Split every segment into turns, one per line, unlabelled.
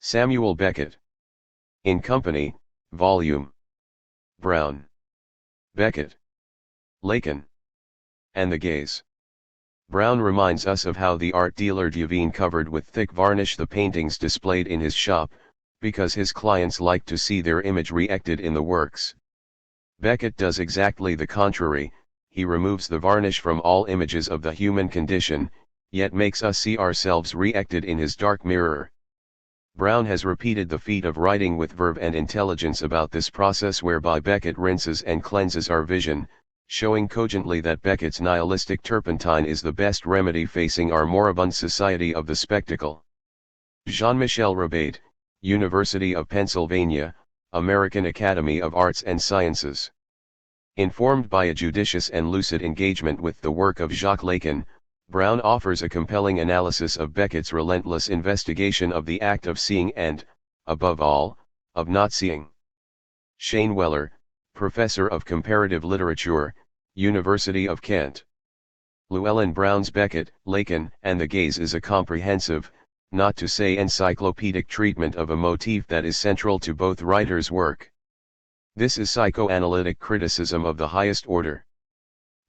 Samuel Beckett. In Company, Volume. Brown. Beckett. Lacan. And the Gaze. Brown reminds us of how the art dealer Llewellyn covered with thick varnish the paintings displayed in his shop, because his clients liked to see their image re-acted in the works. Beckett does exactly the contrary. He removes the varnish from all images of the human condition, yet makes us see ourselves re-acted in his dark mirror. Brown has repeated the feat of writing with verve and intelligence about this process whereby Beckett rinses and cleanses our vision, showing cogently that Beckett's nihilistic turpentine is the best remedy facing our moribund society of the spectacle. Jean-Michel Rabate, University of Pennsylvania, American Academy of Arts and Sciences. Informed by a judicious and lucid engagement with the work of Jacques Lacan, Brown offers a compelling analysis of Beckett's relentless investigation of the act of seeing and, above all, of not seeing. Shane Weller, Professor of Comparative Literature, University of Kent. Llewellyn Brown's Beckett, Lacan, and the Gaze is a comprehensive, not to say encyclopedic treatment of a motif that is central to both writers' work. This is psychoanalytic criticism of the highest order.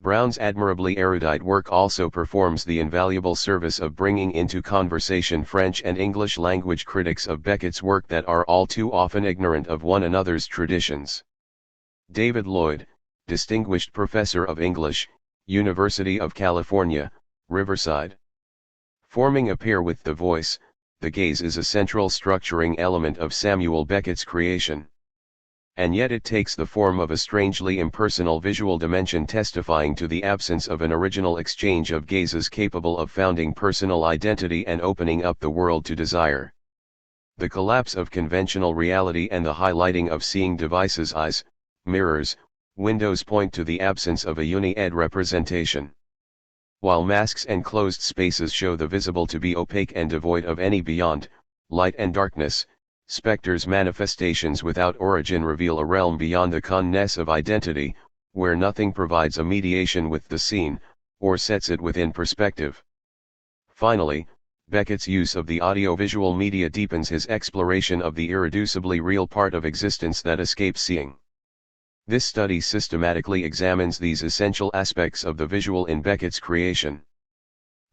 Brown's admirably erudite work also performs the invaluable service of bringing into conversation French and English language critics of Beckett's work that are all too often ignorant of one another's traditions. David Lloyd, Distinguished Professor of English, University of California, Riverside. Forming a pair with the voice, the gaze is a central structuring element of Samuel Beckett's creation. And yet it takes the form of a strangely impersonal visual dimension testifying to the absence of an original exchange of gazes capable of founding personal identity and opening up the world to desire. The collapse of conventional reality and the highlighting of seeing devices, eyes, mirrors, windows point to the absence of a uni-ed representation. While masks and closed spaces show the visible to be opaque and devoid of any beyond, light and darkness, Spector's manifestations without origin reveal a realm beyond the con-ness of identity, where nothing provides a mediation with the seen, or sets it within perspective. Finally, Beckett's use of the audiovisual media deepens his exploration of the irreducibly real part of existence that escapes seeing. This study systematically examines these essential aspects of the visual in Beckett's creation.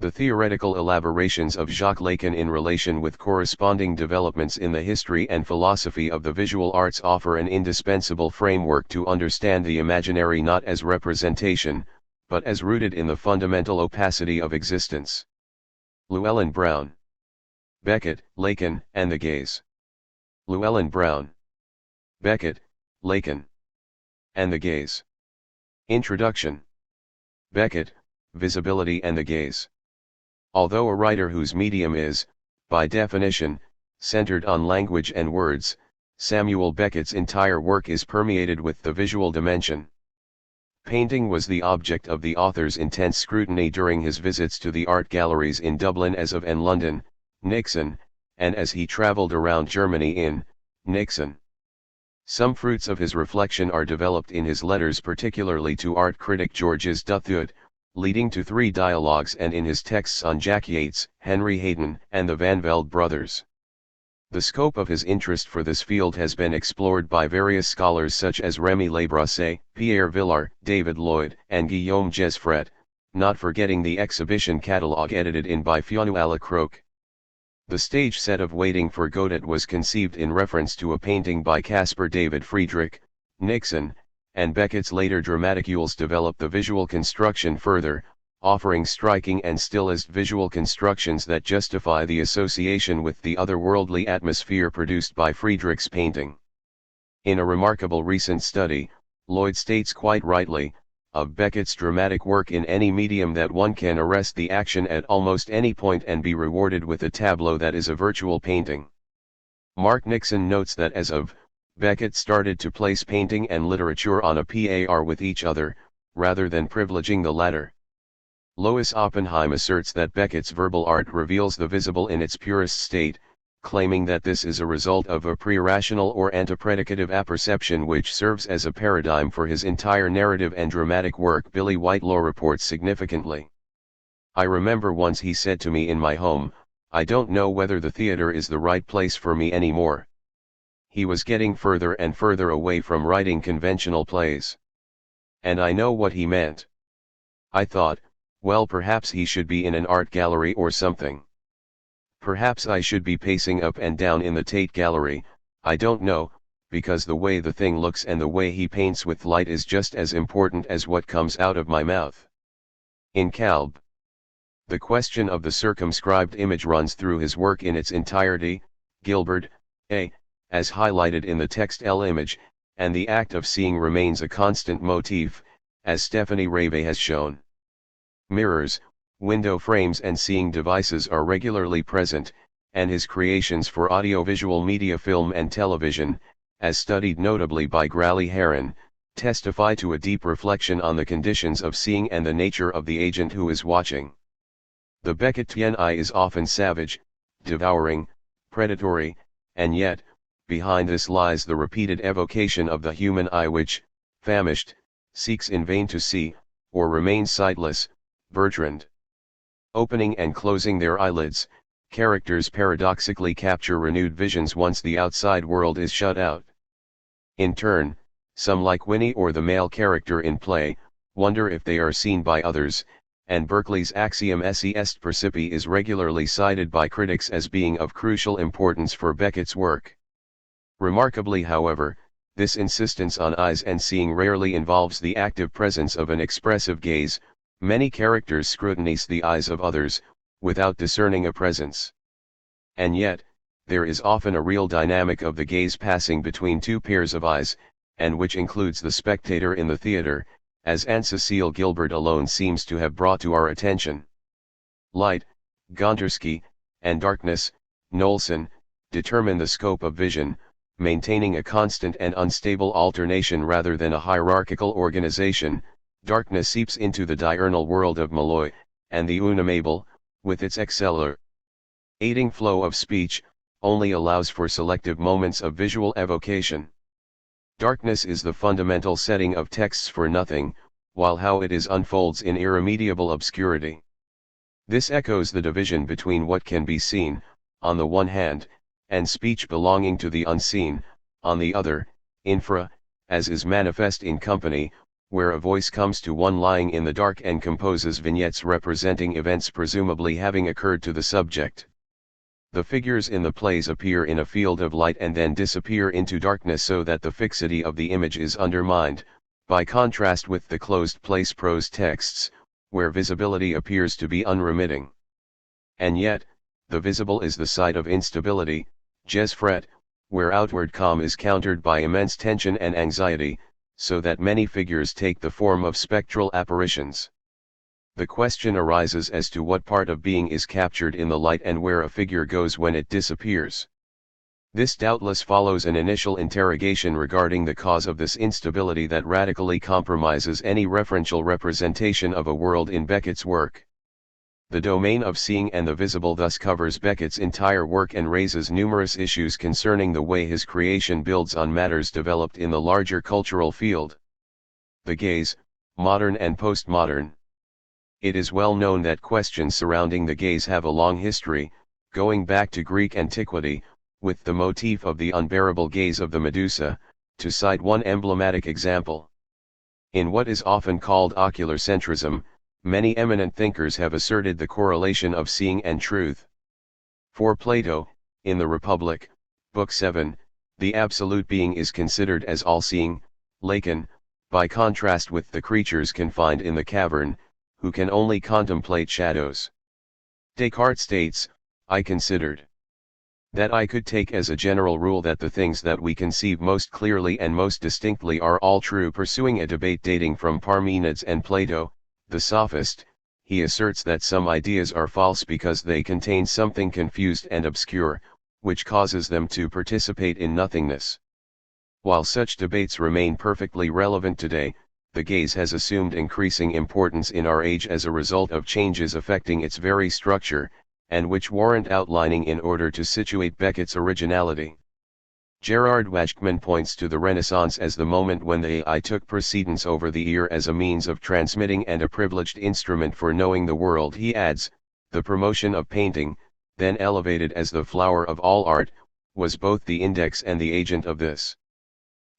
The theoretical elaborations of Jacques Lacan in relation with corresponding developments in the history and philosophy of the visual arts offer an indispensable framework to understand the imaginary not as representation, but as rooted in the fundamental opacity of existence. Llewellyn Brown. Beckett, Lacan, and the Gaze. Llewellyn Brown. Beckett, Lacan. And the Gaze. Introduction. Beckett, Visibility and the Gaze. Although a writer whose medium is, by definition, centered on language and words, Samuel Beckett's entire work is permeated with the visual dimension. Painting was the object of the author's intense scrutiny during his visits to the art galleries in Dublin as of and London, Nixon, and as he traveled around Germany in, Nixon. Some fruits of his reflection are developed in his letters, particularly to art critic Georges Duthut, leading to 3 dialogues, and in his texts on Jack Yates, Henry Hayden, and the Van Velde brothers. The scope of his interest for this field has been explored by various scholars such as Rémy Lebrasset, Pierre Villard, David Lloyd, and Guillaume Jesfret, not forgetting the exhibition catalogue edited in by Fionnuala Croke. The stage set of Waiting for Godot was conceived in reference to a painting by Caspar David Friedrich, Nixon, and Beckett's later dramaticales developed the visual construction further, offering striking and stylized visual constructions that justify the association with the otherworldly atmosphere produced by Friedrich's painting. In a remarkable recent study, Lloyd states quite rightly, of Beckett's dramatic work in any medium that one can arrest the action at almost any point and be rewarded with a tableau that is a virtual painting. Mark Nixon notes that as of, Beckett started to place painting and literature on a par with each other, rather than privileging the latter. Lois Oppenheim asserts that Beckett's verbal art reveals the visible in its purest state, claiming that this is a result of a pre-rational or antipredicative apperception which serves as a paradigm for his entire narrative and dramatic work. Billy Whitelaw reports significantly. I remember once he said to me in my home, I don't know whether the theater is the right place for me anymore. He was getting further and further away from writing conventional plays. And I know what he meant. I thought, well, perhaps he should be in an art gallery or something. Perhaps I should be pacing up and down in the Tate Gallery, I don't know, because the way the thing looks and the way he paints with light is just as important as what comes out of my mouth. In Kalb, the question of the circumscribed image runs through his work in its entirety. Gilbert, A., as highlighted in the text L image, and the act of seeing remains a constant motif, as Stephanie Rave has shown. Mirrors, window frames and seeing devices are regularly present, and his creations for audiovisual media, film and television, as studied notably by Grally Heron, testify to a deep reflection on the conditions of seeing and the nature of the agent who is watching. The Beckettian eye is often savage, devouring, predatory, and yet, behind this lies the repeated evocation of the human eye which, famished, seeks in vain to see, or remains sightless. Bertrand. Opening and closing their eyelids, characters paradoxically capture renewed visions once the outside world is shut out. In turn, some like Winnie or the male character in play, wonder if they are seen by others, and Berkeley's axiom esse est percipi is regularly cited by critics as being of crucial importance for Beckett's work. Remarkably, however, this insistence on eyes and seeing rarely involves the active presence of an expressive gaze. Many characters scrutinize the eyes of others, without discerning a presence. And yet, there is often a real dynamic of the gaze passing between two pairs of eyes, and which includes the spectator in the theater, as Anne-Cécile Gilbert alone seems to have brought to our attention. Light, Gontarski, and darkness, Knowlson, determine the scope of vision, maintaining a constant and unstable alternation rather than a hierarchical organization. Darkness seeps into the diurnal world of Malloy, and the unamable, with its accelerating flow of speech, only allows for selective moments of visual evocation. Darkness is the fundamental setting of texts for nothing, while how it is unfolds in irremediable obscurity. This echoes the division between what can be seen, on the one hand, and speech belonging to the unseen, on the other, infra, as is manifest in Company, where a voice comes to one lying in the dark and composes vignettes representing events presumably having occurred to the subject. The figures in the plays appear in a field of light and then disappear into darkness so that the fixity of the image is undermined, by contrast with the closed place prose texts, where visibility appears to be unremitting. And yet, the visible is the site of instability, Jesfret, where outward calm is countered by immense tension and anxiety, so that many figures take the form of spectral apparitions. The question arises as to what part of being is captured in the light and where a figure goes when it disappears. This doubtless follows an initial interrogation regarding the cause of this instability that radically compromises any referential representation of a world in Beckett's work. The domain of seeing and the visible thus covers Beckett's entire work and raises numerous issues concerning the way his creation builds on matters developed in the larger cultural field. The gaze, modern and postmodern. It is well known that questions surrounding the gaze have a long history, going back to Greek antiquity, with the motif of the unbearable gaze of the Medusa, to cite one emblematic example. In what is often called ocular centrism, many eminent thinkers have asserted the correlation of seeing and truth. For Plato, in the Republic, Book 7, the absolute being is considered as all-seeing. Lacan, by contrast with the creatures confined in the cavern, who can only contemplate shadows. Descartes states, I considered that I could take as a general rule that the things that we conceive most clearly and most distinctly are all true. Pursuing a debate dating from Parmenides and Plato, the sophist, he asserts that some ideas are false because they contain something confused and obscure, which causes them to participate in nothingness. While such debates remain perfectly relevant today, the gaze has assumed increasing importance in our age as a result of changes affecting its very structure, and which warrant outlining in order to situate Beckett's originality. Gerard Wajkman points to the Renaissance as the moment when the eye took precedence over the ear as a means of transmitting and a privileged instrument for knowing the world. He adds, the promotion of painting, then elevated as the flower of all art, was both the index and the agent of this.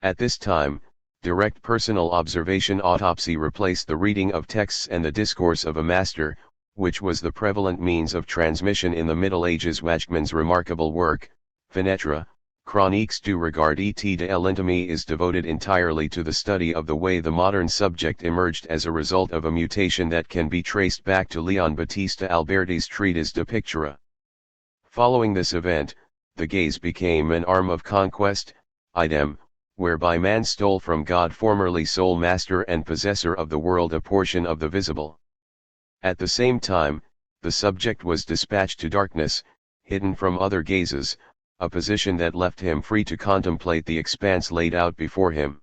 At this time, direct personal observation autopsy replaced the reading of texts and the discourse of a master, which was the prevalent means of transmission in the Middle Ages. Wajkman's remarkable work, Fenêtres, Chroniques du regard et de l'intime, is devoted entirely to the study of the way the modern subject emerged as a result of a mutation that can be traced back to Leon Battista Alberti's treatise De Pictura. Following this event, the gaze became an arm of conquest, idem, whereby man stole from God, formerly sole master and possessor of the world, a portion of the visible. At the same time, the subject was dispatched to darkness, hidden from other gazes, a position that left him free to contemplate the expanse laid out before him.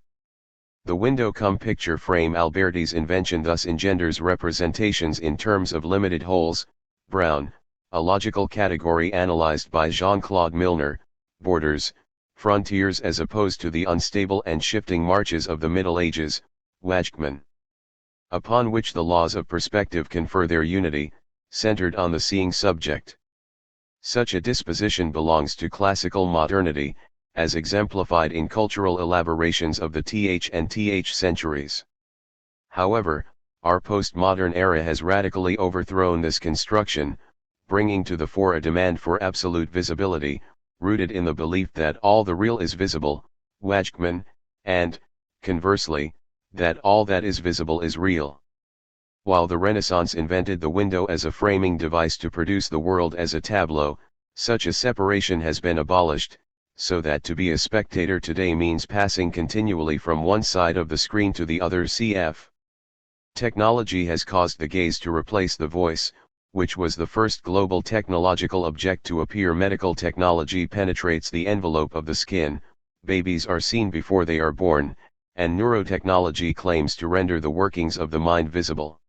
The window-cum-picture frame, Alberti's invention, thus engenders representations in terms of limited holes, Brown, a logical category analyzed by Jean-Claude Milner, borders, frontiers, as opposed to the unstable and shifting marches of the Middle Ages, Wajkman, upon which the laws of perspective confer their unity, centered on the seeing subject. Such a disposition belongs to classical modernity, as exemplified in cultural elaborations of the th centuries. However, our postmodern era has radically overthrown this construction, bringing to the fore a demand for absolute visibility, rooted in the belief that all the real is visible, Wajkman, and, conversely, that all that is visible is real. While the Renaissance invented the window as a framing device to produce the world as a tableau, such a separation has been abolished, so that to be a spectator today means passing continually from one side of the screen to the other. Cf. Technology has caused the gaze to replace the voice, which was the first global technological object to appear. Medical technology penetrates the envelope of the skin, babies are seen before they are born, and neurotechnology claims to render the workings of the mind visible.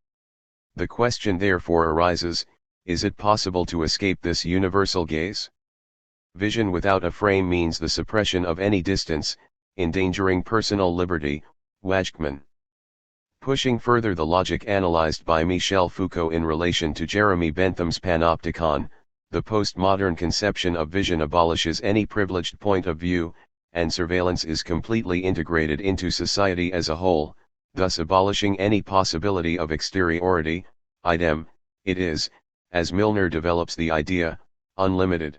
The question therefore arises, is it possible to escape this universal gaze? Vision without a frame means the suppression of any distance, endangering personal liberty, Wajkman. Pushing further the logic analyzed by Michel Foucault in relation to Jeremy Bentham's panopticon, the postmodern conception of vision abolishes any privileged point of view, and surveillance is completely integrated into society as a whole, thus abolishing any possibility of exteriority, idem, it is, as Milner develops the idea, unlimited.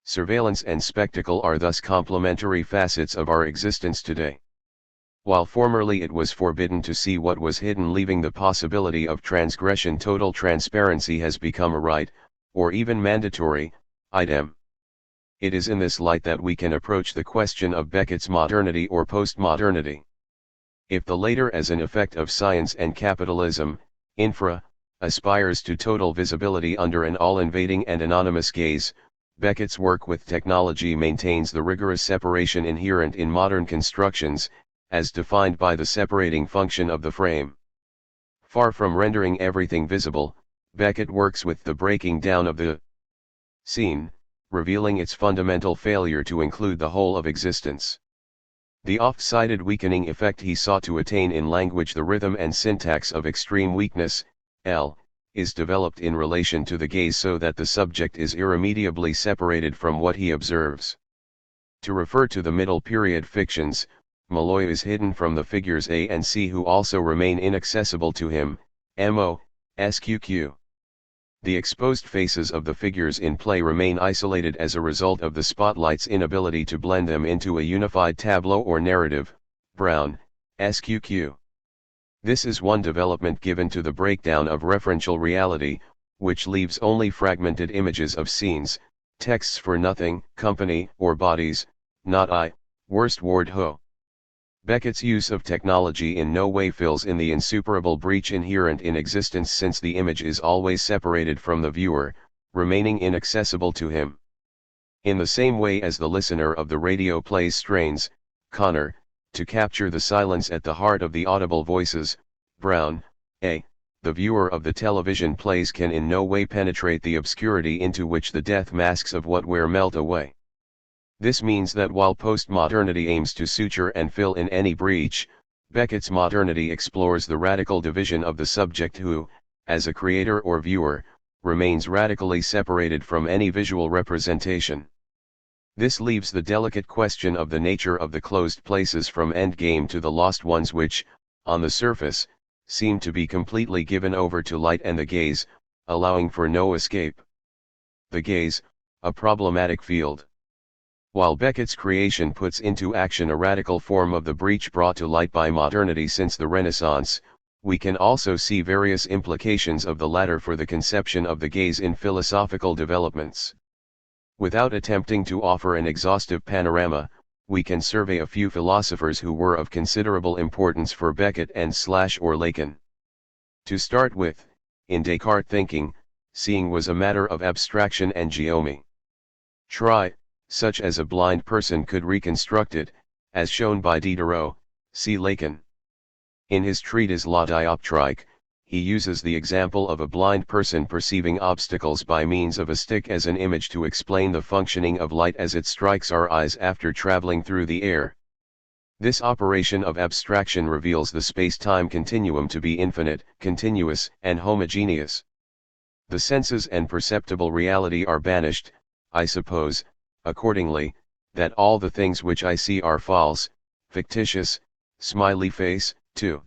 Surveillance and spectacle are thus complementary facets of our existence today. While formerly it was forbidden to see what was hidden, leaving the possibility of transgression, total transparency has become a right, or even mandatory, idem. It is in this light that we can approach the question of Beckett's modernity or postmodernity. If the later, as an effect of science and capitalism, infra, aspires to total visibility under an all-invading and anonymous gaze, Beckett's work with technology maintains the rigorous separation inherent in modern constructions, as defined by the separating function of the frame. Far from rendering everything visible, Beckett works with the breaking down of the scene, revealing its fundamental failure to include the whole of existence. The oft-cited weakening effect he sought to attain in language, the rhythm and syntax of extreme weakness, is developed in relation to the gaze so that the subject is irremediably separated from what he observes. To refer to the middle period fictions, Malloy is hidden from the figures A and C, who also remain inaccessible to him, Mo, Sqq. The exposed faces of the figures in play remain isolated as a result of the spotlight's inability to blend them into a unified tableau or narrative, Brown, Sqq. This is one development given to the breakdown of referential reality, which leaves only fragmented images of scenes, texts for nothing, company, or bodies, not I, worst ward ho. Beckett's use of technology in no way fills in the insuperable breach inherent in existence, since the image is always separated from the viewer, remaining inaccessible to him. In the same way as the listener of the radio plays strains, Connor, to capture the silence at the heart of the audible voices, Brown, the viewer of the television plays can in no way penetrate the obscurity into which the death masks of what were melt away. This means that while postmodernity aims to suture and fill in any breach, Beckett's modernity explores the radical division of the subject who, as a creator or viewer, remains radically separated from any visual representation. This leaves the delicate question of the nature of the closed places from endgame to the lost ones which, on the surface, seem to be completely given over to light and the gaze, allowing for no escape. The gaze, a problematic field. While Beckett's creation puts into action a radical form of the breach brought to light by modernity since the Renaissance, we can also see various implications of the latter for the conception of the gaze in philosophical developments. Without attempting to offer an exhaustive panorama, we can survey a few philosophers who were of considerable importance for Beckett and/or Lacan. To start with, in Descartes' thinking, seeing was a matter of abstraction and geometry. Such as a blind person could reconstruct it, as shown by Diderot, see Lacan. In his treatise La Dioptrique, he uses the example of a blind person perceiving obstacles by means of a stick as an image to explain the functioning of light as it strikes our eyes after traveling through the air. This operation of abstraction reveals the space-time continuum to be infinite, continuous, and homogeneous. The senses and perceptible reality are banished, I suppose, accordingly, that all the things which I see are false, fictitious, smiley face, too.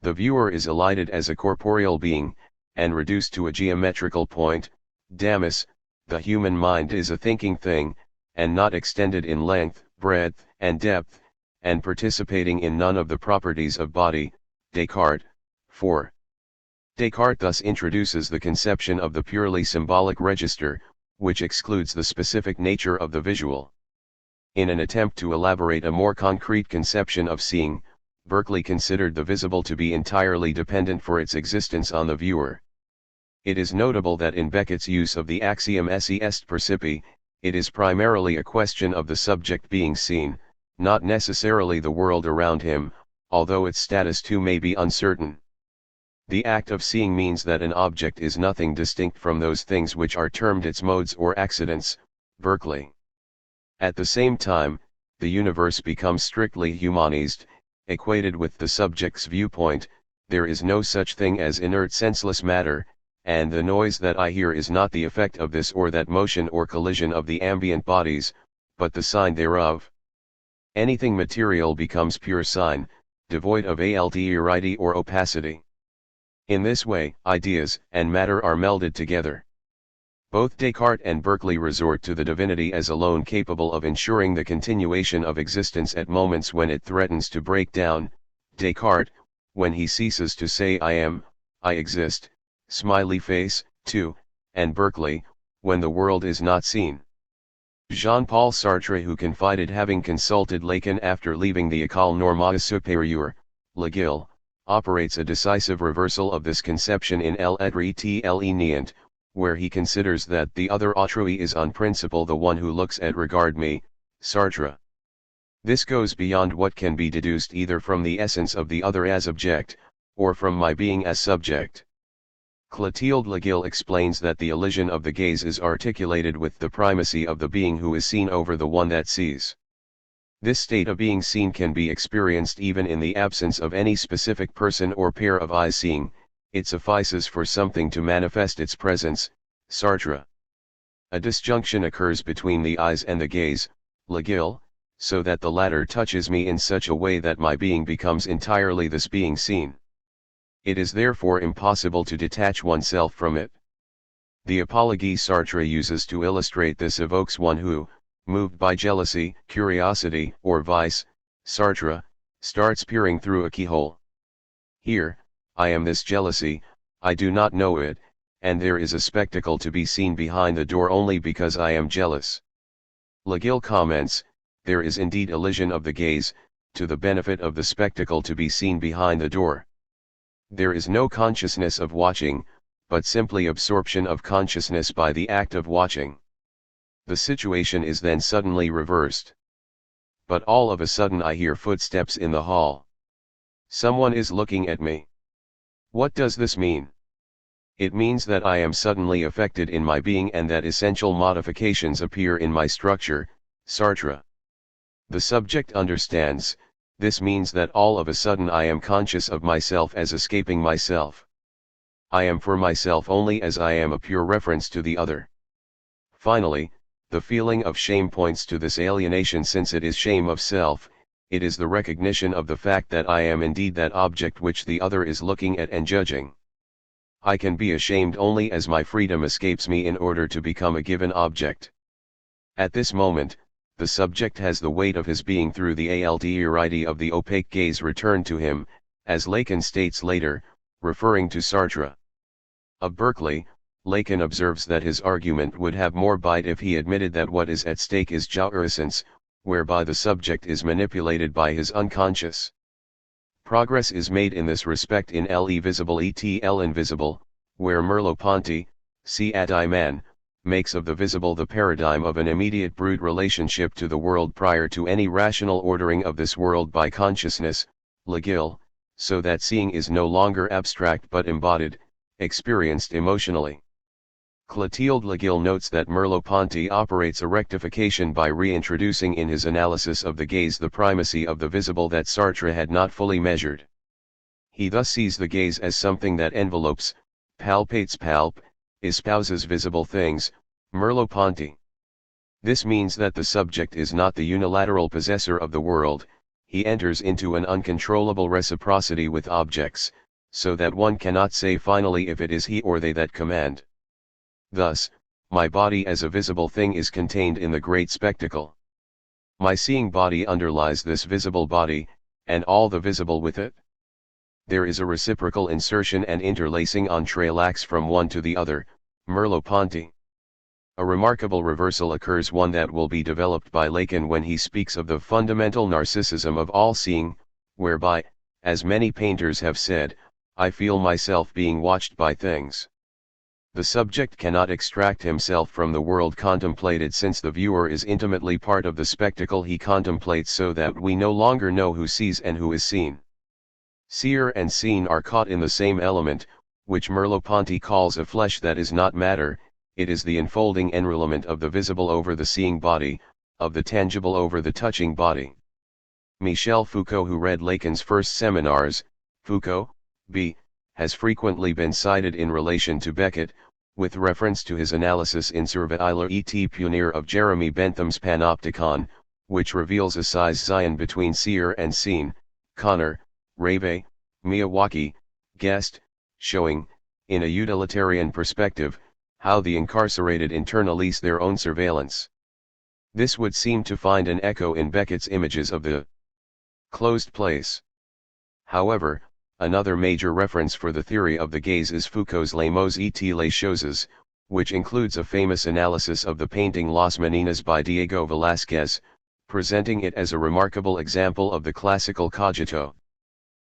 The viewer is elided as a corporeal being, and reduced to a geometrical point. Damus, the human mind is a thinking thing, and not extended in length, breadth, and depth, and participating in none of the properties of body. Descartes, 4. Descartes thus introduces the conception of the purely symbolic register, which excludes the specific nature of the visual. In an attempt to elaborate a more concrete conception of seeing, Berkeley considered the visible to be entirely dependent for its existence on the viewer. It is notable that in Beckett's use of the axiom esse est percipi, it is primarily a question of the subject being seen, not necessarily the world around him, although its status too may be uncertain. The act of seeing means that an object is nothing distinct from those things which are termed its modes or accidents. Berkeley. At the same time, the universe becomes strictly humanized, equated with the subject's viewpoint. There is no such thing as inert senseless matter, and the noise that I hear is not the effect of this or that motion or collision of the ambient bodies, but the sign thereof. Anything material becomes pure sign, devoid of alterity or opacity. In this way, ideas and matter are melded together. Both Descartes and Berkeley resort to the divinity as alone capable of ensuring the continuation of existence at moments when it threatens to break down. Descartes, when he ceases to say I am, I exist, smiley face, 2, and Berkeley, when the world is not seen. Jean-Paul Sartre, who confided having consulted Lacan after leaving the École Normale Supérieure, Lacan, operates a decisive reversal of this conception in L'être et l'enient, where he considers that the other autrui is on principle the one who looks at regard me, Sartre. This goes beyond what can be deduced either from the essence of the other as object, or from my being as subject. Clotilde Lacan explains that the illusion of the gaze is articulated with the primacy of the being who is seen over the one that sees. This state of being seen can be experienced even in the absence of any specific person or pair of eyes seeing. It suffices for something to manifest its presence. Sartre. A disjunction occurs between the eyes and the gaze, Lacan, so that the latter touches me in such a way that my being becomes entirely this being seen. It is therefore impossible to detach oneself from it. The apology Sartre uses to illustrate this evokes one who, moved by jealousy, curiosity, or vice, Sartre, starts peering through a keyhole. Here, I am this jealousy, I do not know it, and there is a spectacle to be seen behind the door only because I am jealous. Lacan comments, there is indeed elision of the gaze, to the benefit of the spectacle to be seen behind the door. There is no consciousness of watching, but simply absorption of consciousness by the act of watching. The situation is then suddenly reversed. But all of a sudden I hear footsteps in the hall. Someone is looking at me. What does this mean? It means that I am suddenly affected in my being and that essential modifications appear in my structure. Sartre. The subject understands, this means that all of a sudden I am conscious of myself as escaping myself. I am for myself only as I am a pure reference to the other. Finally, the feeling of shame points to this alienation, since it is shame of self. It is the recognition of the fact that I am indeed that object which the other is looking at and judging. I can be ashamed only as my freedom escapes me in order to become a given object. At this moment, the subject has the weight of his being through the alterity of the opaque gaze returned to him, as Lacan states later, referring to Sartre. Of Berkeley, Lacan observes that his argument would have more bite if he admitted that what is at stake is jouissance, whereby the subject is manipulated by his unconscious. Progress is made in this respect in Le Visible et l'Invisible, where Merleau-Ponty, C.A.D.I. man, makes of the visible the paradigm of an immediate brute relationship to the world prior to any rational ordering of this world by consciousness, Llewellyn, so that seeing is no longer abstract but embodied, experienced emotionally. Clotilde Llewellyn notes that Merleau-Ponty operates a rectification by reintroducing in his analysis of the gaze the primacy of the visible that Sartre had not fully measured. He thus sees the gaze as something that envelopes, palpates espouses visible things, Merleau-Ponty. This means that the subject is not the unilateral possessor of the world, he enters into an uncontrollable reciprocity with objects, so that one cannot say finally if it is he or they that command. Thus, my body as a visible thing is contained in the great spectacle. My seeing body underlies this visible body, and all the visible with it. There is a reciprocal insertion and interlacing entrelacs from one to the other, Merleau-Ponty. A remarkable reversal occurs, one that will be developed by Lacan when he speaks of the fundamental narcissism of all seeing, whereby, as many painters have said, I feel myself being watched by things. The subject cannot extract himself from the world contemplated, since the viewer is intimately part of the spectacle he contemplates, so that we no longer know who sees and who is seen. Seer and seen are caught in the same element, which Merleau-Ponty calls a flesh that is not matter. It is the enfolding enroulement of the visible over the seeing body, of the tangible over the touching body. Michel Foucault, who read Lacan's first seminars, Foucault, b. has frequently been cited in relation to Beckett, with reference to his analysis in Surveiller et Punir of Jeremy Bentham's Panopticon, which reveals a size Zion between seer and seen, Connor, Rave, Miyawaki, Guest, showing, in a utilitarian perspective, how the incarcerated internalize their own surveillance. This would seem to find an echo in Beckett's images of the closed place. However, another major reference for the theory of the gaze is Foucault's Les mots et les choses, which includes a famous analysis of the painting Las Meninas by Diego Velázquez, presenting it as a remarkable example of the classical cogito.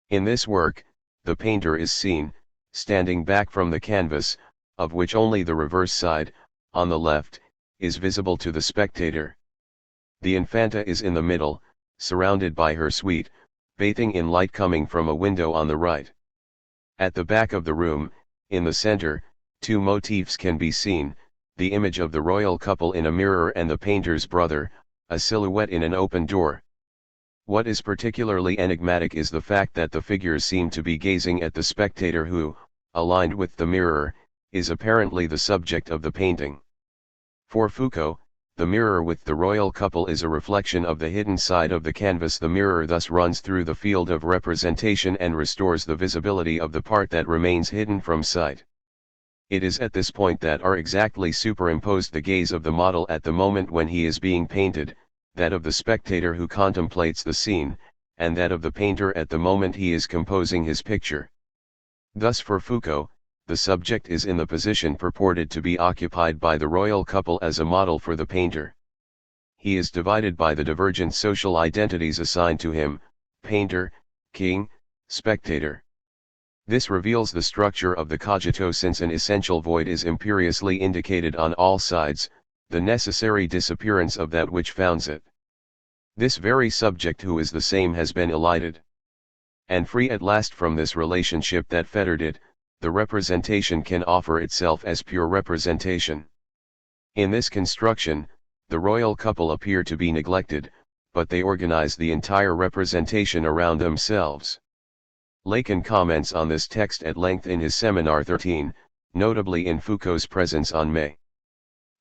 In this work, the painter is seen, standing back from the canvas, of which only the reverse side, on the left, is visible to the spectator. The Infanta is in the middle, surrounded by her suite, bathing in light coming from a window on the right. At the back of the room, in the center, two motifs can be seen, the image of the royal couple in a mirror and the painter's brother, a silhouette in an open door. What is particularly enigmatic is the fact that the figures seem to be gazing at the spectator who, aligned with the mirror, is apparently the subject of the painting. For Foucault, the mirror with the royal couple is a reflection of the hidden side of the canvas. The mirror thus runs through the field of representation and restores the visibility of the part that remains hidden from sight. It is at this point that are exactly superimposed the gaze of the model at the moment when he is being painted, that of the spectator who contemplates the scene, and that of the painter at the moment he is composing his picture. Thus for Foucault, the subject is in the position purported to be occupied by the royal couple as a model for the painter. He is divided by the divergent social identities assigned to him, painter, king, spectator. This reveals the structure of the cogito, since an essential void is imperiously indicated on all sides, the necessary disappearance of that which founds it. This very subject who is the same has been elided. And free at last from this relationship that fettered it, the representation can offer itself as pure representation. In this construction, the royal couple appear to be neglected, but they organize the entire representation around themselves. Lacan comments on this text at length in his Seminar 13, notably in Foucault's presence on May.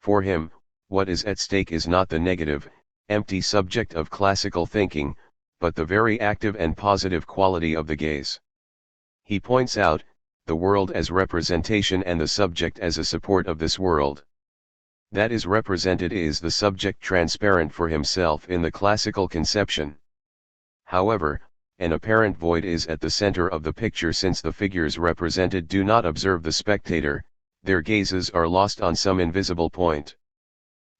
For him, what is at stake is not the negative, empty subject of classical thinking, but the very active and positive quality of the gaze. He points out, the world as representation and the subject as a support of this world. That is represented is the subject transparent for himself in the classical conception. However, an apparent void is at the center of the picture, since the figures represented do not observe the spectator, their gazes are lost on some invisible point.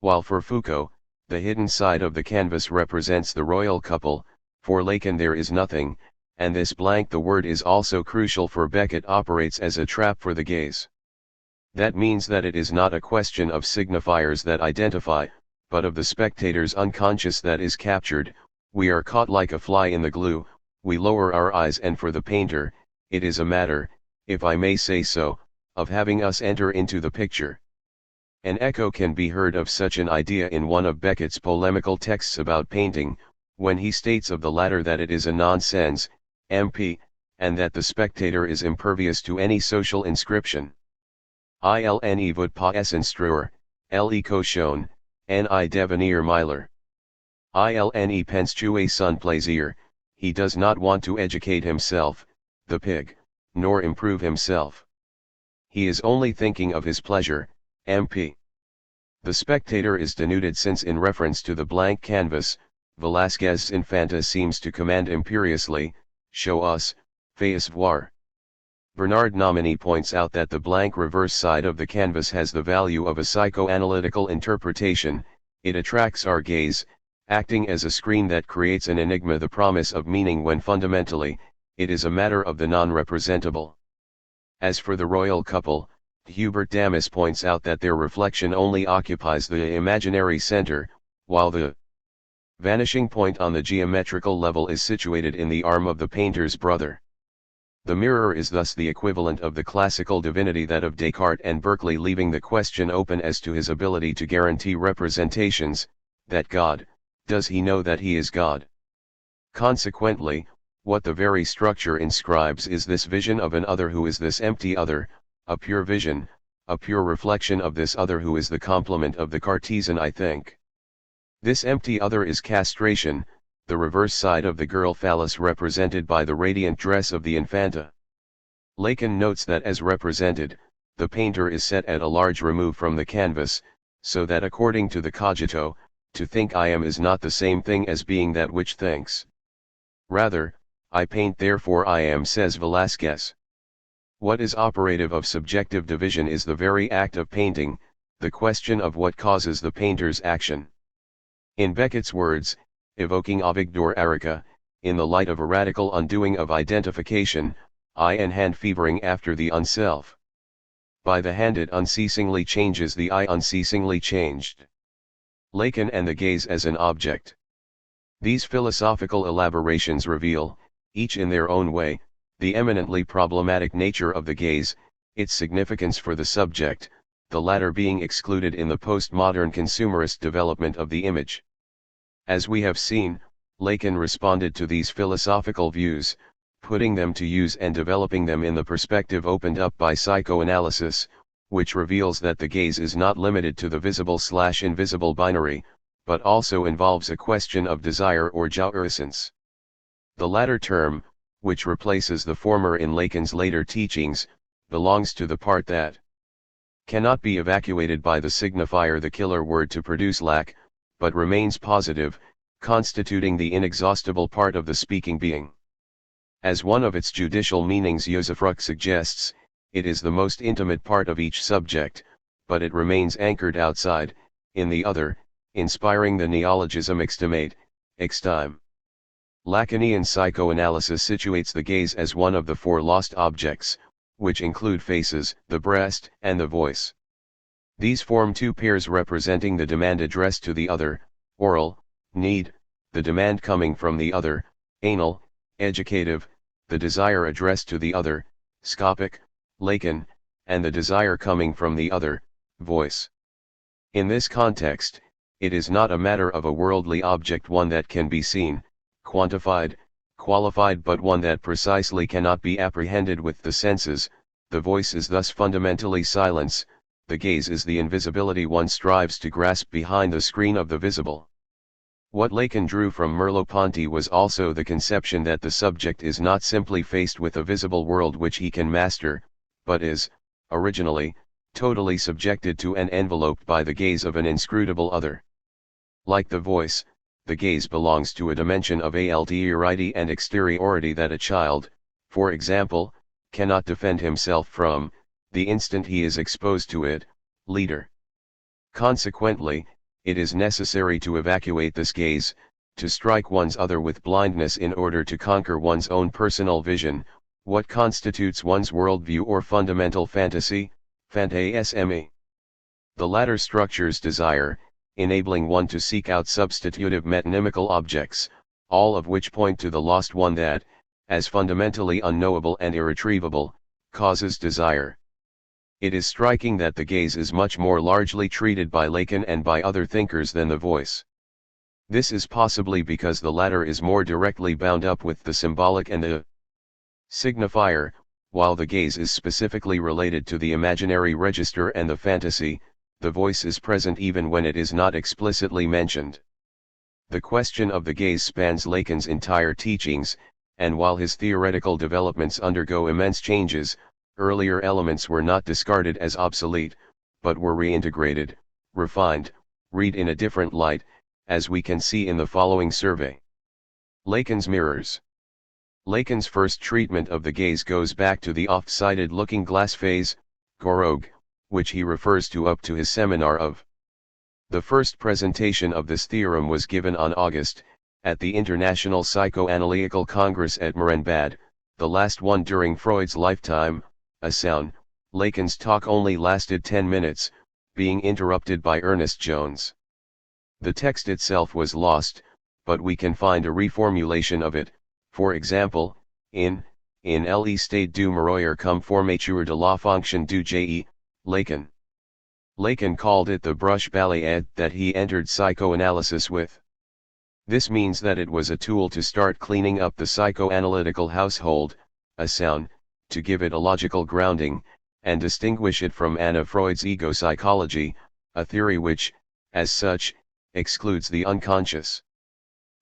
While for Foucault, the hidden side of the canvas represents the royal couple, for Lacan there is nothing, and this blank the word is also crucial for Beckett operates as a trap for the gaze. That means that it is not a question of signifiers that identify, but of the spectator's unconscious that is captured. We are caught like a fly in the glue, we lower our eyes, and for the painter, it is a matter, if I may say so, of having us enter into the picture. An echo can be heard of such an idea in one of Beckett's polemical texts about painting, when he states of the latter that it is a nonsense, MP, and that the spectator is impervious to any social inscription. Ilne voet pas instruer, le cochon, ni devenir miller. Ilne pense tuer son plaisir, he does not want to educate himself, the pig, nor improve himself. He is only thinking of his pleasure, MP. The spectator is denuded, since in reference to the blank canvas, Velázquez's Infanta seems to command imperiously, show us, fais voir. Bernard Nomini points out that the blank reverse side of the canvas has the value of a psychoanalytical interpretation, it attracts our gaze, acting as a screen that creates an enigma, the promise of meaning, when fundamentally, it is a matter of the non-representable. As for the royal couple, Hubert Damas points out that their reflection only occupies the imaginary center, while the vanishing point on the geometrical level is situated in the arm of the painter's brother. The mirror is thus the equivalent of the classical divinity, that of Descartes and Berkeley, leaving the question open as to his ability to guarantee representations, that God, does he know that he is God? Consequently, what the very structure inscribes is this vision of an other who is this empty other, a pure vision, a pure reflection of this other who is the complement of the Cartesian I think. This empty other is castration, the reverse side of the girl phallus represented by the radiant dress of the Infanta. Lacan notes that as represented, the painter is set at a large remove from the canvas, so that according to the cogito, to think I am is not the same thing as being that which thinks. Rather, I paint therefore I am, says Velázquez. What is operative of subjective division is the very act of painting, the question of what causes the painter's action. In Beckett's words, evoking Avigdor Arica, in the light of a radical undoing of identification, eye and hand fevering after the unself. By the hand it unceasingly changes, the eye unceasingly changed. Lacan and the gaze as an object. These philosophical elaborations reveal, each in their own way, the eminently problematic nature of the gaze, its significance for the subject, the latter being excluded in the postmodern consumerist development of the image. As we have seen, Lacan responded to these philosophical views, putting them to use and developing them in the perspective opened up by psychoanalysis, which reveals that the gaze is not limited to the visible/invisible binary, but also involves a question of desire or jouissance. The latter term, which replaces the former in Lacan's later teachings, belongs to the part that cannot be evacuated by the signifier, the killer word, to produce lack, but remains positive, constituting the inexhaustible part of the speaking being. As one of its judicial meanings Usufruct suggests, it is the most intimate part of each subject, but it remains anchored outside, in the other, inspiring the neologism extimate, extime. Lacanian psychoanalysis situates the gaze as one of the four lost objects, which include faces, the breast, and the voice. These form two pairs representing the demand addressed to the other, oral, need, the demand coming from the other, anal, educative, the desire addressed to the other, scopic, Lacan, and the desire coming from the other, voice. In this context, it is not a matter of a worldly object, one that can be seen, quantified, qualified but one that precisely cannot be apprehended with the senses. The voice is thus fundamentally silence, the gaze is the invisibility one strives to grasp behind the screen of the visible. What Lacan drew from Merleau-Ponty was also the conception that the subject is not simply faced with a visible world which he can master, but is, originally, totally subjected to and enveloped by the gaze of an inscrutable other. Like the voice, the gaze belongs to a dimension of alterity and exteriority that a child, for example, cannot defend himself from, the instant he is exposed to it, leader. Consequently, it is necessary to evacuate this gaze, to strike one's other with blindness in order to conquer one's own personal vision, what constitutes one's worldview or fundamental fantasy, fantasme. The latter structures desire, enabling one to seek out substitutive metonymical objects, all of which point to the lost one that, as fundamentally unknowable and irretrievable, causes desire. It is striking that the gaze is much more largely treated by Lacan and by other thinkers than the voice. This is possibly because the latter is more directly bound up with the symbolic and the signifier, while the gaze is specifically related to the imaginary register and the fantasy. The voice is present even when it is not explicitly mentioned. The question of the gaze spans Lacan's entire teachings, and while his theoretical developments undergo immense changes, earlier elements were not discarded as obsolete, but were reintegrated, refined, read in a different light, as we can see in the following survey. Lacan's mirrors. Lacan's first treatment of the gaze goes back to the oft-cited looking-glass phase, Gorogue, which he refers to up to his seminar of. The first presentation of this theorem was given on August, at the International Psychoanalytical Congress at Marienbad, the last one during Freud's lifetime. A sound, Lacan's talk only lasted 10 minutes, being interrupted by Ernest Jones. The text itself was lost, but we can find a reformulation of it, for example, in l'état du meilleur comme formateur de la fonction du je, Lacan. Lacan called it the brush balayette that he entered psychoanalysis with. This means that it was a tool to start cleaning up the psychoanalytical household, a sound, to give it a logical grounding, and distinguish it from Anna Freud's ego psychology, a theory which, as such, excludes the unconscious.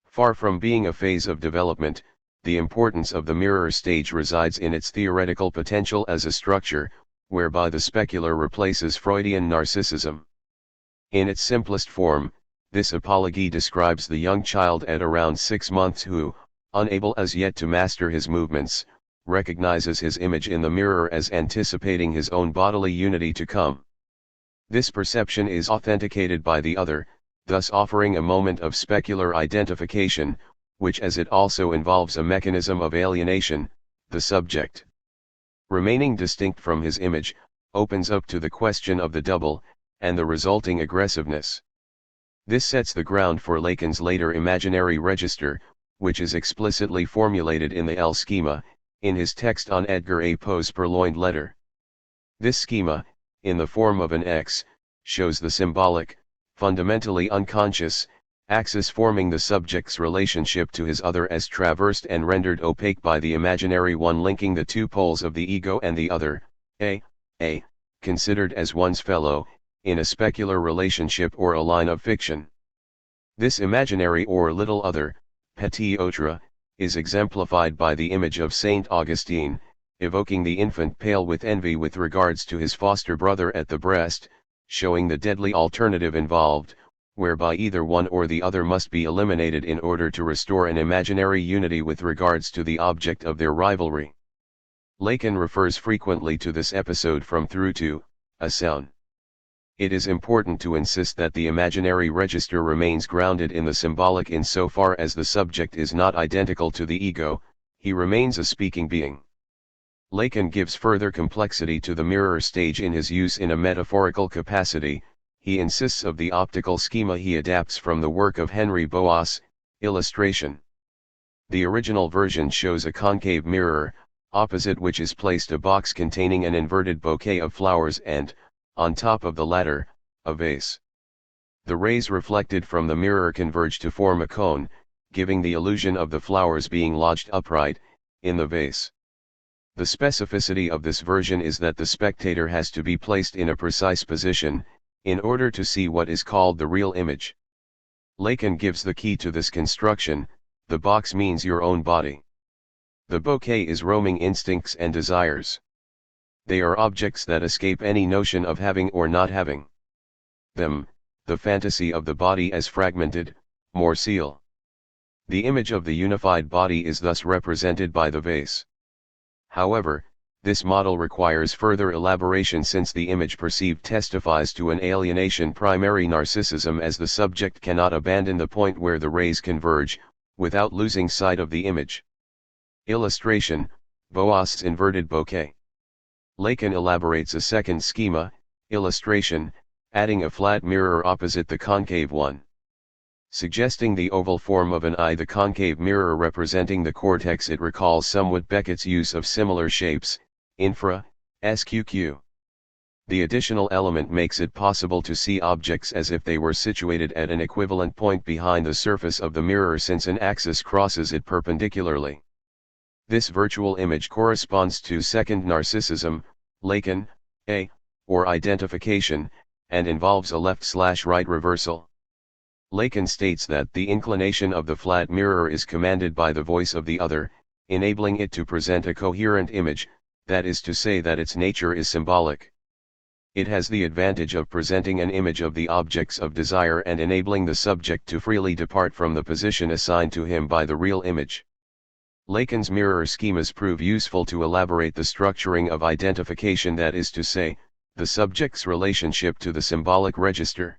Far from being a phase of development, the importance of the mirror stage resides in its theoretical potential as a structure, whereby the specular replaces Freudian narcissism. In its simplest form, this apology describes the young child at around 6 months who, unable as yet to master his movements, recognizes his image in the mirror as anticipating his own bodily unity to come. This perception is authenticated by the other, thus offering a moment of specular identification, which as it also involves a mechanism of alienation, the subject, remaining distinct from his image, opens up to the question of the double, and the resulting aggressiveness. This sets the ground for Lacan's later imaginary register, which is explicitly formulated in the L schema, in his text on Edgar A. Poe's Purloined Letter. This schema, in the form of an X, shows the symbolic, fundamentally unconscious, axis forming the subject's relationship to his other as traversed and rendered opaque by the imaginary one linking the two poles of the ego and the other, a, considered as one's fellow, in a specular relationship or a line of fiction. This imaginary or little other, petit autre, is exemplified by the image of Saint Augustine, evoking the infant pale with envy with regards to his foster brother at the breast, showing the deadly alternative involved, whereby either one or the other must be eliminated in order to restore an imaginary unity with regards to the object of their rivalry. Lacan refers frequently to this episode from Through to, a sound. It is important to insist that the imaginary register remains grounded in the symbolic insofar as the subject is not identical to the ego, he remains a speaking being. Lacan gives further complexity to the mirror stage in his use in a metaphorical capacity. He insists of the optical schema he adapts from the work of Henry Boas, illustration. The original version shows a concave mirror, opposite which is placed a box containing an inverted bouquet of flowers and, on top of the latter, a vase. The rays reflected from the mirror converge to form a cone, giving the illusion of the flowers being lodged upright, in the vase. The specificity of this version is that the spectator has to be placed in a precise position, in order to see what is called the real image. Lacan gives the key to this construction: the box means your own body. The bouquet is roaming instincts and desires. They are objects that escape any notion of having or not having them, the fantasy of the body as fragmented, more seal. The image of the unified body is thus represented by the vase. However, this model requires further elaboration, since the image perceived testifies to an alienation primary narcissism, as the subject cannot abandon the point where the rays converge, without losing sight of the image. Illustration: Boast's inverted bouquet. Lacan elaborates a second schema, illustration, adding a flat mirror opposite the concave one. Suggesting the oval form of an eye, the concave mirror representing the cortex, it recalls somewhat Beckett's use of similar shapes, infra, sqq. The additional element makes it possible to see objects as if they were situated at an equivalent point behind the surface of the mirror, since an axis crosses it perpendicularly. This virtual image corresponds to second narcissism, Lacan, or identification, and involves a left/right reversal. Lacan states that the inclination of the flat mirror is commanded by the voice of the other, enabling it to present a coherent image, that is to say that its nature is symbolic. It has the advantage of presenting an image of the objects of desire and enabling the subject to freely depart from the position assigned to him by the real image. Lacan's mirror schemas prove useful to elaborate the structuring of identification, that is to say, the subject's relationship to the symbolic register.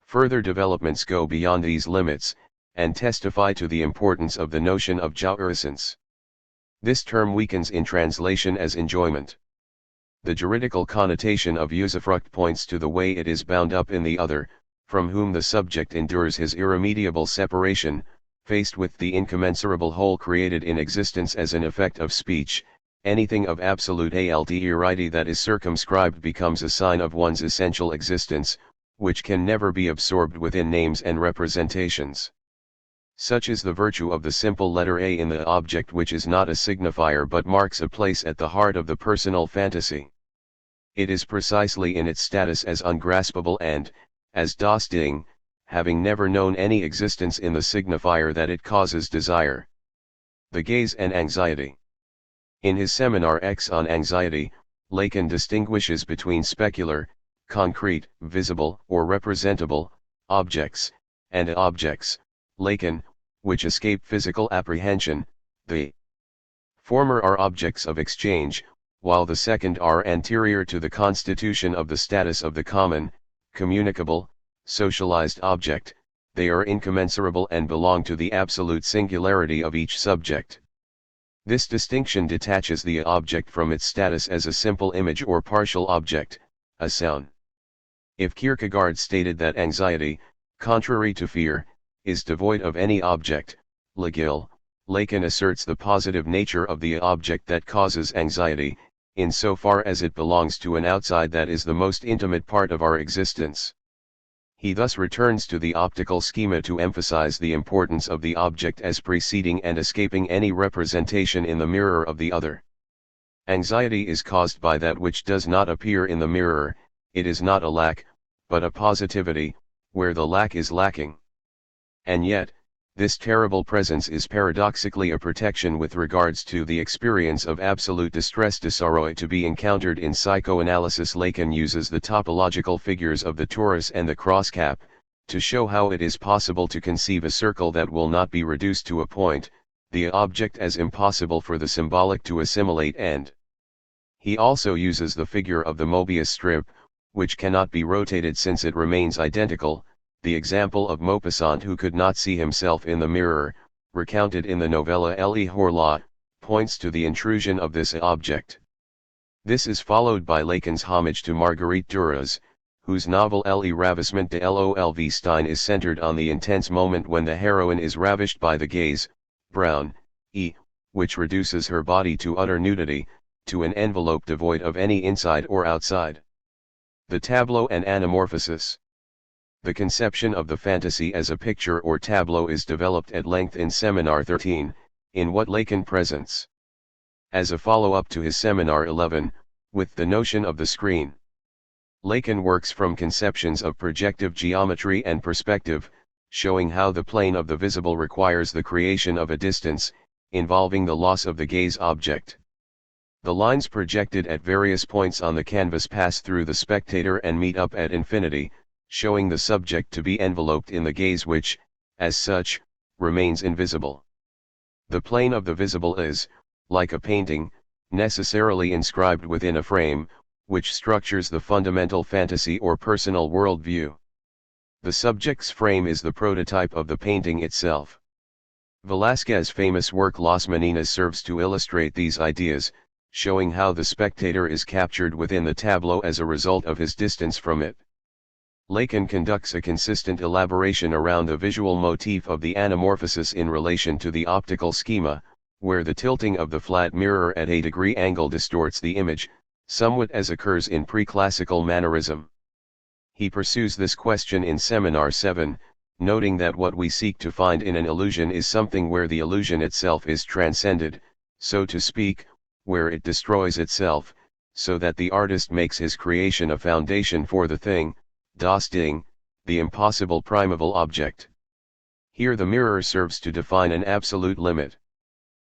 Further developments go beyond these limits, and testify to the importance of the notion of jouissance. This term weakens in translation as enjoyment. The juridical connotation of usufruct points to the way it is bound up in the other, from whom the subject endures his irremediable separation, faced with the incommensurable whole created in existence as an effect of speech. Anything of absolute alterity that is circumscribed becomes a sign of one's essential existence, which can never be absorbed within names and representations. Such is the virtue of the simple letter A in the object, which is not a signifier but marks a place at the heart of the personal fantasy. It is precisely in its status as ungraspable and, as das Ding, having never known any existence in the signifier, that it causes desire. The gaze and anxiety. In his seminar X on anxiety, Lacan distinguishes between specular, concrete, visible, or representable, objects, and objects, Lacan, which escape physical apprehension. The former are objects of exchange, while the second are anterior to the constitution of the status of the common, communicable, socialized object. They are incommensurable and belong to the absolute singularity of each subject. This distinction detaches the object from its status as a simple image or partial object, a sound. If Kierkegaard stated that anxiety, contrary to fear, is devoid of any object, Lacan asserts the positive nature of the object that causes anxiety, in so far as it belongs to an outside that is the most intimate part of our existence. He thus returns to the optical schema to emphasize the importance of the object as preceding and escaping any representation in the mirror of the other. Anxiety is caused by that which does not appear in the mirror. It is not a lack, but a positivity, where the lack is lacking. And yet, this terrible presence is paradoxically a protection with regards to the experience of absolute distress sorrow to be encountered in psychoanalysis. Lacan uses the topological figures of the torus and the crosscap, to show how it is possible to conceive a circle that will not be reduced to a point, the object as impossible for the symbolic to assimilate, and he also uses the figure of the Mobius strip, which cannot be rotated since it remains identical. The example of Maupassant, who could not see himself in the mirror, recounted in the novella Le Horla, points to the intrusion of this object. This is followed by Lacan's homage to Marguerite Duras, whose novel Le Ravissement de Lolvstein is centered on the intense moment when the heroine is ravished by the gaze, brown, which reduces her body to utter nudity, to an envelope devoid of any inside or outside. The tableau and anamorphosis. The conception of the fantasy as a picture or tableau is developed at length in Seminar 13, in what Lacan presents as a follow-up to his Seminar 11, with the notion of the screen. Lacan works from conceptions of projective geometry and perspective, showing how the plane of the visible requires the creation of a distance, involving the loss of the gaze object. The lines projected at various points on the canvas pass through the spectator and meet up at infinity, showing the subject to be enveloped in the gaze which, as such, remains invisible. The plane of the visible is, like a painting, necessarily inscribed within a frame, which structures the fundamental fantasy or personal worldview. The subject's frame is the prototype of the painting itself. Velázquez's famous work Las Meninas serves to illustrate these ideas, showing how the spectator is captured within the tableau as a result of his distance from it. Lacan conducts a consistent elaboration around the visual motif of the anamorphosis in relation to the optical schema, where the tilting of the flat mirror at a degree angle distorts the image, somewhat as occurs in pre-classical mannerism. He pursues this question in Seminar 7, noting that what we seek to find in an illusion is something where the illusion itself is transcended, so to speak, where it destroys itself, so that the artist makes his creation a foundation for the thing, das Ding, the impossible primeval object. Here the mirror serves to define an absolute limit.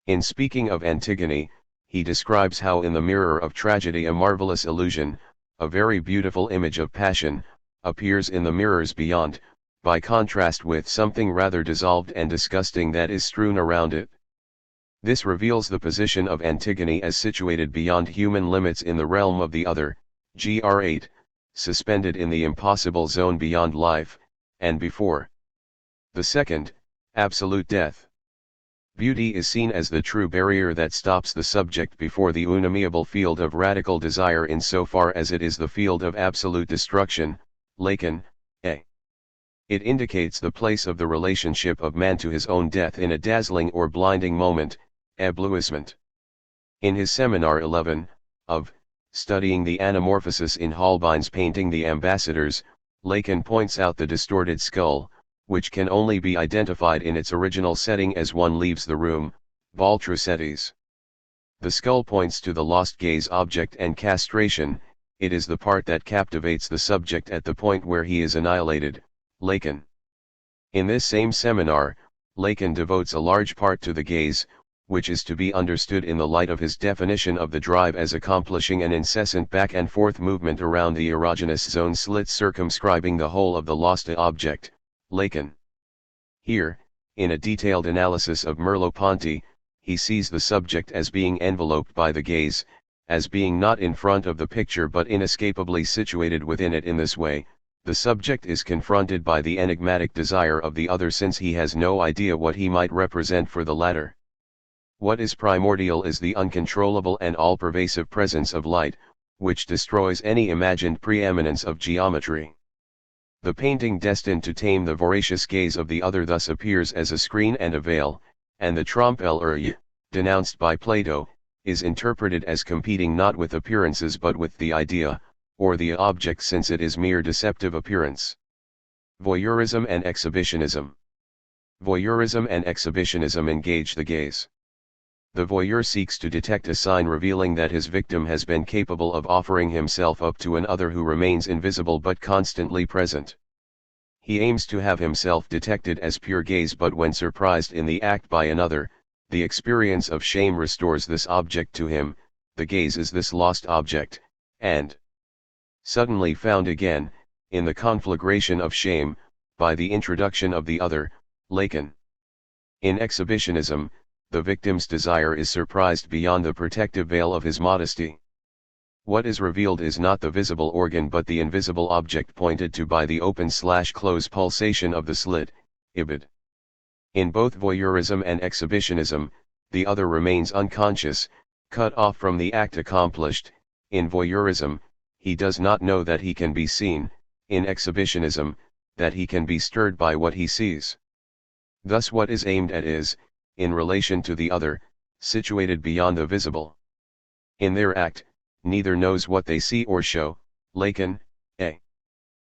In speaking of Antigone, he describes how in the mirror of tragedy a marvelous illusion, a very beautiful image of passion, appears in the mirrors beyond, by contrast with something rather dissolved and disgusting that is strewn around it. This reveals the position of Antigone as situated beyond human limits in the realm of the other, gr 8, suspended in the impossible zone beyond life, and before the second, absolute death. Beauty is seen as the true barrier that stops the subject before the unamiable field of radical desire insofar as it is the field of absolute destruction, Lacan, A. It indicates the place of the relationship of man to his own death in a dazzling or blinding moment, éblouissement. In his Seminar 11, of Studying the Anamorphosis in Holbein's painting The Ambassadors, Lacan points out the distorted skull, which can only be identified in its original setting as one leaves the room, Baltrucetti's. The skull points to the lost gaze object and castration, it is the part that captivates the subject at the point where he is annihilated, Lacan. In this same seminar, Lacan devotes a large part to the gaze, which is to be understood in the light of his definition of the drive as accomplishing an incessant back and forth movement around the erogenous zone slit circumscribing the whole of the lost object, Lacan. Here, in a detailed analysis of Merleau-Ponty, he sees the subject as being enveloped by the gaze, as being not in front of the picture but inescapably situated within it. In this way, the subject is confronted by the enigmatic desire of the other since he has no idea what he might represent for the latter. What is primordial is the uncontrollable and all-pervasive presence of light, which destroys any imagined preeminence of geometry. The painting destined to tame the voracious gaze of the other thus appears as a screen and a veil, and the trompe-l'œil, denounced by Plato, is interpreted as competing not with appearances but with the idea, or the object since it is mere deceptive appearance. Voyeurism and exhibitionism. Voyeurism and exhibitionism engage the gaze. The voyeur seeks to detect a sign revealing that his victim has been capable of offering himself up to an other who remains invisible but constantly present. He aims to have himself detected as pure gaze, but when surprised in the act by another, the experience of shame restores this object to him, the gaze is this lost object, and suddenly found again, in the conflagration of shame, by the introduction of the other, Lacan. In exhibitionism, the victim's desire is surprised beyond the protective veil of his modesty. What is revealed is not the visible organ but the invisible object pointed to by the open/close pulsation of the slit, ibid. In both voyeurism and exhibitionism, the other remains unconscious, cut off from the act accomplished. In voyeurism, he does not know that he can be seen, in exhibitionism, that he can be stirred by what he sees. Thus what is aimed at is, in relation to the other, situated beyond the visible. In their act, neither knows what they see or show, Lacan, A.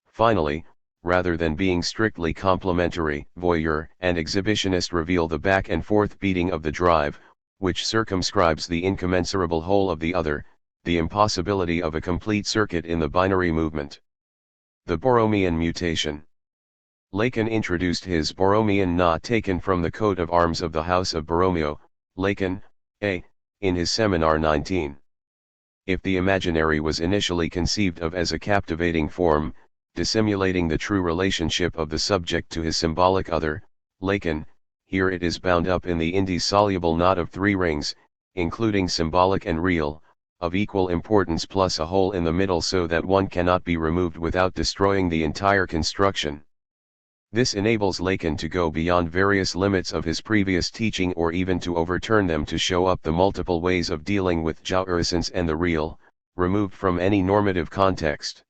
Finally, rather than being strictly complementary, voyeur and exhibitionist reveal the back and forth beating of the drive, which circumscribes the incommensurable whole of the other, the impossibility of a complete circuit in the binary movement. The Borromean mutation. Lacan introduced his Borromean knot taken from the coat of arms of the House of Borromeo, Lacan, A., in his Seminar 19. If the imaginary was initially conceived of as a captivating form, dissimulating the true relationship of the subject to his symbolic other, Lacan, here it is bound up in the indissoluble knot of three rings, including symbolic and real, of equal importance plus a hole in the middle so that one cannot be removed without destroying the entire construction. This enables Lacan to go beyond various limits of his previous teaching or even to overturn them to show up the multiple ways of dealing with jouissance and the real, removed from any normative context.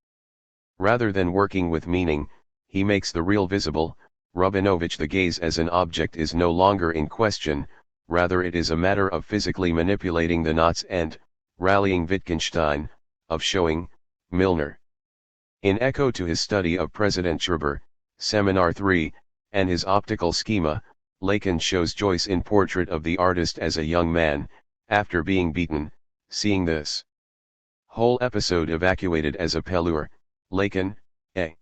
Rather than working with meaning, he makes the real visible. Rubinovich, the gaze as an object is no longer in question, rather it is a matter of physically manipulating the knots and, rallying Wittgenstein, of showing, Milner. In echo to his study of President Schreiber, Seminar 3, and his optical schema, Lacan shows Joyce in Portrait of the Artist as a young man, after being beaten, seeing this whole episode evacuated as a pelure, Lacan, A.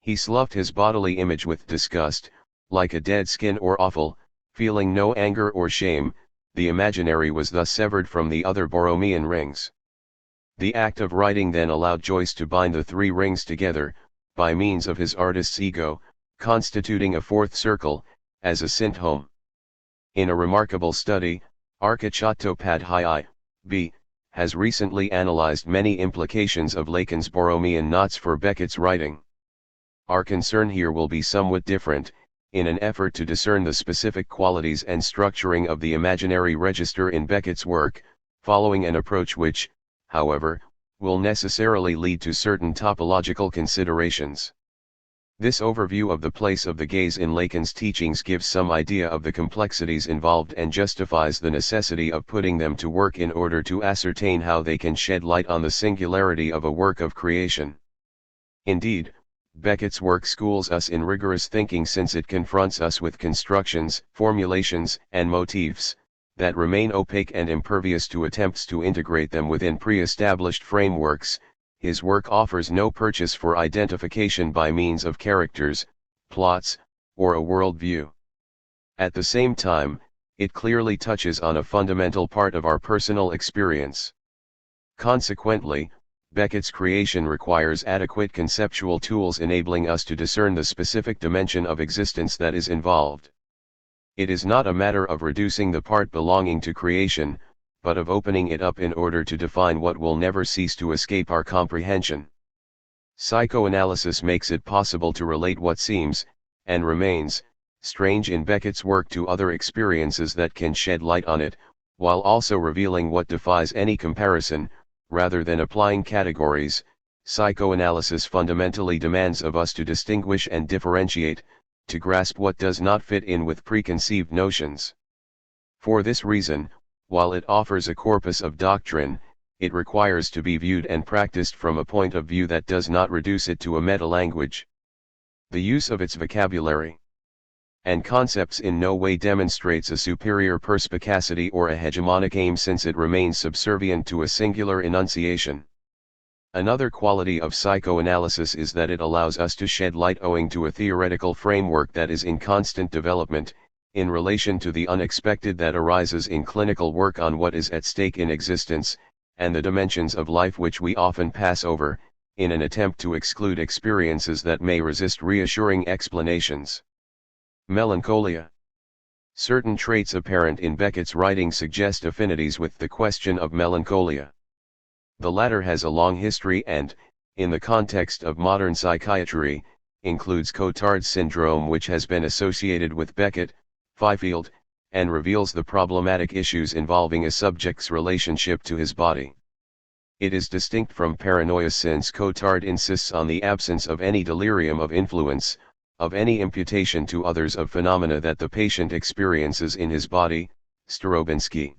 He sloughed his bodily image with disgust, like a dead skin or offal, feeling no anger or shame, the imaginary was thus severed from the other Borromean rings. The act of writing then allowed Joyce to bind the three rings together, by means of his artist's ego, constituting a fourth circle, as a synthome. In a remarkable study, Archattopadhyay, B. has recently analyzed many implications of Lacan's Borromean knots for Beckett's writing. Our concern here will be somewhat different, in an effort to discern the specific qualities and structuring of the imaginary register in Beckett's work, following an approach which, however, will necessarily lead to certain topological considerations. This overview of the place of the gaze in Lacan's teachings gives some idea of the complexities involved and justifies the necessity of putting them to work in order to ascertain how they can shed light on the singularity of a work of creation. Indeed, Beckett's work schools us in rigorous thinking since it confronts us with constructions, formulations, and motifs that remain opaque and impervious to attempts to integrate them within pre-established frameworks. His work offers no purchase for identification by means of characters, plots, or a worldview. At the same time, it clearly touches on a fundamental part of our personal experience. Consequently, Beckett's creation requires adequate conceptual tools enabling us to discern the specific dimension of existence that is involved. It is not a matter of reducing the part belonging to creation, but of opening it up in order to define what will never cease to escape our comprehension. Psychoanalysis makes it possible to relate what seems, and remains, strange in Beckett's work to other experiences that can shed light on it, while also revealing what defies any comparison. Rather than applying categories, psychoanalysis fundamentally demands of us to distinguish and differentiate, to grasp what does not fit in with preconceived notions. For this reason, while it offers a corpus of doctrine, it requires to be viewed and practiced from a point of view that does not reduce it to a meta-language. The use of its vocabulary and concepts in no way demonstrates a superior perspicacity or a hegemonic aim since it remains subservient to a singular enunciation. Another quality of psychoanalysis is that it allows us to shed light owing to a theoretical framework that is in constant development, in relation to the unexpected that arises in clinical work on what is at stake in existence, and the dimensions of life which we often pass over, in an attempt to exclude experiences that may resist reassuring explanations. Melancholia. Certain traits apparent in Beckett's writing suggest affinities with the question of melancholia. The latter has a long history and, in the context of modern psychiatry, includes Cotard's syndrome, which has been associated with Beckett, Fifield, and reveals the problematic issues involving a subject's relationship to his body. It is distinct from paranoia since Cotard insists on the absence of any delirium of influence, of any imputation to others of phenomena that the patient experiences in his body, Starobinsky.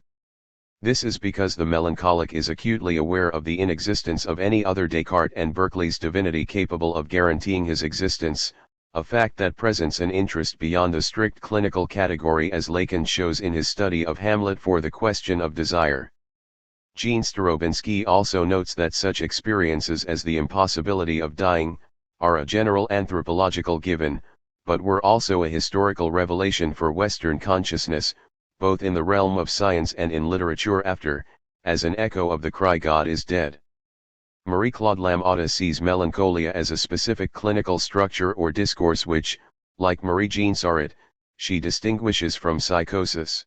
This is because the melancholic is acutely aware of the inexistence of any other Descartes and Berkeley's divinity capable of guaranteeing his existence, a fact that presents an interest beyond the strict clinical category, as Lacan shows in his study of Hamlet for the question of desire. Jean Starobinski also notes that such experiences as the impossibility of dying are a general anthropological given, but were also a historical revelation for Western consciousness, both in the realm of science and in literature after, as an echo of the cry God is dead. Marie-Claude Lamothe sees melancholia as a specific clinical structure or discourse which, like Marie-Jean Sarret, she distinguishes from psychosis.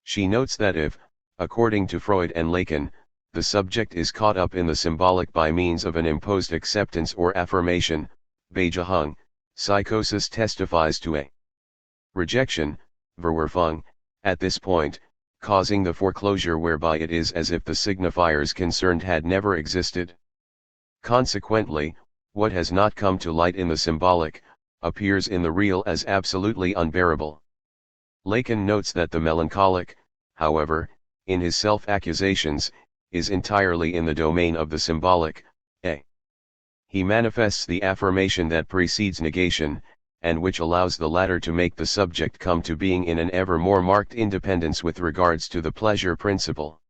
She notes that if, according to Freud and Lacan, the subject is caught up in the symbolic by means of an imposed acceptance or affirmation, Beijahung, psychosis testifies to a rejection, Verwerfung, at this point, causing the foreclosure whereby it is as if the signifiers concerned had never existed. Consequently, what has not come to light in the symbolic, appears in the real as absolutely unbearable. Lacan notes that the melancholic, however, in his self-accusations, is entirely in the domain of the symbolic, he manifests the affirmation that precedes negation, and which allows the latter to make the subject come to being in an ever more marked independence with regards to the pleasure principle.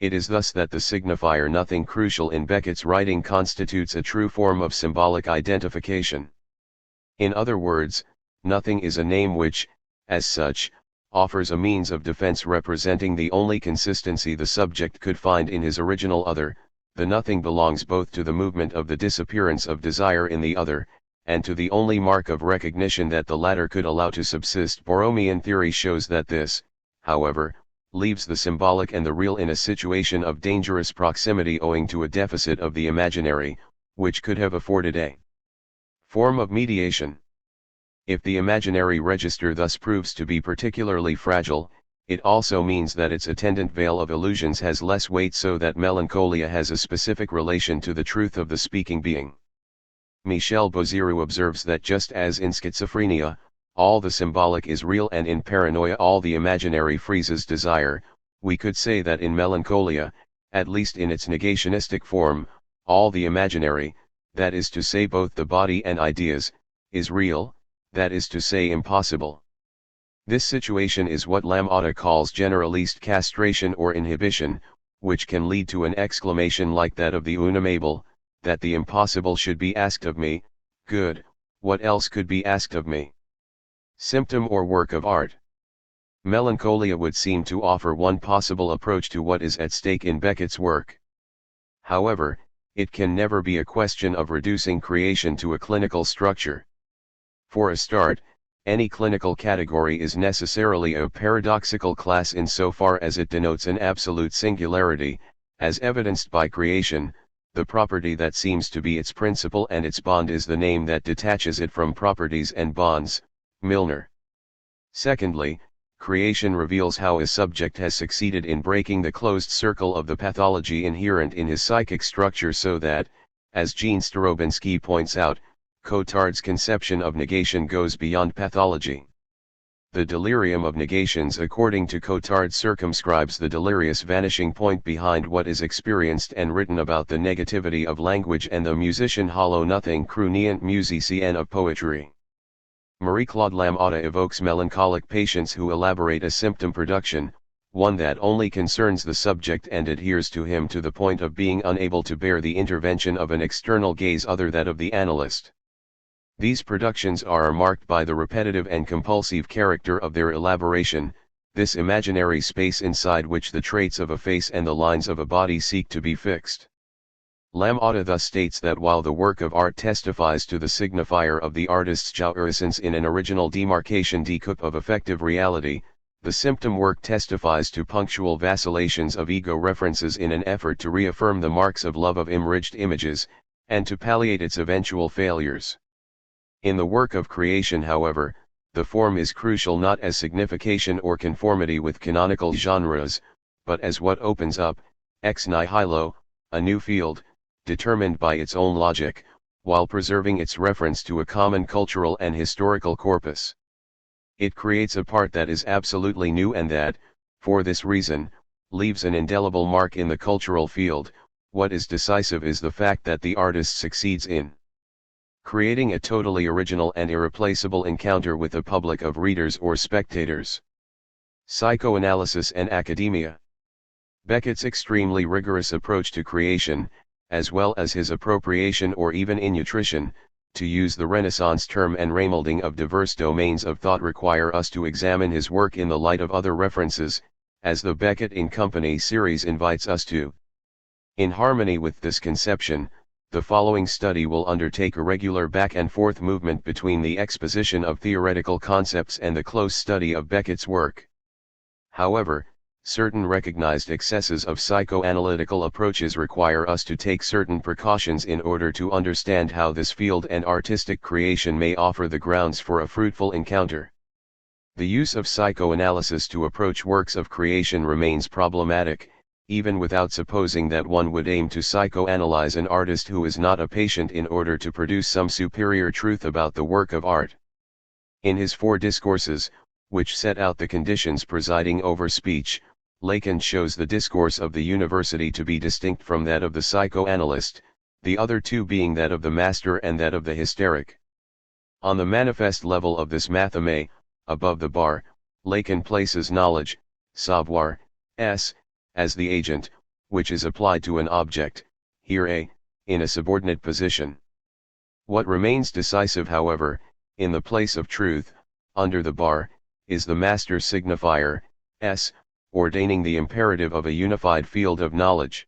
It is thus that the signifier nothing crucial in Beckett's writing constitutes a true form of symbolic identification. In other words, nothing is a name which, as such, offers a means of defense representing the only consistency the subject could find in his original other. The nothing belongs both to the movement of the disappearance of desire in the other, and to the only mark of recognition that the latter could allow to subsist. Borromean theory shows that this, however, leaves the symbolic and the real in a situation of dangerous proximity owing to a deficit of the imaginary, which could have afforded a form of mediation. If the imaginary register thus proves to be particularly fragile, it also means that its attendant veil of illusions has less weight, so that melancholia has a specific relation to the truth of the speaking being. Michel Boziru observes that just as in schizophrenia, all the symbolic is real and in paranoia all the imaginary freezes desire, we could say that in melancholia, at least in its negationistic form, all the imaginary, that is to say both the body and ideas, is real, that is to say impossible. This situation is what Lamothe calls generalist castration or inhibition, which can lead to an exclamation like that of the unamable, that the impossible should be asked of me. Good, what else could be asked of me? Symptom or work of art. Melancholia would seem to offer one possible approach to what is at stake in Beckett's work. However, it can never be a question of reducing creation to a clinical structure. For a start, any clinical category is necessarily a paradoxical class insofar as it denotes an absolute singularity, as evidenced by creation. The property that seems to be its principle and its bond is the name that detaches it from properties and bonds, Milner. Secondly, creation reveals how a subject has succeeded in breaking the closed circle of the pathology inherent in his psychic structure, so that, as Jean Starobinski points out, Cotard's conception of negation goes beyond pathology. The delirium of negations according to Cotard circumscribes the delirious vanishing point behind what is experienced and written about the negativity of language and the musician hollow nothing crunient musicien of poetry. Marie-Claude Lamothe evokes melancholic patients who elaborate a symptom production, one that only concerns the subject and adheres to him to the point of being unable to bear the intervention of an external gaze other than that of the analyst. These productions are marked by the repetitive and compulsive character of their elaboration, this imaginary space inside which the traits of a face and the lines of a body seek to be fixed. Lamothe thus states that while the work of art testifies to the signifier of the artist's jouissance in an original demarcation découpe of effective reality, the symptom work testifies to punctual vacillations of ego references in an effort to reaffirm the marks of love of enriched images, and to palliate its eventual failures. In the work of creation, however, the form is crucial not as signification or conformity with canonical genres, but as what opens up, ex nihilo, a new field, determined by its own logic, while preserving its reference to a common cultural and historical corpus. It creates a part that is absolutely new and that, for this reason, leaves an indelible mark in the cultural field. What is decisive is the fact that the artist succeeds in creating a totally original and irreplaceable encounter with a public of readers or spectators. Psychoanalysis and academia. Beckett's extremely rigorous approach to creation, as well as his appropriation or even innutrition, to use the Renaissance term, and remolding of diverse domains of thought require us to examine his work in the light of other references, as the Beckett in Company series invites us to. In harmony with this conception, the following study will undertake a regular back and forth movement between the exposition of theoretical concepts and the close study of Beckett's work. However, certain recognized excesses of psychoanalytical approaches require us to take certain precautions in order to understand how this field and artistic creation may offer the grounds for a fruitful encounter. The use of psychoanalysis to approach works of creation remains problematic, even without supposing that one would aim to psychoanalyze an artist who is not a patient in order to produce some superior truth about the work of art. In his 4 discourses, which set out the conditions presiding over speech, Lacan shows the discourse of the university to be distinct from that of the psychoanalyst, the other 2 being that of the master and that of the hysteric. On the manifest level of this matheme, above the bar, Lacan places knowledge, savoir, as the agent, which is applied to an object, here A, in a subordinate position. What remains decisive, however, in the place of truth, under the bar, is the master signifier, S, ordaining the imperative of a unified field of knowledge.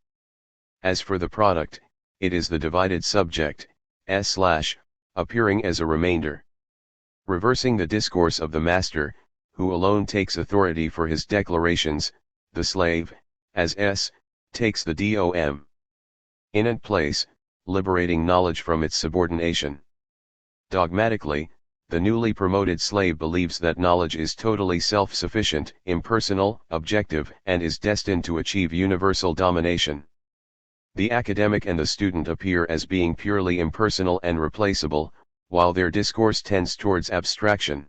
As for the product, it is the divided subject, S/, appearing as a remainder. Reversing the discourse of the master, who alone takes authority for his declarations, the slave, as S, takes the dom. In and place, liberating knowledge from its subordination. Dogmatically, the newly promoted slave believes that knowledge is totally self-sufficient, impersonal, objective, and is destined to achieve universal domination. The academic and the student appear as being purely impersonal and replaceable, while their discourse tends towards abstraction.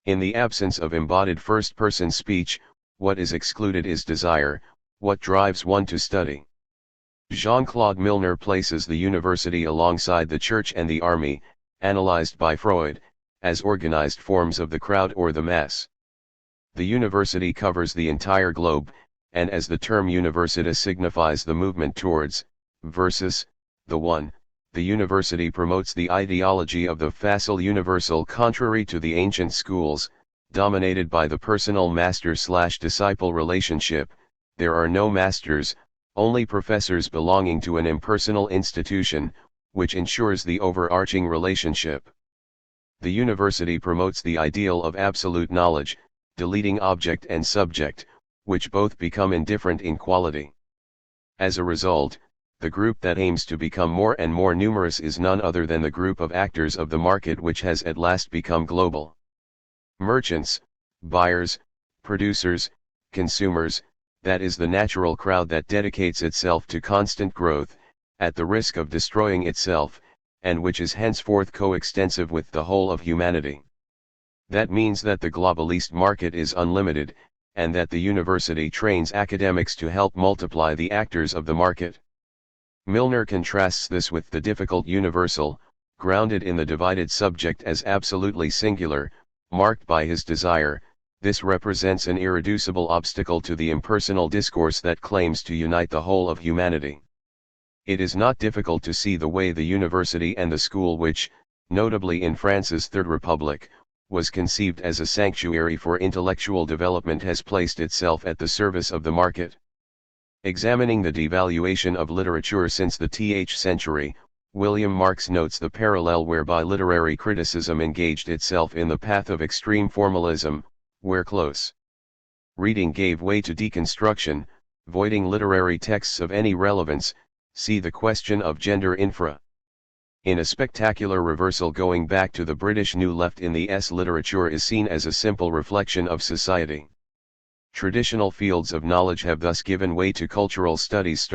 In the absence of embodied first-person speech, what is excluded is desire, what drives one to study. Jean-Claude Milner places the university alongside the church and the army, analyzed by Freud, as organized forms of the crowd or the mass. The university covers the entire globe, and as the term universitas signifies the movement towards, versus, the one, the university promotes the ideology of the facile universal contrary to the ancient schools, dominated by the personal master-slash-disciple relationship. There are no masters, only professors belonging to an impersonal institution, which ensures the overarching relationship. The university promotes the ideal of absolute knowledge, deleting object and subject, which both become indifferent in quality. As a result, the group that aims to become more and more numerous is none other than the group of actors of the market, which has at last become global. Merchants, buyers, producers, consumers, that is the natural crowd that dedicates itself to constant growth, at the risk of destroying itself, and which is henceforth coextensive with the whole of humanity. That means that the globalist market is unlimited, and that the university trains academics to help multiply the actors of the market. Milner contrasts this with the difficult universal, grounded in the divided subject as absolutely singular, marked by his desire. This represents an irreducible obstacle to the impersonal discourse that claims to unite the whole of humanity. It is not difficult to see the way the university and the school, which, notably in France's Third Republic, was conceived as a sanctuary for intellectual development, has placed itself at the service of the market. Examining the devaluation of literature since the 10th century, William Marks notes the parallel whereby literary criticism engaged itself in the path of extreme formalism, where close reading gave way to deconstruction, voiding literary texts of any relevance. See the question of gender infra. In a spectacular reversal, going back to the British New Left in the literature is seen as a simple reflection of society. Traditional fields of knowledge have thus given way to cultural studies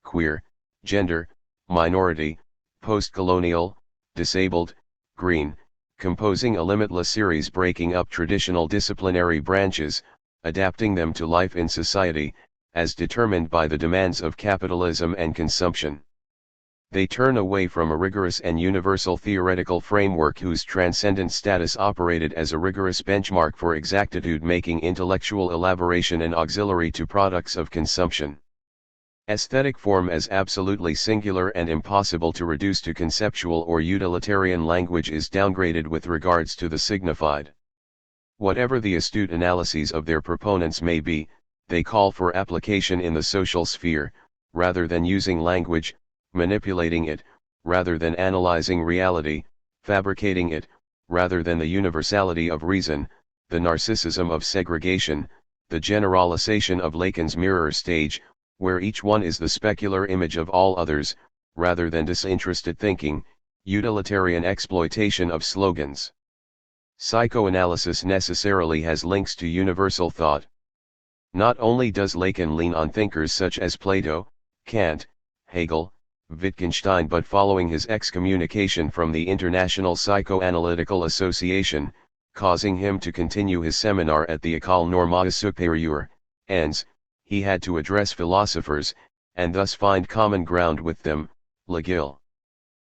queer, gender, minority, post-colonial, disabled, green, composing a limitless series breaking up traditional disciplinary branches, adapting them to life in society, as determined by the demands of capitalism and consumption. They turn away from a rigorous and universal theoretical framework whose transcendent status operated as a rigorous benchmark for exactitude, making intellectual elaboration an auxiliary to products of consumption. Aesthetic form as absolutely singular and impossible to reduce to conceptual or utilitarian language is downgraded with regards to the signified. Whatever the astute analyses of their proponents may be, they call for application in the social sphere, rather than using language, manipulating it, rather than analyzing reality, fabricating it, rather than the universality of reason, the narcissism of segregation, the generalization of Lacan's mirror stage, where each one is the specular image of all others, rather than disinterested thinking, utilitarian exploitation of slogans. Psychoanalysis necessarily has links to universal thought. Not only does Lacan lean on thinkers such as Plato, Kant, Hegel, Wittgenstein, but following his excommunication from the International Psychoanalytical Association, causing him to continue his seminar at the École Normale Supérieure, ENS, he had to address philosophers, and thus find common ground with them, Legil.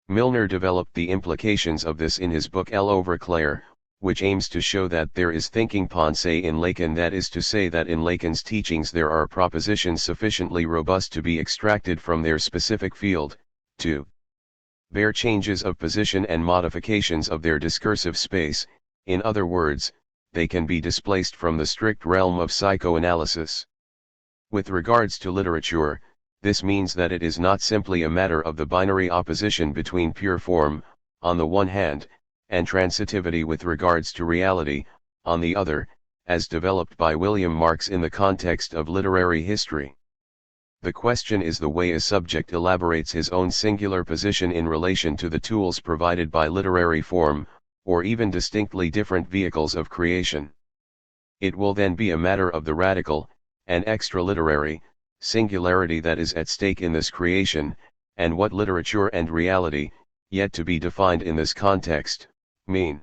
Milner developed the implications of this in his book L'Œuvre Claire, which aims to show that there is thinking pensée in Lacan, that is to say that in Lacan's teachings there are propositions sufficiently robust to be extracted from their specific field, to bear changes of position and modifications of their discursive space, in other words, they can be displaced from the strict realm of psychoanalysis. With regards to literature, this means that it is not simply a matter of the binary opposition between pure form, on the one hand, and transitivity with regards to reality, on the other, as developed by William Marx in the context of literary history. The question is the way a subject elaborates his own singular position in relation to the tools provided by literary form, or even distinctly different vehicles of creation. It will then be a matter of the radical, and extra-literary, singularity that is at stake in this creation, and what literature and reality, yet to be defined in this context, mean.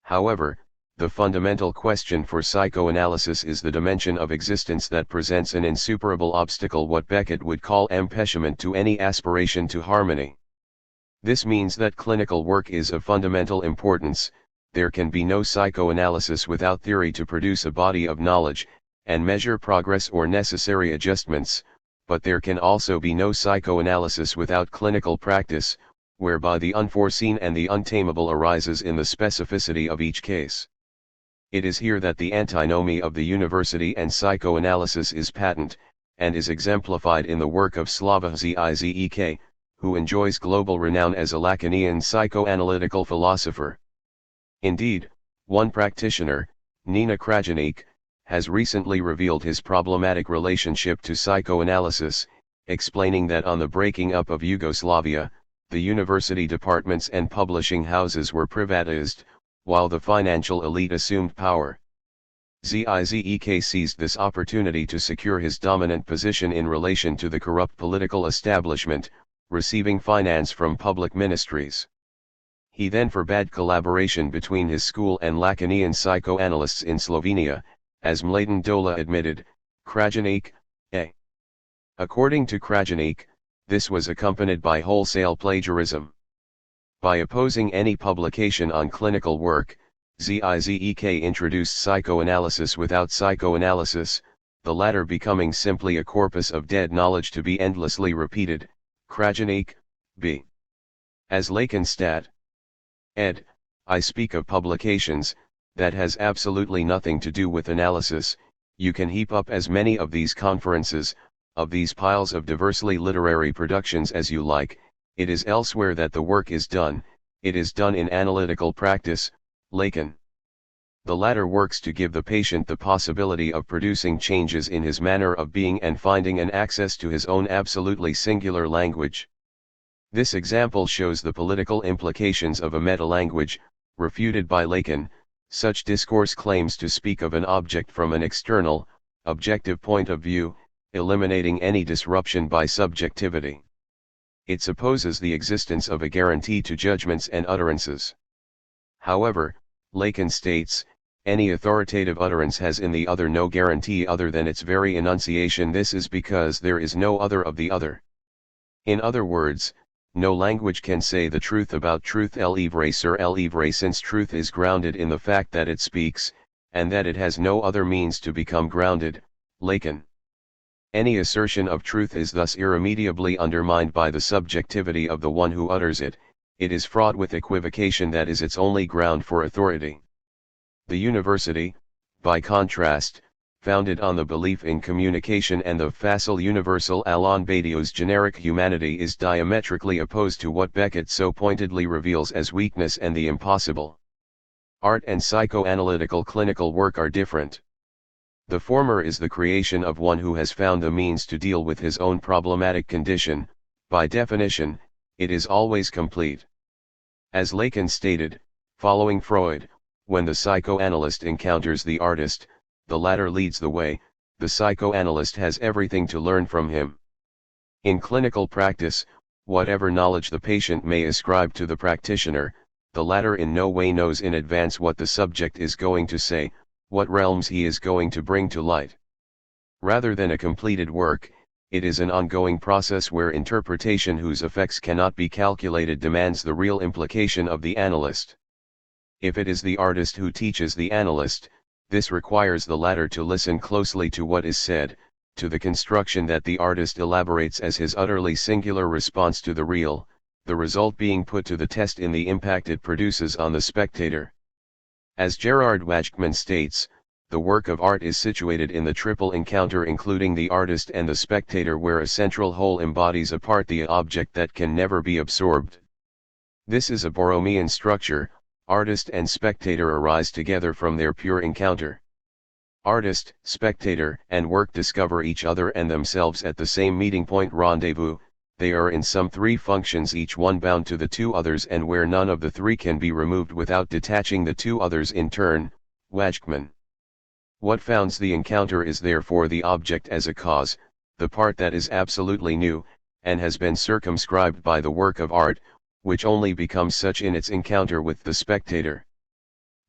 However, the fundamental question for psychoanalysis is the dimension of existence that presents an insuperable obstacle, what Beckett would call impediment to any aspiration to harmony. This means that clinical work is of fundamental importance. There can be no psychoanalysis without theory to produce a body of knowledge, and measure progress or necessary adjustments, but there can also be no psychoanalysis without clinical practice, whereby the unforeseen and the untamable arises in the specificity of each case. It is here that the antinomy of the university and psychoanalysis is patent, and is exemplified in the work of Slava Zizek, who enjoys global renown as a Lacanian psychoanalytical philosopher. Indeed, one practitioner, Nina Krajinik, has recently revealed his problematic relationship to psychoanalysis, explaining that on the breaking up of Yugoslavia, the university departments and publishing houses were privatized, while the financial elite assumed power. Zizek seized this opportunity to secure his dominant position in relation to the corrupt political establishment, receiving finance from public ministries. He then forbade collaboration between his school and Lacanian psychoanalysts in Slovenia, as Mladen Dola admitted, Krajinik, A. According to Krajinik, this was accompanied by wholesale plagiarism. By opposing any publication on clinical work, Zizek introduced psychoanalysis without psychoanalysis, the latter becoming simply a corpus of dead knowledge to be endlessly repeated. Krajinik, B. As Lacan stat. Ed. I speak of publications, that has absolutely nothing to do with analysis. You can heap up as many of these conferences, of these piles of diversely literary productions as you like. It is elsewhere that the work is done, it is done in analytical practice, Lacan. The latter works to give the patient the possibility of producing changes in his manner of being and finding an access to his own absolutely singular language. This example shows the political implications of a meta-language, refuted by Lacan. Such discourse claims to speak of an object from an external, objective point of view, eliminating any disruption by subjectivity. It supposes the existence of a guarantee to judgments and utterances. However, Lacan states, Any authoritative utterance has in the other no guarantee other than its very enunciation. This is because there is no other of the other. In other words, no language can say the truth about truth sur since truth is grounded in the fact that it speaks, and that it has no other means to become grounded. Lacan. Any assertion of truth is thus irremediably undermined by the subjectivity of the one who utters it. It is fraught with equivocation that is its only ground for authority. The university, by contrast, founded on the belief in communication and the facile universal Alain Badiou's generic humanity, is diametrically opposed to what Beckett so pointedly reveals as weakness and the impossible. Art and psychoanalytical clinical work are different. The former is the creation of one who has found the means to deal with his own problematic condition. By definition, it is always complete. As Lacan stated, following Freud, when the psychoanalyst encounters the artist, the latter leads the way, the psychoanalyst has everything to learn from him. In clinical practice, whatever knowledge the patient may ascribe to the practitioner, the latter in no way knows in advance what the subject is going to say, what realms he is going to bring to light. Rather than a completed work, it is an ongoing process where interpretation whose effects cannot be calculated demands the real implication of the analyst. If it is the artist who teaches the analyst, this requires the latter to listen closely to what is said, to the construction that the artist elaborates as his utterly singular response to the real, the result being put to the test in the impact it produces on the spectator. As Gerard Wajkman states, the work of art is situated in the triple encounter including the artist and the spectator, where a central whole embodies a part, the object that can never be absorbed. This is a Borromean structure. Artist and spectator arise together from their pure encounter. Artist, spectator, and work discover each other and themselves at the same meeting point rendezvous. They are in some three functions, each one bound to the two others, and where none of the three can be removed without detaching the two others in turn. Wajkman. What founds the encounter is therefore the object as a cause, the part that is absolutely new, and has been circumscribed by the work of art, which only becomes such in its encounter with the spectator.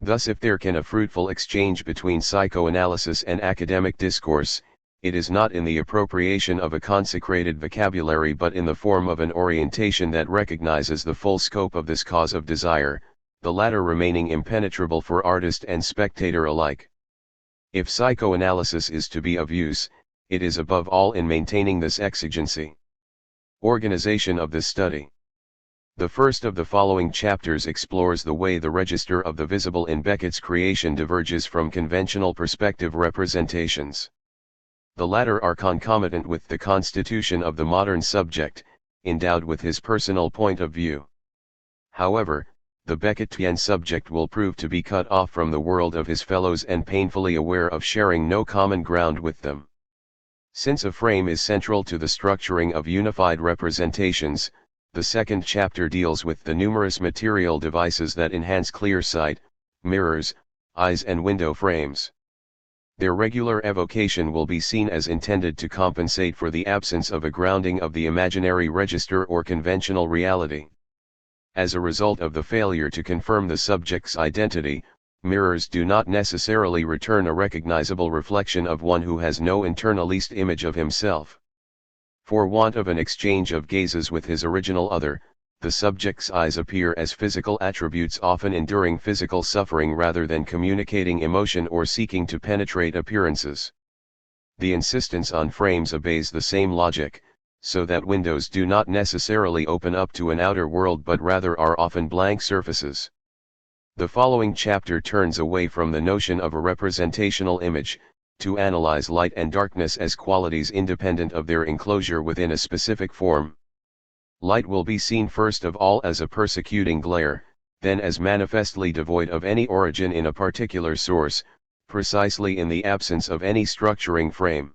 Thus, if there can a fruitful exchange between psychoanalysis and academic discourse, it is not in the appropriation of a consecrated vocabulary but in the form of an orientation that recognizes the full scope of this cause of desire, the latter remaining impenetrable for artist and spectator alike. If psychoanalysis is to be of use, it is above all in maintaining this exigency. Organization of this study. The first of the following chapters explores the way the register of the visible in Beckett's creation diverges from conventional perspective representations. The latter are concomitant with the constitution of the modern subject, endowed with his personal point of view. However, the Beckettian subject will prove to be cut off from the world of his fellows and painfully aware of sharing no common ground with them. Since a frame is central to the structuring of unified representations, the second chapter deals with the numerous material devices that enhance clear sight: mirrors, eyes and window frames. Their regular evocation will be seen as intended to compensate for the absence of a grounding of the imaginary register or conventional reality. As a result of the failure to confirm the subject's identity, mirrors do not necessarily return a recognizable reflection of one who has no internalist image of himself. For want of an exchange of gazes with his original other, the subject's eyes appear as physical attributes, often enduring physical suffering rather than communicating emotion or seeking to penetrate appearances. The insistence on frames obeys the same logic, so that windows do not necessarily open up to an outer world but rather are often blank surfaces. The following chapter turns away from the notion of a representational image, to analyze light and darkness as qualities independent of their enclosure within a specific form. Light will be seen first of all as a persecuting glare, then as manifestly devoid of any origin in a particular source, precisely in the absence of any structuring frame.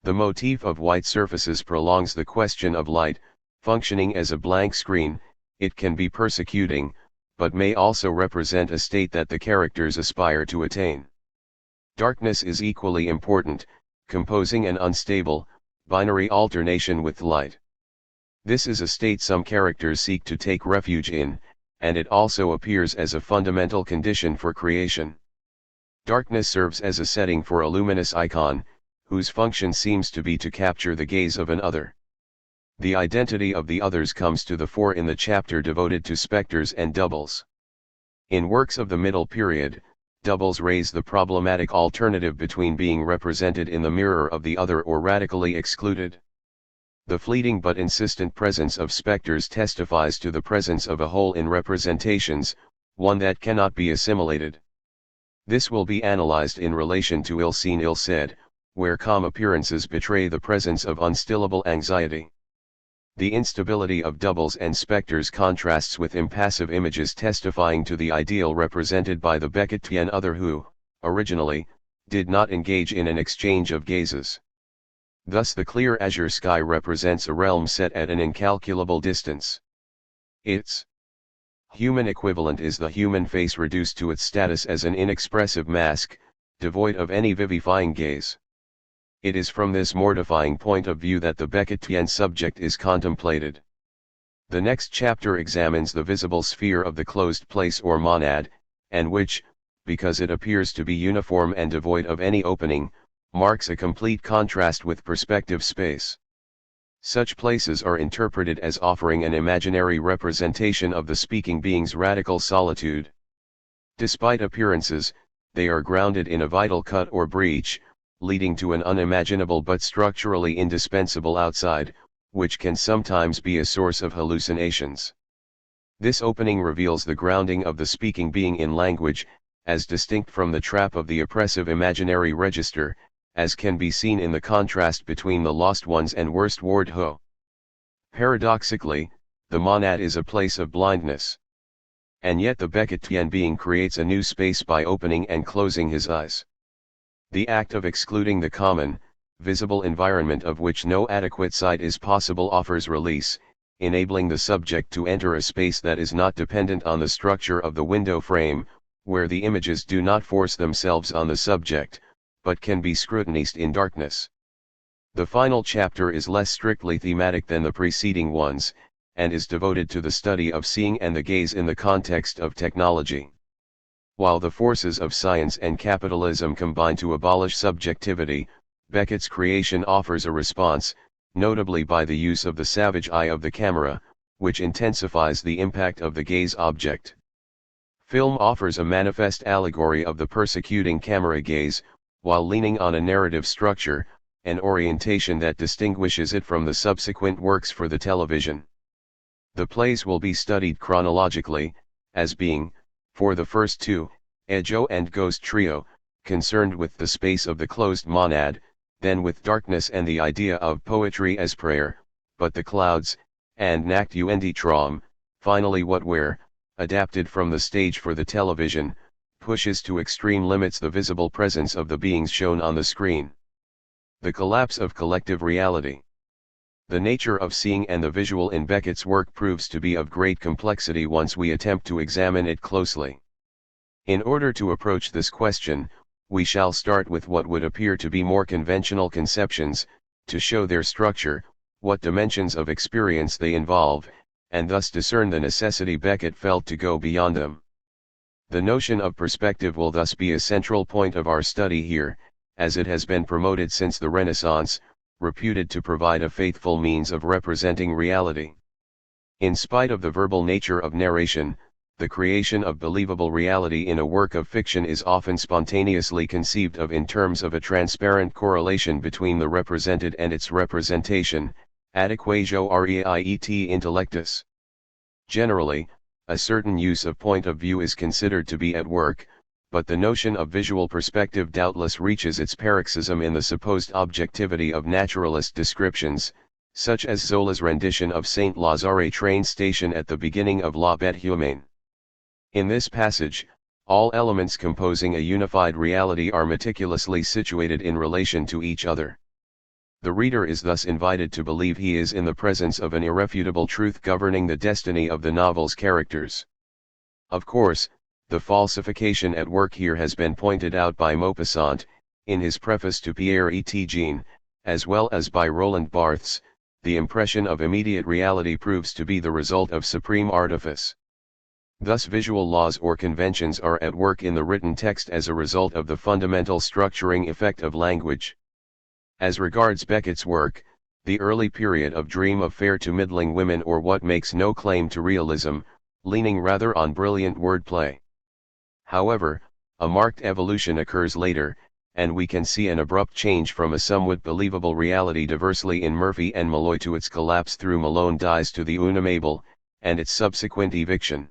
The motif of white surfaces prolongs the question of light. Functioning as a blank screen, it can be persecuting, but may also represent a state that the characters aspire to attain. Darkness is equally important, composing an unstable, binary alternation with light. This is a state some characters seek to take refuge in, and it also appears as a fundamental condition for creation. Darkness serves as a setting for a luminous icon, whose function seems to be to capture the gaze of an other. The identity of the others comes to the fore in the chapter devoted to specters and doubles. In works of the Middle Period, doubles raise the problematic alternative between being represented in the mirror of the other or radically excluded. The fleeting but insistent presence of specters testifies to the presence of a whole in representations, one that cannot be assimilated. This will be analyzed in relation to ill-seen ill-said, where calm appearances betray the presence of unstillable anxiety. The instability of doubles and specters contrasts with impassive images testifying to the ideal represented by the Beckettian other who, originally, did not engage in an exchange of gazes. Thus the clear azure sky represents a realm set at an incalculable distance. Its human equivalent is the human face reduced to its status as an inexpressive mask, devoid of any vivifying gaze. It is from this mortifying point of view that the Beckettian subject is contemplated. The next chapter examines the visible sphere of the closed place or monad, and which, because it appears to be uniform and devoid of any opening, marks a complete contrast with perspective space. Such places are interpreted as offering an imaginary representation of the speaking being's radical solitude. Despite appearances, they are grounded in a vital cut or breach, leading to an unimaginable but structurally indispensable outside, which can sometimes be a source of hallucinations. This opening reveals the grounding of the speaking being in language, as distinct from the trap of the oppressive imaginary register, as can be seen in the contrast between the lost ones and worst ward ho. Paradoxically, the monad is a place of blindness. And yet the Beckettian being creates a new space by opening and closing his eyes. The act of excluding the common, visible environment of which no adequate sight is possible offers release, enabling the subject to enter a space that is not dependent on the structure of the window frame, where the images do not force themselves on the subject, but can be scrutinized in darkness. The final chapter is less strictly thematic than the preceding ones, and is devoted to the study of seeing and the gaze in the context of technology. While the forces of science and capitalism combine to abolish subjectivity, Beckett's creation offers a response, notably by the use of the savage eye of the camera, which intensifies the impact of the gaze object. Film offers a manifest allegory of the persecuting camera gaze, while leaning on a narrative structure, an orientation that distinguishes it from the subsequent works for the television. The plays will be studied chronologically, as being, for the first two, Ejo and Ghost Trio, concerned with the space of the closed monad, then with darkness and the idea of poetry as prayer, but the clouds, and Nacht und Traum, finally what where, adapted from the stage for the television, pushes to extreme limits the visible presence of the beings shown on the screen. The collapse of collective reality. The nature of seeing and the visual in Beckett's work proves to be of great complexity once we attempt to examine it closely. In order to approach this question, we shall start with what would appear to be more conventional conceptions, to show their structure, what dimensions of experience they involve, and thus discern the necessity Beckett felt to go beyond them. The notion of perspective will thus be a central point of our study here, as it has been promoted since the Renaissance, reputed to provide a faithful means of representing reality. In spite of the verbal nature of narration, the creation of believable reality in a work of fiction is often spontaneously conceived of in terms of a transparent correlation between the represented and its representation, ad equatio reiet intellectus. Generally, a certain use of point of view is considered to be at work, but the notion of visual perspective doubtless reaches its paroxysm in the supposed objectivity of naturalist descriptions, such as Zola's rendition of Saint Lazare train station at the beginning of La Bête Humaine. In this passage, all elements composing a unified reality are meticulously situated in relation to each other. The reader is thus invited to believe he is in the presence of an irrefutable truth governing the destiny of the novel's characters. Of course, the falsification at work here has been pointed out by Maupassant, in his preface to Pierre et Jean, as well as by Roland Barthes. The impression of immediate reality proves to be the result of supreme artifice. Thus visual laws or conventions are at work in the written text as a result of the fundamental structuring effect of language. As regards Beckett's work, the early period of dream of fair to middling women or what makes no claim to realism, leaning rather on brilliant wordplay. However, a marked evolution occurs later, and we can see an abrupt change from a somewhat believable reality diversely in Murphy and Malloy to its collapse through Malone dies to the Una Mabel, and its subsequent eviction.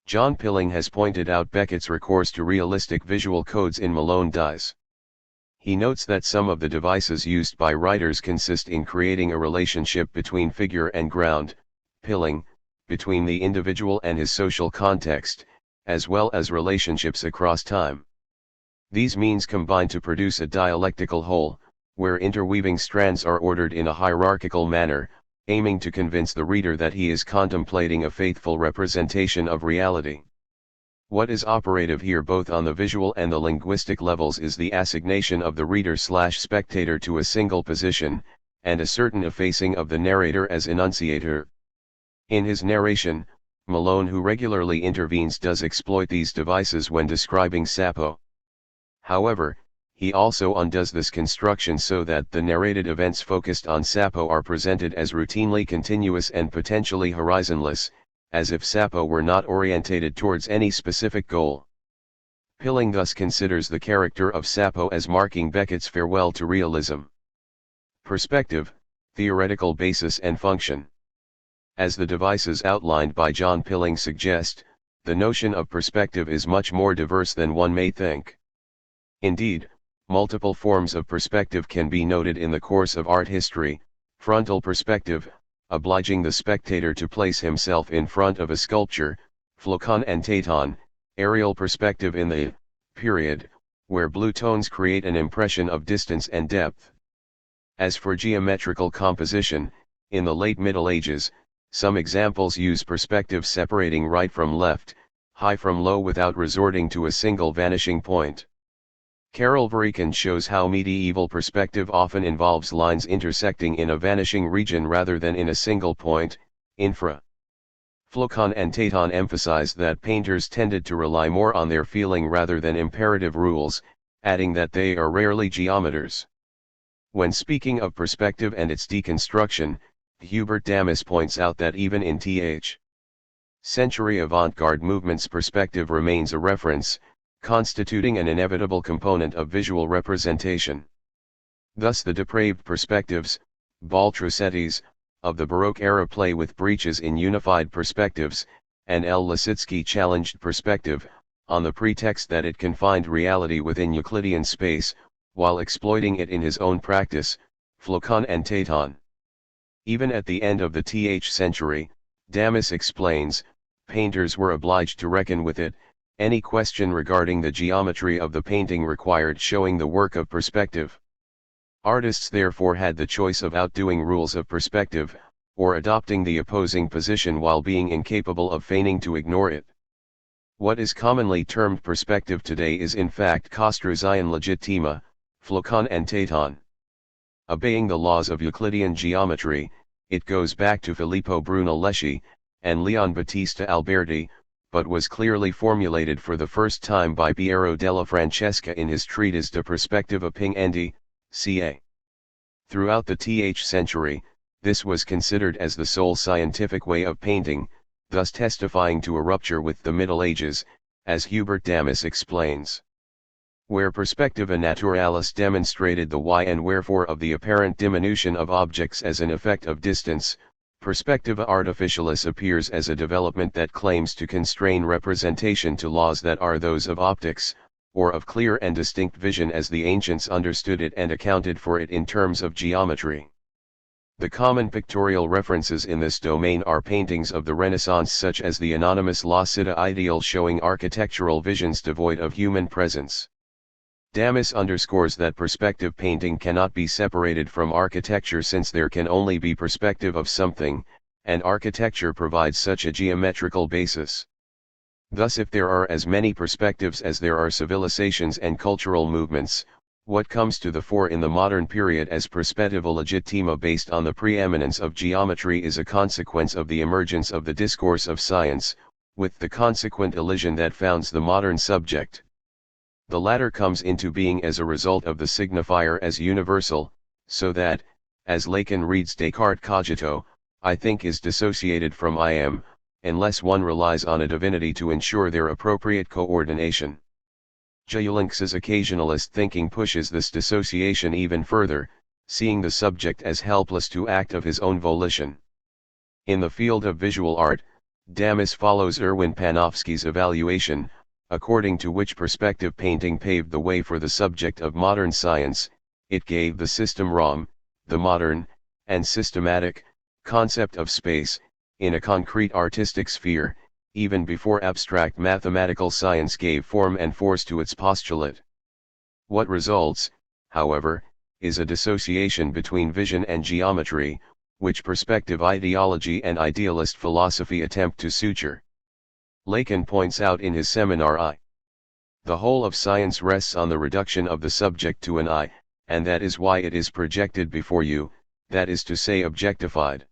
John Pilling has pointed out Beckett's recourse to realistic visual codes in Malone dies. He notes that some of the devices used by writers consist in creating a relationship between figure and ground, Pilling, between the individual and his social context, as well as relationships across time. These means combine to produce a dialectical whole, where interweaving strands are ordered in a hierarchical manner, aiming to convince the reader that he is contemplating a faithful representation of reality. What is operative here both on the visual and the linguistic levels is the assignation of the reader/spectator to a single position, and a certain effacing of the narrator as enunciator. In his narration, Malone, who regularly intervenes, does exploit these devices when describing Sappho. However, he also undoes this construction so that the narrated events focused on Sappho are presented as routinely continuous and potentially horizonless, as if Sappho were not orientated towards any specific goal. Pilling thus considers the character of Sappho as marking Beckett's farewell to realism. Perspective, theoretical basis and function. As the devices outlined by John Pilling suggest, the notion of perspective is much more diverse than one may think. Indeed, multiple forms of perspective can be noted in the course of art history: frontal perspective, obliging the spectator to place himself in front of a sculpture; Lacan and Taton, aerial perspective in the period, where blue tones create an impression of distance and depth. As for geometrical composition, in the late Middle Ages, some examples use perspective separating right from left, high from low without resorting to a single vanishing point. Karol Varekin shows how medieval perspective often involves lines intersecting in a vanishing region rather than in a single point, infra. Lacan and Taton emphasize that painters tended to rely more on their feeling rather than imperative rules, adding that they are rarely geometers. When speaking of perspective and its deconstruction, Hubert Damis points out that even in th. century avant-garde movements, perspective remains a reference, constituting an inevitable component of visual representation. Thus the depraved perspectives, Baltrusetti's, of the Baroque era play with breaches in unified perspectives, and L. Lasitsky challenged perspective, on the pretext that it confined reality within Euclidean space, while exploiting it in his own practice, Lacan and Taton. Even at the end of the th. century, Damis explains, painters were obliged to reckon with it. Any question regarding the geometry of the painting required showing the work of perspective. Artists therefore had the choice of outdoing rules of perspective, or adopting the opposing position while being incapable of feigning to ignore it. What is commonly termed perspective today is in fact costruzione legittima, Lacan and Taton. Obeying the laws of Euclidean geometry, it goes back to Filippo Brunelleschi, and Leon Battista Alberti, but was clearly formulated for the first time by Piero della Francesca in his treatise De Perspectiva Pingendi, ca. Throughout the th. century, this was considered as the sole scientific way of painting, thus testifying to a rupture with the Middle Ages, as Hubert Damis explains. Where Perspectiva Naturalis demonstrated the why and wherefore of the apparent diminution of objects as an effect of distance, Perspectiva Artificialis appears as a development that claims to constrain representation to laws that are those of optics, or of clear and distinct vision as the ancients understood it and accounted for it in terms of geometry. The common pictorial references in this domain are paintings of the Renaissance such as the anonymous La Città Ideale showing architectural visions devoid of human presence. Damis underscores that perspective painting cannot be separated from architecture since there can only be perspective of something, and architecture provides such a geometrical basis. Thus if there are as many perspectives as there are civilizations and cultural movements, what comes to the fore in the modern period as perspettiva legittima based on the preeminence of geometry is a consequence of the emergence of the discourse of science, with the consequent elision that founds the modern subject. The latter comes into being as a result of the signifier as universal, so that, as Lacan reads Descartes' cogito, I think is dissociated from I am, unless one relies on a divinity to ensure their appropriate coordination. Llewellyn's occasionalist thinking pushes this dissociation even further, seeing the subject as helpless to act of his own volition. In the field of visual art, Damis follows Erwin Panofsky's evaluation, according to which perspective painting paved the way for the subject of modern science. It gave the system rom, the modern, and systematic, concept of space, in a concrete artistic sphere, even before abstract mathematical science gave form and force to its postulate. What results, however, is a dissociation between vision and geometry, which perspective ideology and idealist philosophy attempt to suture. Lacan points out in his seminar I. The whole of science rests on the reduction of the subject to an I, and that is why it is projected before you, that is to say objectified.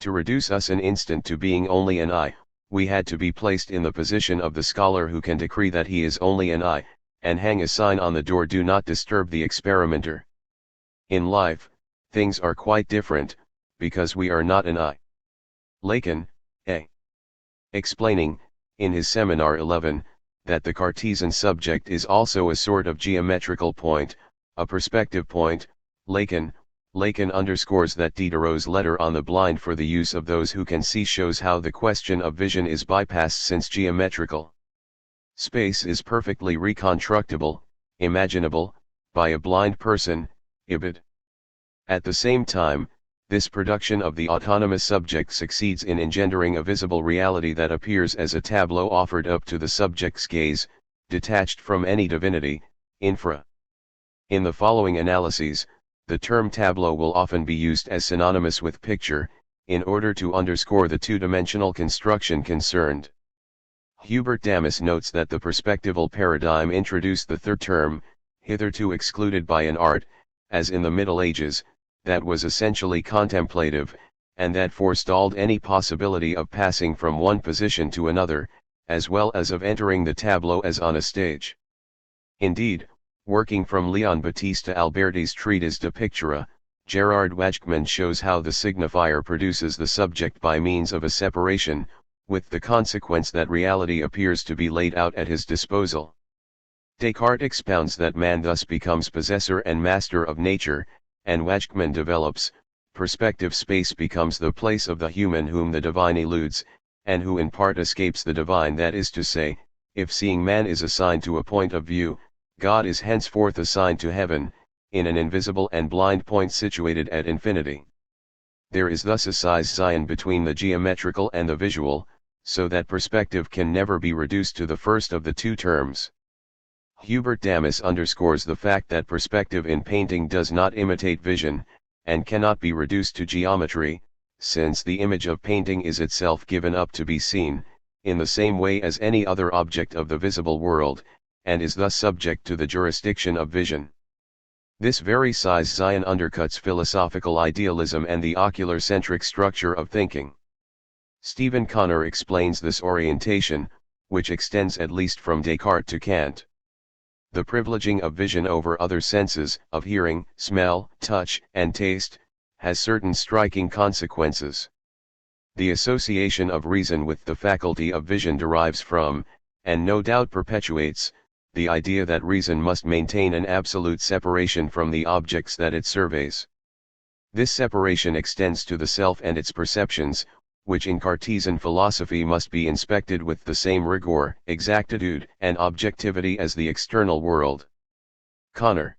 To reduce us an instant to being only an I, we had to be placed in the position of the scholar who can decree that he is only an I, and hang a sign on the door "Do not disturb the experimenter." In life, things are quite different, because we are not an I. Lacan, A. Explaining, in his Seminar 11, that the Cartesian subject is also a sort of geometrical point, a perspective point. Lacan underscores that Diderot's letter on the blind for the use of those who can see shows how the question of vision is bypassed, since geometrical space is perfectly reconstructible, imaginable, by a blind person, Ibid. At the same time, this production of the autonomous subject succeeds in engendering a visible reality that appears as a tableau offered up to the subject's gaze, detached from any divinity, infra. In the following analyses, the term tableau will often be used as synonymous with picture, in order to underscore the two-dimensional construction concerned. Hubert Damis notes that the perspectival paradigm introduced the third term, hitherto excluded by an art, as in the Middle Ages, that was essentially contemplative, and that forestalled any possibility of passing from one position to another, as well as of entering the tableau as on a stage. Indeed, working from Leon Battista Alberti's treatise De Pictura, Gerard Wajkman shows how the signifier produces the subject by means of a separation, with the consequence that reality appears to be laid out at his disposal. Descartes expounds that man thus becomes possessor and master of nature, and Wajkman develops, perspective space becomes the place of the human whom the divine eludes, and who in part escapes the divine. That is to say, if seeing man is assigned to a point of view, God is henceforth assigned to heaven, in an invisible and blind point situated at infinity. There is thus a size Zion between the geometrical and the visual, so that perspective can never be reduced to the first of the two terms. Hubert Damis underscores the fact that perspective in painting does not imitate vision, and cannot be reduced to geometry, since the image of painting is itself given up to be seen, in the same way as any other object of the visible world, and is thus subject to the jurisdiction of vision. This very size Zion undercuts philosophical idealism and the ocular-centric structure of thinking. Stephen Connor explains this orientation, which extends at least from Descartes to Kant. The privileging of vision over other senses, of hearing, smell, touch, and taste, has certain striking consequences. The association of reason with the faculty of vision derives from, and no doubt perpetuates, the idea that reason must maintain an absolute separation from the objects that it surveys. This separation extends to the self and its perceptions, which in Cartesian philosophy must be inspected with the same rigor, exactitude, and objectivity as the external world. Connor.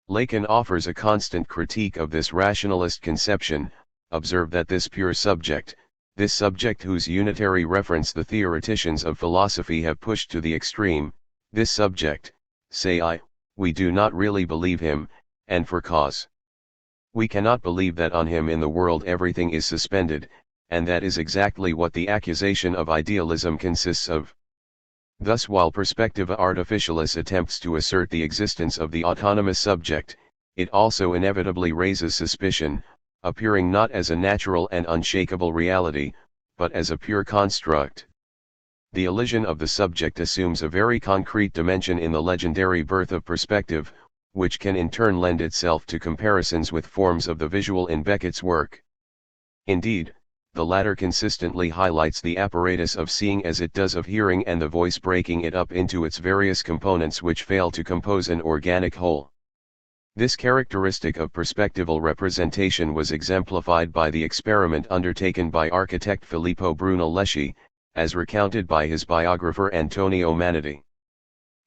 Lacan offers a constant critique of this rationalist conception. Observe that this pure subject, this subject whose unitary reference the theoreticians of philosophy have pushed to the extreme, this subject, say I, we do not really believe him, and for cause. We cannot believe that on him in the world everything is suspended, and that is exactly what the accusation of idealism consists of. Thus, while Perspectiva Artificialis attempts to assert the existence of the autonomous subject, it also inevitably raises suspicion, appearing not as a natural and unshakable reality, but as a pure construct. The elision of the subject assumes a very concrete dimension in the legendary birth of perspective, which can in turn lend itself to comparisons with forms of the visual in Beckett's work. Indeed, the latter consistently highlights the apparatus of seeing as it does of hearing, and the voice breaking it up into its various components which fail to compose an organic whole. This characteristic of perspectival representation was exemplified by the experiment undertaken by architect Filippo Brunelleschi, as recounted by his biographer Antonio Manati.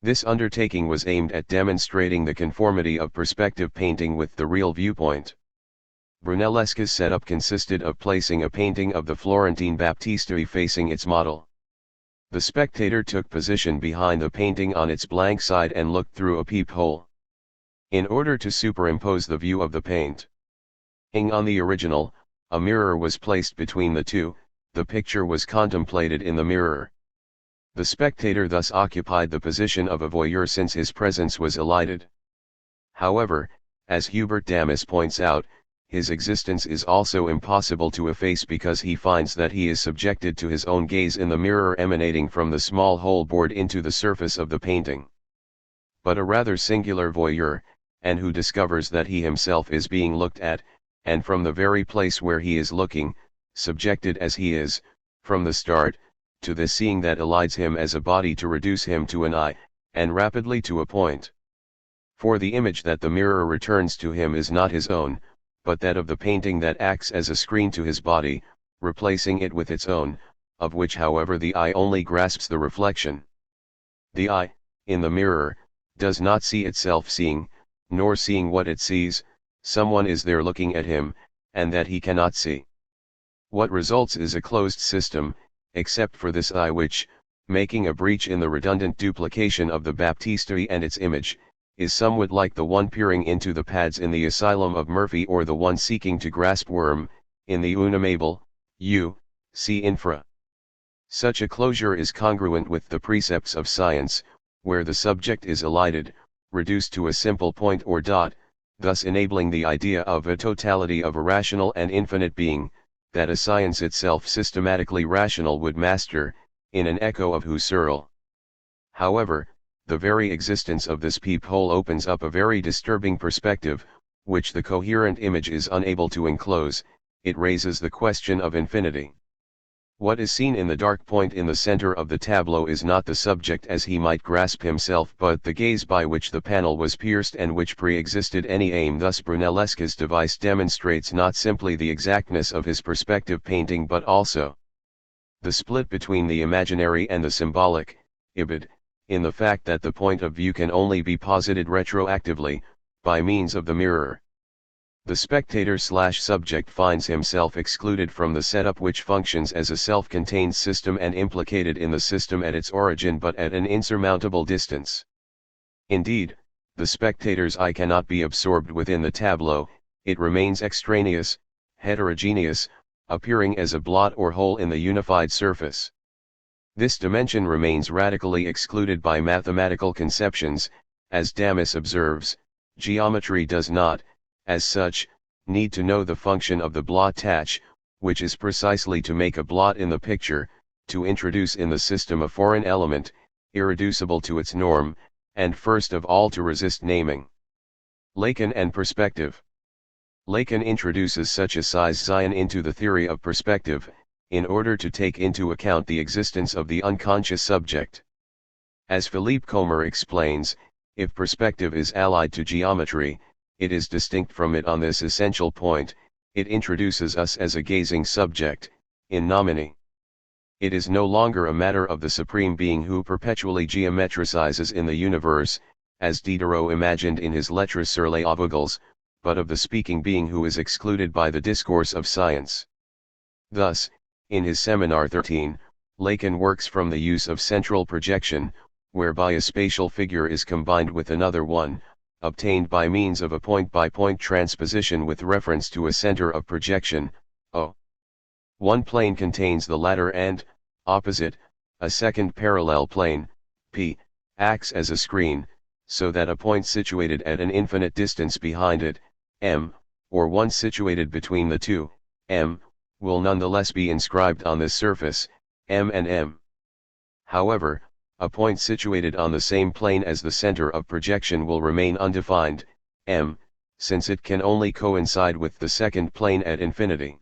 This undertaking was aimed at demonstrating the conformity of perspective painting with the real viewpoint. Brunelleschi's setup consisted of placing a painting of the Florentine Baptistery facing its model. The spectator took position behind the painting on its blank side and looked through a peephole. In order to superimpose the view of the painting on the original, a mirror was placed between the two. The picture was contemplated in the mirror. The spectator thus occupied the position of a voyeur since his presence was elided. However, as Hubert Damas points out, his existence is also impossible to efface because he finds that he is subjected to his own gaze in the mirror emanating from the small hole bored into the surface of the painting. But a rather singular voyeur, and who discovers that he himself is being looked at, and from the very place where he is looking, subjected as he is, from the start, to the seeing that elides him as a body to reduce him to an eye, and rapidly to a point. For the image that the mirror returns to him is not his own, but that of the painting that acts as a screen to his body, replacing it with its own, of which however the eye only grasps the reflection. The eye, in the mirror, does not see itself seeing, nor seeing what it sees. Someone is there looking at him, and that he cannot see. What results is a closed system, except for this eye which, making a breach in the redundant duplication of the Baptistery and its image, is somewhat like the one peering into the pads in the asylum of Murphy, or the one seeking to grasp worm, in the Una Mabel, see infra. Such a closure is congruent with the precepts of science, where the subject is elided, reduced to a simple point or dot, thus enabling the idea of a totality of a rational and infinite being, that a science itself systematically rational would master, in an echo of Husserl. However, the very existence of this peephole opens up a very disturbing perspective, which the coherent image is unable to enclose. It raises the question of infinity. What is seen in the dark point in the center of the tableau is not the subject as he might grasp himself, but the gaze by which the panel was pierced and which pre-existed any aim. Thus Brunelleschi's device demonstrates not simply the exactness of his perspective painting but also the split between the imaginary and the symbolic, ibid, in the fact that the point of view can only be posited retroactively, by means of the mirror. The spectator/subject finds himself excluded from the setup which functions as a self-contained system and implicated in the system at its origin but at an insurmountable distance. Indeed, the spectator's eye cannot be absorbed within the tableau, it remains extraneous, heterogeneous, appearing as a blot or hole in the unified surface. This dimension remains radically excluded by mathematical conceptions. As Damas observes, geometry does not, as such, need to know the function of the blot H, which is precisely to make a blot in the picture, to introduce in the system a foreign element, irreducible to its norm, and first of all to resist naming. Lacan and perspective. Lacan introduces such a size Zion into the theory of perspective, in order to take into account the existence of the unconscious subject. As Philippe Comer explains, if perspective is allied to geometry, it is distinct from it on this essential point: it introduces us as a gazing subject, in nomine. It is no longer a matter of the Supreme Being who perpetually geometricizes in the universe, as Diderot imagined in his Lettres sur les aveugles, but of the speaking being who is excluded by the discourse of science. Thus, in his Seminar 13, Lacan works from the use of central projection, whereby a spatial figure is combined with another one, obtained by means of a point-by-point transposition with reference to a center of projection, O. One plane contains the latter and, opposite, a second parallel plane, P, acts as a screen, so that a point situated at an infinite distance behind it, M, or one situated between the two, M, will nonetheless be inscribed on this surface, M and M. However, a point situated on the same plane as the center of projection will remain undefined, M, since it can only coincide with the second plane at infinity.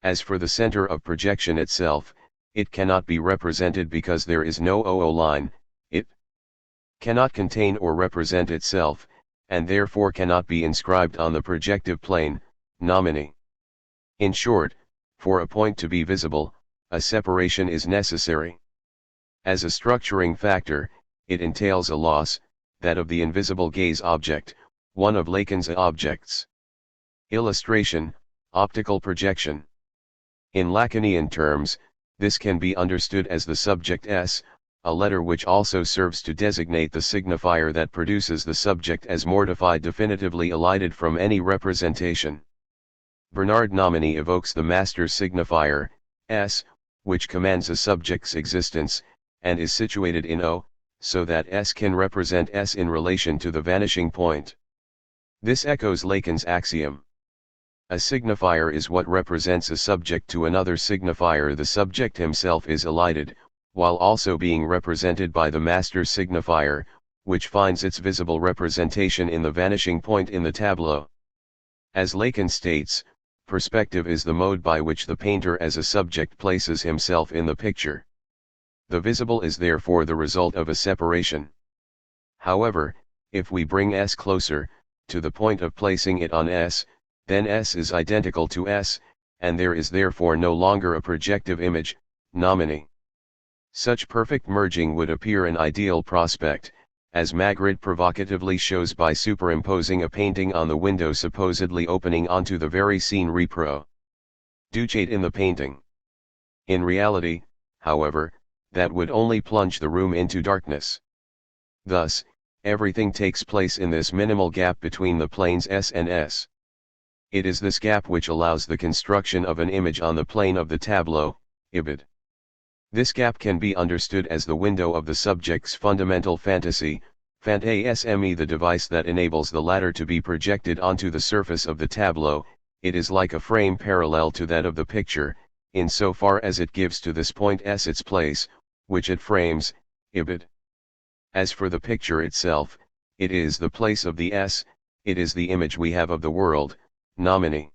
As for the center of projection itself, it cannot be represented because there is no OO line, it cannot contain or represent itself, and therefore cannot be inscribed on the projective plane, nomine. In short, for a point to be visible, a separation is necessary. As a structuring factor, it entails a loss, that of the invisible gaze object, one of Lacan's objects. Illustration, optical projection. In Lacanian terms, this can be understood as the subject S, a letter which also serves to designate the signifier that produces the subject as mortified definitively elided from any representation. Bernard nomine evokes the master signifier, S, which commands a subject's existence, and is situated in O, so that S can represent S in relation to the vanishing point. This echoes Lacan's axiom. A signifier is what represents a subject to another signifier. The subject himself is elided, while also being represented by the master signifier, which finds its visible representation in the vanishing point in the tableau. As Lacan states, perspective is the mode by which the painter as a subject places himself in the picture. The visible is therefore the result of a separation. However, if we bring S closer, to the point of placing it on S, then S is identical to S, and there is therefore no longer a projective image, nomine. Such perfect merging would appear an ideal prospect, as Magritte provocatively shows by superimposing a painting on the window supposedly opening onto the very scene reproduced in the painting. In reality, however, that would only plunge the room into darkness. Thus, everything takes place in this minimal gap between the planes S and S. It is this gap which allows the construction of an image on the plane of the tableau, ibid. This gap can be understood as the window of the subject's fundamental fantasy, phantasme, the device that enables the latter to be projected onto the surface of the tableau. It is like a frame parallel to that of the picture, in so far as it gives to this point S its place, which it frames, ibid. As for the picture itself, it is the place of the S, it is the image we have of the world, nomine.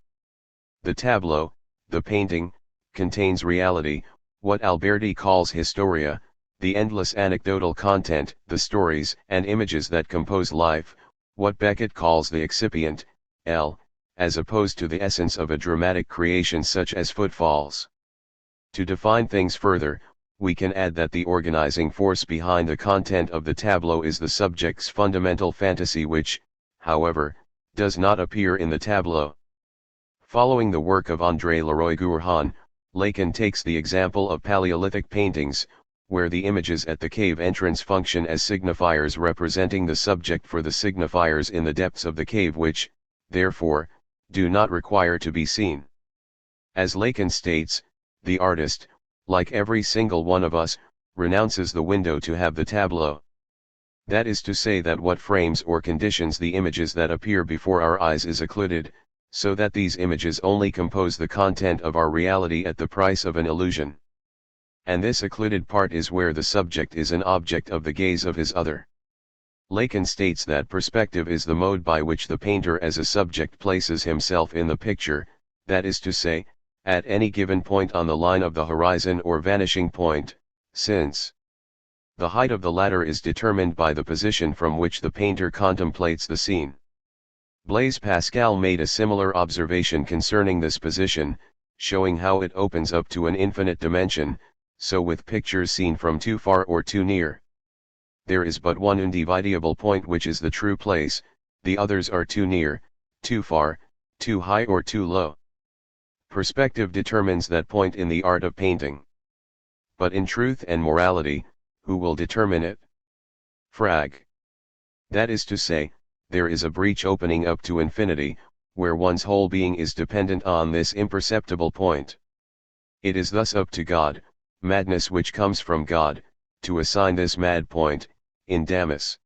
The tableau, the painting, contains reality, what Alberti calls historia, the endless anecdotal content, the stories and images that compose life, what Beckett calls the excipient, L, as opposed to the essence of a dramatic creation such as footfalls. To define things further, we can add that the organizing force behind the content of the tableau is the subject's fundamental fantasy which, however, does not appear in the tableau. Following the work of André Leroy-Gourhan, Lacan takes the example of Paleolithic paintings, where the images at the cave entrance function as signifiers representing the subject for the signifiers in the depths of the cave which, therefore, do not require to be seen. As Lacan states, the artist, like every single one of us, renounces the window to have the tableau. That is to say that what frames or conditions the images that appear before our eyes is occluded, so that these images only compose the content of our reality at the price of an illusion. And this occluded part is where the subject is an object of the gaze of his other. Lacan states that perspective is the mode by which the painter as a subject places himself in the picture, that is to say, at any given point on the line of the horizon or vanishing point, since the height of the latter is determined by the position from which the painter contemplates the scene. Blaise Pascal made a similar observation concerning this position, showing how it opens up to an infinite dimension, so with pictures seen from too far or too near. There is but one indivisible point which is the true place, the others are too near, too far, too high or too low. Perspective determines that point in the art of painting. But in truth and morality, who will determine it? Frag. That is to say, there is a breach opening up to infinity, where one's whole being is dependent on this imperceptible point. It is thus up to God, madness which comes from God, to assign this mad point, in Damas.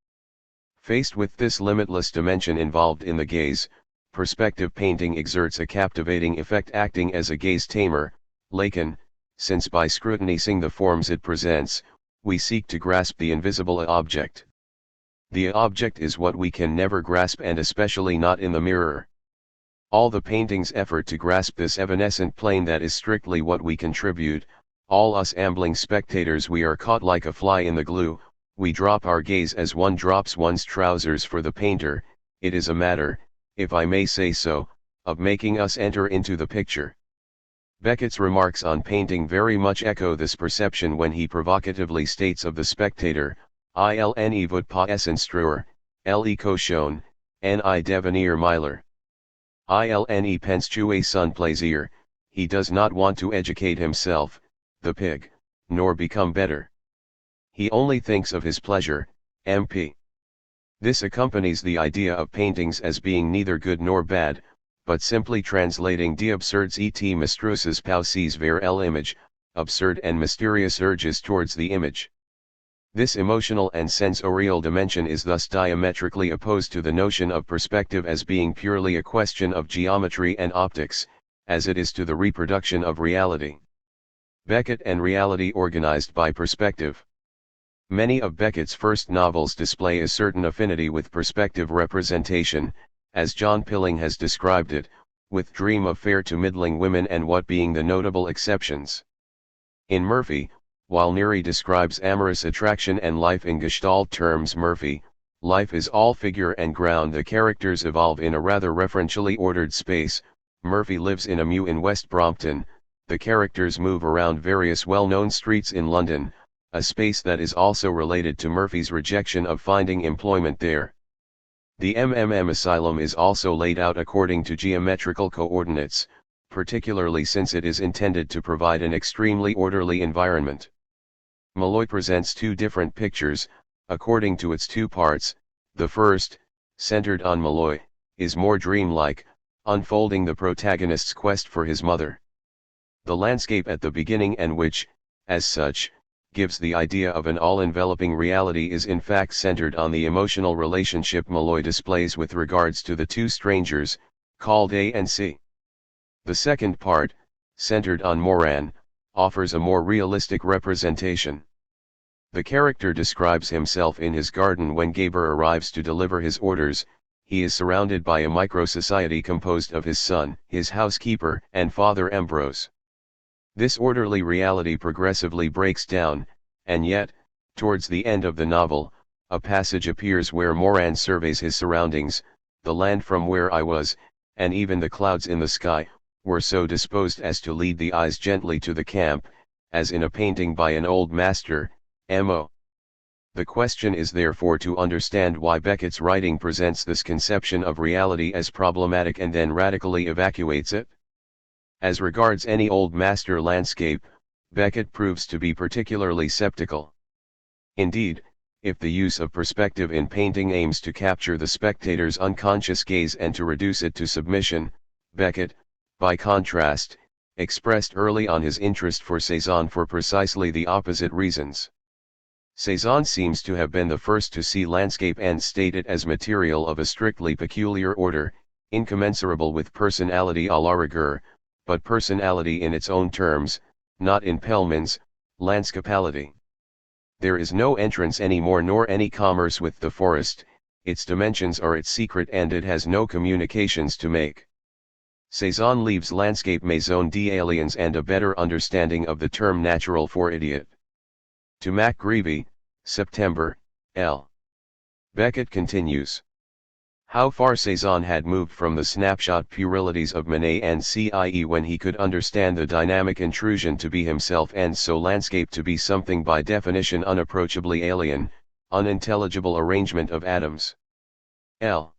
Faced with this limitless dimension involved in the gaze, perspective painting exerts a captivating effect acting as a gaze tamer, Lacan, since by scrutinizing the forms it presents, we seek to grasp the invisible object. The object is what we can never grasp, and especially not in the mirror. All the painting's effort to grasp this evanescent plane that is strictly what we contribute, all us ambling spectators, we are caught like a fly in the glue, we drop our gaze as one drops one's trousers. For the painter, it is a matter, if I may say so, of making us enter into the picture. Beckett's remarks on painting very much echo this perception when he provocatively states of the spectator, "Il ne veut pas s'instruire, le cochon, ni devenir miller. Il ne pense que son plaisir, he does not want to educate himself, the pig, nor become better. He only thinks of his pleasure, MP." This accompanies the idea of paintings as being neither good nor bad, but simply translating d'absurdes et monstrueuses pensées vers l'image, absurd and mysterious urges towards the image. This emotional and sensorial dimension is thus diametrically opposed to the notion of perspective as being purely a question of geometry and optics, as it is to the reproduction of reality. Beckett and reality organized by perspective. Many of Beckett's first novels display a certain affinity with perspective representation, as John Pilling has described it, with Dream of Fair to Middling Women and What being the notable exceptions. In Murphy, while Neary describes amorous attraction and life in Gestalt terms, Murphy, life is all figure and ground. The characters evolve in a rather referentially ordered space. Murphy lives in a mew in West Brompton, the characters move around various well-known streets in London, a space that is also related to Murphy's rejection of finding employment there. The Asylum is also laid out according to geometrical coordinates, particularly since it is intended to provide an extremely orderly environment. Molloy presents two different pictures, according to its two parts. The first, centered on Molloy, is more dreamlike, unfolding the protagonist's quest for his mother. The landscape at the beginning, and which, as such, gives the idea of an all-enveloping reality, is in fact centered on the emotional relationship Molloy displays with regards to the two strangers, called A and C. The second part, centered on Moran, offers a more realistic representation. The character describes himself in his garden when Gaber arrives to deliver his orders. He is surrounded by a micro-society composed of his son, his housekeeper, and Father Ambrose. This orderly reality progressively breaks down, and yet, towards the end of the novel, a passage appears where Moran surveys his surroundings. "The land from where I was, and even the clouds in the sky, were so disposed as to lead the eyes gently to the camp, as in a painting by an old master, M.O." The question is therefore to understand why Beckett's writing presents this conception of reality as problematic and then radically evacuates it. As regards any old master landscape, Beckett proves to be particularly skeptical. Indeed, if the use of perspective in painting aims to capture the spectator's unconscious gaze and to reduce it to submission, Beckett, by contrast, expressed early on his interest for Cézanne for precisely the opposite reasons. Cézanne seems to have been the first to see landscape and state it as material of a strictly peculiar order, incommensurable with personality à la rigueur, but personality in its own terms, not in Pellman's landscapality. There is no entrance any more nor any commerce with the forest, its dimensions are its secret and it has no communications to make. Cézanne leaves landscape maison d'aliens and a better understanding of the term natural for idiot. To MacGreevy, September, L. Beckett continues. How far Cézanne had moved from the snapshot puerilities of Manet and CIE when he could understand the dynamic intrusion to be himself and so landscape to be something by definition unapproachably alien, unintelligible arrangement of atoms. L.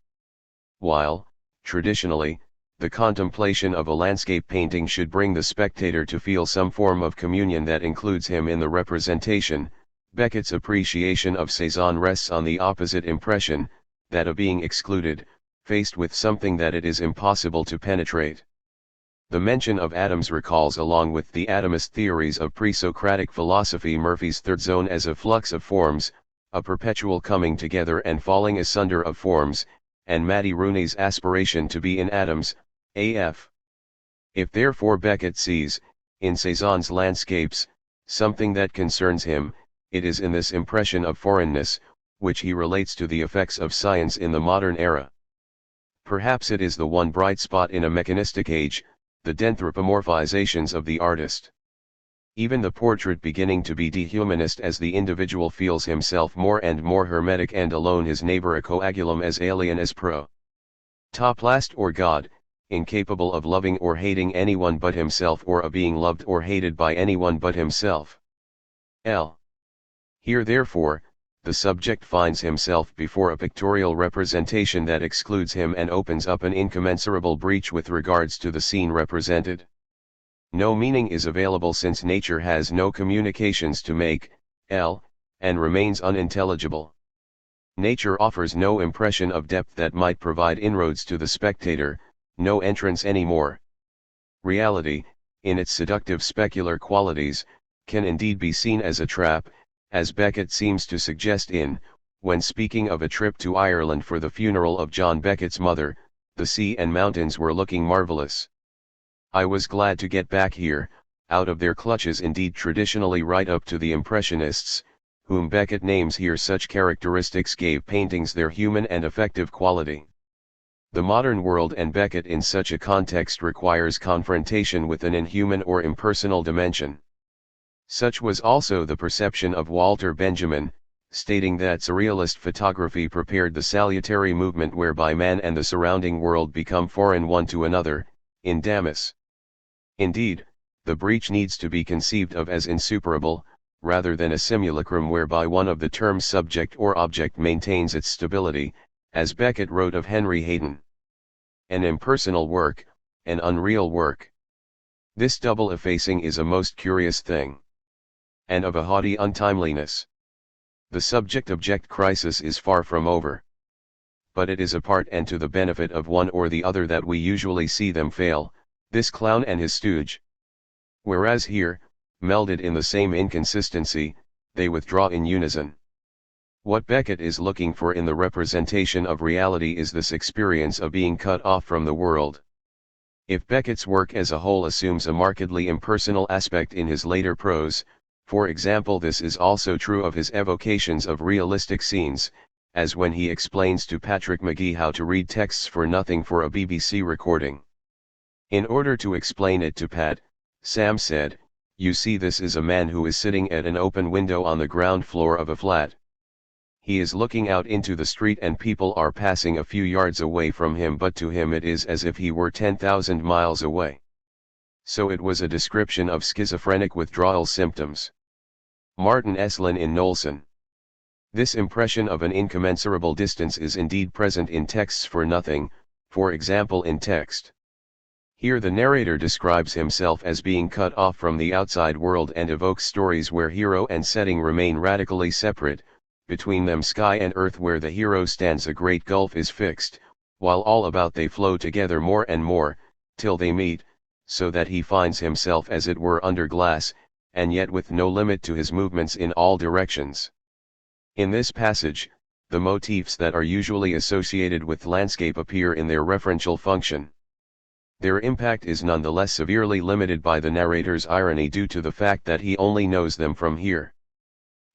While, traditionally, the contemplation of a landscape painting should bring the spectator to feel some form of communion that includes him in the representation, Beckett's appreciation of Cézanne rests on the opposite impression, that of being excluded, faced with something that it is impossible to penetrate. The mention of atoms recalls, along with the atomist theories of pre-Socratic philosophy, Murphy's third zone as a flux of forms, a perpetual coming together and falling asunder of forms, and Matty Rooney's aspiration to be in atoms, AF. If therefore Beckett sees, in Cézanne's landscapes, something that concerns him, it is in this impression of foreignness, which he relates to the effects of science in the modern era. Perhaps it is the one bright spot in a mechanistic age, the denthropomorphizations of the artist. Even the portrait beginning to be dehumanist as the individual feels himself more and more hermetic and alone, his neighbor a coagulum as alien as protoplast or God, incapable of loving or hating anyone but himself or of being loved or hated by anyone but himself. Here therefore, the subject finds himself before a pictorial representation that excludes him and opens up an incommensurable breach with regards to the scene represented. No meaning is available since nature has no communications to make, and remains unintelligible. Nature offers no impression of depth that might provide inroads to the spectator, no entrance any more. Reality, in its seductive specular qualities, can indeed be seen as a trap, as Beckett seems to suggest when speaking of a trip to Ireland for the funeral of John Becket's mother, the sea and mountains were looking marvelous. I was glad to get back here, out of their clutches, indeed traditionally right up to the Impressionists, whom Beckett names here. Such characteristics gave paintings their human and effective quality. The modern world and Beckett in such a context requires confrontation with an inhuman or impersonal dimension. Such was also the perception of Walter Benjamin, stating that surrealist photography prepared the salutary movement whereby man and the surrounding world become foreign one to another, in Damas. Indeed, the breach needs to be conceived of as insuperable, rather than a simulacrum whereby one of the terms subject or object maintains its stability, as Beckett wrote of Henry Hayden. An impersonal work, an unreal work. This double effacing is a most curious thing, and of a haughty untimeliness. The subject-object crisis is far from over. But it is apart and to the benefit of one or the other that we usually see them fail, this clown and his stooge. Whereas here, melded in the same inconsistency, they withdraw in unison. What Beckett is looking for in the representation of reality is this experience of being cut off from the world. If Beckett's work as a whole assumes a markedly impersonal aspect in his later prose, for example, this is also true of his evocations of realistic scenes, as when he explains to Patrick McGee how to read texts for nothing for a BBC recording. In order to explain it to Pat, Sam said, "You see, this is a man who is sitting at an open window on the ground floor of a flat. He is looking out into the street and people are passing a few yards away from him, but to him it is as if he were 10,000 miles away." So it was a description of schizophrenic withdrawal symptoms. Martin Esslin in Knowlson. This impression of an incommensurable distance is indeed present in texts for nothing, for example in text. Here the narrator describes himself as being cut off from the outside world and evokes stories where hero and setting remain radically separate, between them sky and earth where the hero stands a great gulf is fixed, while all about they flow together more and more, till they meet, so that he finds himself as it were under glass, and yet with no limit to his movements in all directions. In this passage, the motifs that are usually associated with landscape appear in their referential function. Their impact is nonetheless severely limited by the narrator's irony due to the fact that he only knows them from here.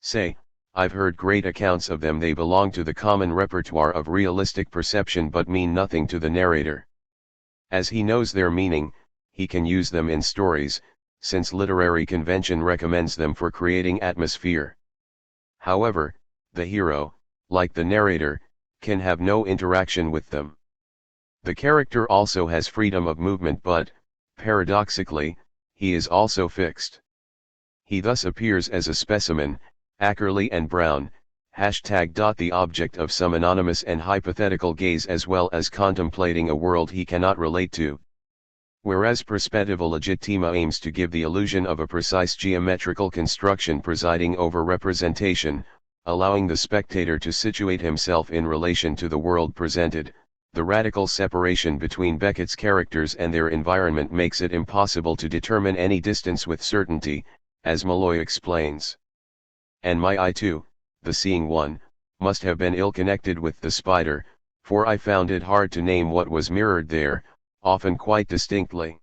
Say, I've heard great accounts of them, they belong to the common repertoire of realistic perception but mean nothing to the narrator. As he knows their meaning, he can use them in stories, since literary convention recommends them for creating atmosphere. However, the hero, like the narrator, can have no interaction with them. The character also has freedom of movement but, paradoxically, he is also fixed. He thus appears as a specimen, Ackerley and Brown, #the object of some anonymous and hypothetical gaze as well as contemplating a world he cannot relate to. Whereas Perspettiva Legittima aims to give the illusion of a precise geometrical construction presiding over representation, allowing the spectator to situate himself in relation to the world presented, the radical separation between Beckett's characters and their environment makes it impossible to determine any distance with certainty, as Malloy explains. And my eye too, the seeing one, must have been ill-connected with the spider, for I found it hard to name what was mirrored there, often quite distinctly.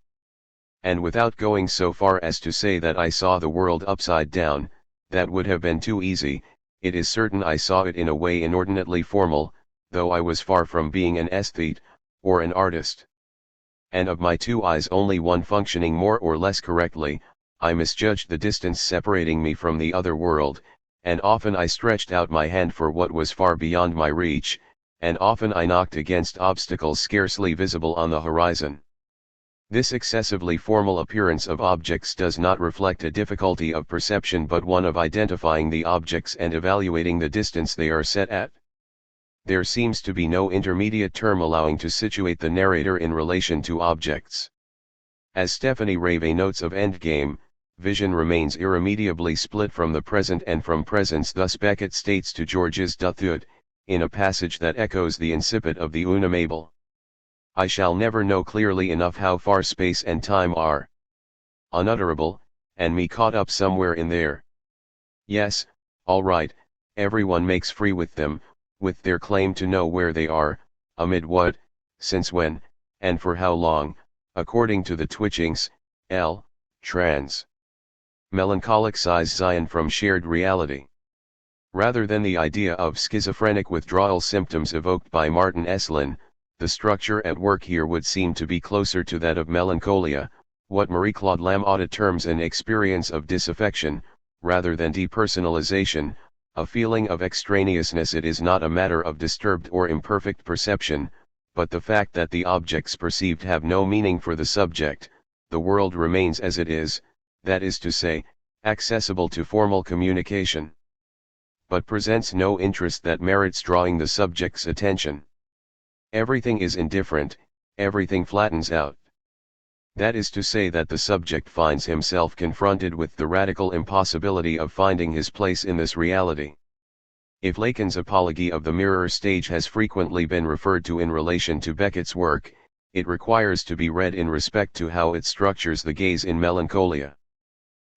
And without going so far as to say that I saw the world upside down, that would have been too easy. It is certain I saw it in a way inordinately formal, though I was far from being an aesthete, or an artist. And of my two eyes only one functioning more or less correctly, I misjudged the distance separating me from the other world, and often I stretched out my hand for what was far beyond my reach, and often I knocked against obstacles scarcely visible on the horizon. This excessively formal appearance of objects does not reflect a difficulty of perception but one of identifying the objects and evaluating the distance they are set at. There seems to be no intermediate term allowing to situate the narrator in relation to objects. As Stephanie Rave notes of Endgame, vision remains irremediably split from the present and from presence. Thus Beckett states to Georges Duthud, in a passage that echoes the incipit of the Una Mabel, I shall never know clearly enough how far space and time are unutterable, and me caught up somewhere in there. Yes, all right, everyone makes free with them, with their claim to know where they are, amid what, since when, and for how long, according to the twitchings, trans. Melancholic sighs Zion from shared reality. Rather than the idea of schizophrenic withdrawal symptoms evoked by Martin Esslin, the structure at work here would seem to be closer to that of melancholia, what Marie-Claude Lamothe terms an experience of disaffection, rather than depersonalization, a feeling of extraneousness. It is not a matter of disturbed or imperfect perception, but the fact that the objects perceived have no meaning for the subject. The world remains as it is, that is to say, accessible to formal communication, but presents no interest that merits drawing the subject's attention. Everything is indifferent, everything flattens out. That is to say that the subject finds himself confronted with the radical impossibility of finding his place in this reality. If Lacan's apology of the mirror stage has frequently been referred to in relation to Beckett's work, it requires to be read in respect to how it structures the gaze in Melancholia.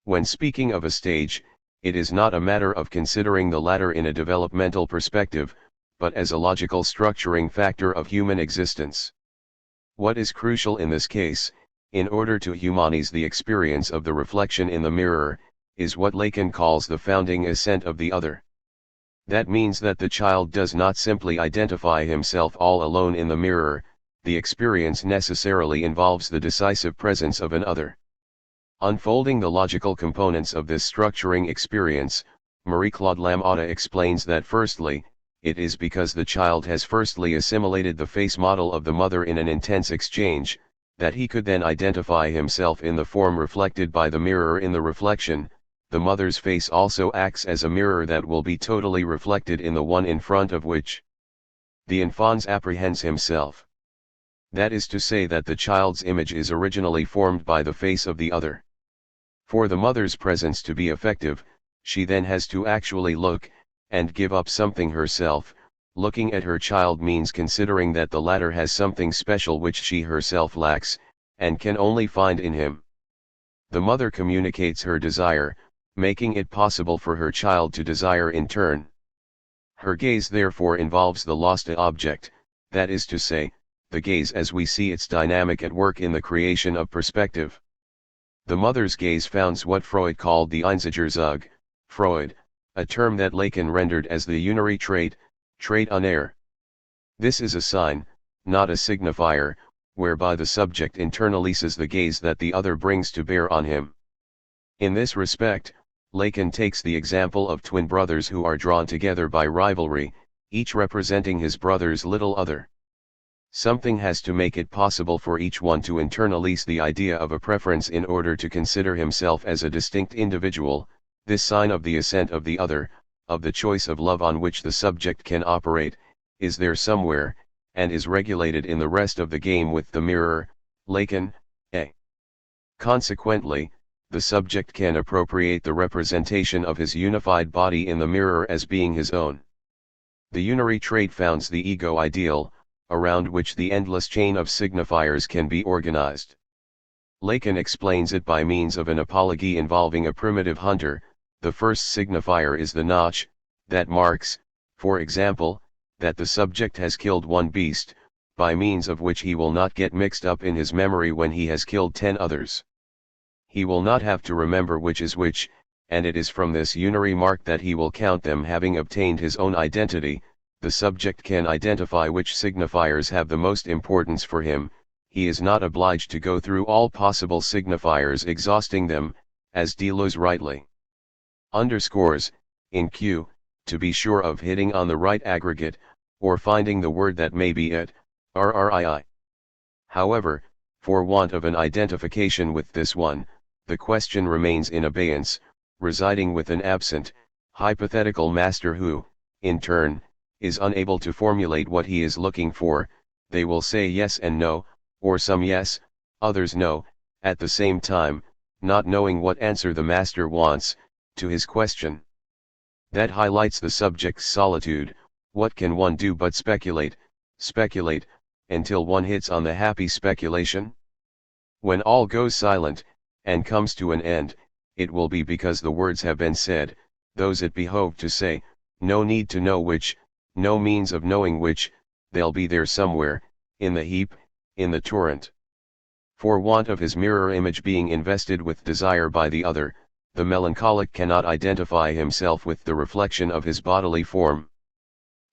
When speaking of a stage, it is not a matter of considering the latter in a developmental perspective, but as a logical structuring factor of human existence. What is crucial in this case, in order to humanize the experience of the reflection in the mirror, is what Lacan calls the founding ascent of the other. That means that the child does not simply identify himself all alone in the mirror, the experience necessarily involves the decisive presence of an other. Unfolding the logical components of this structuring experience, Marie-Claude Lamothe explains that firstly, it is because the child has firstly assimilated the face model of the mother in an intense exchange, that he could then identify himself in the form reflected by the mirror. In the reflection, the mother's face also acts as a mirror that will be totally reflected in the one in front of which the enfant apprehends himself. That is to say that the child's image is originally formed by the face of the other. For the mother's presence to be effective, she then has to actually look, and give up something herself. Looking at her child means considering that the latter has something special which she herself lacks, and can only find in him. The mother communicates her desire, making it possible for her child to desire in turn. Her gaze therefore involves the lost object, that is to say, the gaze as we see its dynamic at work in the creation of perspective. The mother's gaze founds what Freud called the Einzigerzug, Freud, a term that Lacan rendered as the unary trait unair. This is a sign, not a signifier, whereby the subject internalizes the gaze that the other brings to bear on him. In this respect, Lacan takes the example of twin brothers who are drawn together by rivalry, each representing his brother's little other. Something has to make it possible for each one to internalize the idea of a preference in order to consider himself as a distinct individual. This sign of the ascent of the other, of the choice of love on which the subject can operate, is there somewhere, and is regulated in the rest of the game with the mirror, Lacan, a. Consequently, the subject can appropriate the representation of his unified body in the mirror as being his own. The unary trait founds the ego ideal, around which the endless chain of signifiers can be organized. Lacan explains it by means of an apology involving a primitive hunter. The first signifier is the notch, that marks, for example, that the subject has killed one beast, by means of which he will not get mixed up in his memory when he has killed 10 others. He will not have to remember which is which, and it is from this unary mark that he will count them having obtained his own identity. The subject can identify which signifiers have the most importance for him. He is not obliged to go through all possible signifiers exhausting them, as Deleuze rightly underscores, in Q, to be sure of hitting on the right aggregate, or finding the word that may be it, RRII. However, for want of an identification with this one, the question remains in abeyance, residing with an absent, hypothetical master who, in turn, is unable to formulate what he is looking for. They will say yes and no, or some yes, others no, at the same time, not knowing what answer the master wants to his question. That highlights the subject's solitude. What can one do but speculate, until one hits on the happy speculation? When all goes silent, and comes to an end, it will be because the words have been said, those it behoved to say, no need to know which, no means of knowing which, they'll be there somewhere, in the heap, in the torrent. For want of his mirror image being invested with desire by the other, the melancholic cannot identify himself with the reflection of his bodily form.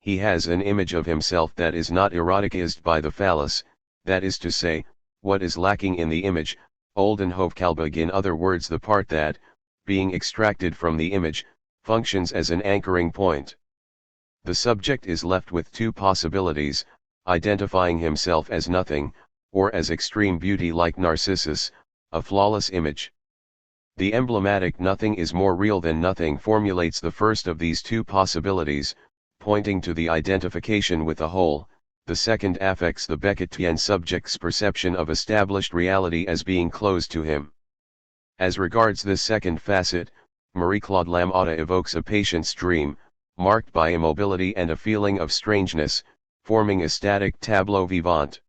He has an image of himself that is not eroticized by the phallus, that is to say, what is lacking in the image, Oldenhof-Kalbig, in other words the part that, being extracted from the image, functions as an anchoring point. The subject is left with two possibilities, identifying himself as nothing, or as extreme beauty like Narcissus, a flawless image. The emblematic nothing is more real than nothing formulates the first of these two possibilities, pointing to the identification with a whole. The second affects the Beckettian subject's perception of established reality as being closed to him. As regards this second facet, Marie-Claude Lamothe evokes a patient's dream, marked by immobility and a feeling of strangeness, forming a static tableau vivant.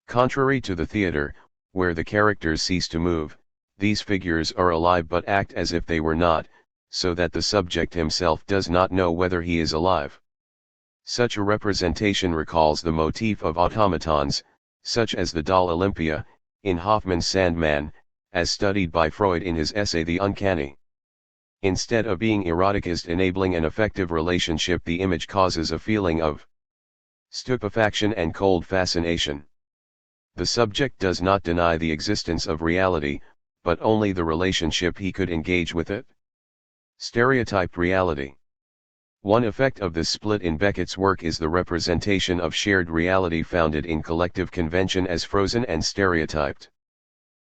Contrary to the theater, where the characters cease to move, these figures are alive but act as if they were not, so that the subject himself does not know whether he is alive. Such a representation recalls the motif of automatons, such as the doll Olympia, in Hoffman's Sandman, as studied by Freud in his essay The Uncanny. Instead of being eroticized enabling an effective relationship, the image causes a feeling of stupefaction and cold fascination. The subject does not deny the existence of reality, but only the relationship he could engage with it. Stereotyped reality. One effect of this split in Beckett's work is the representation of shared reality founded in collective convention as frozen and stereotyped.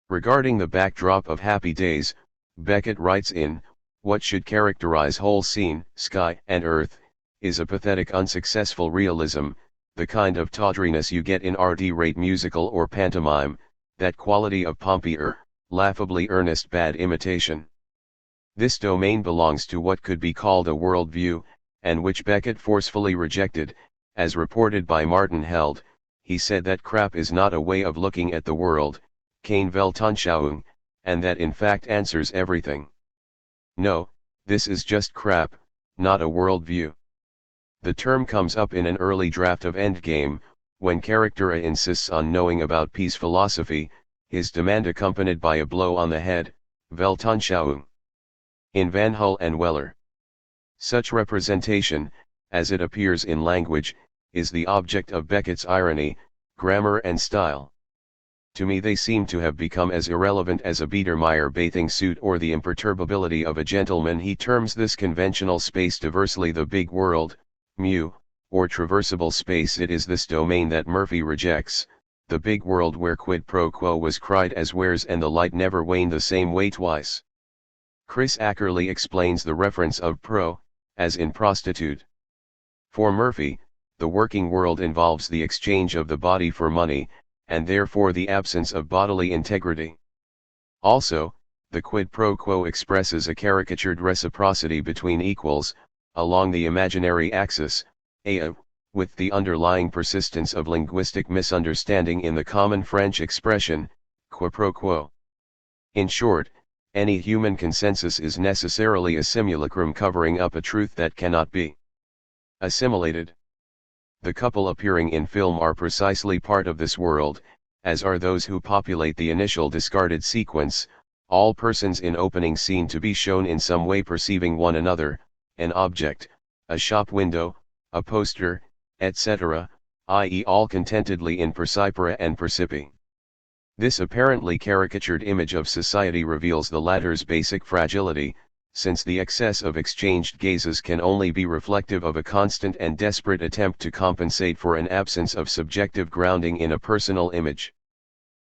Regarding the backdrop of Happy Days, Beckett writes in, "What should characterize whole scene, sky and earth, is a pathetic unsuccessful realism, the kind of tawdriness you get in RD-rate musical or pantomime, that quality of pompier, laughably earnest bad imitation." This domain belongs to what could be called a worldview, and which Beckett forcefully rejected. As reported by Martin Held, he said that crap is not a way of looking at the world, keine Weltanschauung, and that in fact answers everything. No, this is just crap, not a worldview. The term comes up in an early draft of Endgame, when character A insists on knowing about peace philosophy, his demand accompanied by a blow on the head, Weltanschauung. In Van Hull and Weller. Such representation, as it appears in language, is the object of Beckett's irony, grammar and style. To me they seem to have become as irrelevant as a Biedermeier bathing suit or the imperturbability of a gentleman. He terms this conventional space diversely the big world, mu, or traversable space. It is this domain that Murphy rejects, the big world where quid pro quo was cried as wares and the light never waned the same way twice. Chris Ackerley explains the reference of pro, as in prostitute. For Murphy, the working world involves the exchange of the body for money, and therefore the absence of bodily integrity. Also, the quid pro quo expresses a caricatured reciprocity between equals, along the imaginary axis, with the underlying persistence of linguistic misunderstanding in the common French expression, quid pro quo. In short, any human consensus is necessarily a simulacrum covering up a truth that cannot be assimilated. The couple appearing in film are precisely part of this world, as are those who populate the initial discarded sequence, all persons in opening scene to be shown in some way perceiving one another, an object, a shop window, a poster, etc., i.e. all contentedly in percipere and percipi. This apparently caricatured image of society reveals the latter's basic fragility, since the excess of exchanged gazes can only be reflective of a constant and desperate attempt to compensate for an absence of subjective grounding in a personal image.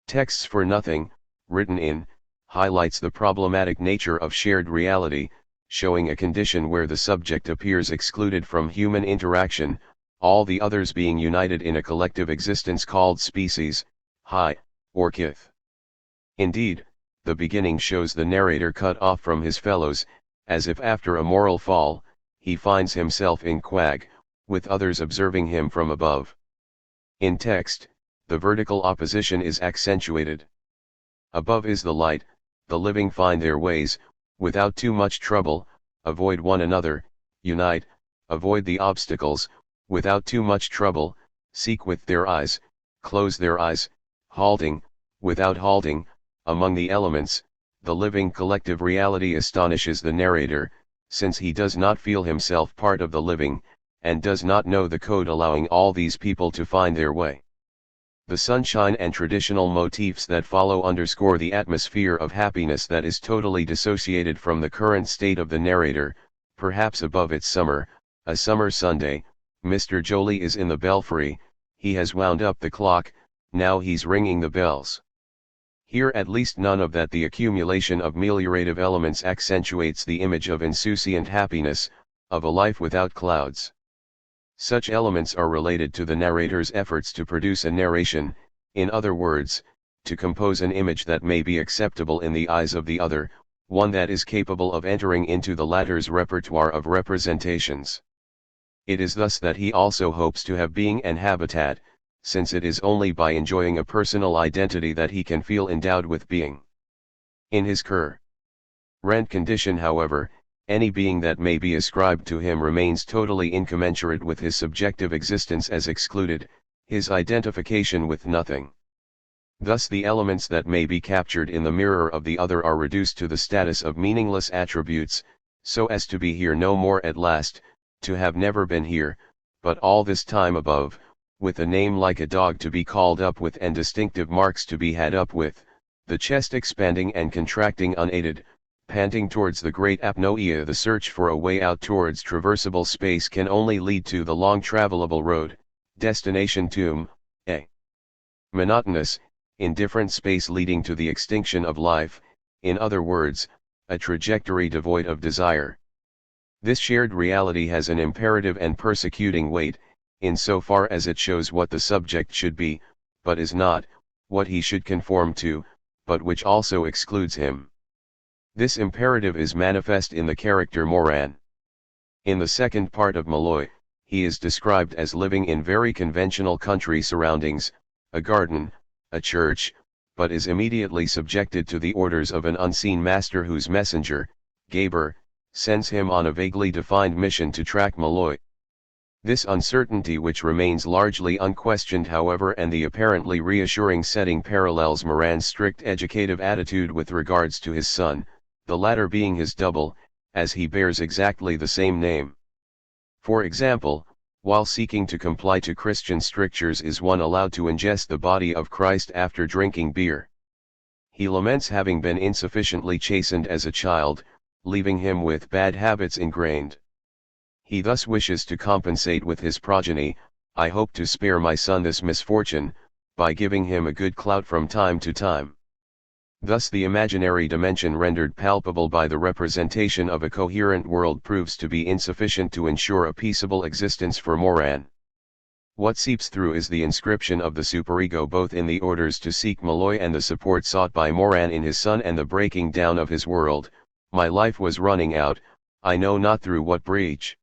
Texts for Nothing, written in, highlights the problematic nature of shared reality, showing a condition where the subject appears excluded from human interaction, all the others being united in a collective existence called species, or kith. Indeed, the beginning shows the narrator cut off from his fellows, as if after a moral fall, he finds himself in quag, with others observing him from above. In text, the vertical opposition is accentuated. Above is the light, the living find their ways, without too much trouble, avoid one another, unite, avoid the obstacles, without too much trouble, seek with their eyes, close their eyes, halting, without halting, among the elements. The living collective reality astonishes the narrator, since he does not feel himself part of the living, and does not know the code allowing all these people to find their way. The sunshine and traditional motifs that follow underscore the atmosphere of happiness that is totally dissociated from the current state of the narrator. Perhaps above it's summer, a summer Sunday, Mr. Joly is in the belfry, he has wound up the clock, now he's ringing the bells. Here at least none of that the accumulation of meliorative elements accentuates the image of insouciant happiness, of a life without clouds. Such elements are related to the narrator's efforts to produce a narration, in other words, to compose an image that may be acceptable in the eyes of the other, one that is capable of entering into the latter's repertoire of representations. It is thus that he also hopes to have being and habitat, since it is only by enjoying a personal identity that he can feel endowed with being. In his current condition, however, any being that may be ascribed to him remains totally incommensurate with his subjective existence as excluded, his identification with nothing. Thus the elements that may be captured in the mirror of the other are reduced to the status of meaningless attributes, so as to be here no more at last, to have never been here, but all this time above, with a name like a dog to be called up with and distinctive marks to be had up with, the chest expanding and contracting unaided, panting towards the great apnoea. The search for a way out towards traversable space can only lead to the long travelable road, destination tomb, a monotonous, indifferent space leading to the extinction of life, in other words, a trajectory devoid of desire. This shared reality has an imperative and persecuting weight, in so far as it shows what the subject should be, but is not, what he should conform to, but which also excludes him. This imperative is manifest in the character Moran. In the second part of Malloy, he is described as living in very conventional country surroundings, a garden, a church, but is immediately subjected to the orders of an unseen master whose messenger, Gaber, sends him on a vaguely defined mission to track Malloy. This uncertainty, which remains largely unquestioned however, and the apparently reassuring setting parallels Moran's strict educative attitude with regards to his son, the latter being his double, as he bears exactly the same name. For example, while seeking to comply to Christian strictures, is one allowed to ingest the body of Christ after drinking beer? He laments having been insufficiently chastened as a child, leaving him with bad habits ingrained. He thus wishes to compensate with his progeny. I hope to spare my son this misfortune, by giving him a good clout from time to time. Thus the imaginary dimension rendered palpable by the representation of a coherent world proves to be insufficient to ensure a peaceable existence for Moran. What seeps through is the inscription of the superego both in the orders to seek Malloy and the support sought by Moran in his son, and the breaking down of his world. My life was running out, I know not through what breach.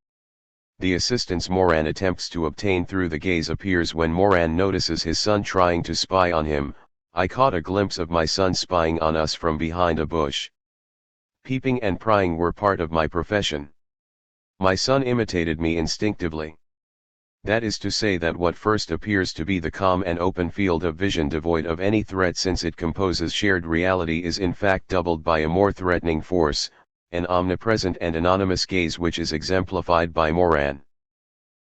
The assistance Moran attempts to obtain through the gaze appears when Moran notices his son trying to spy on him. I caught a glimpse of my son spying on us from behind a bush. Peeping and prying were part of my profession. My son imitated me instinctively. That is to say that what first appears to be the calm and open field of vision devoid of any threat since it composes shared reality is in fact doubled by a more threatening force, an omnipresent and anonymous gaze which is exemplified by Moran.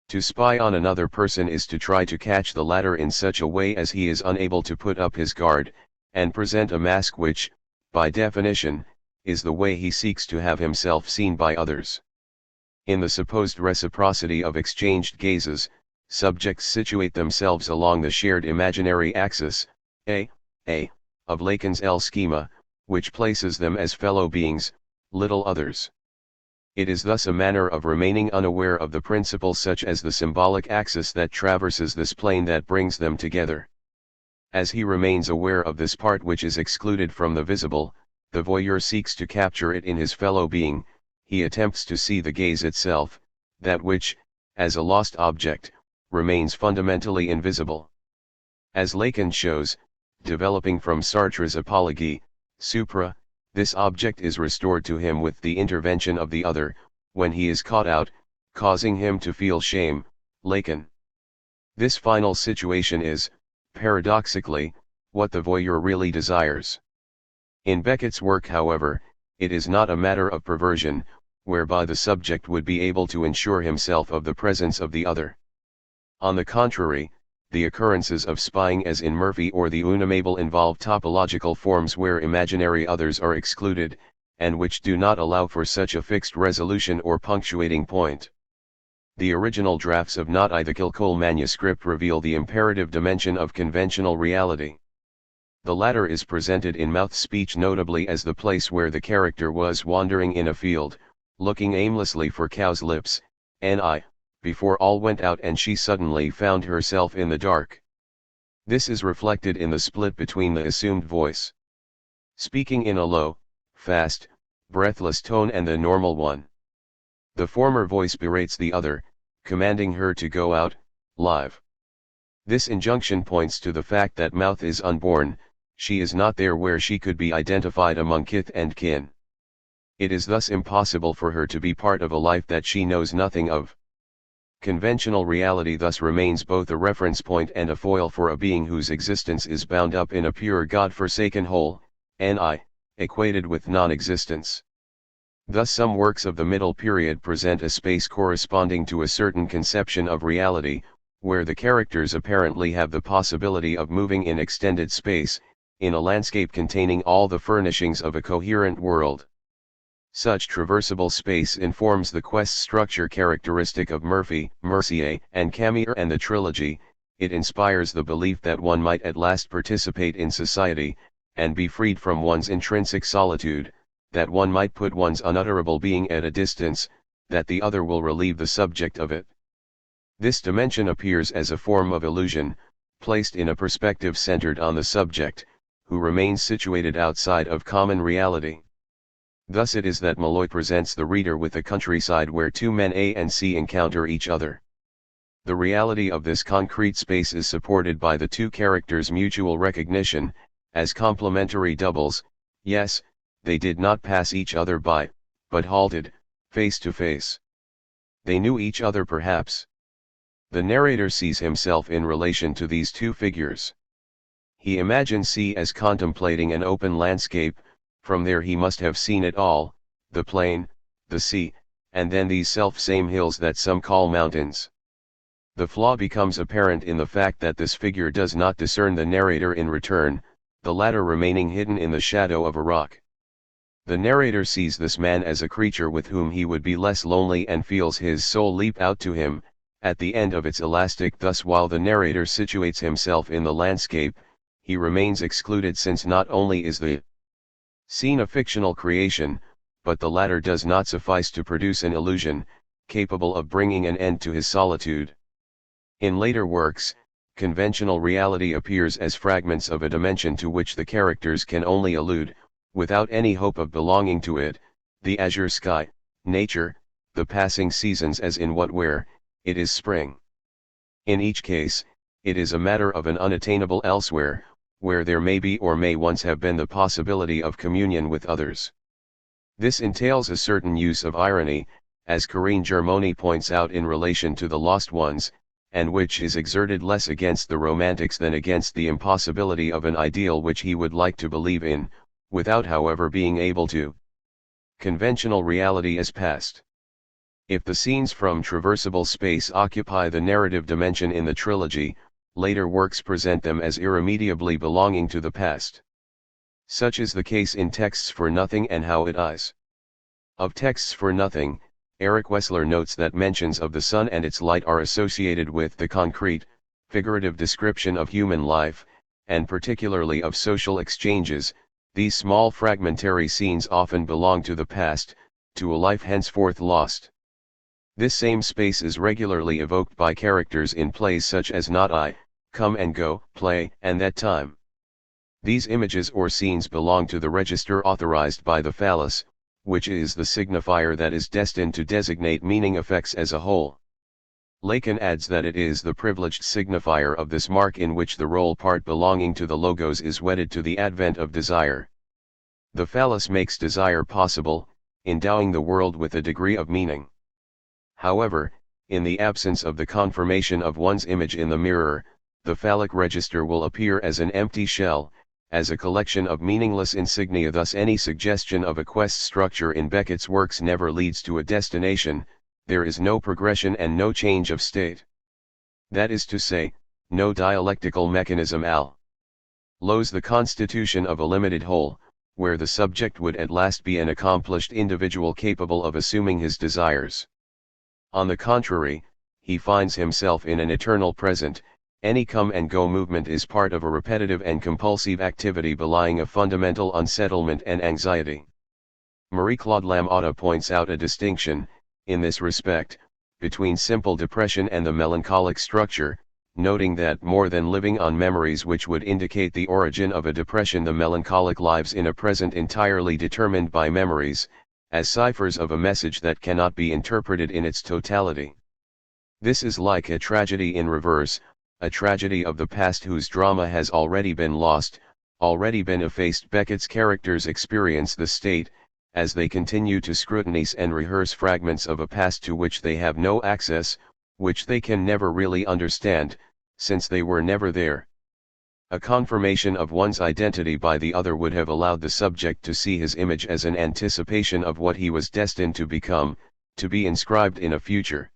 To spy on another person is to try to catch the latter in such a way as he is unable to put up his guard, and present a mask which, by definition, is the way he seeks to have himself seen by others. In the supposed reciprocity of exchanged gazes, subjects situate themselves along the shared imaginary axis, A, of Lacan's L schema, which places them as fellow beings, little others. It is thus a manner of remaining unaware of the principle such as the symbolic axis that traverses this plane that brings them together. As he remains aware of this part which is excluded from the visible, the voyeur seeks to capture it in his fellow being. He attempts to see the gaze itself, that which, as a lost object, remains fundamentally invisible. As Lacan shows, developing from Sartre's apologie, supra, this object is restored to him with the intervention of the other, when he is caught out, causing him to feel shame, Lacan. This final situation is, paradoxically, what the voyeur really desires. In Beckett's work, however, it is not a matter of perversion, whereby the subject would be able to ensure himself of the presence of the other. On the contrary, the occurrences of spying as in Murphy or the Unimable involve topological forms where imaginary others are excluded, and which do not allow for such a fixed resolution or punctuating point. The original drafts of Not I the Kilcole manuscript reveal the imperative dimension of conventional reality. The latter is presented in mouth speech notably as the place where the character was wandering in a field, looking aimlessly for cow's lips, before all went out and she suddenly found herself in the dark. This is reflected in the split between the assumed voice, speaking in a low, fast, breathless tone, and the normal one. The former voice berates the other, commanding her to go out, live. This injunction points to the fact that mouth is unborn, she is not there where she could be identified among kith and kin. It is thus impossible for her to be part of a life that she knows nothing of. Conventional reality thus remains both a reference point and a foil for a being whose existence is bound up in a pure God-forsaken whole, equated with non-existence. Thus some works of the middle period present a space corresponding to a certain conception of reality, where the characters apparently have the possibility of moving in extended space, in a landscape containing all the furnishings of a coherent world. Such traversable space informs the quest structure characteristic of Murphy, Mercier, and Camille and the trilogy. It inspires the belief that one might at last participate in society, and be freed from one's intrinsic solitude, that one might put one's unutterable being at a distance, that the other will relieve the subject of it. This dimension appears as a form of illusion, placed in a perspective centered on the subject, who remains situated outside of common reality. Thus it is that Malloy presents the reader with a countryside where two men A and C encounter each other. The reality of this concrete space is supported by the two characters' mutual recognition, as complementary doubles. Yes, they did not pass each other by, but halted, face to face. They knew each other perhaps. The narrator sees himself in relation to these two figures. He imagines C as contemplating an open landscape. From there he must have seen it all, the plain, the sea, and then these self-same hills that some call mountains. The flaw becomes apparent in the fact that this figure does not discern the narrator in return, the latter remaining hidden in the shadow of a rock. The narrator sees this man as a creature with whom he would be less lonely and feels his soul leap out to him, at the end of its elastic. Thus while the narrator situates himself in the landscape, he remains excluded, since not only is the scene a fictional creation, but the latter does not suffice to produce an illusion, capable of bringing an end to his solitude. In later works, conventional reality appears as fragments of a dimension to which the characters can only allude, without any hope of belonging to it, the azure sky, nature, the passing seasons, as in What Where, it is spring. In each case, it is a matter of an unattainable elsewhere, where there may be or may once have been the possibility of communion with others. This entails a certain use of irony, as Corinne Germoni points out in relation to The Lost Ones, and which is exerted less against the romantics than against the impossibility of an ideal which he would like to believe in, without however being able to. Conventional reality is past. If the scenes from traversable space occupy the narrative dimension in the trilogy, later works present them as irremediably belonging to the past. Such is the case in Texts for Nothing and How It Is. Of Texts for Nothing, Eric Wessler notes that mentions of the sun and its light are associated with the concrete, figurative description of human life, and particularly of social exchanges. These small fragmentary scenes often belong to the past, to a life henceforth lost. This same space is regularly evoked by characters in plays such as Not I, Come and Go, Play, and That Time. These images or scenes belong to the register authorized by the phallus, which is the signifier that is destined to designate meaning effects as a whole. Lacan adds that it is the privileged signifier of this mark in which the role part belonging to the logos is wedded to the advent of desire. The phallus makes desire possible, endowing the world with a degree of meaning. However, in the absence of the confirmation of one's image in the mirror, the phallic register will appear as an empty shell, as a collection of meaningless insignia. Thus any suggestion of a quest structure in Beckett's works never leads to a destination. There is no progression and no change of state. That is to say, no dialectical mechanism al-Lo's the constitution of a limited whole, where the subject would at last be an accomplished individual capable of assuming his desires. On the contrary, he finds himself in an eternal present. Any come and go movement is part of a repetitive and compulsive activity belying a fundamental unsettlement and anxiety. Marie-Claude Lamothe points out a distinction, in this respect, between simple depression and the melancholic structure, noting that more than living on memories which would indicate the origin of a depression, the melancholic lives in a present entirely determined by memories, as ciphers of a message that cannot be interpreted in its totality. This is like a tragedy in reverse, a tragedy of the past whose drama has already been lost, already been effaced. Beckett's characters experience the state, as they continue to scrutinize and rehearse fragments of a past to which they have no access, which they can never really understand, since they were never there. A confirmation of one's identity by the other would have allowed the subject to see his image as an anticipation of what he was destined to become, to be inscribed in a future.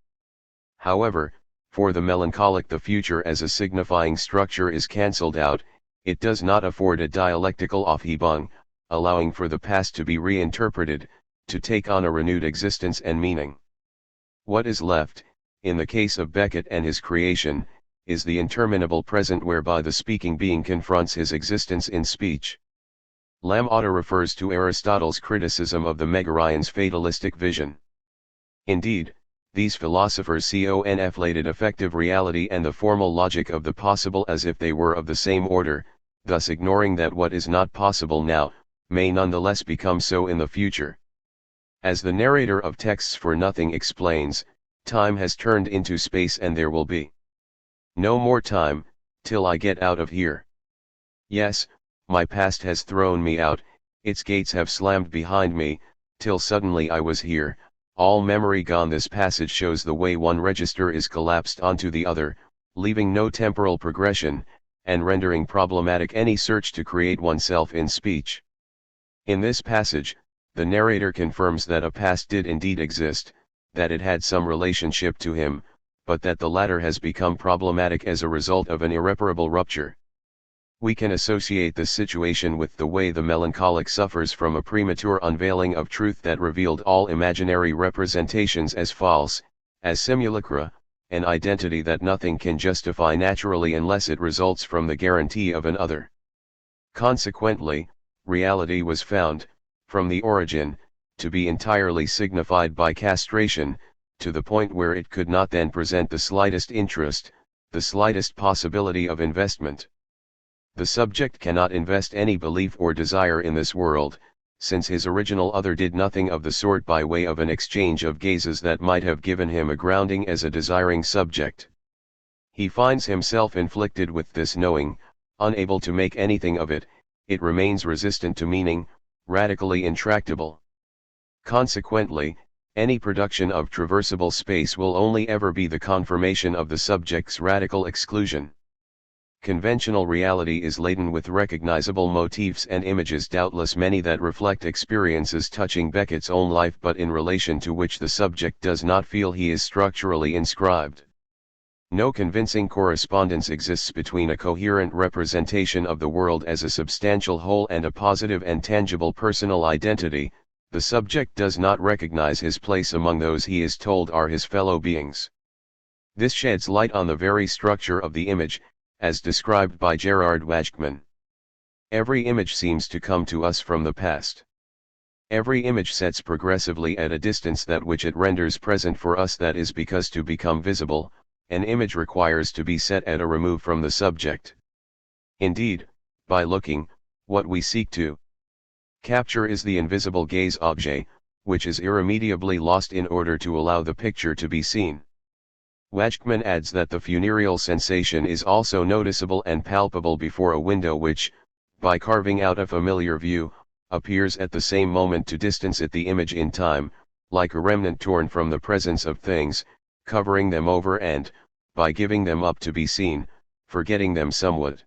However, for the melancholic the future as a signifying structure is cancelled out. It does not afford a dialectical Aufhebung, allowing for the past to be reinterpreted, to take on a renewed existence and meaning. What is left, in the case of Beckett and his creation, is the interminable present whereby the speaking being confronts his existence in speech. Lamothe refers to Aristotle's criticism of the Megarion's fatalistic vision. Indeed, these philosophers conflated effective reality and the formal logic of the possible as if they were of the same order, thus ignoring that what is not possible now, may nonetheless become so in the future. As the narrator of Texts for Nothing explains, time has turned into space and there will be no more time, till I get out of here. Yes, my past has thrown me out, its gates have slammed behind me, till suddenly I was here, all memory gone. This passage shows the way one register is collapsed onto the other, leaving no temporal progression, and rendering problematic any search to create oneself in speech. In this passage, the narrator confirms that a past did indeed exist, that it had some relationship to him, but that the latter has become problematic as a result of an irreparable rupture. We can associate this situation with the way the melancholic suffers from a premature unveiling of truth that revealed all imaginary representations as false, as simulacra, an identity that nothing can justify naturally unless it results from the guarantee of another. Consequently, reality was found, from the origin, to be entirely signified by castration, to the point where it could not then present the slightest interest, the slightest possibility of investment. The subject cannot invest any belief or desire in this world, since his original other did nothing of the sort by way of an exchange of gazes that might have given him a grounding as a desiring subject. He finds himself inflicted with this knowing, unable to make anything of it. It remains resistant to meaning, radically intractable. Consequently, Any production of traversable space will only ever be the confirmation of the subject's radical exclusion. Conventional reality is laden with recognizable motifs and images, doubtless many that reflect experiences touching Beckett's own life but in relation to which the subject does not feel he is structurally inscribed. No convincing correspondence exists between a coherent representation of the world as a substantial whole and a positive and tangible personal identity. The subject does not recognize his place among those he is told are his fellow beings. This sheds light on the very structure of the image, as described by Gerard Wajkman. Every image seems to come to us from the past. Every image sets progressively at a distance that which it renders present for us. That is because to become visible, an image requires to be set at a remove from the subject. Indeed, by looking, what we seek to capture is the invisible gaze objet, which is irremediably lost in order to allow the picture to be seen. Wajkman adds that the funereal sensation is also noticeable and palpable before a window which, by carving out a familiar view, appears at the same moment to distance it the image in time, like a remnant torn from the presence of things, covering them over and, by giving them up to be seen, forgetting them somewhat.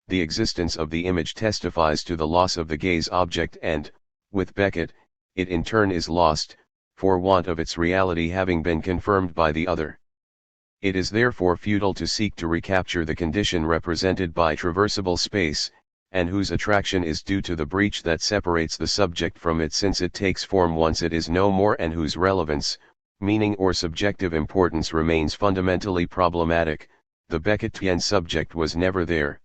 The existence of the image testifies to the loss of the gaze object and, with Beckett, it in turn is lost, for want of its reality having been confirmed by the other. It is therefore futile to seek to recapture the condition represented by traversable space, and whose attraction is due to the breach that separates the subject from it since it takes form once it is no more, and whose relevance, meaning or subjective importance remains fundamentally problematic. The Beckettian subject was never there.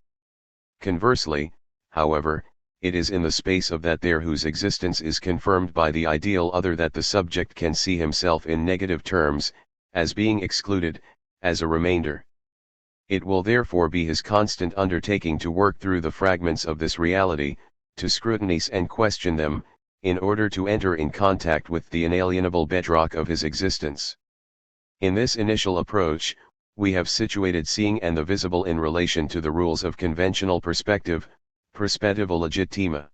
Conversely, however, it is in the space of that there whose existence is confirmed by the ideal other that the subject can see himself in negative terms, as being excluded, as a remainder. It will therefore be his constant undertaking to work through the fragments of this reality, to scrutinize and question them, in order to enter in contact with the inalienable bedrock of his existence. In this initial approach, we have situated seeing and the visible in relation to the rules of conventional perspective, perspettiva legitima.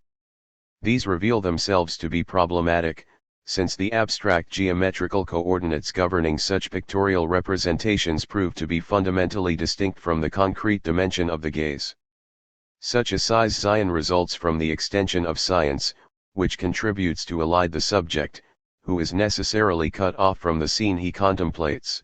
These reveal themselves to be problematic, since the abstract geometrical coordinates governing such pictorial representations prove to be fundamentally distinct from the concrete dimension of the gaze. Such a size Zion results from the extension of science, which contributes to elide the subject, who is necessarily cut off from the scene he contemplates.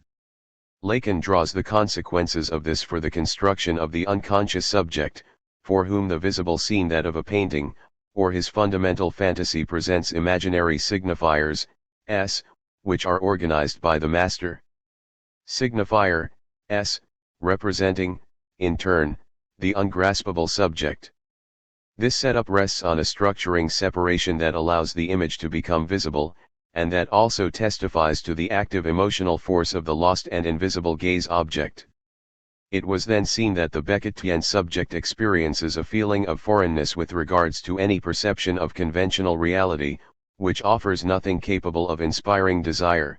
Lacan draws the consequences of this for the construction of the unconscious subject, for whom the visible scene, that of a painting, or his fundamental fantasy, presents imaginary signifiers, s, which are organized by the master. Signifier, s, representing, in turn, the ungraspable subject. This setup rests on a structuring separation that allows the image to become visible, and that also testifies to the active emotional force of the lost and invisible gaze object. It was then seen that the Beckettian subject experiences a feeling of foreignness with regards to any perception of conventional reality, which offers nothing capable of inspiring desire.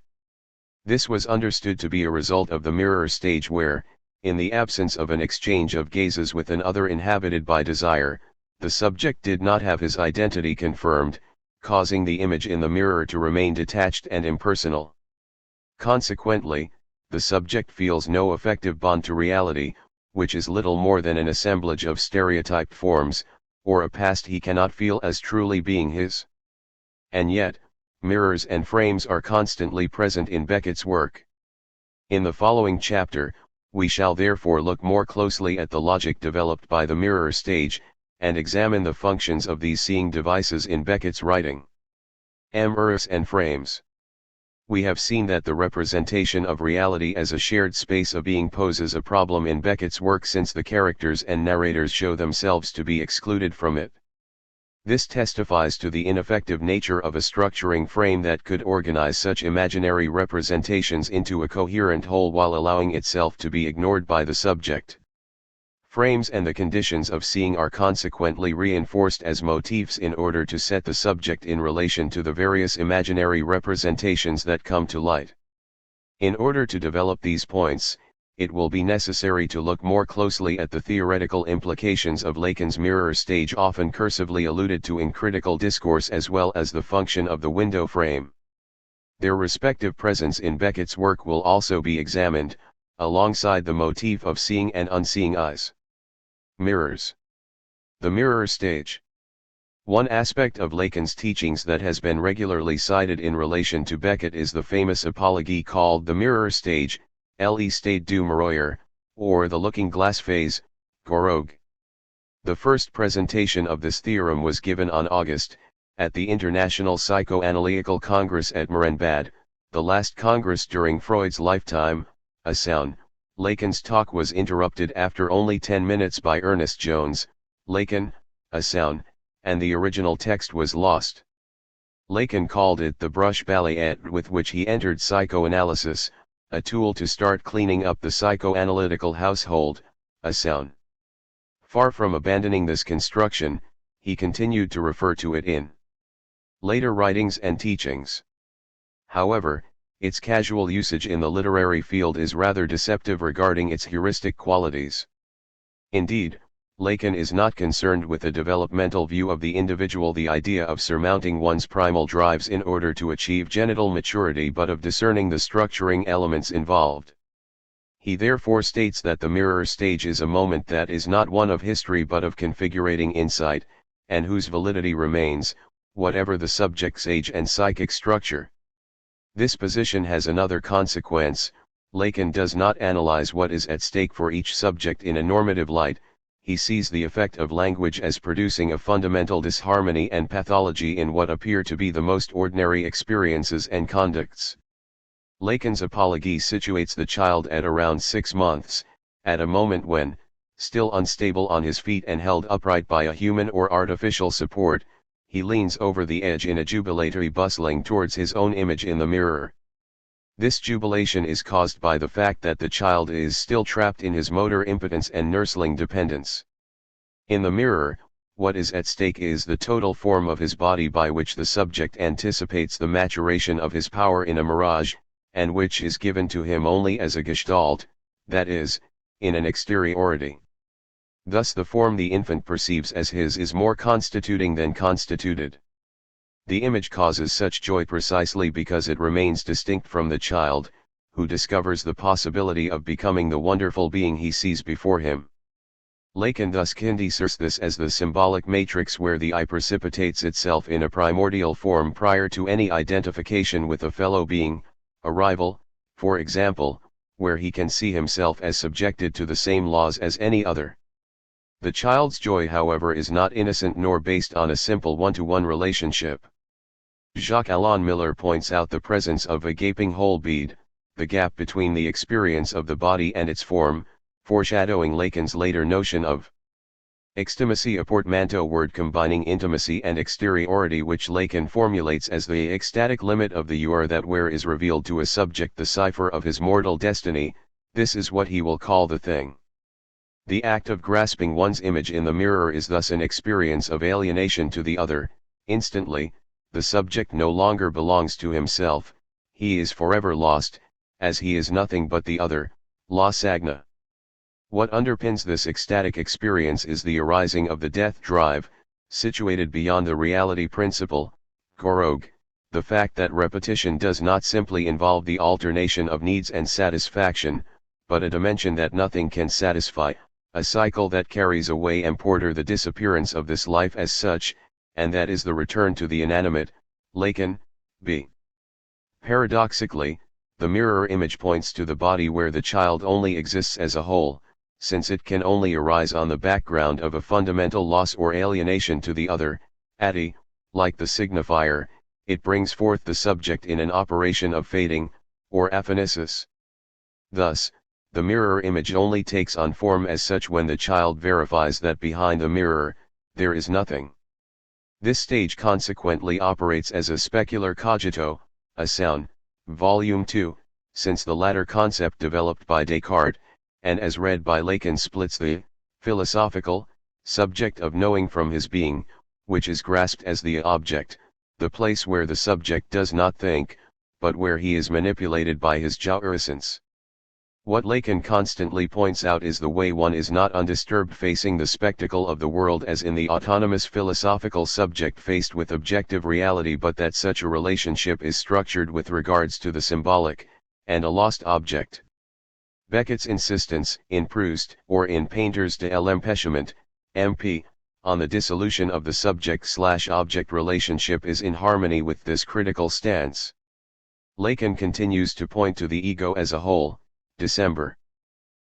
This was understood to be a result of the mirror stage where, in the absence of an exchange of gazes with an other inhabited by desire, the subject did not have his identity confirmed, causing the image in the mirror to remain detached and impersonal. Consequently, the subject feels no effective bond to reality, which is little more than an assemblage of stereotyped forms, or a past he cannot feel as truly being his. And yet, mirrors and frames are constantly present in Beckett's work. In the following chapter, we shall therefore look more closely at the logic developed by the mirror stage, and examine the functions of these seeing devices in Beckett's writing. Mirrors and frames. We have seen that the representation of reality as a shared space of being poses a problem in Beckett's work, since the characters and narrators show themselves to be excluded from it. This testifies to the ineffective nature of a structuring frame that could organize such imaginary representations into a coherent whole while allowing itself to be ignored by the subject. Frames and the conditions of seeing are consequently reinforced as motifs in order to set the subject in relation to the various imaginary representations that come to light. In order to develop these points, it will be necessary to look more closely at the theoretical implications of Lacan's mirror stage, often cursively alluded to in critical discourse, as well as the function of the window frame. Their respective presence in Beckett's work will also be examined, alongside the motif of seeing and unseeing eyes. Mirrors. The mirror stage. One aspect of Lacan's teachings that has been regularly cited in relation to Beckett is the famous apology called the mirror stage, le stade du miroir, or the looking glass phase, Gorogue. The first presentation of this theorem was given on August, at the International Psychoanalytical Congress at Marienbad, the last congress during Freud's lifetime. A sound. Lacan's talk was interrupted after only 10 minutes by Ernest Jones, Lacan, a sound, and the original text was lost. Lacan called it the brush balayette with which he entered psychoanalysis, a tool to start cleaning up the psychoanalytical household, a sound. Far from abandoning this construction, he continued to refer to it in later writings and teachings. However, its casual usage in the literary field is rather deceptive regarding its heuristic qualities. Indeed, Lacan is not concerned with a developmental view of the individual, the idea of surmounting one's primal drives in order to achieve genital maturity, but of discerning the structuring elements involved. He therefore states that the mirror stage is a moment that is not one of history but of configurating insight, and whose validity remains, whatever the subject's age and psychic structure. This position has another consequence. Lacan does not analyze what is at stake for each subject in a normative light. He sees the effect of language as producing a fundamental disharmony and pathology in what appear to be the most ordinary experiences and conducts. Lacan's apology situates the child at around 6 months, at a moment when, still unstable on his feet and held upright by a human or artificial support, he leans over the edge in a jubilatory bustling towards his own image in the mirror. This jubilation is caused by the fact that the child is still trapped in his motor impotence and nursling dependence. In the mirror, what is at stake is the total form of his body, by which the subject anticipates the maturation of his power in a mirage, and which is given to him only as a gestalt, that is, in an exteriority. Thus the form the infant perceives as his is more constituting than constituted. The image causes such joy precisely because it remains distinct from the child, who discovers the possibility of becoming the wonderful being he sees before him. Lacan thus considers this as the symbolic matrix where the I precipitates itself in a primordial form prior to any identification with a fellow being, a rival, for example, where he can see himself as subjected to the same laws as any other. The child's joy, however, is not innocent nor based on a simple one-to-one relationship. Jacques-Alain Miller points out the presence of a gaping hole bead, the gap between the experience of the body and its form, foreshadowing Lacan's later notion of extimacy, a portmanteau word combining intimacy and exteriority, which Lacan formulates as the ecstatic limit of the you-are, that where is revealed to a subject the cipher of his mortal destiny. This is what he will call the thing. The act of grasping one's image in the mirror is thus an experience of alienation to the other. Instantly, the subject no longer belongs to himself, he is forever lost, as he is nothing but the other, la sagna. What underpins this ecstatic experience is the arising of the death drive, situated beyond the reality principle, Gorogue, the fact that repetition does not simply involve the alternation of needs and satisfaction, but a dimension that nothing can satisfy, a cycle that carries away and porter the disappearance of this life as such, and that is the return to the inanimate. Lacan, b. Paradoxically, the mirror image points to the body where the child only exists as a whole, since it can only arise on the background of a fundamental loss or alienation to the other. Adi, like the signifier, it brings forth the subject in an operation of fading, or aphonesis. Thus, the mirror image only takes on form as such when the child verifies that behind the mirror, there is nothing. This stage consequently operates as a specular cogito, a sound, Volume 2, since the latter concept developed by Descartes, and as read by Lacan, splits the philosophical subject of knowing from his being, which is grasped as the object, the place where the subject does not think, but where he is manipulated by his jouissance. What Lacan constantly points out is the way one is not undisturbed facing the spectacle of the world as in the autonomous philosophical subject faced with objective reality, but that such a relationship is structured with regards to the symbolic, and a lost object. Beckett's insistence, in Proust, or in Painter's De l'Empêchement, MP, on the dissolution of the subject-object relationship is in harmony with this critical stance. Lacan continues to point to the ego as a whole, December.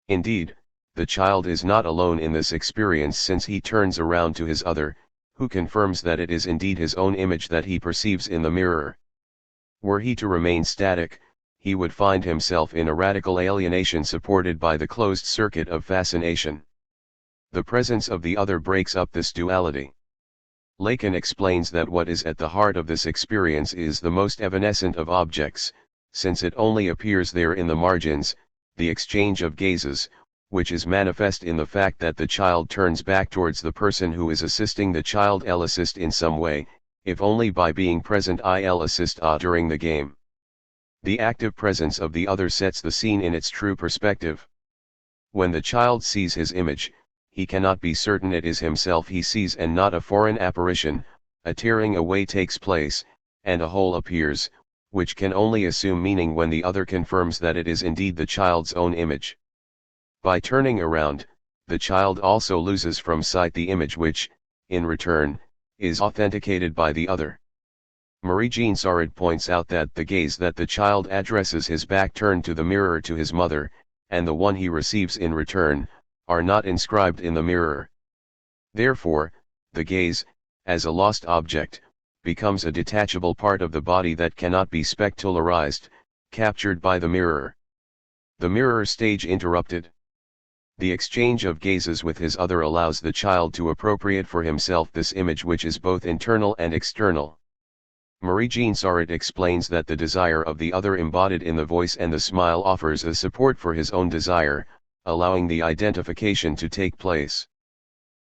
Indeed, the child is not alone in this experience, since he turns around to his other, who confirms that it is indeed his own image that he perceives in the mirror. Were he to remain static, he would find himself in a radical alienation supported by the closed circuit of fascination. The presence of the other breaks up this duality. Lacan explains that what is at the heart of this experience is the most evanescent of objects, since it only appears there in the margins, the exchange of gazes, which is manifest in the fact that the child turns back towards the person who is assisting the child. L assist in some way, if only by being present. Il assist during the game. The active presence of the other sets the scene in its true perspective. When the child sees his image, he cannot be certain it is himself he sees and not a foreign apparition. A tearing away takes place, and a whole appears, which can only assume meaning when the other confirms that it is indeed the child's own image. By turning around, the child also loses from sight the image which, in return, is authenticated by the other. Marie-Jean Sarraud points out that the gaze that the child addresses, his back turned to the mirror to his mother, and the one he receives in return, are not inscribed in the mirror. Therefore, the gaze, as a lost object, becomes a detachable part of the body that cannot be spectacularized, captured by the mirror. The mirror stage interrupted. The exchange of gazes with his other allows the child to appropriate for himself this image which is both internal and external. Marie-Jean Sarraud explains that the desire of the other embodied in the voice and the smile offers a support for his own desire, allowing the identification to take place.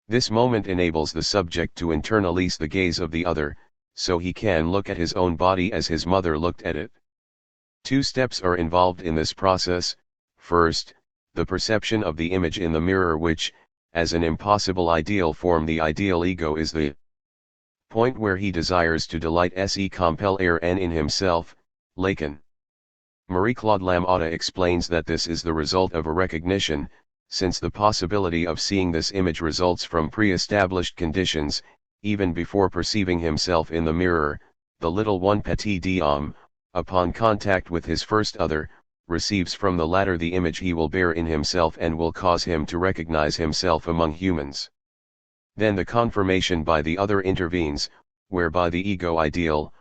This moment enables the subject to internalize the gaze of the other, so he can look at his own body as his mother looked at it. Two steps are involved in this process. First, the perception of the image in the mirror which, as an impossible ideal form, the ideal ego is the point where he desires to delight se compel n in himself, Lacan. Marie-Claude Lamothe explains that this is the result of a recognition, since the possibility of seeing this image results from pre-established conditions. Even before perceiving himself in the mirror, the little one petit d'homme, upon contact with his first other, receives from the latter the image he will bear in himself and will cause him to recognize himself among humans. Then the confirmation by the other intervenes, whereby the ego ideal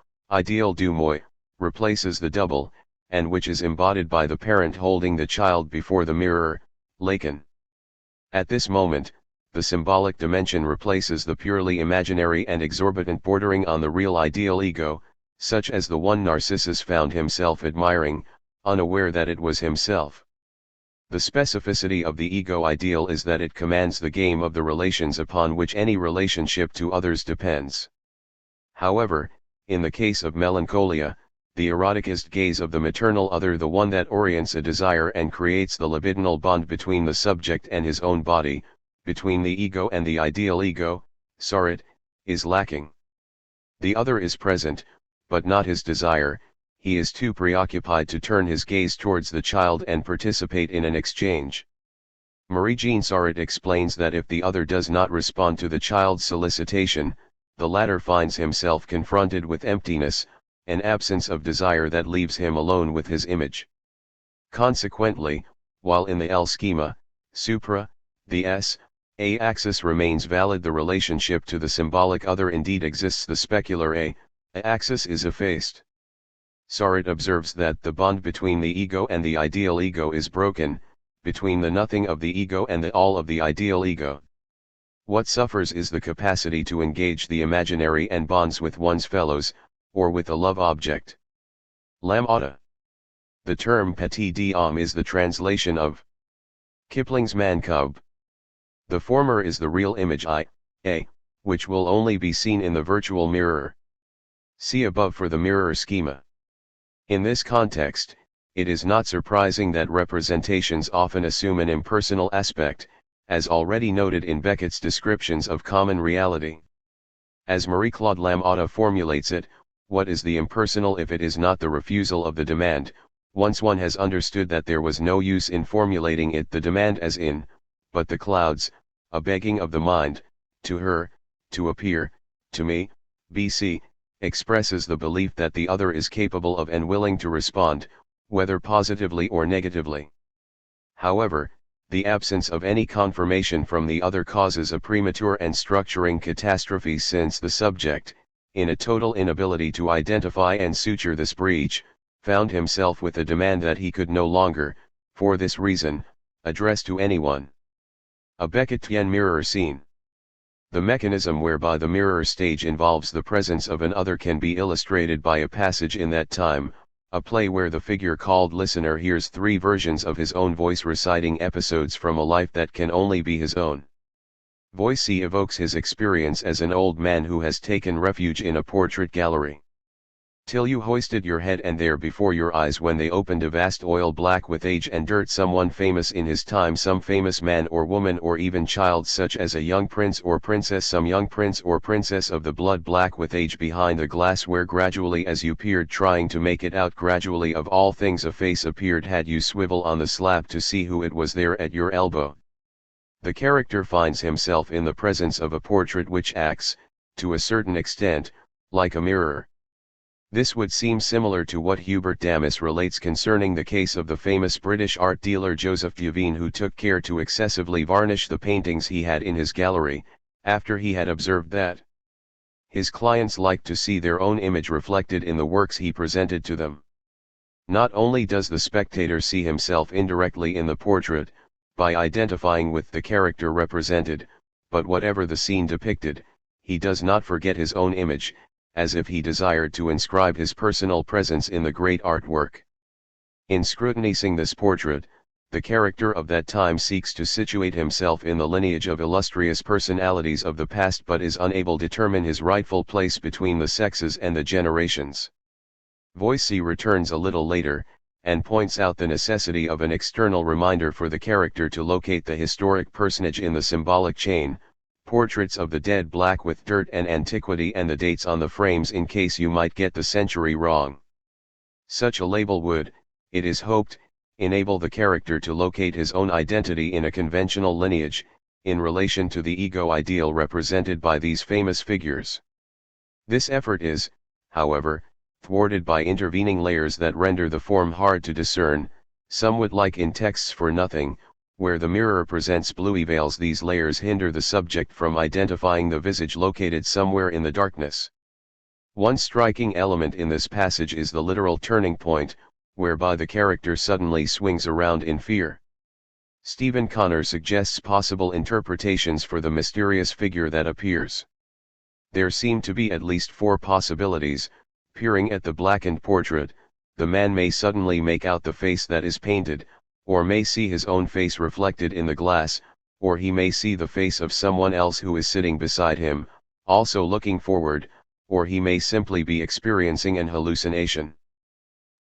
du moi, replaces the double, and which is embodied by the parent holding the child before the mirror, Lacan. At this moment, the symbolic dimension replaces the purely imaginary and exorbitant bordering on the real ideal ego, such as the one Narcissus found himself admiring, unaware that it was himself. The specificity of the ego ideal is that it commands the game of the relations upon which any relationship to others depends. However, in the case of melancholia, the eroticist gaze of the maternal other, the one that orients a desire and creates the libidinal bond between the subject and his own body, between the ego and the ideal ego, Sarraud, is lacking. The other is present, but not his desire. He is too preoccupied to turn his gaze towards the child and participate in an exchange. Marie-Jean Sarraud explains that if the other does not respond to the child's solicitation, the latter finds himself confronted with emptiness, an absence of desire that leaves him alone with his image. Consequently, while in the L schema, supra, the S-A axis remains valid, the relationship to the symbolic other indeed exists, the specular A axis is effaced. Sarraud observes that the bond between the ego and the ideal ego is broken, between the nothing of the ego and the all of the ideal ego. What suffers is the capacity to engage the imaginary and bonds with one's fellows, or with a love object. Lamothe. The term petit d'homme is the translation of Kipling's man cub. The former is the real image I-A, which will only be seen in the virtual mirror. See above for the mirror schema. In this context, it is not surprising that representations often assume an impersonal aspect, as already noted in Beckett's descriptions of common reality. As Marie-Claude Lamothe formulates it, what is the impersonal if it is not the refusal of the demand? Once one has understood that there was no use in formulating it the demand as in, but the clouds, a begging of the mind, to her, to appear, to me, BC, expresses the belief that the other is capable of and willing to respond, whether positively or negatively. However, the absence of any confirmation from the other causes a premature and structuring catastrophe, since the subject, in a total inability to identify and suture this breach, found himself with a demand that he could no longer, for this reason, address to anyone. A Beckettian mirror scene. The mechanism whereby the mirror stage involves the presence of an other can be illustrated by a passage in That Time, a play where the figure called listener hears three versions of his own voice reciting episodes from a life that can only be his own. Voice C evokes his experience as an old man who has taken refuge in a portrait gallery. Till you hoisted your head and there before your eyes when they opened a vast oil black with age and dirt, someone famous in his time, some famous man or woman or even child such as a young prince or princess, some young prince or princess of the blood black with age behind the glass where gradually as you peered trying to make it out gradually of all things a face appeared had you swivel on the slab to see who it was there at your elbow. The character finds himself in the presence of a portrait which acts, to a certain extent, like a mirror. This would seem similar to what Hubert Damis relates concerning the case of the famous British art dealer Joseph Duveen, who took care to excessively varnish the paintings he had in his gallery, after he had observed that his clients liked to see their own image reflected in the works he presented to them. Not only does the spectator see himself indirectly in the portrait, by identifying with the character represented, but whatever the scene depicted, he does not forget his own image, as if he desired to inscribe his personal presence in the great artwork. In scrutinizing this portrait, the character of That Time seeks to situate himself in the lineage of illustrious personalities of the past, but is unable to determine his rightful place between the sexes and the generations. Voice C returns a little later, and points out the necessity of an external reminder for the character to locate the historic personage in the symbolic chain, portraits of the dead black with dirt and antiquity and the dates on the frames in case you might get the century wrong. Such a label would, it is hoped, enable the character to locate his own identity in a conventional lineage, in relation to the ego ideal represented by these famous figures. This effort is, however, thwarted by intervening layers that render the form hard to discern, somewhat like in Texts for Nothing, where the mirror presents bluey veils. These layers hinder the subject from identifying the visage located somewhere in the darkness. One striking element in this passage is the literal turning point, whereby the character suddenly swings around in fear. Stephen Connor suggests possible interpretations for the mysterious figure that appears. There seem to be at least four possibilities. Peering at the blackened portrait, the man may suddenly make out the face that is painted, or may see his own face reflected in the glass, or he may see the face of someone else who is sitting beside him, also looking forward, or he may simply be experiencing an hallucination.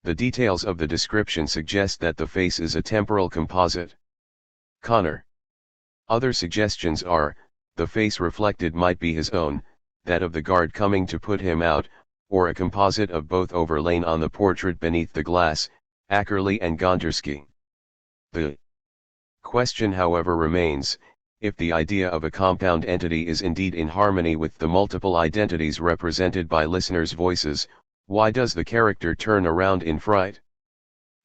The details of the description suggest that the face is a temporal composite. Connor. Other suggestions are, the face reflected might be his own, that of the guard coming to put him out, or a composite of both overlain on the portrait beneath the glass, Ackerley and Gondersky. The question, however, remains, if the idea of a compound entity is indeed in harmony with the multiple identities represented by listeners' voices, why does the character turn around in fright?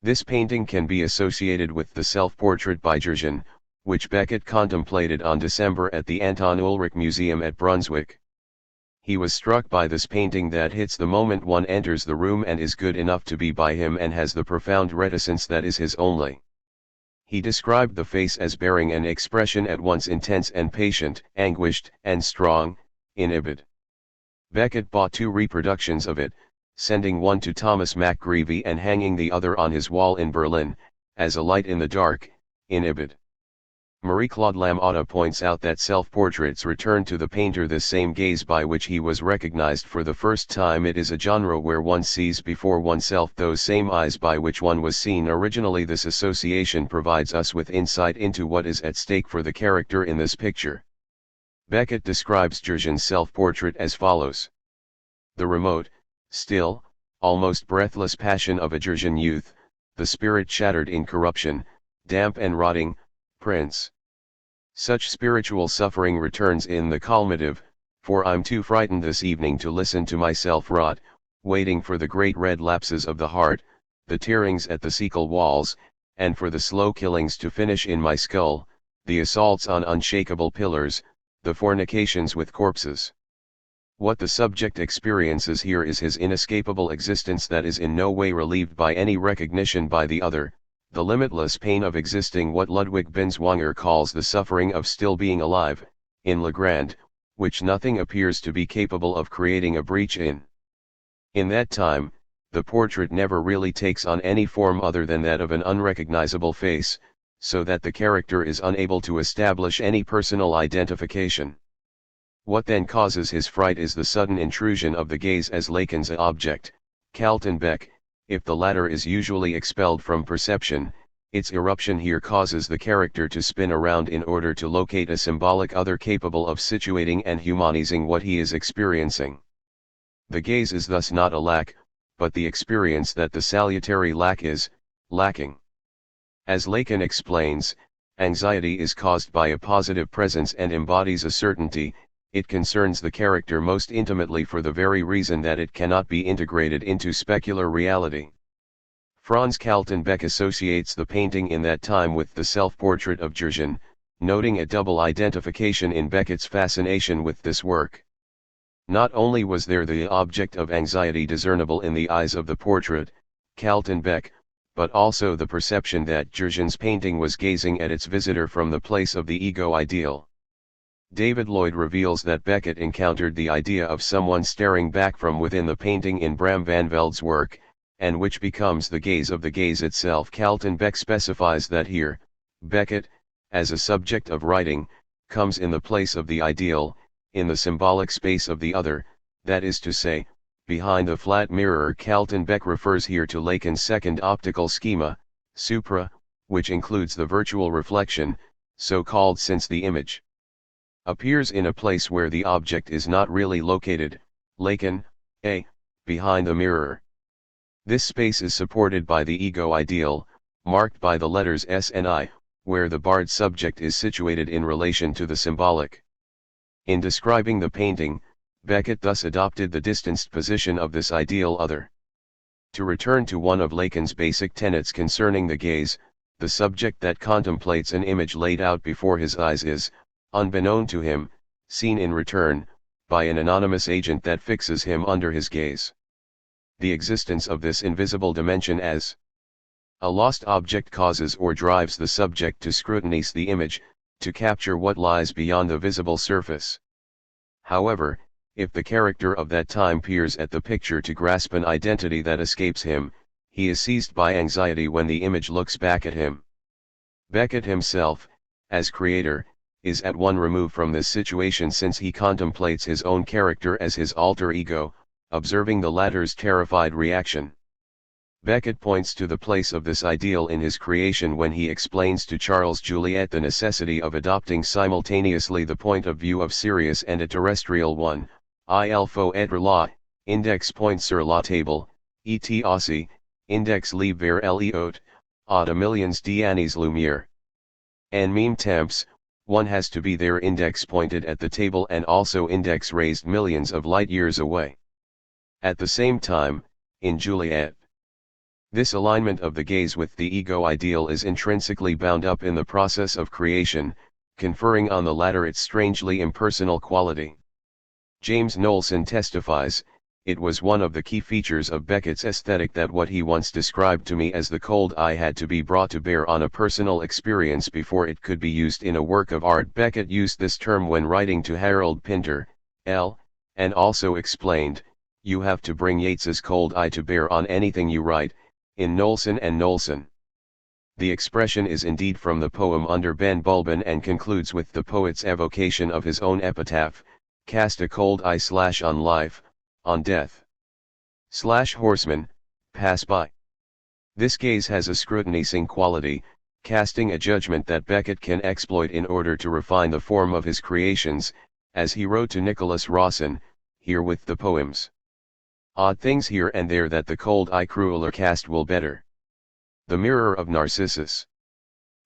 This painting can be associated with the self-portrait by Jurgen, which Beckett contemplated on December at the Anton Ulrich Museum at Brunswick. He was struck by this painting that hits the moment one enters the room and is good enough to be by him and has the profound reticence that is his only. He described the face as bearing an expression at once intense and patient, anguished and strong, inhibited. Beckett bought 2 reproductions of it, sending one to Thomas McGreevy and hanging the other on his wall in Berlin, as a light in the dark, inhibited. Marie-Claude Lamothe points out that self-portraits return to the painter this same gaze by which he was recognized for the first time. It is a genre where one sees before oneself those same eyes by which one was seen originally. This association provides us with insight into what is at stake for the character in this picture. Beckett describes Jurgen's self-portrait as follows. The remote, still, almost breathless passion of a Jurgen youth, the spirit shattered in corruption, damp and rotting, Prince. Such spiritual suffering returns in the culminative, for I'm too frightened this evening to listen to myself rot, waiting for the great red lapses of the heart, the tearings at the cecal walls, and for the slow killings to finish in my skull, the assaults on unshakable pillars, the fornications with corpses. What the subject experiences here is his inescapable existence that is in no way relieved by any recognition by the other, the limitless pain of existing, what Ludwig Binswanger calls the suffering of still being alive, in Legrand, which nothing appears to be capable of creating a breach in. In that time, the portrait never really takes on any form other than that of an unrecognizable face, so that the character is unable to establish any personal identification. What then causes his fright is the sudden intrusion of the gaze as Lacan's object, Kaltenbeck. If the latter is usually expelled from perception, its eruption here causes the character to spin around in order to locate a symbolic other capable of situating and humanizing what he is experiencing. The gaze is thus not a lack, but the experience that the salutary lack is lacking. As Lacan explains, anxiety is caused by a positive presence and embodies a certainty. It concerns the character most intimately for the very reason that it cannot be integrated into specular reality. Franz Kaltenbeck associates the painting in that time with the self-portrait of Jurgen, noting a double identification in Beckett's fascination with this work. Not only was there the object of anxiety discernible in the eyes of the portrait, Kaltenbeck, but also the perception that Jurgen's painting was gazing at its visitor from the place of the ego ideal. David Lloyd reveals that Beckett encountered the idea of someone staring back from within the painting in Bram van Veld's work, and which becomes the gaze of the gaze itself. Kaltenbeck specifies that here, Beckett, as a subject of writing, comes in the place of the ideal, in the symbolic space of the other, that is to say, behind the flat mirror. Kaltenbeck refers here to Lacan's second optical schema, supra, which includes the virtual reflection, so called since the image appears in a place where the object is not really located, Lacan, a, behind the mirror. This space is supported by the ego ideal, marked by the letters S and I, where the barred subject is situated in relation to the symbolic. In describing the painting, Beckett thus adopted the distanced position of this ideal other. To return to one of Lacan's basic tenets concerning the gaze, the subject that contemplates an image laid out before his eyes is, unbeknown to him, seen in return, by an anonymous agent that fixes him under his gaze. The existence of this invisible dimension as a lost object causes or drives the subject to scrutinize the image, to capture what lies beyond the visible surface. However, if the character of that time peers at the picture to grasp an identity that escapes him, he is seized by anxiety when the image looks back at him. Beckett himself, as creator, is at one remove from this situation since he contemplates his own character as his alter ego, observing the latter's terrified reaction. Beckett points to the place of this ideal in his creation when he explains to Charles Juliet the necessity of adopting simultaneously the point of view of Sirius and a terrestrial one. Il faut être là, index point sur la table, et aussi, index lib vers les autres, à de millions d'années-lumière. En même temps, one has to be there, index pointed at the table and also index raised millions of light years away. At the same time, in Juliet, this alignment of the gaze with the ego ideal is intrinsically bound up in the process of creation, conferring on the latter its strangely impersonal quality. James Knowlson testifies, "It was one of the key features of Beckett's aesthetic that what he once described to me as the cold eye had to be brought to bear on a personal experience before it could be used in a work of art." Beckett used this term when writing to Harold Pinter, L., and also explained, "You have to bring Yeats's cold eye to bear on anything you write," in Knowlson and Knowlson. The expression is indeed from the poem Under Ben Bulben and concludes with the poet's evocation of his own epitaph, cast a cold eye / on life, on death / horseman, pass by. This gaze has a scrutinizing quality, casting a judgment that Beckett can exploit in order to refine the form of his creations, as he wrote to Nicholas Rawson, here with the poems. Odd things here and there that the cold eye crueler cast will better. The Mirror of Narcissus.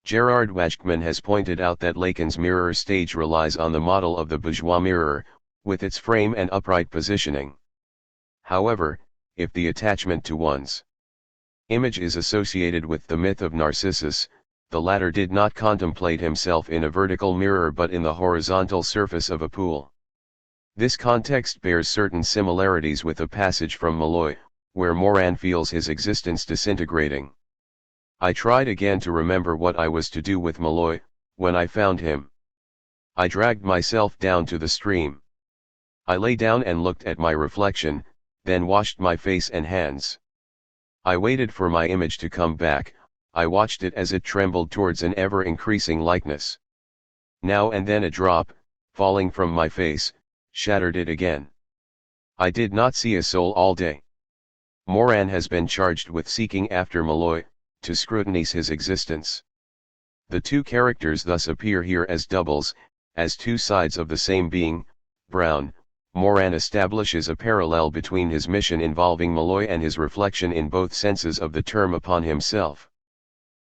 Gerard Wajkman has pointed out that Lacan's mirror stage relies on the model of the bourgeois mirror, with its frame and upright positioning. However, if the attachment to one's image is associated with the myth of Narcissus, the latter did not contemplate himself in a vertical mirror but in the horizontal surface of a pool. This context bears certain similarities with a passage from Malloy, where Moran feels his existence disintegrating. I tried again to remember what I was to do with Malloy, when I found him. I dragged myself down to the stream. I lay down and looked at my reflection, then washed my face and hands. I waited for my image to come back, I watched it as it trembled towards an ever-increasing likeness. Now and then a drop, falling from my face, shattered it again. I did not see a soul all day. Moran has been charged with seeking after Malloy, to scrutinize his existence. The two characters thus appear here as doubles, as two sides of the same being. Brown, Moran establishes a parallel between his mission involving Malloy and his reflection in both senses of the term upon himself.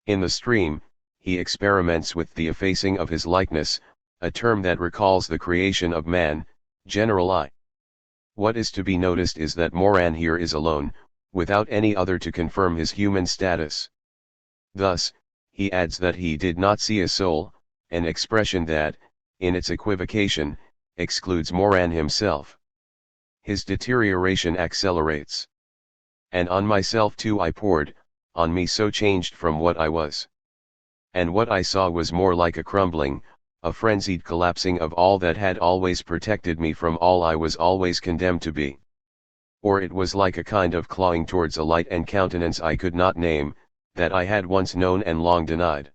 In the stream, he experiments with the effacing of his likeness, a term that recalls the creation of man, General I. What is to be noticed is that Moran here is alone, without any other to confirm his human status. Thus, he adds that he did not see a soul, an expression that, in its equivocation, excludes Moran himself. His deterioration accelerates. And on myself too I poured, on me so changed from what I was. And what I saw was more like a crumbling, a frenzied collapsing of all that had always protected me from all I was always condemned to be. Or it was like a kind of clawing towards a light and countenance I could not name, that I had once known and long denied.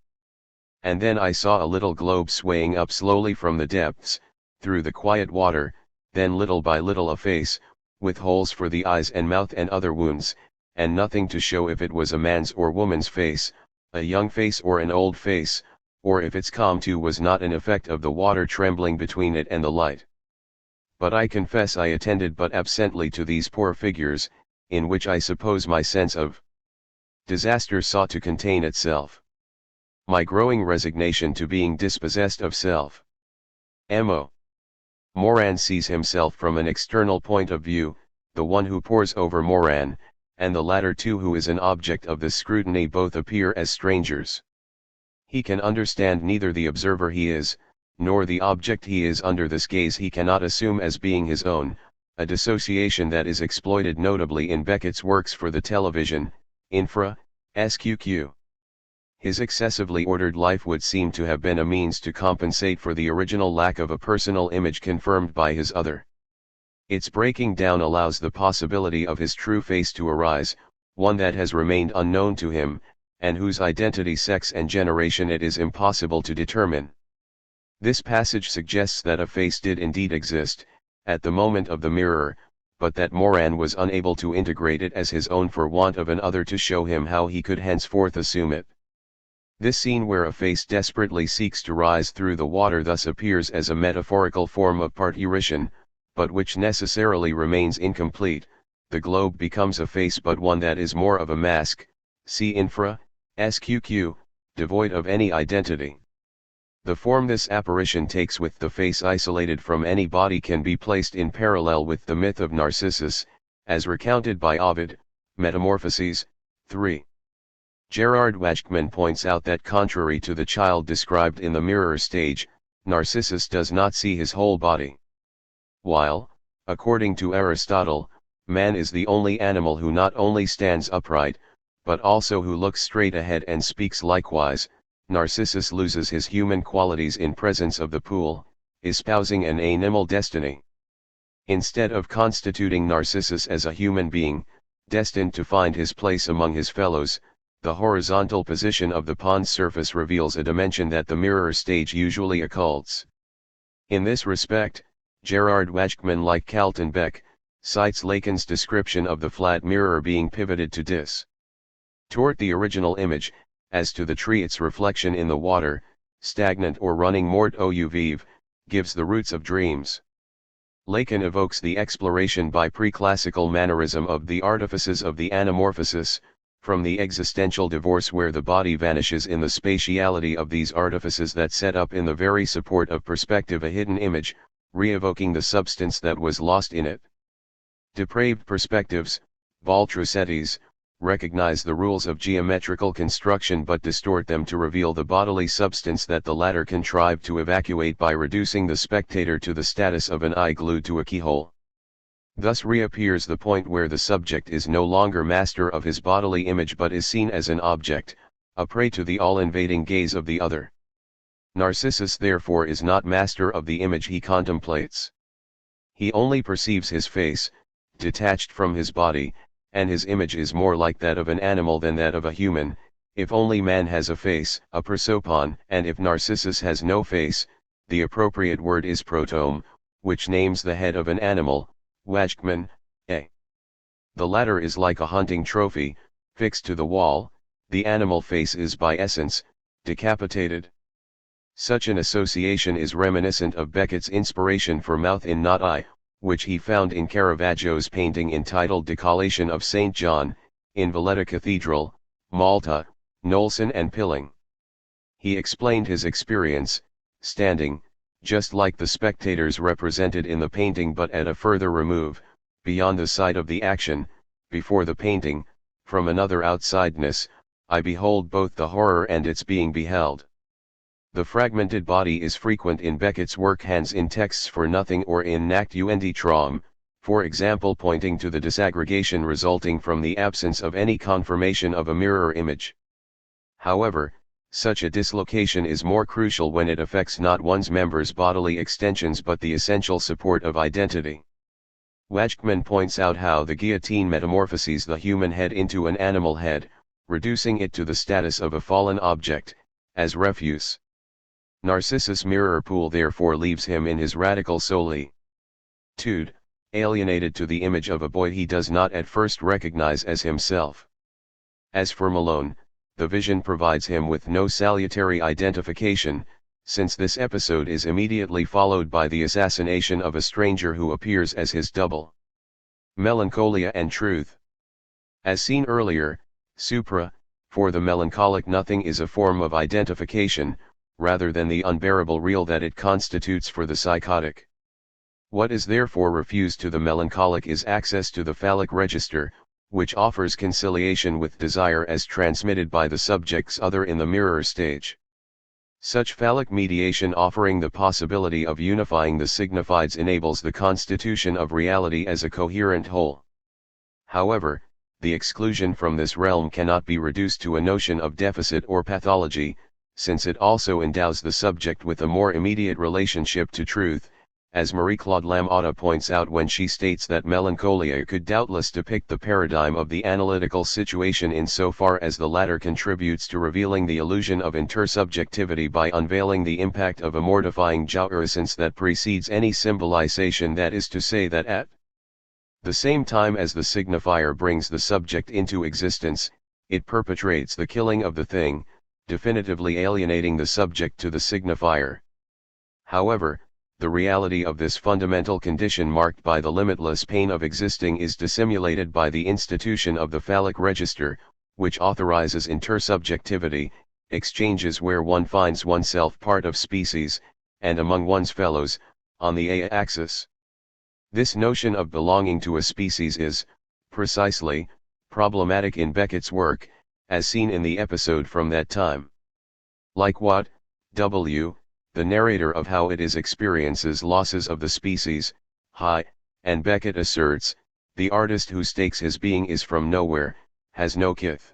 And then I saw a little globe swaying up slowly from the depths, through the quiet water, then little by little a face, with holes for the eyes and mouth and other wounds, and nothing to show if it was a man's or woman's face, a young face or an old face, or if its calm too was not an effect of the water trembling between it and the light. But I confess I attended but absently to these poor figures, in which I suppose my sense of disaster sought to contain itself. My growing resignation to being dispossessed of self. M.O. Moran sees himself from an external point of view, the one who pores over Moran, and the latter too who is an object of this scrutiny both appear as strangers. He can understand neither the observer he is, nor the object he is under this gaze he cannot assume as being his own, a dissociation that is exploited notably in Beckett's works for the television, Infra, SQQ. His excessively ordered life would seem to have been a means to compensate for the original lack of a personal image confirmed by his other. Its breaking down allows the possibility of his true face to arise, one that has remained unknown to him, and whose identity, sex and generation it is impossible to determine. This passage suggests that a face did indeed exist, at the moment of the mirror, but that Moran was unable to integrate it as his own for want of an other to show him how he could henceforth assume it. This scene where a face desperately seeks to rise through the water thus appears as a metaphorical form of parturition, but which necessarily remains incomplete. The globe becomes a face but one that is more of a mask, see Infra, SQQ, devoid of any identity. The form this apparition takes with the face isolated from any body can be placed in parallel with the myth of Narcissus, as recounted by Ovid, Metamorphoses, 3. Gerard Wajkman points out that contrary to the child described in the mirror stage, Narcissus does not see his whole body. While, according to Aristotle, man is the only animal who not only stands upright, but also who looks straight ahead and speaks likewise, Narcissus loses his human qualities in presence of the pool, espousing an animal destiny. Instead of constituting Narcissus as a human being, destined to find his place among his fellows, the horizontal position of the pond's surface reveals a dimension that the mirror stage usually occults. In this respect, Gerard Wajkman, like Carlton Beck, cites Lacan's description of the flat mirror being pivoted to dis. Toward the original image, as to the tree its reflection in the water, stagnant or running mort au vive, gives the roots of dreams. Lacan evokes the exploration by pre-classical mannerism of the artifices of the anamorphosis, from the existential divorce where the body vanishes in the spatiality of these artifices that set up in the very support of perspective a hidden image, re-evoking the substance that was lost in it. Depraved perspectives, Baltrusettis, recognize the rules of geometrical construction but distort them to reveal the bodily substance that the latter contrive to evacuate by reducing the spectator to the status of an eye glued to a keyhole. Thus reappears the point where the subject is no longer master of his bodily image but is seen as an object, a prey to the all-invading gaze of the other. Narcissus therefore is not master of the image he contemplates. He only perceives his face, detached from his body, and his image is more like that of an animal than that of a human. If only man has a face, a prosopon, and if Narcissus has no face, the appropriate word is protome, which names the head of an animal, Wajkman, a. The latter is like a hunting trophy, fixed to the wall, the animal face is by essence, decapitated. Such an association is reminiscent of Beckett's inspiration for mouth in not eye, which he found in Caravaggio's painting entitled Decollation of St. John, in Valletta Cathedral, Malta, Knowlson and Pilling. He explained his experience, standing, just like the spectators represented in the painting but at a further remove, beyond the site of the action, before the painting, from another outsideness, I behold both the horror and its being beheld. The fragmented body is frequent in Beckett's work Hands in Texts for Nothing or in Nacht und Traum, for example pointing to the disaggregation resulting from the absence of any conformation of a mirror image. However, such a dislocation is more crucial when it affects not one's members' bodily extensions but the essential support of identity. Wajkman points out how the guillotine metamorphoses the human head into an animal head, reducing it to the status of a fallen object, as refuse. Narcissus' mirror pool therefore leaves him in his radical solitude, alienated to the image of a boy he does not at first recognize as himself. As for Malone, the vision provides him with no salutary identification, since this episode is immediately followed by the assassination of a stranger who appears as his double. Melancholia and truth. As seen earlier, for the melancholic nothing is a form of identification, rather than the unbearable real that it constitutes for the psychotic. What is therefore refused to the melancholic is access to the phallic register, which offers conciliation with desire as transmitted by the subject's other in the mirror stage. Such phallic mediation offering the possibility of unifying the signifieds enables the constitution of reality as a coherent whole. However, the exclusion from this realm cannot be reduced to a notion of deficit or pathology, since it also endows the subject with a more immediate relationship to truth, as Marie-Claude Lamothe points out when she states that melancholia could doubtless depict the paradigm of the analytical situation insofar as the latter contributes to revealing the illusion of intersubjectivity by unveiling the impact of a mortifying jouissance that precedes any symbolization, that is to say that at the same time as the signifier brings the subject into existence, it perpetrates the killing of the thing, definitively alienating the subject to the signifier. However, the reality of this fundamental condition marked by the limitless pain of existing is dissimulated by the institution of the phallic register, which authorizes intersubjectivity, exchanges where one finds oneself part of species, and among one's fellows, on the axis. This notion of belonging to a species is, precisely, problematic in Beckett's work, as seen in the episode from that time. Like Watt, W., the narrator of How It Is experiences losses of the species, and Beckett asserts, the artist who stakes his being is from nowhere, has no kith.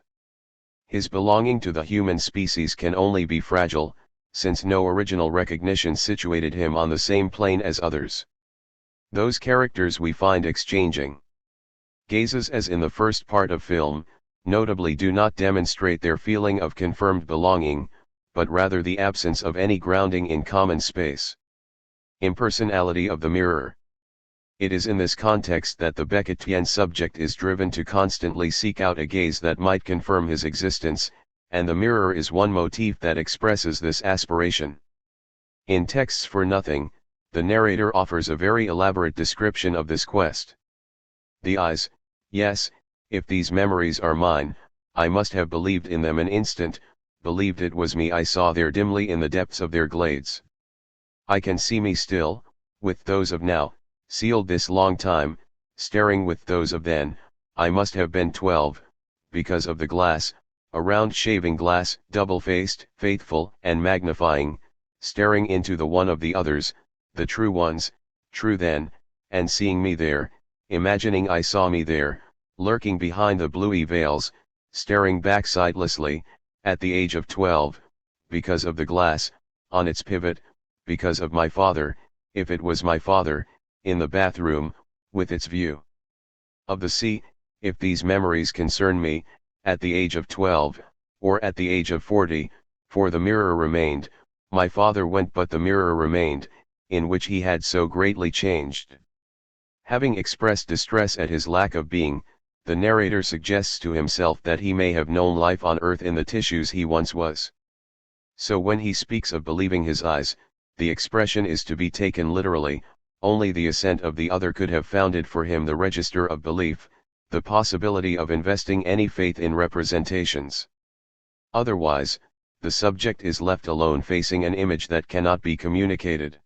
His belonging to the human species can only be fragile, since no original recognition situated him on the same plane as others. Those characters we find exchanging gazes as in the first part of film, notably do not demonstrate their feeling of confirmed belonging, but rather the absence of any grounding in common space. Impersonality of the mirror. It is in this context that the Beckettian subject is driven to constantly seek out a gaze that might confirm his existence, and the mirror is one motif that expresses this aspiration. In Texts for Nothing, the narrator offers a very elaborate description of this quest. The eyes, yes, if these memories are mine, I must have believed in them an instant, believed it was me I saw there dimly in the depths of their glades. I can see me still, with those of now, sealed this long time, staring with those of then. I must have been 12, because of the glass, a round shaving glass, double-faced, faithful, and magnifying, staring into the one of the others, the true ones, true then, and seeing me there, imagining I saw me there, lurking behind the bluey veils, staring back sightlessly, at the age of 12, because of the glass, on its pivot, because of my father, if it was my father, in the bathroom, with its view of the sea, if these memories concern me, at the age of 12, or at the age of 40, for the mirror remained, my father went but the mirror remained, in which he had so greatly changed. Having expressed distress at his lack of being, the narrator suggests to himself that he may have known life on earth in the tissues he once was. So when he speaks of believing his eyes, the expression is to be taken literally. Only the assent of the other could have founded for him the register of belief, the possibility of investing any faith in representations. Otherwise, the subject is left alone facing an image that cannot be communicated.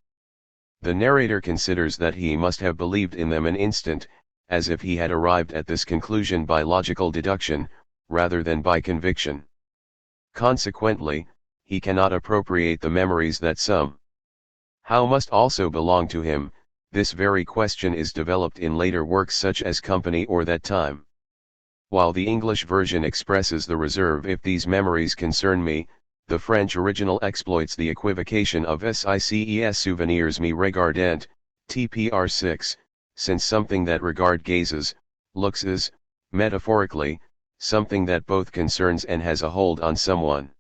The narrator considers that he must have believed in them an instant, as if he had arrived at this conclusion by logical deduction, rather than by conviction. Consequently, he cannot appropriate the memories that somehow must also belong to him. This very question is developed in later works such as Company or That Time. While the English version expresses the reserve "if these memories concern me," the French original exploits the equivocation of "SICES souvenirs me regardent," TPR 6, since something that regard gazes, looks is, metaphorically, something that both concerns and has a hold on someone.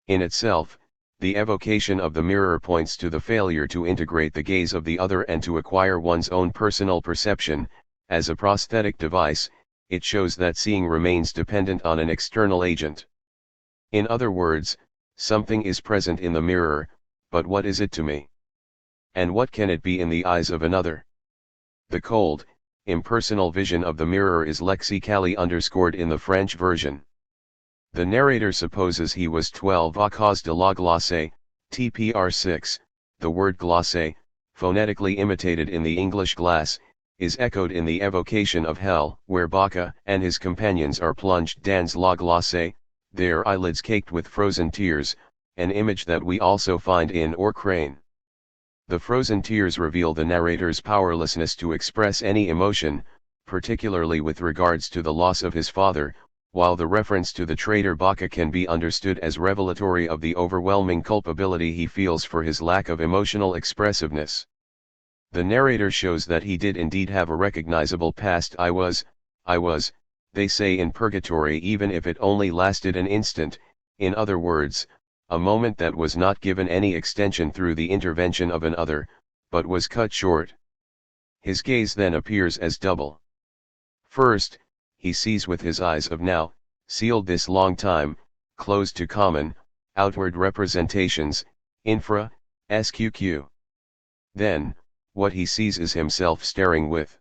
In itself, the evocation of the mirror points to the failure to integrate the gaze of the other and to acquire one's own personal perception. As a prosthetic device, it shows that seeing remains dependent on an external agent. In other words, something is present in the mirror, but what is it to me? And what can it be in the eyes of another? The cold, impersonal vision of the mirror is lexically underscored in the French version. The narrator supposes he was 12 à cause de la glace, TPR 6, the word glace, phonetically imitated in the English glass, is echoed in the evocation of hell, where Bacchus and his companions are plunged dans la glace, their eyelids caked with frozen tears, an image that we also find in Or Crane. The frozen tears reveal the narrator's powerlessness to express any emotion, particularly with regards to the loss of his father, while the reference to the traitor Bacchus can be understood as revelatory of the overwhelming culpability he feels for his lack of emotional expressiveness. The narrator shows that he did indeed have a recognizable past. I was, they say in purgatory, even if it only lasted an instant, in other words, a moment that was not given any extension through the intervention of an other, but was cut short. His gaze then appears as double. First, he sees with his eyes of now, sealed this long time, closed to common, outward representations, infra, sqq. Then, what he sees is himself staring with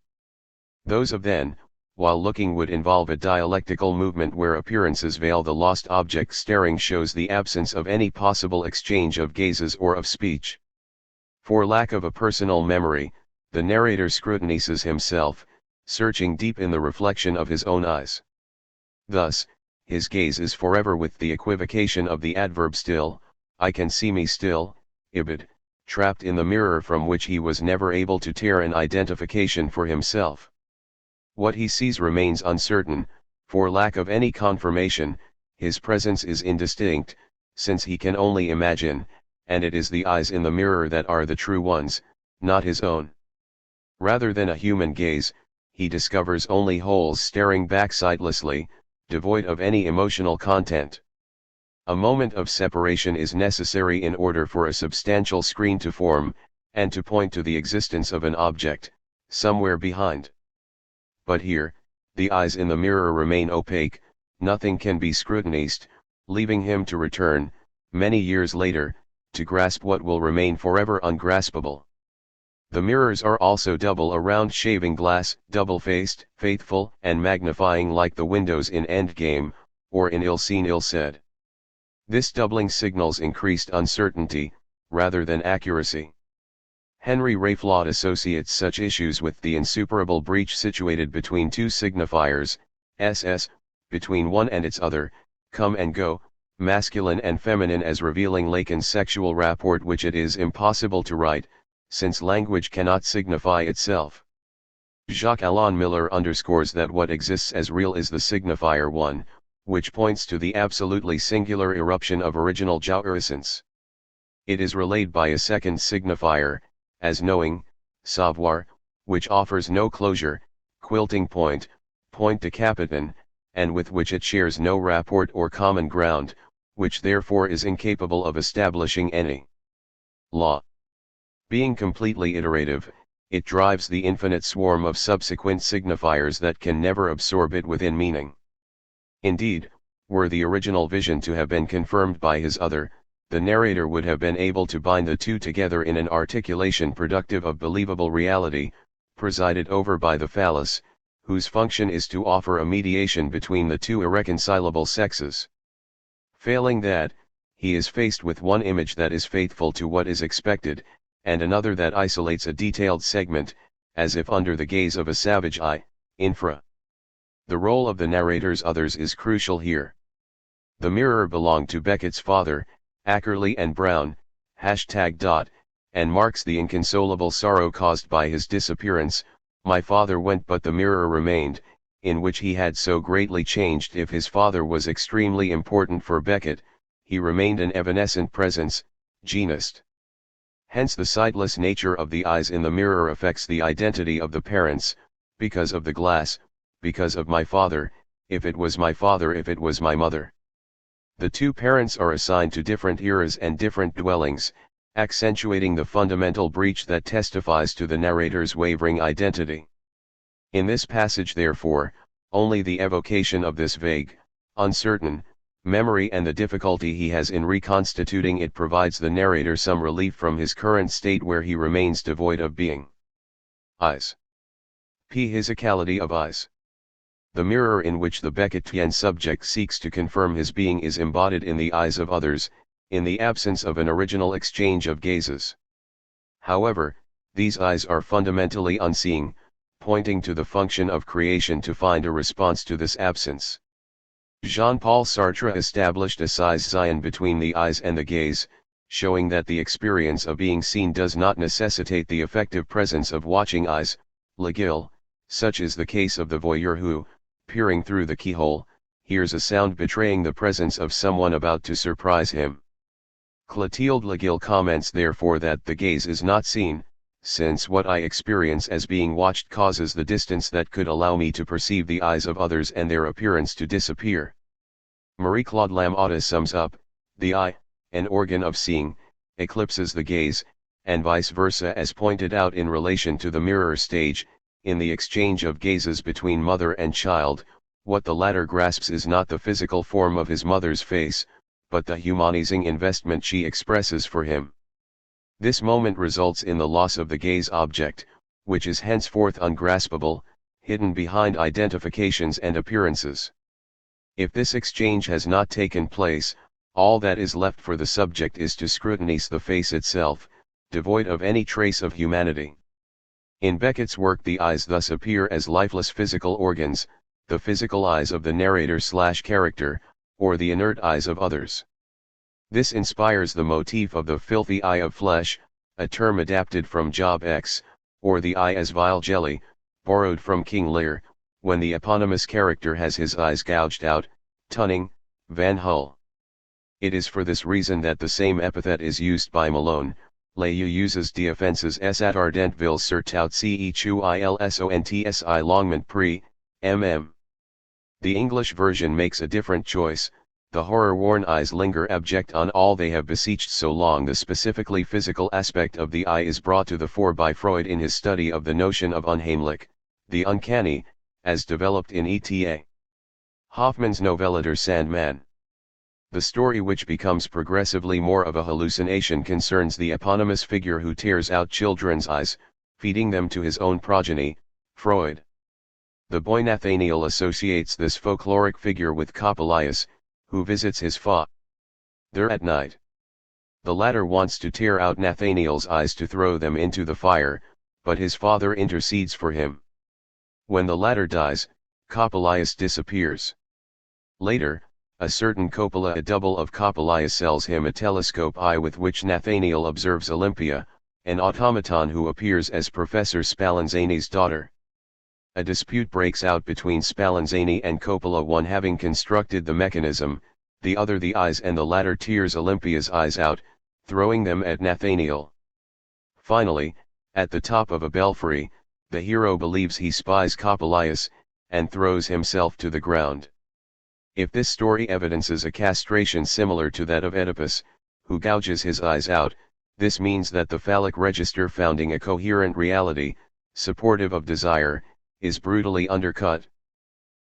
those of then, while looking would involve a dialectical movement where appearances veil the lost object. Staring shows the absence of any possible exchange of gazes or of speech. For lack of a personal memory, the narrator scrutinizes himself, searching deep in the reflection of his own eyes. Thus, his gaze is forever with the equivocation of the adverb still, I can see me still, ibid, trapped in the mirror from which he was never able to tear an identification for himself. What he sees remains uncertain, for lack of any confirmation, his presence is indistinct, since he can only imagine, and it is the eyes in the mirror that are the true ones, not his own. Rather than a human gaze, he discovers only holes staring back sightlessly, devoid of any emotional content. A moment of separation is necessary in order for a substantial screen to form, and to point to the existence of an object, somewhere behind. But here, the eyes in the mirror remain opaque, nothing can be scrutinized, leaving him to return, many years later, to grasp what will remain forever ungraspable. The mirrors are also double, a round shaving glass, double-faced, faithful, and magnifying like the windows in Endgame, or in Ill Seen Ill Said. This doubling signals increased uncertainty, rather than accuracy. Henry Rayflaud associates such issues with the insuperable breach situated between two signifiers, ss, between one and its other, come and go, masculine and feminine, as revealing Lacan's sexual rapport, which it is impossible to write, since language cannot signify itself. Jacques-Alain Miller underscores that what exists as real is the signifier one, which points to the absolutely singular eruption of original jouissance. It is relayed by a second signifier, as knowing, savoir, which offers no closure, quilting point, point de capitaine, and with which it shares no rapport or common ground, which therefore is incapable of establishing any law. Being completely iterative, it drives the infinite swarm of subsequent signifiers that can never absorb it within meaning. Indeed, were the original vision to have been confirmed by his other, the narrator would have been able to bind the two together in an articulation productive of believable reality, presided over by the phallus, whose function is to offer a mediation between the two irreconcilable sexes. Failing that, he is faced with one image that is faithful to what is expected, and another that isolates a detailed segment, as if under the gaze of a savage eye, infra. The role of the narrator's others is crucial here. The mirror belonged to Beckett's father, Ackerley and Brown, and marks the inconsolable sorrow caused by his disappearance. My father went but the mirror remained, in which he had so greatly changed. If his father was extremely important for Beckett, he remained an evanescent presence, genist. Hence the sightless nature of the eyes in the mirror affects the identity of the parents, because of the glass, because of my father, if it was my father, if it was my mother. The two parents are assigned to different eras and different dwellings, accentuating the fundamental breach that testifies to the narrator's wavering identity. In this passage, therefore, only the evocation of this vague, uncertain, memory and the difficulty he has in reconstituting it provides the narrator some relief from his current state where he remains devoid of being. Eyes. Physicality of eyes. The mirror in which the Beckettian subject seeks to confirm his being is embodied in the eyes of others, in the absence of an original exchange of gazes. However, these eyes are fundamentally unseeing, pointing to the function of creation to find a response to this absence. Jean-Paul Sartre established a size-zion between the eyes and the gaze, showing that the experience of being seen does not necessitate the effective presence of watching eyes. Lacan, such is the case of the voyeur who, peering through the keyhole, hears a sound betraying the presence of someone about to surprise him. Clotilde Lacan comments therefore that the gaze is not seen, since what I experience as being watched causes the distance that could allow me to perceive the eyes of others and their appearance to disappear. Marie-Claude Lamothe sums up, the eye, an organ of seeing, eclipses the gaze, and vice versa, as pointed out in relation to the mirror stage. In the exchange of gazes between mother and child, what the latter grasps is not the physical form of his mother's face, but the humanizing investment she expresses for him. This moment results in the loss of the gaze object, which is henceforth ungraspable, hidden behind identifications and appearances. If this exchange has not taken place, all that is left for the subject is to scrutinize the face itself, devoid of any trace of humanity. In Beckett's work, the eyes thus appear as lifeless physical organs, the physical eyes of the narrator/character, or the inert eyes of others. This inspires the motif of the filthy eye of flesh, a term adapted from Job X, or the eye as vile jelly, borrowed from King Lear, when the eponymous character has his eyes gouged out, Tunning, Van Hull. It is for this reason that the same epithet is used by Malone. Layu uses de offenses at ardentville sur tout ce chuilsontsi longement pre, mm. The English version makes a different choice. The horror-worn eyes linger abject on all they have beseeched so long. The specifically physical aspect of the eye is brought to the fore by Freud in his study of the notion of unheimlich, the uncanny, as developed in E.T.A. Hoffmann's novella Der Sandman. The story, which becomes progressively more of a hallucination, concerns the eponymous figure who tears out children's eyes, feeding them to his own progeny, Freud. The boy Nathaniel associates this folkloric figure with Coppelius, who visits his father at night. The latter wants to tear out Nathaniel's eyes to throw them into the fire, but his father intercedes for him. When the latter dies, Coppelius disappears. Later, a certain Coppola, a double of Coppelius, sells him a telescope eye with which Nathaniel observes Olympia, an automaton who appears as Professor Spallanzani's daughter. A dispute breaks out between Spallanzani and Coppola, one having constructed the mechanism, the other the eyes, and the latter tears Olympia's eyes out, throwing them at Nathaniel. Finally, at the top of a belfry, the hero believes he spies Coppelius, and throws himself to the ground. If this story evidences a castration similar to that of Oedipus, who gouges his eyes out, this means that the phallic register, founding a coherent reality, supportive of desire, is brutally undercut.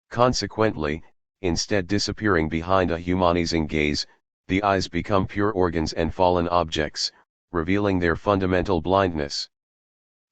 Consequently, instead disappearing behind a humanizing gaze, the eyes become pure organs and fallen objects, revealing their fundamental blindness.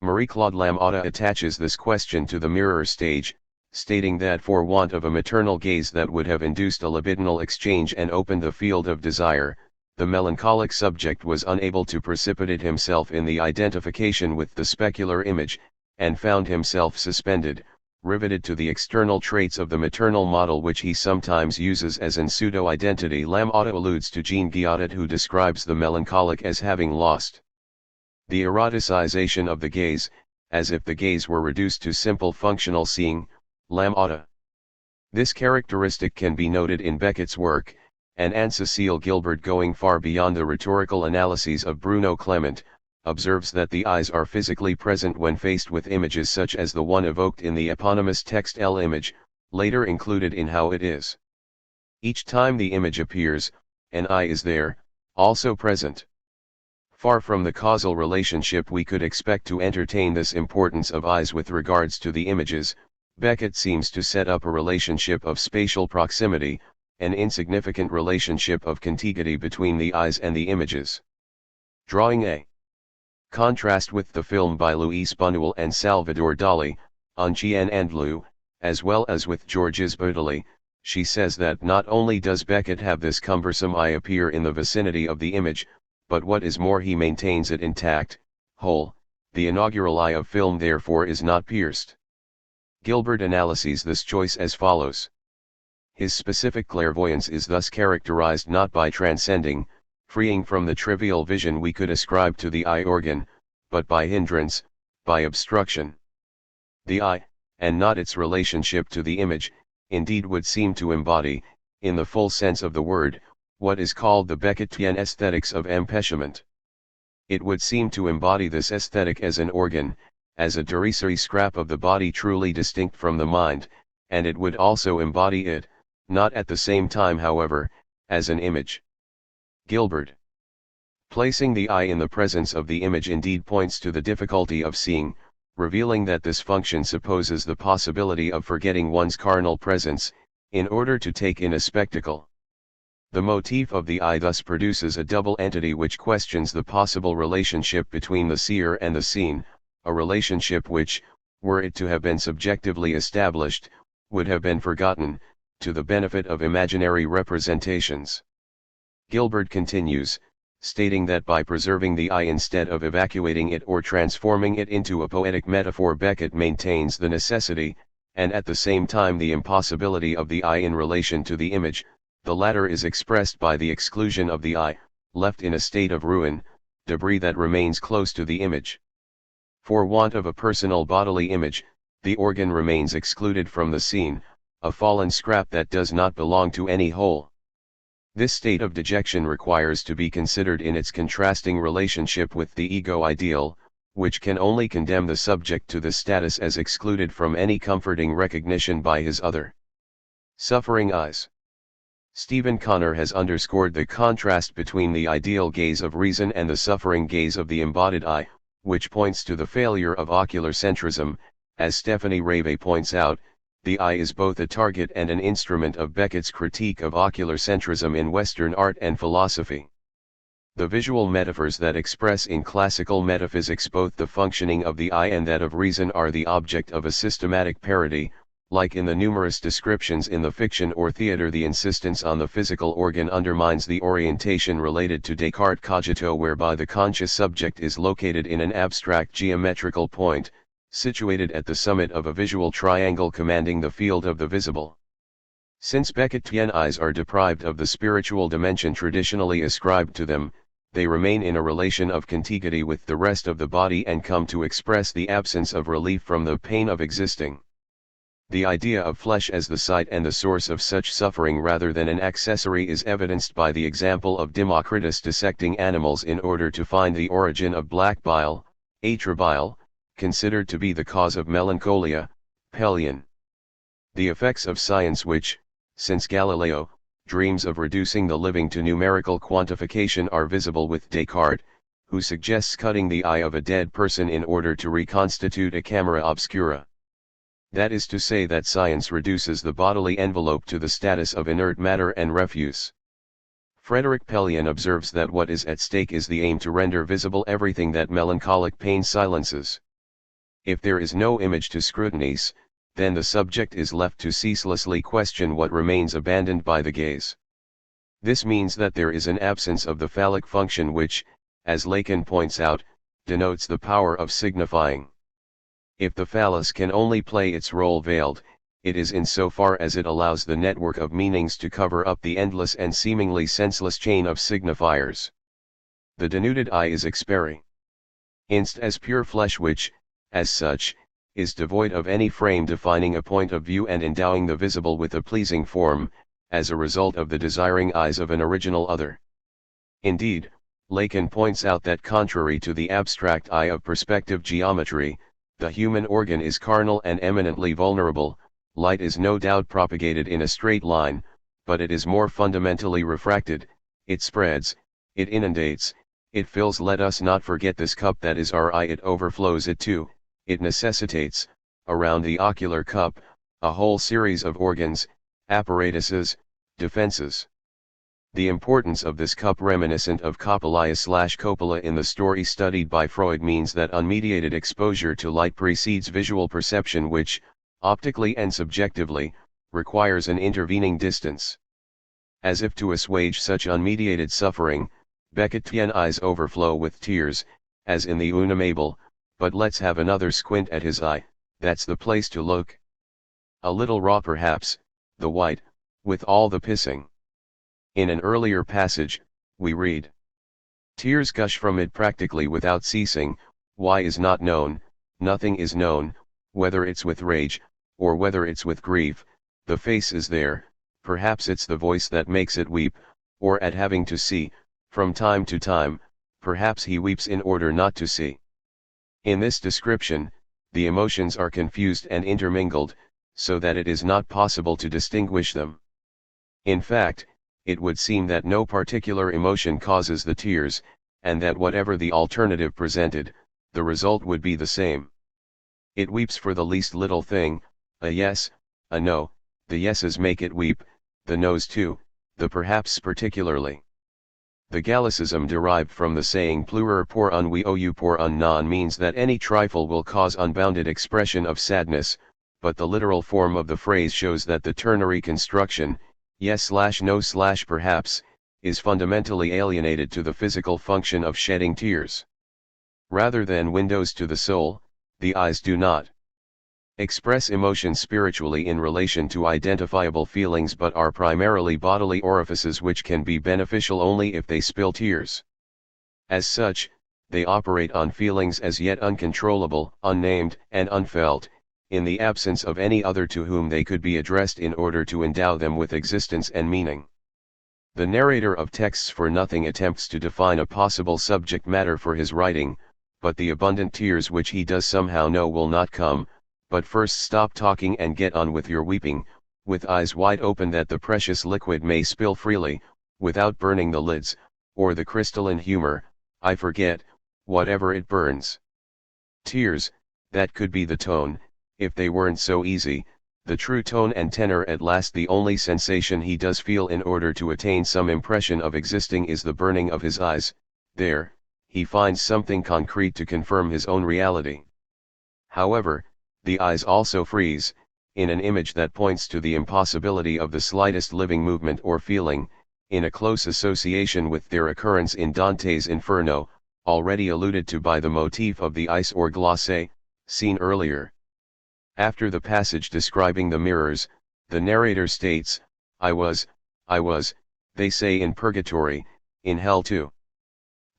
Marie-Claude Lamothe attaches this question to the mirror stage, stating that for want of a maternal gaze that would have induced a libidinal exchange and opened the field of desire, the melancholic subject was unable to precipitate himself in the identification with the specular image, and found himself suspended, riveted to the external traits of the maternal model, which he sometimes uses as an pseudo-identity. Lamothe alludes to Jean Guillotot, who describes the melancholic as having lost the eroticization of the gaze, as if the gaze were reduced to simple functional seeing. Lamothe. This characteristic can be noted in Beckett's work, and Anne-Cécile Gilbert, going far beyond the rhetorical analyses of Bruno Clement, observes that the eyes are physically present when faced with images such as the one evoked in the eponymous text L image, later included in How It Is. Each time the image appears, an eye is there, also present. Far from the causal relationship we could expect to entertain this importance of eyes with regards to the images, Beckett seems to set up a relationship of spatial proximity, an insignificant relationship of contiguity between the eyes and the images. Drawing a contrast with the film by Luis Buñuel and Salvador Dali, Un Chien Andalou, as well as with Georges Bouteille, she says that not only does Beckett have this cumbersome eye appear in the vicinity of the image, but what is more, he maintains it intact, whole. The inaugural eye of film therefore is not pierced. Gilbert analyses this choice as follows. His specific clairvoyance is thus characterized not by transcending, freeing from the trivial vision we could ascribe to the eye organ, but by hindrance, by obstruction. The eye, and not its relationship to the image, indeed would seem to embody, in the full sense of the word, what is called the Beckettian aesthetics of empêchement. It would seem to embody this aesthetic as an organ, as a derisory scrap of the body truly distinct from the mind, and it would also embody it, not at the same time however, as an image. Gilbert. Placing the eye in the presence of the image indeed points to the difficulty of seeing, revealing that this function supposes the possibility of forgetting one's carnal presence, in order to take in a spectacle. The motif of the eye thus produces a double entity which questions the possible relationship between the seer and the seen, a relationship which, were it to have been subjectively established, would have been forgotten, to the benefit of imaginary representations. Gilbert continues, stating that by preserving the eye instead of evacuating it or transforming it into a poetic metaphor, Beckett maintains the necessity, and at the same time the impossibility of the eye in relation to the image. The latter is expressed by the exclusion of the eye, left in a state of ruin, debris that remains close to the image. For want of a personal bodily image, the organ remains excluded from the scene, a fallen scrap that does not belong to any whole. This state of dejection requires to be considered in its contrasting relationship with the ego ideal, which can only condemn the subject to this status as excluded from any comforting recognition by his other Suffering eyes. Stephen Connor has underscored the contrast between the ideal gaze of reason and the suffering gaze of the embodied eye, which points to the failure of ocular centrism. As Stephanie Rave points out, the eye is both a target and an instrument of Beckett's critique of ocular centrism in Western art and philosophy. The visual metaphors that express in classical metaphysics both the functioning of the eye and that of reason are the object of a systematic parody. Like in the numerous descriptions in the fiction or theater, the insistence on the physical organ undermines the orientation related to Descartes' cogito, whereby the conscious subject is located in an abstract geometrical point, situated at the summit of a visual triangle commanding the field of the visible. Since Beckettian eyes are deprived of the spiritual dimension traditionally ascribed to them, they remain in a relation of contiguity with the rest of the body and come to express the absence of relief from the pain of existing. The idea of flesh as the site and the source of such suffering rather than an accessory is evidenced by the example of Democritus dissecting animals in order to find the origin of black bile, atrabile, considered to be the cause of melancholia, Pelion. The effects of science which, since Galileo, dreams of reducing the living to numerical quantification are visible with Descartes, who suggests cutting the eye of a dead person in order to reconstitute a camera obscura. That is to say that science reduces the bodily envelope to the status of inert matter and refuse. Frederick Pelion observes that what is at stake is the aim to render visible everything that melancholic pain silences. If there is no image to scrutinize, then the subject is left to ceaselessly question what remains abandoned by the gaze. This means that there is an absence of the phallic function which, as Lacan points out, denotes the power of signifying. If the phallus can only play its role veiled, it is insofar as it allows the network of meanings to cover up the endless and seemingly senseless chain of signifiers. The denuded eye is experienced as pure flesh which, as such, is devoid of any frame defining a point of view and endowing the visible with a pleasing form, as a result of the desiring eyes of an original other. Indeed, Lacan points out that contrary to the abstract eye of perspective geometry, the human organ is carnal and eminently vulnerable. Light is no doubt propagated in a straight line, but it is more fundamentally refracted, it spreads, it inundates, it fills. Let us not forget this cup that is our eye. It overflows it too, it necessitates, around the ocular cup, a whole series of organs, apparatuses, defenses. The importance of this cup, reminiscent of coppelia/coppola in the story studied by Freud, means that unmediated exposure to light precedes visual perception which, optically and subjectively, requires an intervening distance. As if to assuage such unmediated suffering, Beckettian eyes overflow with tears, as in the Una Mabel, but let's have another squint at his eye, that's the place to look. A little raw perhaps, the white, with all the pissing. In an earlier passage, we read, "Tears gush from it practically without ceasing. Why is not known, nothing is known, whether it's with rage, or whether it's with grief, the face is there, perhaps it's the voice that makes it weep, or at having to see, from time to time, perhaps he weeps in order not to see." In this description, the emotions are confused and intermingled, so that it is not possible to distinguish them. In fact, it would seem that no particular emotion causes the tears, and that whatever the alternative presented, the result would be the same. It weeps for the least little thing, a yes, a no, the yeses make it weep, the noes too, the perhaps particularly. The Gallicism derived from the saying pleurer pour un oui ou pour un non means that any trifle will cause unbounded expression of sadness, but the literal form of the phrase shows that the ternary construction, yes/no/perhaps, is fundamentally alienated to the physical function of shedding tears. Rather than windows to the soul, the eyes do not express emotion spiritually in relation to identifiable feelings but are primarily bodily orifices which can be beneficial only if they spill tears. As such, they operate on feelings as yet uncontrollable, unnamed, and unfelt, in the absence of any other to whom they could be addressed in order to endow them with existence and meaning. The narrator of texts for nothing attempts to define a possible subject matter for his writing, but the abundant tears which he does somehow know will not come. But first stop talking and get on with your weeping, with eyes wide open that the precious liquid may spill freely, without burning the lids, or the crystalline humor, I forget, whatever it burns. Tears, that could be the tone, if they weren't so easy, the true tone and tenor at last the only sensation he does feel in order to attain some impression of existing is the burning of his eyes, there, he finds something concrete to confirm his own reality. However, the eyes also freeze, in an image that points to the impossibility of the slightest living movement or feeling, in a close association with their occurrence in Dante's Inferno, already alluded to by the motif of the ice or glace, seen earlier. After the passage describing the mirrors, the narrator states, I was, they say in purgatory, in hell too.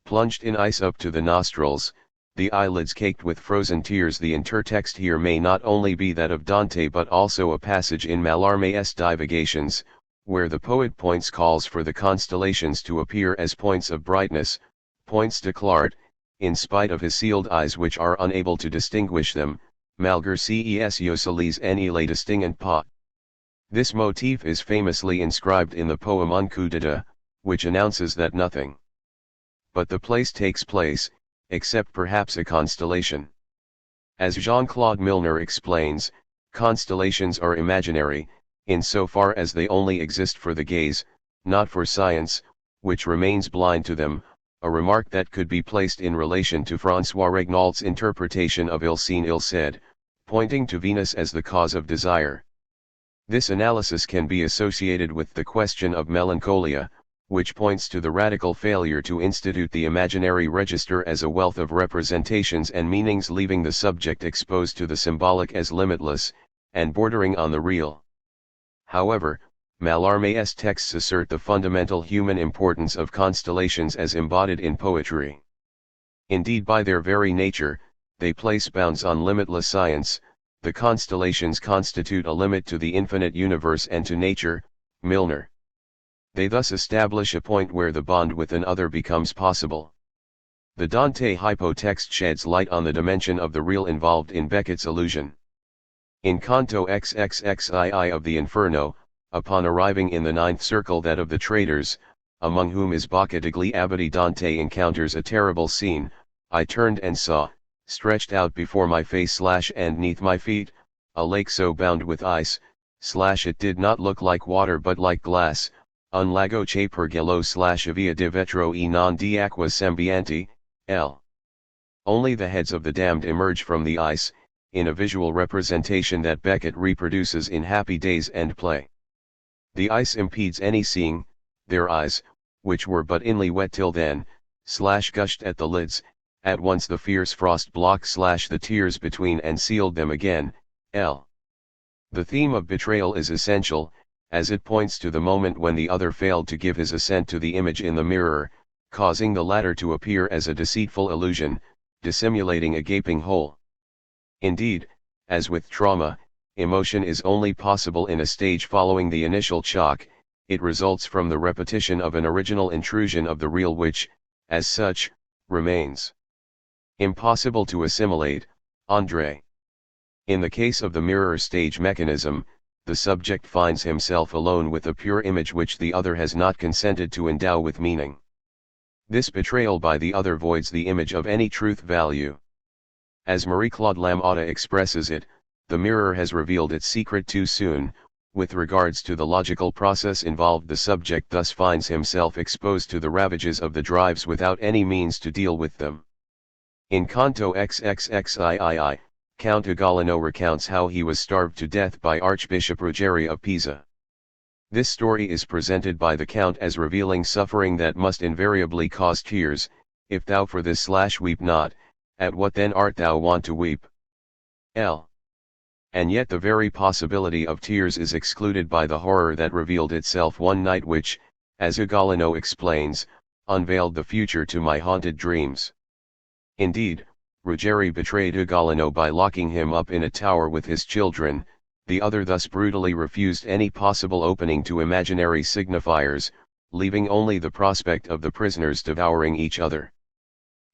Plunged in ice up to the nostrils, the eyelids caked with frozen tears. The intertext here may not only be that of Dante but also a passage in Mallarmé's Divagations, where the poet calls for the constellations to appear as points of brightness, points declared, in spite of his sealed eyes which are unable to distinguish them, malgré ces yeux ne les distinguent pas. This motif is famously inscribed in the poem Un coup d'œil, which announces that nothing but the place takes place, except perhaps a constellation. As Jean-Claude Milner explains, constellations are imaginary, in so far as they only exist for the gaze, not for science, which remains blind to them, a remark that could be placed in relation to François Regnault's interpretation of ill seen ill said, pointing to Venus as the cause of desire. This analysis can be associated with the question of melancholia, which points to the radical failure to institute the imaginary register as a wealth of representations and meanings, leaving the subject exposed to the symbolic as limitless, and bordering on the real. However, Mallarmé's texts assert the fundamental human importance of constellations as embodied in poetry. Indeed, by their very nature, they place bounds on limitless science. The constellations constitute a limit to the infinite universe and to nature, Milner. They thus establish a point where the bond with an other becomes possible. The Dante hypotext sheds light on the dimension of the real involved in Beckett's illusion. In Canto XXXII of the Inferno, upon arriving in the ninth circle, that of the traitors, among whom is Bacca degli Abati, Dante encounters a terrible scene. I turned and saw, stretched out before my face and neath my feet, a lake so bound with ice, it did not look like water but like glass, un lago che per gelo via di vetro e non di acqua sembianti, l. Only the heads of the damned emerge from the ice, in a visual representation that Beckett reproduces in Happy Days and Play. The ice impedes any seeing, their eyes, which were but inly wet till then, gushed at the lids, at once the fierce frost blocked the tears between and sealed them again, l. The theme of betrayal is essential, as it points to the moment when the other failed to give his assent to the image in the mirror, causing the latter to appear as a deceitful illusion, dissimulating a gaping hole. Indeed, as with trauma, emotion is only possible in a stage following the initial shock. It results from the repetition of an original intrusion of the real which, as such, remains impossible to assimilate. André. In the case of the mirror stage mechanism, the subject finds himself alone with a pure image which the other has not consented to endow with meaning. This betrayal by the other voids the image of any truth value. As Marie-Claude Lamothe expresses it, the mirror has revealed its secret too soon. With regards to the logical process involved, the subject thus finds himself exposed to the ravages of the drives without any means to deal with them. In Canto XXXII, Count Ugolino recounts how he was starved to death by Archbishop Ruggieri of Pisa. This story is presented by the Count as revealing suffering that must invariably cause tears. If thou for this weep not, at what then art thou wont to weep? L. And yet the very possibility of tears is excluded by the horror that revealed itself one night which, as Ugolino explains, unveiled the future to my haunted dreams. Indeed, Ruggieri betrayed Ugolino by locking him up in a tower with his children. The other thus brutally refused any possible opening to imaginary signifiers, leaving only the prospect of the prisoners devouring each other.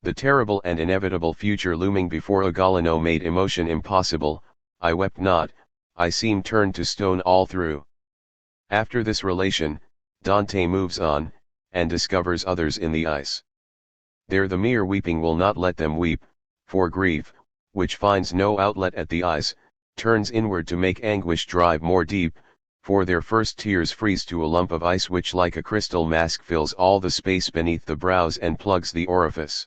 The terrible and inevitable future looming before Ugolino made emotion impossible. I wept not, I seemed turned to stone all through. After this relation, Dante moves on, and discovers others in the ice. There the mere weeping will not let them weep, for grief, which finds no outlet at the eyes, turns inward to make anguish drive more deep, for their first tears freeze to a lump of ice which like a crystal mask fills all the space beneath the brows and plugs the orifice.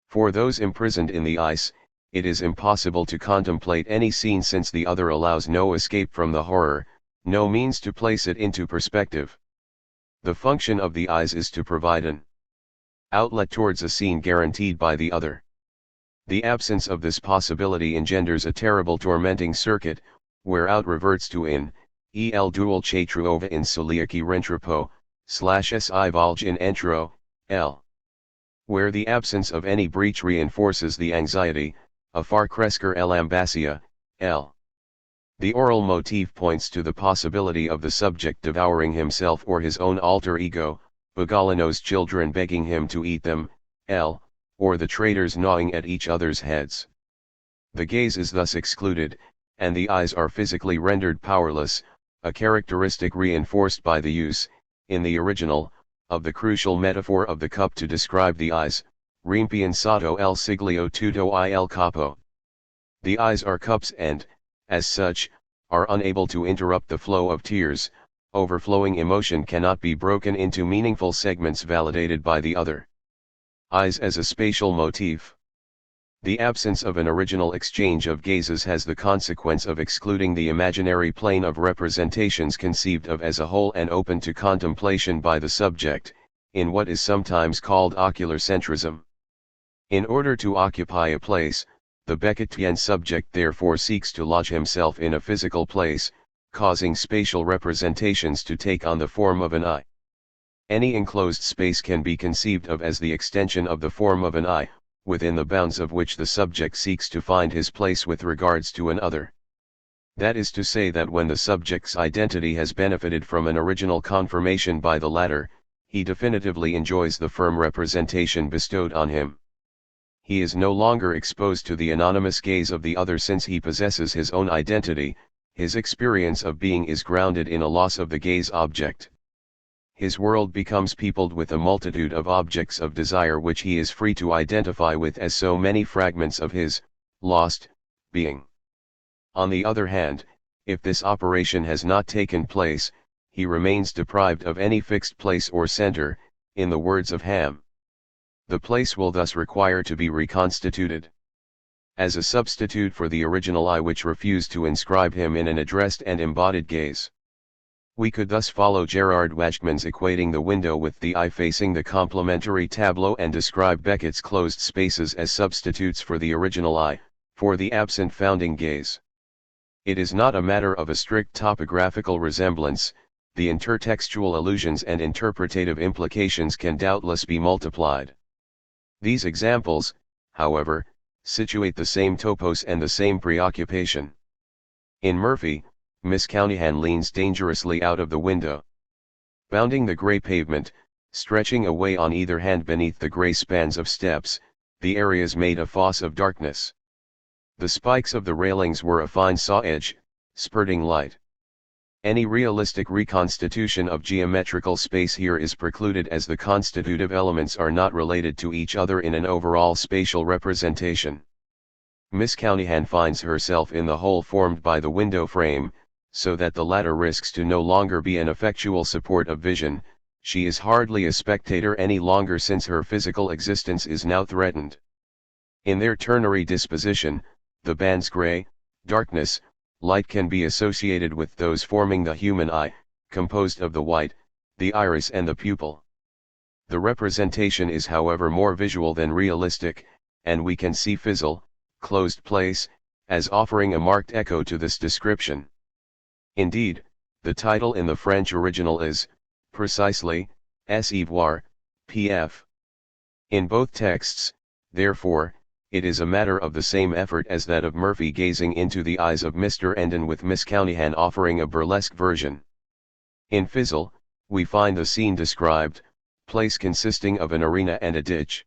For those imprisoned in the ice, it is impossible to contemplate any scene since the other allows no escape from the horror, no means to place it into perspective. The function of the eyes is to provide an outlet towards a scene guaranteed by the other. The absence of this possibility engenders a terrible tormenting circuit, where out reverts to in, el dual chatruova in soliaki rentropo, /si volge in entro, l. Where the absence of any breach reinforces the anxiety, a far crescer el ambacia, l. The oral motif points to the possibility of the subject devouring himself or his own alter ego, Ugolino's children begging him to eat them, l. or the traitors gnawing at each other's heads. The gaze is thus excluded, and the eyes are physically rendered powerless, a characteristic reinforced by the use, in the original, of the crucial metaphor of the cup to describe the eyes, rimpianzato el siglio tutto I el capo. The eyes are cups and, as such, are unable to interrupt the flow of tears. Overflowing emotion cannot be broken into meaningful segments validated by the other. Eyes as a spatial motif. The absence of an original exchange of gazes has the consequence of excluding the imaginary plane of representations conceived of as a whole and open to contemplation by the subject, in what is sometimes called ocular centrism. In order to occupy a place, the Beckettian subject therefore seeks to lodge himself in a physical place, causing spatial representations to take on the form of an eye. Any enclosed space can be conceived of as the extension of the form of an eye, within the bounds of which the subject seeks to find his place with regards to an other. That is to say that when the subject's identity has benefited from an original confirmation by the latter, he definitively enjoys the firm representation bestowed on him. He is no longer exposed to the anonymous gaze of the other since he possesses his own identity. His experience of being is grounded in a loss of the gaze object. His world becomes peopled with a multitude of objects of desire which he is free to identify with as so many fragments of his lost being. On the other hand, if this operation has not taken place, he remains deprived of any fixed place or center, in the words of Ham. The place will thus require to be reconstituted. As a substitute for the original I which refused to inscribe him in an addressed and embodied gaze. We could thus follow Gerard Wajkman's equating the window with the eye facing the complementary tableau and describe Beckett's closed spaces as substitutes for the original I, for the absent founding gaze. It is not a matter of a strict topographical resemblance, the intertextual allusions and interpretative implications can doubtless be multiplied. These examples, however, situate the same topos and the same preoccupation. In Murphy, Miss Countyhan leans dangerously out of the window. Bounding the grey pavement, stretching away on either hand beneath the grey spans of steps, the areas made a fosse of darkness. The spikes of the railings were a fine saw-edge, spurting light. Any realistic reconstitution of geometrical space here is precluded as the constitutive elements are not related to each other in an overall spatial representation. Miss Countyhan finds herself in the hole formed by the window frame, so that the latter risks to no longer be an effectual support of vision. She is hardly a spectator any longer since her physical existence is now threatened. In their ternary disposition, the bands gray, darkness, light can be associated with those forming the human eye, composed of the white, the iris and the pupil. The representation is however more visual than realistic, and we can see fizzle, closed place, as offering a marked echo to this description. Indeed, the title in the French original is, precisely, Essevoir, pf. In both texts, therefore, it is a matter of the same effort as that of Murphy gazing into the eyes of Mr. Endon with Miss Countyhan offering a burlesque version. In Fizzle, we find the scene described, place consisting of an arena and a ditch.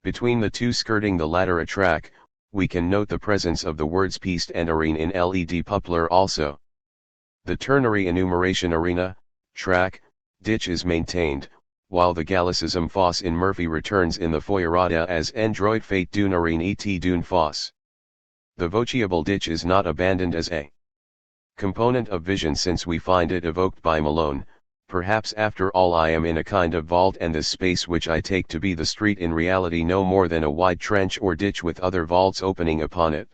Between the two skirting the latter a track, we can note the presence of the words piste and arene in LED Pupler also. The ternary enumeration arena, track, ditch is maintained, while the Gallicism foss in Murphy returns in the Feuerada as Endroit Fate dune arene et dune foss. The voceable ditch is not abandoned as a component of vision since we find it evoked by Malone. Perhaps after all I am in a kind of vault and this space which I take to be the street in reality no more than a wide trench or ditch with other vaults opening upon it.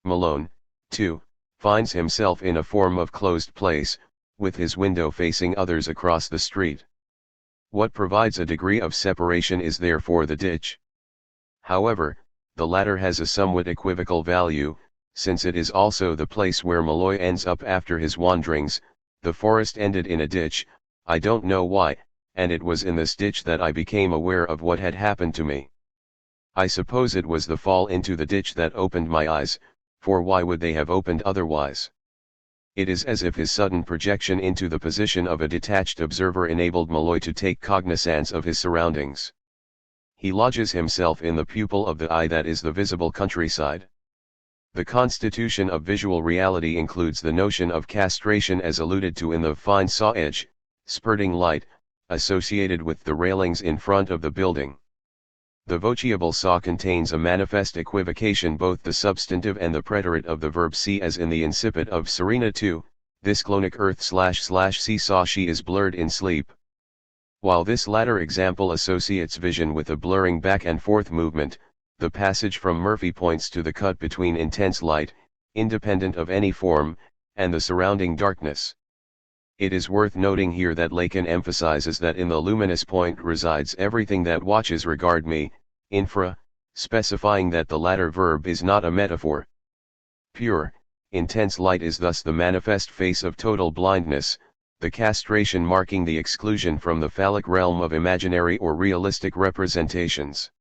Malone, too, finds himself in a form of closed place, with his window facing others across the street. What provides a degree of separation is therefore the ditch. However, the latter has a somewhat equivocal value, since it is also the place where Malloy ends up after his wanderings. The forest ended in a ditch, I don't know why, and it was in this ditch that I became aware of what had happened to me. I suppose it was the fall into the ditch that opened my eyes, for why would they have opened otherwise? It is as if his sudden projection into the position of a detached observer enabled Malloy to take cognizance of his surroundings. He lodges himself in the pupil of the eye that is the visible countryside. The constitution of visual reality includes the notion of castration as alluded to in the fine saw edge, spurting light, associated with the railings in front of the building. The voceable saw contains a manifest equivocation, both the substantive and the preterite of the verb see, as in the incipit of Serena 2, this clonic earth/see saw she is blurred in sleep. While this latter example associates vision with a blurring back and forth movement, the passage from Murphy points to the cut between intense light, independent of any form, and the surrounding darkness. It is worth noting here that Lacan emphasizes that in the luminous point resides everything that watches regard me, infra, specifying that the latter verb is not a metaphor. Pure, intense light is thus the manifest face of total blindness, the castration marking the exclusion from the phallic realm of imaginary or realistic representations.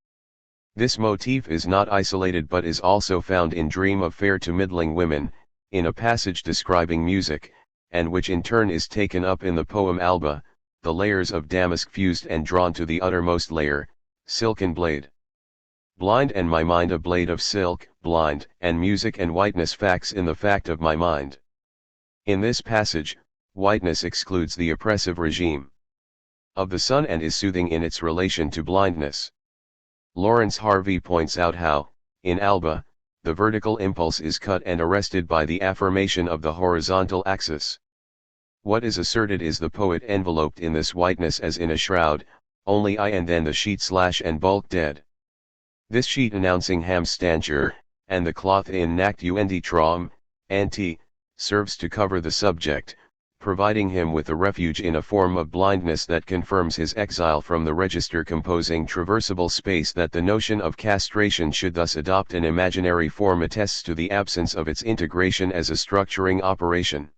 This motif is not isolated but is also found in Dream of Fair to Middling Women, in a passage describing music, and which in turn is taken up in the poem Alba, the layers of damask fused and drawn to the uttermost layer, silken blade. Blind and my mind a blade of silk, blind, and music and whiteness facts in the fact of my mind. In this passage, whiteness excludes the oppressive regime of the sun and is soothing in its relation to blindness. Lawrence Harvey points out how, in Alba, the vertical impulse is cut and arrested by the affirmation of the horizontal axis. What is asserted is the poet enveloped in this whiteness as in a shroud, only I and then the sheet / and bulk dead. This sheet announcing Ham's stature, and the cloth in nactu endi trom, anti, serves to cover the subject, providing him with a refuge in a form of blindness that confirms his exile from the register composing traversable space. That the notion of castration should thus adopt an imaginary form attests to the absence of its integration as a structuring operation.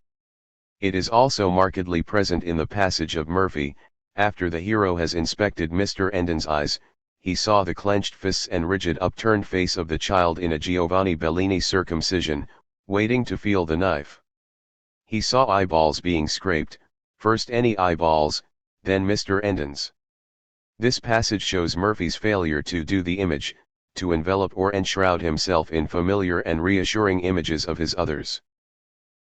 It is also markedly present in the passage of Murphy. After the hero has inspected Mr. Endon's eyes, he saw the clenched fists and rigid upturned face of the child in a Giovanni Bellini circumcision, waiting to feel the knife. He saw eyeballs being scraped, first any eyeballs, then Mr. Endon's. This passage shows Murphy's failure to do the image, to envelop or enshroud himself in familiar and reassuring images of his others.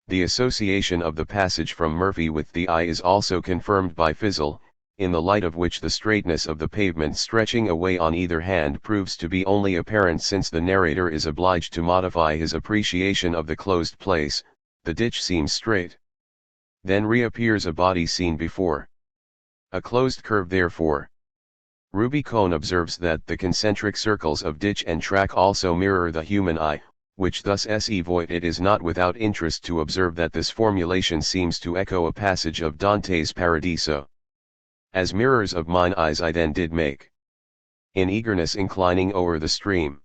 The association of the passage from Murphy with the eye is also confirmed by Fizzle, in the light of which the straightness of the pavement stretching away on either hand proves to be only apparent, since the narrator is obliged to modify his appreciation of the closed place. The ditch seems straight. Then reappears a body seen before. A closed curve therefore. Ruby Cohn observes that the concentric circles of ditch and track also mirror the human eye, which thus se voit. It is not without interest to observe that this formulation seems to echo a passage of Dante's Paradiso. As mirrors of mine eyes I then did make, in eagerness inclining o'er the stream,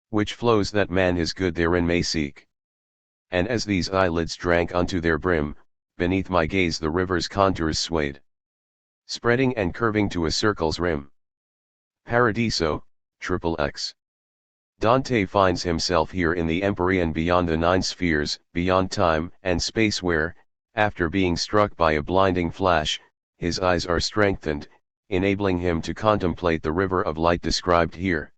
which flows that man his good therein may seek. And as these eyelids drank unto their brim, beneath my gaze the river's contours swayed, spreading and curving to a circle's rim. Paradiso, XXX. Dante finds himself here in the Empyrean, beyond the 9 spheres, beyond time and space, where, after being struck by a blinding flash, his eyes are strengthened, enabling him to contemplate the river of light described here.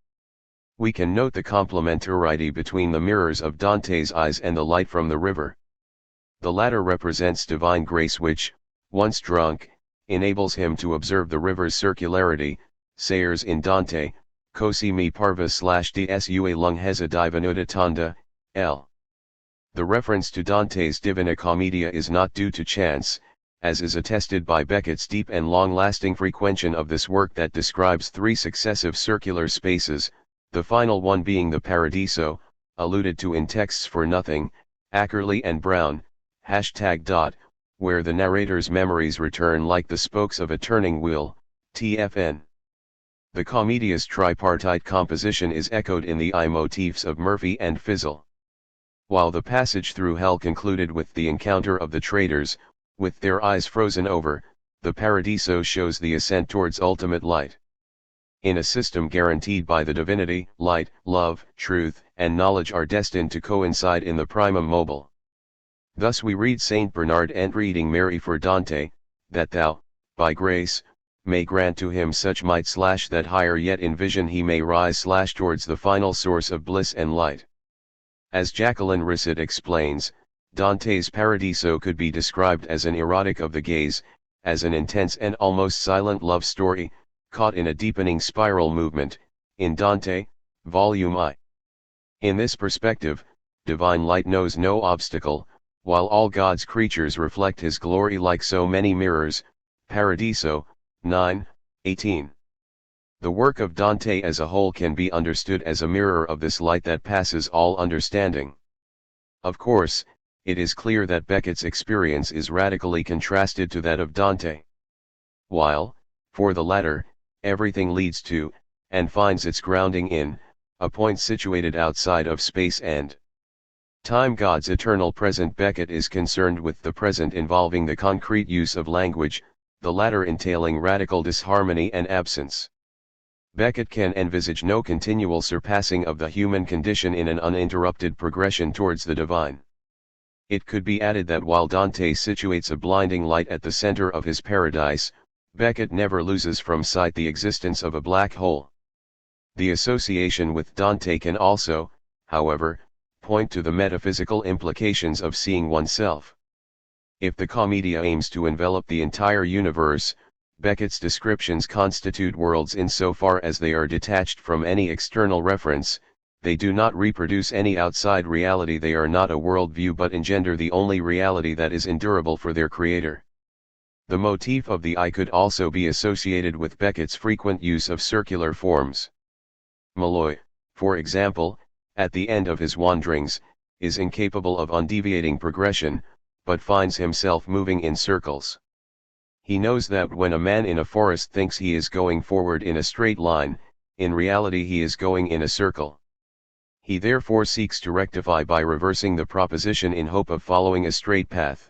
We can note the complementarity between the mirrors of Dante's eyes and the light from the river. The latter represents divine grace which, once drunk, enables him to observe the river's circularity. Sayers in Dante, Cosi mi parva / dsua lung hesa divenuta tonda, L. The reference to Dante's Divina Commedia is not due to chance, as is attested by Beckett's deep and long-lasting frequentation of this work that describes 3 successive circular spaces, the final one being the Paradiso, alluded to in texts for nothing, Ackerley and Brown, #. Where the narrator's memories return like the spokes of a turning wheel, TFN. The Commedia's tripartite composition is echoed in the I motifs of Murphy and Fizzle. While the passage through hell concluded with the encounter of the traitors, with their eyes frozen over, the Paradiso shows the ascent towards ultimate light. In a system guaranteed by the divinity, light, love, truth, and knowledge are destined to coincide in the primum mobile. Thus we read Saint Bernard entreating Mary for Dante, that thou, by grace, may grant to him such might / that higher yet in vision he may rise / towards the final source of bliss and light. As Jacqueline Risset explains, Dante's Paradiso could be described as an erotic of the gaze, as an intense and almost silent love story, caught in a deepening spiral movement, in Dante, Volume I. In this perspective, divine light knows no obstacle, while all God's creatures reflect his glory like so many mirrors, Paradiso, 9:18. The work of Dante as a whole can be understood as a mirror of this light that passes all understanding. Of course, it is clear that Beckett's experience is radically contrasted to that of Dante. While, for the latter, everything leads to, and finds its grounding in, a point situated outside of space and time. God's eternal present. Beckett is concerned with the present involving the concrete use of language, the latter entailing radical disharmony and absence. Beckett can envisage no continual surpassing of the human condition in an uninterrupted progression towards the divine. It could be added that while Dante situates a blinding light at the center of his paradise, Beckett never loses from sight the existence of a black hole. The association with Dante can also, however, point to the metaphysical implications of seeing oneself. If the Commedia aims to envelop the entire universe, Beckett's descriptions constitute worlds insofar as they are detached from any external reference. They do not reproduce any outside reality. They are not a worldview but engender the only reality that is endurable for their creator. The motif of the I could also be associated with Beckett's frequent use of circular forms. Malloy, for example, at the end of his wanderings, is incapable of undeviating progression, but finds himself moving in circles. He knows that when a man in a forest thinks he is going forward in a straight line, in reality he is going in a circle. He therefore seeks to rectify by reversing the proposition in hope of following a straight path.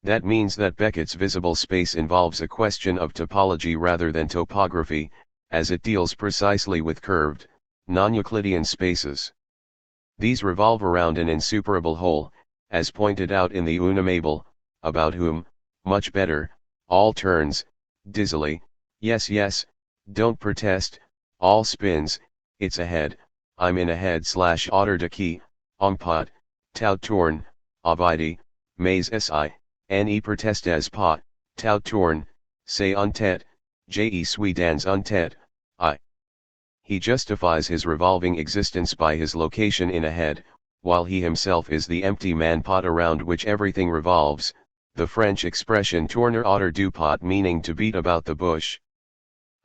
That means that Beckett's visible space involves a question of topology rather than topography, as it deals precisely with curved, non-Euclidean spaces. These revolve around an insuperable whole, as pointed out in the Una Mabel, about whom, much better, all turns, dizzily, yes yes, don't protest, all spins, it's ahead, I'm in ahead / otter de key, ompot, tout torn, avidi, mais si, ne protestes pas, tout torn, say untet, je suis dans untet, I. He justifies his revolving existence by his location in ahead, while he himself is the empty man-pot around which everything revolves, the French expression tourner otter du pot meaning to beat about the bush.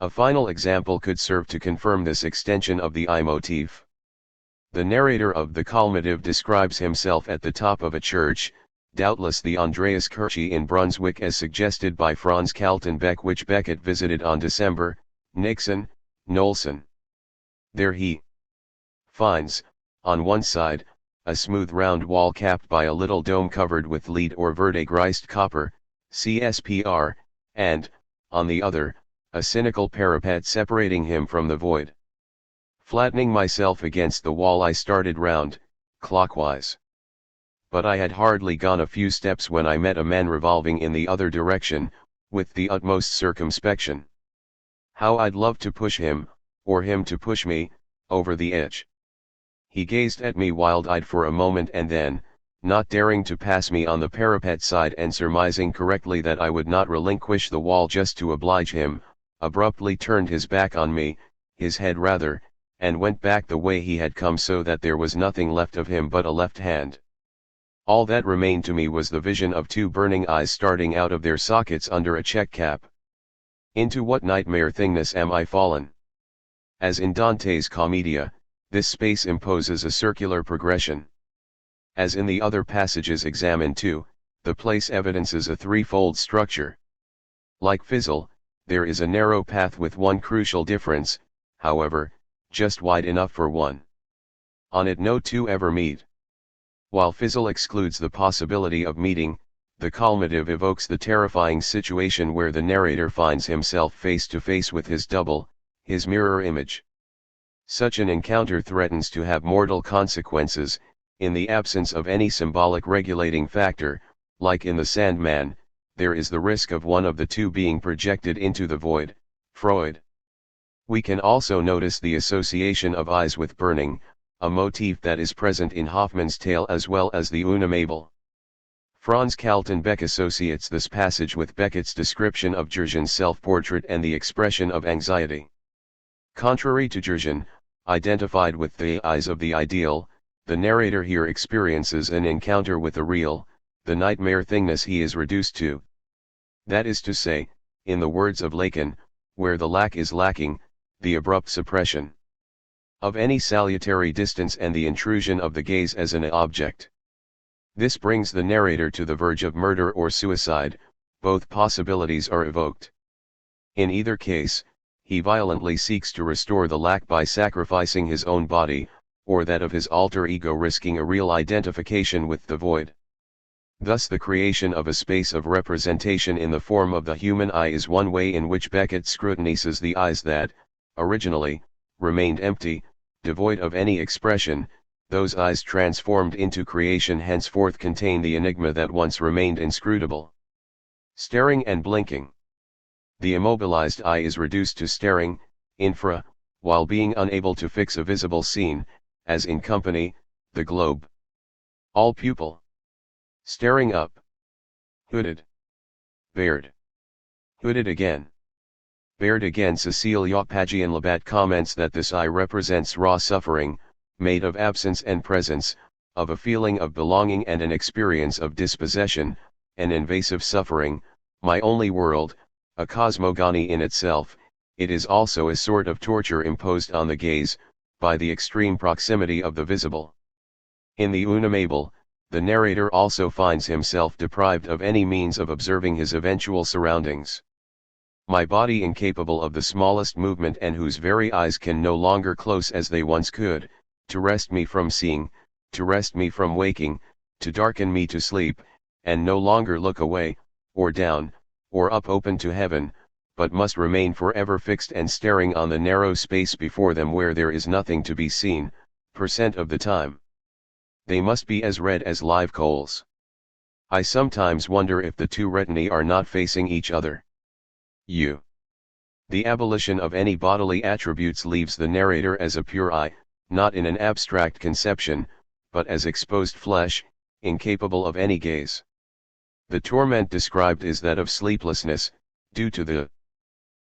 A final example could serve to confirm this extension of the I motif. The narrator of the Calmative describes himself at the top of a church, doubtless the Andreaskirche in Brunswick as suggested by Franz Kaltenbeck, which Beckett visited on December, Nixon, Knowlson. There he finds, on one side, a smooth round wall capped by a little dome covered with lead or verdigrised copper, CSPR, and, on the other, a cynical parapet separating him from the void. Flattening myself against the wall I started round, clockwise. But I had hardly gone a few steps when I met a man revolving in the other direction, with the utmost circumspection. How I'd love to push him, or him to push me, over the edge. He gazed at me wild-eyed for a moment and then, not daring to pass me on the parapet side and surmising correctly that I would not relinquish the wall just to oblige him, abruptly turned his back on me, his head rather, and went back the way he had come, so that there was nothing left of him but a left hand. All that remained to me was the vision of two burning eyes starting out of their sockets under a check cap. Into what nightmare thingness am I fallen? As in Dante's Commedia, this space imposes a circular progression. As in the other passages examined too, the place evidences a threefold structure. Like Fizzle, there is a narrow path with one crucial difference, however, just wide enough for one. On it no two ever meet. While Fizzle excludes the possibility of meeting, the culminative evokes the terrifying situation where the narrator finds himself face to face with his double, his mirror image. Such an encounter threatens to have mortal consequences. In the absence of any symbolic regulating factor, like in the Sandman, there is the risk of one of the two being projected into the void. Freud. We can also notice the association of eyes with burning, a motif that is present in Hoffman's tale as well as the Una Mabel. Franz Kaltenbeck associates this passage with Beckett's description of Jurgen's self-portrait and the expression of anxiety. Contrary to Jurgen, identified with the eyes of the ideal, the narrator here experiences an encounter with the real, the nightmare thingness he is reduced to. That is to say, in the words of Lacan, where the lack is lacking, the abrupt suppression of any salutary distance and the intrusion of the gaze as an object. This brings the narrator to the verge of murder or suicide. Both possibilities are evoked. In either case, he violently seeks to restore the lack by sacrificing his own body, or that of his alter ego, risking a real identification with the void. Thus the creation of a space of representation in the form of the human eye is one way in which Beckett scrutinizes the eyes that, originally, remained empty, devoid of any expression. Those eyes transformed into creation henceforth contain the enigma that once remained inscrutable. Staring and blinking. The immobilized eye is reduced to staring, infra, while being unable to fix a visible scene, as in Company, the globe. All pupil. Staring up. Hooded. Bared. Hooded again. Bared again. Cecile Pagian-Labat comments that this eye represents raw suffering, made of absence and presence, of a feeling of belonging and an experience of dispossession, an invasive suffering, my only world, a cosmogony in itself. It is also a sort of torture imposed on the gaze, by the extreme proximity of the visible. In the Una Mabel, the narrator also finds himself deprived of any means of observing his eventual surroundings. My body incapable of the smallest movement and whose very eyes can no longer close as they once could, to rest me from seeing, to rest me from waking, to darken me to sleep, and no longer look away, or down, or up open to heaven, but must remain forever fixed and staring on the narrow space before them where there is nothing to be seen, % of the time. They must be as red as live coals. I sometimes wonder if the two retinae are not facing each other. The abolition of any bodily attributes leaves the narrator as a pure eye, not in an abstract conception, but as exposed flesh, incapable of any gaze. The torment described is that of sleeplessness, due to the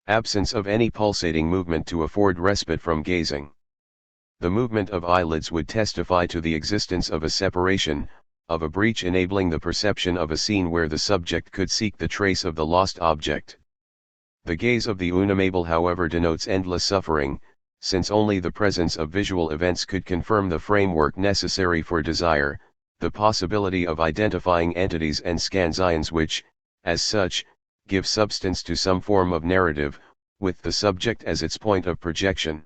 absence of any pulsating movement to afford respite from gazing. The movement of eyelids would testify to the existence of a separation, of a breach enabling the perception of a scene where the subject could seek the trace of the lost object. The gaze of the Una Mabel, however, denotes endless suffering, since only the presence of visual events could confirm the framework necessary for desire, the possibility of identifying entities and scansions which, as such, give substance to some form of narrative, with the subject as its point of projection.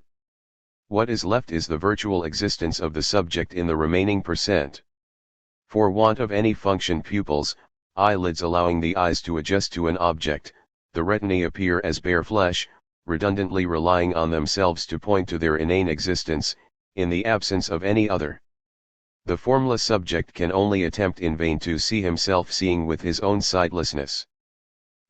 What is left is the virtual existence of the subject in the remaining %. For want of any function, pupils, eyelids allowing the eyes to adjust to an object, the retinae appear as bare flesh, redundantly relying on themselves to point to their inane existence, in the absence of any other. The formless subject can only attempt in vain to see himself seeing with his own sightlessness.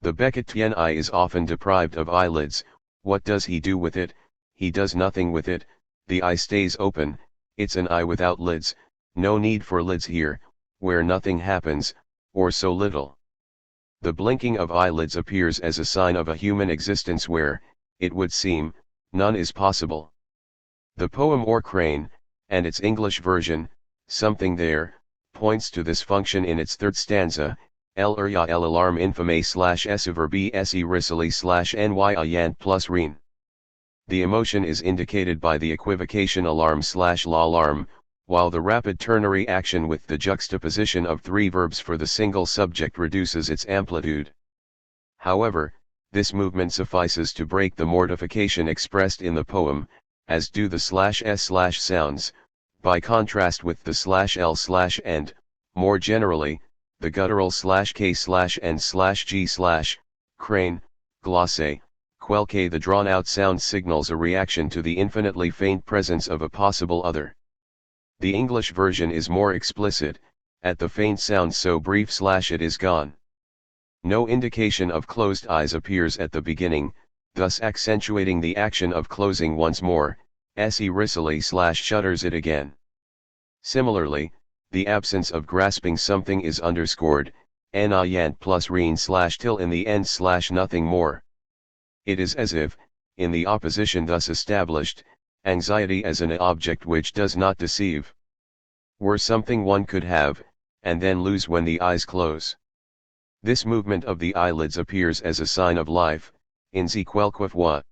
The Beckettian eye is often deprived of eyelids. What does he do with it? He does nothing with it. The eye stays open, it's an eye without lids, no need for lids here, where nothing happens, or so little. The blinking of eyelids appears as a sign of a human existence where, it would seem, none is possible. The poem Or Crane, and its English version, Something There, points to this function in its third stanza, El ya el alarm infame / verbi se risali /ny ayant plus reen. The emotion is indicated by the equivocation alarm / l'alarm, while the rapid ternary action with the juxtaposition of three verbs for the single subject reduces its amplitude. However, this movement suffices to break the mortification expressed in the poem, as do the /s/ sounds, by contrast with the /l/ and, more generally, the guttural /k/ and /g/, crane, glossae, quelque. The drawn-out sound signals a reaction to the infinitely faint presence of a possible other. The English version is more explicit, at the faint sound so brief / it is gone. No indication of closed eyes appears at the beginning, thus accentuating the action of closing once more, se risali / shutters it again. Similarly, the absence of grasping something is underscored, n ayant plus reen / till in the end / nothing more. It is as if, in the opposition thus established, anxiety as an object which does not deceive, were something one could have, and then lose when the eyes close. This movement of the eyelids appears as a sign of life, in quelque fois.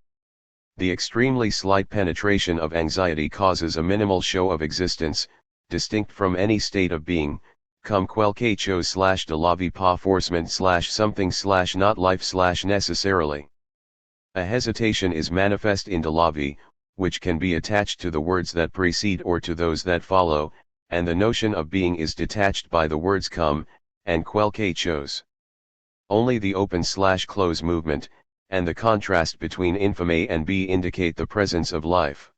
The extremely slight penetration of anxiety causes a minimal show of existence, distinct from any state of being, comme quelque chose / de la vie pas forcément / something / not life / necessarily. A hesitation is manifest in de la vie, which can be attached to the words that precede or to those that follow, and the notion of being is detached by the words comme, and quelque chose. Only the open / close movement, and the contrast between infame and be indicate the presence of life.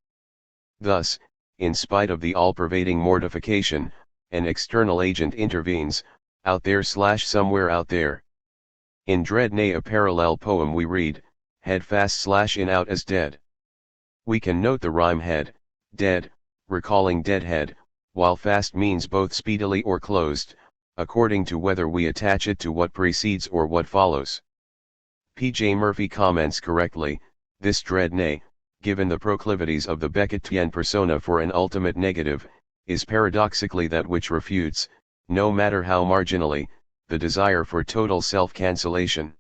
Thus, in spite of the all-pervading mortification, an external agent intervenes, out there / somewhere out there. In Dread Nay, a parallel poem, we read, head fast / in out as dead. We can note the rhyme head, dead, recalling deadhead, while fast means both speedily or closed, according to whether we attach it to what precedes or what follows. P.J. Murphy comments correctly, this dread nay, given the proclivities of the Beckettian persona for an ultimate negative, is paradoxically that which refutes, no matter how marginally, the desire for total self-cancellation.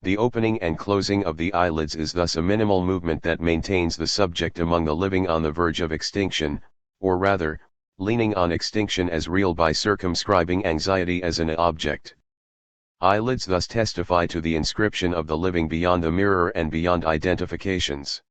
The opening and closing of the eyelids is thus a minimal movement that maintains the subject among the living on the verge of extinction, or rather, leaning on extinction as real by circumscribing anxiety as an object. Eyelids thus testify to the inscription of the living beyond the mirror and beyond identifications.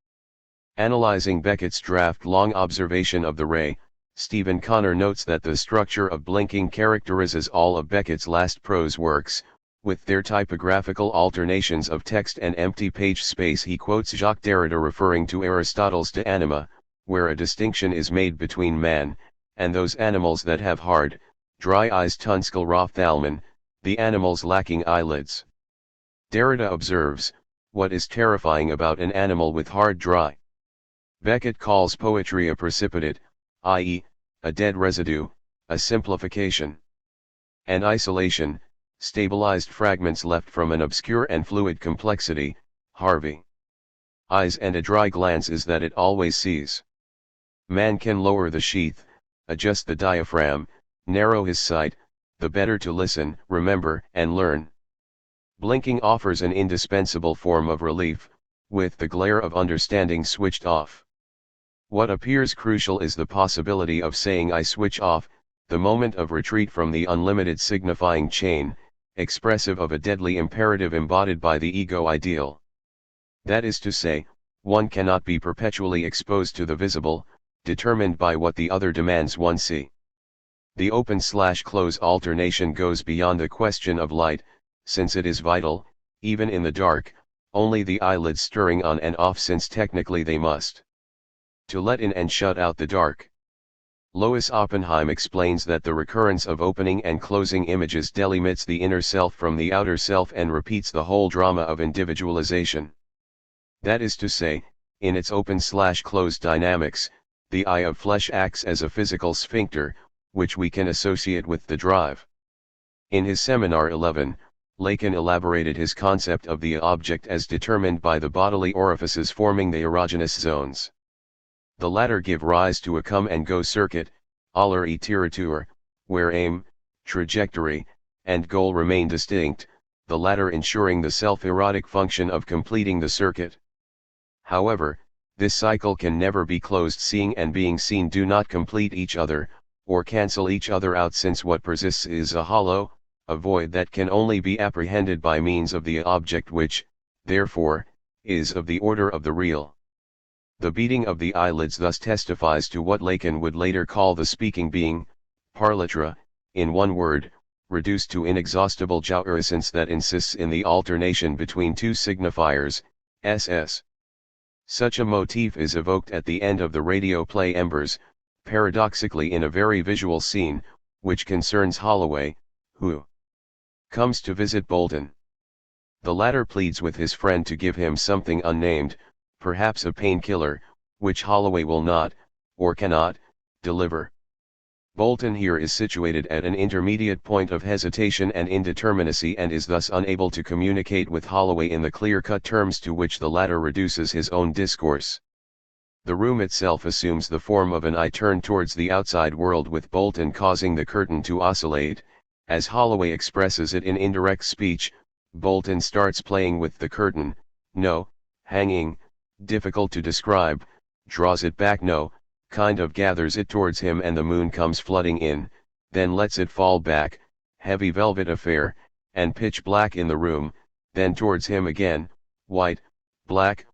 Analyzing Beckett's draft-long observation of the ray, Stephen Connor notes that the structure of blinking characterizes all of Beckett's last prose works, with their typographical alternations of text and empty page space. He quotes Jacques Derrida referring to Aristotle's De Anima, where a distinction is made between man, and those animals that have hard, dry eyes. Tunskal Rothalman, the animals lacking eyelids. Derrida observes, what is terrifying about an animal with hard dry? Beckett calls poetry a precipitate, i.e., a dead residue, a simplification. An isolation, stabilized fragments left from an obscure and fluid complexity. Harvey. Eyes and a dry glance is that it always sees. Man can lower the sheath, adjust the diaphragm, narrow his sight, the better to listen, remember, and learn. Blinking offers an indispensable form of relief, with the glare of understanding switched off. What appears crucial is the possibility of saying I switch off, the moment of retreat from the unlimited signifying chain, expressive of a deadly imperative embodied by the ego ideal. That is to say, one cannot be perpetually exposed to the visible, determined by what the other demands one see. The open/close alternation goes beyond the question of light, since it is vital, even in the dark, only the eyelids stirring on and off since technically they must. To let in and shut out the dark. Lois Oppenheim explains that the recurrence of opening and closing images delimits the inner self from the outer self and repeats the whole drama of individualization. That is to say, in its open/close dynamics, the eye of flesh acts as a physical sphincter, which we can associate with the drive. In his seminar 11, Lacan elaborated his concept of the object as determined by the bodily orifices forming the erogenous zones. The latter give rise to a come-and-go circuit, aller et tiratur, where aim, trajectory, and goal remain distinct, the latter ensuring the self-erotic function of completing the circuit. However, this cycle can never be closed. Seeing and being seen do not complete each other, or cancel each other out, since what persists is a hollow, a void that can only be apprehended by means of the object which, therefore, is of the order of the real. The beating of the eyelids thus testifies to what Lacan would later call the speaking being, parlatre, in one word, reduced to inexhaustible jouissance that insists in the alternation between two signifiers, ss. Such a motif is evoked at the end of the radio play Embers, paradoxically in a very visual scene, which concerns Holloway, who comes to visit Bolton. The latter pleads with his friend to give him something unnamed, perhaps a painkiller, which Holloway will not, or cannot, deliver. Bolton here is situated at an intermediate point of hesitation and indeterminacy, and is thus unable to communicate with Holloway in the clear-cut terms to which the latter reduces his own discourse. The room itself assumes the form of an eye turned towards the outside world, with Bolton causing the curtain to oscillate. As Holloway expresses it in indirect speech, Bolton starts playing with the curtain, no, hanging, difficult to describe, draws it back, no, kind of gathers it towards him, and the moon comes flooding in, then lets it fall back, heavy velvet affair, and pitch black in the room, then towards him again, white, black,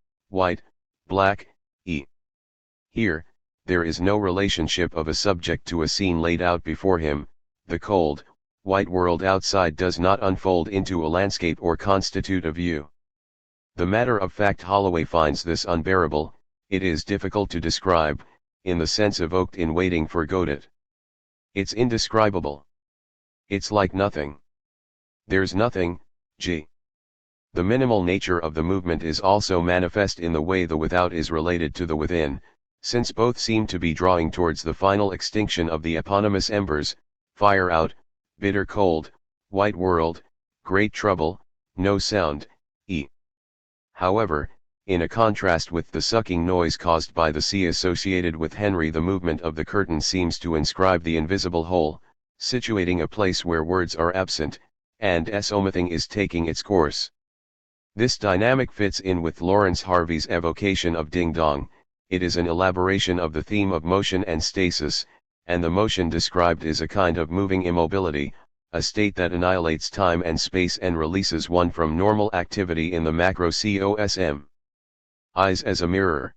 Here, there is no relationship of a subject to a scene laid out before him. The cold, white world outside does not unfold into a landscape or constitute a view. The matter of fact Holloway finds this unbearable. It is difficult to describe, in the sense evoked in Waiting for Godot. It's indescribable. It's like nothing. There's nothing, g. The minimal nature of the movement is also manifest in the way the without is related to the within, since both seem to be drawing towards the final extinction of the eponymous embers, fire out, bitter cold, white world, great trouble, no sound, However, in a contrast with the sucking noise caused by the sea associated with Henry, the movement of the curtain seems to inscribe the invisible whole, situating a place where words are absent, and omithing is taking its course. This dynamic fits in with Lawrence Harvey's evocation of Ding Dong. It is an elaboration of the theme of motion and stasis, and the motion described is a kind of moving immobility, a state that annihilates time and space and releases one from normal activity in the macrocosm. Eyes as a mirror.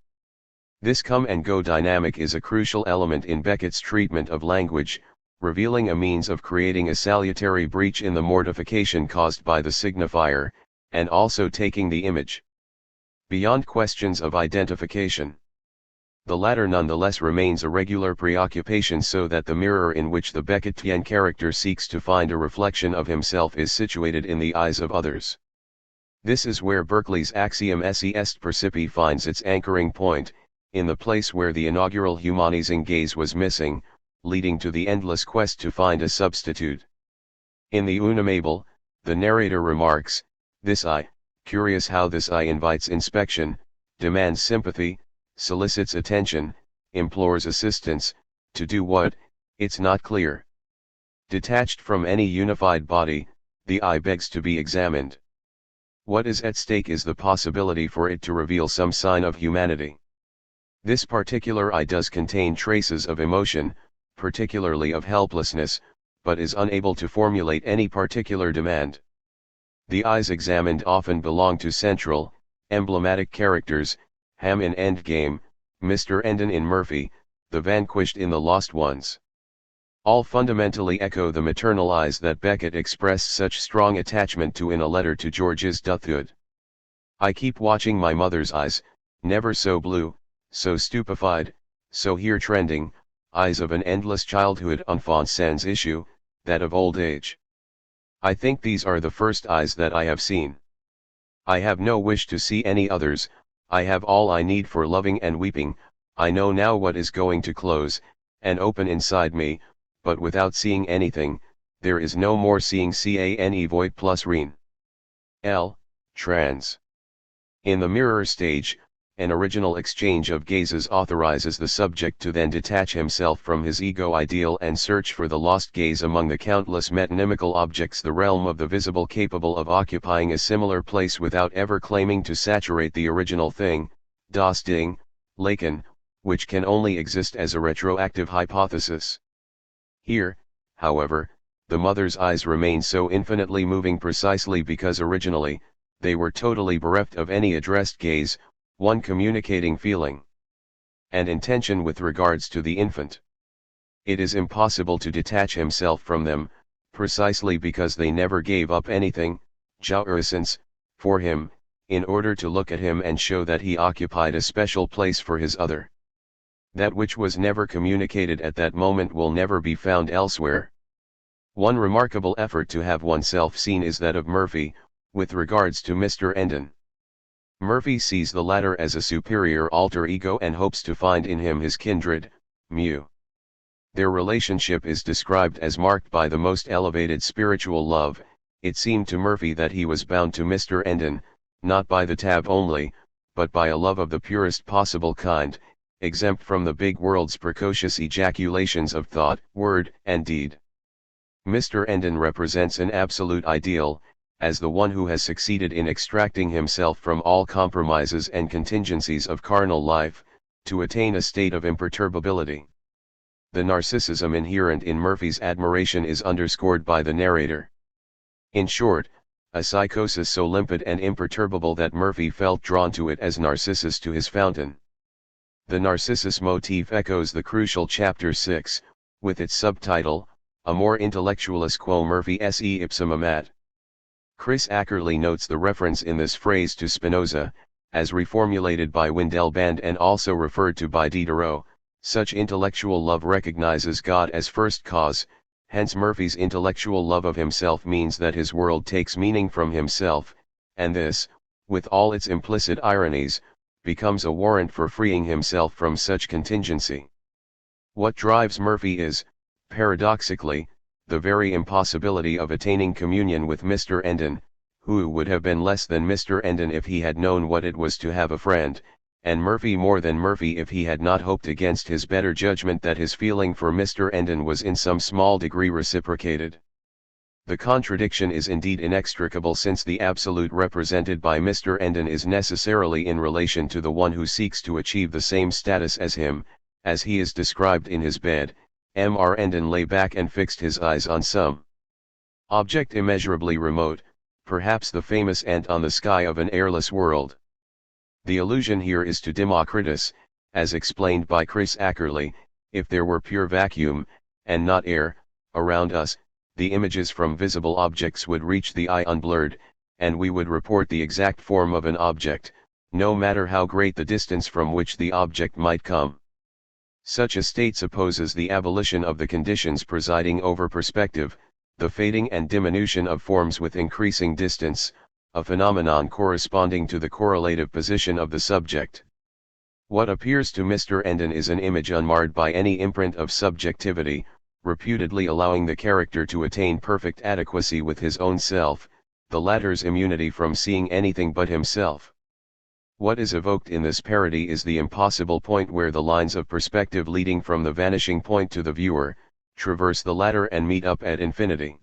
This come-and-go dynamic is a crucial element in Beckett's treatment of language, revealing a means of creating a salutary breach in the mortification caused by the signifier, and also taking the image beyond questions of identification. The latter nonetheless remains a regular preoccupation, so that the mirror in which the Beckettian character seeks to find a reflection of himself is situated in the eyes of others. This is where Berkeley's axiom esse est percipi finds its anchoring point, in the place where the inaugural humanizing gaze was missing, leading to the endless quest to find a substitute. In the Unamable, the narrator remarks, "This eye, curious how this eye invites inspection, demands sympathy, solicits attention, implores assistance, to do what, it's not clear. Detached from any unified body, the eye begs to be examined. What is at stake is the possibility for it to reveal some sign of humanity. This particular eye does contain traces of emotion, particularly of helplessness, but is unable to formulate any particular demand. The eyes examined often belong to central, emblematic characters, Ham in Endgame, Mr. Endon in Murphy, the vanquished in The Lost Ones. All fundamentally echo the maternal eyes that Beckett expressed such strong attachment to in a letter to Georges Duthud. I keep watching my mother's eyes, never so blue, so stupefied, so here trending, eyes of an endless childhood enfant sans issue, that of old age. I think these are the first eyes that I have seen. I have no wish to see any others. I have all I need for loving and weeping. I know now what is going to close and open inside me, but without seeing anything, there is no more seeing. Cane void plus reen. L. Trans. In the mirror stage, an original exchange of gazes authorizes the subject to then detach himself from his ego ideal and search for the lost gaze among the countless metonymical objects, the realm of the visible, capable of occupying a similar place without ever claiming to saturate the original thing, das Ding, Lacan, which can only exist as a retroactive hypothesis. Here, however, the mother's eyes remain so infinitely moving precisely because originally, they were totally bereft of any addressed gaze, one communicating feeling and intention with regards to the infant. It is impossible to detach himself from them, precisely because they never gave up anything, jouissance, for him, in order to look at him and show that he occupied a special place for his other. That which was never communicated at that moment will never be found elsewhere. One remarkable effort to have oneself seen is that of Murphy, with regards to Mr. Enden. Murphy sees the latter as a superior alter ego and hopes to find in him his kindred, mu. Their relationship is described as marked by the most elevated spiritual love. It seemed to Murphy that he was bound to Mr. Enden, not by the tab only, but by a love of the purest possible kind, exempt from the big world's precocious ejaculations of thought, word, and deed. Mr. Enden represents an absolute ideal, as the one who has succeeded in extracting himself from all compromises and contingencies of carnal life, to attain a state of imperturbability. The narcissism inherent in Murphy's admiration is underscored by the narrator. In short, a psychosis so limpid and imperturbable that Murphy felt drawn to it as Narcissus to his fountain. The Narcissus motif echoes the crucial chapter 6, with its subtitle, Amor Intellectualis quo Murphy se ipsum amat. Chris Ackerley notes the reference in this phrase to Spinoza, as reformulated by Windelband and also referred to by Diderot. Such intellectual love recognizes God as first cause, hence Murphy's intellectual love of himself means that his world takes meaning from himself, and this, with all its implicit ironies, becomes a warrant for freeing himself from such contingency. What drives Murphy is, paradoxically, the very impossibility of attaining communion with Mr. Enden, who would have been less than Mr. Enden if he had known what it was to have a friend, and Murphy more than Murphy if he had not hoped against his better judgment that his feeling for Mr. Enden was in some small degree reciprocated. The contradiction is indeed inextricable, since the absolute represented by Mr. Enden is necessarily in relation to the one who seeks to achieve the same status as him, as he is described in his bed. Mr. Enden lay back and fixed his eyes on some object immeasurably remote, perhaps the famous ant on the sky of an airless world. The allusion here is to Democritus, as explained by Chris Ackerley. If there were pure vacuum, and not air, around us, the images from visible objects would reach the eye unblurred, and we would report the exact form of an object, no matter how great the distance from which the object might come. Such a state supposes the abolition of the conditions presiding over perspective, the fading and diminution of forms with increasing distance, a phenomenon corresponding to the correlative position of the subject. What appears to Mr. Enden is an image unmarred by any imprint of subjectivity, reputedly allowing the character to attain perfect adequacy with his own self, the latter's immunity from seeing anything but himself. What is evoked in this parody is the impossible point where the lines of perspective leading from the vanishing point to the viewer, traverse the latter and meet up at infinity.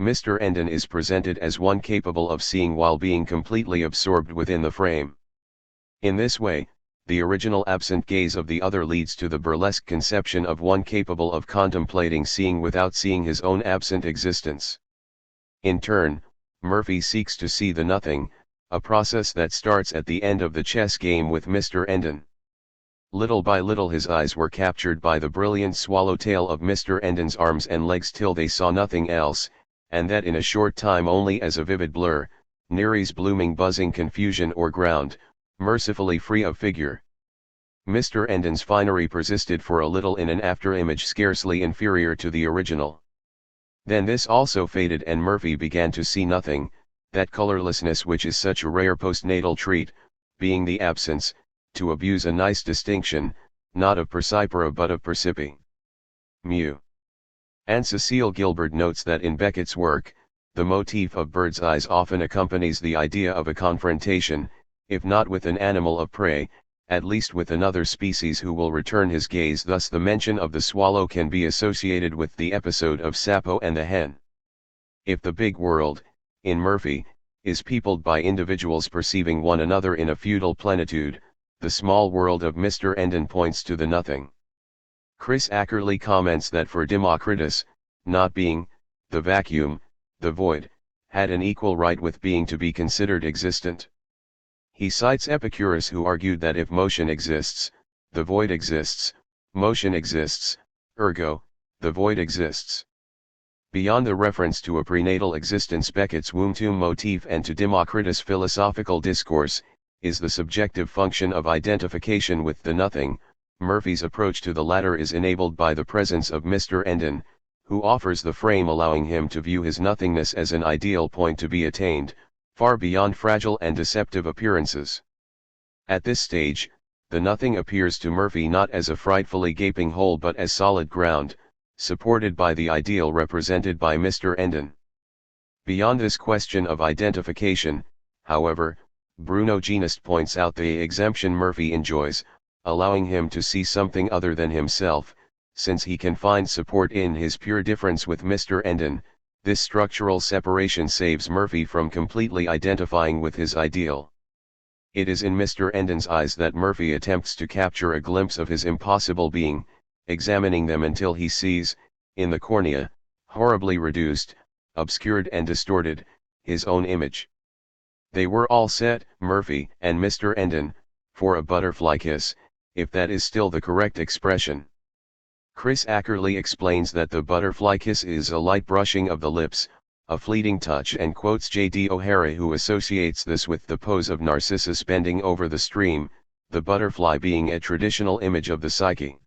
Mr. Enden is presented as one capable of seeing while being completely absorbed within the frame. In this way, the original absent gaze of the other leads to the burlesque conception of one capable of contemplating seeing without seeing his own absent existence. In turn, Murphy seeks to see the nothing, a process that starts at the end of the chess game with Mr. Enden. Little by little his eyes were captured by the brilliant swallowtail of Mr. Enden's arms and legs till they saw nothing else, and that in a short time only as a vivid blur, Nere's blooming buzzing confusion or ground, mercifully free of figure. Mr. Enden's finery persisted for a little in an after-image scarcely inferior to the original. Then this also faded and Murphy began to see nothing, that colorlessness which is such a rare postnatal treat, being the absence, to abuse a nice distinction, not of percipere but of percipi. Mu. And Cecile Gilbert notes that in Beckett's work, the motif of bird's eyes often accompanies the idea of a confrontation, if not with an animal of prey, at least with another species who will return his gaze. Thus the mention of the swallow can be associated with the episode of Sappho and the hen. If the big world, in Murphy, is peopled by individuals perceiving one another in a feudal plenitude, the small world of Mr. Enden points to the nothing. Chris Ackerley comments that for Democritus, not being, the vacuum, the void, had an equal right with being to be considered existent. He cites Epicurus, who argued that if motion exists, the void exists, motion exists, ergo, the void exists. Beyond the reference to a prenatal existence, Beckett's womb-tomb motif and to Democritus' philosophical discourse, is the subjective function of identification with the nothing. Murphy's approach to the latter is enabled by the presence of Mr. Enden, who offers the frame allowing him to view his nothingness as an ideal point to be attained, far beyond fragile and deceptive appearances. At this stage, the nothing appears to Murphy not as a frightfully gaping hole but as solid ground, supported by the ideal represented by Mr. Enden. Beyond this question of identification, however, Bruno Genest points out the exemption Murphy enjoys, allowing him to see something other than himself, since he can find support in his pure difference with Mr. Enden. This structural separation saves Murphy from completely identifying with his ideal. It is in Mr. Enden's eyes that Murphy attempts to capture a glimpse of his impossible being, examining them until he sees, in the cornea, horribly reduced, obscured and distorted, his own image. They were all set, Murphy and Mr. Enden, for a butterfly kiss, if that is still the correct expression. Chris Ackerley explains that the butterfly kiss is a light brushing of the lips, a fleeting touch, and quotes J.D. O'Hara, who associates this with the pose of Narcissus bending over the stream, the butterfly being a traditional image of the psyche.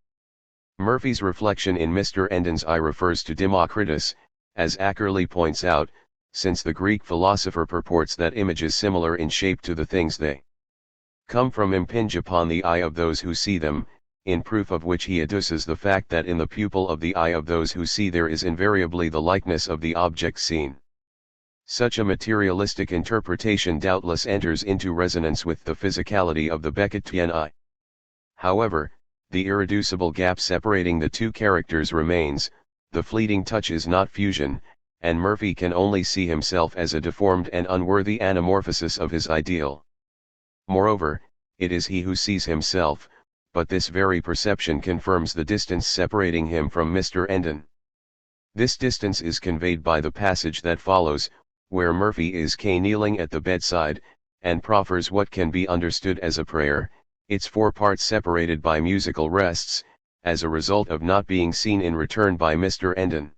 Murphy's reflection in Mr. Enden's eye refers to Democritus, as Ackerley points out, since the Greek philosopher purports that images similar in shape to the things they come from impinge upon the eye of those who see them, in proof of which he adduces the fact that in the pupil of the eye of those who see there is invariably the likeness of the object seen. Such a materialistic interpretation doubtless enters into resonance with the physicality of the Beckettian eye. However, the irreducible gap separating the two characters remains, the fleeting touch is not fusion, and Murphy can only see himself as a deformed and unworthy anamorphosis of his ideal. Moreover, it is he who sees himself, but this very perception confirms the distance separating him from Mr. Enden. This distance is conveyed by the passage that follows, where Murphy is kneeling at the bedside, and proffers what can be understood as a prayer, its four parts separated by musical rests, as a result of not being seen in return by Mr. Enden.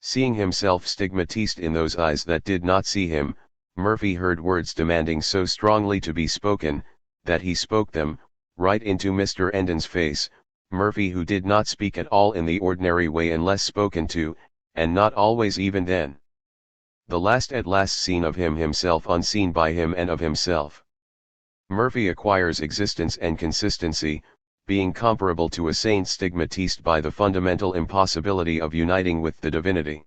Seeing himself stigmatized in those eyes that did not see him, Murphy heard words demanding so strongly to be spoken, that he spoke them, right into Mr. Enden's face, Murphy who did not speak at all in the ordinary way unless spoken to, and not always even then. The last at last seen of him himself unseen by him and of himself. Murphy acquires existence and consistency, being comparable to a saint stigmatized by the fundamental impossibility of uniting with the divinity.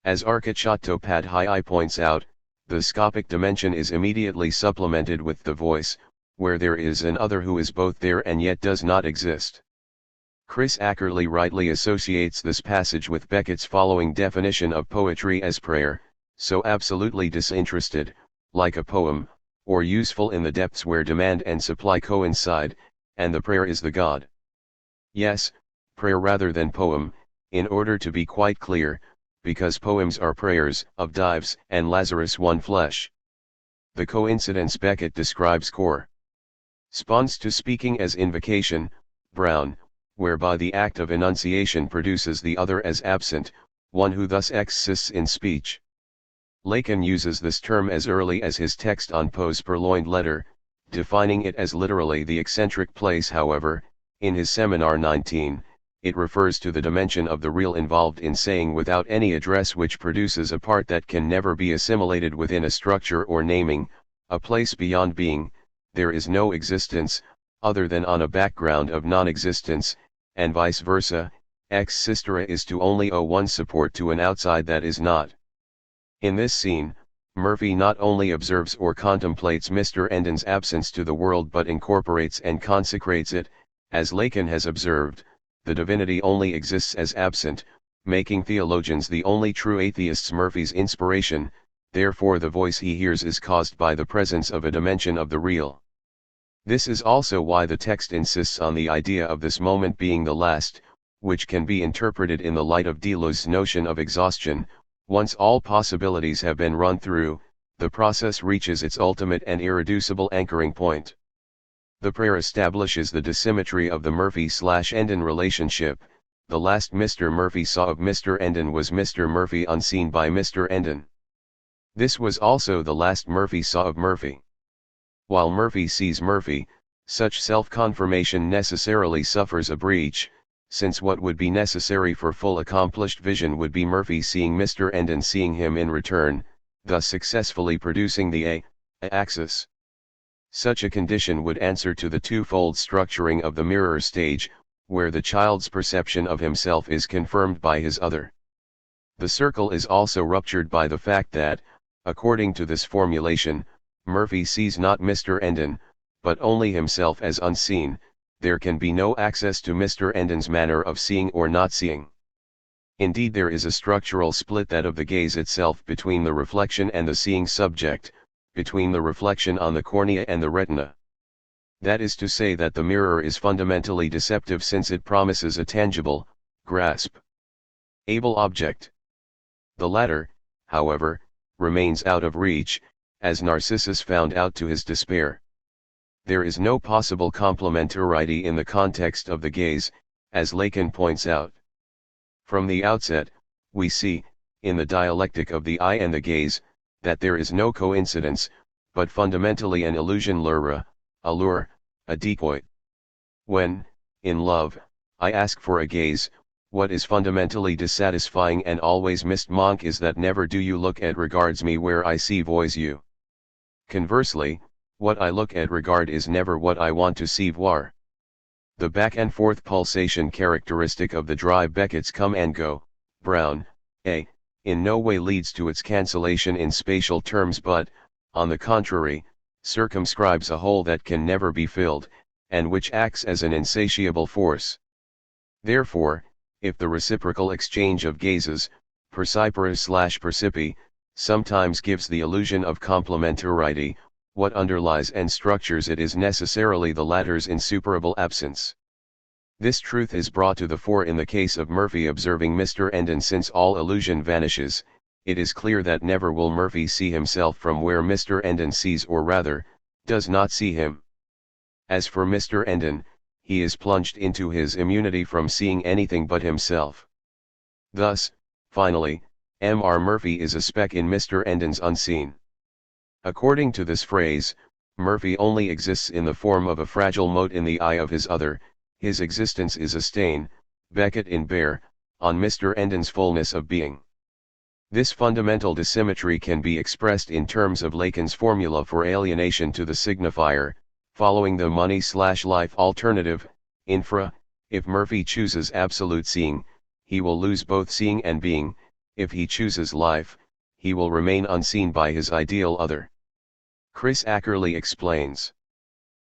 As Arcachattopadhyay points out, the scopic dimension is immediately supplemented with the voice, where there is an other who is both there and yet does not exist. Chris Ackerley rightly associates this passage with Beckett's following definition of poetry as prayer, so absolutely disinterested, like a poem, or useful in the depths where demand and supply coincide, and the prayer is the God. Yes, prayer rather than poem, in order to be quite clear, because poems are prayers of Dives and Lazarus one flesh. The coincidence Beckett describes corresponds to speaking as invocation, Brown, whereby the act of enunciation produces the other as absent, one who thus exists in speech. Lacan uses this term as early as his text on Poe's Purloined Letter, defining it as literally the eccentric place. However, in his Seminar 19, it refers to the dimension of the real involved in saying without any address, which produces a part that can never be assimilated within a structure or naming, a place beyond being. There is no existence, other than on a background of non-existence, and vice versa, X sistera is to only owe one support to an outside that is not. In this scene, Murphy not only observes or contemplates Mr. Endon's absence to the world but incorporates and consecrates it. As Lacan has observed, the divinity only exists as absent, making theologians the only true atheists. Murphy's inspiration, therefore the voice he hears is caused by the presence of a dimension of the real. This is also why the text insists on the idea of this moment being the last, which can be interpreted in the light of Deleuze's notion of exhaustion. Once all possibilities have been run through, the process reaches its ultimate and irreducible anchoring point. The prayer establishes the dissymmetry of the Murphy/Endon relationship. The last Mr. Murphy saw of Mr. Endon was Mr. Murphy unseen by Mr. Endon. This was also the last Murphy saw of Murphy. While Murphy sees Murphy, such self-confirmation necessarily suffers a breach, since what would be necessary for full accomplished vision would be Murphy seeing Mr. Endon seeing him in return, thus successfully producing the A-axis. Such a condition would answer to the twofold structuring of the mirror stage, where the child's perception of himself is confirmed by his other. The circle is also ruptured by the fact that, according to this formulation, Murphy sees not Mr. Endon, but only himself as unseen. There can be no access to Mr. Endon's manner of seeing or not seeing. Indeed, there is a structural split, that of the gaze itself, between the reflection and the seeing subject, between the reflection on the cornea and the retina. That is to say that the mirror is fundamentally deceptive, since it promises a tangible, grasp-able object. The latter, however, remains out of reach, as Narcissus found out to his despair. There is no possible complementarity in the context of the gaze, as Lacan points out. From the outset, we see, in the dialectic of the eye and the gaze, that there is no coincidence, but fundamentally an illusion, a lure, a decoy. When, in love, I ask for a gaze, what is fundamentally dissatisfying and always missed monk is that never do you look at regards me where I see voice you. Conversely, what I look at regard is never what I want to see voir. The back and forth pulsation characteristic of the dry Beckett's come and go, Brown, A, in no way leads to its cancellation in spatial terms but, on the contrary, circumscribes a hole that can never be filled, and which acts as an insatiable force. Therefore, if the reciprocal exchange of gazes, percipiens/percipi, sometimes gives the illusion of complementarity, what underlies and structures it is necessarily the latter's insuperable absence. This truth is brought to the fore in the case of Murphy observing Mr. Endon. Since all illusion vanishes, it is clear that never will Murphy see himself from where Mr. Endon sees, or rather, does not see him. As for Mr. Endon, he is plunged into his immunity from seeing anything but himself. Thus, finally, Mr. Murphy is a speck in Mr. Endon's unseen. According to this phrase, Murphy only exists in the form of a fragile mote in the eye of his other. His existence is a stain, Beckett in Bear, on Mr. Endon's fullness of being. This fundamental dissymmetry can be expressed in terms of Lacan's formula for alienation to the signifier, following the money/life alternative. Infra, if Murphy chooses absolute seeing, he will lose both seeing and being. If he chooses life, he will remain unseen by his ideal other. Chris Ackerley explains.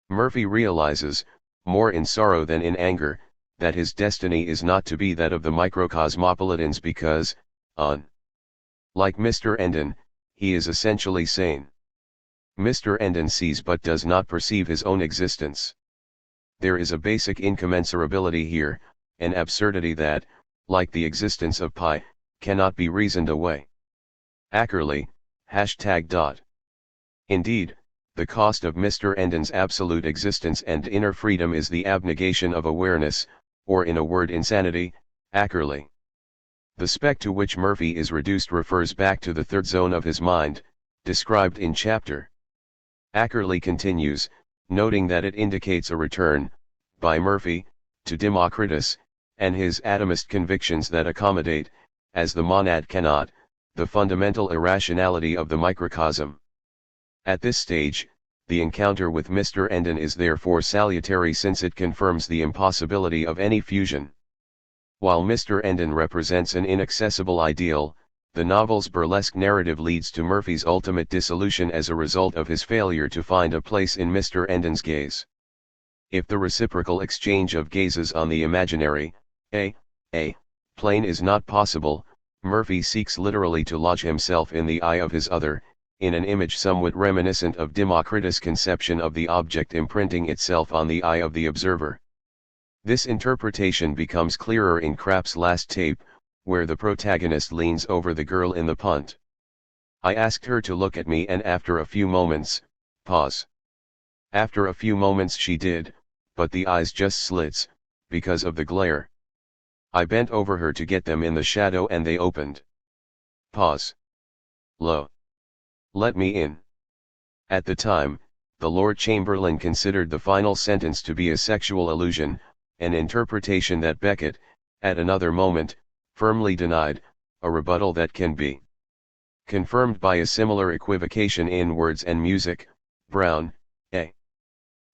Murphy realizes, more in sorrow than in anger, that his destiny is not to be that of the microcosmopolitans because, like Mr. Endon, he is essentially sane. Mr. Endon sees but does not perceive his own existence. There is a basic incommensurability here, an absurdity that, like the existence of pi, cannot be reasoned away. Ackerley, #. Indeed, the cost of Mr. Endon's absolute existence and inner freedom is the abnegation of awareness, or in a word insanity, Ackerley. The speck to which Murphy is reduced refers back to the third zone of his mind, described in chapter. Ackerley continues, noting that it indicates a return, by Murphy, to Democritus, and his atomist convictions that accommodate, as the monad cannot, the fundamental irrationality of the microcosm. At this stage, the encounter with Mr. Endon is therefore salutary since it confirms the impossibility of any fusion. While Mr. Enden represents an inaccessible ideal, the novel's burlesque narrative leads to Murphy's ultimate dissolution as a result of his failure to find a place in Mr. Enden's gaze. If the reciprocal exchange of gazes on the imaginary, a plane is not possible, Murphy seeks literally to lodge himself in the eye of his other, in an image somewhat reminiscent of Democritus' conception of the object imprinting itself on the eye of the observer. This interpretation becomes clearer in Krapp's last tape, where the protagonist leans over the girl in the punt. I asked her to look at me and after a few moments, pause. After a few moments she did, but the eyes just slits, because of the glare. I bent over her to get them in the shadow and they opened. Pause. Lo. Let me in. At the time, the Lord Chamberlain considered the final sentence to be a sexual allusion, an interpretation that Beckett, at another moment, firmly denied, a rebuttal that can be confirmed by a similar equivocation in Words and Music, Brown, A.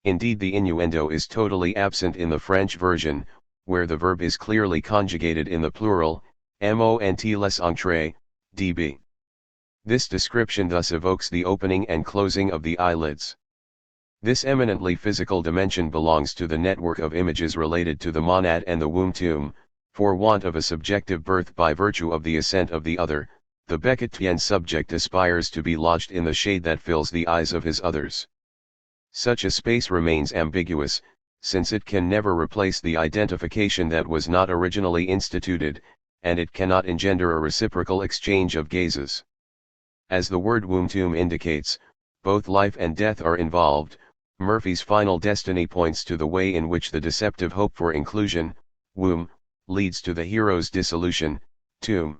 Indeed, the innuendo is totally absent in the French version, where the verb is clearly conjugated in the plural, mont les entrées, db. This description thus evokes the opening and closing of the eyelids. This eminently physical dimension belongs to the network of images related to the monad and the womb tomb. For want of a subjective birth by virtue of the assent of the other, the Beckettian subject aspires to be lodged in the shade that fills the eyes of his others. Such a space remains ambiguous, since it can never replace the identification that was not originally instituted, and it cannot engender a reciprocal exchange of gazes. As the word womb tomb indicates, both life and death are involved. Murphy's final destiny points to the way in which the deceptive hope for inclusion, womb, leads to the hero's dissolution, tomb.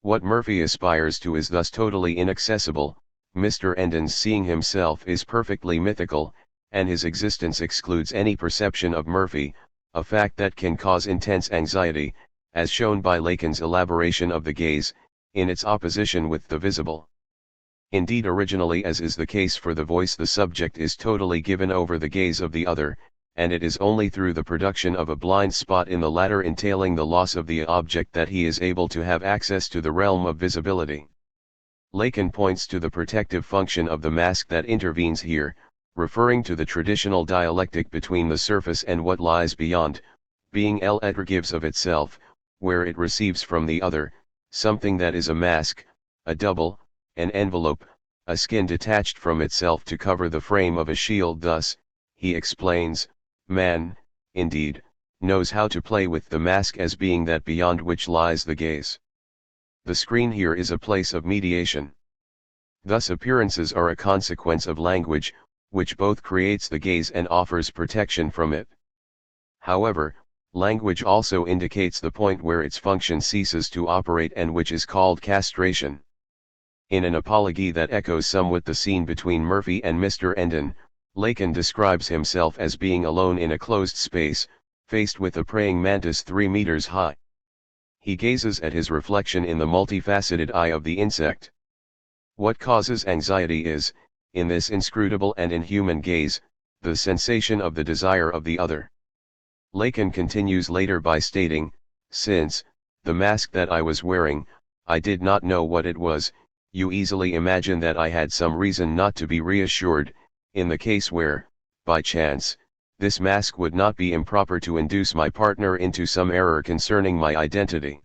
What Murphy aspires to is thus totally inaccessible. Mr. Enden's seeing himself is perfectly mythical, and his existence excludes any perception of Murphy, a fact that can cause intense anxiety, as shown by Lacan's elaboration of the gaze, in its opposition with the visible. Indeed, originally, as is the case for the voice, the subject is totally given over the gaze of the other, and it is only through the production of a blind spot in the latter entailing the loss of the object that he is able to have access to the realm of visibility. Lacan points to the protective function of the mask that intervenes here, referring to the traditional dialectic between the surface and what lies beyond, being l'être gives of itself, where it receives from the other, something that is a mask, a double, an envelope, a skin detached from itself to cover the frame of a shield. Thus, he explains, man, indeed, knows how to play with the mask as being that beyond which lies the gaze. The screen here is a place of mediation. Thus appearances are a consequence of language, which both creates the gaze and offers protection from it. However, language also indicates the point where its function ceases to operate and which is called castration. In an apology that echoes somewhat the scene between Murphy and Mr. Enden, Lacan describes himself as being alone in a closed space, faced with a praying mantis 3 meters high. He gazes at his reflection in the multifaceted eye of the insect. What causes anxiety is, in this inscrutable and inhuman gaze, the sensation of the desire of the other. Lacan continues later by stating, since, the mask that I was wearing, I did not know what it was, you easily imagine that I had some reason not to be reassured, in the case where, by chance, this mask would not be improper to induce my partner into some error concerning my identity.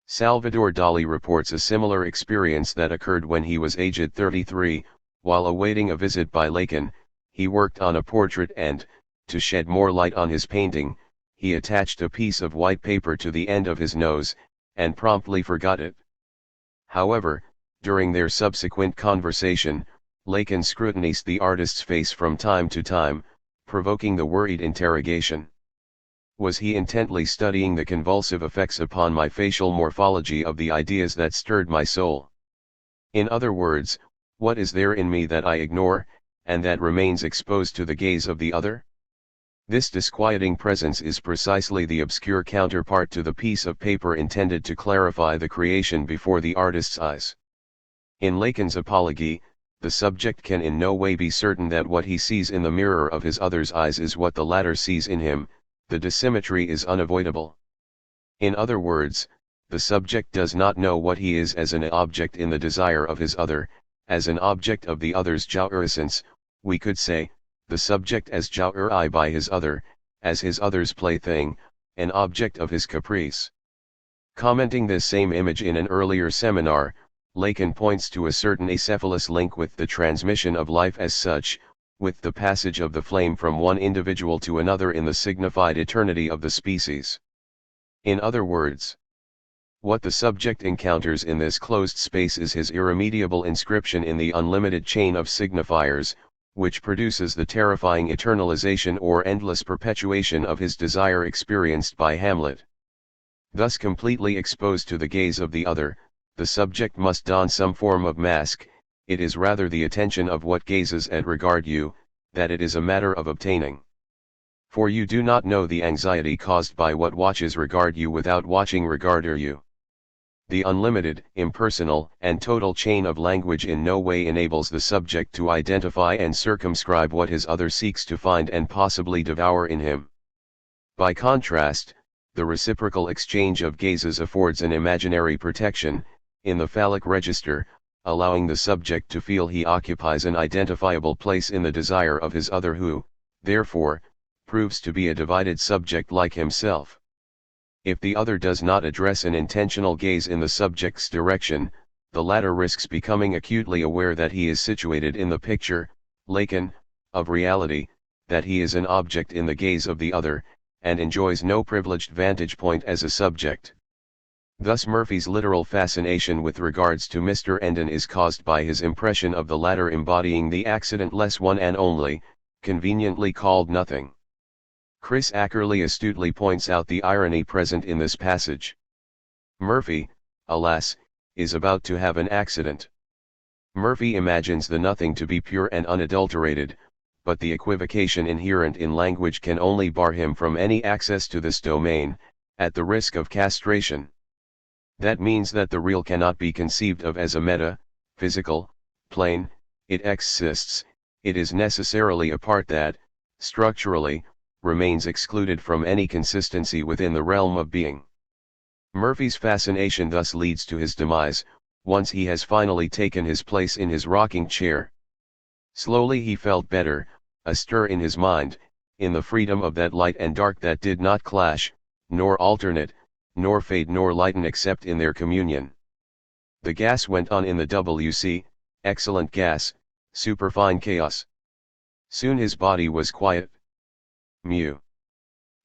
Salvador Dali reports a similar experience that occurred when he was aged 33, while awaiting a visit by Lacan. He worked on a portrait and, to shed more light on his painting, he attached a piece of white paper to the end of his nose, and promptly forgot it. However, during their subsequent conversation, Lacan scrutinized the artist's face from time to time, provoking the worried interrogation. Was he intently studying the convulsive effects upon my facial morphology of the ideas that stirred my soul? In other words, what is there in me that I ignore, and that remains exposed to the gaze of the other? This disquieting presence is precisely the obscure counterpart to the piece of paper intended to clarify the creation before the artist's eyes. In Lacan's apology, the subject can in no way be certain that what he sees in the mirror of his other's eyes is what the latter sees in him. The dissymmetry is unavoidable. In other words, the subject does not know what he is as an object in the desire of his other, as an object of the other's jouissance. We could say, the subject as joué by his other, as his other's plaything, an object of his caprice. Commenting this same image in an earlier seminar, Lacan points to a certain acephalous link with the transmission of life as such, with the passage of the flame from one individual to another in the signified eternity of the species. In other words, what the subject encounters in this closed space is his irremediable inscription in the unlimited chain of signifiers, which produces the terrifying eternalization or endless perpetuation of his desire experienced by Hamlet. Thus completely exposed to the gaze of the other, the subject must don some form of mask. It is rather the attention of what gazes at regard you, that it is a matter of obtaining. For you do not know the anxiety caused by what watches regard you without watching regarder you. The unlimited, impersonal, and total chain of language in no way enables the subject to identify and circumscribe what his other seeks to find and possibly devour in him. By contrast, the reciprocal exchange of gazes affords an imaginary protection, in the phallic register, allowing the subject to feel he occupies an identifiable place in the desire of his other who, therefore, proves to be a divided subject like himself. If the other does not address an intentional gaze in the subject's direction, the latter risks becoming acutely aware that he is situated in the picture, Lacan, of reality, that he is an object in the gaze of the other, and enjoys no privileged vantage point as a subject. Thus Murphy's literal fascination with regards to Mr. Endon is caused by his impression of the latter embodying the accidentless one and only, conveniently called nothing. Chris Ackerley astutely points out the irony present in this passage. Murphy, alas, is about to have an accident. Murphy imagines the nothing to be pure and unadulterated, but the equivocation inherent in language can only bar him from any access to this domain, at the risk of castration. That means that the real cannot be conceived of as a physical, plane. It exists, it is necessarily a part that, structurally, remains excluded from any consistency within the realm of being. Murphy's fascination thus leads to his demise, once he has finally taken his place in his rocking chair. Slowly he felt better, a stir in his mind, in the freedom of that light and dark that did not clash, nor alternate, nor fade nor lighten except in their communion. The gas went on in the WC, excellent gas, superfine chaos. Soon his body was quiet.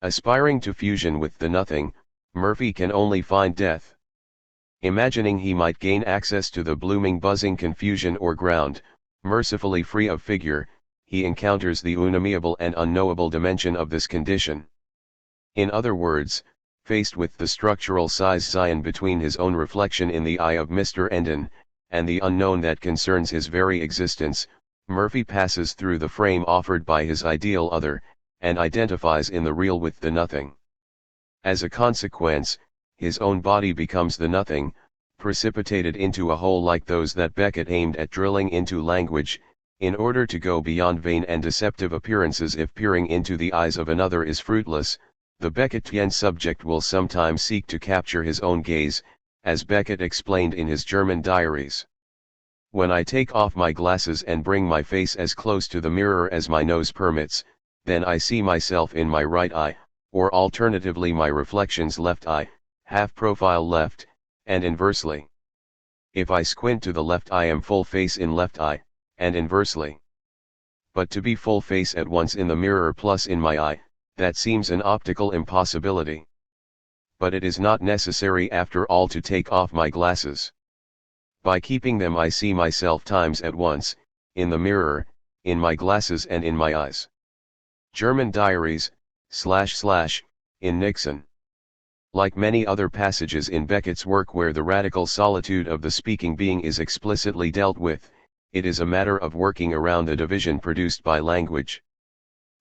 Aspiring to fusion with the nothing, Murphy can only find death. Imagining he might gain access to the blooming buzzing confusion or ground, mercifully free of figure, he encounters the unamiable and unknowable dimension of this condition. In other words, faced with the structural size Zion between his own reflection in the eye of Mr. Endon, and the unknown that concerns his very existence, Murphy passes through the frame offered by his ideal other, and identifies in the real with the nothing. As a consequence, his own body becomes the nothing, precipitated into a hole like those that Beckett aimed at drilling into language, in order to go beyond vain and deceptive appearances. If peering into the eyes of another is fruitless, the Beckettian subject will sometimes seek to capture his own gaze, as Beckett explained in his German diaries. When I take off my glasses and bring my face as close to the mirror as my nose permits, then I see myself in my right eye, or alternatively my reflection's left eye, half profile left, and inversely. If I squint to the left I am full face in left eye, and inversely. But to be full face at once in the mirror plus in my eye, that seems an optical impossibility. But it is not necessary after all to take off my glasses. By keeping them I see myself times at once, in the mirror, in my glasses and in my eyes. German diaries, / in Nixon. Like many other passages in Beckett's work where the radical solitude of the speaking being is explicitly dealt with, it is a matter of working around the division produced by language.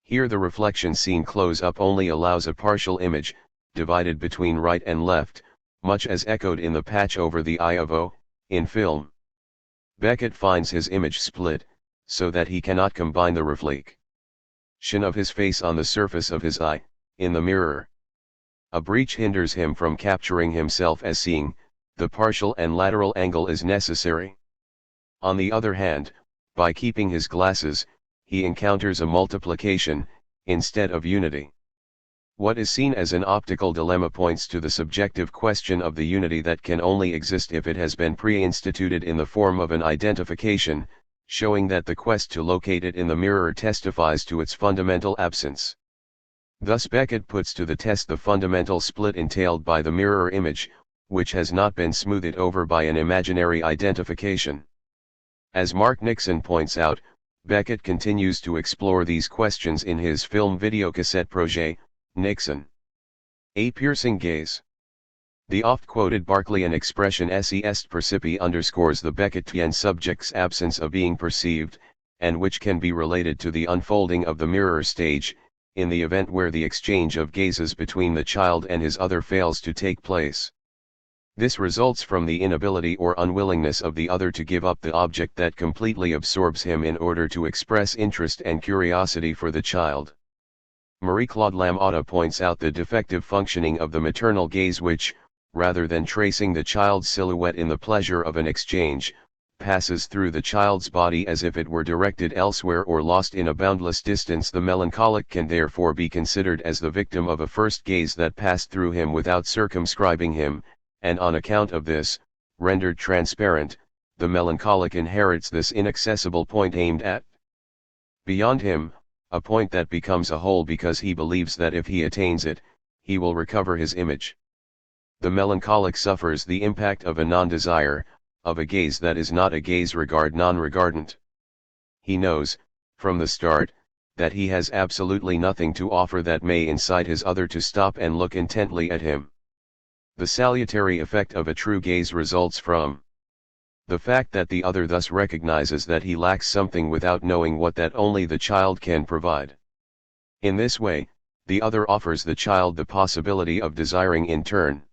Here the reflection scene close-up only allows a partial image, divided between right and left, much as echoed in the patch over the eye of O, in film. Beckett finds his image split, so that he cannot combine the reflection of his face on the surface of his eye, in the mirror. A breach hinders him from capturing himself as seeing. The partial and lateral angle is necessary. On the other hand, by keeping his glasses, he encounters a multiplication, instead of unity. What is seen as an optical dilemma points to the subjective question of the unity that can only exist if it has been pre-instituted in the form of an identification, showing that the quest to locate it in the mirror testifies to its fundamental absence. Thus Beckett puts to the test the fundamental split entailed by the mirror image, which has not been smoothed over by an imaginary identification. As Mark Nixon points out, Beckett continues to explore these questions in his film videocassette projet, Nixon. A piercing gaze. The oft-quoted Berkeleyan expression esse est percipi underscores the Beckettian subject's absence of being perceived, and which can be related to the unfolding of the mirror stage, in the event where the exchange of gazes between the child and his other fails to take place. This results from the inability or unwillingness of the other to give up the object that completely absorbs him in order to express interest and curiosity for the child. Marie-Claude Lamothe points out the defective functioning of the maternal gaze which, rather than tracing the child's silhouette in the pleasure of an exchange, passes through the child's body as if it were directed elsewhere or lost in a boundless distance. The melancholic can therefore be considered as the victim of a first gaze that passed through him without circumscribing him, and on account of this, rendered transparent, the melancholic inherits this inaccessible point aimed at beyond him, a point that becomes a whole because he believes that if he attains it, he will recover his image. The melancholic suffers the impact of a non-desire, of a gaze that is not a gaze regard non-regardant. He knows, from the start, that he has absolutely nothing to offer that may incite his other to stop and look intently at him. The salutary effect of a true gaze results from the fact that the other thus recognizes that he lacks something without knowing what that only the child can provide. In this way, the other offers the child the possibility of desiring in turn.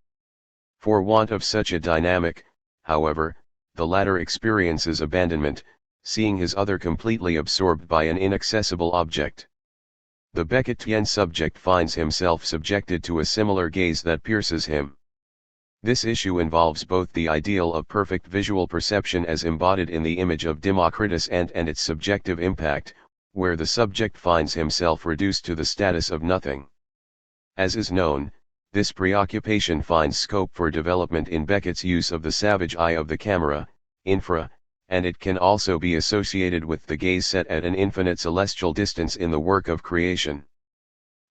For want of such a dynamic, however, the latter experiences abandonment, seeing his other completely absorbed by an inaccessible object. The Beckettian subject finds himself subjected to a similar gaze that pierces him. This issue involves both the ideal of perfect visual perception as embodied in the image of Democritus and its subjective impact, where the subject finds himself reduced to the status of nothing. As is known, this preoccupation finds scope for development in Beckett's use of the savage eye of the camera, infra, and it can also be associated with the gaze set at an infinite celestial distance in the work of creation.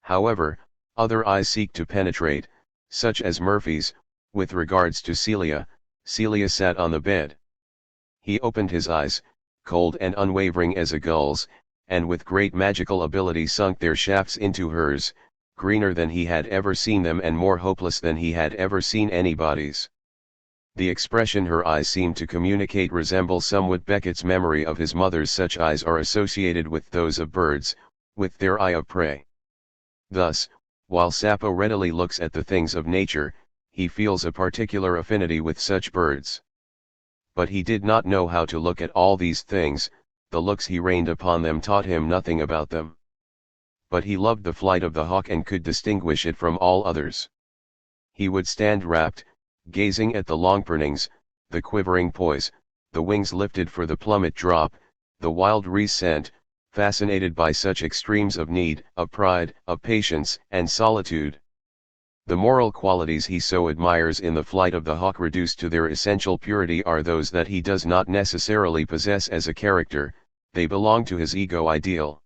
However, other eyes seek to penetrate, such as Murphy's. With regards to Celia sat on the bed. He opened his eyes, cold and unwavering as a gull's, and with great magical ability sunk their shafts into hers, greener than he had ever seen them and more hopeless than he had ever seen anybody's. The expression her eyes seemed to communicate resembles somewhat Beckett's memory of his mother's. Such eyes are associated with those of birds, with their eye of prey. Thus, while Sappho readily looks at the things of nature, he feels a particular affinity with such birds. But he did not know how to look at all these things, the looks he rained upon them taught him nothing about them. But he loved the flight of the hawk and could distinguish it from all others. He would stand rapt, gazing at the long prunings, the quivering poise, the wings lifted for the plummet drop, the wild rescent, fascinated by such extremes of need, of pride, of patience, and solitude. The moral qualities he so admires in the flight of the hawk reduced to their essential purity are those that he does not necessarily possess as a character, they belong to his ego ideal.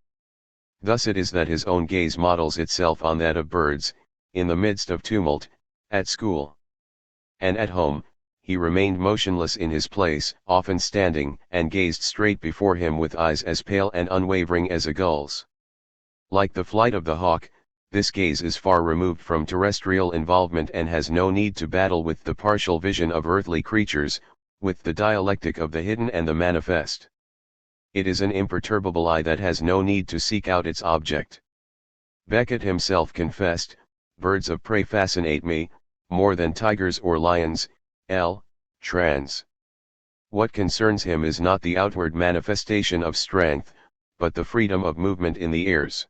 Thus it is that his own gaze models itself on that of birds, in the midst of tumult, at school. And at home, he remained motionless in his place, often standing, and gazed straight before him with eyes as pale and unwavering as a gull's. Like the flight of the hawk, this gaze is far removed from terrestrial involvement and has no need to battle with the partial vision of earthly creatures, with the dialectic of the hidden and the manifest. It is an imperturbable eye that has no need to seek out its object. Beckett himself confessed, "Birds of prey fascinate me, more than tigers or lions." Trans. What concerns him is not the outward manifestation of strength, but the freedom of movement in the ears.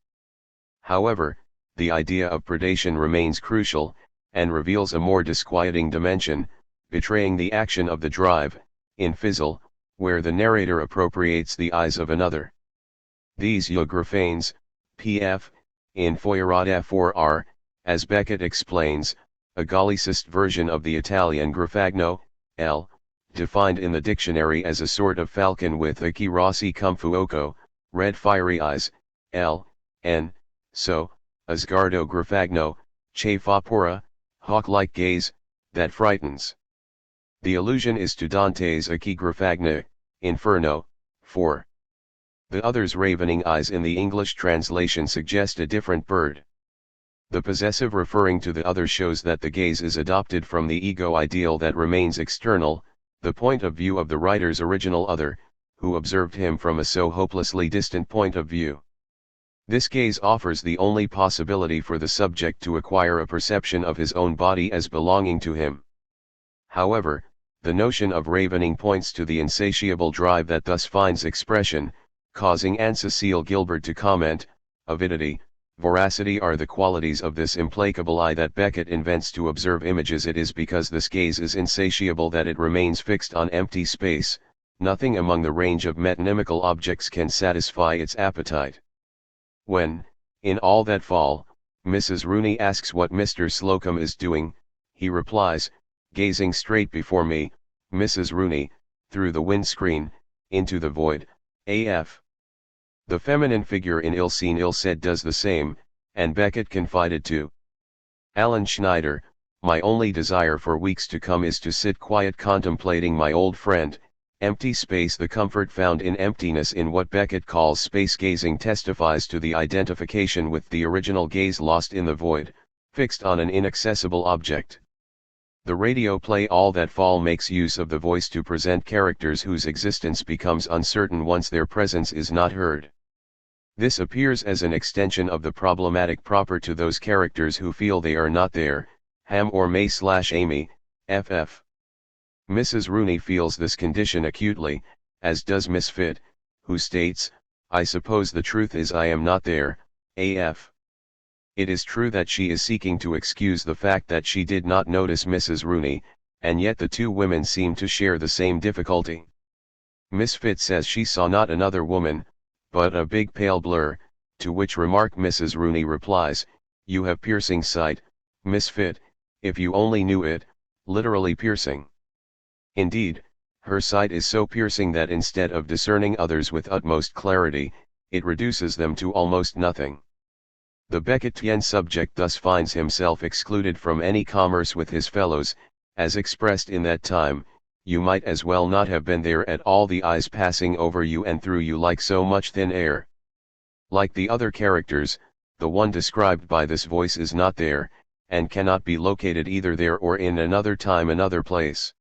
However, the idea of predation remains crucial, and reveals a more disquieting dimension, betraying the action of the drive, in Fizzle, where the narrator appropriates the eyes of another. These Graphanes, pf, in Feuerrad F4R, as Beckett explains, a Gallicist version of the Italian Grafagno, L, defined in the dictionary as a sort of falcon with occhi rossi cum fuoco, red fiery eyes, L, N, so, a sguardo grafagno, che fa paura, hawk-like gaze, that frightens. The allusion is to Dante's occhi grafagni, Inferno, 4. The other's ravening eyes in the English translation suggest a different bird. The possessive referring to the other shows that the gaze is adopted from the ego ideal that remains external, the point of view of the writer's original other, who observed him from a so hopelessly distant point of view. This gaze offers the only possibility for the subject to acquire a perception of his own body as belonging to him. However, the notion of ravening points to the insatiable drive that thus finds expression, causing Anne-Cecile Gilbert to comment, avidity, voracity are the qualities of this implacable eye that Beckett invents to observe images. It is because this gaze is insatiable that it remains fixed on empty space, nothing among the range of metonymical objects can satisfy its appetite. When, in All That Fall, Mrs. Rooney asks what Mr. Slocum is doing, he replies, gazing straight before me, Mrs. Rooney, through the windscreen, into the void, AF. The feminine figure in Ill Seen Ill Said does the same, and Beckett confided to Alan Schneider, my only desire for weeks to come is to sit quiet contemplating my old friend. Empty space. The comfort found in emptiness in what Beckett calls space gazing testifies to the identification with the original gaze lost in the void, fixed on an inaccessible object. The radio play All That Fall makes use of the voice to present characters whose existence becomes uncertain once their presence is not heard. This appears as an extension of the problematic proper to those characters who feel they are not there, Ham or May/Amy, ff. Mrs. Rooney feels this condition acutely, as does Miss Fit, who states, I suppose the truth is I am not there, AF. It is true that she is seeking to excuse the fact that she did not notice Mrs. Rooney, and yet the two women seem to share the same difficulty. Miss Fit says she saw not another woman, but a big pale blur, to which remark Mrs. Rooney replies, you have piercing sight, Miss Fit, if you only knew it, literally piercing. Indeed, her sight is so piercing that instead of discerning others with utmost clarity, it reduces them to almost nothing. The Beckettian subject thus finds himself excluded from any commerce with his fellows, as expressed in that time, you might as well not have been there at all, the eyes passing over you and through you like so much thin air. Like the other characters, the one described by this voice is not there, and cannot be located either there or in another time, another place.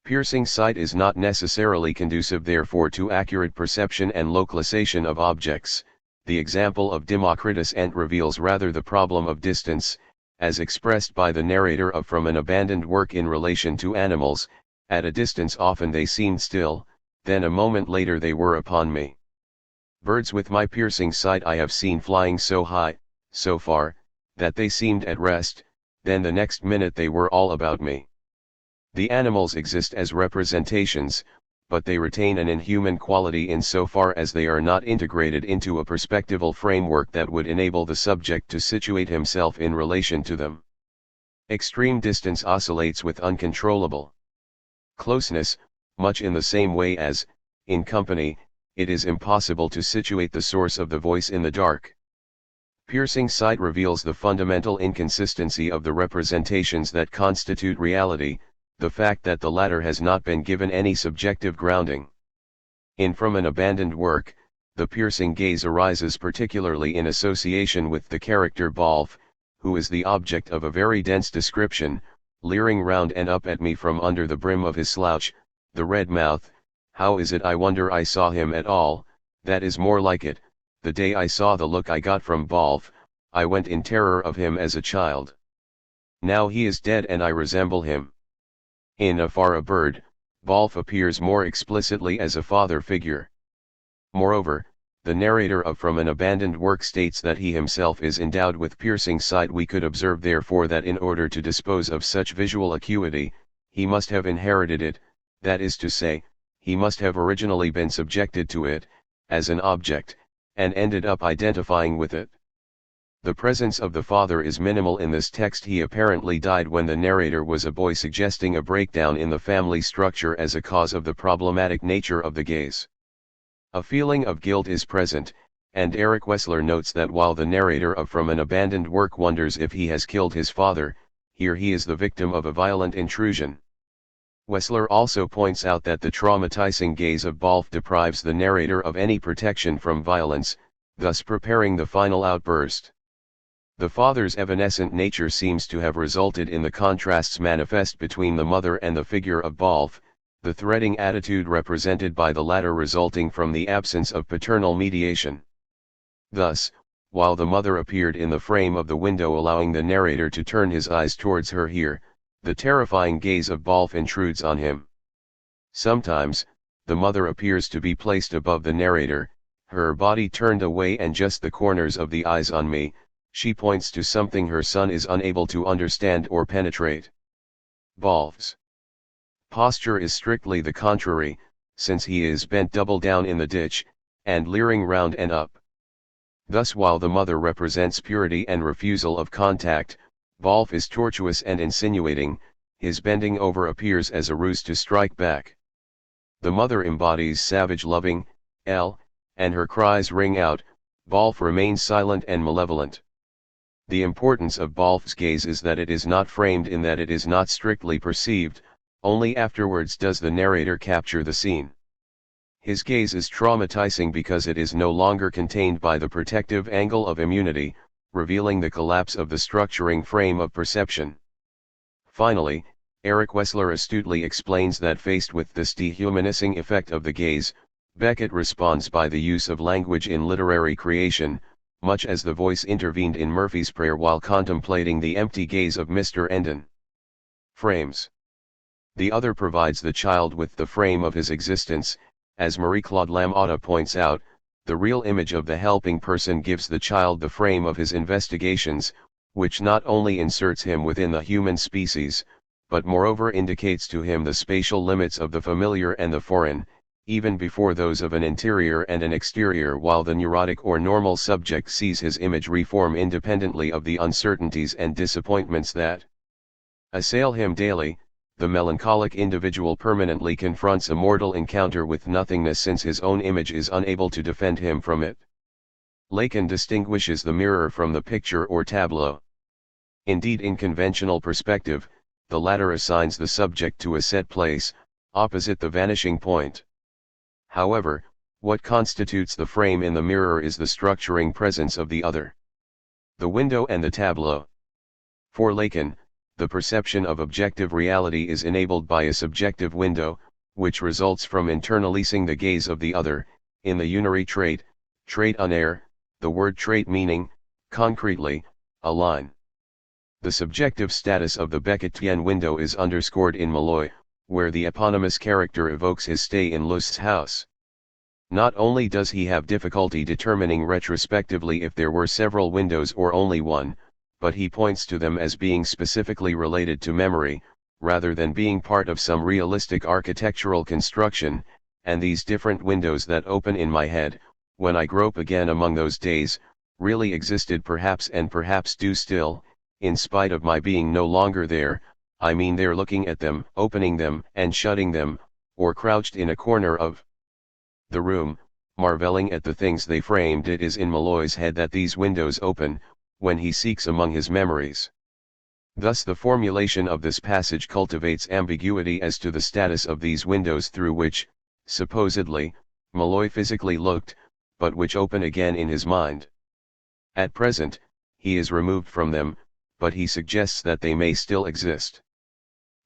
Piercing sight is not necessarily conducive therefore to accurate perception and localization of objects. The example of Democritus Ent reveals rather the problem of distance, as expressed by the narrator of From an Abandoned Work in relation to animals. At a distance often they seemed still, then a moment later they were upon me. Birds with my piercing sight I have seen flying so high, so far, that they seemed at rest, then the next minute they were all about me. The animals exist as representations, but they retain an inhuman quality in so far as they are not integrated into a perspectival framework that would enable the subject to situate himself in relation to them. Extreme distance oscillates with uncontrollable closeness, much in the same way as, in company, it is impossible to situate the source of the voice in the dark. Piercing sight reveals the fundamental inconsistency of the representations that constitute reality, the fact that the latter has not been given any subjective grounding. In From an Abandoned Work, the piercing gaze arises particularly in association with the character Balfe, who is the object of a very dense description, leering round and up at me from under the brim of his slouch, the red mouth. How is it I wonder I saw him at all? That is more like it. The day I saw the look I got from Balfe, I went in terror of him as a child. Now he is dead and I resemble him. In Afar a Bird, Balfe appears more explicitly as a father figure. Moreover, The narrator of From an Abandoned Work states that he himself is endowed with piercing sight. We could observe therefore that in order to dispose of such visual acuity, he must have inherited it, that is to say, he must have originally been subjected to it, as an object, and ended up identifying with it. The presence of the father is minimal in this text. He apparently died when the narrator was a boy, suggesting a breakdown in the family structure as a cause of the problematic nature of the gaze. A feeling of guilt is present, and Eric Wessler notes that while the narrator of From an Abandoned Work wonders if he has killed his father, here he is the victim of a violent intrusion. Wessler also points out that the traumatizing gaze of Balfe deprives the narrator of any protection from violence, thus preparing the final outburst. The father's evanescent nature seems to have resulted in the contrasts manifest between the mother and the figure of Balfe, the threatening attitude represented by the latter resulting from the absence of paternal mediation. Thus, while the mother appeared in the frame of the window allowing the narrator to turn his eyes towards her, here, the terrifying gaze of Balfe intrudes on him. Sometimes, the mother appears to be placed above the narrator, her body turned away and just the corners of the eyes on me. She points to something her son is unable to understand or penetrate. Balfe's posture is strictly the contrary, since he is bent double down in the ditch, and leering round and up. Thus while the mother represents purity and refusal of contact, Balfe is tortuous and insinuating. His bending over appears as a ruse to strike back. The mother embodies savage loving, and her cries ring out. Balfe remains silent and malevolent. The importance of Balfe's gaze is that it is not framed, in that it is not strictly perceived. Only afterwards does the narrator capture the scene. His gaze is traumatizing because it is no longer contained by the protective angle of immunity, revealing the collapse of the structuring frame of perception. Finally, Eric Wessler astutely explains that faced with this dehumanizing effect of the gaze, Beckett responds by the use of language in literary creation, much as the voice intervened in Murphy's prayer while contemplating the empty gaze of Mr. Endon. Frames. The other provides the child with the frame of his existence. As Marie-Claude Lamothe points out, the real image of the helping person gives the child the frame of his investigations, which not only inserts him within the human species, but moreover indicates to him the spatial limits of the familiar and the foreign, even before those of an interior and an exterior, while the neurotic or normal subject sees his image reform independently of the uncertainties and disappointments that assail him daily. The melancholic individual permanently confronts a mortal encounter with nothingness, since his own image is unable to defend him from it. Lacan distinguishes the mirror from the picture or tableau. Indeed, in conventional perspective, the latter assigns the subject to a set place, opposite the vanishing point. However, what constitutes the frame in the mirror is the structuring presence of the other. The window and the tableau. For Lacan, the perception of objective reality is enabled by a subjective window, which results from internalizing the gaze of the other. In the unary trait, trait en air, the word trait meaning, concretely, a line. The subjective status of the Beckettian window is underscored in Malloy, where the eponymous character evokes his stay in Lust's house. Not only does he have difficulty determining retrospectively if there were several windows or only one, but he points to them as being specifically related to memory, rather than being part of some realistic architectural construction. And these different windows that open in my head, when I grope again among those days, really existed perhaps, and perhaps do still, in spite of my being no longer there. I mean, they're looking at them, opening them and shutting them, or crouched in a corner of the room, marveling at the things they framed. It is in Malloy's head that these windows open, when he seeks among his memories. Thus the formulation of this passage cultivates ambiguity as to the status of these windows through which, supposedly, Malloy physically looked, but which open again in his mind. At present, he is removed from them, but he suggests that they may still exist.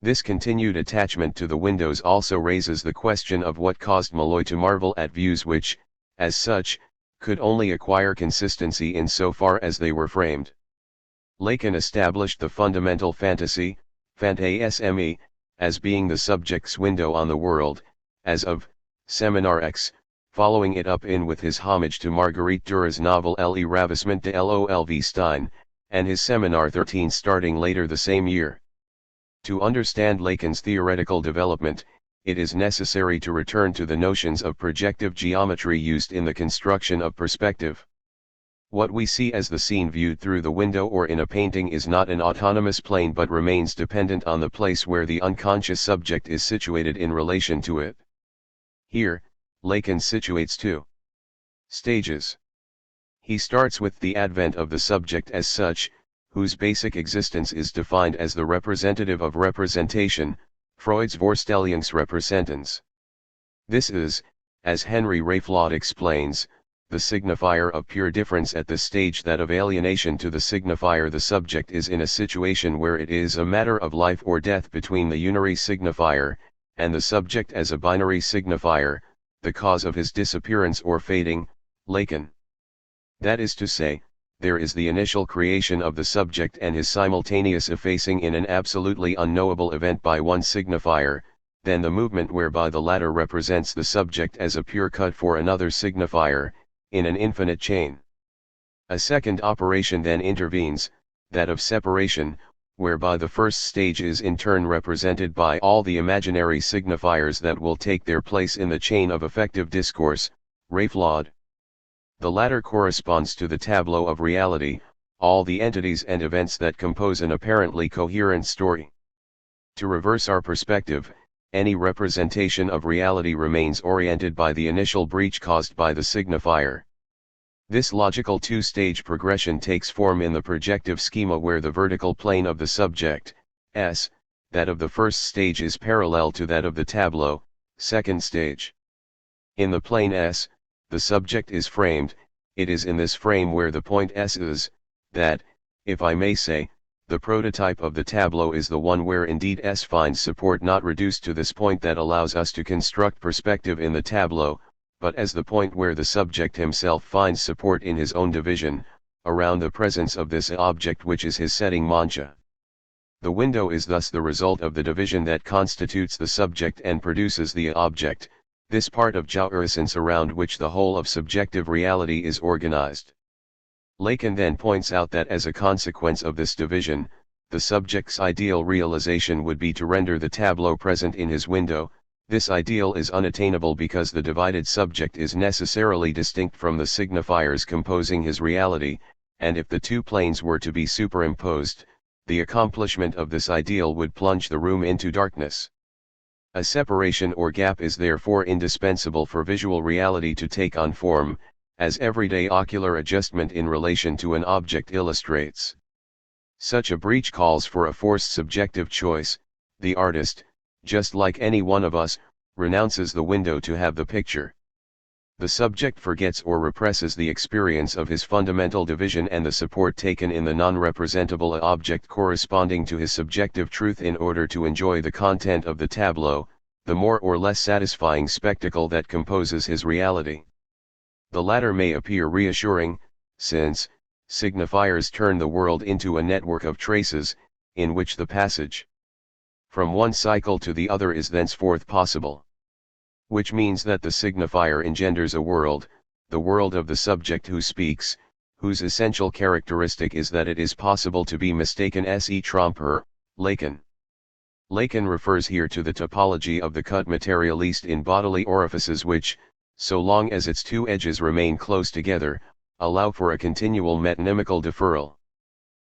This continued attachment to the windows also raises the question of what caused Malloy to marvel at views which, as such, could only acquire consistency in so far as they were framed. Lacan established the fundamental fantasy, phantasme, as being the subject's window on the world, as of Seminar X, following it up with his homage to Marguerite Durer's novel Le Ravissement de l'Olvestein, and his seminar 13 starting later the same year. To understand Lacan's theoretical development, it is necessary to return to the notions of projective geometry used in the construction of perspective. What we see as the scene viewed through the window or in a painting is not an autonomous plane but remains dependent on the place where the unconscious subject is situated in relation to it. Here, Lacan situates two stages. He starts with the advent of the subject as such, whose basic existence is defined as the representative of representation, Freud's Vorstellungsrepräsentanz. This is, as Henry Rayflaud explains, the signifier of pure difference at the stage that of alienation to the signifier. The subject is in a situation where it is a matter of life or death between the unary signifier, and the subject as a binary signifier, the cause of his disappearance or fading, Lacan. That is to say, there is the initial creation of the subject and his simultaneous effacing in an absolutely unknowable event by one signifier, then the movement whereby the latter represents the subject as a pure cut for another signifier, in an infinite chain. A second operation then intervenes, that of separation, whereby the first stage is in turn represented by all the imaginary signifiers that will take their place in the chain of affective discourse, Rayflaud. The latter corresponds to the tableau of reality, all the entities and events that compose an apparently coherent story. To reverse our perspective, any representation of reality remains oriented by the initial breach caused by the signifier. This logical two-stage progression takes form in the projective schema where the vertical plane of the subject, S, that of the first stage is parallel to that of the tableau, second stage. In the plane S, the subject is framed. It is in this frame where the point S is, that, if I may say, the prototype of the tableau is the one where indeed S finds support not reduced to this point that allows us to construct perspective in the tableau, but as the point where the subject himself finds support in his own division, around the presence of this object which is his setting mancha. The window is thus the result of the division that constitutes the subject and produces the object, this part of jouissance around which the whole of subjective reality is organized. Lacan then points out that as a consequence of this division, the subject's ideal realization would be to render the tableau present in his window. This ideal is unattainable because the divided subject is necessarily distinct from the signifiers composing his reality, and if the two planes were to be superimposed, the accomplishment of this ideal would plunge the room into darkness. A separation or gap is therefore indispensable for visual reality to take on form, as everyday ocular adjustment in relation to an object illustrates. Such a breach calls for a forced subjective choice. The artist, just like any one of us, renounces the window to have the picture. The subject forgets or represses the experience of his fundamental division and the support taken in the non-representable object corresponding to his subjective truth in order to enjoy the content of the tableau, the more or less satisfying spectacle that composes his reality. The latter may appear reassuring, since signifiers turn the world into a network of traces, in which the passage from one cycle to the other is thenceforth possible. Which means that the signifier engenders a world, the world of the subject who speaks, whose essential characteristic is that it is possible to be mistaken se tromper, Lacan. Lacan refers here to the topology of the cut materialiste in bodily orifices which, so long as its two edges remain close together, allow for a continual metonymical deferral.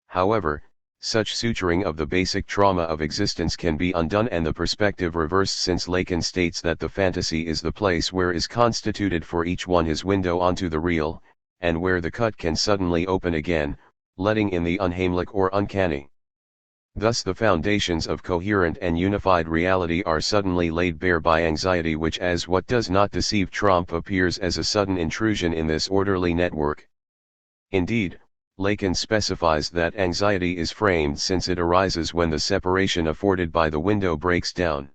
However, such suturing of the basic trauma of existence can be undone and the perspective reversed, since Lacan states that the fantasy is the place where is constituted for each one his window onto the real, and where the cut can suddenly open again, letting in the unheimlich or uncanny. Thus the foundations of coherent and unified reality are suddenly laid bare by anxiety, which as what does not deceive Trompe appears as a sudden intrusion in this orderly network. Indeed, Lacan specifies that anxiety is framed since it arises when the separation afforded by the window breaks down.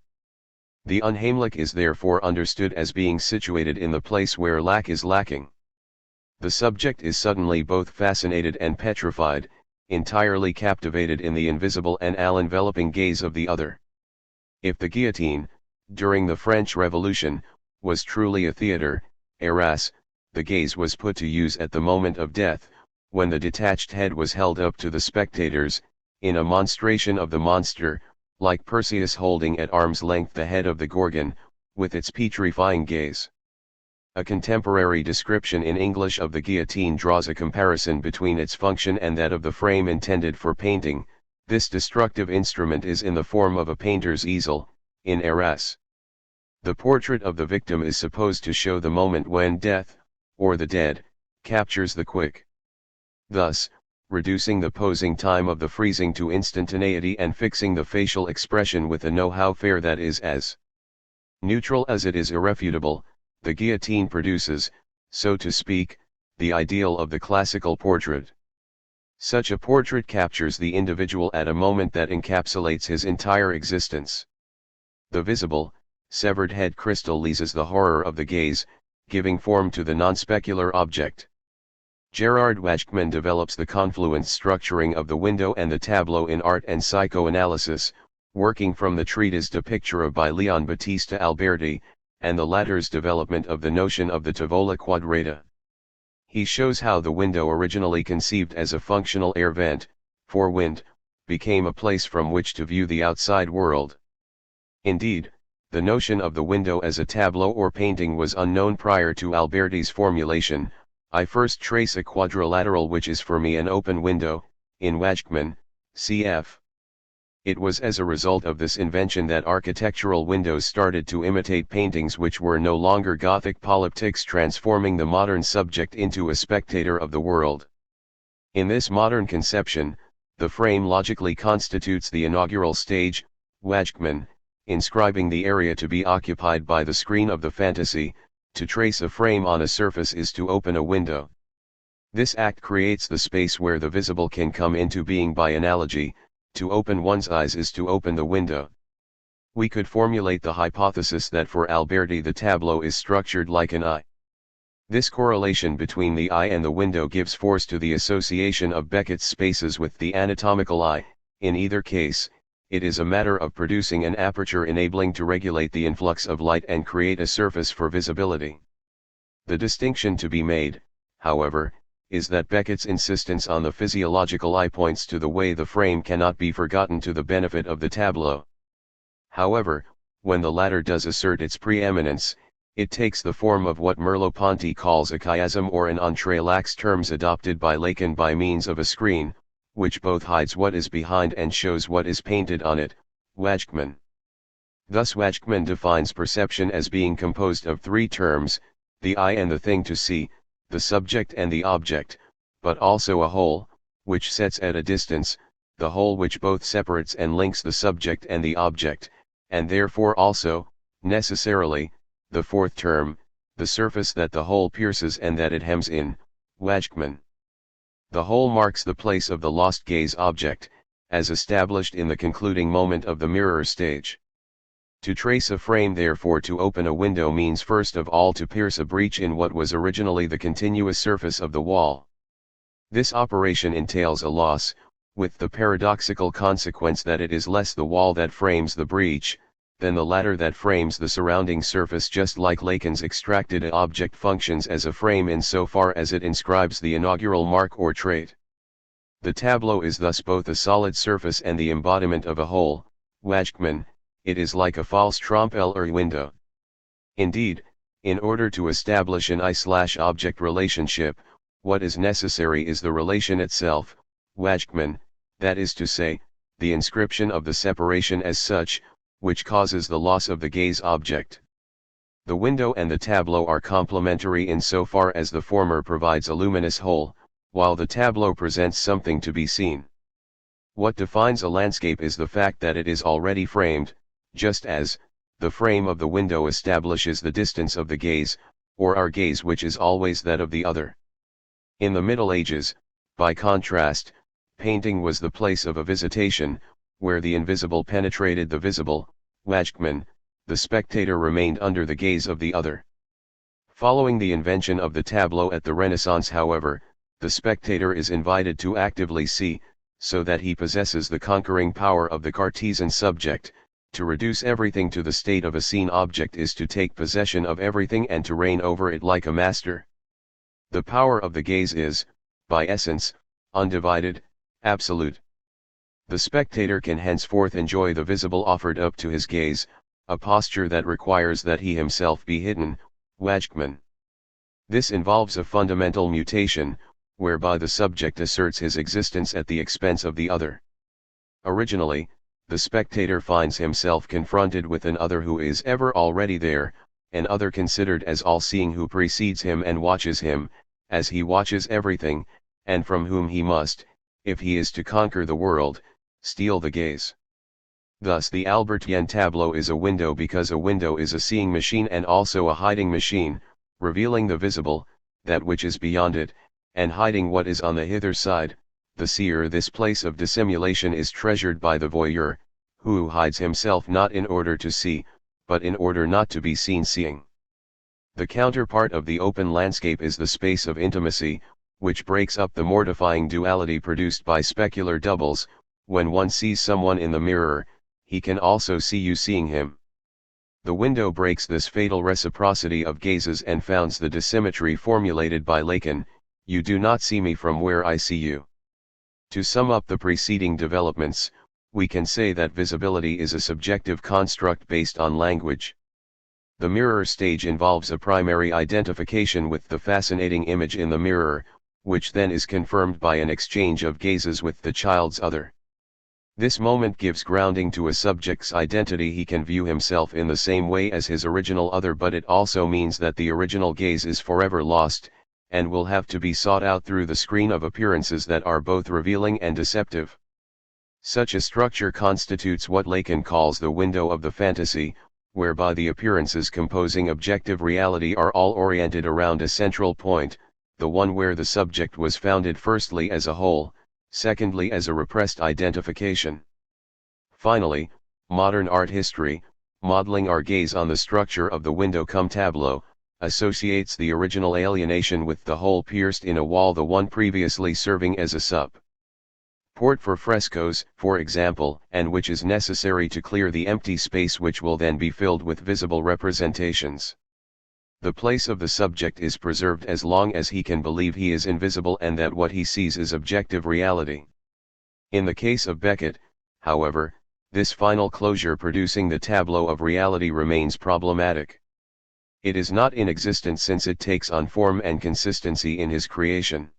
The unheimlich is therefore understood as being situated in the place where lack is lacking. The subject is suddenly both fascinated and petrified, entirely captivated in the invisible and all-enveloping gaze of the other. If the guillotine, during the French Revolution, was truly a theatre, Eras, the gaze was put to use at the moment of death, when the detached head was held up to the spectators, in a monstration of the monster, like Perseus holding at arm's length the head of the Gorgon, with its petrifying gaze. A contemporary description in English of the guillotine draws a comparison between its function and that of the frame intended for painting. This destructive instrument is in the form of a painter's easel, in Eras. The portrait of the victim is supposed to show the moment when death, or the dead, captures the quick. Thus, reducing the posing time of the freezing to instantaneity and fixing the facial expression with a know-how fair that is as neutral as it is irrefutable, the guillotine produces, so to speak, the ideal of the classical portrait. Such a portrait captures the individual at a moment that encapsulates his entire existence. The visible, severed head crystallizes the horror of the gaze, giving form to the non-specular object. Gerard Wajkman develops the confluence structuring of the window and the tableau in art and psychoanalysis, working from the treatise De Pictura by Leon Battista Alberti, and the latter's development of the notion of the tavola quadrata. He shows how the window, originally conceived as a functional air vent, for wind, became a place from which to view the outside world. Indeed, the notion of the window as a tableau or painting was unknown prior to Alberti's formulation. I first trace a quadrilateral which is for me an open window, in Wajkman, cf. It was as a result of this invention that architectural windows started to imitate paintings which were no longer Gothic polyptychs, transforming the modern subject into a spectator of the world. In this modern conception, the frame logically constitutes the inaugural stage, Wajkman, inscribing the area to be occupied by the screen of the fantasy. To trace a frame on a surface is to open a window. This act creates the space where the visible can come into being. By analogy, to open one's eyes is to open the window. We could formulate the hypothesis that for Alberti the tableau is structured like an eye. This correlation between the eye and the window gives force to the association of Beckett's spaces with the anatomical eye. In either case, it is a matter of producing an aperture enabling to regulate the influx of light and create a surface for visibility. The distinction to be made, however, is that Beckett's insistence on the physiological eye points to the way the frame cannot be forgotten to the benefit of the tableau. However, when the latter does assert its preeminence, it takes the form of what Merleau-Ponty calls a chiasm or an entrelacs, terms adopted by Lacan by means of a screen, which both hides what is behind and shows what is painted on it, Wajkman. Thus Wajkman defines perception as being composed of three terms, the eye and the thing to see, the subject and the object, but also a whole, which sets at a distance, the whole which both separates and links the subject and the object, and therefore also, necessarily, the fourth term, the surface that the whole pierces and that it hems in, Wajkman. The whole marks the place of the lost gaze object, as established in the concluding moment of the mirror stage. To trace a frame, therefore, to open a window means first of all to pierce a breach in what was originally the continuous surface of the wall. This operation entails a loss, with the paradoxical consequence that it is less the wall that frames the breach, than the latter that frames the surrounding surface, just like Lacan's extracted object functions as a frame in so far as it inscribes the inaugural mark or trait. The tableau is thus both a solid surface and the embodiment of a whole, Wajkman. It is like a false trompe-l'œil window. Indeed, in order to establish an eye/object relationship, what is necessary is the relation itself, Wajkman, that is to say, the inscription of the separation as such, which causes the loss of the gaze object. The window and the tableau are complementary in so far as the former provides a luminous whole, while the tableau presents something to be seen. What defines a landscape is the fact that it is already framed, just as the frame of the window establishes the distance of the gaze, or our gaze, which is always that of the other. In the Middle Ages, by contrast, painting was the place of a visitation, where the invisible penetrated the visible, Wajkman, the spectator remained under the gaze of the other. Following the invention of the tableau at the Renaissance, however, the spectator is invited to actively see, so that he possesses the conquering power of the Cartesian subject, To reduce everything to the state of a seen object is to take possession of everything and to reign over it like a master. The power of the gaze is, by essence, undivided, absolute. The spectator can henceforth enjoy the visible offered up to his gaze, a posture that requires that he himself be hidden, Wajkman. This involves a fundamental mutation, whereby the subject asserts his existence at the expense of the other. Originally, the spectator finds himself confronted with an other who is ever already there, an other considered as all-seeing who precedes him and watches him, as he watches everything, and from whom he must, if he is to conquer the world, steal the gaze. Thus the Albertian tableau is a window because a window is a seeing machine and also a hiding machine, revealing the visible, that which is beyond it, and hiding what is on the hither side, the seer. This place of dissimulation is treasured by the voyeur, who hides himself not in order to see, but in order not to be seen seeing. The counterpart of the open landscape is the space of intimacy, which breaks up the mortifying duality produced by specular doubles. When one sees someone in the mirror, he can also see you seeing him. The window breaks this fatal reciprocity of gazes and founds the dissymmetry formulated by Lacan: you do not see me from where I see you. To sum up the preceding developments, we can say that visibility is a subjective construct based on language. The mirror stage involves a primary identification with the fascinating image in the mirror, which then is confirmed by an exchange of gazes with the child's other. This moment gives grounding to a subject's identity. He can view himself in the same way as his original other, but it also means that the original gaze is forever lost, and will have to be sought out through the screen of appearances that are both revealing and deceptive. Such a structure constitutes what Lacan calls the window of the fantasy, whereby the appearances composing objective reality are all oriented around a central point, the one where the subject was founded firstly as a whole, secondly as a repressed identification. Finally, modern art history, modeling our gaze on the structure of the window cum tableau, associates the original alienation with the hole pierced in a wall, the one previously serving as a support for frescoes, for example, and which is necessary to clear the empty space which will then be filled with visible representations. The place of the subject is preserved as long as he can believe he is invisible and that what he sees is objective reality. In the case of Beckett, however, this final closure producing the tableau of reality remains problematic. It is not in existence since it takes on form and consistency in his creation.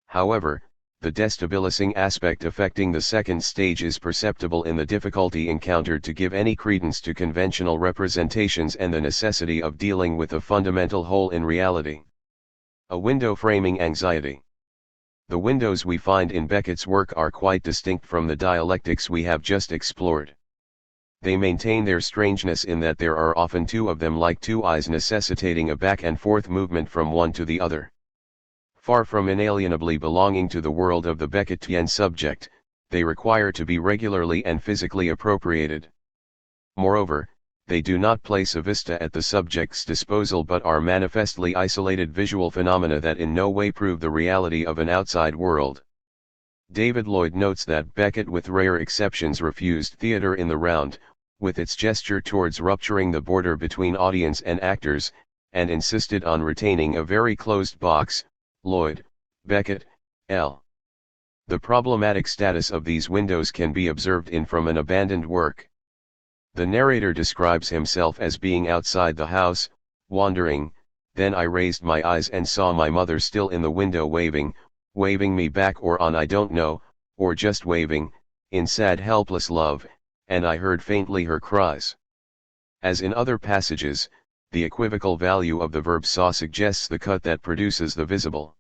However, the destabilizing aspect affecting the second stage is perceptible in the difficulty encountered to give any credence to conventional representations and the necessity of dealing with a fundamental hole in reality. A window framing anxiety. The windows we find in Beckett's work are quite distinct from the dialectics we have just explored. They maintain their strangeness in that there are often two of them, like two eyes, necessitating a back and forth movement from one to the other. Far from inalienably belonging to the world of the Beckettian subject, they require to be regularly and physically appropriated. Moreover, they do not place a vista at the subject's disposal but are manifestly isolated visual phenomena that in no way prove the reality of an outside world. David Lloyd notes that Beckett, with rare exceptions, refused theatre in the round, with its gesture towards rupturing the border between audience and actors, and insisted on retaining a very closed box. Lloyd, Beckett, L. The problematic status of these windows can be observed in From an Abandoned Work. The narrator describes himself as being outside the house, wandering. Then I raised my eyes and saw my mother still in the window waving me back, or on I don't know, or just waving, in sad helpless love, and I heard faintly her cries. As in other passages, the equivocal value of the verb saw suggests the cut that produces the visible.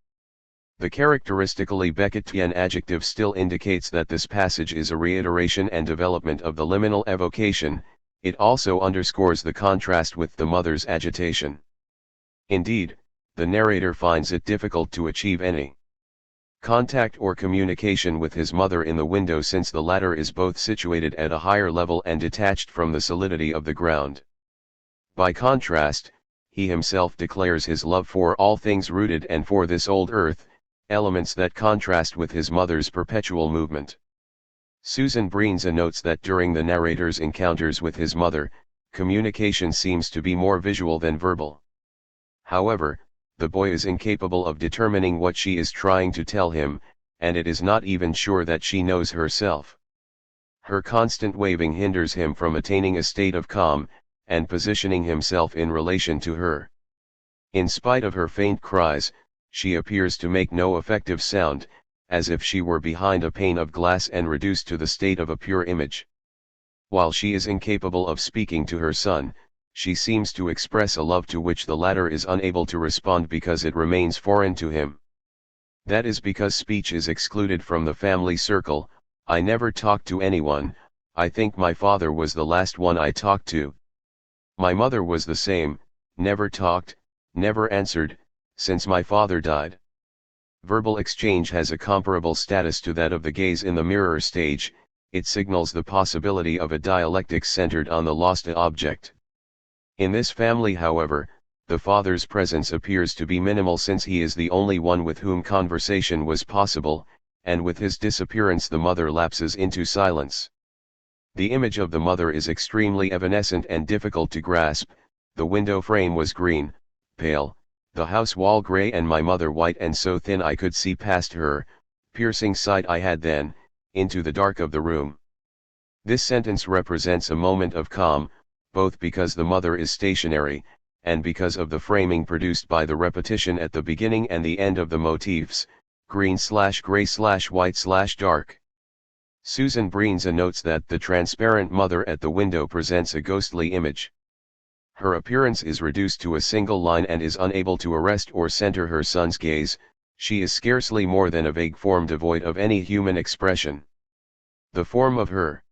The characteristically Beckettian adjective still indicates that this passage is a reiteration and development of the liminal evocation. It also underscores the contrast with the mother's agitation. Indeed, the narrator finds it difficult to achieve any contact or communication with his mother in the window, since the latter is both situated at a higher level and detached from the solidity of the ground. By contrast, he himself declares his love for all things rooted and for this old earth, elements that contrast with his mother's perpetual movement. Susan Breenza notes that during the narrator's encounters with his mother, communication seems to be more visual than verbal. However, the boy is incapable of determining what she is trying to tell him, and it is not even sure that she knows herself. Her constant waving hinders him from attaining a state of calm, and positioning himself in relation to her. In spite of her faint cries, she appears to make no effective sound, as if she were behind a pane of glass and reduced to the state of a pure image. While she is incapable of speaking to her son, she seems to express a love to which the latter is unable to respond because it remains foreign to him. That is because speech is excluded from the family circle. I never talked to anyone. I think my father was the last one I talked to. My mother was the same, never talked, never answered, since my father died. Verbal exchange has a comparable status to that of the gaze in the mirror stage. It signals the possibility of a dialectic centered on the lost object. In this family, however, the father's presence appears to be minimal since he is the only one with whom conversation was possible, and with his disappearance the mother lapses into silence. The image of the mother is extremely evanescent and difficult to grasp. The window frame was green, pale, the house wall gray and my mother white and so thin I could see past her, piercing sight I had then, into the dark of the room. This sentence represents a moment of calm, both because the mother is stationary, and because of the framing produced by the repetition at the beginning and the end of the motifs, green/gray/white/dark. Susan Breenza notes that the transparent mother at the window presents a ghostly image. Her appearance is reduced to a single line and is unable to arrest or center her son's gaze. She is scarcely more than a vague form devoid of any human expression. The form of her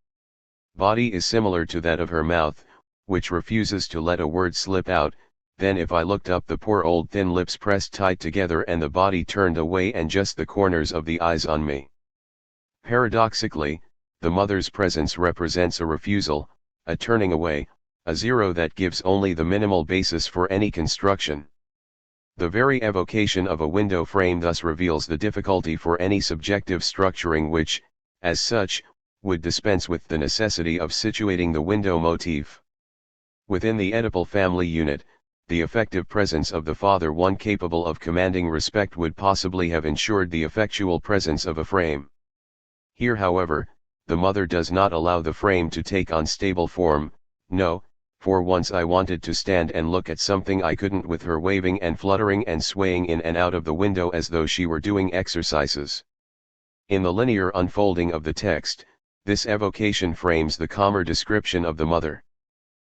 body is similar to that of her mouth, which refuses to let a word slip out. Then if I looked up, the poor old thin lips pressed tight together and the body turned away and just the corners of the eyes on me. Paradoxically, the mother's presence represents a refusal, a turning away, a zero that gives only the minimal basis for any construction. The very evocation of a window frame thus reveals the difficulty for any subjective structuring which, as such, would dispense with the necessity of situating the window motif. Within the Oedipal family unit, the effective presence of the father, one capable of commanding respect, would possibly have ensured the effectual presence of a frame. Here, however, the mother does not allow the frame to take on stable form. No, for once I wanted to stand and look at something I couldn't, with her waving and fluttering and swaying in and out of the window as though she were doing exercises. In the linear unfolding of the text, this evocation frames the calmer description of the mother.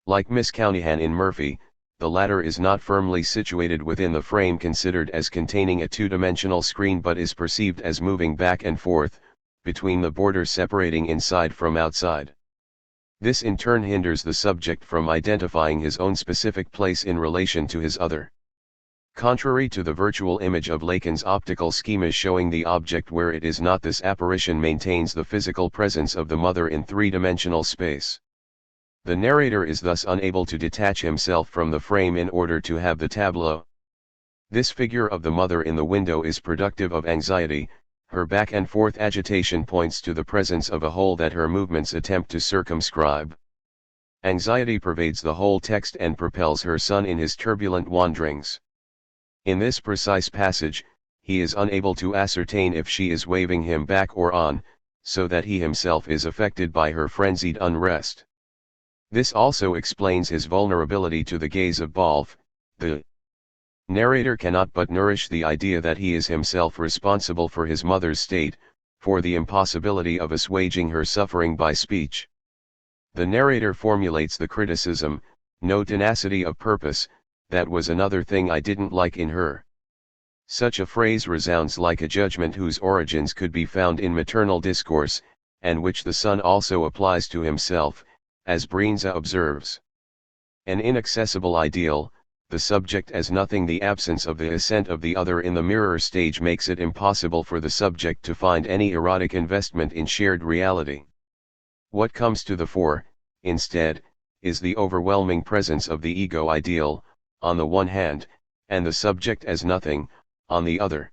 Like Miss Counihan in Murphy, the latter is not firmly situated within the frame considered as containing a two-dimensional screen, but is perceived as moving back and forth, between the borders separating inside from outside. This in turn hinders the subject from identifying his own specific place in relation to his other. Contrary to the virtual image of Lacan's optical schemas showing the object where it is not, this apparition maintains the physical presence of the mother in three-dimensional space. The narrator is thus unable to detach himself from the frame in order to have the tableau. This figure of the mother in the window is productive of anxiety. Her back and forth agitation points to the presence of a hole that her movements attempt to circumscribe. Anxiety pervades the whole text and propels her son in his turbulent wanderings. In this precise passage, he is unable to ascertain if she is waving him back or on, so that he himself is affected by her frenzied unrest. This also explains his vulnerability to the gaze of Balfe. The narrator cannot but nourish the idea that he is himself responsible for his mother's state, for the impossibility of assuaging her suffering by speech. The narrator formulates the criticism, "No tenacity of purpose, that was another thing I didn't like in her." Such a phrase resounds like a judgment whose origins could be found in maternal discourse, and which the son also applies to himself, as Breenza observes. An inaccessible ideal, the subject as nothing, the absence of the assent of the other in the mirror stage makes it impossible for the subject to find any erotic investment in shared reality. What comes to the fore, instead, is the overwhelming presence of the ego ideal, on the one hand, and the subject as nothing, on the other.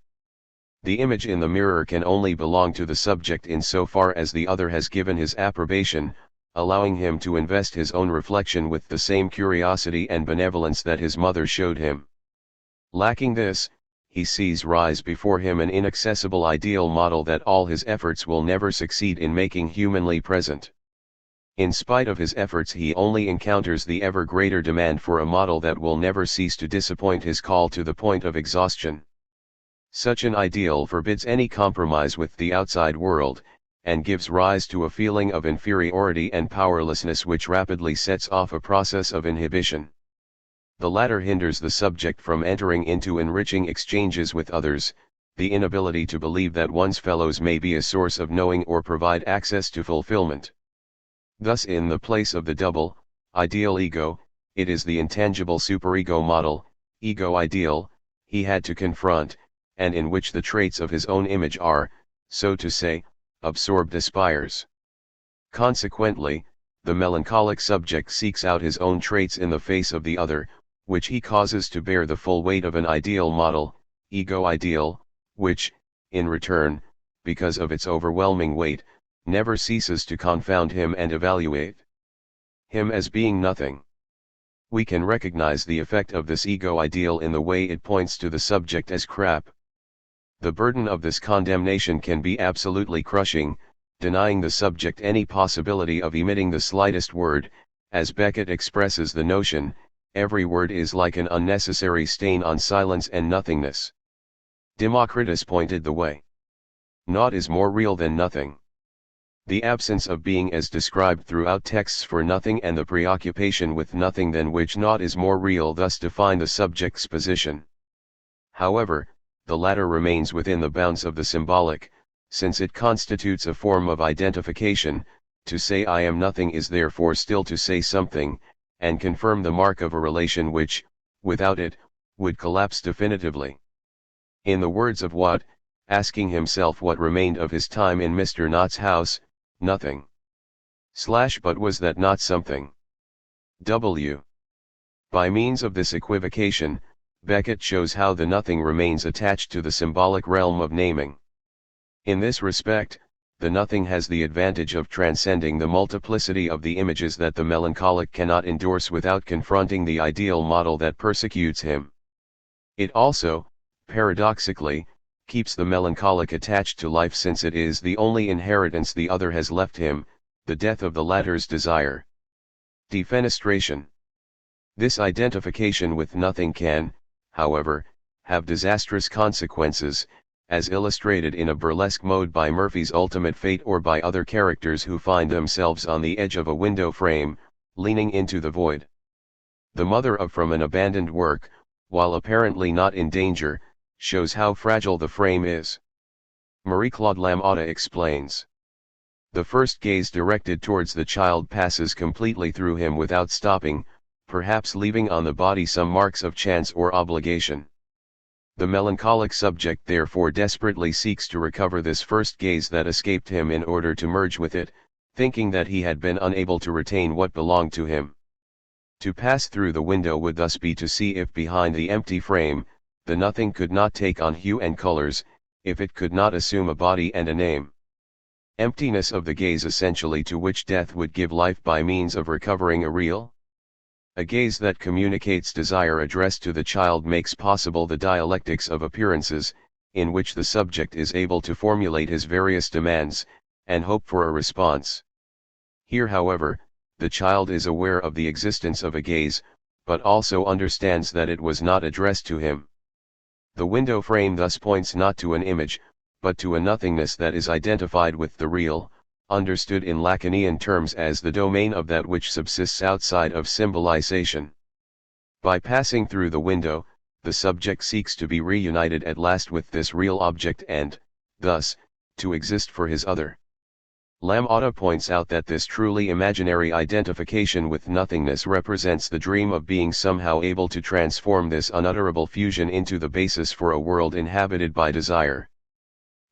The image in the mirror can only belong to the subject insofar as the other has given his approbation, allowing him to invest his own reflection with the same curiosity and benevolence that his mother showed him. Lacking this, he sees rise before him an inaccessible ideal model that all his efforts will never succeed in making humanly present. In spite of his efforts, he only encounters the ever greater demand for a model that will never cease to disappoint his call to the point of exhaustion. Such an ideal forbids any compromise with the outside world, and gives rise to a feeling of inferiority and powerlessness which rapidly sets off a process of inhibition. The latter hinders the subject from entering into enriching exchanges with others, the inability to believe that one's fellows may be a source of knowing or provide access to fulfillment. Thus, in the place of the double, ideal ego, it is the intangible superego model, ego ideal, he had to confront, and in which the traits of his own image are, so to say, absorbed aspires. Consequently, the melancholic subject seeks out his own traits in the face of the other, which he causes to bear the full weight of an ideal model, ego ideal, which, in return, because of its overwhelming weight, never ceases to confound him and evaluate him as being nothing. We can recognize the effect of this ego ideal in the way it points to the subject as crap. The burden of this condemnation can be absolutely crushing, denying the subject any possibility of emitting the slightest word. As Beckett expresses the notion, every word is like an unnecessary stain on silence and nothingness. Democritus pointed the way. Naught is more real than nothing. The absence of being as described throughout texts for nothing and the preoccupation with nothing than which naught is more real thus define the subject's position. However, the latter remains within the bounds of the symbolic, since it constitutes a form of identification. To say I am nothing is therefore still to say something, and confirm the mark of a relation which, without it, would collapse definitively. In the words of Watt, asking himself what remained of his time in Mr. Nott's house, nothing. But was that not something? W. By means of this equivocation, Beckett shows how the nothing remains attached to the symbolic realm of naming. In this respect, the nothing has the advantage of transcending the multiplicity of the images that the melancholic cannot endorse without confronting the ideal model that persecutes him. It also, paradoxically, keeps the melancholic attached to life, since it is the only inheritance the other has left him, the death of the latter's desire. Defenestration. This identification with nothing can, however, have disastrous consequences, as illustrated in a burlesque mode by Murphy's Ultimate Fate or by other characters who find themselves on the edge of a window frame, leaning into the void. The mother of From an Abandoned Work, while apparently not in danger, shows how fragile the frame is. Marie-Claude Lamotta explains. The first gaze directed towards the child passes completely through him without stopping, perhaps leaving on the body some marks of chance or obligation. The melancholic subject therefore desperately seeks to recover this first gaze that escaped him in order to merge with it, thinking that he had been unable to retain what belonged to him. To pass through the window would thus be to see if behind the empty frame, the nothing could not take on hue and colors, if it could not assume a body and a name. Emptiness of the gaze essentially to which death would give life by means of recovering a real. A gaze that communicates desire addressed to the child makes possible the dialectics of appearances, in which the subject is able to formulate his various demands, and hope for a response. Here, however, the child is aware of the existence of a gaze, but also understands that it was not addressed to him. The window frame thus points not to an image, but to a nothingness that is identified with the real, understood in Lacanian terms as the domain of that which subsists outside of symbolization. By passing through the window, the subject seeks to be reunited at last with this real object and, thus, to exist for his other. Lamotta points out that this truly imaginary identification with nothingness represents the dream of being somehow able to transform this unutterable fusion into the basis for a world inhabited by desire.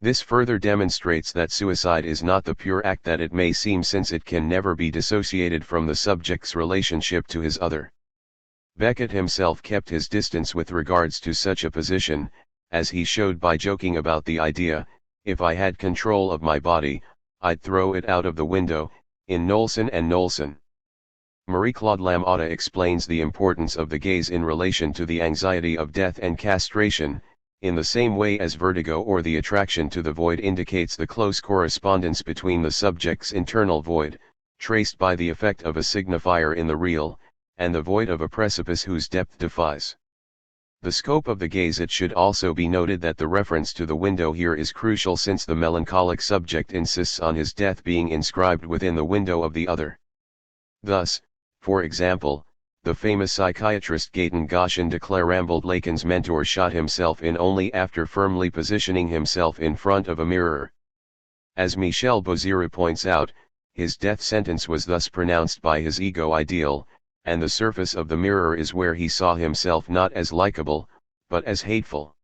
This further demonstrates that suicide is not the pure act that it may seem, since it can never be dissociated from the subject's relationship to his other. Beckett himself kept his distance with regards to such a position, as he showed by joking about the idea, if I had control of my body, I'd throw it out of the window, in Knowlson and Knowlson. Marie-Claude Lamothe explains the importance of the gaze in relation to the anxiety of death and castration, in the same way as vertigo or the attraction to the void indicates the close correspondence between the subject's internal void, traced by the effect of a signifier in the real, and the void of a precipice whose depth defies the scope of the gaze. It should also be noted that the reference to the window here is crucial, since the melancholic subject insists on his death being inscribed within the window of the other. Thus, for example, the famous psychiatrist Gaëtan Gauchin de Clérambault, Lacan's mentor, shot himself in only after firmly positioning himself in front of a mirror. As Michel Bozira points out, his death sentence was thus pronounced by his ego ideal, and the surface of the mirror is where he saw himself not as likable, but as hateful.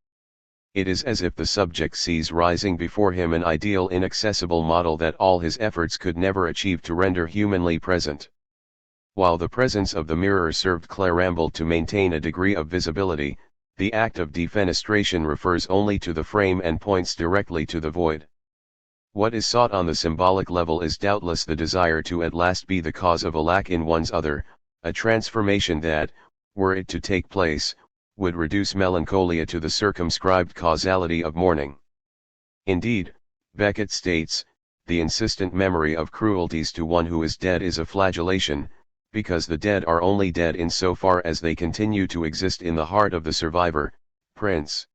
It is as if the subject sees rising before him an ideal inaccessible model that all his efforts could never achieve to render humanly present. While the presence of the mirror served Clérambault to maintain a degree of visibility, the act of defenestration refers only to the frame and points directly to the void. What is sought on the symbolic level is doubtless the desire to at last be the cause of a lack in one's other, a transformation that, were it to take place, would reduce melancholia to the circumscribed causality of mourning. Indeed, Beckett states, the insistent memory of cruelties to one who is dead is a flagellation, because the dead are only dead in so far as they continue to exist in the heart of the survivor, Prince.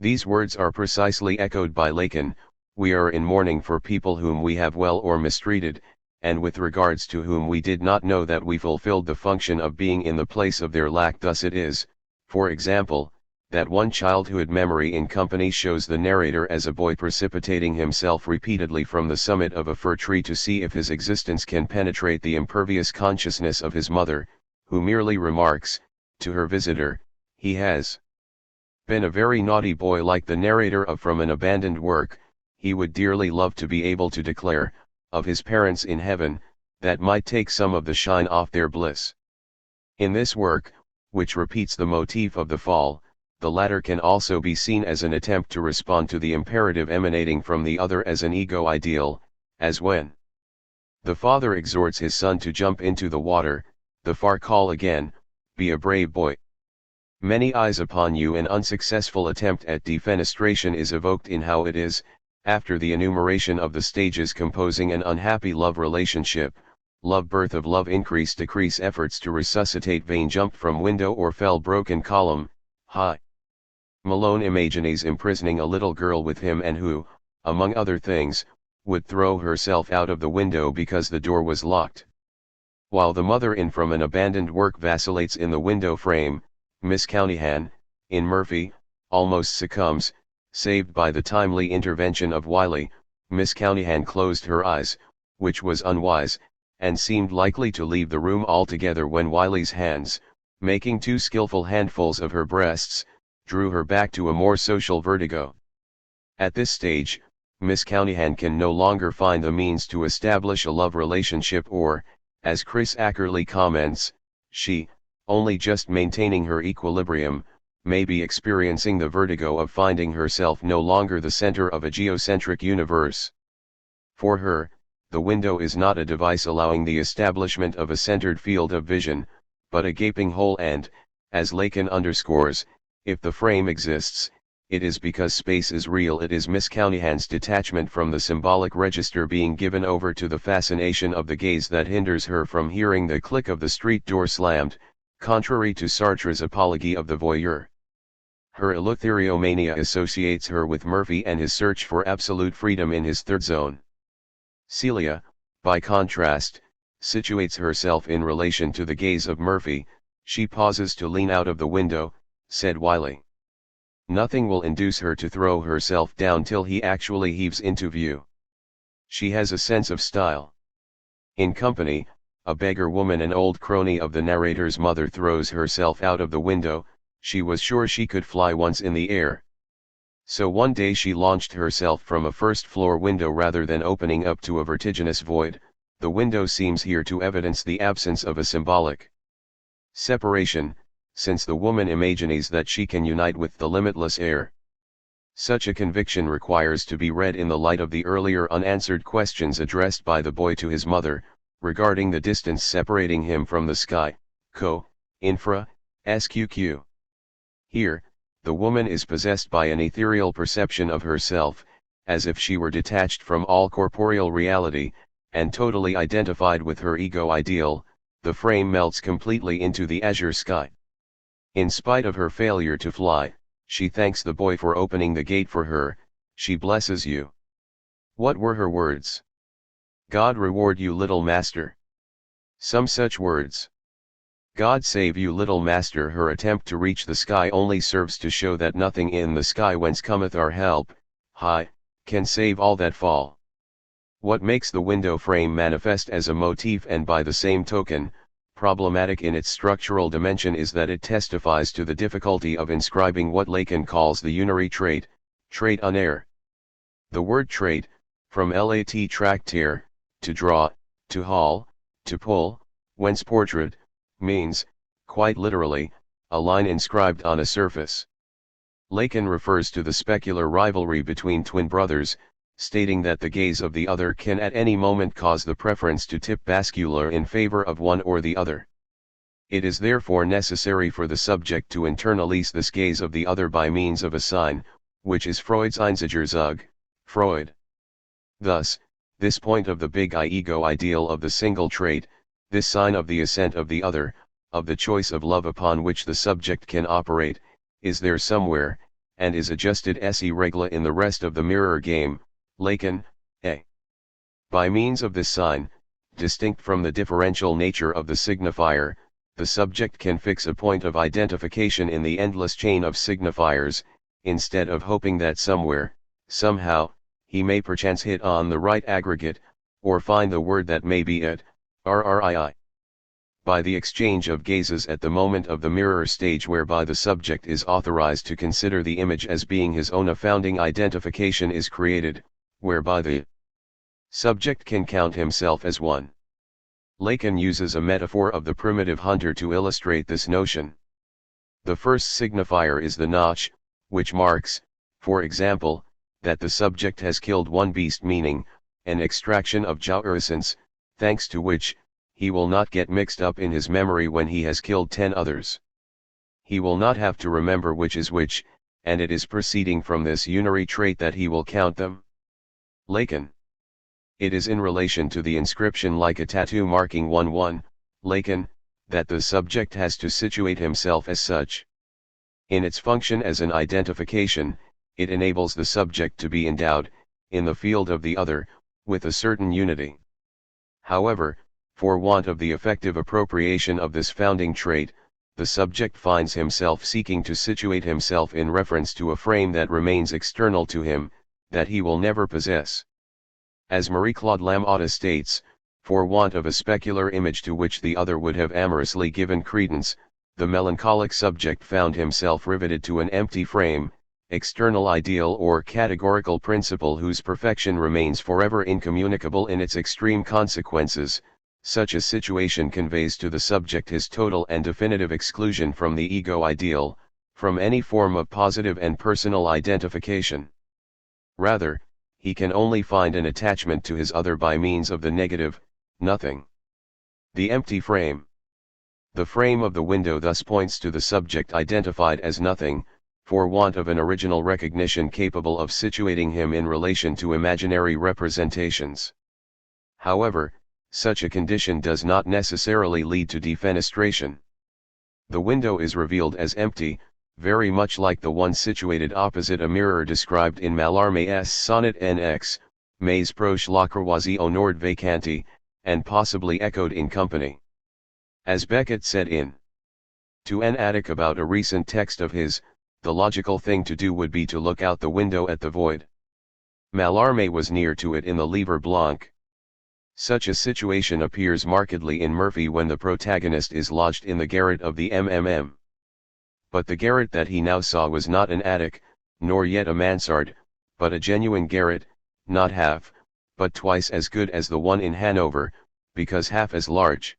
These words are precisely echoed by Lacan: we are in mourning for people whom we have well or mistreated, and with regards to whom we did not know that we fulfilled the function of being in the place of their lack. Thus it is, for example, that one childhood memory in company shows the narrator as a boy precipitating himself repeatedly from the summit of a fir tree to see if his existence can penetrate the impervious consciousness of his mother, who merely remarks, to her visitor, he has been a very naughty boy. Like the narrator of From an Abandoned Work, he would dearly love to be able to declare, of his parents in heaven, that might take some of the shine off their bliss. In this work, which repeats the motif of the fall, the latter can also be seen as an attempt to respond to the imperative emanating from the other as an ego ideal, as when the father exhorts his son to jump into the water, the far call again, be a brave boy. Many eyes upon you. An unsuccessful attempt at defenestration is evoked in How It Is, after the enumeration of the stages composing an unhappy love relationship: love, birth of love, increase, decrease, efforts to resuscitate, vain, jump from window or fell, broken column, high. Malone imagines imprisoning a little girl with him, and who, among other things, would throw herself out of the window because the door was locked. While the mother in From an Abandoned Work vacillates in the window frame, Miss Countyhan, in Murphy, almost succumbs. Saved by the timely intervention of Wiley, Miss Countyhan closed her eyes, which was unwise, and seemed likely to leave the room altogether, when Wiley's hands, making 2 skillful handfuls of her breasts, drew her back to a more social vertigo. At this stage, Miss Countyhan can no longer find the means to establish a love relationship, or, as Chris Ackerley comments, she, only just maintaining her equilibrium, may be experiencing the vertigo of finding herself no longer the center of a geocentric universe. For her, the window is not a device allowing the establishment of a centered field of vision, but a gaping hole, and, as Lacan underscores, if the frame exists, it is because space is real. It is Miss Countyhan's detachment from the symbolic register, being given over to the fascination of the gaze, that hinders her from hearing the click of the street door slammed, contrary to Sartre's apology of the voyeur. Her eleutheriomania associates her with Murphy and his search for absolute freedom in his third zone. Celia, by contrast, situates herself in relation to the gaze of Murphy. She pauses to lean out of the window, said Wiley. Nothing will induce her to throw herself down till he actually heaves into view. She has a sense of style. In company, a beggar woman, an old crony of the narrator's mother, throws herself out of the window. She was sure she could fly once in the air. So one day she launched herself from a first-floor window rather than opening up to a vertiginous void. The window seems here to evidence the absence of a symbolic separation, since the woman imagines that she can unite with the limitless air. Such a conviction requires to be read in the light of the earlier unanswered questions addressed by the boy to his mother, regarding the distance separating him from the sky, infra, sqq. Here, the woman is possessed by an ethereal perception of herself, as if she were detached from all corporeal reality, and totally identified with her ego ideal. The frame melts completely into the azure sky. In spite of her failure to fly, she thanks the boy for opening the gate for her. She blesses you. What were her words? God reward you, little master. Some such words. God save you, little master. Her attempt to reach the sky only serves to show that nothing in the sky whence cometh our help, can save all that fall. What makes the window frame manifest as a motif and by the same token, problematic in its structural dimension is that it testifies to the difficulty of inscribing what Lacan calls the unary trait, trait unaire. The word trait, from lat tractere, to draw, to haul, to pull, whence portrait, means, quite literally, a line inscribed on a surface. Lacan refers to the specular rivalry between twin brothers, stating that the gaze of the other can at any moment cause the preference to tip bascular in favor of one or the other. It is therefore necessary for the subject to internalize this gaze of the other by means of a sign, which is Freud's Einzigerzug, Freud. Thus, this point of the big I ego ideal of the single trait, this sign of the assent of the other, of the choice of love upon which the subject can operate, is there somewhere, and is adjusted esse regla in the rest of the mirror game. Lacan, A. By means of this sign, distinct from the differential nature of the signifier, the subject can fix a point of identification in the endless chain of signifiers, instead of hoping that somewhere, somehow, he may perchance hit on the right aggregate, or find the word that may be it, RRII. By the exchange of gazes at the moment of the mirror stage whereby the subject is authorized to consider the image as being his own, a founding identification is created, whereby the subject can count himself as one. Lacan uses a metaphor of the primitive hunter to illustrate this notion. The first signifier is the notch, which marks, for example, that the subject has killed one beast, meaning, an extraction of jouissance, thanks to which, he will not get mixed up in his memory when he has killed 10 others. He will not have to remember which is which, and it is proceeding from this unary trait that he will count them. Lacan. It is in relation to the inscription like a tattoo marking 1-1, Lacan, that the subject has to situate himself as such. In its function as an identification, it enables the subject to be endowed, in the field of the other, with a certain unity. However, for want of the effective appropriation of this founding trait, the subject finds himself seeking to situate himself in reference to a frame that remains external to him, that he will never possess. As Marie-Claude Lamothe states, for want of a specular image to which the other would have amorously given credence, the melancholic subject found himself riveted to an empty frame, external ideal or categorical principle whose perfection remains forever incommunicable in its extreme consequences. Such a situation conveys to the subject his total and definitive exclusion from the ego ideal, from any form of positive and personal identification. Rather, he can only find an attachment to his other by means of the negative, nothing. The empty frame. The frame of the window thus points to the subject identified as nothing, for want of an original recognition capable of situating him in relation to imaginary representations. However, such a condition does not necessarily lead to defenestration. The window is revealed as empty, very much like the one situated opposite a mirror described in Mallarmé's sonnet NX, mais proche la courvoisie au nord vacanti, and possibly echoed in company. As Beckett said in To an Attic about a recent text of his, the logical thing to do would be to look out the window at the void. Mallarmé was near to it in the Livre Blanc. Such a situation appears markedly in Murphy when the protagonist is lodged in the garret of the MMM. But the garret that he now saw was not an attic, nor yet a mansard, but a genuine garret, not half, but twice as good as the one in Hanover, because half as large.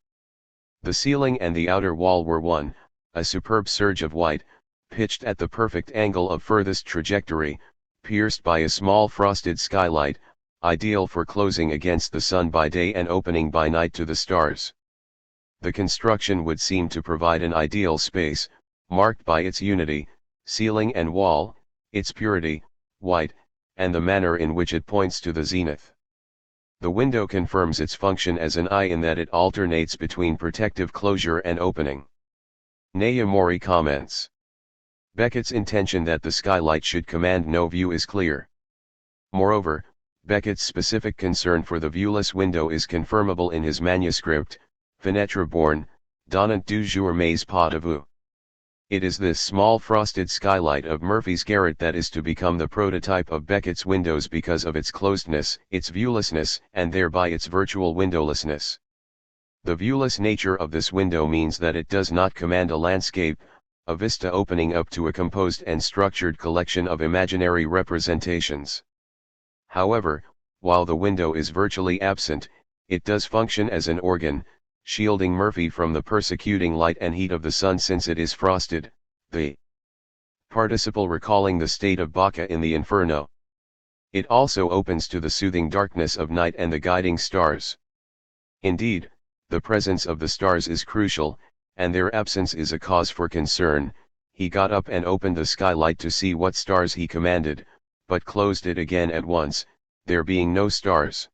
The ceiling and the outer wall were one, a superb serge of white, pitched at the perfect angle of furthest trajectory, pierced by a small frosted skylight, ideal for closing against the sun by day and opening by night to the stars. The construction would seem to provide an ideal space, marked by its unity, ceiling and wall, its purity, white, and the manner in which it points to the zenith. The window confirms its function as an eye in that it alternates between protective closure and opening. Nayamori comments. Beckett's intention that the skylight should command no view is clear. Moreover, Beckett's specific concern for the viewless window is confirmable in his manuscript, Fenêtre born, donnant du jour mais pas de vue. It is this small frosted skylight of Murphy's garret that is to become the prototype of Beckett's windows because of its closedness, its viewlessness, and thereby its virtual windowlessness. The viewless nature of this window means that it does not command a landscape, a vista opening up to a composed and structured collection of imaginary representations. However, while the window is virtually absent, it does function as an organ, shielding Murphy from the persecuting light and heat of the sun since it is frosted, the participle recalling the state of Bacca in the Inferno. It also opens to the soothing darkness of night and the guiding stars. Indeed, the presence of the stars is crucial, and their absence is a cause for concern. He got up and opened the skylight to see what stars he commanded, but closed it again at once, there being no stars.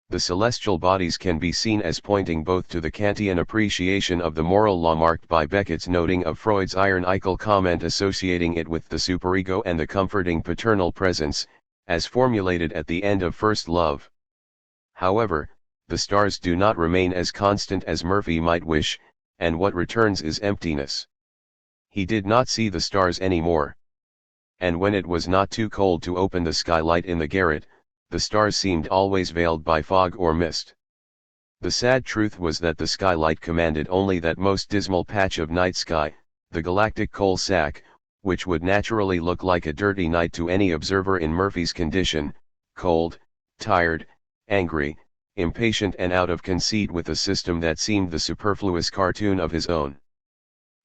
The celestial bodies can be seen as pointing both to the Kantian appreciation of the moral law marked by Beckett's noting of Freud's iron-eickel comment associating it with the superego and the comforting paternal presence, as formulated at the end of First Love. However, the stars do not remain as constant as Murphy might wish, and what returns is emptiness. He did not see the stars anymore. And when it was not too cold to open the skylight in the garret, the stars seemed always veiled by fog or mist. The sad truth was that the skylight commanded only that most dismal patch of night sky, the galactic coal sack, which would naturally look like a dirty night to any observer in Murphy's condition, cold, tired, angry, impatient and out of conceit with a system that seemed the superfluous cartoon of his own.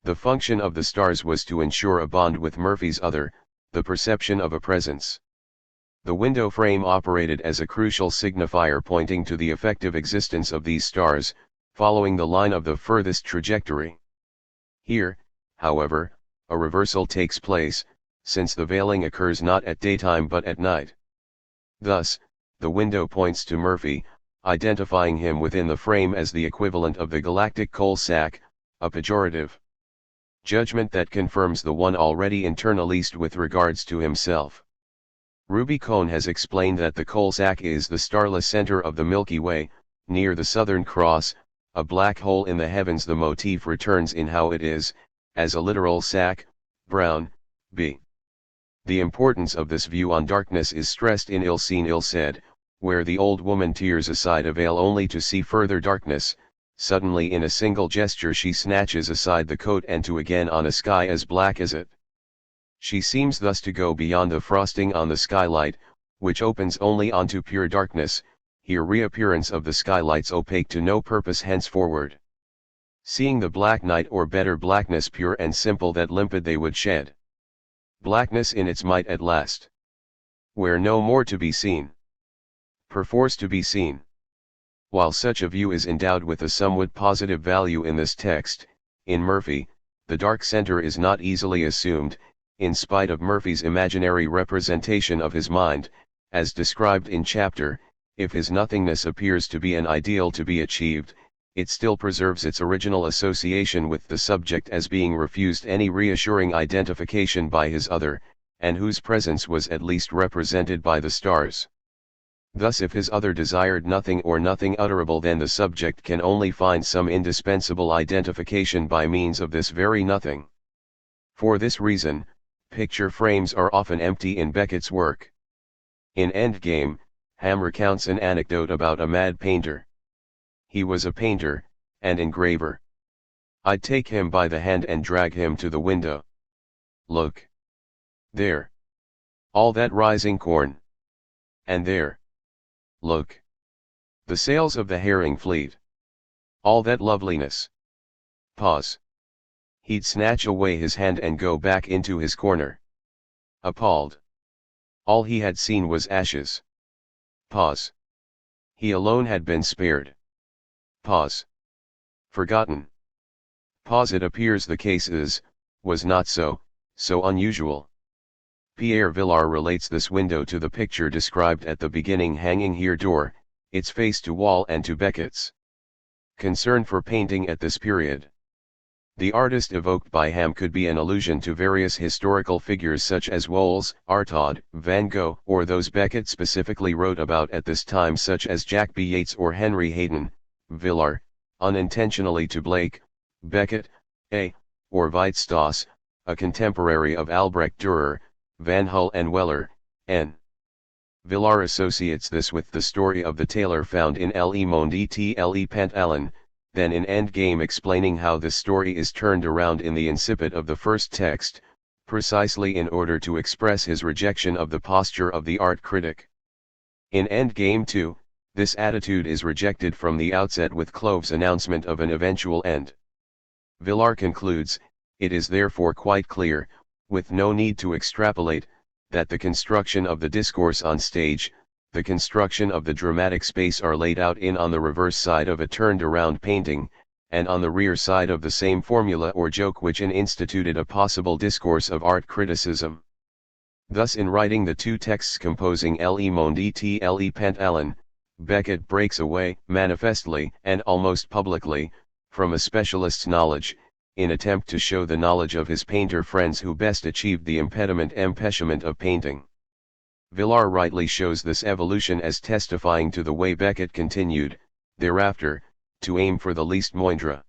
The function of the stars was to ensure a bond with Murphy's other, the perception of a presence. The window frame operated as a crucial signifier pointing to the effective existence of these stars, following the line of the furthest trajectory. Here, however, a reversal takes place, since the veiling occurs not at daytime but at night. Thus, the window points to Murphy, identifying him within the frame as the equivalent of the galactic coal sack, a pejorative judgment that confirms the one already internalized with regards to himself. Ruby Cohn has explained that the coal sack is the starless center of the Milky Way, near the Southern Cross, a black hole in the heavens. The motif returns in How It Is, as a literal sack, Brown, B. The importance of this view on darkness is stressed in Ill Seen Ill Said, where the old woman tears aside a veil only to see further darkness. Suddenly in a single gesture she snatches aside the coat and to again on a sky as black as it. She seems thus to go beyond the frosting on the skylight, which opens only onto pure darkness, here reappearance of the skylights opaque to no purpose henceforward. Seeing the black night or better blackness pure and simple that limpid they would shed. Blackness in its might at last. Where no more to be seen. Perforce to be seen. While such a view is endowed with a somewhat positive value in this text, in Murphy, the dark center is not easily assumed, in spite of Murphy's imaginary representation of his mind, as described in chapter. If his nothingness appears to be an ideal to be achieved, it still preserves its original association with the subject as being refused any reassuring identification by his other, and whose presence was at least represented by the stars. Thus if his other desired nothing or nothing utterable, then the subject can only find some indispensable identification by means of this very nothing. For this reason, picture frames are often empty in Beckett's work. In Endgame, Ham recounts an anecdote about a mad painter. He was a painter, and engraver. I'd take him by the hand and drag him to the window. Look. There. All that rising corn. And there. Look. The sails of the herring fleet. All that loveliness. Pause. He'd snatch away his hand and go back into his corner. Appalled. All he had seen was ashes. Pause. He alone had been spared. Pause. Forgotten. Pause. It appears the case was not so unusual. Pierre Vilar relates this window to the picture described at the beginning hanging here door, its face to wall and to Beckett's concern for painting at this period. The artist evoked by Ham could be an allusion to various historical figures such as Wols, Artaud, Van Gogh, or those Beckett specifically wrote about at this time such as Jack B. Yeats or Henry Hayden. Vilar, unintentionally to Blake, Beckett, or Weitstoss, a contemporary of Albrecht Dürer, Van Hull and Weller, N. Vilar associates this with the story of the tailor found in Le Monde et Le Pantalon, then in Endgame explaining how this story is turned around in the incipit of the first text, precisely in order to express his rejection of the posture of the art critic. In Endgame 2, this attitude is rejected from the outset with Clove's announcement of an eventual end. Vilar concludes, it is therefore quite clear, with no need to extrapolate, that the construction of the discourse on stage, the construction of the dramatic space are laid out on the reverse side of a turned-around painting, and on the rear side of the same formula or joke which instituted a possible discourse of art criticism. Thus in writing the two texts composing Le Monde et Le Pantalon, Beckett breaks away, manifestly and almost publicly, from a specialist's knowledge, in attempt to show the knowledge of his painter friends who best achieved the empêchement of painting. Vilar rightly shows this evolution as testifying to the way Beckett continued, thereafter, to aim for the least moindre.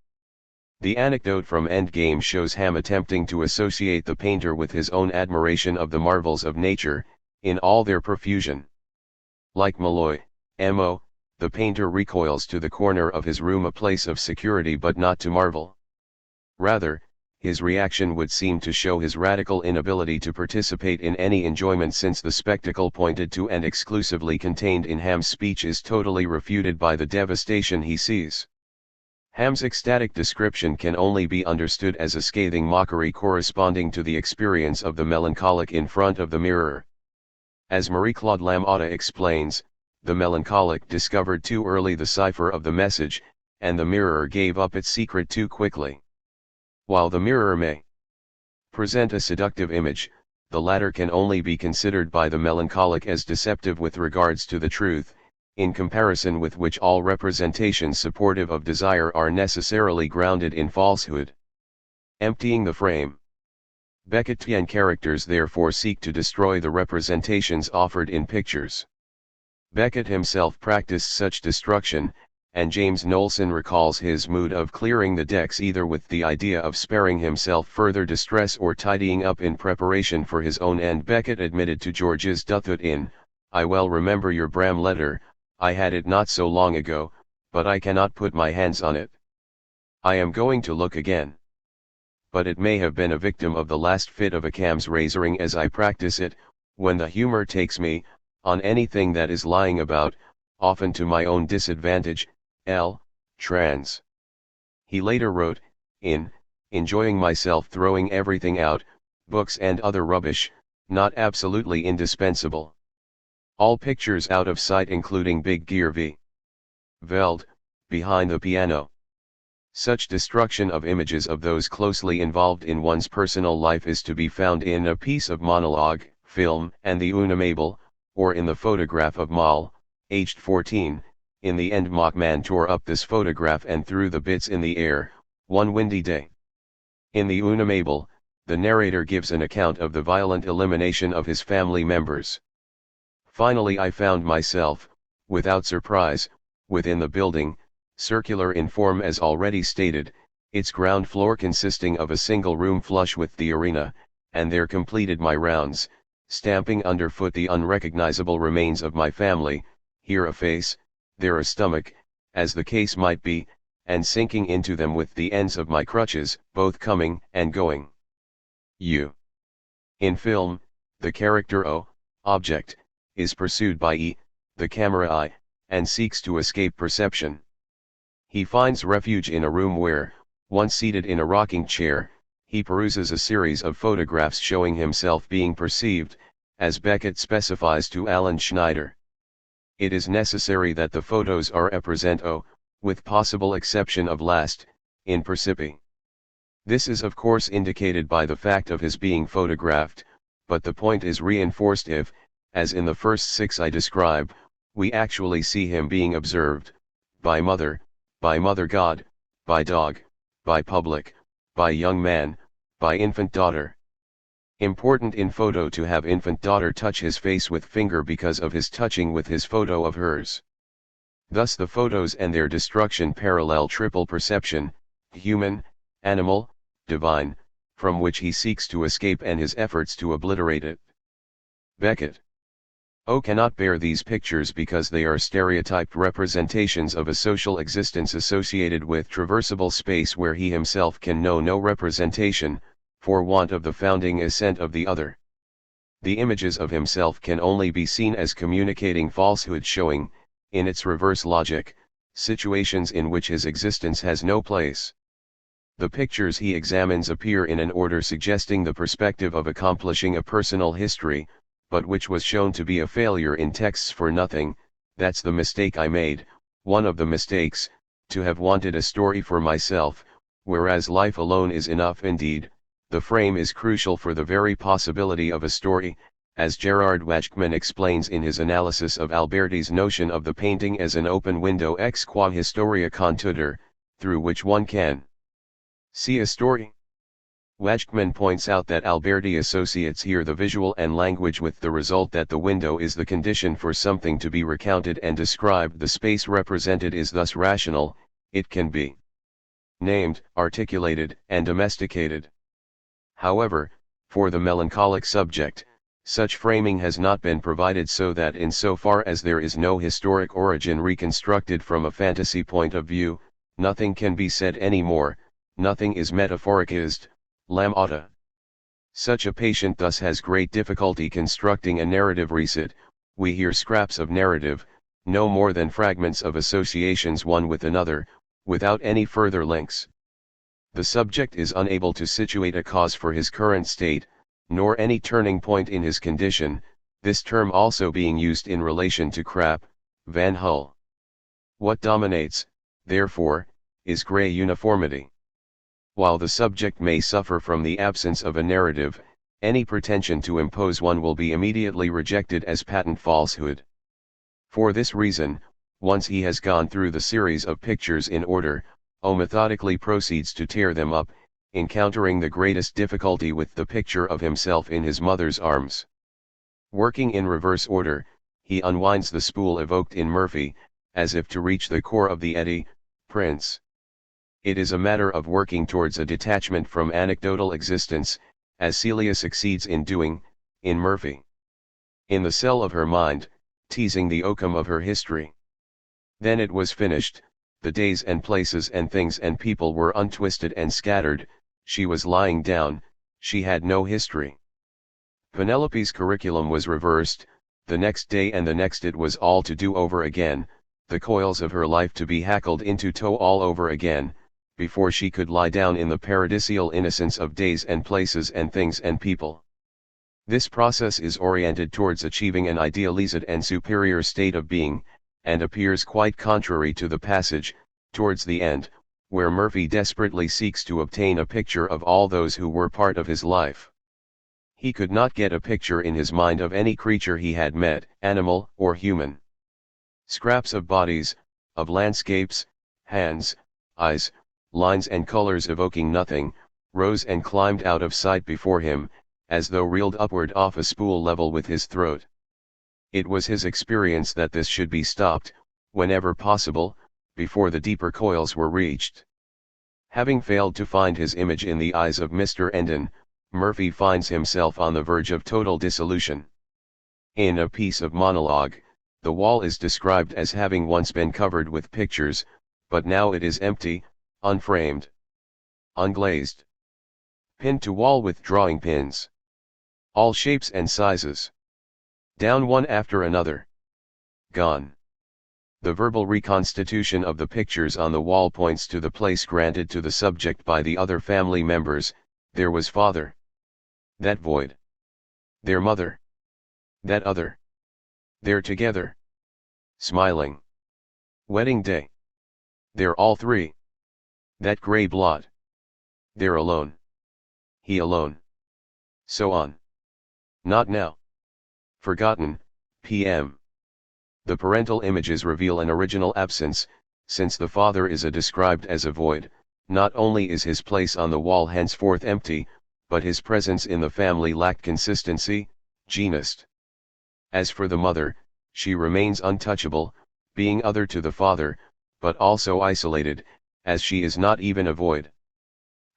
The anecdote from Endgame shows Ham attempting to associate the painter with his own admiration of the marvels of nature, in all their profusion. Like Malloy, M.O., the painter recoils to the corner of his room, a place of security, but not to marvel. Rather, his reaction would seem to show his radical inability to participate in any enjoyment, since the spectacle pointed to and exclusively contained in Ham's speech is totally refuted by the devastation he sees. Ham's ecstatic description can only be understood as a scathing mockery corresponding to the experience of the melancholic in front of the mirror. As Marie-Claude Lamothe explains, the melancholic discovered too early the cipher of the message, and the mirror gave up its secret too quickly. While the mirror may present a seductive image, the latter can only be considered by the melancholic as deceptive with regards to the truth, in comparison with which all representations supportive of desire are necessarily grounded in falsehood. Emptying the frame. Beckettian characters therefore seek to destroy the representations offered in pictures. Beckett himself practiced such destruction, and James Knowlson recalls his mood of clearing the decks either with the idea of sparing himself further distress or tidying up in preparation for his own end. Beckett admitted to George's Duthut in, I well remember your Bram letter, I had it not so long ago, but I cannot put my hands on it. I am going to look again. But it may have been a victim of the last fit of Occam's razoring as I practice it, when the humor takes me, on anything that is lying about, often to my own disadvantage. Trans. He later wrote, enjoying myself throwing everything out, books and other rubbish, not absolutely indispensable. All pictures out of sight including Big Gear v. Veld, behind the piano. Such destruction of images of those closely involved in one's personal life is to be found in a piece of monologue, film, and the Unamable, or in the photograph of Moll, aged 14. In the end Mockman tore up this photograph and threw the bits in the air, one windy day. In the Unamable, the narrator gives an account of the violent elimination of his family members. Finally I found myself, without surprise, within the building, circular in form as already stated, its ground floor consisting of a single room flush with the arena, and there completed my rounds, stamping underfoot the unrecognizable remains of my family, here a face, there a stomach, as the case might be, and sinking into them with the ends of my crutches, both coming and going. In film, the character O, object, is pursued by E, the camera I, and seeks to escape perception. He finds refuge in a room where, once seated in a rocking chair, he peruses a series of photographs showing himself being perceived, as Beckett specifies to Alan Schneider. It is necessary that the photos are presento, with possible exception of last, in percipi. This is of course indicated by the fact of his being photographed, but the point is reinforced if, as in the first 6 I describe, we actually see him being observed, by mother God, by dog, by public, by young man, by infant daughter. Important in photo to have infant daughter touch his face with finger because of his touching with his photo of hers. Thus the photos and their destruction parallel triple perception, human, animal, divine, from which he seeks to escape and his efforts to obliterate it. Beckett. O cannot bear these pictures because they are stereotyped representations of a social existence associated with traversable space where he himself can know no representation, for want of the founding assent of the other. The images of himself can only be seen as communicating falsehood, showing, in its reverse logic, situations in which his existence has no place. The pictures he examines appear in an order suggesting the perspective of accomplishing a personal history, but which was shown to be a failure in texts for nothing. That's the mistake I made, one of the mistakes, to have wanted a story for myself, whereas life alone is enough indeed. The frame is crucial for the very possibility of a story, as Gerard Wachsman explains in his analysis of Alberti's notion of the painting as an open window ex qua historia contutor, through which one can see a story. Wachsman points out that Alberti associates here the visual and language with the result that the window is the condition for something to be recounted and described. The space represented is thus rational, it can be named, articulated, and domesticated. However, for the melancholic subject, such framing has not been provided, so that insofar as there is no historic origin reconstructed from a fantasy point of view, nothing can be said any more, nothing is metaphoricized, lamata. Such a patient thus has great difficulty constructing a narrative recit. We hear scraps of narrative, no more than fragments of associations one with another, without any further links. The subject is unable to situate a cause for his current state, nor any turning point in his condition, this term also being used in relation to Krapp, Van Hull. What dominates, therefore, is gray uniformity. While the subject may suffer from the absence of a narrative, any pretension to impose one will be immediately rejected as patent falsehood. For this reason, once he has gone through the series of pictures in order, O methodically proceeds to tear them up, encountering the greatest difficulty with the picture of himself in his mother's arms. Working in reverse order, he unwinds the spool evoked in Murphy, as if to reach the core of the eddy, Prince. It is a matter of working towards a detachment from anecdotal existence, as Celia succeeds in doing, in Murphy. In the cell of her mind, teasing the oakum of her history. Then it was finished. The days and places and things and people were untwisted and scattered, she was lying down, she had no history. Penelope's curriculum was reversed, the next day and the next it was all to do over again, the coils of her life to be hackled into tow all over again, before she could lie down in the paradisial innocence of days and places and things and people. This process is oriented towards achieving an idealized and superior state of being, and appears quite contrary to the passage, towards the end, where Murphy desperately seeks to obtain a picture of all those who were part of his life. He could not get a picture in his mind of any creature he had met, animal or human. Scraps of bodies, of landscapes, hands, eyes, lines and colors evoking nothing, rose and climbed out of sight before him, as though reeled upward off a spool level with his throat. It was his experience that this should be stopped, whenever possible, before the deeper coils were reached. Having failed to find his image in the eyes of Mr. Endon, Murphy finds himself on the verge of total dissolution. In a piece of monologue, the wall is described as having once been covered with pictures, but now it is empty, unframed, unglazed, pinned to wall with drawing pins. All shapes and sizes. Down one after another. Gone. The verbal reconstitution of the pictures on the wall points to the place granted to the subject by the other family members. There was father. That void. Their mother. That other. They're together. Smiling. Wedding day. They're all three. That gray blot. They're alone. He alone. So on. Not now. Forgotten, p.m. The parental images reveal an original absence, since the father is described as a void. Not only is his place on the wall henceforth empty, but his presence in the family lacked consistency, genist. As for the mother, she remains untouchable, being other to the father, but also isolated, as she is not even a void.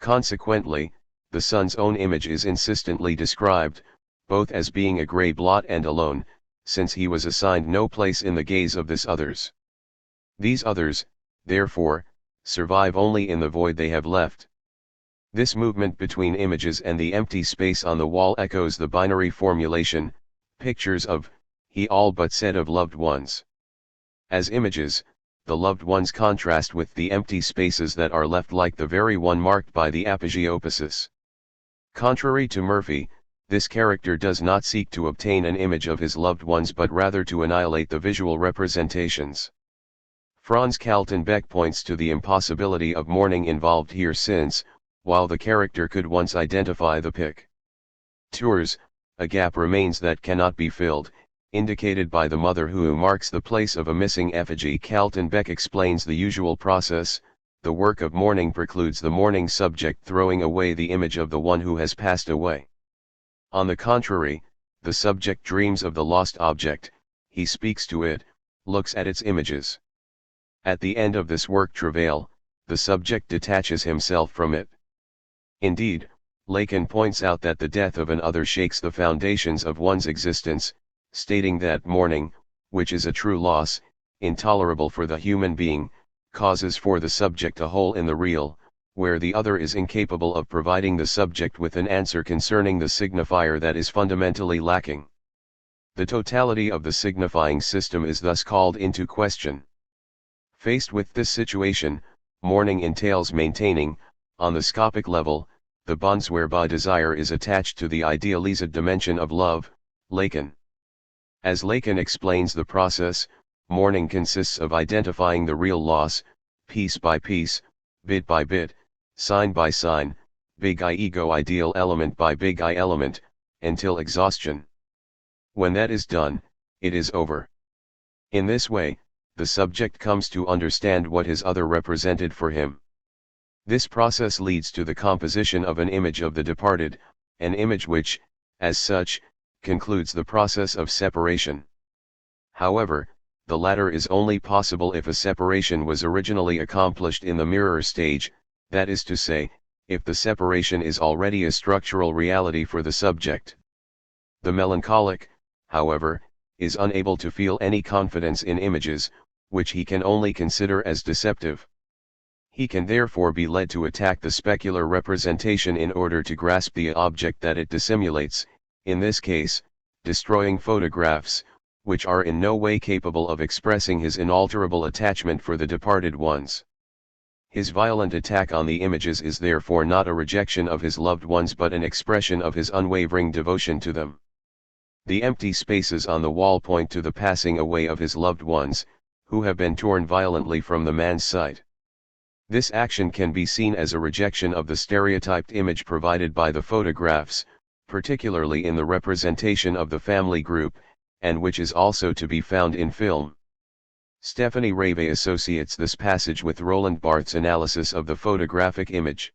Consequently, the son's own image is insistently described, both as being a gray blot and alone, since he was assigned no place in the gaze of this others. These others, therefore, survive only in the void they have left. This movement between images and the empty space on the wall echoes the binary formulation, pictures of, he all but said of loved ones. As images, the loved ones contrast with the empty spaces that are left like the very one marked by the apogeopasis. Contrary to Murphy, this character does not seek to obtain an image of his loved ones but rather to annihilate the visual representations. Franz Kaltenbeck points to the impossibility of mourning involved here since, while the character could once identify the pictures, a gap remains that cannot be filled, indicated by the mother who marks the place of a missing effigy. Kaltenbeck explains the usual process: the work of mourning precludes the mourning subject throwing away the image of the one who has passed away. On the contrary, the subject dreams of the lost object, he speaks to it, looks at its images. At the end of this work travail, the subject detaches himself from it. Indeed, Lacan points out that the death of an other shakes the foundations of one's existence, stating that mourning, which is a true loss, intolerable for the human being, causes for the subject a hole in the real, where the other is incapable of providing the subject with an answer concerning the signifier that is fundamentally lacking. The totality of the signifying system is thus called into question. Faced with this situation, mourning entails maintaining, on the scopic level, the bonds whereby desire is attached to the idealized dimension of love, Lacan. As Lacan explains the process, mourning consists of identifying the real loss, piece by piece, bit by bit, sign by sign, big I ego ideal element by big I element, until exhaustion. When that is done, it is over. In this way, the subject comes to understand what his other represented for him. This process leads to the composition of an image of the departed, an image which, as such, concludes the process of separation. However, the latter is only possible if a separation was originally accomplished in the mirror stage, that is to say, if the separation is already a structural reality for the subject. The melancholic, however, is unable to feel any confidence in images, which he can only consider as deceptive. He can therefore be led to attack the specular representation in order to grasp the object that it dissimulates, in this case, destroying photographs, which are in no way capable of expressing his inalterable attachment for the departed ones. His violent attack on the images is therefore not a rejection of his loved ones but an expression of his unwavering devotion to them. The empty spaces on the wall point to the passing away of his loved ones, who have been torn violently from the man's sight. This action can be seen as a rejection of the stereotyped image provided by the photographs, particularly in the representation of the family group, and which is also to be found in film. Stephanie Rave associates this passage with Roland Barthes' analysis of the photographic image.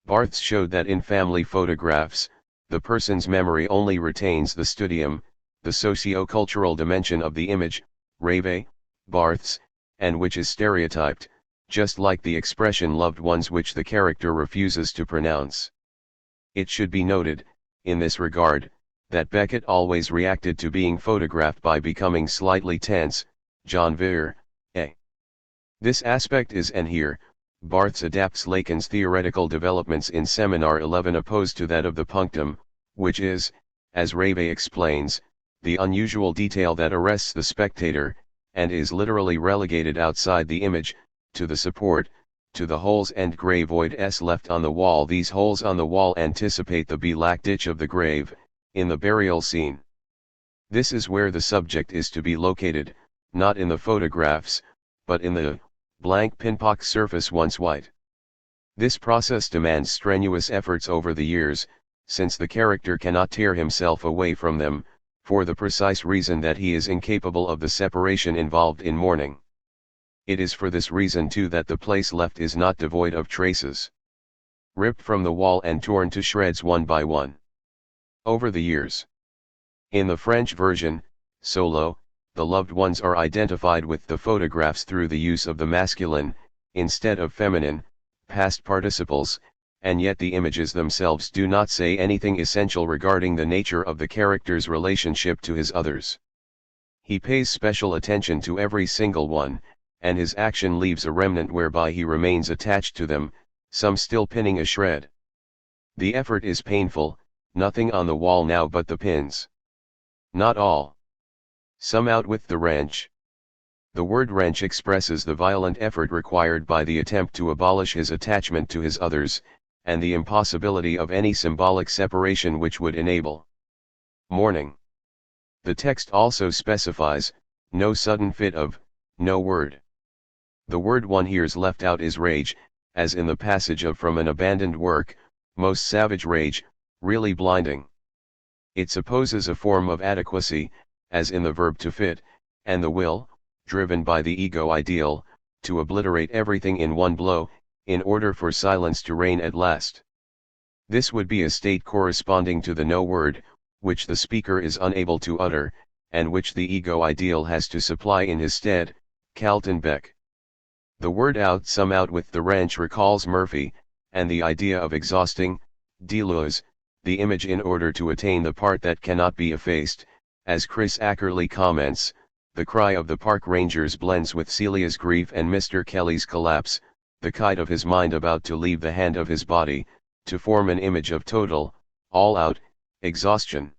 Barthes showed that in family photographs, the person's memory only retains the studium, the socio-cultural dimension of the image, Rave, Barthes, and which is stereotyped, just like the expression loved ones which the character refuses to pronounce. It should be noted, in this regard, that Beckett always reacted to being photographed by becoming slightly tense, John Veer, A. This aspect is and here, Barthes adapts Lacan's theoretical developments in Seminar 11 opposed to that of the punctum, which is, as Rave explains, the unusual detail that arrests the spectator, and is literally relegated outside the image, to the support, to the holes and grey voids left on the wall. These holes on the wall anticipate the black ditch of the grave, in the burial scene. This is where the subject is to be located, not in the photographs, but in the blank pinpock surface once white. This process demands strenuous efforts over the years, since the character cannot tear himself away from them, for the precise reason that he is incapable of the separation involved in mourning. It is for this reason too that the place left is not devoid of traces, ripped from the wall and torn to shreds one by one. Over the years. In the French version, solo, the loved ones are identified with the photographs through the use of the masculine, instead of feminine, past participles, and yet the images themselves do not say anything essential regarding the nature of the character's relationship to his others. He pays special attention to every single one, and his action leaves a remnant whereby he remains attached to them, some still pinning a shred. The effort is painful, nothing on the wall now but the pins. Not all. Some out with the wrench. The word wrench expresses the violent effort required by the attempt to abolish his attachment to his others, and the impossibility of any symbolic separation which would enable mourning. The text also specifies, no sudden fit of, no word. The word one hears left out is rage, as in the passage of From an Abandoned Work, most savage rage, really blinding. It supposes a form of adequacy, as in the verb to fit, and the will, driven by the ego ideal, to obliterate everything in one blow, in order for silence to reign at last. This would be a state corresponding to the no word, which the speaker is unable to utter, and which the ego ideal has to supply in his stead. Carlton Beck. The word out, some out with the wrench, recalls Murphy, and the idea of exhausting, Deleuze, the image in order to attain the part that cannot be effaced. As Chris Ackerley comments, the cry of the park rangers blends with Celia's grief and Mr. Kelly's collapse, the kite of his mind about to leave the hand of his body, to form an image of total, all-out, exhaustion.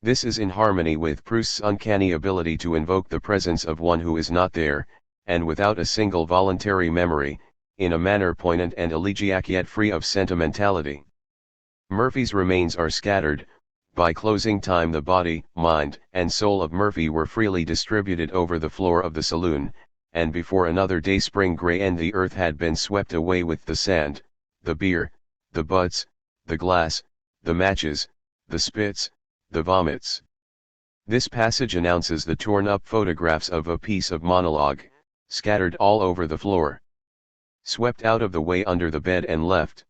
This is in harmony with Proust's uncanny ability to invoke the presence of one who is not there, and without a single voluntary memory, in a manner poignant and elegiac yet free of sentimentality. Murphy's remains are scattered. By closing time the body, mind, and soul of Murphy were freely distributed over the floor of the saloon, and before another day spring grey and the earth had been swept away with the sand, the beer, the butts, the glass, the matches, the spits, the vomits. This passage announces the torn-up photographs of a piece of monologue, scattered all over the floor. Swept out of the way under the bed and left.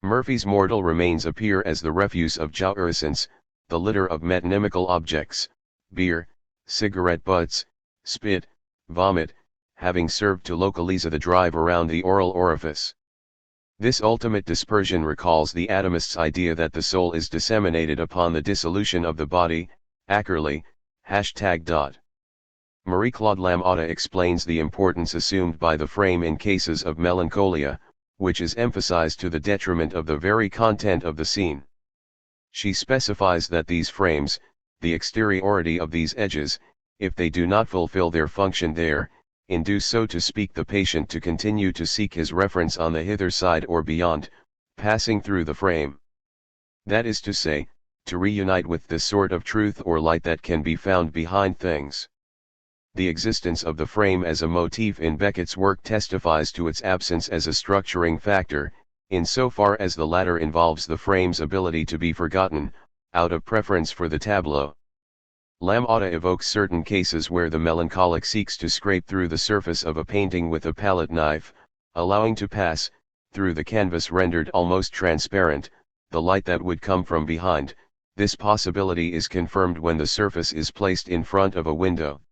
Murphy's mortal remains appear as the refuse of jouissance, the litter of metonymical objects, beer, cigarette butts, spit, vomit, having served to localize the drive around the oral orifice. This ultimate dispersion recalls the atomist's idea that the soul is disseminated upon the dissolution of the body. Ackerley, #. Marie-Claude Lamothe explains the importance assumed by the frame in cases of melancholia, which is emphasized to the detriment of the very content of the scene. She specifies that these frames, the exteriority of these edges, if they do not fulfill their function there, induce so to speak the patient to continue to seek his reference on the hither side or beyond, passing through the frame. That is to say, to reunite with the sort of truth or light that can be found behind things. The existence of the frame as a motif in Beckett's work testifies to its absence as a structuring factor, insofar as the latter involves the frame's ability to be forgotten, out of preference for the tableau. Lamothe evokes certain cases where the melancholic seeks to scrape through the surface of a painting with a palette knife, allowing to pass, through the canvas rendered almost transparent, the light that would come from behind. This possibility is confirmed when the surface is placed in front of a window.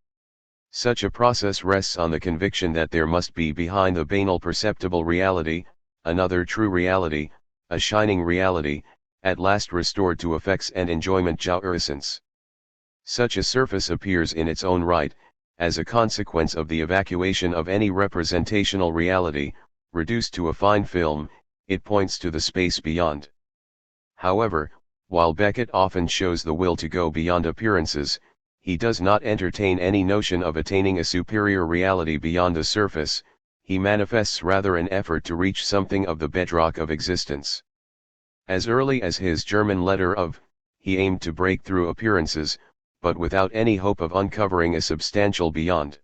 Such a process rests on the conviction that there must be behind the banal perceptible reality, another true reality, a shining reality, at last restored to effects and enjoyment jouissance. Such a surface appears in its own right, as a consequence of the evacuation of any representational reality, reduced to a fine film, it points to the space beyond. However, while Beckett often shows the will to go beyond appearances, he does not entertain any notion of attaining a superior reality beyond the surface. He manifests rather an effort to reach something of the bedrock of existence. As early as his German letter of, he aimed to break through appearances, but without any hope of uncovering a substantial beyond.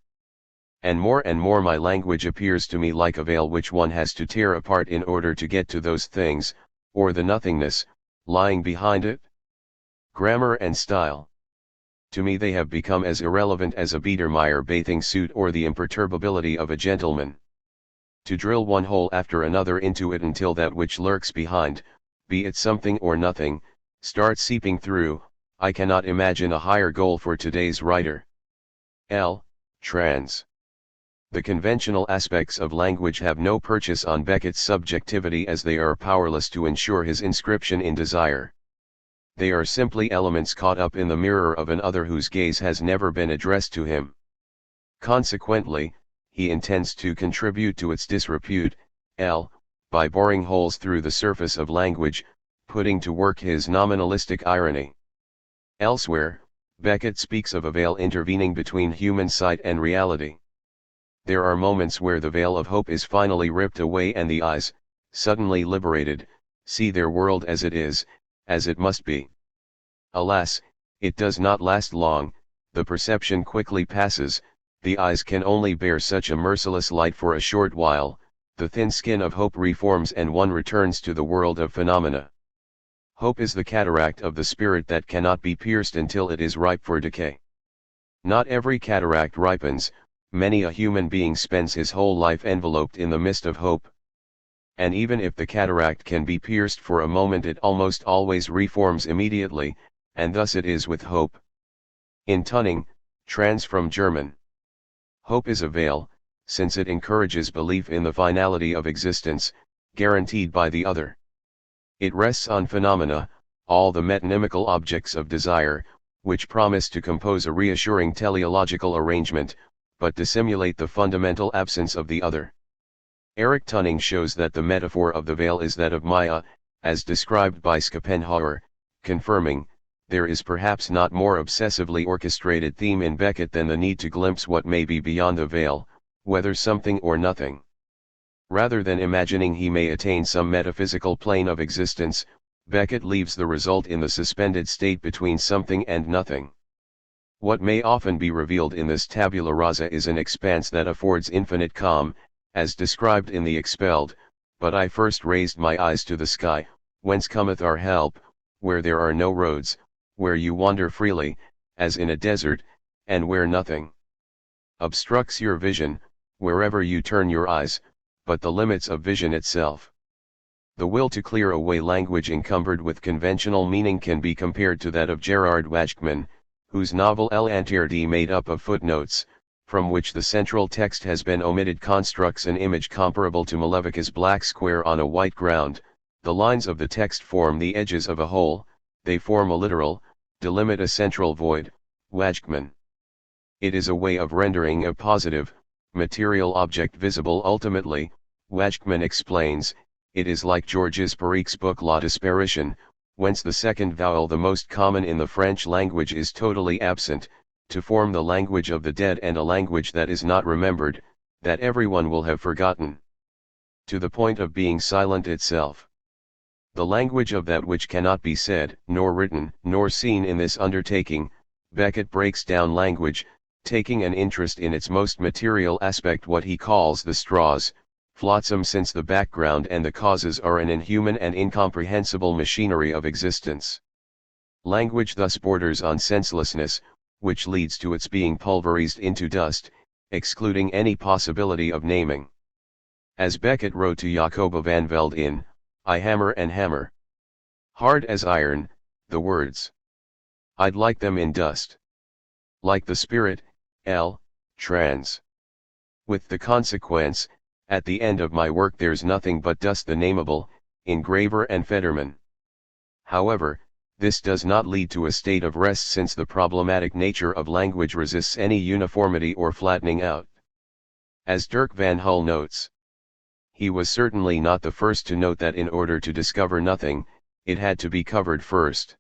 And more my language appears to me like a veil which one has to tear apart in order to get to those things, or the nothingness, lying behind it. Grammar and style. To me they have become as irrelevant as a Biedermeier bathing suit or the imperturbability of a gentleman. To drill one hole after another into it until that which lurks behind, be it something or nothing, starts seeping through, I cannot imagine a higher goal for today's writer. Trans. The conventional aspects of language have no purchase on Beckett's subjectivity as they are powerless to ensure his inscription in desire. They are simply elements caught up in the mirror of an other whose gaze has never been addressed to him. Consequently, he intends to contribute to its disrepute, by boring holes through the surface of language, putting to work his nominalistic irony. Elsewhere, Beckett speaks of a veil intervening between human sight and reality. There are moments where the veil of hope is finally ripped away and the eyes, suddenly liberated, see their world as it is, as it must be. Alas, it does not last long, the perception quickly passes, the eyes can only bear such a merciless light for a short while, the thin skin of hope reforms and one returns to the world of phenomena. Hope is the cataract of the spirit that cannot be pierced until it is ripe for decay. Not every cataract ripens, many a human being spends his whole life enveloped in the mist of hope. And even if the cataract can be pierced for a moment, it almost always reforms immediately, and thus it is with hope. In Tunning, trans from German. Hope is a veil, since it encourages belief in the finality of existence, guaranteed by the other. It rests on phenomena, all the metonymical objects of desire, which promise to compose a reassuring teleological arrangement, but dissimulate the fundamental absence of the other. Erich Tunning shows that the metaphor of the veil is that of Maya, as described by Schopenhauer, confirming, there is perhaps not more obsessively orchestrated theme in Beckett than the need to glimpse what may be beyond the veil, whether something or nothing. Rather than imagining he may attain some metaphysical plane of existence, Beckett leaves the result in the suspended state between something and nothing. What may often be revealed in this tabula rasa is an expanse that affords infinite calm, as described in The Expelled, but I first raised my eyes to the sky, whence cometh our help, where there are no roads, where you wander freely, as in a desert, and where nothing obstructs your vision, wherever you turn your eyes, but the limits of vision itself. The will to clear away language encumbered with conventional meaning can be compared to that of Gerard Wageman, whose novel L'Interdit, made up of footnotes, from which the central text has been omitted, constructs an image comparable to Malevica's black square on a white ground. The lines of the text form the edges of a whole, they form a literal, delimit a central void. Wageman. It is a way of rendering a positive, material object visible ultimately, Wageman explains. It is like Georges Perrec's book La Disparition, whence the second vowel, the most common in the French language, is totally absent, to form the language of the dead and a language that is not remembered, that everyone will have forgotten, to the point of being silent itself. The language of that which cannot be said, nor written, nor seen. In this undertaking, Beckett breaks down language, taking an interest in its most material aspect, what he calls the straws, flotsam, since the background and the causes are an inhuman and incomprehensible machinery of existence. Language thus borders on senselessness, which leads to its being pulverized into dust, excluding any possibility of naming. As Beckett wrote to Jacoba van Velde in I Hammer and Hammer. Hard as iron, the words. I'd like them in dust. Like the spirit, trans. With the consequence, at the end of my work there's nothing but dust, the nameable, engraver and Federman. However, this does not lead to a state of rest, since the problematic nature of language resists any uniformity or flattening out. As Dirk van Hull notes, he was certainly not the first to note that in order to discover nothing, it had to be covered first.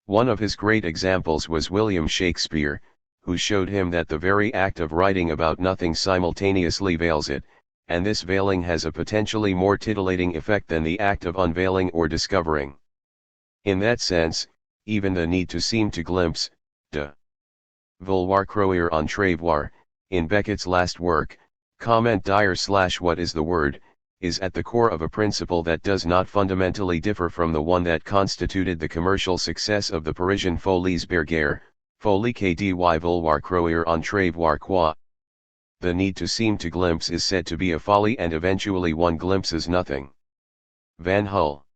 One of his great examples was William Shakespeare, who showed him that the very act of writing about nothing simultaneously veils it, and this veiling has a potentially more titillating effect than the act of unveiling or discovering. In that sense, even the need to seem to glimpse, de vouloir croire en travailler, in Beckett's last work, comment dire / what is the word, is at the core of a principle that does not fundamentally differ from the one that constituted the commercial success of the Parisian Folies Bergère, folie que dit vouloir croire en travailler quoi. The need to seem to glimpse is said to be a folly, and eventually one glimpses nothing. Van Hull.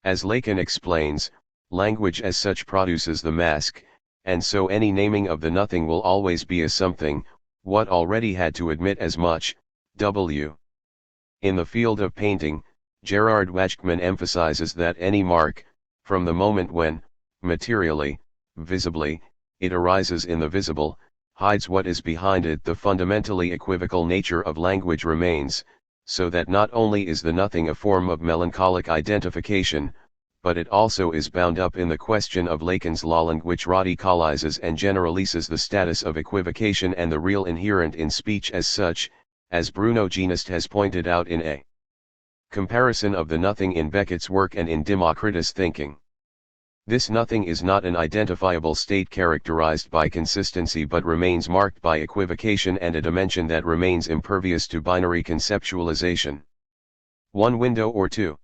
As Lacan explains, language as such produces the mask, and so any naming of the nothing will always be a something, what already had to admit as much. W. In the field of painting, Gerard Wachkman emphasizes that any mark, from the moment when, materially, visibly, it arises in the visible, hides what is behind it. The fundamentally equivocal nature of language remains, so that not only is the nothing a form of melancholic identification, but it also is bound up in the question of Lacan's Llewellyn, which radicalizes and generalizes the status of equivocation and the real inherent in speech as such, as Bruno Genest has pointed out in a comparison of the nothing in Beckett's work and in Democritus' thinking. This nothing is not an identifiable state characterized by consistency, but remains marked by equivocation and a dimension that remains impervious to binary conceptualization. One window or two.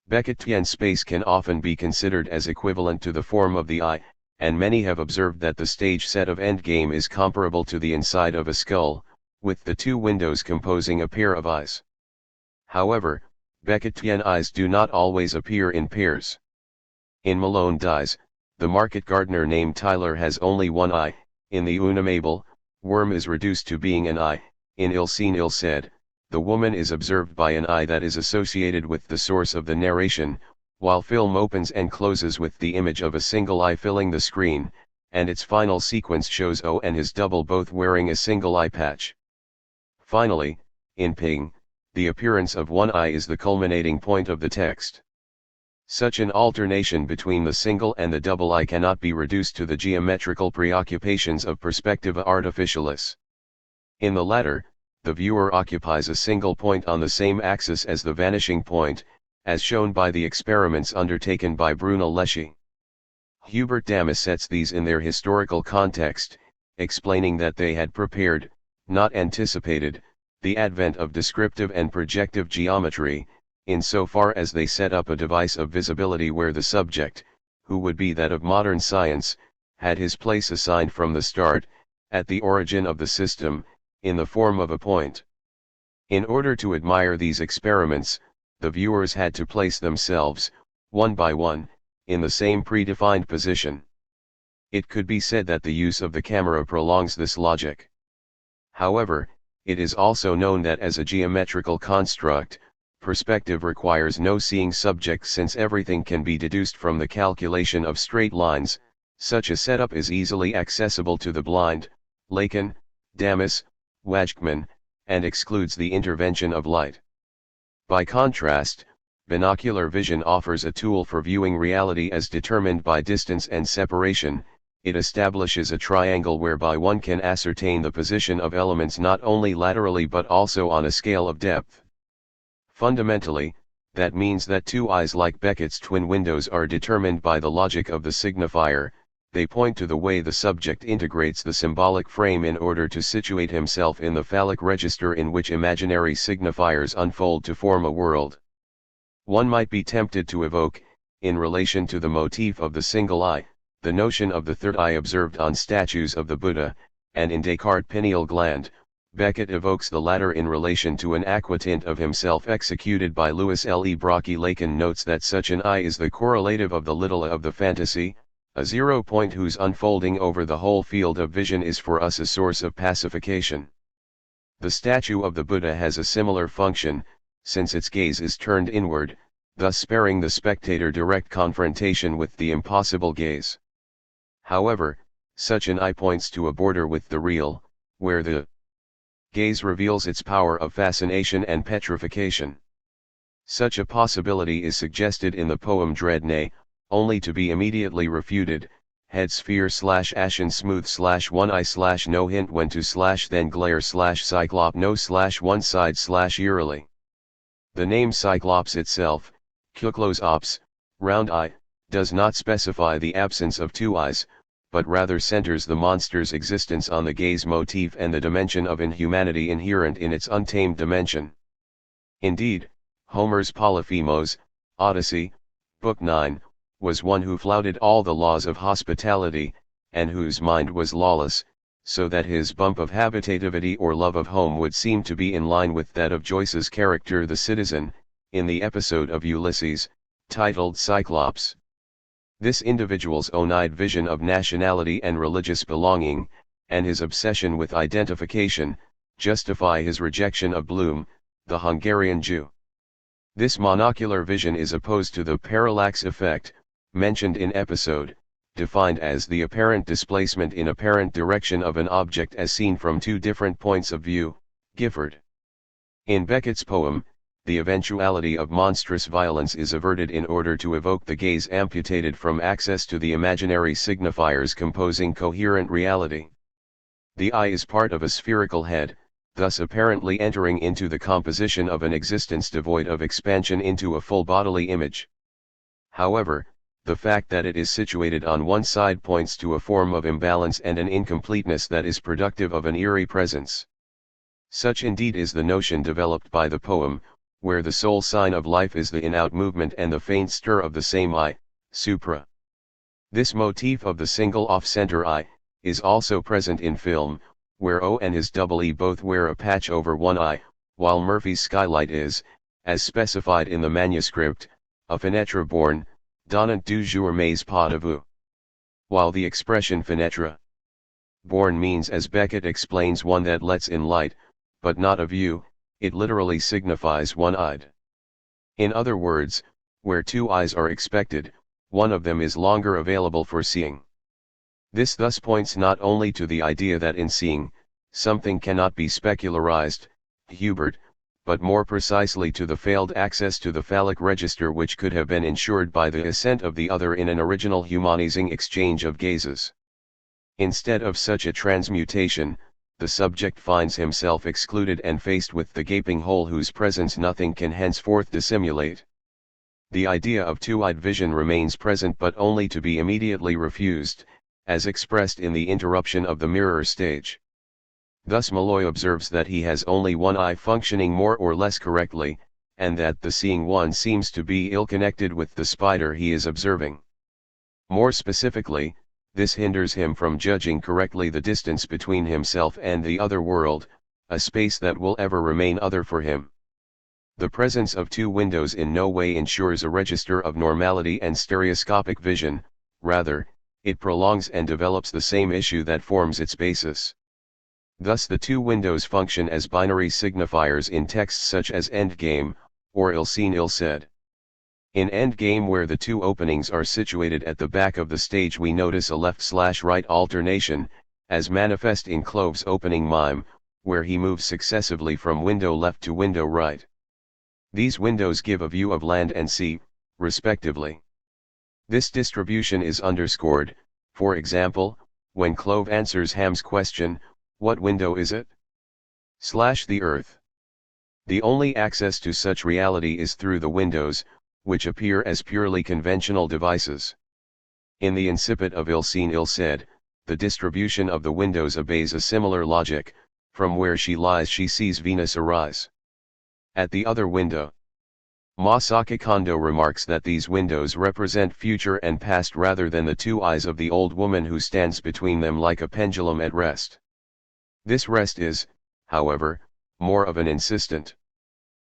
Beckettian space can often be considered as equivalent to the form of the eye, and many have observed that the stage set of Endgame is comparable to the inside of a skull, with the two windows composing a pair of eyes. However, Beckettian eyes do not always appear in pairs. In Malone Dies, the market gardener named Tyler has only one eye. In The Unamable, Worm is reduced to being an eye. In Ill Seen Ill Said, the woman is observed by an eye that is associated with the source of the narration, while film opens and closes with the image of a single eye filling the screen, and its final sequence shows O and his double both wearing a single eye patch. Finally, in Ping, the appearance of one eye is the culminating point of the text. Such an alternation between the single and the double eye cannot be reduced to the geometrical preoccupations of perspectiva artificialis. In the latter, the viewer occupies a single point on the same axis as the vanishing point, as shown by the experiments undertaken by Bruno Leschi. Hubert Damas sets these in their historical context, explaining that they had prepared, not anticipated, the advent of descriptive and projective geometry, insofar as they set up a device of visibility where the subject, who would be that of modern science, had his place assigned from the start, at the origin of the system, in the form of a point. In order to admire these experiments, the viewers had to place themselves, one by one, in the same predefined position. It could be said that the use of the camera prolongs this logic. However, it is also known that as a geometrical construct, perspective requires no seeing subject, since everything can be deduced from the calculation of straight lines. Such a setup is easily accessible to the blind, Lacan, Damas, Wachkman, and excludes the intervention of light. By contrast, binocular vision offers a tool for viewing reality as determined by distance and separation. It establishes a triangle whereby one can ascertain the position of elements not only laterally but also on a scale of depth. Fundamentally, that means that two eyes like Beckett's twin windows are determined by the logic of the signifier. They point to the way the subject integrates the symbolic frame in order to situate himself in the phallic register in which imaginary signifiers unfold to form a world. One might be tempted to evoke, in relation to the motif of the single eye, the notion of the third eye observed on statues of the Buddha, and in Descartes' pineal gland. Beckett evokes the latter in relation to an aquatint of himself executed by Louis Le Brocchi. Lacan notes that such an eye is the correlative of the little of the fantasy, a 0 point whose unfolding over the whole field of vision is for us a source of pacification. The statue of the Buddha has a similar function, since its gaze is turned inward, thus sparing the spectator direct confrontation with the impossible gaze. However, such an eye points to a border with the real, where the gaze reveals its power of fascination and petrification. Such a possibility is suggested in the poem Dreadnought, only to be immediately refuted. Head sphere / ashen smooth / one eye / no hint when to / then glare / cyclop no / one side / eerily. The name Cyclops itself, Kyklos ops, round eye, does not specify the absence of two eyes, but rather centers the monster's existence on the gaze motif and the dimension of inhumanity inherent in its untamed dimension. Indeed, Homer's Polyphemus, Odyssey, Book 9, was one who flouted all the laws of hospitality, and whose mind was lawless, so that his bump of habitativity or love of home would seem to be in line with that of Joyce's character the citizen, in the episode of Ulysses, titled Cyclops. This individual's own-eyed vision of nationality and religious belonging, and his obsession with identification, justify his rejection of Bloom, the Hungarian Jew. This monocular vision is opposed to the parallax effect, mentioned in episode, defined as the apparent displacement in apparent direction of an object as seen from two different points of view, Gifford. In Beckett's poem, the eventuality of monstrous violence is averted in order to evoke the gaze amputated from access to the imaginary signifiers composing coherent reality. The eye is part of a spherical head, thus apparently entering into the composition of an existence devoid of expansion into a full bodily image. However, the fact that it is situated on one side points to a form of imbalance and an incompleteness that is productive of an eerie presence. Such indeed is the notion developed by the poem, where the sole sign of life is the in-out movement and the faint stir of the same eye, supra. This motif of the single off-center eye, is also present in film, where O and his double E both wear a patch over one eye, while Murphy's skylight is, as specified in the manuscript, a fenêtre borne, donnant du jour mais pas de vue. While the expression fenêtre borne means, as Beckett explains, one that lets in light, but not a view, it literally signifies one-eyed. In other words, where two eyes are expected, one of them is longer available for seeing. This thus points not only to the idea that in seeing, something cannot be specularized, Hubert, but more precisely to the failed access to the phallic register which could have been ensured by the assent of the other in an original humanizing exchange of gazes. Instead of such a transmutation, the subject finds himself excluded and faced with the gaping hole whose presence nothing can henceforth dissimulate. The idea of two-eyed vision remains present but only to be immediately refused, as expressed in the interruption of the mirror stage. Thus Malloy observes that he has only one eye functioning more or less correctly, and that the seeing one seems to be ill-connected with the spider he is observing. More specifically, this hinders him from judging correctly the distance between himself and the other world, a space that will ever remain other for him. The presence of two windows in no way ensures a register of normality and stereoscopic vision, rather, it prolongs and develops the same issue that forms its basis. Thus the two windows function as binary signifiers in texts such as Endgame, or ill seen ill said. In Endgame, where the two openings are situated at the back of the stage, we notice a left/right alternation, as manifest in Clove's opening mime, where he moves successively from window left to window right. These windows give a view of land and sea, respectively. This distribution is underscored, for example, when Clove answers Ham's question, "What window is it?" / the earth. The only access to such reality is through the windows, which appear as purely conventional devices. In the incipit of Ill Seen Ill Said, the distribution of the windows obeys a similar logic: from where she lies she sees Venus arise. At the other window. Masaki Kondo remarks that these windows represent future and past rather than the two eyes of the old woman who stands between them like a pendulum at rest. This rest is, however, more of an insistent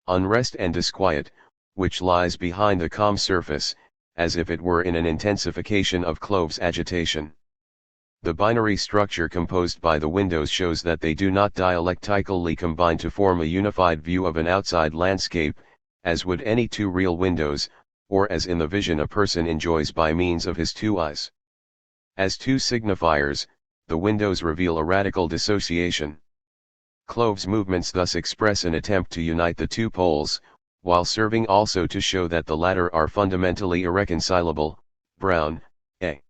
unrest and disquiet, which lies behind the calm surface, as if it were in an intensification of Clove's agitation. The binary structure composed by the windows shows that they do not dialectically combine to form a unified view of an outside landscape, as would any two real windows, or as in the vision a person enjoys by means of his two eyes. As two signifiers, the windows reveal a radical dissociation. Clove's movements thus express an attempt to unite the two poles, while serving also to show that the latter are fundamentally irreconcilable. Brown, A.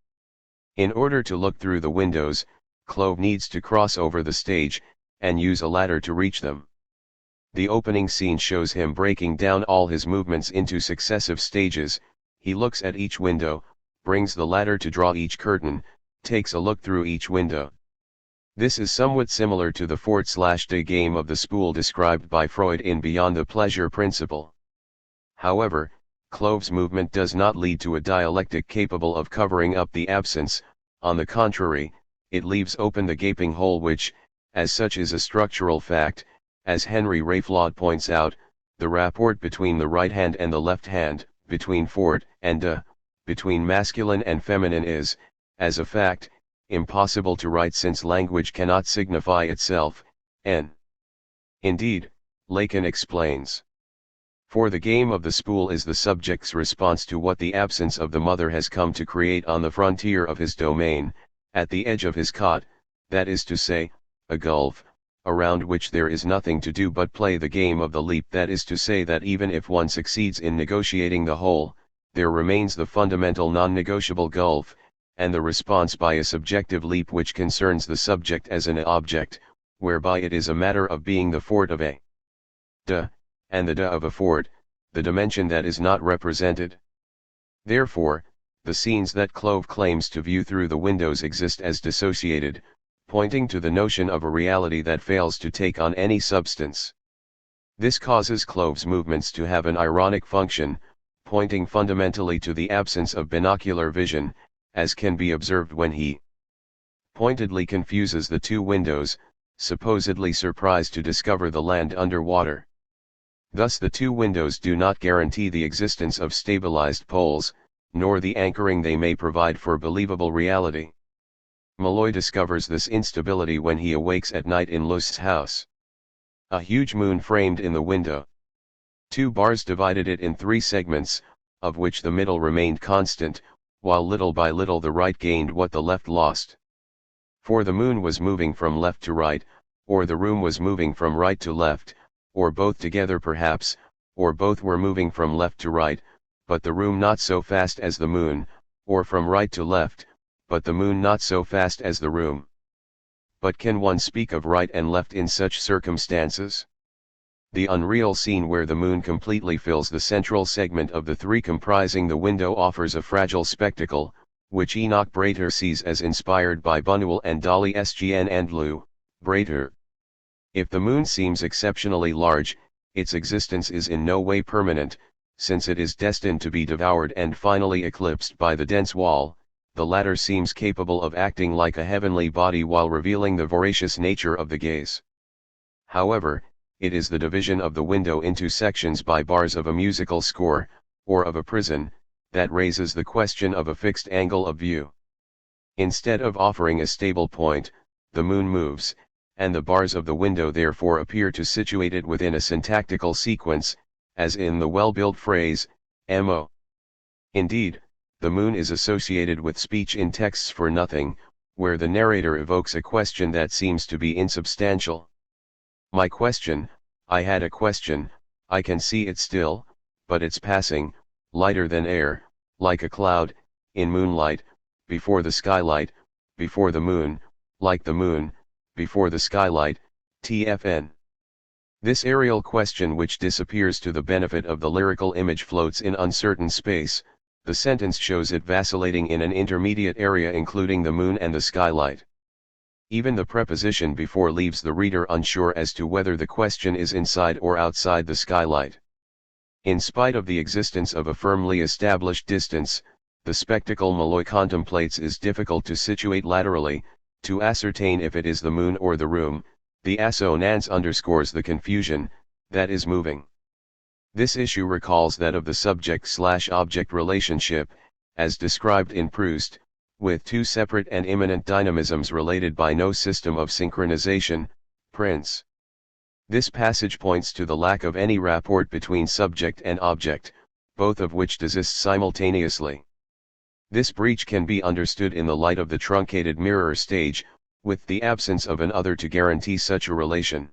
In order to look through the windows, Clove needs to cross over the stage, and use a ladder to reach them. The opening scene shows him breaking down all his movements into successive stages. He looks at each window, brings the ladder to draw each curtain, takes a look through each window. This is somewhat similar to the Fort/de game of the spool described by Freud in Beyond the Pleasure Principle. However, Clove's movement does not lead to a dialectic capable of covering up the absence. On the contrary, it leaves open the gaping hole which, as such, is a structural fact. As Henry Rayflaud points out, the rapport between the right hand and the left hand, between fort and de, between masculine and feminine is, as a fact, impossible to write since language cannot signify itself, n. Indeed, Lacan explains. For the game of the spool is the subject's response to what the absence of the mother has come to create on the frontier of his domain, at the edge of his cot, that is to say, a gulf, around which there is nothing to do but play the game of the leap. That is to say that even if one succeeds in negotiating the whole, there remains the fundamental non-negotiable gulf, and the response by a subjective leap which concerns the subject as an object, whereby it is a matter of being the fort of a de, and the de of a fort, the dimension that is not represented. Therefore, the scenes that Clove claims to view through the windows exist as dissociated, pointing to the notion of a reality that fails to take on any substance. This causes Clove's movements to have an ironic function, pointing fundamentally to the absence of binocular vision, as can be observed when he pointedly confuses the two windows, supposedly surprised to discover the land under water. Thus the two windows do not guarantee the existence of stabilized poles, nor the anchoring they may provide for believable reality. Malloy discovers this instability when he awakes at night in Lust's house. A huge moon framed in the window. 2 bars divided it in 3 segments, of which the middle remained constant, while little by little the right gained what the left lost. For the moon was moving from left to right, or the room was moving from right to left, or both together perhaps, or both were moving from left to right, but the room not so fast as the moon, or from right to left, but the moon not so fast as the room. But can one speak of right and left in such circumstances? The unreal scene where the moon completely fills the central segment of the 3 comprising the window offers a fragile spectacle, which Enoch Brater sees as inspired by Buñuel and Dolly Sgn and Lew, Brater. If the moon seems exceptionally large, its existence is in no way permanent, since it is destined to be devoured and finally eclipsed by the dense wall. The latter seems capable of acting like a heavenly body while revealing the voracious nature of the gaze. However, it is the division of the window into sections by bars of a musical score, or of a prison, that raises the question of a fixed angle of view. Instead of offering a stable point, the moon moves, and the bars of the window therefore appear to situate it within a syntactical sequence, as in the well-built phrase, mo. Indeed, the moon is associated with speech in texts for nothing, where the narrator evokes a question that seems to be insubstantial. My question, I had a question, I can see it still, but it's passing, lighter than air, like a cloud, in moonlight, before the skylight, before the moon, like the moon, before the skylight, TFN. This aerial question which disappears to the benefit of the lyrical image floats in uncertain space. The sentence shows it vacillating in an intermediate area including the moon and the skylight. Even the preposition before leaves the reader unsure as to whether the question is inside or outside the skylight. In spite of the existence of a firmly established distance, the spectacle Malloy contemplates is difficult to situate laterally, to ascertain if it is the moon or the room. The assonance underscores the confusion that is moving. This issue recalls that of the subject/object relationship, as described in Proust, with 2 separate and immanent dynamisms related by no system of synchronization, Prince. This passage points to the lack of any rapport between subject and object, both of which desist simultaneously. This breach can be understood in the light of the truncated mirror stage, with the absence of an other to guarantee such a relation.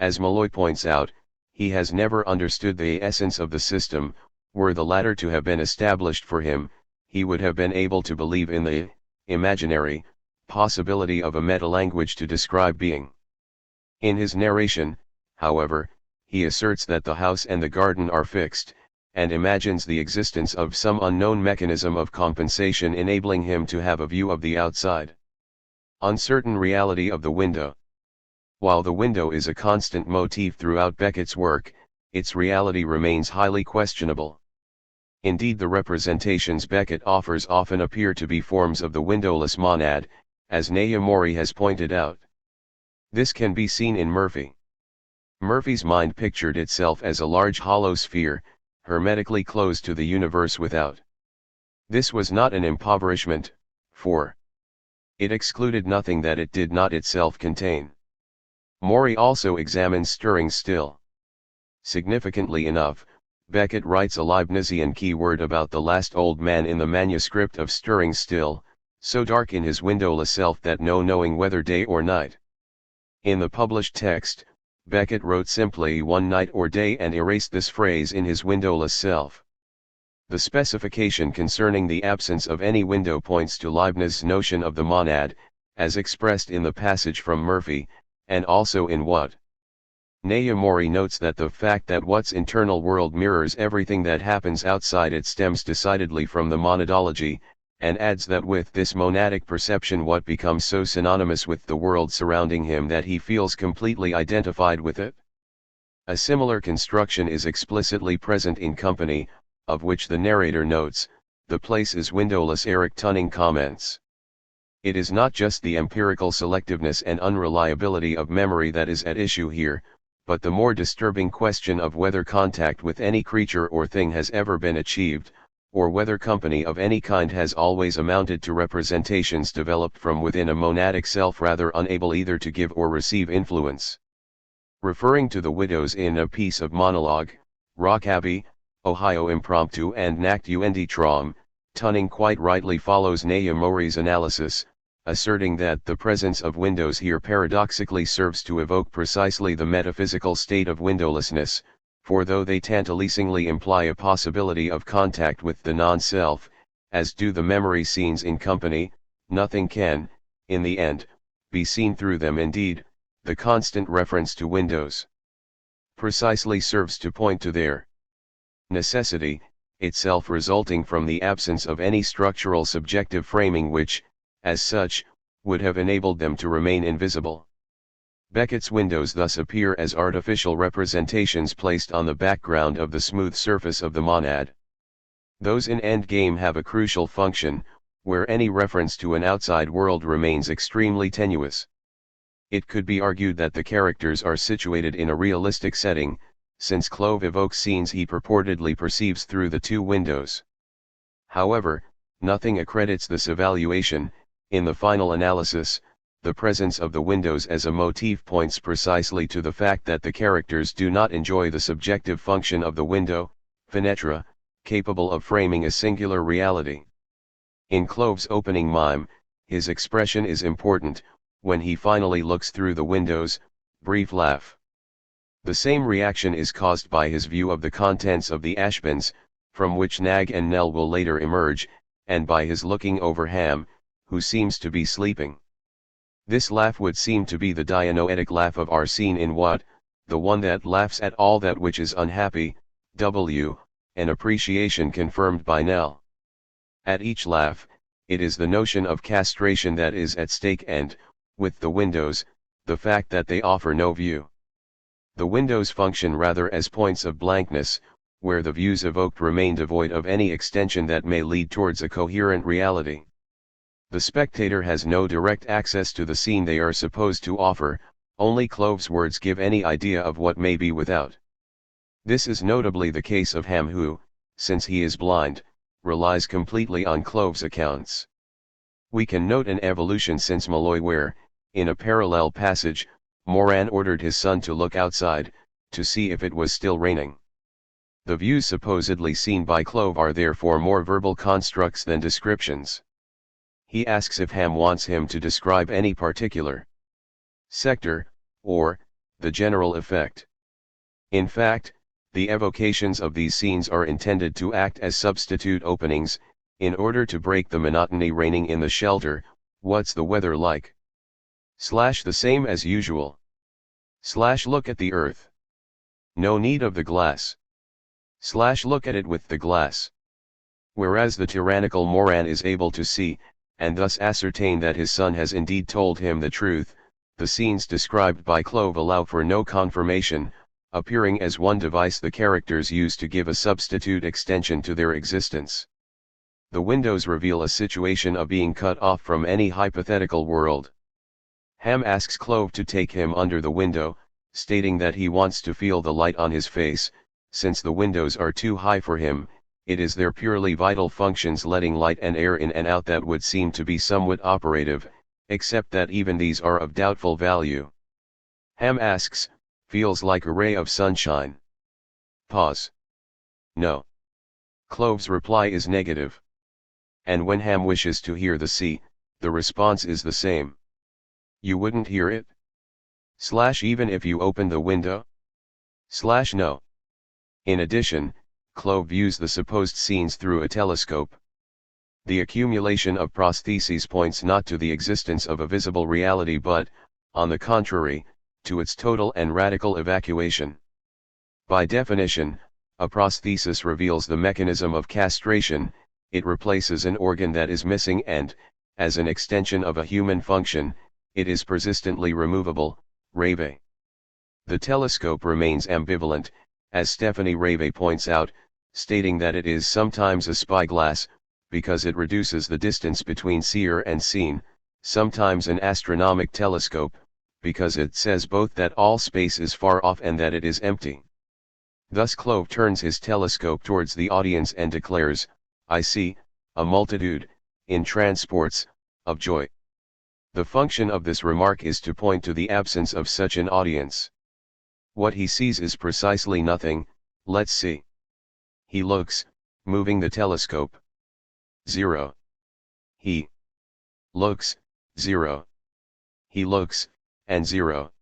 As Malloy points out, he has never understood the essence of the system. Were the latter to have been established for him, he would have been able to believe in the imaginary possibility of a meta-language to describe being. In his narration, however, he asserts that the house and the garden are fixed, and imagines the existence of some unknown mechanism of compensation enabling him to have a view of the outside. Uncertain reality of the window. While the window is a constant motif throughout Beckett's work, its reality remains highly questionable. Indeed, the representations Beckett offers often appear to be forms of the windowless monad, as Naya Mori has pointed out. This can be seen in Murphy. Murphy's mind pictured itself as a large hollow sphere, hermetically closed to the universe without. This was not an impoverishment, for it excluded nothing that it did not itself contain. Mori also examines stirring still. Significantly enough, Beckett writes a Leibnizian keyword about the last old man in the manuscript of Stirring Still, so dark in his windowless self that no knowing whether day or night. In the published text, Beckett wrote simply one night or day and erased this phrase in his windowless self. The specification concerning the absence of any window points to Leibniz's notion of the monad, as expressed in the passage from Murphy, and also in what Naya Mori notes that the fact that what's internal world mirrors everything that happens outside it stems decidedly from the monadology, and adds that with this monadic perception what becomes so synonymous with the world surrounding him that he feels completely identified with it. A similar construction is explicitly present in Company, of which the narrator notes, the place is windowless. Eric Tunning comments. It is not just the empirical selectiveness and unreliability of memory that is at issue here, but the more disturbing question of whether contact with any creature or thing has ever been achieved, or whether company of any kind has always amounted to representations developed from within a monadic self rather unable either to give or receive influence. Referring to the widows in a piece of monologue, Rockaby, Ohio Impromptu and Nacht und Traum, Tunning quite rightly follows Naya Mori's analysis, asserting that the presence of windows here paradoxically serves to evoke precisely the metaphysical state of windowlessness, for though they tantalizingly imply a possibility of contact with the non-self, as do the memory scenes in Company, nothing can, in the end, be seen through them. Indeed, the constant reference to windows precisely serves to point to their necessity, itself resulting from the absence of any structural subjective framing which, as such, would have enabled them to remain invisible. Beckett's windows thus appear as artificial representations placed on the background of the smooth surface of the monad. Those in Endgame have a crucial function, where any reference to an outside world remains extremely tenuous. It could be argued that the characters are situated in a realistic setting, since Clove evokes scenes he purportedly perceives through the two windows. However, nothing accredits this evaluation. In the final analysis, the presence of the windows as a motif points precisely to the fact that the characters do not enjoy the subjective function of the window, fenetra, capable of framing a singular reality. In Clove's opening mime, his expression is important, when he finally looks through the windows, brief laugh. The same reaction is caused by his view of the contents of the ashbins, from which Nag and Nell will later emerge, and by his looking over Ham, who seems to be sleeping. This laugh would seem to be the dianoetic laugh of our scene in What, the one that laughs at all that which is unhappy, W, an appreciation confirmed by Nell. At each laugh, it is the notion of castration that is at stake and, with the windows, the fact that they offer no view. The windows function rather as points of blankness, where the views evoked remain devoid of any extension that may lead towards a coherent reality. The spectator has no direct access to the scene they are supposed to offer, only Clove's words give any idea of what may be without. This is notably the case of Ham who, since he is blind, relies completely on Clove's accounts. We can note an evolution since Malloy where, in a parallel passage, Moran ordered his son to look outside, to see if it was still raining. The views supposedly seen by Clove are therefore more verbal constructs than descriptions. He asks if Ham wants him to describe any particular sector, or the general effect. In fact, the evocations of these scenes are intended to act as substitute openings, in order to break the monotony reigning in the shelter. What's the weather like? / the same as usual. / look at the earth. No need of the glass. Look at it with the glass. Whereas the tyrannical Moran is able to see, and thus ascertain that his son has indeed told him the truth, the scenes described by Clove allow for no confirmation, appearing as one device the characters use to give a substitute extension to their existence. The windows reveal a situation of being cut off from any hypothetical world. Ham asks Clove to take him under the window, stating that he wants to feel the light on his face. Since the windows are too high for him, it is their purely vital functions letting light and air in and out that would seem to be somewhat operative, except that even these are of doubtful value. Ham asks, feels like a ray of sunshine. Pause. No. Clove's reply is negative. And when Ham wishes to hear the sea, the response is the same. You wouldn't hear it? Even if you opened the window? No. In addition, Clove views the supposed scenes through a telescope. The accumulation of prostheses points not to the existence of a visible reality but, on the contrary, to its total and radical evacuation. By definition, a prosthesis reveals the mechanism of castration. It replaces an organ that is missing and, as an extension of a human function, it is persistently removable. Reve. The telescope remains ambivalent, as Stephanie Reve points out, stating that it is sometimes a spyglass, because it reduces the distance between seer and seen, sometimes an astronomic telescope, because it says both that all space is far off and that it is empty. Thus Clove turns his telescope towards the audience and declares, I see, a multitude, in transports, of joy. The function of this remark is to point to the absence of such an audience. What he sees is precisely nothing. Let's see. He looks, moving the telescope. 0. He looks, 0. He looks, and 0.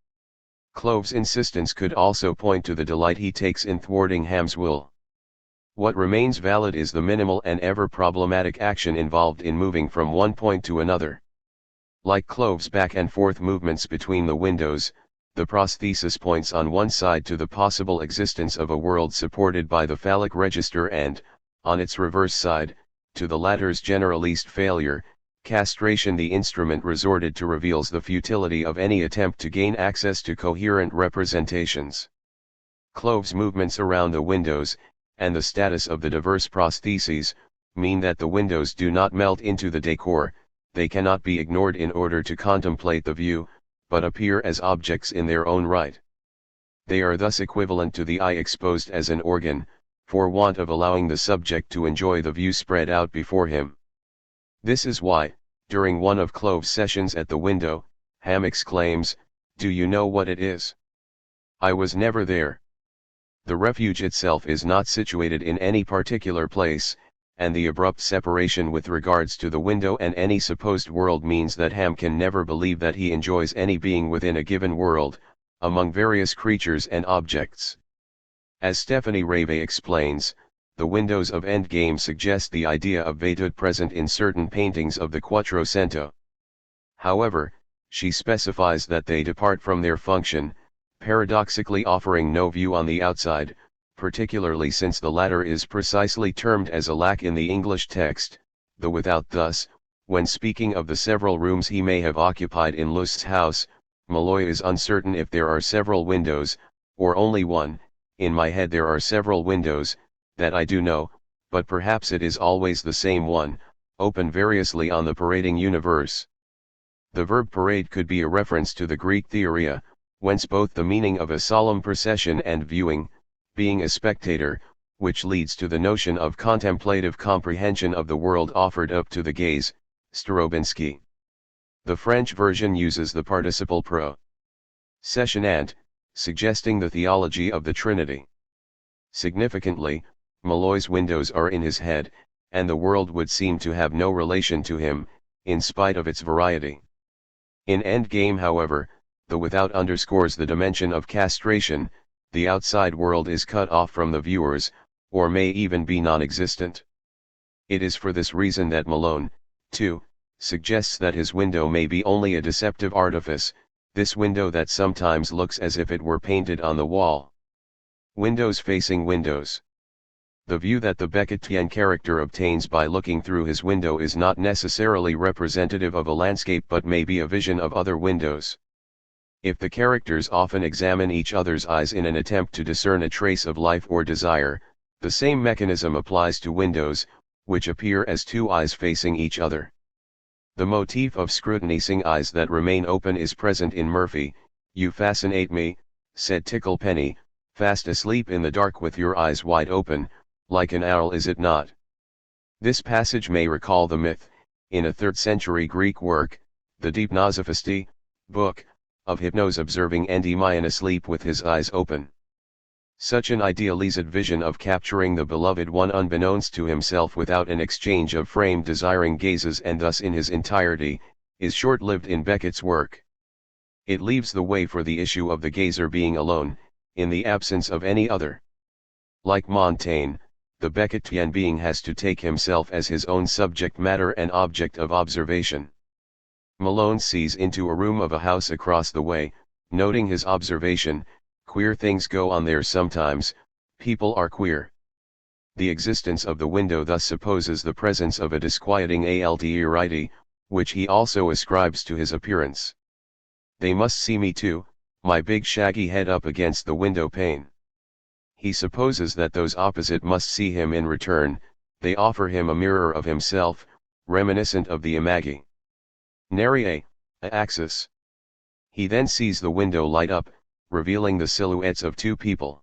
Clove's insistence could also point to the delight he takes in thwarting Ham's will. What remains valid is the minimal and ever problematic action involved in moving from one point to another. Like Clove's back and forth movements between the windows, the prosthesis points on one side to the possible existence of a world supported by the phallic register and, on its reverse side, to the latter's generalist failure. Castration, the instrument resorted to, reveals the futility of any attempt to gain access to coherent representations. Clove's movements around the windows, and the status of the diverse prostheses, mean that the windows do not melt into the decor. They cannot be ignored in order to contemplate the view, but appear as objects in their own right. They are thus equivalent to the eye exposed as an organ, for want of allowing the subject to enjoy the view spread out before him. This is why, during one of Clove's sessions at the window, Ham exclaims, "Do you know what it is? I was never there." The refuge itself is not situated in any particular place, and the abrupt separation with regards to the window and any supposed world means that Ham can never believe that he enjoys any being within a given world, among various creatures and objects. As Stephanie Reve explains, the windows of Endgame suggest the idea of Vetud present in certain paintings of the Quattrocento. However, she specifies that they depart from their function, paradoxically offering no view on the outside, particularly since the latter is precisely termed as a lack in the English text, the without. Thus, when speaking of the several rooms he may have occupied in Lust's house, Malloy is uncertain if there are several windows, or only one. In my head there are several windows, that I do know, but perhaps it is always the same one, open variously on the parading universe. The verb parade could be a reference to the Greek theoria, whence both the meaning of a solemn procession and viewing, being a spectator, which leads to the notion of contemplative comprehension of the world offered up to the gaze, Starobinsky. The French version uses the participle processionant, suggesting the theology of the Trinity. Significantly, Malloy's windows are in his head, and the world would seem to have no relation to him, in spite of its variety. In Endgame, however, the without underscores the dimension of castration. The outside world is cut off from the viewers, or may even be non-existent. It is for this reason that Malone, too, suggests that his window may be only a deceptive artifice, this window that sometimes looks as if it were painted on the wall. Windows facing windows. The view that the Beckettian character obtains by looking through his window is not necessarily representative of a landscape but may be a vision of other windows. If the characters often examine each other's eyes in an attempt to discern a trace of life or desire, the same mechanism applies to windows, which appear as two eyes facing each other. The motif of scrutinizing eyes that remain open is present in Murphy. "You fascinate me," said Tickle Penny, "fast asleep in the dark with your eyes wide open, like an owl, is it not?" This passage may recall the myth, in a 3rd-century Greek work, the Deipnosophisti, book, of Hypnos observing Endymion asleep with his eyes open. Such an idealized vision of capturing the beloved one unbeknownst to himself without an exchange of framed desiring gazes and thus in his entirety, is short-lived in Beckett's work. It leaves the way for the issue of the gazer being alone, in the absence of any other. Like Montaigne, the Beckettian being has to take himself as his own subject matter and object of observation. Malone sees into a room of a house across the way, noting his observation, "Queer things go on there sometimes, people are queer." The existence of the window thus supposes the presence of a disquieting alterity, which he also ascribes to his appearance. "They must see me too, my big shaggy head up against the window pane." He supposes that those opposite must see him in return. They offer him a mirror of himself, reminiscent of the imagi. Nary a axis. He then sees the window light up, revealing the silhouettes of two people.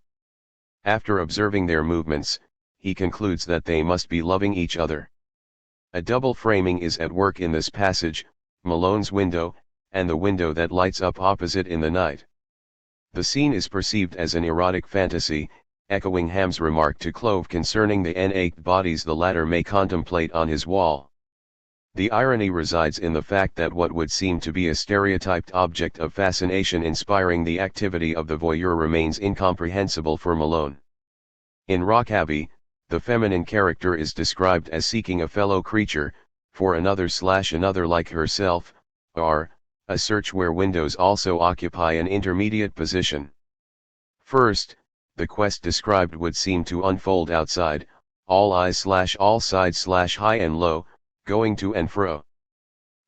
After observing their movements, he concludes that they must be loving each other. A double framing is at work in this passage, Malone's window, and the window that lights up opposite in the night. The scene is perceived as an erotic fantasy, echoing Ham's remark to Clove concerning the naked bodies the latter may contemplate on his wall. The irony resides in the fact that what would seem to be a stereotyped object of fascination inspiring the activity of the voyeur remains incomprehensible for Malone. In Rockaby, the feminine character is described as seeking a fellow creature, for another like herself, or, a search where windows also occupy an intermediate position. First, the quest described would seem to unfold outside, all eyes all sides high and low, going to and fro.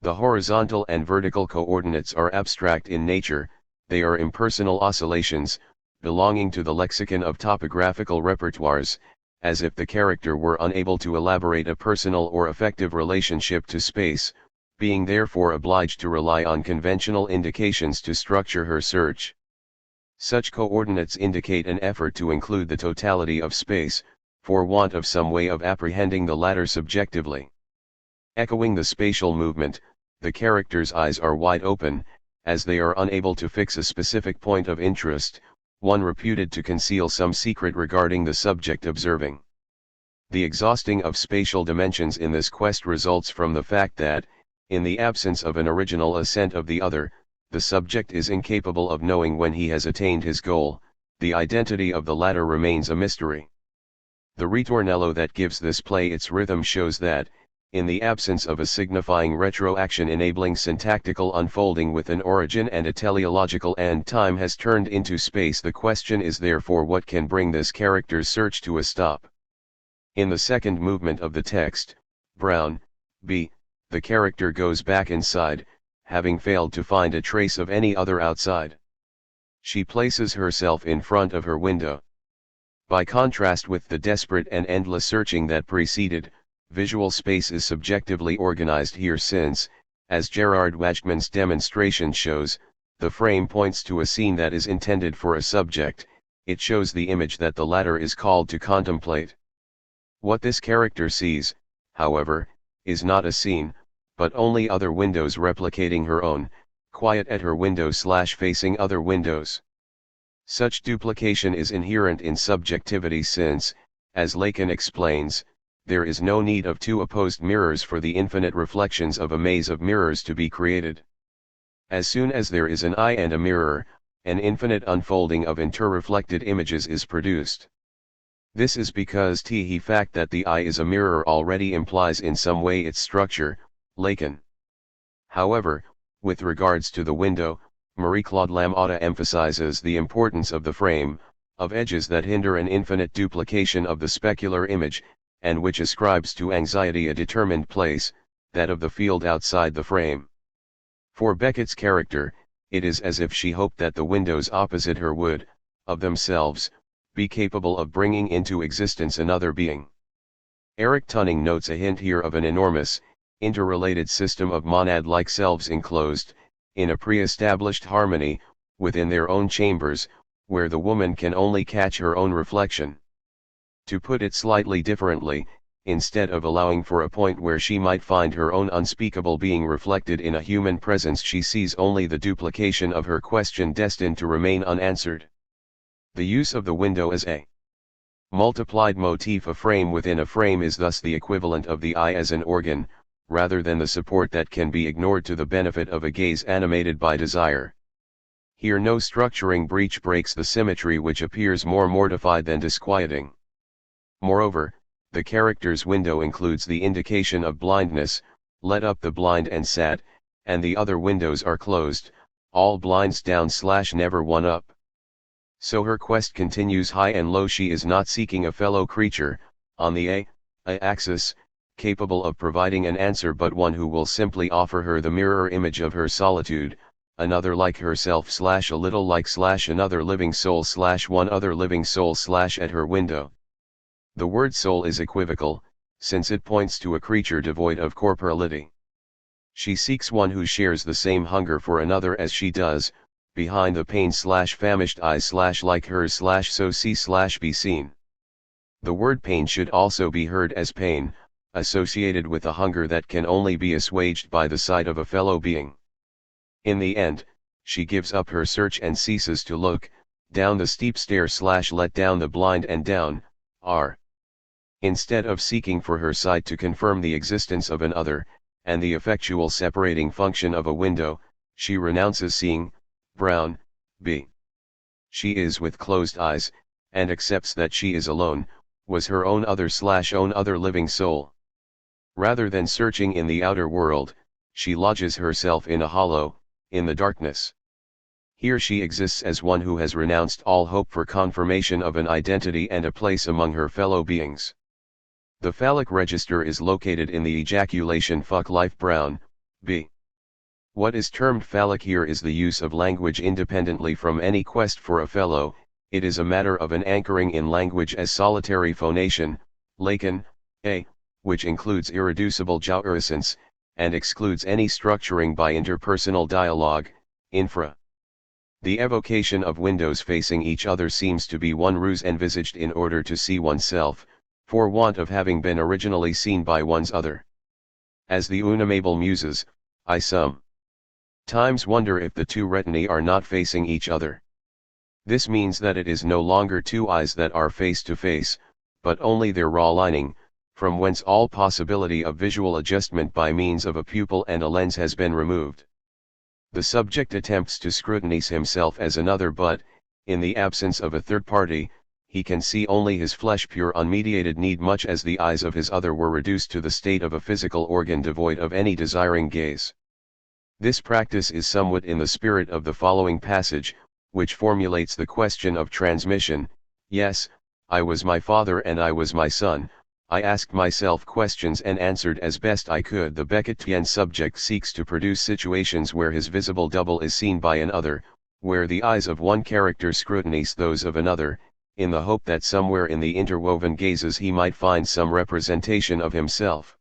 The horizontal and vertical coordinates are abstract in nature, they are impersonal oscillations, belonging to the lexicon of topographical repertoires, as if the character were unable to elaborate a personal or affective relationship to space, being therefore obliged to rely on conventional indications to structure her search. Such coordinates indicate an effort to include the totality of space, for want of some way of apprehending the latter subjectively. Echoing the spatial movement, the character's eyes are wide open, as they are unable to fix a specific point of interest, one reputed to conceal some secret regarding the subject observing. The exhausting of spatial dimensions in this quest results from the fact that, in the absence of an original assent of the other, the subject is incapable of knowing when he has attained his goal. The identity of the latter remains a mystery. The ritornello that gives this play its rhythm shows that, in the absence of a signifying retroaction enabling syntactical unfolding with an origin and a teleological end, time has turned into space. The question is therefore what can bring this character's search to a stop. In the second movement of the text, Brown, B, the character goes back inside, having failed to find a trace of any other outside. She places herself in front of her window. By contrast with the desperate and endless searching that preceded, visual space is subjectively organized here since, as Gerard Wajgman's demonstration shows, the frame points to a scene that is intended for a subject, it shows the image that the latter is called to contemplate. What this character sees, however, is not a scene, but only other windows replicating her own, quiet at her window facing other windows. Such duplication is inherent in subjectivity since, as Lacan explains, there is no need of two opposed mirrors for the infinite reflections of a maze of mirrors to be created. As soon as there is an eye and a mirror, an infinite unfolding of interreflected images is produced. This is because the fact that the eye is a mirror already implies in some way its structure, Lacan. However, with regards to the window, Marie-Claude Lamothe emphasizes the importance of the frame, of edges that hinder an infinite duplication of the specular image, and which ascribes to anxiety a determined place, that of the field outside the frame. For Beckett's character, it is as if she hoped that the windows opposite her would, of themselves, be capable of bringing into existence another being. Eric Tunning notes a hint here of an enormous, interrelated system of monad-like selves enclosed, in a pre-established harmony, within their own chambers, where the woman can only catch her own reflection. To put it slightly differently, instead of allowing for a point where she might find her own unspeakable being reflected in a human presence, she sees only the duplication of her question destined to remain unanswered. The use of the window as a multiplied motif, a frame within a frame, is thus the equivalent of the eye as an organ, rather than the support that can be ignored to the benefit of a gaze animated by desire. Here no structuring breach breaks the symmetry, which appears more mortified than disquieting. Moreover, the character's window includes the indication of blindness, let up the blind and sat, and the other windows are closed, all blinds down / never one up. So her quest continues high and low. She is not seeking a fellow creature, on the a axis, capable of providing an answer, but one who will simply offer her the mirror image of her solitude, another like herself / a little like / another living soul / one other living soul / at her window. The word soul is equivocal, since it points to a creature devoid of corporality. She seeks one who shares the same hunger for another as she does, behind the pain / famished eyes / like hers / so see / be seen. The word pain should also be heard as pain, associated with a hunger that can only be assuaged by the sight of a fellow being. In the end, she gives up her search and ceases to look, down the steep stair / let down the blind and down, instead of seeking for her sight to confirm the existence of an other, and the effectual separating function of a window, she renounces seeing, Brown, b. She is with closed eyes, and accepts that she is alone, was her own other / own other living soul. Rather than searching in the outer world, she lodges herself in a hollow, in the darkness. Here she exists as one who has renounced all hope for confirmation of an identity and a place among her fellow beings. The phallic register is located in the ejaculation fuck life. Brown, b. What is termed phallic here is the use of language independently from any quest for a fellow. It is a matter of an anchoring in language as solitary phonation, Lacan, a, which includes irreducible jouissance, and excludes any structuring by interpersonal dialogue, infra. The evocation of windows facing each other seems to be one ruse envisaged in order to see oneself, for want of having been originally seen by one's other. As the unamable muses, I sometimes wonder if the two retinae are not facing each other. This means that it is no longer two eyes that are face to face, but only their raw lining, from whence all possibility of visual adjustment by means of a pupil and a lens has been removed. The subject attempts to scrutinize himself as another, but, in the absence of a third party, he can see only his flesh, pure unmediated need, much as the eyes of his other were reduced to the state of a physical organ devoid of any desiring gaze. This practice is somewhat in the spirit of the following passage, which formulates the question of transmission. Yes, I was my father and I was my son, I asked myself questions and answered as best I could. The Beckettian subject seeks to produce situations where his visible double is seen by another, where the eyes of one character scrutinize those of another, in the hope that somewhere in the interwoven gazes he might find some representation of himself.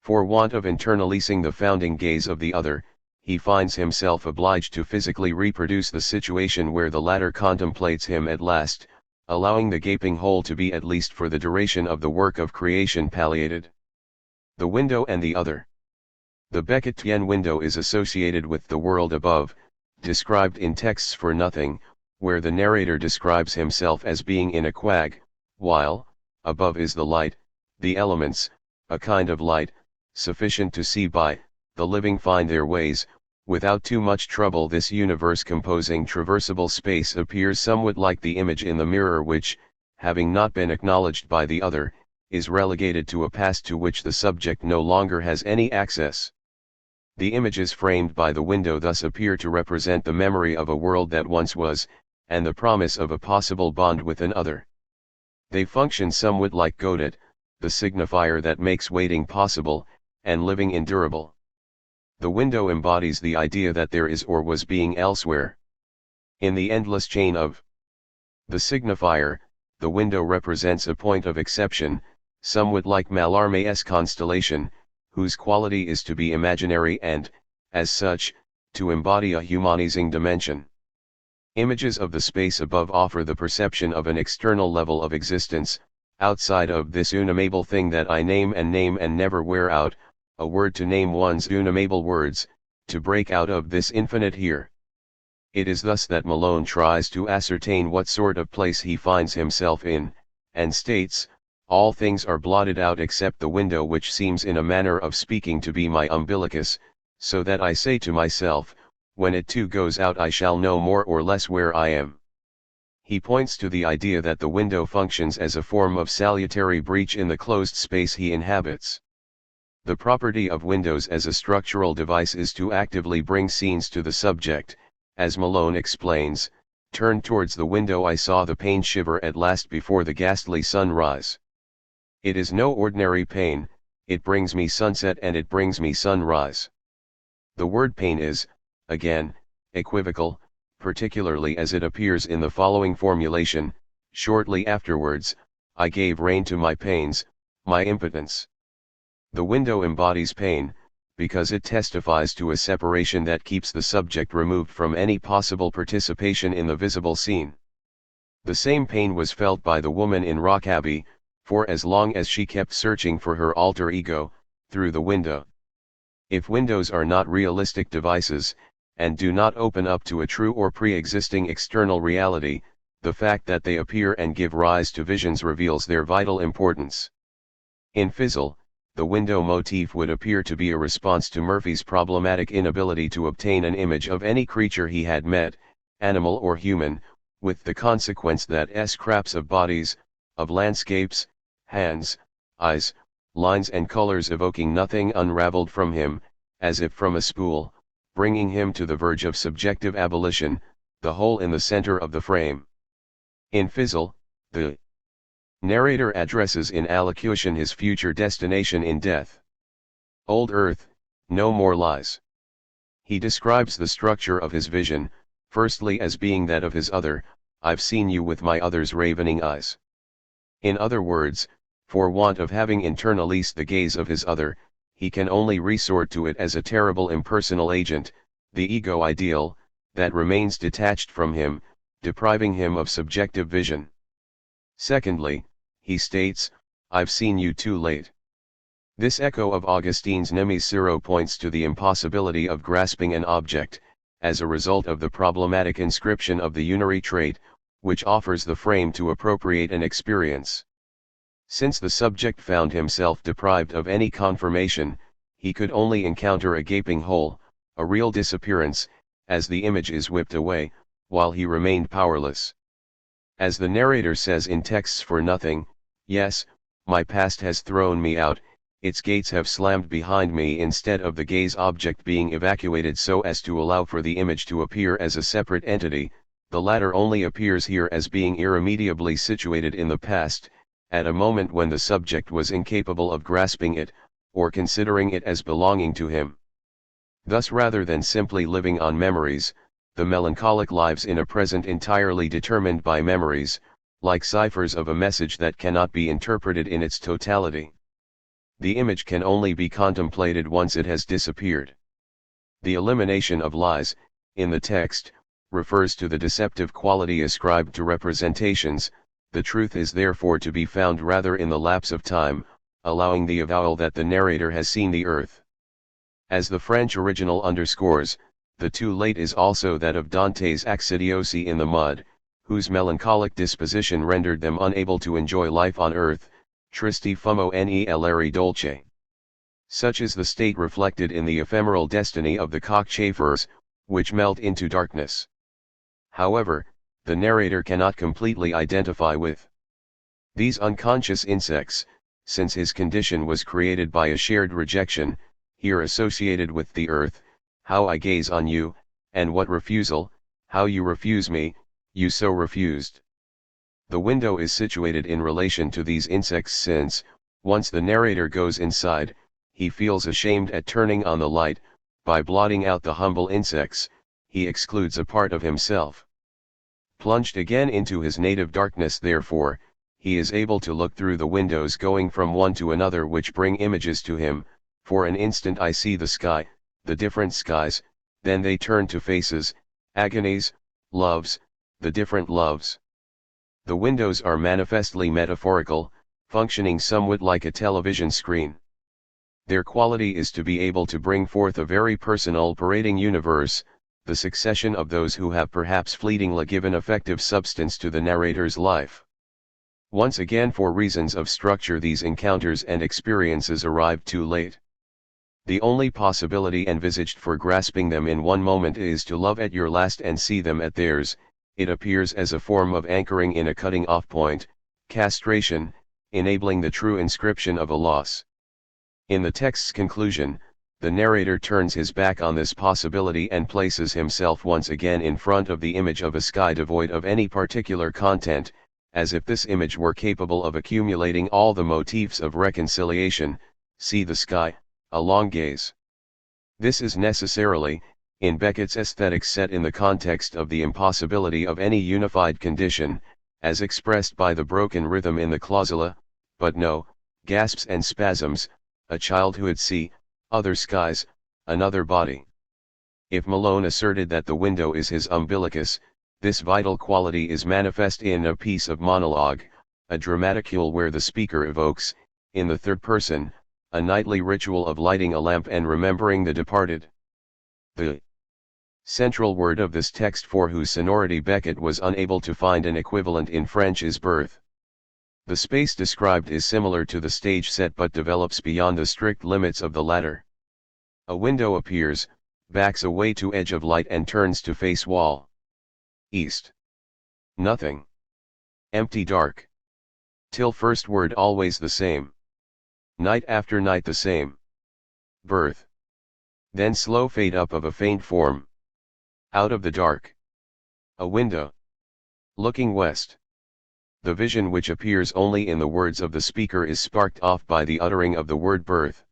For want of internalizing the founding gaze of the other, he finds himself obliged to physically reproduce the situation where the latter contemplates him at last, allowing the gaping hole to be, at least for the duration of the work of creation, palliated. The window and the other. The Beckettian window is associated with the world above, described in texts for nothing, where the narrator describes himself as being in a quag, while, above is the light, the elements, a kind of light, sufficient to see by, the living find their ways, without too much trouble. This universe composing traversable space appears somewhat like the image in the mirror which, having not been acknowledged by the other, is relegated to a past to which the subject no longer has any access. The images framed by the window thus appear to represent the memory of a world that once was, and the promise of a possible bond with another. They function somewhat like godet, the signifier that makes waiting possible, and living endurable. The window embodies the idea that there is or was being elsewhere. In the endless chain of the signifier, the window represents a point of exception, somewhat like Mallarmé's constellation, whose quality is to be imaginary and, as such, to embody a humanizing dimension. Images of the space above offer the perception of an external level of existence, outside of this unnameable thing that I name and never wear out, a word to name one's unnamable words, to break out of this infinite here. It is thus that Malone tries to ascertain what sort of place he finds himself in, and states, all things are blotted out except the window, which seems in a manner of speaking to be my umbilicus, so that I say to myself, when it too goes out I shall know more or less where I am. He points to the idea that the window functions as a form of salutary breach in the closed space he inhabits. The property of windows as a structural device is to actively bring scenes to the subject. As Malone explains, turned towards the window I saw the pain shiver at last before the ghastly sunrise. It is no ordinary pain, it brings me sunset and it brings me sunrise. The word pain is, again, equivocal, particularly as it appears in the following formulation, shortly afterwards, I gave rein to my pains, my impotence. The window embodies pain, because it testifies to a separation that keeps the subject removed from any possible participation in the visible scene. The same pain was felt by the woman in Rock Abbey, for as long as she kept searching for her alter ego, through the window. If windows are not realistic devices, and do not open up to a true or pre-existing external reality, the fact that they appear and give rise to visions reveals their vital importance. In Fizzle, the window motif would appear to be a response to Murphy's problematic inability to obtain an image of any creature he had met, animal or human, with the consequence that scraps of bodies, of landscapes, hands, eyes, lines and colors evoking nothing unraveled from him, as if from a spool, bringing him to the verge of subjective abolition, the hole in the center of the frame. In Fizzle, the narrator addresses in allocution his future destination in death. Old Earth, no more lies. He describes the structure of his vision, firstly as being that of his other, I've seen you with my other's ravening eyes. In other words, for want of having internalized the gaze of his other, he can only resort to it as a terrible impersonal agent, the ego ideal, that remains detached from him, depriving him of subjective vision. Secondly, he states, I've seen you too late. This echo of Augustine's Nemes Siro points to the impossibility of grasping an object, as a result of the problematic inscription of the unary trait, which offers the frame to appropriate an experience. Since the subject found himself deprived of any confirmation, he could only encounter a gaping hole, a real disappearance, as the image is whipped away, while he remained powerless. As the narrator says in Texts for Nothing, yes, my past has thrown me out, its gates have slammed behind me instead of the gaze object being evacuated so as to allow for the image to appear as a separate entity, the latter only appears here as being irremediably situated in the past, at a moment when the subject was incapable of grasping it, or considering it as belonging to him. Thus rather than simply living on memories, the melancholic lives in a present entirely determined by memories, like ciphers of a message that cannot be interpreted in its totality. The image can only be contemplated once it has disappeared. The elimination of lies, in the text, refers to the deceptive quality ascribed to representations. The truth is therefore to be found rather in the lapse of time, allowing the avowal that the narrator has seen the earth. As the French original underscores, the too late is also that of Dante's Accidiosi in the mud, whose melancholic disposition rendered them unable to enjoy life on earth, tristi fumo nell'aere dolce. Such is the state reflected in the ephemeral destiny of the cockchafers, which melt into darkness. However, the narrator cannot completely identify with these unconscious insects, since his condition was created by a shared rejection, here associated with the earth, how I gaze on you, and what refusal, how you refuse me, you so refused. The window is situated in relation to these insects since, once the narrator goes inside, he feels ashamed at turning on the light. By blotting out the humble insects, he excludes a part of himself. Plunged again into his native darkness therefore, he is able to look through the windows going from one to another which bring images to him. For an instant I see the sky, the different skies, then they turn to faces, agonies, loves, the different loves. The windows are manifestly metaphorical, functioning somewhat like a television screen. Their quality is to be able to bring forth a very personal parading universe, the succession of those who have perhaps fleetingly given effective substance to the narrator's life. Once again, for reasons of structure, these encounters and experiences arrive too late. The only possibility envisaged for grasping them in one moment is to love at your last and see them at theirs. It appears as a form of anchoring in a cutting-off point, castration, enabling the true inscription of a loss. In the text's conclusion, the narrator turns his back on this possibility and places himself once again in front of the image of a sky devoid of any particular content, as if this image were capable of accumulating all the motifs of reconciliation. See the sky, a long gaze. This is necessarily, in Beckett's aesthetics, set in the context of the impossibility of any unified condition, as expressed by the broken rhythm in the clausula, but no, gasps and spasms, a childhood sea, other skies, another body. If Malone asserted that the window is his umbilicus, this vital quality is manifest in a piece of monologue, a dramaticule where the speaker evokes, in the third person, a nightly ritual of lighting a lamp and remembering the departed. The central word of this text, for whose sonority Beckett was unable to find an equivalent in French, is birth. The space described is similar to the stage set but develops beyond the strict limits of the latter. A window appears, backs away to edge of light and turns to face wall. East. Nothing. Empty dark. Till first word always the same. Night after night the same. Birth. Then slow fade up of a faint form. Out of the dark. A window. Looking west. The vision which appears only in the words of the speaker is sparked off by the uttering of the word birth.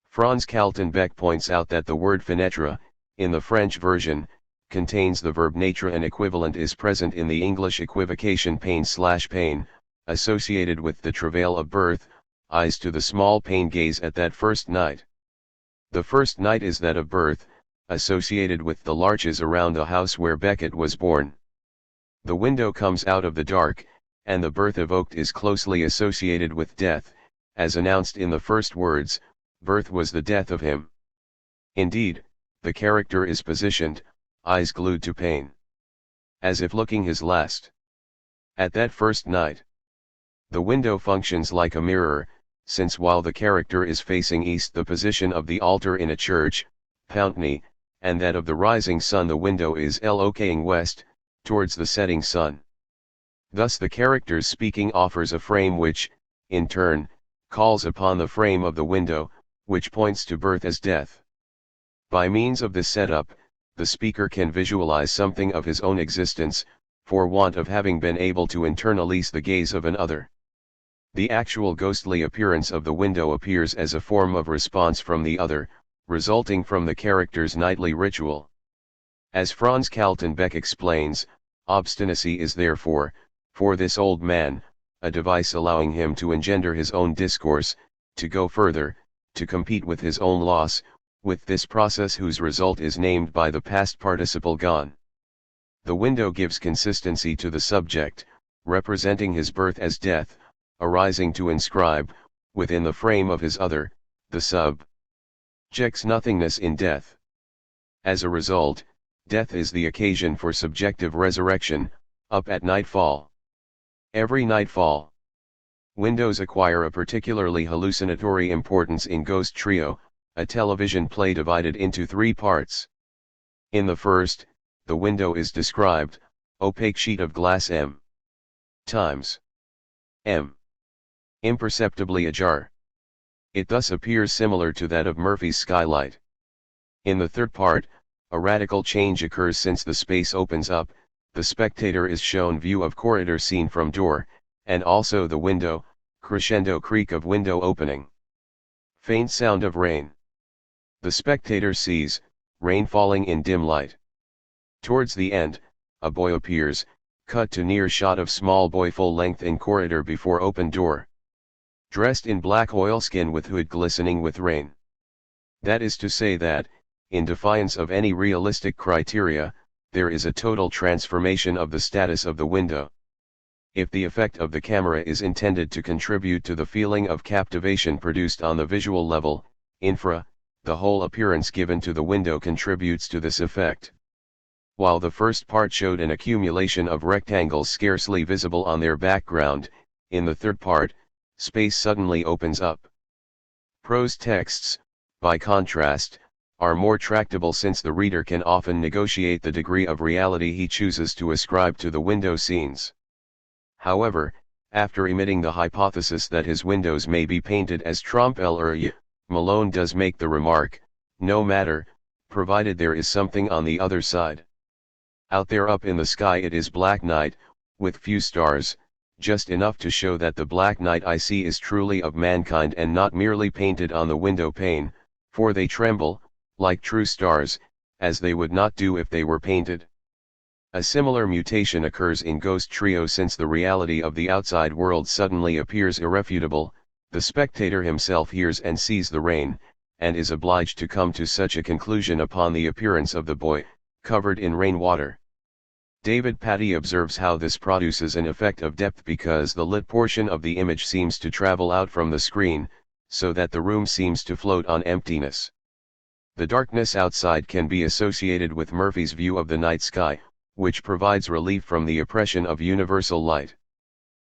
Franz Kaltenbeck points out that the word fenêtre, in the French version, contains the verb naître. An equivalent is present in the English equivocation pain/pain, associated with the travail of birth, eyes to the small pain gaze at that first night. The first night is that of birth, associated with the larches around the house where Beckett was born. The window comes out of the dark, and the birth evoked is closely associated with death, as announced in the first words, birth was the death of him. Indeed, the character is positioned, eyes glued to pain, as if looking his last. At that first night, the window functions like a mirror, since while the character is facing east, the position of the altar in a church, Pountney, and that of the rising sun, the window is looking west, towards the setting sun. Thus the character's speaking offers a frame which, in turn, calls upon the frame of the window, which points to birth as death. By means of this setup, the speaker can visualize something of his own existence, for want of having been able to internalize the gaze of another. The actual ghostly appearance of the window appears as a form of response from the other, resulting from the character's nightly ritual. As Franz Kaltenbeck explains, obstinacy is therefore, for this old man, a device allowing him to engender his own discourse, to go further, to compete with his own loss, with this process whose result is named by the past participle gone. The window gives consistency to the subject, representing his birth as death, arising to inscribe, within the frame of his other, the subject's nothingness in death. As a result, death is the occasion for subjective resurrection, up at nightfall. Every nightfall, windows acquire a particularly hallucinatory importance in Ghost Trio, a television play divided into 3 parts. In the first, the window is described, opaque sheet of glass m times m, imperceptibly ajar. It thus appears similar to that of Murphy's skylight. In the third part, a radical change occurs since the space opens up, the spectator is shown view of corridor scene from door, and also the window, crescendo creak of window opening. Faint sound of rain. The spectator sees, rain falling in dim light. Towards the end, a boy appears, cut to near shot of small boy full length in corridor before open door. Dressed in black oilskin with hood glistening with rain. That is to say that, in defiance of any realistic criteria, there is a total transformation of the status of the window. If the effect of the camera is intended to contribute to the feeling of captivation produced on the visual level, infra, the whole appearance given to the window contributes to this effect. While the first part showed an accumulation of rectangles scarcely visible on their background, in the third part, space suddenly opens up. Prose texts, by contrast, are more tractable since the reader can often negotiate the degree of reality he chooses to ascribe to the window scenes. However, after emitting the hypothesis that his windows may be painted as trompe-l'œil, Malone does make the remark, no matter, provided there is something on the other side. Out there up in the sky it is black night, with few stars, just enough to show that the black night I see is truly of mankind and not merely painted on the window pane, for they tremble, like true stars, as they would not do if they were painted. A similar mutation occurs in Ghost Trio since the reality of the outside world suddenly appears irrefutable, the spectator himself hears and sees the rain, and is obliged to come to such a conclusion upon the appearance of the boy, covered in rainwater. David Patty observes how this produces an effect of depth because the lit portion of the image seems to travel out from the screen, so that the room seems to float on emptiness. The darkness outside can be associated with Murphy's view of the night sky, which provides relief from the oppression of universal light.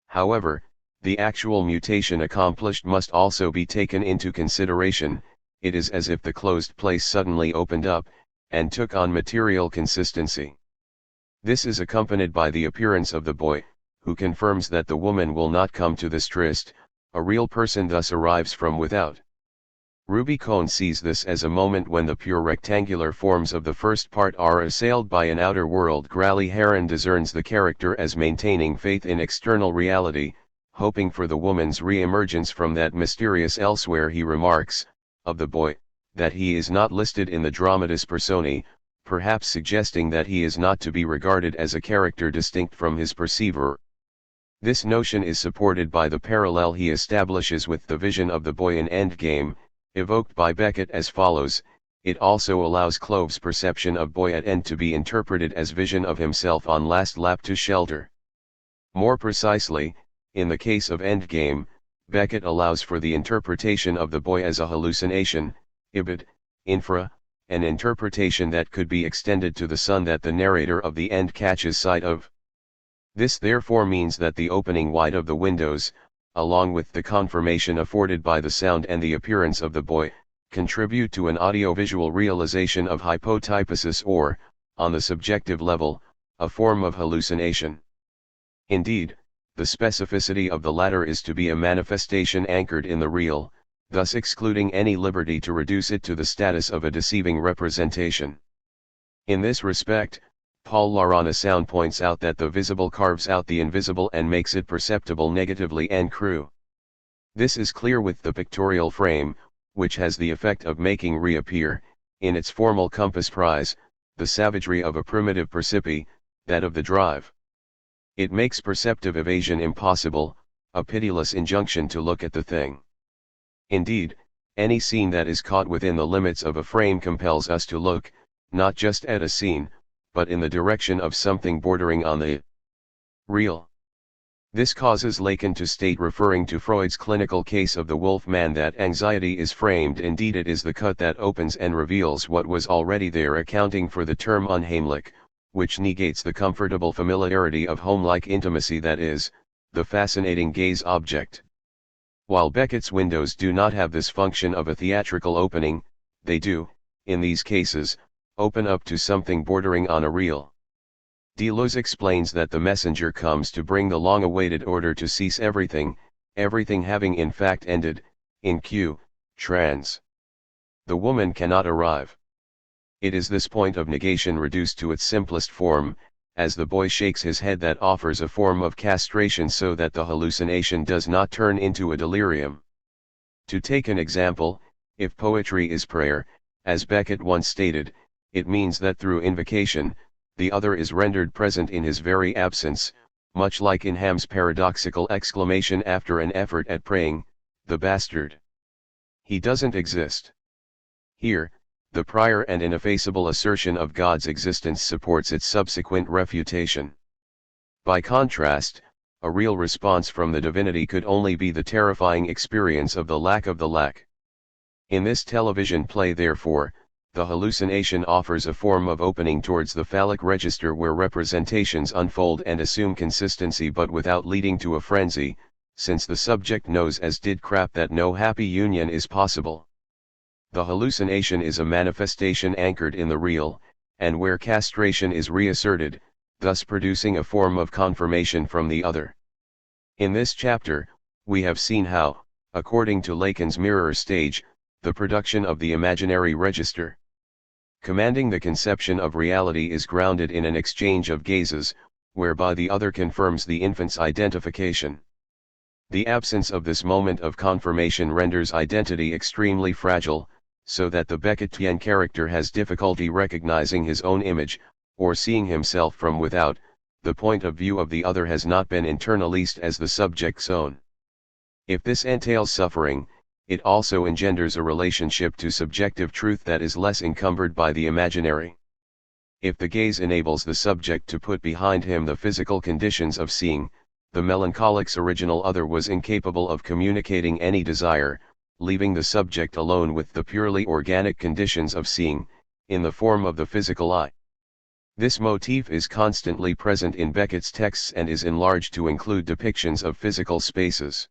However, the actual mutation accomplished must also be taken into consideration. It is as if the closed place suddenly opened up, and took on material consistency. This is accompanied by the appearance of the boy, who confirms that the woman will not come to this tryst, a real person thus arrives from without. Ruby Cohn sees this as a moment when the pure rectangular forms of the first part are assailed by an outer world. Grally Heron discerns the character as maintaining faith in external reality, hoping for the woman's re-emergence from that mysterious elsewhere. He remarks, of the boy, that he is not listed in the dramatis personae, perhaps suggesting that he is not to be regarded as a character distinct from his perceiver. This notion is supported by the parallel he establishes with the vision of the boy in Endgame, evoked by Beckett as follows: it also allows Clove's perception of boy at end to be interpreted as vision of himself on last lap to shelter. More precisely, in the case of Endgame, Beckett allows for the interpretation of the boy as a hallucination, ibid, infra, an interpretation that could be extended to the sun that the narrator of the end catches sight of. This therefore means that the opening wide of the windows, along with the confirmation afforded by the sound and the appearance of the boy, contribute to an audiovisual realization of hypotypesis or, on the subjective level, a form of hallucination. Indeed, the specificity of the latter is to be a manifestation anchored in the real, thus excluding any liberty to reduce it to the status of a deceiving representation. In this respect, Paul Laurent points out that the visible carves out the invisible and makes it perceptible negatively en cru. This is clear with the pictorial frame, which has the effect of making reappear, in its formal compass prize, the savagery of a primitive percipi, that of the drive. It makes perceptive evasion impossible, a pitiless injunction to look at the thing. Indeed, any scene that is caught within the limits of a frame compels us to look, not just at a scene, but in the direction of something bordering on the real. This causes Lacan to state, referring to Freud's clinical case of the wolf man, that anxiety is framed. Indeed, it is the cut that opens and reveals what was already there, accounting for the term unheimlich, which negates the comfortable familiarity of home-like intimacy that is, the fascinating gaze object. While Beckett's windows do not have this function of a theatrical opening, they do, in these cases, open up to something bordering on a real. Deleuze explains that the messenger comes to bring the long-awaited order to cease everything, everything having in fact ended, in Q, trans. The woman cannot arrive. It is this point of negation reduced to its simplest form, as the boy shakes his head, that offers a form of castration so that the hallucination does not turn into a delirium. To take an example, if poetry is prayer, as Beckett once stated, it means that through invocation, the other is rendered present in his very absence, much like in Ham's paradoxical exclamation after an effort at praying, "The bastard! He doesn't exist." Here, the prior and ineffaceable assertion of God's existence supports its subsequent refutation. By contrast, a real response from the divinity could only be the terrifying experience of the lack of the lack. In this television play, therefore, the hallucination offers a form of opening towards the phallic register where representations unfold and assume consistency but without leading to a frenzy, since the subject knows as did Krapp that no happy union is possible. The hallucination is a manifestation anchored in the real, and where castration is reasserted, thus producing a form of confirmation from the other. In this chapter, we have seen how, according to Lacan's mirror stage, the production of the imaginary register, commanding the conception of reality, is grounded in an exchange of gazes, whereby the other confirms the infant's identification. The absence of this moment of confirmation renders identity extremely fragile, so that the Beckettian character has difficulty recognizing his own image, or seeing himself from without. The point of view of the other has not been internalized as the subject's own. If this entails suffering, it also engenders a relationship to subjective truth that is less encumbered by the imaginary. If the gaze enables the subject to put behind him the physical conditions of seeing, the melancholic's original other was incapable of communicating any desire, leaving the subject alone with the purely organic conditions of seeing, in the form of the physical eye. This motif is constantly present in Beckett's texts and is enlarged to include depictions of physical spaces.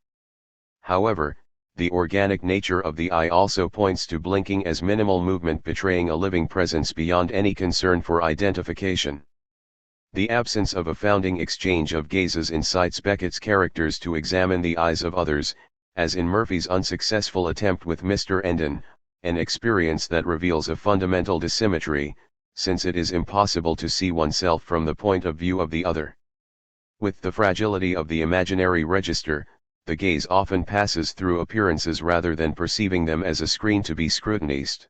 However, the organic nature of the eye also points to blinking as minimal movement betraying a living presence beyond any concern for identification. The absence of a founding exchange of gazes incites Beckett's characters to examine the eyes of others, as in Murphy's unsuccessful attempt with Mr. Endon, an experience that reveals a fundamental dissymmetry, since it is impossible to see oneself from the point of view of the other. With the fragility of the imaginary register, the gaze often passes through appearances rather than perceiving them as a screen to be scrutinized.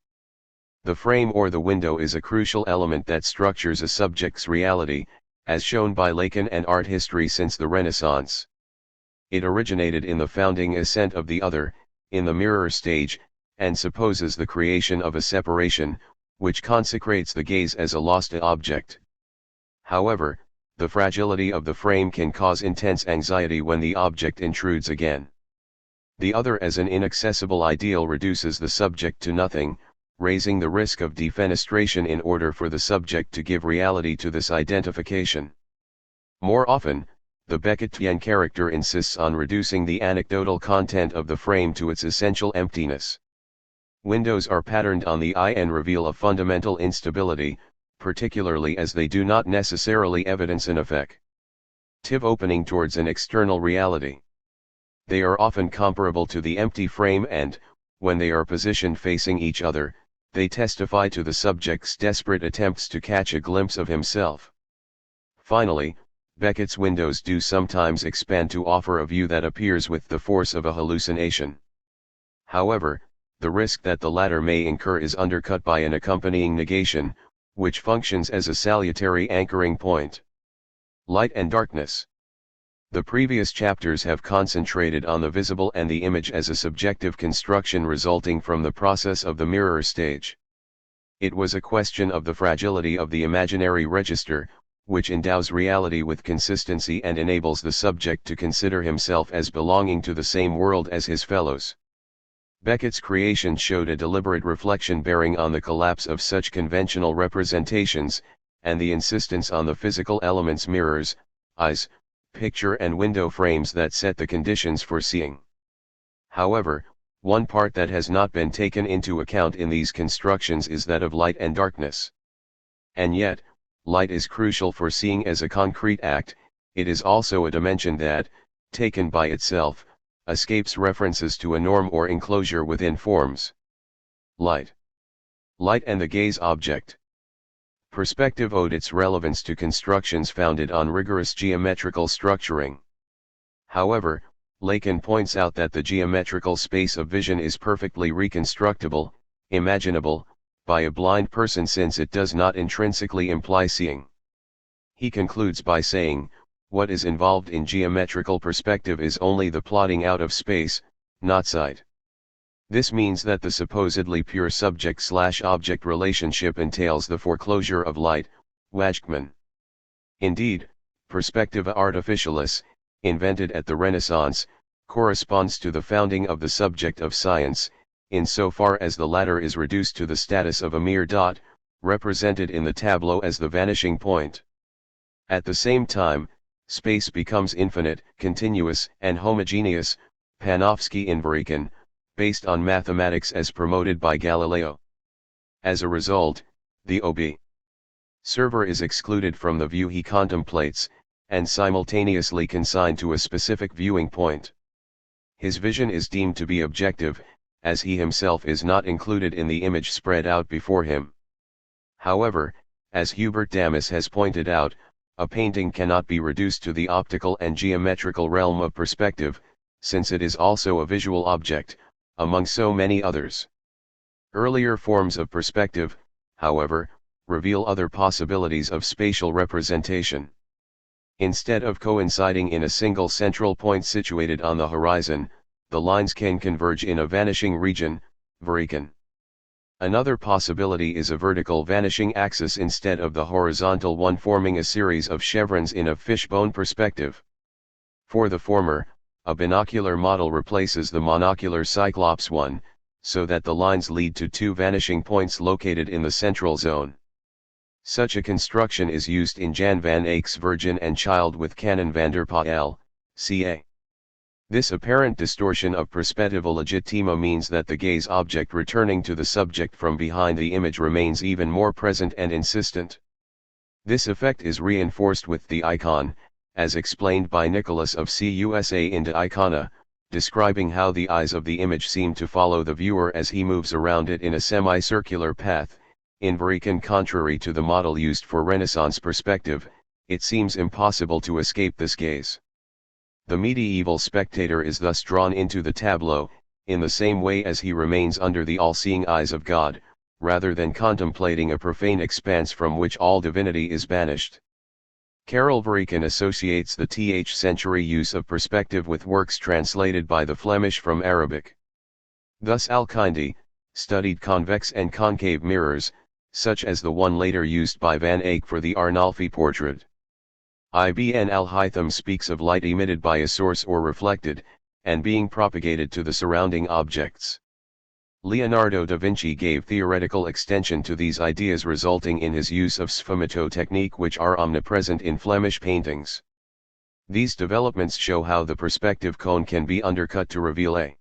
The frame or the window is a crucial element that structures a subject's reality, as shown by Lacan and art history since the Renaissance. It originated in the founding ascent of the other, in the mirror stage, and supposes the creation of a separation, which consecrates the gaze as a lost object. However, the fragility of the frame can cause intense anxiety when the object intrudes again. The other as an inaccessible ideal reduces the subject to nothing, raising the risk of defenestration in order for the subject to give reality to this identification. More often, the Beckettian character insists on reducing the anecdotal content of the frame to its essential emptiness. Windows are patterned on the eye and reveal a fundamental instability, particularly as they do not necessarily evidence an effective opening towards an external reality. They are often comparable to the empty frame and, when they are positioned facing each other, they testify to the subject's desperate attempts to catch a glimpse of himself. Finally, Beckett's windows do sometimes expand to offer a view that appears with the force of a hallucination. However, the risk that the latter may incur is undercut by an accompanying negation, which functions as a salutary anchoring point. Light and darkness. The previous chapters have concentrated on the visible and the image as a subjective construction resulting from the process of the mirror stage. It was a question of the fragility of the imaginary register, which endows reality with consistency and enables the subject to consider himself as belonging to the same world as his fellows. Beckett's creation showed a deliberate reflection bearing on the collapse of such conventional representations, and the insistence on the physical elements mirrors, eyes, picture and window frames that set the conditions for seeing. However, one part that has not been taken into account in these constructions is that of light and darkness. And yet, light is crucial for seeing as a concrete act. It is also a dimension that, taken by itself, escapes references to a norm or enclosure within forms. Light. Light and the gaze object. Perspective owed its relevance to constructions founded on rigorous geometrical structuring. However, Lacan points out that the geometrical space of vision is perfectly reconstructible, imaginable, by a blind person since it does not intrinsically imply seeing. He concludes by saying, what is involved in geometrical perspective is only the plotting out of space, not sight. This means that the supposedly pure subject-object relationship entails the foreclosure of light, Wajkman. Indeed, perspectiva artificialis, invented at the Renaissance, corresponds to the founding of the subject of science, insofar as the latter is reduced to the status of a mere dot, represented in the tableau as the vanishing point. At the same time, space becomes infinite, continuous, and homogeneous, Panofsky-Invarican, based on mathematics as promoted by Galileo. As a result, the observer is excluded from the view he contemplates, and simultaneously consigned to a specific viewing point. His vision is deemed to be objective, as he himself is not included in the image spread out before him. However, as Hubert Damas has pointed out, a painting cannot be reduced to the optical and geometrical realm of perspective, since it is also a visual object, among so many others. Earlier forms of perspective, however, reveal other possibilities of spatial representation. Instead of coinciding in a single central point situated on the horizon, the lines can converge in a vanishing region, Varikan. Another possibility is a vertical vanishing axis instead of the horizontal one, forming a series of chevrons in a fishbone perspective. For the former, a binocular model replaces the monocular Cyclops one, so that the lines lead to two vanishing points located in the central zone. Such a construction is used in Jan van Eyck's Virgin and Child with Canon van der Pijl, ca. This apparent distortion of perspettiva legitima means that the gaze object returning to the subject from behind the image remains even more present and insistent. This effect is reinforced with the icon, as explained by Nicholas of Cusa in De Icona, describing how the eyes of the image seem to follow the viewer as he moves around it in a semicircular path. In Varikan, contrary to the model used for Renaissance perspective, it seems impossible to escape this gaze. The medieval spectator is thus drawn into the tableau, in the same way as he remains under the all-seeing eyes of God, rather than contemplating a profane expanse from which all divinity is banished. Karel Varikan associates the 10th century use of perspective with works translated by the Flemish from Arabic. Thus Al-Kindi studied convex and concave mirrors, such as the one later used by Van Eyck for the Arnolfi portrait. Ibn al-Haytham speaks of light emitted by a source or reflected, and being propagated to the surrounding objects. Leonardo da Vinci gave theoretical extension to these ideas, resulting in his use of sfumato technique, which are omnipresent in Flemish paintings. These developments show how the perspective cone can be undercut to reveal a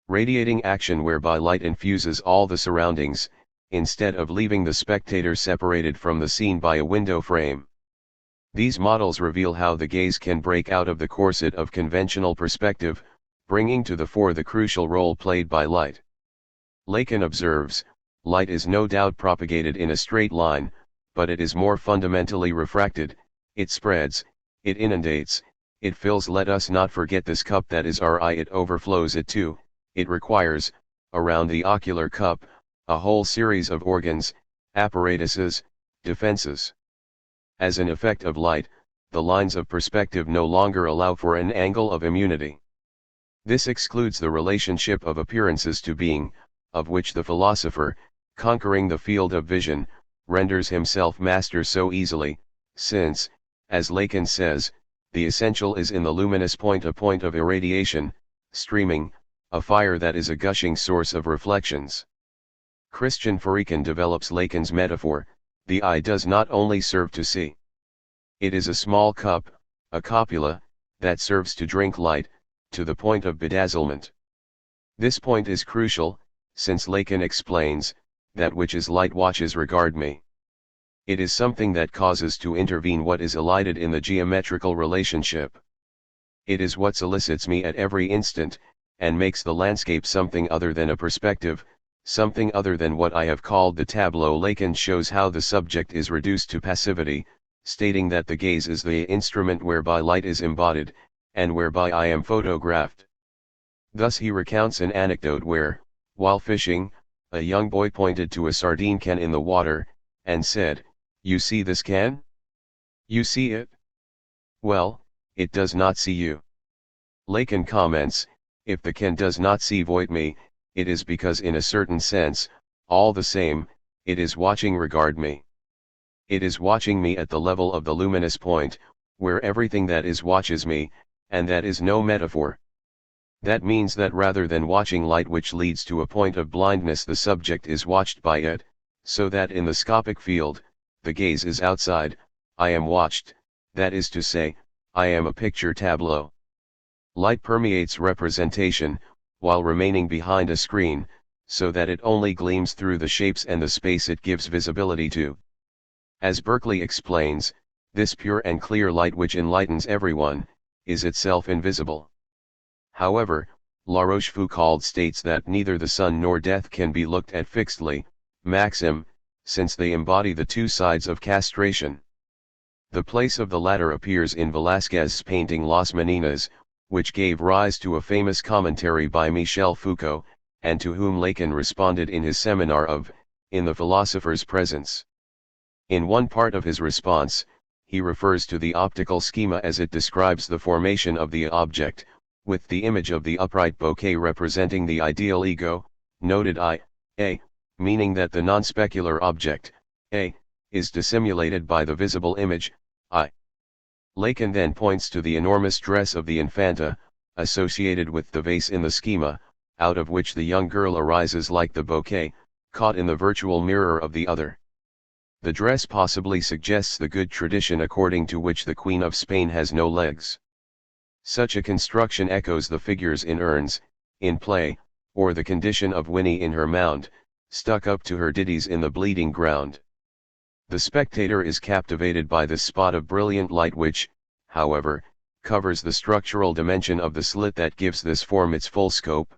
radiating action whereby light infuses all the surroundings, instead of leaving the spectator separated from the scene by a window frame. These models reveal how the gaze can break out of the corset of conventional perspective, bringing to the fore the crucial role played by light. Lacan observes, light is no doubt propagated in a straight line, but it is more fundamentally refracted, it spreads, it inundates, it fills. Let us not forget this cup that is our eye, it overflows it too. It requires, around the ocular cup, a whole series of organs, apparatuses, defenses. As an effect of light, the lines of perspective no longer allow for an angle of immunity. This excludes the relationship of appearances to being, of which the philosopher, conquering the field of vision, renders himself master so easily, since, as Lacan says, the essential is in the luminous point, a point of irradiation, streaming, a fire that is a gushing source of reflections. Christian Varikan develops Lacan's metaphor: the eye does not only serve to see. It is a small cup, a copula, that serves to drink light, to the point of bedazzlement. This point is crucial, since Lacan explains, that which is light watches regard me. It is something that causes to intervene what is elided in the geometrical relationship. It is what solicits me at every instant, and makes the landscape something other than a perspective, something other than what I have called the tableau. Lacan shows how the subject is reduced to passivity, stating that the gaze is the instrument whereby light is embodied, and whereby I am photographed. Thus he recounts an anecdote where, while fishing, a young boy pointed to a sardine can in the water, and said, "You see this can? You see it? Well, it does not see you." Lacan comments, "If the can does not see void me, it is because in a certain sense, all the same, it is watching regard me. It is watching me at the level of the luminous point, where everything that is watches me, and that is no metaphor. That means that rather than watching light which leads to a point of blindness, the subject is watched by it, so that in the scopic field, the gaze is outside, I am watched, that is to say, I am a picture tableau. Light permeates representation, while remaining behind a screen, so that it only gleams through the shapes and the space it gives visibility to. As Berkeley explains, this pure and clear light which enlightens everyone, is itself invisible. However, La Rochefoucauld states that neither the sun nor death can be looked at fixedly, maxim, since they embody the two sides of castration. The place of the latter appears in Velázquez's painting Las Meninas, which gave rise to a famous commentary by Michel Foucault, and to whom Lacan responded in his seminar of, In the Philosopher's Presence. In one part of his response, he refers to the optical schema as it describes the formation of the object, with the image of the upright bouquet representing the ideal ego, noted I, A, meaning that the non-specular object, A, is dissimulated by the visible image, I. Lacan then points to the enormous dress of the Infanta, associated with the vase in the schema, out of which the young girl arises like the bouquet, caught in the virtual mirror of the other. The dress possibly suggests the good tradition according to which the Queen of Spain has no legs. Such a construction echoes the figures in urns, in play, or the condition of Winnie in her mound, stuck up to her ditties in the bleeding ground. The spectator is captivated by this spot of brilliant light which, however, covers the structural dimension of the slit that gives this form its full scope.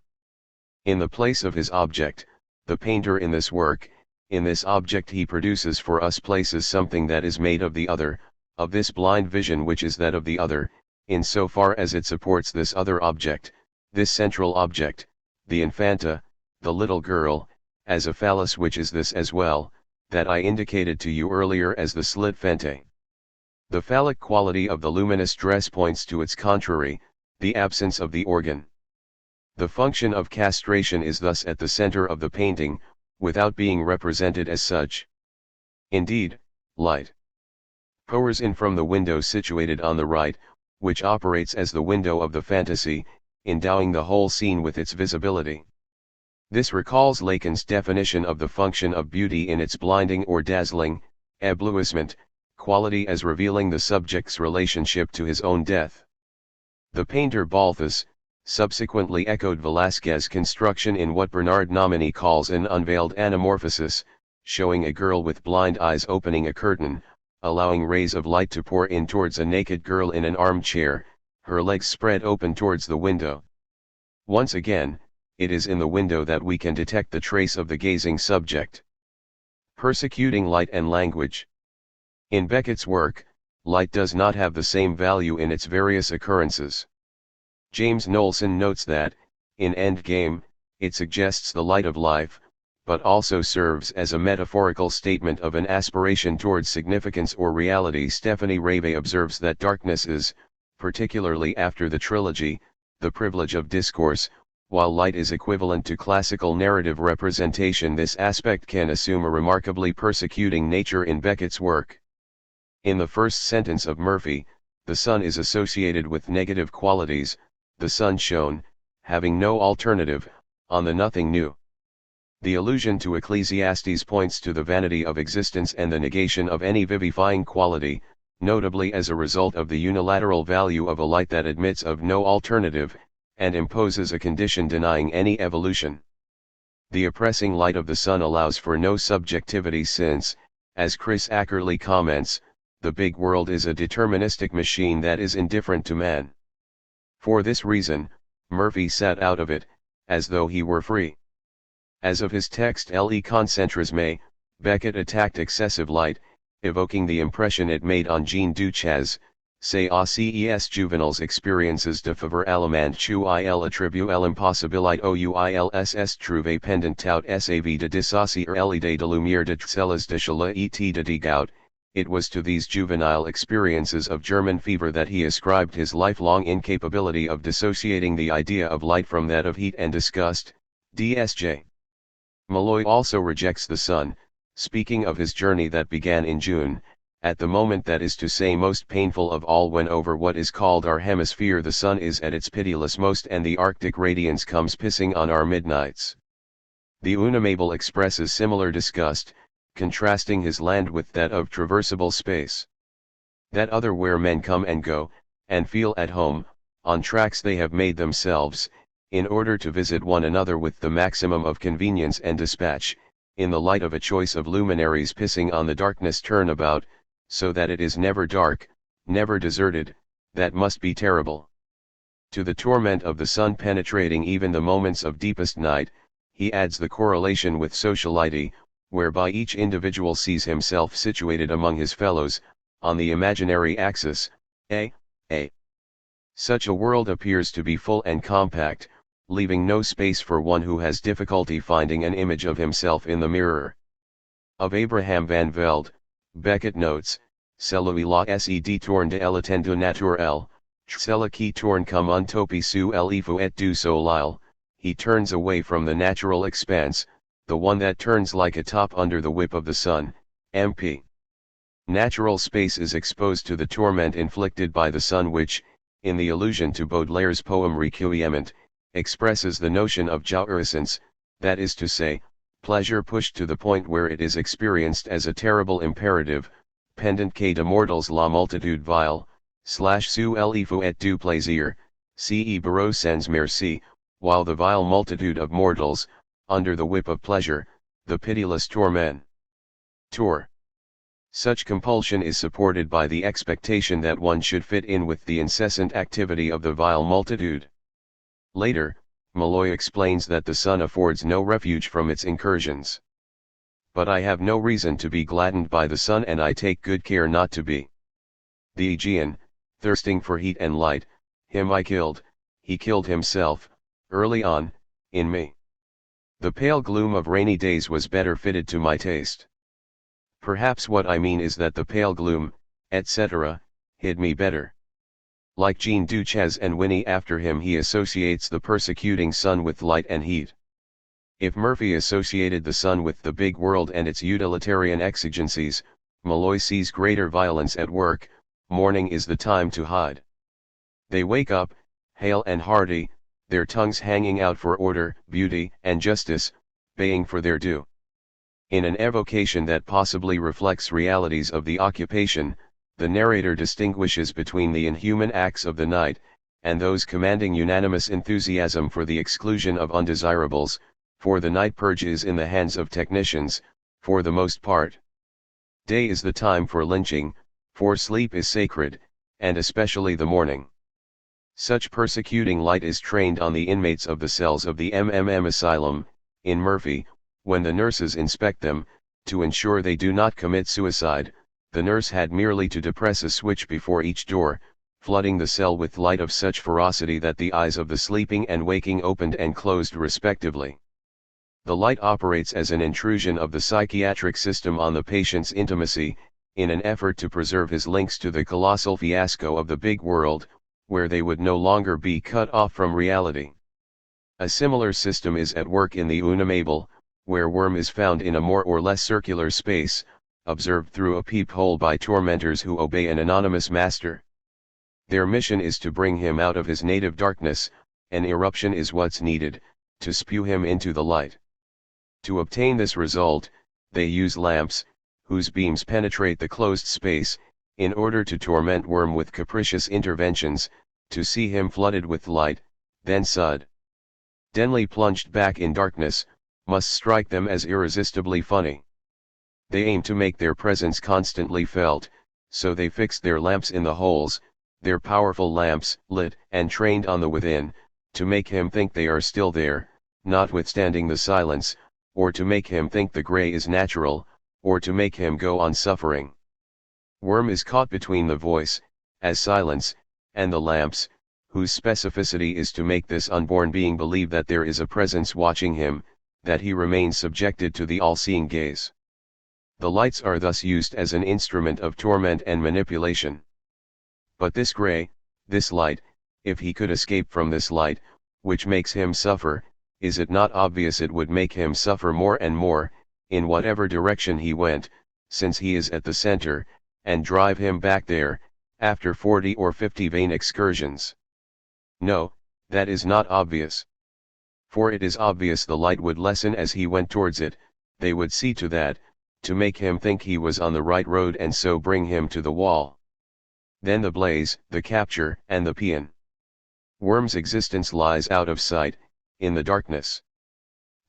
In the place of his object, the painter in this work, in this object he produces for us places something that is made of the other, of this blind vision which is that of the other, in so far as it supports this other object, this central object, the Infanta, the little girl, as a phallus which is this as well, that I indicated to you earlier as the slit fente. The phallic quality of the luminous dress points to its contrary, the absence of the organ. The function of castration is thus at the center of the painting, without being represented as such. Indeed, light pours in from the window situated on the right, which operates as the window of the fantasy, endowing the whole scene with its visibility. This recalls Lacan's definition of the function of beauty in its blinding or dazzling, éblouissement, quality as revealing the subject's relationship to his own death. The painter Balthus subsequently echoed Velázquez's construction in what Bernard Nomini calls an unveiled anamorphosis, showing a girl with blind eyes opening a curtain, allowing rays of light to pour in towards a naked girl in an armchair, her legs spread open towards the window. Once again, it is in the window that we can detect the trace of the gazing subject. Persecuting light and language. In Beckett's work, light does not have the same value in its various occurrences. James Knowlson notes that, in Endgame, it suggests the light of life, but also serves as a metaphorical statement of an aspiration towards significance or reality. Stephanie Rave observes that darkness is, particularly after the trilogy, the privilege of discourse. While light is equivalent to classical narrative representation, this aspect can assume a remarkably persecuting nature in Beckett's work. In the first sentence of Murphy, the sun is associated with negative qualities, the sun shone, having no alternative, on the nothing new. The allusion to Ecclesiastes points to the vanity of existence and the negation of any vivifying quality, notably as a result of the unilateral value of a light that admits of no alternative, and imposes a condition denying any evolution. The oppressing light of the sun allows for no subjectivity since, as Chris Ackerley comments, the big world is a deterministic machine that is indifferent to man. For this reason, Murphy sat out of it, as though he were free. As of his text Le concentrisme, Beckett attacked excessive light, evoking the impression it made on Jean Duchaz, say ACES juvenils experiences de faveur allemand chu il attribue l'impossibilité ouils trouver pendant tout sav de dissocier l'idée de lumière de celles de chaleur et de dégout. It was to these juvenile experiences of German fever that he ascribed his lifelong incapability of dissociating the idea of light from that of heat and disgust. DSJ. Malloy also rejects the sun, speaking of his journey that began in June, at the moment that is to say most painful of all, when over what is called our hemisphere the sun is at its pitiless most and the arctic radiance comes pissing on our midnights. The Unimable expresses similar disgust, contrasting his land with that of traversable space. That other where men come and go, and feel at home, on tracks they have made themselves, in order to visit one another with the maximum of convenience and dispatch, in the light of a choice of luminaries pissing on the darkness turnabout, so that it is never dark, never deserted, that must be terrible. To the torment of the sun penetrating even the moments of deepest night, he adds the correlation with sociality, whereby each individual sees himself situated among his fellows, on the imaginary axis, a. Such a world appears to be full and compact, leaving no space for one who has difficulty finding an image of himself in the mirror. Of Abraham van Velde, Beckett notes, celui la se détourne de l'étendue naturelle, celui qui tourne comme un topi sous l'effet et du soleil, he turns away from the natural expanse, the one that turns like a top under the whip of the sun. MP. Natural space is exposed to the torment inflicted by the sun which, in the allusion to Baudelaire's poem Requiemment, expresses the notion of jouissance, that is to say, pleasure pushed to the point where it is experienced as a terrible imperative, pendant que de mortals la multitude vile, sous l'effet et du plaisir, ce bureau sans merci, while the vile multitude of mortals, under the whip of pleasure, the pitiless torment. Such compulsion is supported by the expectation that one should fit in with the incessant activity of the vile multitude. Later, Malloy explains that the sun affords no refuge from its incursions. But I have no reason to be gladdened by the sun, and I take good care not to be. The Aegean, thirsting for heat and light, him I killed, he killed himself, early on, in me. The pale gloom of rainy days was better fitted to my taste. Perhaps what I mean is that the pale gloom, etc., hid me better. Like Jean Duchaz and Winnie after him, he associates the persecuting sun with light and heat. If Murphy associated the sun with the big world and its utilitarian exigencies, Malloy sees greater violence at work. Morning is the time to hide. They wake up, hale and hearty, their tongues hanging out for order, beauty, and justice, baying for their due. In an evocation that possibly reflects realities of the occupation, the narrator distinguishes between the inhuman acts of the night, and those commanding unanimous enthusiasm for the exclusion of undesirables, for the night purge is in the hands of technicians, for the most part. Day is the time for lynching, for sleep is sacred, and especially the morning. Such persecuting light is trained on the inmates of the cells of the MMM asylum, in Murphy, when the nurses inspect them, to ensure they do not commit suicide. The nurse had merely to depress a switch before each door, flooding the cell with light of such ferocity that the eyes of the sleeping and waking opened and closed respectively. The light operates as an intrusion of the psychiatric system on the patient's intimacy, in an effort to preserve his links to the colossal fiasco of the big world, where they would no longer be cut off from reality. A similar system is at work in the Unimable, where worm is found in a more or less circular space, observed through a peephole by tormentors who obey an anonymous master. Their mission is to bring him out of his native darkness. An eruption is what's needed, to spew him into the light. To obtain this result, they use lamps, whose beams penetrate the closed space, in order to torment worm with capricious interventions, to see him flooded with light, then suddenly plunged back in darkness, must strike them as irresistibly funny. They aim to make their presence constantly felt, so they fix their lamps in the holes, their powerful lamps, lit and trained on the within, to make him think they are still there, notwithstanding the silence, or to make him think the gray is natural, or to make him go on suffering. Worm is caught between the voice, as silence, and the lamps, whose specificity is to make this unborn being believe that there is a presence watching him, that he remains subjected to the all-seeing gaze. The lights are thus used as an instrument of torment and manipulation. But this gray, this light, if he could escape from this light, which makes him suffer, is it not obvious it would make him suffer more and more, in whatever direction he went, since he is at the center, and drive him back there, after 40 or 50 vain excursions? No, that is not obvious. For it is obvious the light would lessen as he went towards it, they would see to that, to make him think he was on the right road and so bring him to the wall. Then the blaze, the capture, and the paean. Worm's existence lies out of sight, in the darkness.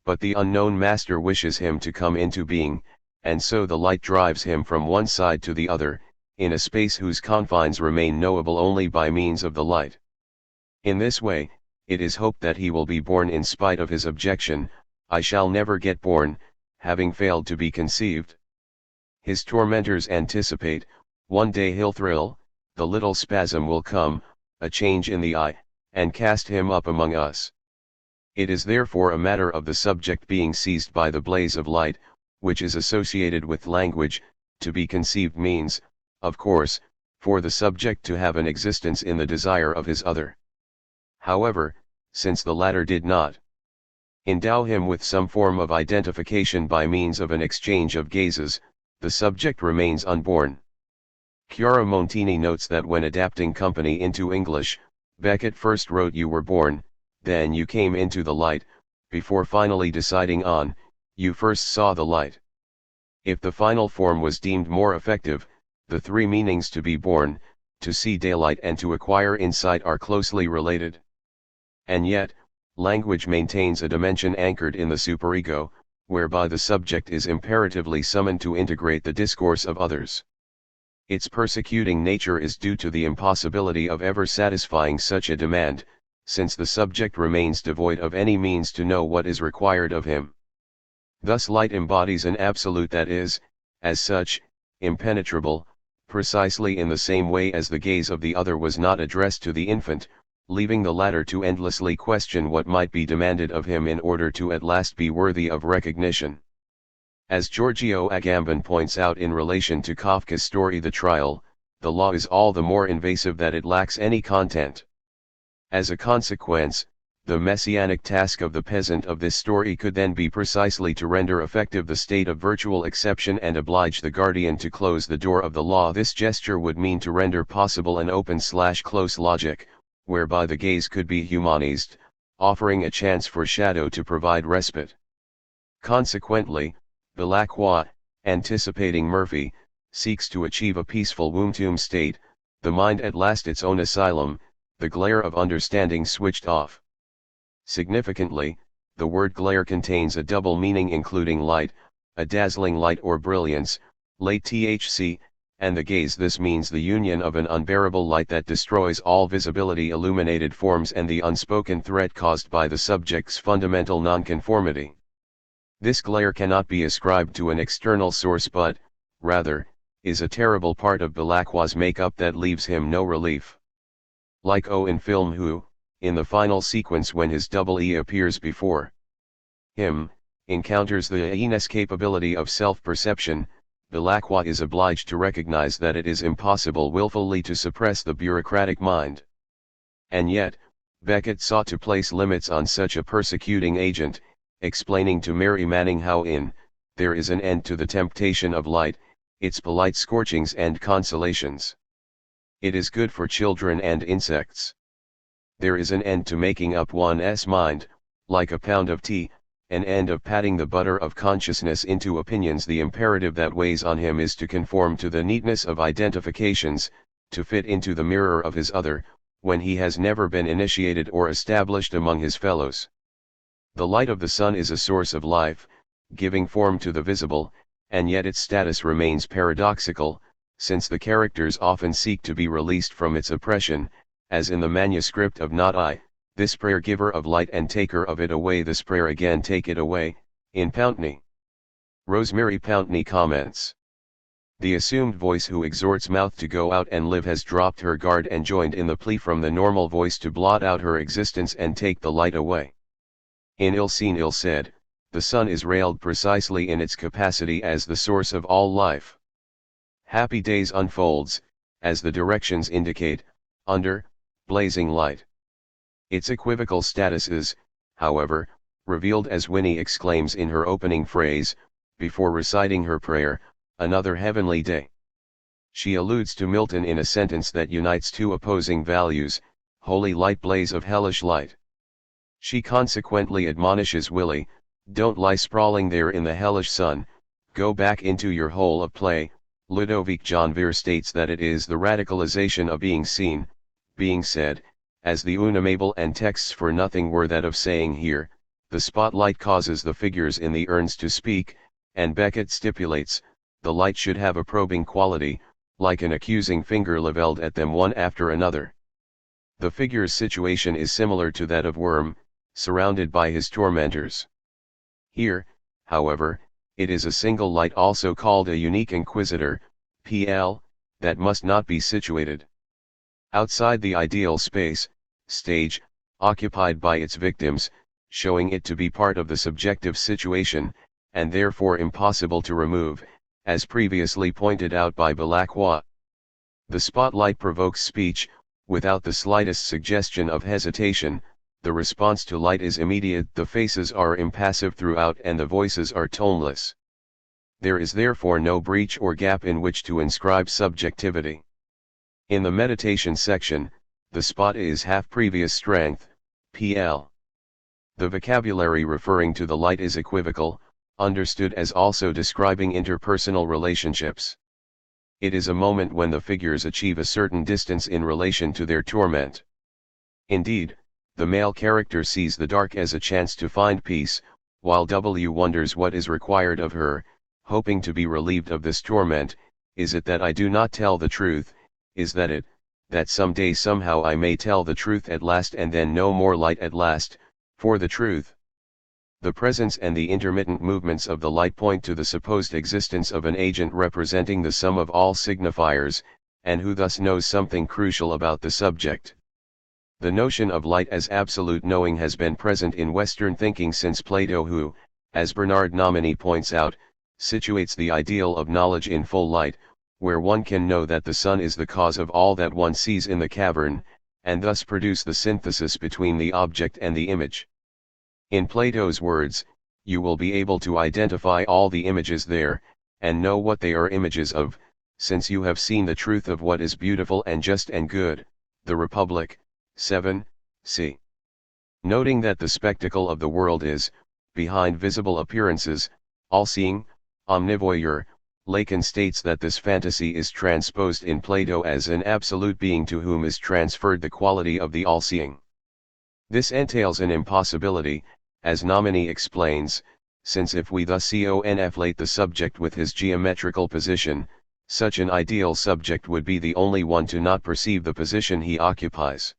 But the unknown master wishes him to come into being, and so the light drives him from one side to the other, in a space whose confines remain knowable only by means of the light. In this way, it is hoped that he will be born in spite of his objection, "I shall never get born, having failed to be conceived." His tormentors anticipate, one day he'll thrill, the little spasm will come, a change in the eye, and cast him up among us. It is therefore a matter of the subject being seized by the blaze of light, which is associated with language. To be conceived means, of course, for the subject to have an existence in the desire of his other. However, since the latter did not endow him with some form of identification by means of an exchange of gazes, the subject remains unborn. Chiara Montini notes that when adapting Company into English, Beckett first wrote "you were born, then you came into the light," before finally deciding on "you first saw the light." If the final form was deemed more effective, the three meanings to be born, to see daylight and to acquire insight are closely related. And yet, language maintains a dimension anchored in the superego, whereby the subject is imperatively summoned to integrate the discourse of others. Its persecuting nature is due to the impossibility of ever satisfying such a demand, since the subject remains devoid of any means to know what is required of him. Thus light embodies an absolute that is, as such, impenetrable, precisely in the same way as the gaze of the other was not addressed to the infant, leaving the latter to endlessly question what might be demanded of him in order to at last be worthy of recognition. As Giorgio Agamben points out in relation to Kafka's story The Trial, the law is all the more invasive that it lacks any content. As a consequence, the messianic task of the peasant of this story could then be precisely to render effective the state of virtual exception and oblige the guardian to close the door of the law. This gesture would mean to render possible an open/close logic, whereby the gaze could be humanized, offering a chance for shadow to provide respite. Consequently, Belacqua, anticipating Murphy, seeks to achieve a peaceful womb-tomb state, the mind at last its own asylum, the glare of understanding switched off. Significantly, the word glare contains a double meaning including light, a dazzling light or brilliance, late THC, and the gaze. This means the union of an unbearable light that destroys all visibility illuminated forms and the unspoken threat caused by the subject's fundamental nonconformity. This glare cannot be ascribed to an external source but, rather, is a terrible part of Belacqua's makeup that leaves him no relief. Like O in film who, in the final sequence when his double E appears before him, encounters the inescapability of self-perception, Belacqua is obliged to recognize that it is impossible willfully to suppress the bureaucratic mind. And yet, Beckett sought to place limits on such a persecuting agent, explaining to Mary Manning how in There Is an End to the Temptation of Light, its polite scorchings and consolations. It is good for children and insects. There is an end to making up one's mind, like a pound of tea, an end of patting the butter of consciousness into opinions. The imperative that weighs on him is to conform to the neatness of identifications, to fit into the mirror of his other, when he has never been initiated or established among his fellows. The light of the sun is a source of life, giving form to the visible, and yet its status remains paradoxical, since the characters often seek to be released from its oppression, as in the manuscript of Not I, this prayer giver of light and taker of it away, this prayer again take it away, In Pountney. Rosemary Pountney comments. The assumed voice who exhorts Mouth to go out and live has dropped her guard and joined in the plea from the normal voice to blot out her existence and take the light away. In Ill Seen Ill Said, the sun is railed precisely in its capacity as the source of all life. Happy Days unfolds, as the directions indicate, under blazing light. Its equivocal status is, however, revealed as Winnie exclaims in her opening phrase, before reciting her prayer, "Another heavenly day." She alludes to Milton in a sentence that unites two opposing values, holy light, blaze of hellish light. She consequently admonishes Willie, "Don't lie sprawling there in the hellish sun, go back into your hole of play." Ludovic Janvier states that it is the radicalization of being seen, being said, as the unamable and texts for nothing were that of saying here, the spotlight causes the figures in the urns to speak, and Beckett stipulates, the light should have a probing quality, like an accusing finger levelled at them one after another. The figure's situation is similar to that of Worm, surrounded by his tormentors. Here, however, it is a single light, also called a unique inquisitor, PL, that must not be situated outside the ideal space, stage, occupied by its victims, showing it to be part of the subjective situation, and therefore impossible to remove, as previously pointed out by Belacqua. The spotlight provokes speech, without the slightest suggestion of hesitation. The response to light is immediate, the faces are impassive throughout and the voices are toneless. There is therefore no breach or gap in which to inscribe subjectivity. In the meditation section, the spot is half previous strength, PL. The vocabulary referring to the light is equivocal, understood as also describing interpersonal relationships. It is a moment when the figures achieve a certain distance in relation to their torment. Indeed, the male character sees the dark as a chance to find peace, while W wonders what is required of her, hoping to be relieved of this torment. Is it that I do not tell the truth? Is that it, that some day somehow I may tell the truth at last, and then no more light at last, for the truth? The presence and the intermittent movements of the light point to the supposed existence of an agent representing the sum of all signifiers, and who thus knows something crucial about the subject. The notion of light as absolute knowing has been present in Western thinking since Plato, who, as Bernard Nomini points out, situates the ideal of knowledge in full light, where one can know that the sun is the cause of all that one sees in the cavern, and thus produce the synthesis between the object and the image. In Plato's words, you will be able to identify all the images there, and know what they are images of, since you have seen the truth of what is beautiful and just and good. The Republic, 7, c. Noting that the spectacle of the world is, behind visible appearances, all-seeing, omnivoyeur, Lacan states that this fantasy is transposed in Plato as an absolute being to whom is transferred the quality of the all-seeing. This entails an impossibility, as Nomini explains, since if we thus conflate the subject with his geometrical position, such an ideal subject would be the only one to not perceive the position he occupies.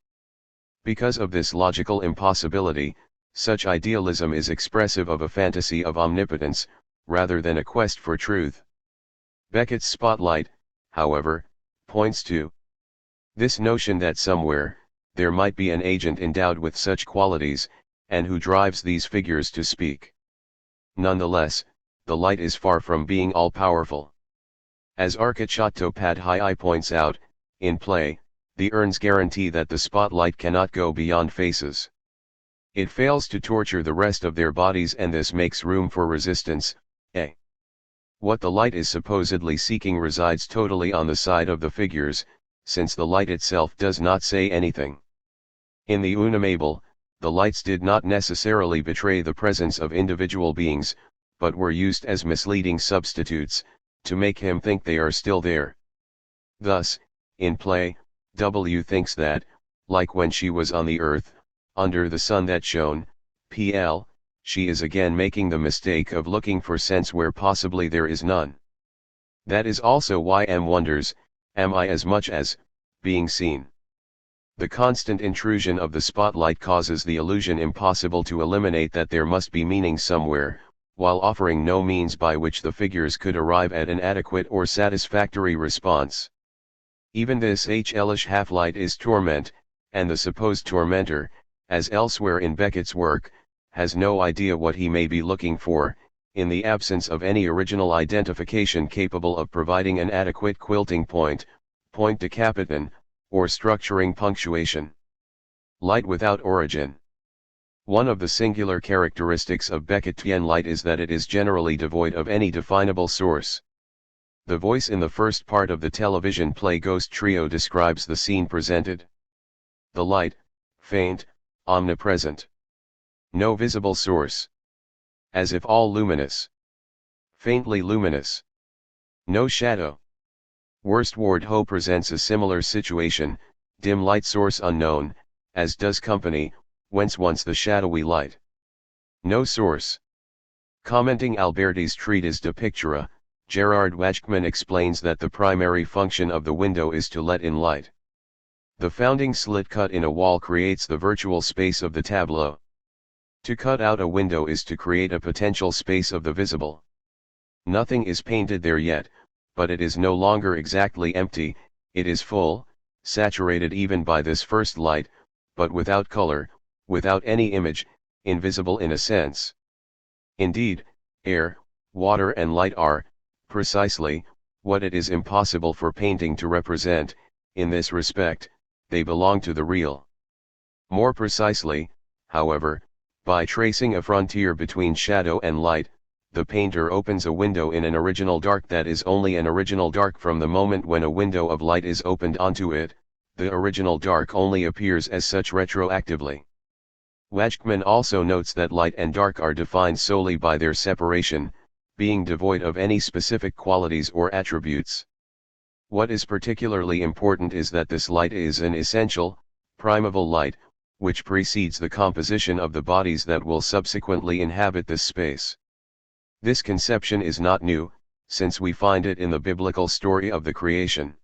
Because of this logical impossibility, such idealism is expressive of a fantasy of omnipotence, rather than a quest for truth. Beckett's spotlight, however, points to this notion that somewhere, there might be an agent endowed with such qualities, and who drives these figures to speak. Nonetheless, the light is far from being all-powerful. As Arcachattopadhyay points out, in play, the urns guarantee that the spotlight cannot go beyond faces. It fails to torture the rest of their bodies, and this makes room for resistance. What the light is supposedly seeking resides totally on the side of the figures, since the light itself does not say anything. In the Unamable, the lights did not necessarily betray the presence of individual beings, but were used as misleading substitutes, to make him think they are still there. Thus, in play, W thinks that, like when she was on the earth, under the sun that shone, PL, she is again making the mistake of looking for sense where possibly there is none. That is also why M wonders, am I as much as being seen? The constant intrusion of the spotlight causes the illusion impossible to eliminate that there must be meaning somewhere, while offering no means by which the figures could arrive at an adequate or satisfactory response. Even this hellish half-light is torment, and the supposed tormentor, as elsewhere in Beckett's work, has no idea what he may be looking for, in the absence of any original identification capable of providing an adequate quilting point, point de capitan, or structuring punctuation. Light without origin. One of the singular characteristics of Beckettian light is that it is generally devoid of any definable source. The voice in the first part of the television play Ghost Trio describes the scene presented. The light, faint, omnipresent. No visible source. As if all luminous. Faintly luminous. No shadow. Worst Ward Ho presents a similar situation, dim light source unknown, as does company, whence once the shadowy light. No source. Commenting Alberti's treatise De Pictura, Gerard Wajkman explains that the primary function of the window is to let in light. The founding slit cut in a wall creates the virtual space of the tableau. To cut out a window is to create a potential space of the visible. Nothing is painted there yet, but it is no longer exactly empty, it is full, saturated even by this first light, but without color, without any image, invisible in a sense. Indeed, air, water and light are, precisely, what it is impossible for painting to represent. In this respect, they belong to the real. More precisely, however, by tracing a frontier between shadow and light, the painter opens a window in an original dark that is only an original dark from the moment when a window of light is opened onto it. The original dark only appears as such retroactively. Wajkman also notes that light and dark are defined solely by their separation, being devoid of any specific qualities or attributes. What is particularly important is that this light is an essential, primeval light, which precedes the composition of the bodies that will subsequently inhabit this space. This conception is not new, since we find it in the biblical story of the creation.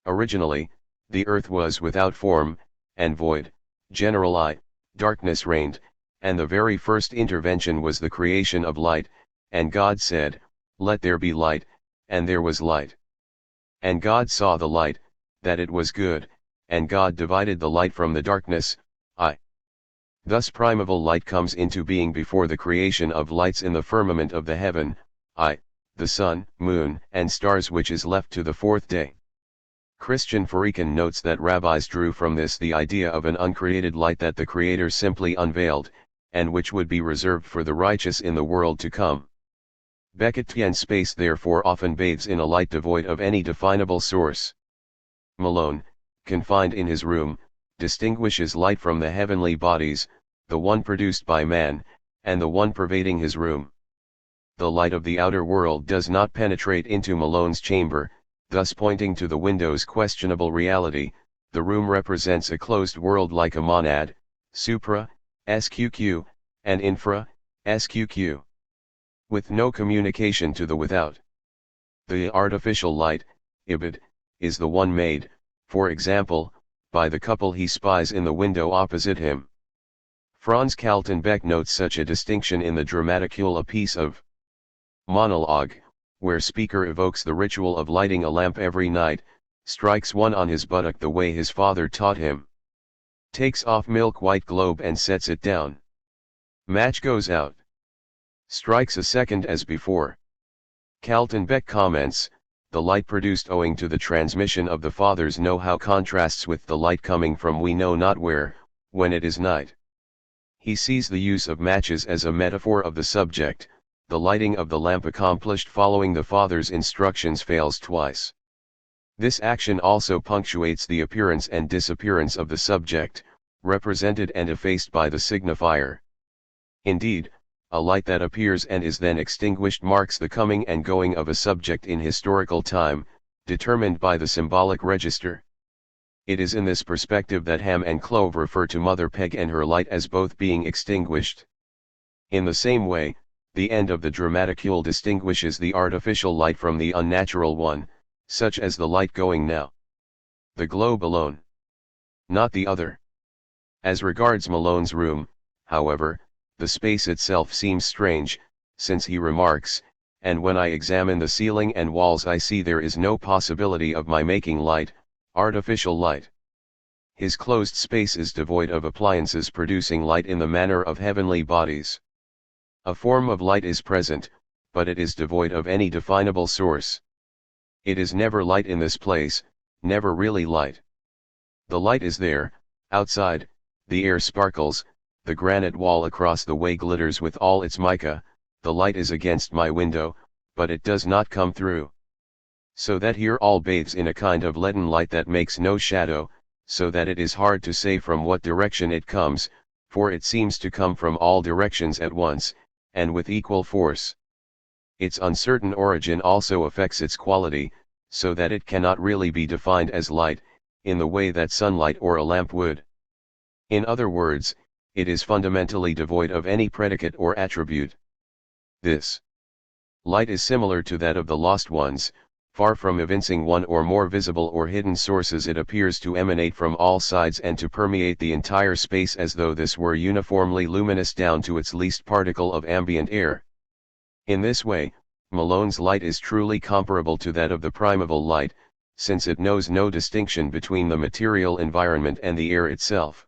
Originally, the earth was without form, and void, general darkness reigned, and the very first intervention was the creation of light, and God said, "Let there be light," and there was light. And God saw the light, that it was good, and God divided the light from the darkness. Thus primeval light comes into being before the creation of lights in the firmament of the heaven, the sun, moon, and stars, which is left to the fourth day. Christian Farikin notes that rabbis drew from this the idea of an uncreated light that the Creator simply unveiled, and which would be reserved for the righteous in the world to come. Beckettian space therefore often bathes in a light devoid of any definable source. Malone, confined in his room, distinguishes light from the heavenly bodies, the one produced by man, and the one pervading his room. The light of the outer world does not penetrate into Malone's chamber, thus pointing to the window's questionable reality. The room represents a closed world like a monad, supra, sqq, and infra, sqq, with no communication to the without. The artificial light, ibid, is the one made, for example, by the couple he spies in the window opposite him. Franz Kaltenbeck notes such a distinction in the Dramaticule, a piece of monologue, where speaker evokes the ritual of lighting a lamp every night, strikes one on his buttock the way his father taught him. Takes off milk-white globe and sets it down. Match goes out. Strikes a second as before. Kaltenbeck comments, the light produced owing to the transmission of the father's know-how contrasts with the light coming from we know not where, when it is night. He sees the use of matches as a metaphor of the subject. The lighting of the lamp accomplished following the father's instructions fails twice. This action also punctuates the appearance and disappearance of the subject, represented and effaced by the signifier. Indeed, a light that appears and is then extinguished marks the coming and going of a subject in historical time, determined by the symbolic register. It is in this perspective that Ham and Clove refer to Mother Peg and her light as both being extinguished. In the same way, the end of the Dramaticule distinguishes the artificial light from the unnatural one, such as the light going now. The globe alone. Not the other. As regards Malone's room, however, the space itself seems strange, since he remarks, "And when I examine the ceiling and walls I see there is no possibility of my making light, artificial light. His closed space is devoid of appliances producing light in the manner of heavenly bodies. A form of light is present, but it is devoid of any definable source. It is never light in this place, never really light. The light is there, outside, the air sparkles, the granite wall across the way glitters with all its mica, the light is against my window, but it does not come through. So that here all bathes in a kind of leaden light that makes no shadow, so that it is hard to say from what direction it comes, for it seems to come from all directions at once, and with equal force. Its uncertain origin also affects its quality, so that it cannot really be defined as light, in the way that sunlight or a lamp would. In other words, it is fundamentally devoid of any predicate or attribute. This light is similar to that of the lost ones. Far from evincing one or more visible or hidden sources, it appears to emanate from all sides and to permeate the entire space as though this were uniformly luminous down to its least particle of ambient air. In this way, Malone's light is truly comparable to that of the primeval light, since it knows no distinction between the material environment and the air itself.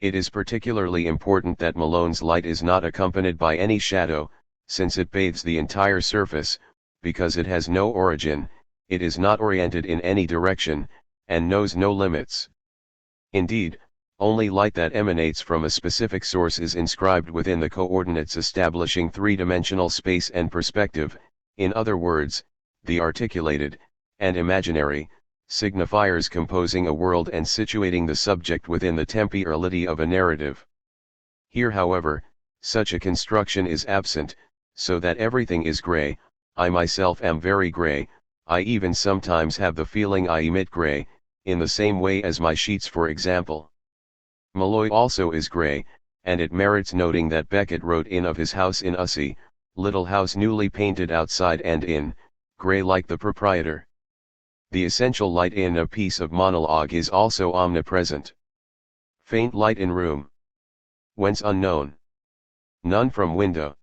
It is particularly important that Malone's light is not accompanied by any shadow, since it bathes the entire surface, because it has no origin, it is not oriented in any direction, and knows no limits. Indeed, only light that emanates from a specific source is inscribed within the coordinates establishing three-dimensional space and perspective, in other words, the articulated, and imaginary, signifiers composing a world and situating the subject within the temporality of a narrative. Here, however, such a construction is absent, so that everything is gray. I myself am very gray, I even sometimes have the feeling I emit gray, in the same way as my sheets, for example. Malloy also is gray, and it merits noting that Beckett wrote in of his house in Ussy, little house newly painted outside and in, gray like the proprietor. The essential light in a piece of monologue is also omnipresent. Faint light in room. Whence unknown. None from window.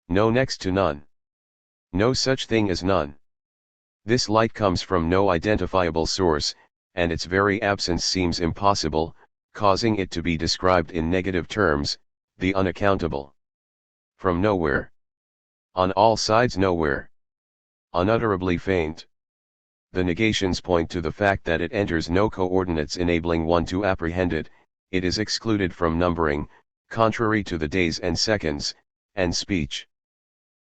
No next to none. No such thing as none. This light comes from no identifiable source, and its very absence seems impossible, causing it to be described in negative terms, the unaccountable. From nowhere. On all sides nowhere. Unutterably faint. The negations point to the fact that it enters no coordinates enabling one to apprehend it, it is excluded from numbering, contrary to the days and seconds, and speech.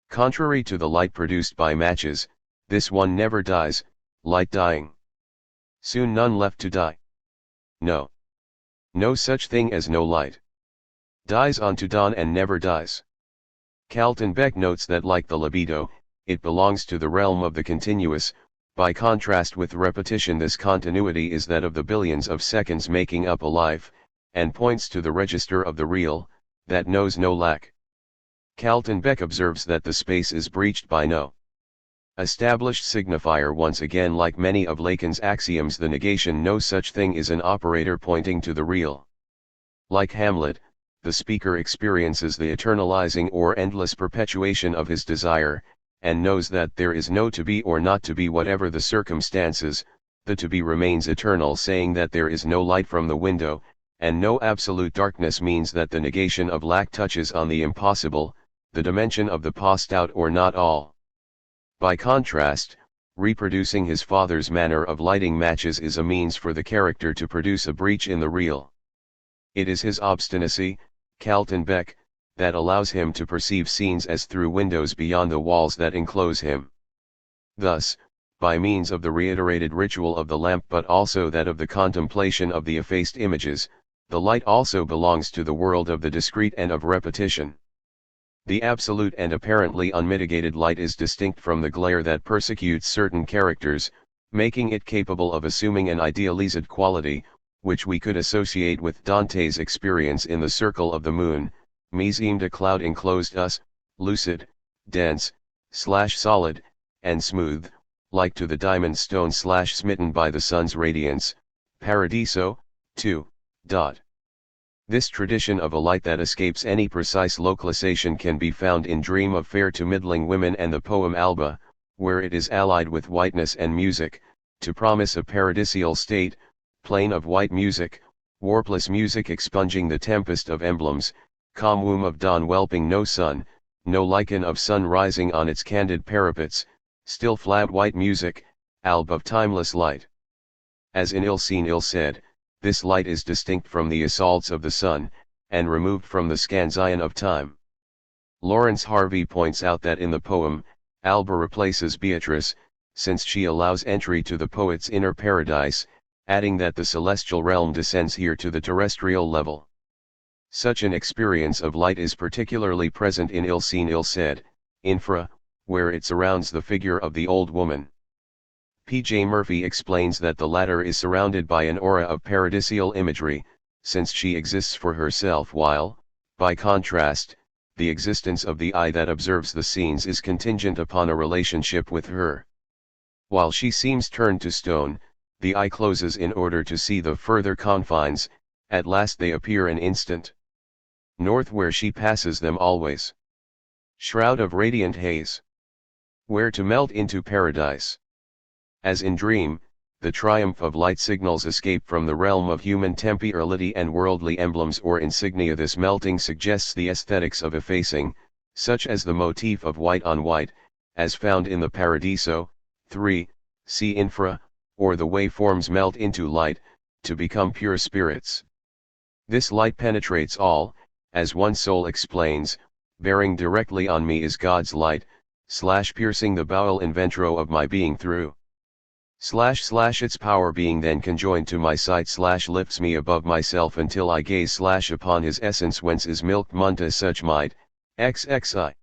Contrary to the light produced by matches, this one never dies, light dying. Soon none left to die. No. No such thing as no light. Dies on to dawn and never dies. Carlton Beck notes that like the libido, it belongs to the realm of the continuous. By contrast with repetition, this continuity is that of the billions of seconds making up a life, and points to the register of the real, that knows no lack. Carlton Beck observes that the space is breached by no established signifier. Once again, like many of Lacan's axioms, the negation no such thing is an operator pointing to the real. Like Hamlet, the speaker experiences the eternalizing or endless perpetuation of his desire, and knows that there is no to be or not to be whatever the circumstances. The to be remains eternal, saying that there is no light from the window, and no absolute darkness means that the negation of lack touches on the impossible, the dimension of the past out or not all. By contrast, reproducing his father's manner of lighting matches is a means for the character to produce a breach in the real. It is his obstinacy, Carlton Beck, that allows him to perceive scenes as through windows beyond the walls that enclose him. Thus, by means of the reiterated ritual of the lamp but also that of the contemplation of the effaced images, the light also belongs to the world of the discrete and of repetition. The absolute and apparently unmitigated light is distinct from the glare that persecutes certain characters, making it capable of assuming an idealized quality, which we could associate with Dante's experience in the circle of the moon. Meseemed a cloud enclosed us, lucid, dense, solid, and smooth, like to the diamond stone smitten by the sun's radiance. Paradiso, 2. This tradition of a light that escapes any precise localization can be found in Dream of Fair to Middling Women and the poem Alba, where it is allied with whiteness and music, to promise a paradisial state, plain of white music, warpless music expunging the tempest of emblems, calm womb of dawn whelping no sun, no lichen of sun rising on its candid parapets, still flat white music, alb of timeless light. As in Ill Seen Ill Said, this light is distinct from the assaults of the sun, and removed from the scansion of time. Lawrence Harvey points out that in the poem, Alba replaces Beatrice, since she allows entry to the poet's inner paradise, adding that the celestial realm descends here to the terrestrial level. Such an experience of light is particularly present in Ill Seen Ill Said, infra, where it surrounds the figure of the old woman. P. J. Murphy explains that the latter is surrounded by an aura of paradisial imagery, since she exists for herself while, by contrast, the existence of the eye that observes the scenes is contingent upon a relationship with her. While she seems turned to stone, the eye closes in order to see the further confines, at last they appear an instant. North where she passes them always. Shroud of radiant haze. Where to melt into paradise. As in Dream, the triumph of light signals escape from the realm of human temporality and worldly emblems or insignia. This melting suggests the aesthetics of effacing, such as the motif of white on white, as found in the Paradiso, 3, see infra, or the way forms melt into light, to become pure spirits. This light penetrates all, as one soul explains, bearing directly on me is God's light, piercing the bowel in ventro of my being through. Its power being then conjoined to my sight lifts me above myself until I gaze upon his essence whence is milked munta such might, xxi.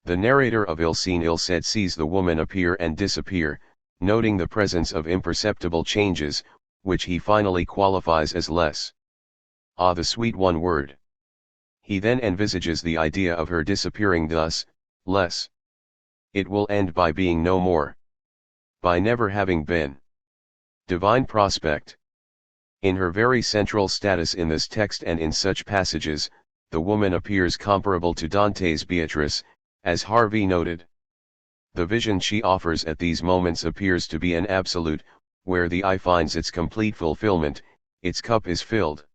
The narrator of Ill Seen Ill Said sees the woman appear and disappear, noting the presence of imperceptible changes, which he finally qualifies as less. Ah, the sweet one word. He then envisages the idea of her disappearing thus, less. It will end by being no more. By never having been. Divine prospect. In her very central status in this text and in such passages, the woman appears comparable to Dante's Beatrice, as Harvey noted. The vision she offers at these moments appears to be an absolute, where the eye finds its complete fulfillment, its cup is filled.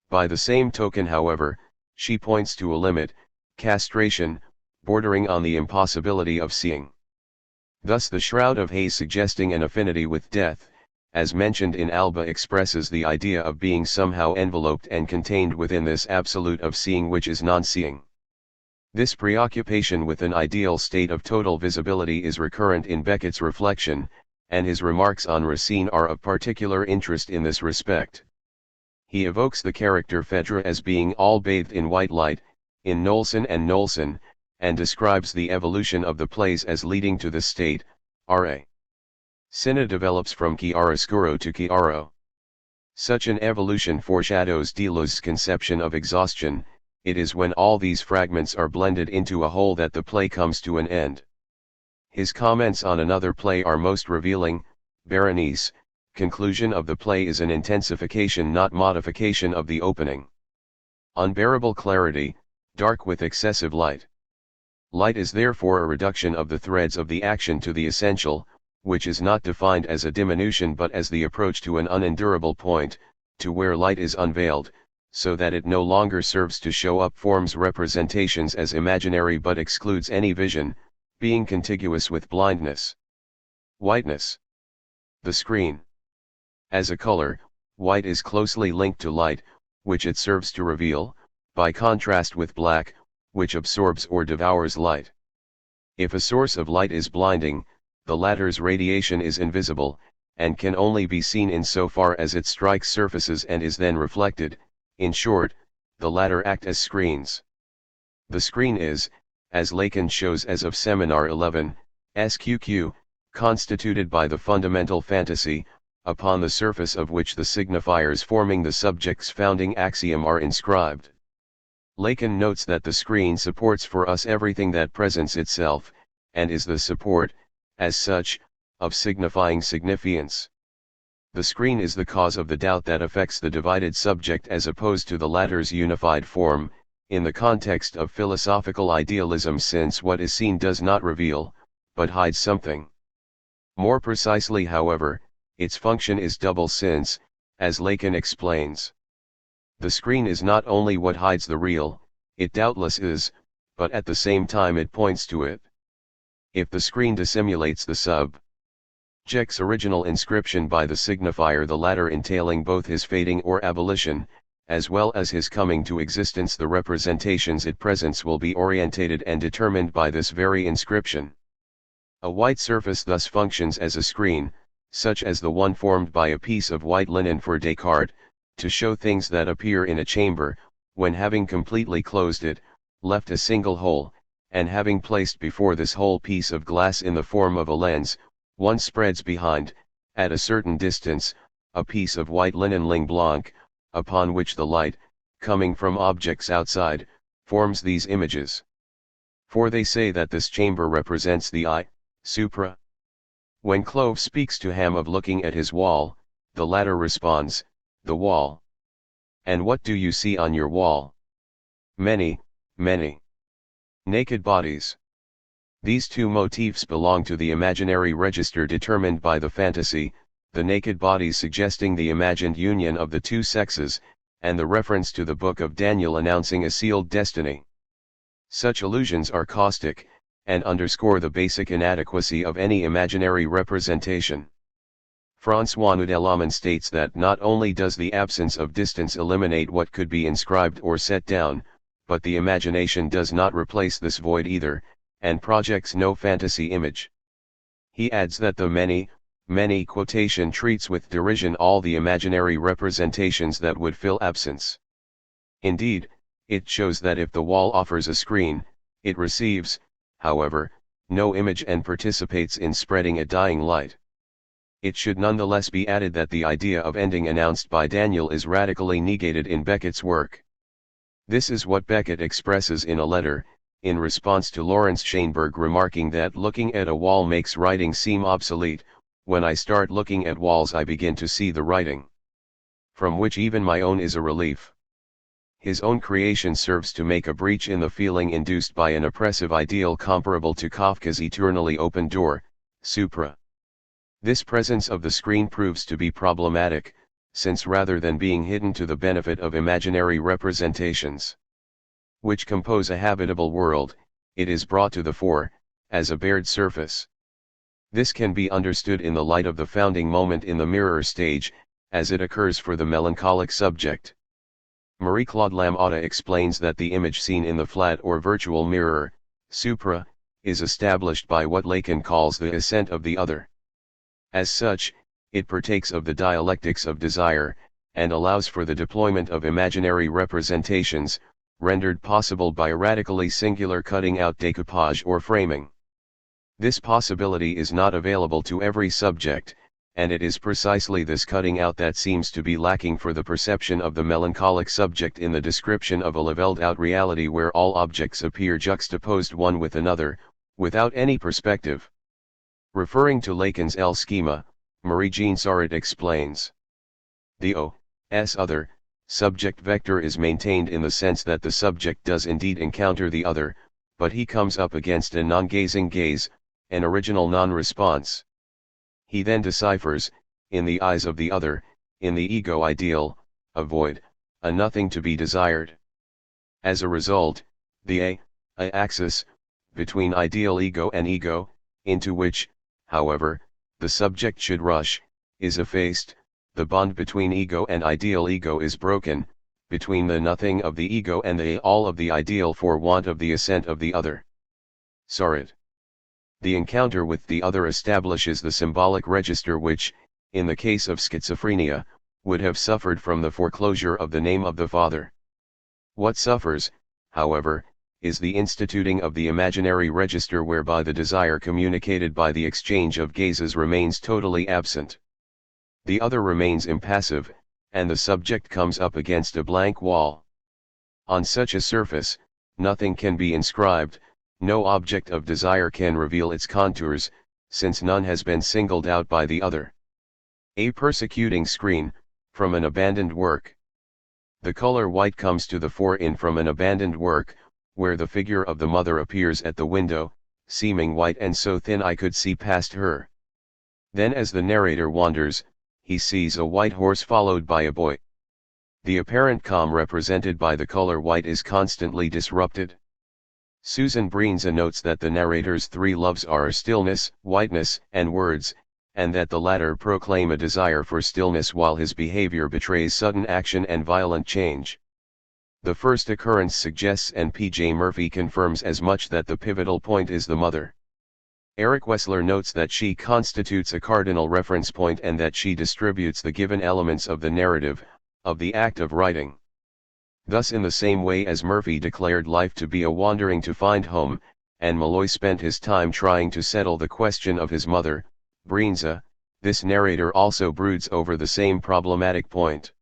By the same token, however, she points to a limit, castration, bordering on the impossibility of seeing. Thus the shroud of haze suggesting an affinity with death, as mentioned in Alba, expresses the idea of being somehow enveloped and contained within this absolute of seeing which is non-seeing. This preoccupation with an ideal state of total visibility is recurrent in Beckett's reflection, and his remarks on Racine are of particular interest in this respect. He evokes the character Phaedra as being all bathed in white light, in Nolson and Nolson, and describes the evolution of the plays as leading to the state, Ra. Cinna develops from chiaroscuro to chiaro. Such an evolution foreshadows Deleuze's conception of exhaustion. It is when all these fragments are blended into a whole that the play comes to an end. His comments on another play are most revealing. Berenice, conclusion of the play is an intensification not modification of the opening. Unbearable clarity, dark with excessive light. Light is therefore a reduction of the threads of the action to the essential, which is not defined as a diminution but as the approach to an unendurable point, to where light is unveiled, so that it no longer serves to show up forms representations as imaginary but excludes any vision, being contiguous with blindness. Whiteness. The screen. As a color, white is closely linked to light, which it serves to reveal, by contrast with black, which absorbs or devours light. If a source of light is blinding, the latter's radiation is invisible, and can only be seen in so far as it strikes surfaces and is then reflected. In short, the latter act as screens. The screen is, as Lacan shows as of Seminar 11, SQQ, constituted by the fundamental fantasy, upon the surface of which the signifiers forming the subject's founding axiom are inscribed. Lacan notes that the screen supports for us everything that presents itself, and is the support, as such, of signifying signifiance. The screen is the cause of the doubt that affects the divided subject as opposed to the latter's unified form, in the context of philosophical idealism, since what is seen does not reveal, but hides something. More precisely, however, its function is double since, as Lacan explains, the screen is not only what hides the real, it doubtless is, but at the same time it points to it. If the screen dissimulates the subject's original inscription by the signifier, the latter entailing both his fading or abolition, as well as his coming to existence, the representations it presents will be orientated and determined by this very inscription. A white surface thus functions as a screen, such as the one formed by a piece of white linen for Descartes, to show things that appear in a chamber, when having completely closed it, left a single hole, and having placed before this whole piece of glass in the form of a lens, one spreads behind, at a certain distance, a piece of white linen ligne blanc, upon which the light, coming from objects outside, forms these images. For they say that this chamber represents the eye, supra. When Clove speaks to Ham of looking at his wall, the latter responds, the wall. And what do you see on your wall? Many, many naked bodies. These two motifs belong to the imaginary register determined by the fantasy, the naked bodies suggesting the imagined union of the two sexes, and the reference to the book of Daniel announcing a sealed destiny. Such allusions are caustic, and underscore the basic inadequacy of any imaginary representation. François Noudelman states that not only does the absence of distance eliminate what could be inscribed or set down, but the imagination does not replace this void either, and projects no fantasy image. He adds that the many quotation treats with derision all the imaginary representations that would fill absence. Indeed, it shows that if the wall offers a screen, it receives, however, no image and participates in spreading a dying light. It should nonetheless be added that the idea of ending announced by Daniel is radically negated in Beckett's work. This is what Beckett expresses in a letter, in response to Lawrence Schoenberg remarking that looking at a wall makes writing seem obsolete. When I start looking at walls I begin to see the writing, from which even my own is a relief. His own creation serves to make a breach in the feeling induced by an oppressive ideal comparable to Kafka's eternally open door, supra. This presence of the screen proves to be problematic, since rather than being hidden to the benefit of imaginary representations, which compose a habitable world, it is brought to the fore, as a bared surface. This can be understood in the light of the founding moment in the mirror stage, as it occurs for the melancholic subject. Marie-Claude Lamothe explains that the image seen in the flat or virtual mirror, supra, is established by what Lacan calls the assent of the other. As such, it partakes of the dialectics of desire, and allows for the deployment of imaginary representations, rendered possible by a radically singular cutting out decoupage or framing. This possibility is not available to every subject, and it is precisely this cutting out that seems to be lacking for the perception of the melancholic subject in the description of a levelled out reality where all objects appear juxtaposed one with another, without any perspective. Referring to Lacan's L schema, Marie-Jean Sarret explains, the O.S. other subject vector is maintained in the sense that the subject does indeed encounter the other, but he comes up against a non-gazing gaze, an original non-response. He then deciphers, in the eyes of the other, in the ego ideal, a void, a nothing to be desired. As a result, the a-axis, between ideal ego and ego, into which, however, the subject should rush, is effaced, the bond between ego and ideal ego is broken, between the nothing of the ego and the all of the ideal for want of the assent of the other. Sarret. The encounter with the other establishes the symbolic register which, in the case of schizophrenia, would have suffered from the foreclosure of the name of the father. What suffers, however, is the instituting of the imaginary register whereby the desire communicated by the exchange of gazes remains totally absent. The other remains impassive, and the subject comes up against a blank wall. On such a surface, nothing can be inscribed, no object of desire can reveal its contours, since none has been singled out by the other. A persecuting screen, from an abandoned work. The color white comes to the fore in From an Abandoned Work, where the figure of the mother appears at the window, seeming white and so thin I could see past her. Then as the narrator wanders, he sees a white horse followed by a boy. The apparent calm represented by the color white is constantly disrupted. Susan Breenza notes that the narrator's three loves are stillness, whiteness, and words, and that the latter proclaim a desire for stillness while his behavior betrays sudden action and violent change. The first occurrence suggests, and P.J. Murphy confirms as much, that the pivotal point is the mother. Eric Wessler notes that she constitutes a cardinal reference point and that she distributes the given elements of the narrative, of the act of writing. Thus, in the same way as Murphy declared life to be a wandering to find home, and Malloy spent his time trying to settle the question of his mother, Breenza, this narrator also broods over the same problematic point.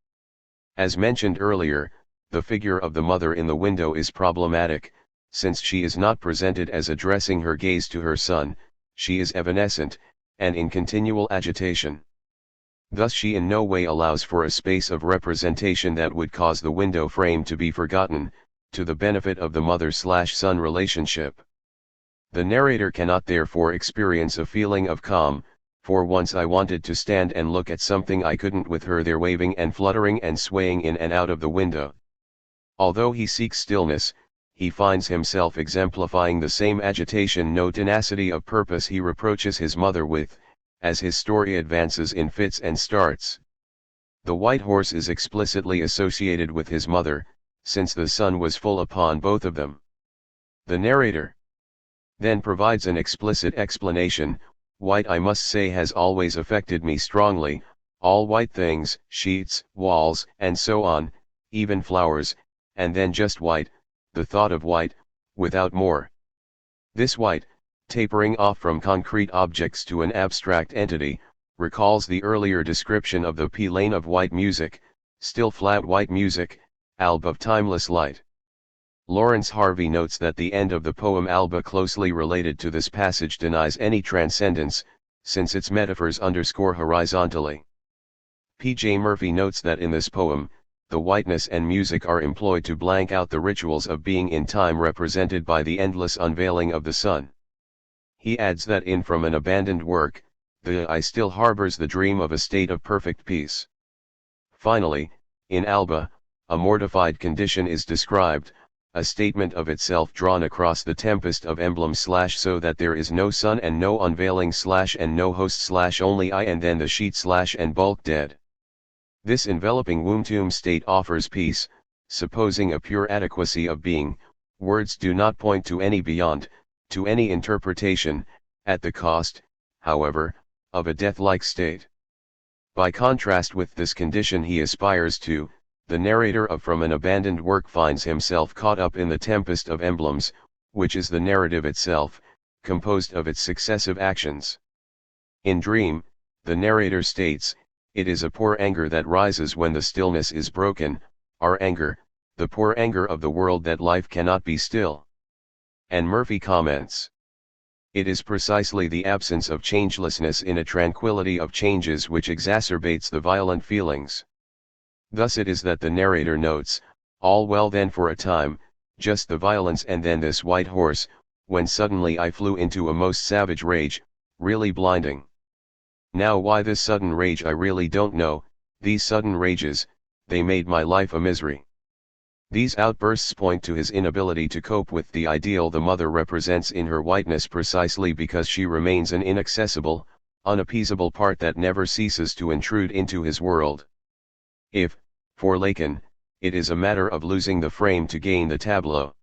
As mentioned earlier, the figure of the mother in the window is problematic, since she is not presented as addressing her gaze to her son, she is evanescent, and in continual agitation. Thus she in no way allows for a space of representation that would cause the window frame to be forgotten, to the benefit of the mother-slash-son relationship. The narrator cannot therefore experience a feeling of calm, for once I wanted to stand and look at something I couldn't with her there waving and fluttering and swaying in and out of the window. Although he seeks stillness, he finds himself exemplifying the same agitation, no tenacity of purpose he reproaches his mother with, as his story advances in fits and starts. The white horse is explicitly associated with his mother, since the son was full upon both of them. The narrator then provides an explicit explanation. White, I must say, has always affected me strongly, all white things, sheets, walls, and so on, even flowers, and then just white, the thought of white, without more. This white, tapering off from concrete objects to an abstract entity, recalls the earlier description of the plane of white music, still flat white music, alb of timeless light. Lawrence Harvey notes that the end of the poem Alba, closely related to this passage, denies any transcendence, since its metaphors underscore horizontally. P.J. Murphy notes that in this poem, the whiteness and music are employed to blank out the rituals of being in time represented by the endless unveiling of the sun. He adds that in From an Abandoned Work, the I still harbors the dream of a state of perfect peace. Finally, in Alba, a mortified condition is described, a statement of itself drawn across the tempest of emblems / so that there is no sun and no unveiling / and no host / only I and then the sheet / and bulk dead. This enveloping womb-tomb state offers peace, supposing a pure adequacy of being. Words do not point to any beyond, to any interpretation, at the cost, however, of a death-like state. By contrast with this condition he aspires to, the narrator of From an Abandoned Work finds himself caught up in the tempest of emblems, which is the narrative itself, composed of its successive actions. In Dream, the narrator states, it is a poor anger that rises when the stillness is broken, our anger, the poor anger of the world that life cannot be still. And Murphy comments, it is precisely the absence of changelessness in a tranquility of changes which exacerbates the violent feelings. Thus it is that the narrator notes, all well then for a time, just the violence and then this white horse, when suddenly I flew into a most savage rage, really blinding. Now why this sudden rage I really don't know, these sudden rages, they made my life a misery. These outbursts point to his inability to cope with the ideal the mother represents in her whiteness, precisely because she remains an inaccessible, unappeasable part that never ceases to intrude into his world. If, for Lacan, it is a matter of losing the frame to gain the tableau.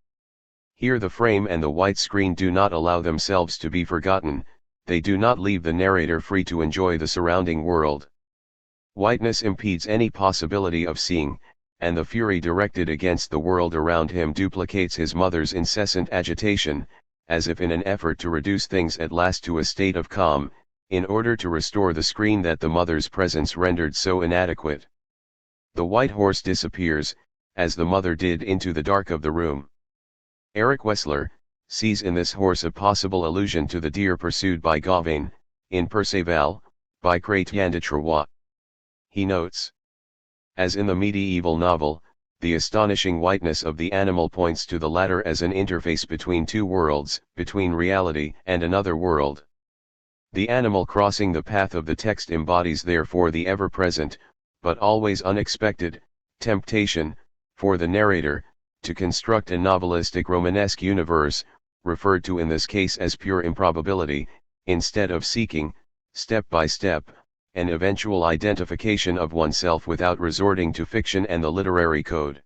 Here the frame and the white screen do not allow themselves to be forgotten, they do not leave the narrator free to enjoy the surrounding world. Whiteness impedes any possibility of seeing, and the fury directed against the world around him duplicates his mother's incessant agitation, as if in an effort to reduce things at last to a state of calm, in order to restore the screen that the mother's presence rendered so inadequate. The white horse disappears, as the mother did, into the dark of the room. Eric Wessler sees in this horse a possible allusion to the deer pursued by Gawain, in Perceval, by Chrétien de Troyes. He notes, as in the medieval novel, the astonishing whiteness of the animal points to the latter as an interface between two worlds, between reality and another world. The animal crossing the path of the text embodies therefore the ever-present, but always unexpected, temptation, for the narrator, to construct a novelistic Romanesque universe, referred to in this case as pure improbability, instead of seeking, step by step, an eventual identification of oneself without resorting to fiction and the literary code.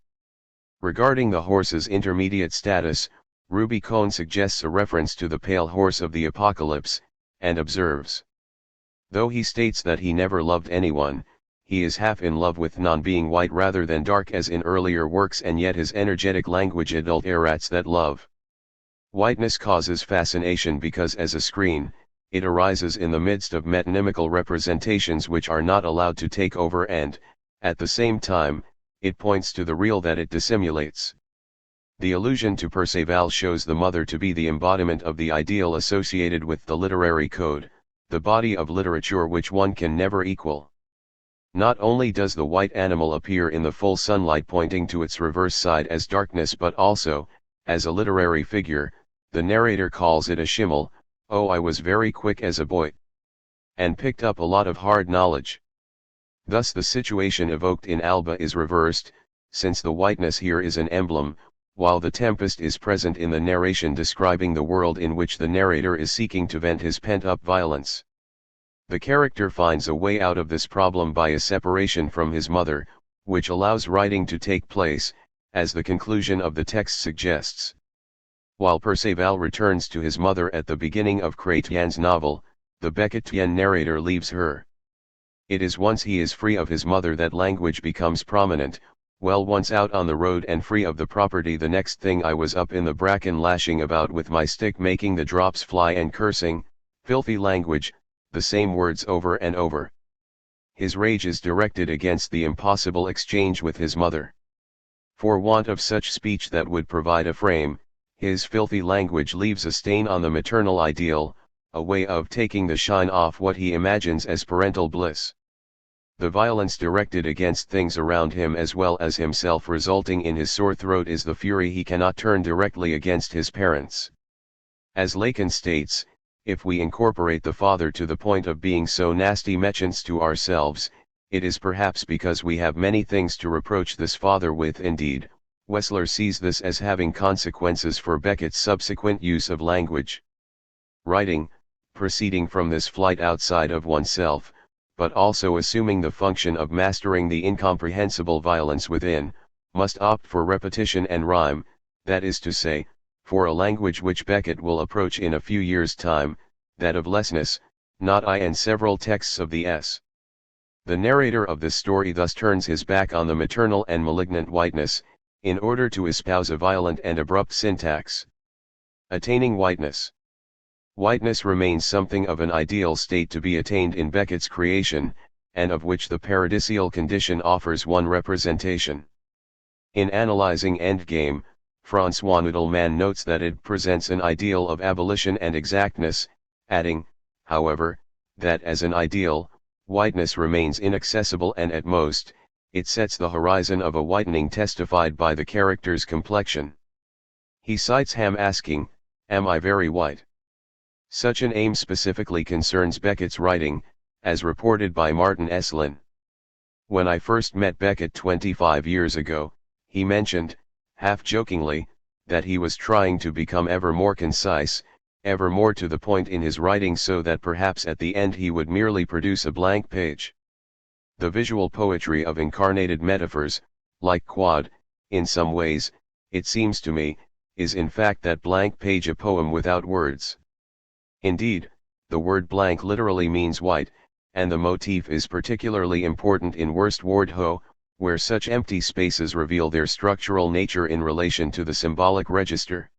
Regarding the horse's intermediate status, Ruby Cohn suggests a reference to the pale horse of the Apocalypse, and observes, though he states that he never loved anyone, he is half in love with non being white rather than dark as in earlier works, and yet his energetic language adulterates that love. Whiteness causes fascination because as a screen, it arises in the midst of metonymical representations which are not allowed to take over and, at the same time, it points to the real that it dissimulates. The allusion to Perceval shows the mother to be the embodiment of the ideal associated with the literary code, the body of literature which one can never equal. Not only does the white animal appear in the full sunlight pointing to its reverse side as darkness, but also, as a literary figure, the narrator calls it a schimmel. Oh, I was very quick as a boy, and picked up a lot of hard knowledge. Thus the situation evoked in Alba is reversed, since the whiteness here is an emblem, while the tempest is present in the narration describing the world in which the narrator is seeking to vent his pent-up violence. The character finds a way out of this problem by a separation from his mother, which allows writing to take place, as the conclusion of the text suggests. While Perceval returns to his mother at the beginning of Chrétien's novel, the Beckettian narrator leaves her. It is once he is free of his mother that language becomes prominent. Well, once out on the road and free of the property, the next thing I was up in the bracken lashing about with my stick, making the drops fly and cursing, filthy language, the same words over and over. His rage is directed against the impossible exchange with his mother. For want of such speech that would provide a frame, his filthy language leaves a stain on the maternal ideal, a way of taking the shine off what he imagines as parental bliss. The violence directed against things around him as well as himself resulting in his sore throat is the fury he cannot turn directly against his parents. As Lacan states, if we incorporate the father to the point of being so nasty mechants to ourselves, it is perhaps because we have many things to reproach this father with. Indeed, Whistler sees this as having consequences for Beckett's subsequent use of language. Writing, proceeding from this flight outside of oneself, but also assuming the function of mastering the incomprehensible violence within, must opt for repetition and rhyme, that is to say, for a language which Beckett will approach in a few years' time, that of lessness, not I, and several texts of the S. The narrator of this story thus turns his back on the maternal and malignant whiteness, in order to espouse a violent and abrupt syntax. Attaining whiteness. Whiteness remains something of an ideal state to be attained in Beckett's creation, and of which the paradisial condition offers one representation. In analyzing Endgame, François Noodleman notes that it presents an ideal of abolition and exactness, adding, however, that as an ideal, whiteness remains inaccessible, and at most, it sets the horizon of a whitening testified by the character's complexion. He cites Ham asking, "Am I very white?" Such an aim specifically concerns Beckett's writing, as reported by Martin Esslin. When I first met Beckett 25 years ago, he mentioned, half-jokingly, that he was trying to become ever more concise, ever more to the point in his writing, so that perhaps at the end he would merely produce a blank page. The visual poetry of incarnated metaphors, like Quad, in some ways, it seems to me, is in fact that blank page, a poem without words. Indeed, the word blank literally means white, and the motif is particularly important in Worst Ward Ho, where such empty spaces reveal their structural nature in relation to the symbolic register.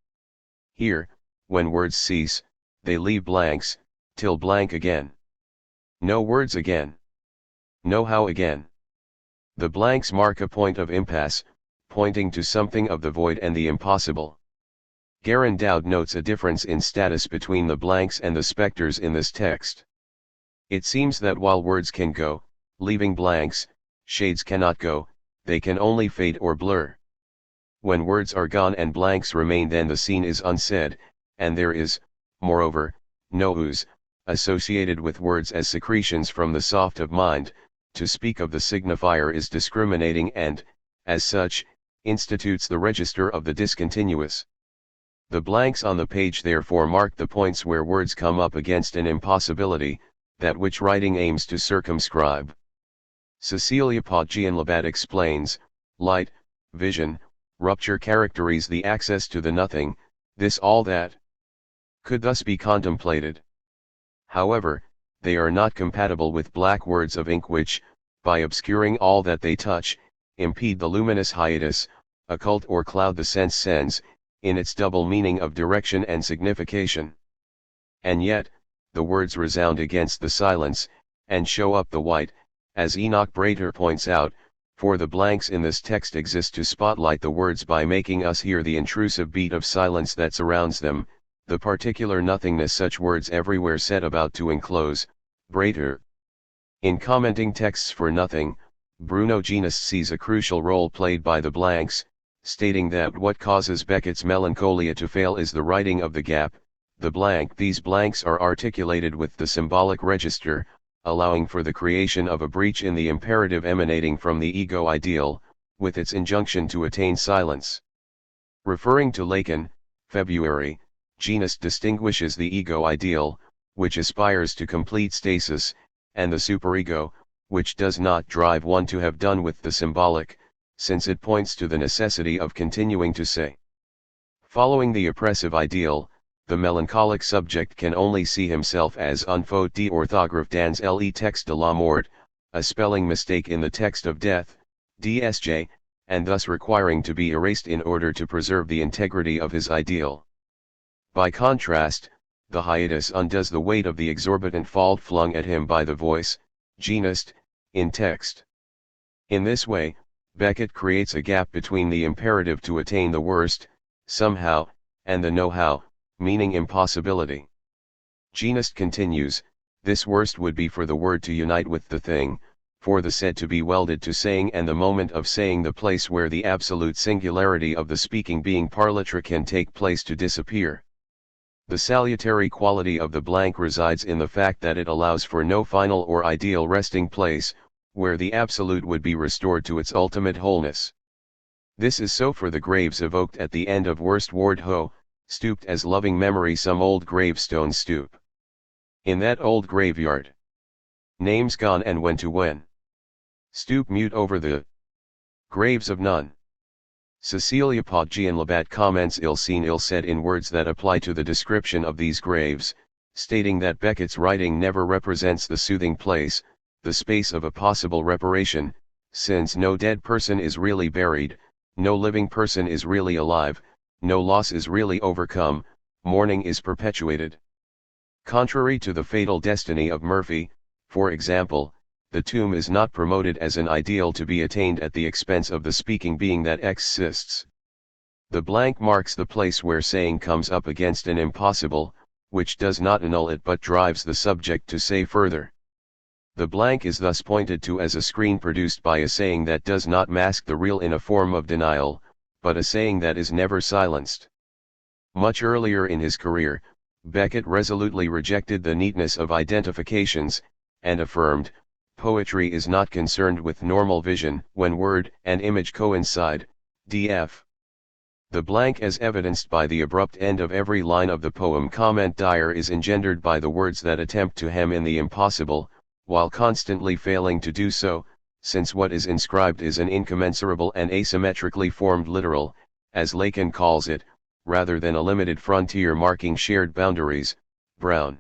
Here, when words cease, they leave blanks, till blank again. No words again. No how again. The blanks mark a point of impasse, pointing to something of the void and the impossible. Garin Dowd notes a difference in status between the blanks and the specters in this text. It seems that while words can go, leaving blanks, shades cannot go, they can only fade or blur. When words are gone and blanks remain, then the scene is unsaid, and there is, moreover, no ooze, associated with words as secretions from the soft of mind. To speak of the signifier is discriminating and, as such, institutes the register of the discontinuous. The blanks on the page therefore mark the points where words come up against an impossibility, that which writing aims to circumscribe. Cecilia Podgian-Labatt explains, light, vision, rupture characterize the access to the nothing, this all that could thus be contemplated. However, they are not compatible with black words of ink which, by obscuring all that they touch, impede the luminous hiatus, occult or cloud the sense sends, in its double meaning of direction and signification. And yet, the words resound against the silence, and show up the white, as Enoch Brater points out, for the blanks in this text exist to spotlight the words by making us hear the intrusive beat of silence that surrounds them, the particular nothingness such words everywhere set about to enclose. Brater. In commenting texts for nothing, Bruno Genest sees a crucial role played by the blanks, stating that what causes Beckett's melancholia to fail is the writing of the gap, the blank. These blanks are articulated with the symbolic register, allowing for the creation of a breach in the imperative emanating from the ego ideal, with its injunction to attain silence. Referring to Lacan, February, Genest distinguishes the ego ideal, which aspires to complete stasis, and the superego, which does not drive one to have done with the symbolic, since it points to the necessity of continuing to say. Following the oppressive ideal, the melancholic subject can only see himself as un faute d'orthographe dans le texte de la mort, a spelling mistake in the text of death, DSJ, and thus requiring to be erased in order to preserve the integrity of his ideal. By contrast, the hiatus undoes the weight of the exorbitant fault flung at him by the voice, Genest, in text. In this way, Beckett creates a gap between the imperative to attain the worst, somehow, and the know-how, meaning impossibility. Genest continues, this worst would be for the word to unite with the thing, for the said to be welded to saying, and the moment of saying the place where the absolute singularity of the speaking being parlatre can take place to disappear. The salutary quality of the blank resides in the fact that it allows for no final or ideal resting place, where the absolute would be restored to its ultimate wholeness. This is so for the graves evoked at the end of Worst Ward Ho, stooped as loving memory some old gravestones stoop. In that old graveyard, names gone and when to when, stoop mute over the graves of none. Cecilia Podgian-Labatt comments ill seen ill said in words that apply to the description of these graves, stating that Beckett's writing never represents the soothing place, the space of a possible reparation, since no dead person is really buried, no living person is really alive, no loss is really overcome, mourning is perpetuated. Contrary to the fatal destiny of Murphy, for example, the tomb is not promoted as an ideal to be attained at the expense of the speaking being that exists. The blank marks the place where saying comes up against an impossible, which does not annul it but drives the subject to say further. The blank is thus pointed to as a screen produced by a saying that does not mask the real in a form of denial, but a saying that is never silenced. Much earlier in his career, Beckett resolutely rejected the neatness of identifications, and affirmed, poetry is not concerned with normal vision when word and image coincide, df. The blank as evidenced by the abrupt end of every line of the poem comment Dyer is engendered by the words that attempt to hem in the impossible, while constantly failing to do so, since what is inscribed is an incommensurable and asymmetrically formed literal, as Lacan calls it, rather than a limited frontier marking shared boundaries. Brown.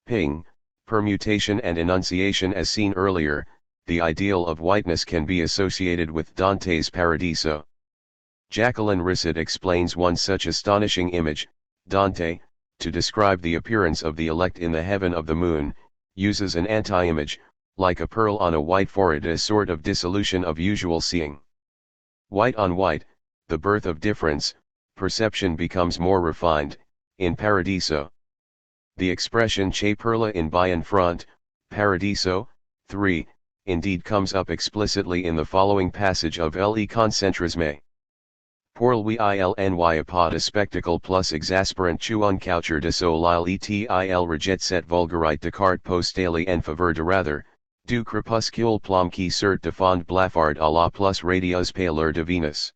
Ping, permutation and enunciation. As seen earlier, the ideal of whiteness can be associated with Dante's Paradiso. Jacqueline Rissett explains one such astonishing image, Dante, to describe the appearance of the elect in the heaven of the moon, uses an anti-image, like a pearl on a white forehead, a sort of dissolution of usual seeing. White on white, the birth of difference, perception becomes more refined, in Paradiso. The expression che perla in by and front, Paradiso, 3, indeed comes up explicitly in the following passage of Le Concentrisme. Pour lui ilny apod a spectacle plus exasperant tu un coucher de solile etil rejet cette vulgarite de carte postale en faveur de rather, du crépuscule plom qui cert défend blafard à la plus radieuse pâleur de Venus.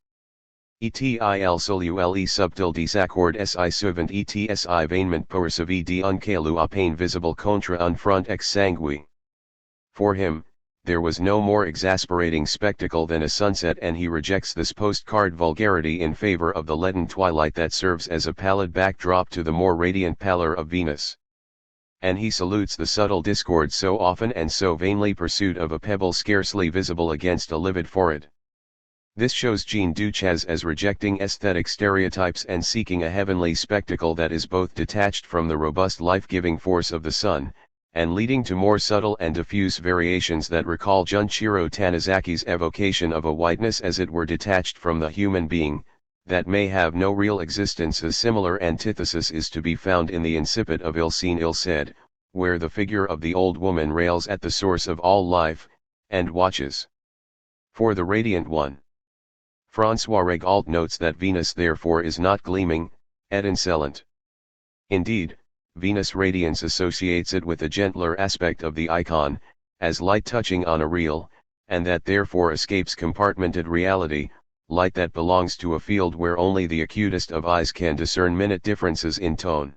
Etil solu le subtil désaccord si souvent etsi vainement poursuivi d'un calu à peine visible contre un front exsangue. For him, there was no more exasperating spectacle than a sunset, and he rejects this postcard vulgarity in favor of the leaden twilight that serves as a pallid backdrop to the more radiant pallor of Venus. And he salutes the subtle discord so often and so vainly pursued of a pebble scarcely visible against a livid forehead. This shows Jean Duchaz as rejecting aesthetic stereotypes and seeking a heavenly spectacle that is both detached from the robust life-giving force of the sun, and leading to more subtle and diffuse variations that recall Junichiro Tanizaki's evocation of a whiteness as it were detached from the human being, that may have no real existence. A similar antithesis is to be found in the incipit of Ill Seen Ill Said, where the figure of the old woman rails at the source of all life, and watches for the radiant one. François Regault notes that Venus therefore is not gleaming, étincelante. Indeed, Venus radiance associates it with a gentler aspect of the icon, as light touching on a reel, and that therefore escapes compartmented reality, light that belongs to a field where only the acutest of eyes can discern minute differences in tone.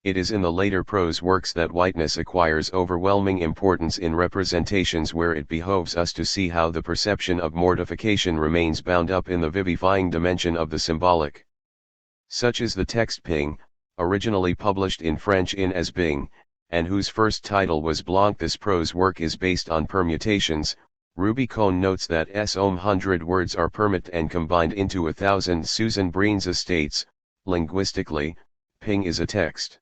It is in the later prose works that whiteness acquires overwhelming importance in representations where it behoves us to see how the perception of mortification remains bound up in the vivifying dimension of the symbolic. Such is the text Ping, originally published in French in As Bing, and whose first title was Blanc. This prose work is based on permutations. Rubicon notes that s 100 words are permit and combined into 1,000. Susan Breenza states, linguistically, Ping is a text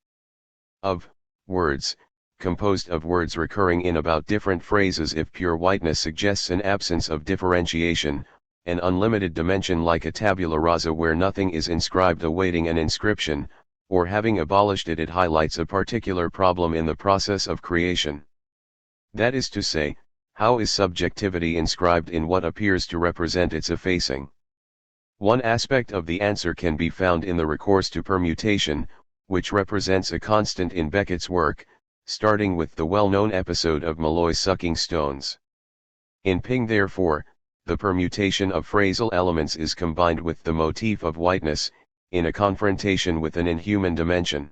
of words, composed of words recurring in about different phrases. If pure whiteness suggests an absence of differentiation, an unlimited dimension like a tabula rasa where nothing is inscribed awaiting an inscription, or having abolished it, it highlights a particular problem in the process of creation. That is to say, how is subjectivity inscribed in what appears to represent its effacing? One aspect of the answer can be found in the recourse to permutation, which represents a constant in Beckett's work, starting with the well-known episode of Malloy sucking stones. In Ping therefore, the permutation of phrasal elements is combined with the motif of whiteness, in a confrontation with an inhuman dimension.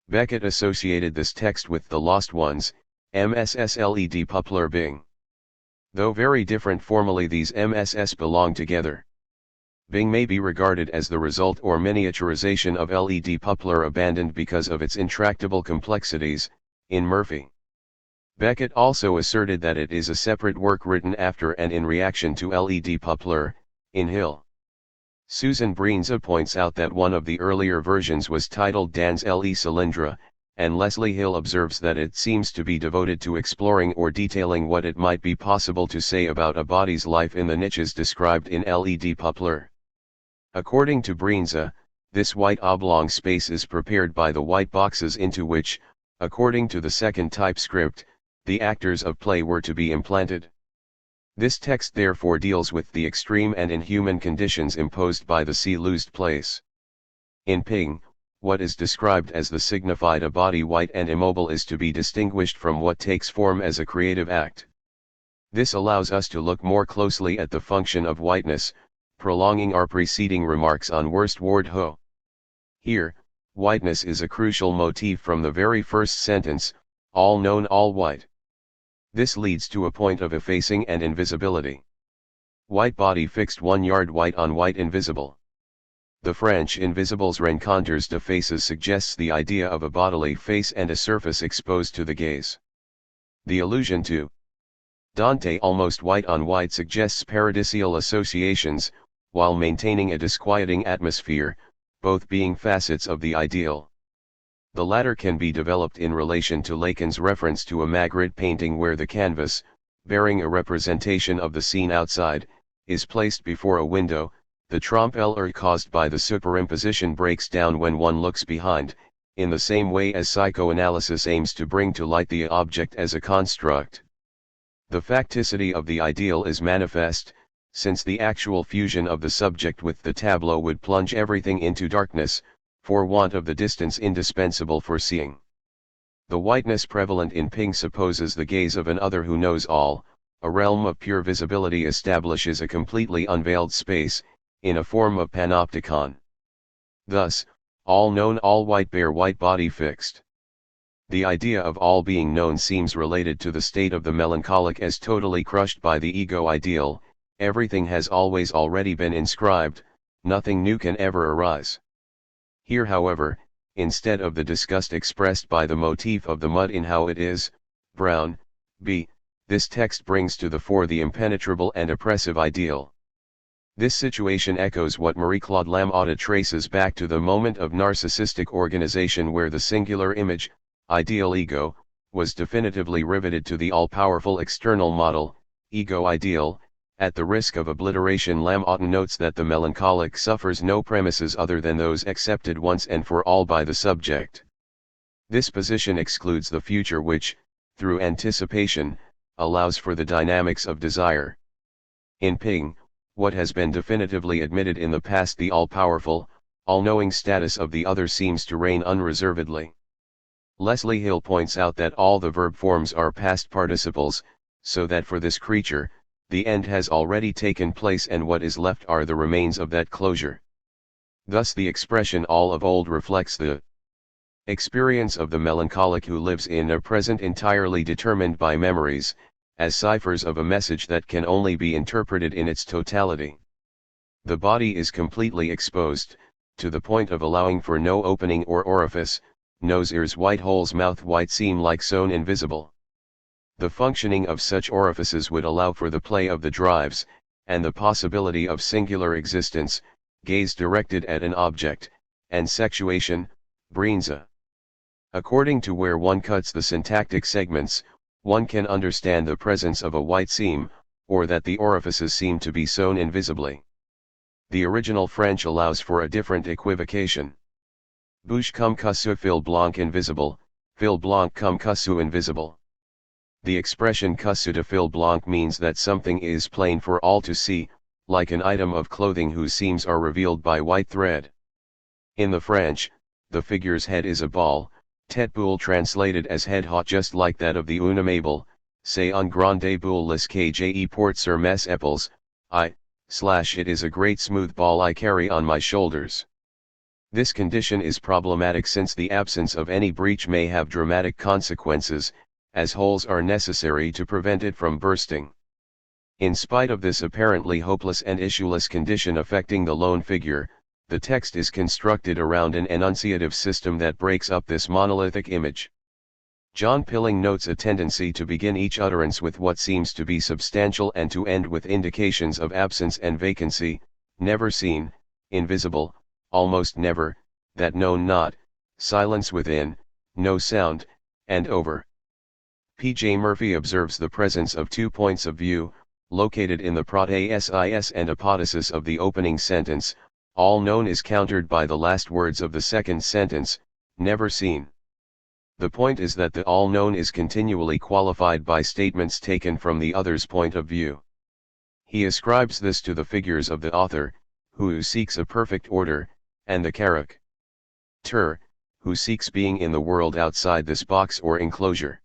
Beckett associated this text with The Lost Ones, MSS-led Pupler Bing. Though very different formally, these MSS belong together. Bing may be regarded as the result or miniaturization of led Pupler abandoned because of its intractable complexities, in Murphy. Beckett also asserted that it is a separate work written after and in reaction to led Pupler, in Hill. Susan Breenza points out that one of the earlier versions was titled Dans le Cylindre, and Leslie Hill observes that it seems to be devoted to exploring or detailing what it might be possible to say about a body's life in the niches described in led Pupler. According to Breenza, this white oblong space is prepared by the white boxes into which, according to the second typescript, the actors of play were to be implanted. This text therefore deals with the extreme and inhuman conditions imposed by the sea-loosed place. In Ping, what is described as the signified a body white and immobile is to be distinguished from what takes form as a creative act. This allows us to look more closely at the function of whiteness, prolonging our preceding remarks on Worst Ward Ho. Here, whiteness is a crucial motif from the very first sentence, all known all white. This leads to a point of effacing and invisibility. White body fixed 1 yard white on white invisible. The French invisibles rencontres de faces suggests the idea of a bodily face and a surface exposed to the gaze. The allusion to Dante almost white on white suggests paradisial associations, while maintaining a disquieting atmosphere, both being facets of the ideal. The latter can be developed in relation to Lacan's reference to a Magritte painting where the canvas, bearing a representation of the scene outside, is placed before a window. The trompe-l'œil caused by the superimposition breaks down when one looks behind, in the same way as psychoanalysis aims to bring to light the object as a construct. The facticity of the ideal is manifest, since the actual fusion of the subject with the tableau would plunge everything into darkness, for want of the distance indispensable for seeing. The whiteness prevalent in Ping supposes the gaze of an other who knows all. A realm of pure visibility establishes a completely unveiled space, in a form of panopticon. Thus, all known, all white, bare white body fixed. The idea of all being known seems related to the state of the melancholic as totally crushed by the ego ideal. Everything has always already been inscribed, nothing new can ever arise. Here, however, instead of the disgust expressed by the motif of the mud in How It Is, Brown, b. this text brings to the fore the impenetrable and oppressive ideal. This situation echoes what Marie-Claude Lamothe traces back to the moment of narcissistic organization where the singular image, ideal ego, was definitively riveted to the all-powerful external model, ego ideal. At the risk of obliteration, Lamothe notes that the melancholic suffers no premises other than those accepted once and for all by the subject. This position excludes the future which, through anticipation, allows for the dynamics of desire. In Ping, what has been definitively admitted in the past, the all-powerful, all-knowing status of the other seems to reign unreservedly. Leslie Hill points out that all the verb forms are past participles, so that for this creature, the end has already taken place and what is left are the remains of that closure. Thus the expression all of old reflects the experience of the melancholic who lives in a present entirely determined by memories, as ciphers of a message that can only be interpreted in its totality. The body is completely exposed, to the point of allowing for no opening or orifice, nose, ears white, holes, mouth white, seem like sewn invisible. The functioning of such orifices would allow for the play of the drives, and the possibility of singular existence, gaze directed at an object, and sexuation, brinza. According to where one cuts the syntactic segments, one can understand the presence of a white seam, or that the orifices seem to be sewn invisibly. The original French allows for a different equivocation. Bouche comme cassou fil blanc invisible, fil blanc comme cassou invisible. The expression cassou de fil blanc means that something is plain for all to see, like an item of clothing whose seams are revealed by white thread. In the French, the figure's head is a ball, tête boule translated as head hot, just like that of the une amable, c'est un grande boule que je porte sur mes épaules, it is a great smooth ball I carry on my shoulders. This condition is problematic since the absence of any breach may have dramatic consequences, as holes are necessary to prevent it from bursting. In spite of this apparently hopeless and issueless condition affecting the lone figure, the text is constructed around an enunciative system that breaks up this monolithic image. John Pilling notes a tendency to begin each utterance with what seems to be substantial and to end with indications of absence and vacancy, never seen, invisible, almost never, that known not, silence within, no sound, and over. P. J. Murphy observes the presence of 2 points of view, located in the protasis and apodosis of the opening sentence. All known is countered by the last words of the second sentence, never seen. The point is that the all known is continually qualified by statements taken from the other's point of view. He ascribes this to the figures of the author, who seeks a perfect order, and the character, who seeks being in the world outside this box or enclosure.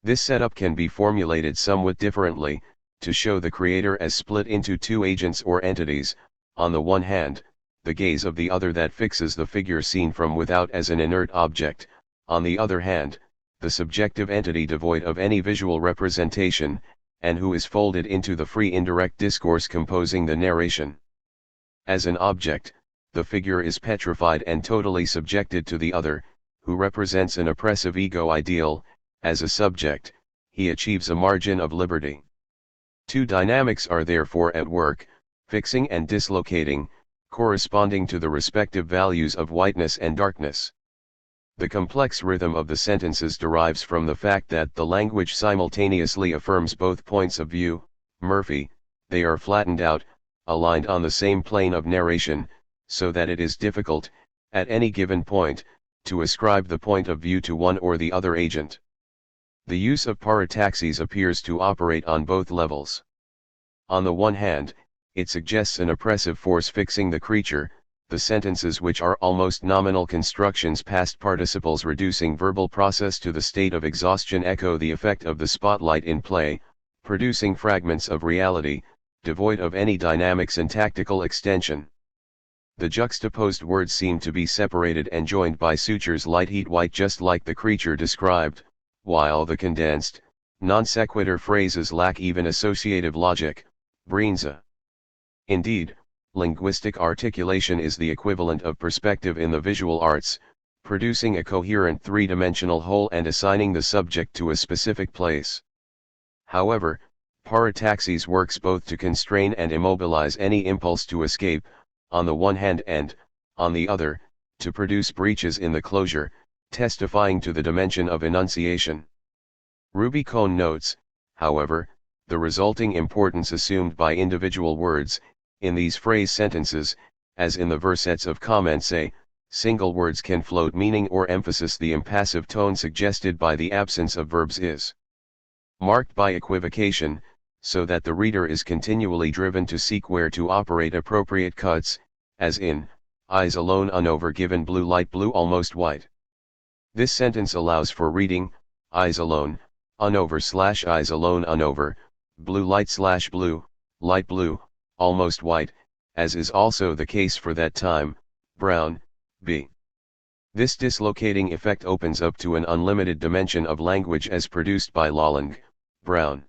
This setup can be formulated somewhat differently, to show the creator as split into 2 agents or entities. On the one hand, the gaze of the other that fixes the figure seen from without as an inert object, on the other hand, the subjective entity devoid of any visual representation, and who is folded into the free indirect discourse composing the narration. As an object, the figure is petrified and totally subjected to the other, who represents an oppressive ego ideal. As a subject, he achieves a margin of liberty. 2 dynamics are therefore at work, fixing and dislocating, corresponding to the respective values of whiteness and darkness. The complex rhythm of the sentences derives from the fact that the language simultaneously affirms both points of view. Murphy, they are flattened out, aligned on the same plane of narration, so that it is difficult, at any given point, to ascribe the point of view to one or the other agent. The use of parataxis appears to operate on both levels. On the one hand, it suggests an oppressive force fixing the creature, the sentences which are almost nominal constructions past participles reducing verbal process to the state of exhaustion echo the effect of the spotlight in play, producing fragments of reality, devoid of any dynamics and tactical extension. The juxtaposed words seem to be separated and joined by sutures light heat white just like the creature described, while the condensed, non sequitur phrases lack even associative logic, Breenza. Indeed, linguistic articulation is the equivalent of perspective in the visual arts, producing a coherent three-dimensional whole and assigning the subject to a specific place. However, parataxis works both to constrain and immobilize any impulse to escape, on the one hand and, on the other, to produce breaches in the closure, testifying to the dimension of enunciation. Rubicon notes, however, the resulting importance assumed by individual words, in these phrase sentences, as in the versets of comments single words can float meaning or emphasis. The impassive tone suggested by the absence of verbs is marked by equivocation, so that the reader is continually driven to seek where to operate appropriate cuts, as in, eyes alone unover given blue light blue almost white. This sentence allows for reading, eyes alone, unover / eyes alone unover, blue light / blue, light blue, almost white, as is also the case for that time, Brown, b. This dislocating effect opens up to an unlimited dimension of language as produced by Llewellyn, Brown.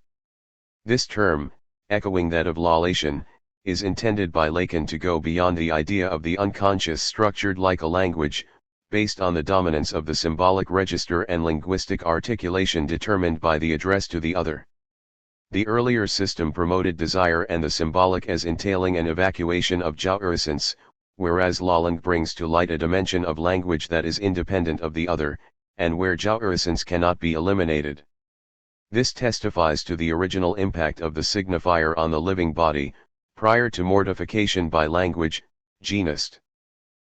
This term, echoing that of lawlation, is intended by Lacan to go beyond the idea of the unconscious structured like a language, based on the dominance of the symbolic register and linguistic articulation determined by the address to the other. The earlier system promoted desire and the symbolic as entailing an evacuation of jouissance, whereas Llewellyn brings to light a dimension of language that is independent of the other, and where jouissance cannot be eliminated. This testifies to the original impact of the signifier on the living body, prior to mortification by language, genist.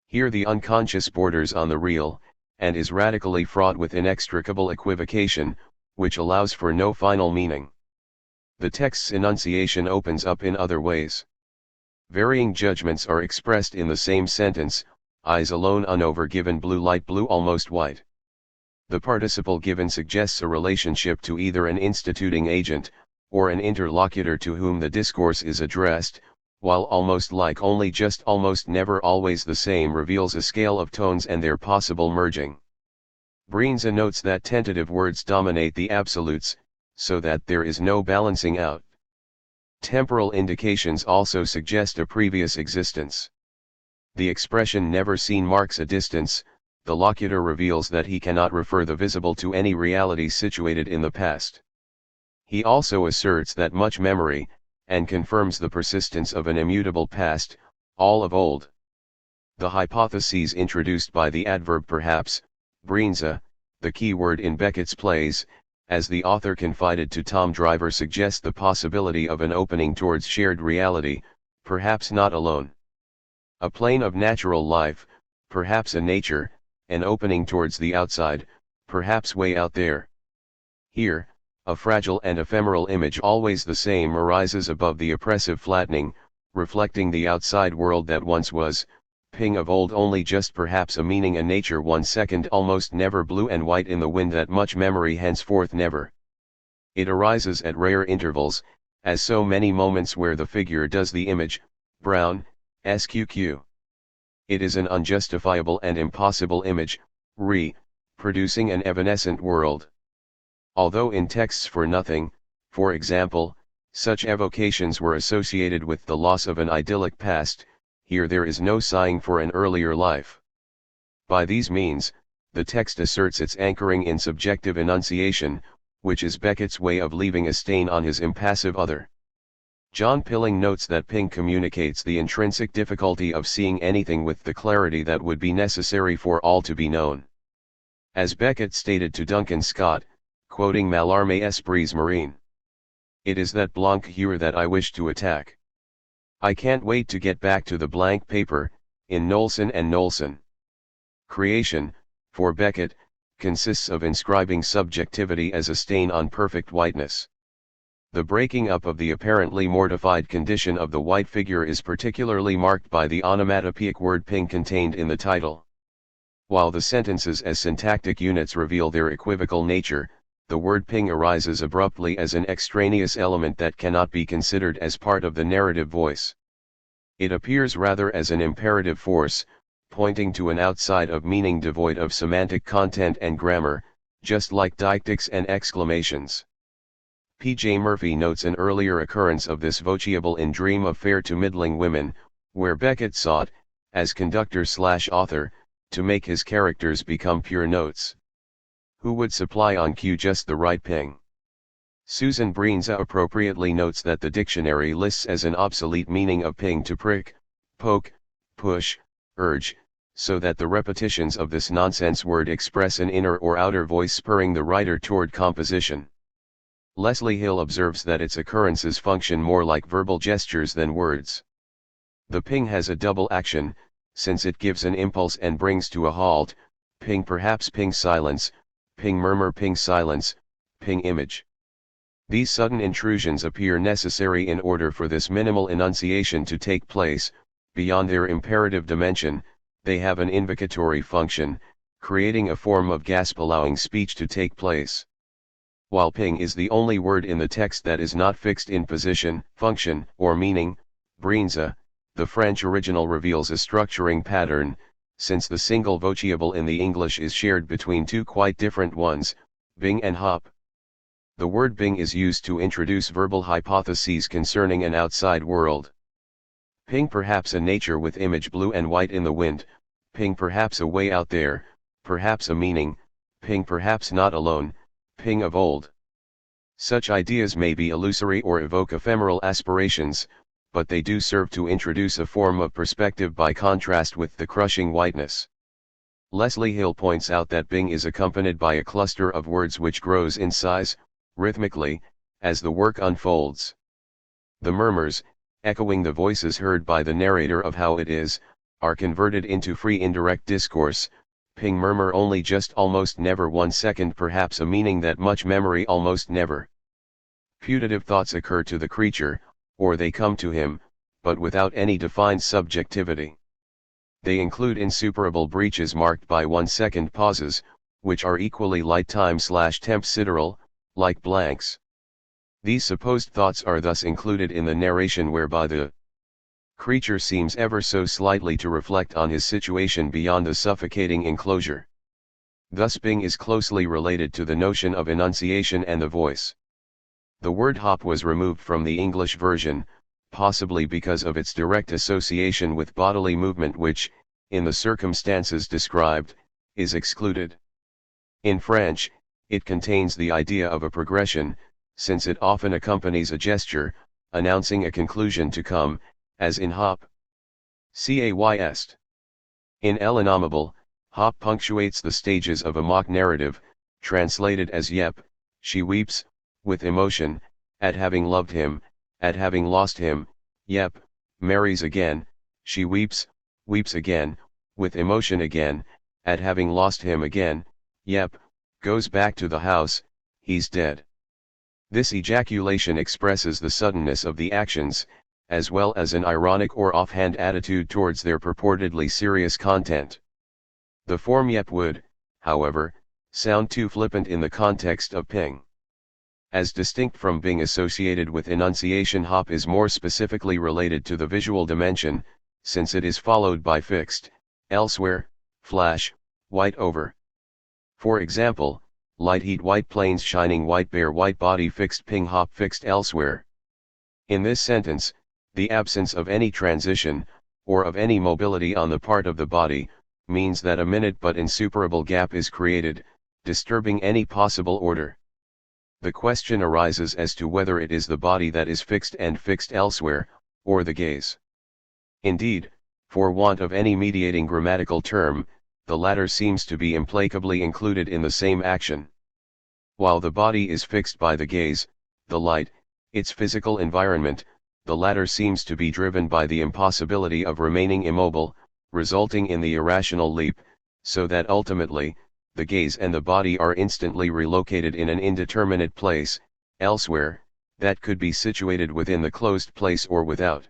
Here the unconscious borders on the real, and is radically fraught with inextricable equivocation, which allows for no final meaning. The text's enunciation opens up in other ways. Varying judgments are expressed in the same sentence, eyes alone unover given blue light blue almost white. The participle given suggests a relationship to either an instituting agent, or an interlocutor to whom the discourse is addressed, while almost like only just almost never always the same reveals a scale of tones and their possible merging. Breenza notes that tentative words dominate the absolutes, so that there is no balancing out. Temporal indications also suggest a previous existence. The expression never seen marks a distance. The locutor reveals that he cannot refer the visible to any reality situated in the past. He also asserts that much memory, and confirms the persistence of an immutable past, all of old. The hypotheses introduced by the adverb perhaps, Breenza, the key word in Beckett's plays, as the author confided to Tom Driver, suggest the possibility of an opening towards shared reality, perhaps not alone. A plane of natural life, perhaps a nature, an opening towards the outside, perhaps way out there. Here, a fragile and ephemeral image always the same arises above the oppressive flattening, reflecting the outside world that once was, ping of old only just perhaps a meaning a nature 1 second almost never blue and white in the wind that much memory henceforth never. It arises at rare intervals, as so many moments where the figure does the image, Brown, SQQ. It is an unjustifiable and impossible image, producing an evanescent world. Although in texts for nothing, for example, such evocations were associated with the loss of an idyllic past, here there is no sighing for an earlier life. By these means, the text asserts its anchoring in subjective enunciation, which is Beckett's way of leaving a stain on his impassive other. John Pilling notes that Ping communicates the intrinsic difficulty of seeing anything with the clarity that would be necessary for all to be known. As Beckett stated to Duncan Scott, quoting Mallarmé esprits marine, "It is that blanc here that I wish to attack. I can't wait to get back to the blank paper," in Knowlson and Knowlson. Creation, for Beckett, consists of inscribing subjectivity as a stain on perfect whiteness. The breaking up of the apparently mortified condition of the white figure is particularly marked by the onomatopoeic word ping contained in the title. While the sentences as syntactic units reveal their equivocal nature, the word ping arises abruptly as an extraneous element that cannot be considered as part of the narrative voice. It appears rather as an imperative force, pointing to an outside of meaning devoid of semantic content and grammar, just like deictics and exclamations. P. J. Murphy notes an earlier occurrence of this voceable in Dream of Fair to Middling Women, where Beckett sought, as conductor/author, to make his characters become pure notes, who would supply on cue just the right ping. Susan Breenza appropriately notes that the dictionary lists as an obsolete meaning of ping to prick, poke, push, urge, so that the repetitions of this nonsense word express an inner or outer voice spurring the writer toward composition. Leslie Hill observes that its occurrences function more like verbal gestures than words. The ping has a double action, since it gives an impulse and brings to a halt, ping perhaps ping silence, ping murmur ping silence, ping image. These sudden intrusions appear necessary in order for this minimal enunciation to take place. Beyond their imperative dimension, they have an invocatory function, creating a form of gasp allowing speech to take place. While ping is the only word in the text that is not fixed in position, function, or meaning, Breenza, the French original reveals a structuring pattern, since the single voceable in the English is shared between two quite different ones, bing and hop. The word bing is used to introduce verbal hypotheses concerning an outside world. Ping perhaps a nature with image blue and white in the wind, ping perhaps a way out there, perhaps a meaning, ping perhaps not alone, ping of old. Such ideas may be illusory or evoke ephemeral aspirations, but they do serve to introduce a form of perspective by contrast with the crushing whiteness. Leslie Hill points out that bing is accompanied by a cluster of words which grows in size, rhythmically, as the work unfolds. The murmurs, echoing the voices heard by the narrator of how it is, are converted into free indirect discourse, ping murmur only just almost never 1 second perhaps a meaning that much memory almost never. Putative thoughts occur to the creature, or they come to him, but without any defined subjectivity. They include insuperable breaches marked by 1 second pauses, which are equally light time/temp sidereal, like blanks. These supposed thoughts are thus included in the narration whereby the creature seems ever so slightly to reflect on his situation beyond the suffocating enclosure. Thus bing is closely related to the notion of enunciation and the voice. The word hop was removed from the English version, possibly because of its direct association with bodily movement which, in the circumstances described, is excluded. In French, it contains the idea of a progression, since it often accompanies a gesture, announcing a conclusion to come, as in hop. Cays. In El Innomable, hop punctuates the stages of a mock narrative, translated as yep, she weeps, with emotion, at having loved him, at having lost him, yep, marries again, she weeps, weeps again, with emotion again, at having lost him again, yep, goes back to the house, he's dead. This ejaculation expresses the suddenness of the actions, as well as an ironic or offhand attitude towards their purportedly serious content. The form yep would, however, sound too flippant in the context of ping. As distinct from being associated with enunciation, hop is more specifically related to the visual dimension, since it is followed by fixed, elsewhere, flash, white over. For example, light heat white plains shining white bare white body fixed ping hop fixed elsewhere. In this sentence, the absence of any transition, or of any mobility on the part of the body, means that a minute but insuperable gap is created, disturbing any possible order. The question arises as to whether it is the body that is fixed and fixed elsewhere, or the gaze. Indeed, for want of any mediating grammatical term, the latter seems to be implacably included in the same action. While the body is fixed by the gaze, the light, its physical environment, the latter seems to be driven by the impossibility of remaining immobile, resulting in the irrational leap, so that ultimately, the gaze and the body are instantly relocated in an indeterminate place, elsewhere, that could be situated within the closed place or without.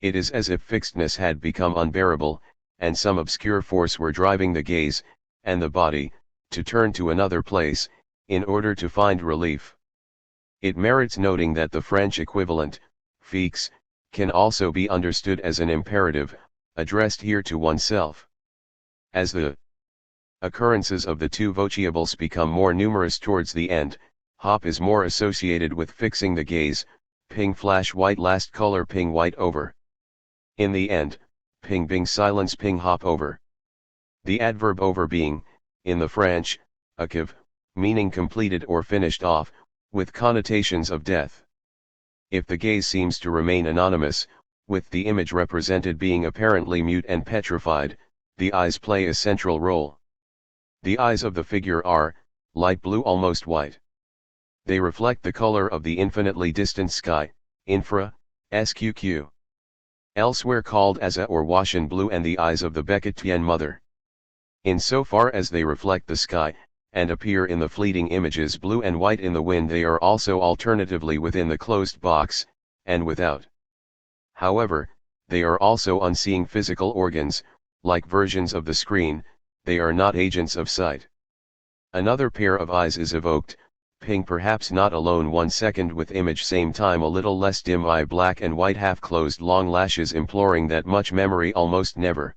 It is as if fixedness had become unbearable, and some obscure force were driving the gaze, and the body, to turn to another place, in order to find relief. It merits noting that the French equivalent, fixe, can also be understood as an imperative, addressed here to oneself. As the occurrences of the two vocables become more numerous towards the end, hop is more associated with fixing the gaze, ping flash white last color ping white over. In the end, ping bing silence ping hop over. The adverb over being, in the French, achevé, meaning completed or finished off, with connotations of death. If the gaze seems to remain anonymous, with the image represented being apparently mute and petrified, the eyes play a central role. The eyes of the figure are, light blue almost white. They reflect the color of the infinitely distant sky, infra, sqq. Elsewhere called azure or Washin blue, and the eyes of the Beckettian mother. Insofar as they reflect the sky, and appear in the fleeting images blue and white in the wind, they are also alternatively within the closed box, and without. However, they are also unseeing physical organs, like versions of the screen, they are not agents of sight. Another pair of eyes is evoked, ping perhaps not alone 1 second with image same time a little less dim eye black and white half closed long lashes imploring that much memory almost never.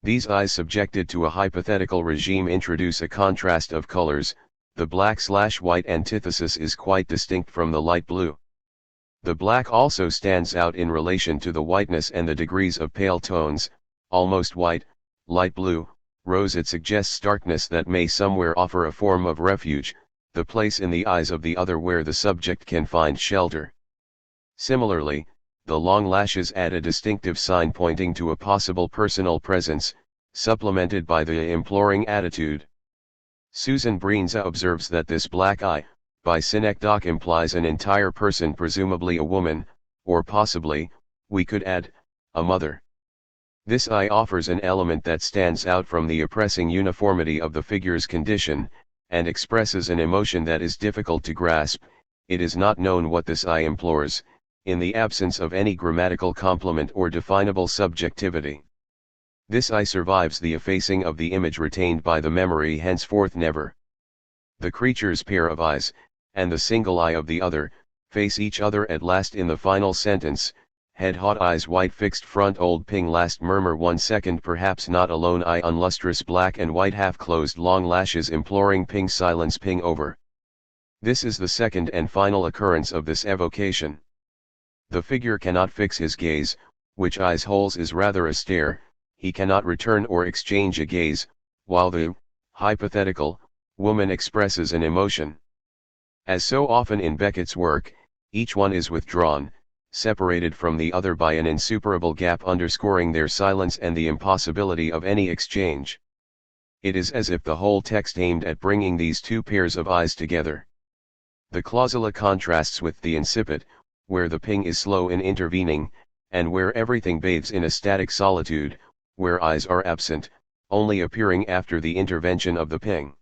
These eyes subjected to a hypothetical regime introduce a contrast of colors, the black/white antithesis is quite distinct from the light blue. The black also stands out in relation to the whiteness and the degrees of pale tones, almost white, light blue, rose. It suggests starkness that may somewhere offer a form of refuge, the place in the eyes of the other where the subject can find shelter. Similarly, the long lashes add a distinctive sign pointing to a possible personal presence, supplemented by the imploring attitude. Susan Breenza observes that this black eye, by synecdoche, implies an entire person, presumably a woman, or possibly, we could add, a mother. This eye offers an element that stands out from the oppressing uniformity of the figure's condition, and expresses an emotion that is difficult to grasp. It is not known what this eye implores, in the absence of any grammatical complement or definable subjectivity. This eye survives the effacing of the image retained by the memory, henceforth never. The creature's pair of eyes, and the single eye of the other, face each other at last in the final sentence, head hot eyes white fixed front old ping last murmur 1 second perhaps not alone eye unlustrous black and white half closed long lashes imploring ping silence ping over. This is the second and final occurrence of this evocation. The figure cannot fix his gaze, which eyes holds is rather a stare, he cannot return or exchange a gaze, while the hypothetical woman expresses an emotion. As so often in Beckett's work, each one is withdrawn, separated from the other by an insuperable gap underscoring their silence and the impossibility of any exchange. It is as if the whole text aimed at bringing these two pairs of eyes together. The clausula contrasts with the incipit, where the ping is slow in intervening, and where everything bathes in a static solitude, where eyes are absent, only appearing after the intervention of the ping.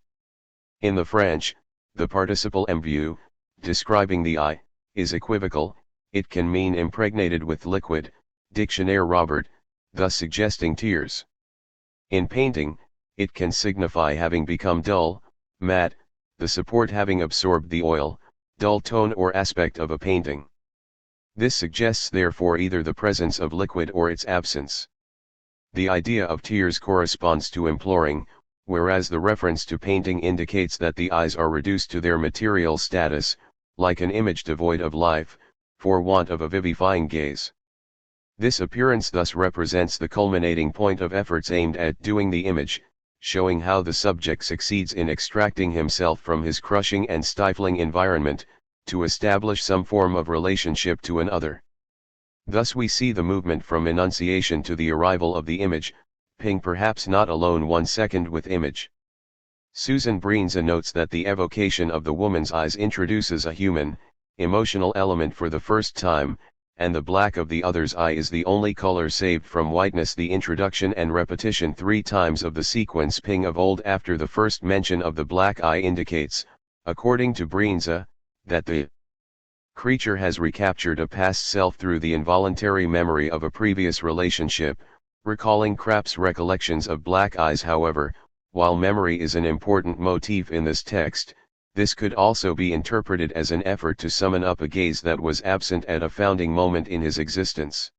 In the French, the participle mvu, describing the eye, is equivocal, it can mean impregnated with liquid, Dictionnaire Robert, thus suggesting tears. In painting, it can signify having become dull, matte, the support having absorbed the oil, dull tone or aspect of a painting. This suggests therefore either the presence of liquid or its absence. The idea of tears corresponds to imploring, whereas the reference to painting indicates that the eyes are reduced to their material status, like an image devoid of life, for want of a vivifying gaze. This appearance thus represents the culminating point of efforts aimed at doing the image, showing how the subject succeeds in extracting himself from his crushing and stifling environment, to establish some form of relationship to another. Thus we see the movement from enunciation to the arrival of the image, ping perhaps not alone 1 second with image. Susan Breenza notes that the evocation of the woman's eyes introduces a human, emotional element for the first time, and the black of the other's eye is the only color saved from whiteness. The introduction and repetition 3 times of the sequence ping of old after the first mention of the black eye indicates, according to Breenza, that the creature has recaptured a past self through the involuntary memory of a previous relationship, recalling Krapp's recollections of black eyes. However, while memory is an important motif in this text, this could also be interpreted as an effort to summon up a gaze that was absent at a founding moment in his existence.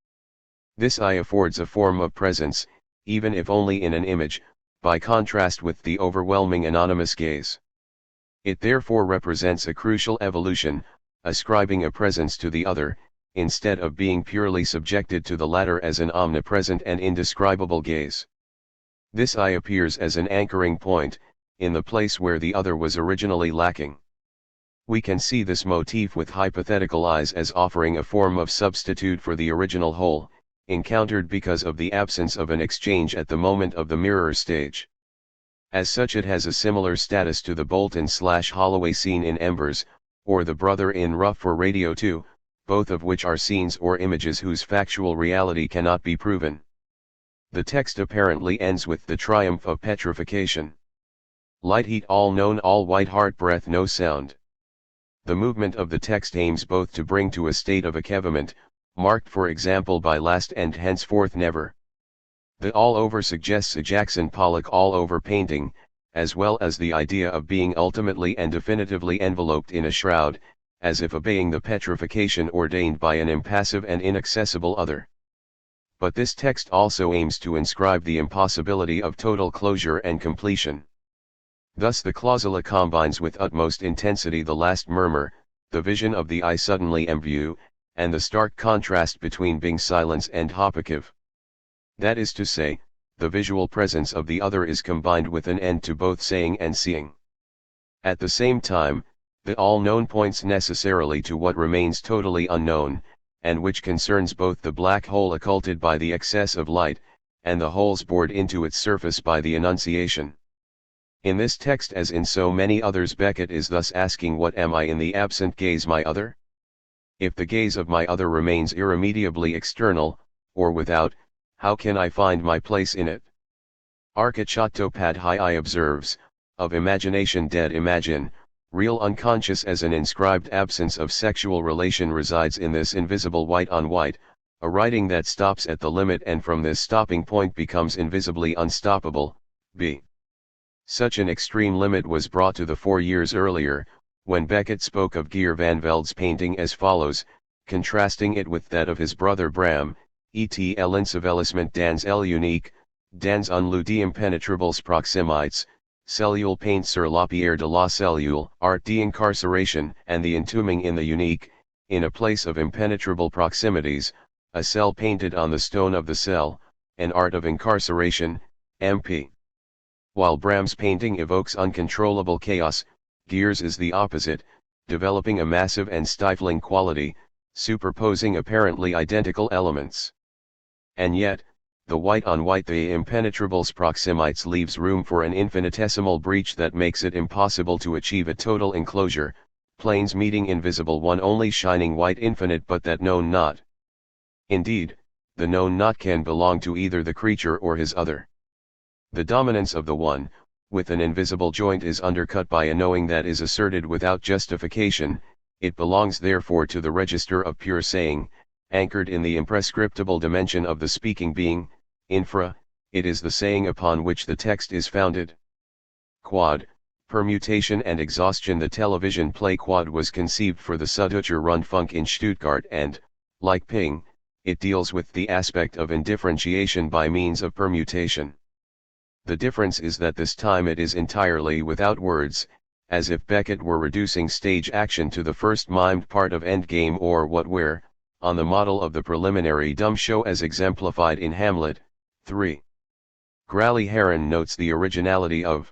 This eye affords a form of presence, even if only in an image, by contrast with the overwhelming anonymous gaze. It therefore represents a crucial evolution, ascribing a presence to the other, instead of being purely subjected to the latter as an omnipresent and indescribable gaze. This eye appears as an anchoring point, in the place where the other was originally lacking. We can see this motif with hypothetical eyes as offering a form of substitute for the original whole, encountered because of the absence of an exchange at the moment of the mirror stage. As such, it has a similar status to the Bolton/Holloway scene in Embers, or the brother in Rough for Radio 2, both of which are scenes or images whose factual reality cannot be proven. The text apparently ends with the triumph of petrification. Light heat all known, all white heart breath no sound. The movement of the text aims both to bring to a state of acquevement, marked for example by last and henceforth never. The all over suggests a Jackson Pollock all over painting, as well as the idea of being ultimately and definitively enveloped in a shroud, as if obeying the petrification ordained by an impassive and inaccessible other. But this text also aims to inscribe the impossibility of total closure and completion. Thus the clausula combines with utmost intensity the last murmur, the vision of the eye suddenly emview, and the stark contrast between being silence and hopakiv. That is to say, the visual presence of the other is combined with an end to both saying and seeing. At the same time, the all-known points necessarily to what remains totally unknown, and which concerns both the black hole occulted by the excess of light, and the holes bored into its surface by the Annunciation. In this text, as in so many others, Beckett is thus asking, what am I in the absent gaze, my other? If the gaze of my other remains irremediably external, or without, how can I find my place in it? Arkachattopad observes, of imagination dead imagine, real unconscious as an inscribed absence of sexual relation resides in this invisible white on white, a writing that stops at the limit and from this stopping point becomes invisibly unstoppable. B. Such an extreme limit was brought to the 4 years earlier, when Beckett spoke of Geert van Veld's painting as follows, contrasting it with that of his brother Bram, et l'incivilissement dans el unique, dans un lieu d'impenetrables proximites, cellule paint sur la pierre de la cellule, art d'incarceration, and the entombing in the unique, in a place of impenetrable proximities, a cell painted on the stone of the cell, an art of incarceration, MP. While Bram's painting evokes uncontrollable chaos, Geert's is the opposite, developing a massive and stifling quality, superposing apparently identical elements. And yet, the white on white, the impenetrables proximites, leaves room for an infinitesimal breach that makes it impossible to achieve a total enclosure, planes meeting invisible one only shining white infinite but that known not. Indeed, the known not can belong to either the creature or his other. The dominance of the one, with an invisible joint, is undercut by a knowing that is asserted without justification. It belongs therefore to the register of pure saying, anchored in the imprescriptible dimension of the speaking being, infra. It is the saying upon which the text is founded. Quad, permutation and exhaustion. The television play Quad was conceived for the Süddeutscher Rundfunk in Stuttgart and, like Ping, it deals with the aspect of indifferentiation by means of permutation. The difference is that this time it is entirely without words, as if Beckett were reducing stage action to the first mimed part of Endgame or what were, on the model of the preliminary dumb show as exemplified in Hamlet. 3. Grally Heron notes the originality of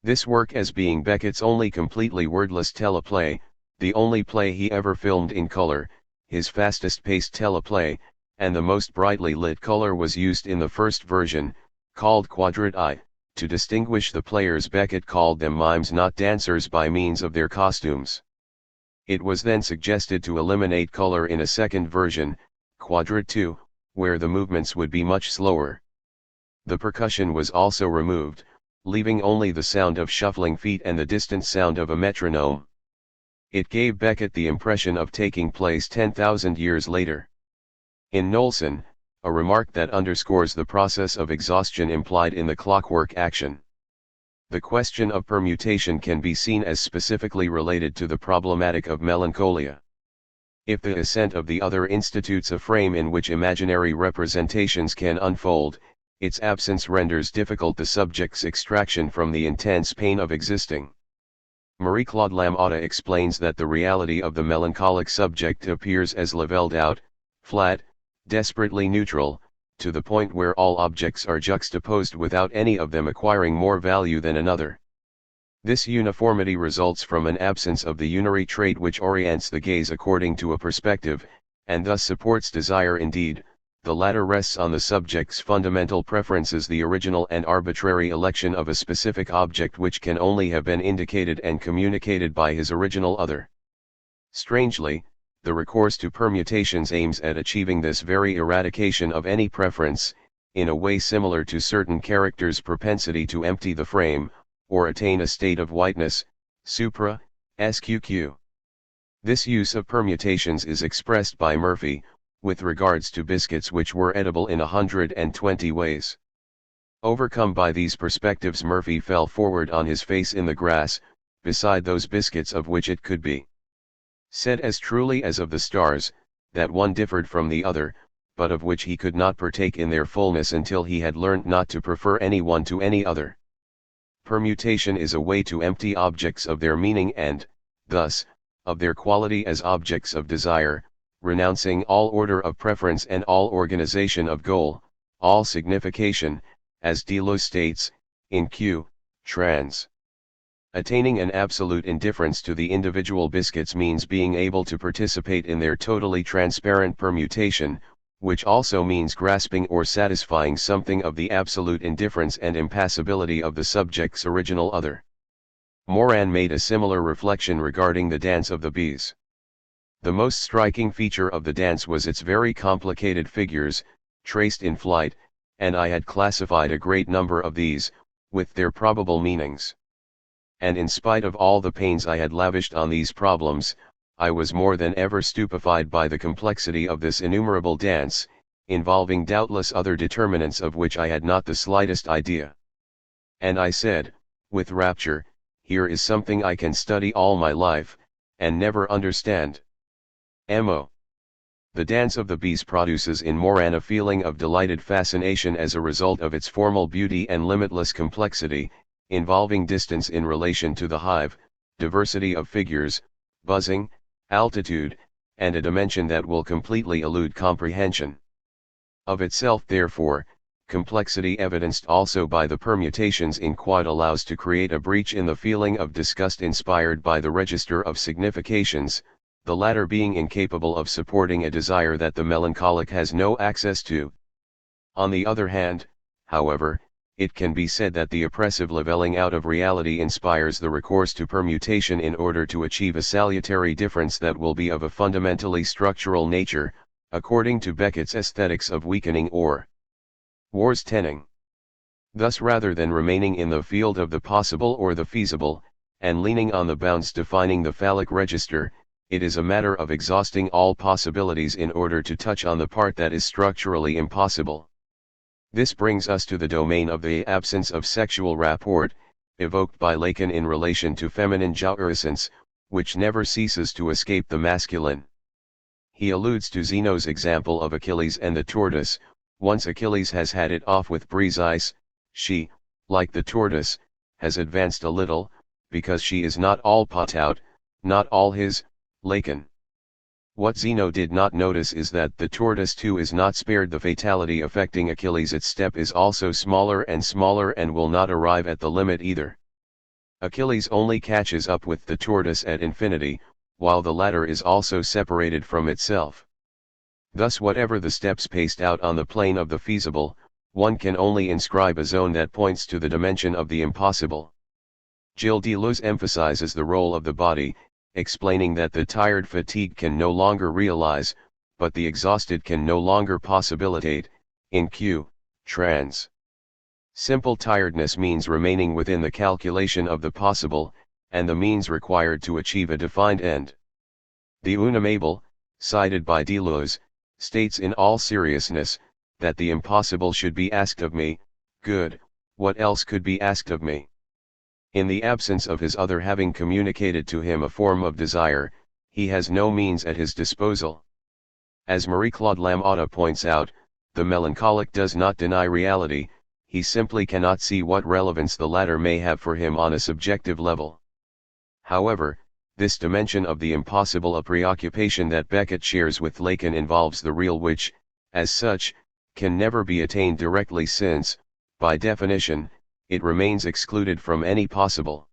this work as being Beckett's only completely wordless teleplay, the only play he ever filmed in color, his fastest-paced teleplay, and the most brightly lit color was used in the first version, called Quadrat I, to distinguish the players. Beckett called them mimes, not dancers, by means of their costumes. It was then suggested to eliminate color in a second version, Quadrant 2, where the movements would be much slower. The percussion was also removed, leaving only the sound of shuffling feet and the distant sound of a metronome. It gave Beckett the impression of taking place 10,000 years later. In Llewellyn, a remark that underscores the process of exhaustion implied in the clockwork action. The question of permutation can be seen as specifically related to the problematic of melancholia. If the assent of the other institutes a frame in which imaginary representations can unfold, its absence renders difficult the subject's extraction from the intense pain of existing. Marie-Claude Lamothe explains that the reality of the melancholic subject appears as levelled out, flat, desperately neutral, to the point where all objects are juxtaposed without any of them acquiring more value than another. This uniformity results from an absence of the unary trait which orients the gaze according to a perspective, and thus supports desire. Indeed, the latter rests on the subject's fundamental preferences, the original and arbitrary election of a specific object which can only have been indicated and communicated by his original other. Strangely, the recourse to permutations aims at achieving this very eradication of any preference, in a way similar to certain characters' propensity to empty the frame, or attain a state of whiteness, supra-sqq. This use of permutations is expressed by Murphy, with regards to biscuits which were edible in 120 ways. Overcome by these perspectives, Murphy fell forward on his face in the grass, beside those biscuits of which it could be said as truly as of the stars, that one differed from the other, but of which he could not partake in their fullness until he had learnt not to prefer any one to any other. Permutation is a way to empty objects of their meaning and, thus, of their quality as objects of desire, renouncing all order of preference and all organization of goal, all signification, as Deleuze states, in Q. Trans. Attaining an absolute indifference to the individual biscuits means being able to participate in their totally transparent permutation, which also means grasping or satisfying something of the absolute indifference and impassibility of the subject's original other. Moran made a similar reflection regarding the dance of the bees. The most striking feature of the dance was its very complicated figures, traced in flight, and I had classified a great number of these, with their probable meanings. And in spite of all the pains I had lavished on these problems, I was more than ever stupefied by the complexity of this innumerable dance, involving doubtless other determinants of which I had not the slightest idea. And I said, with rapture, here is something I can study all my life, and never understand. M.O. The dance of the bees produces in Moran a feeling of delighted fascination as a result of its formal beauty and limitless complexity, involving distance in relation to the hive, diversity of figures, buzzing, altitude, and a dimension that will completely elude comprehension. Of itself, therefore, complexity evidenced also by the permutations in quad allows to create a breach in the feeling of disgust inspired by the register of significations, the latter being incapable of supporting a desire that the melancholic has no access to. On the other hand, however, it can be said that the oppressive levelling out of reality inspires the recourse to permutation in order to achieve a salutary difference that will be of a fundamentally structural nature, according to Beckett's aesthetics of weakening or war's tening. Thus, rather than remaining in the field of the possible or the feasible, and leaning on the bounds defining the phallic register, it is a matter of exhausting all possibilities in order to touch on the part that is structurally impossible. This brings us to the domain of the absence of sexual rapport, evoked by Lacan in relation to feminine jouissance, which never ceases to escape the masculine. He alludes to Zeno's example of Achilles and the tortoise. Once Achilles has had it off with Briseis, she, like the tortoise, has advanced a little, because she is not all put out, not all his. Lacan. What Zeno did not notice is that the tortoise too is not spared the fatality affecting Achilles. Its step is also smaller and will not arrive at the limit either. Achilles only catches up with the tortoise at infinity, while the latter is also separated from itself. Thus, whatever the steps paced out on the plane of the feasible, one can only inscribe a zone that points to the dimension of the impossible. Gilles Deleuze emphasizes the role of the body, explaining that the tired fatigue can no longer realize, but the exhausted can no longer possibilitate, in Q, trans. Simple tiredness means remaining within the calculation of the possible, and the means required to achieve a defined end. The unamable, cited by Deleuze, states in all seriousness, that the impossible should be asked of me. Good, what else could be asked of me? In the absence of his other having communicated to him a form of desire, he has no means at his disposal. As Marie-Claude Lamothe points out, the melancholic does not deny reality, he simply cannot see what relevance the latter may have for him on a subjective level. However, this dimension of the impossible, a preoccupation that Beckett shares with Lacan, involves the real which, as such, can never be attained directly since, by definition, it remains excluded from any possible.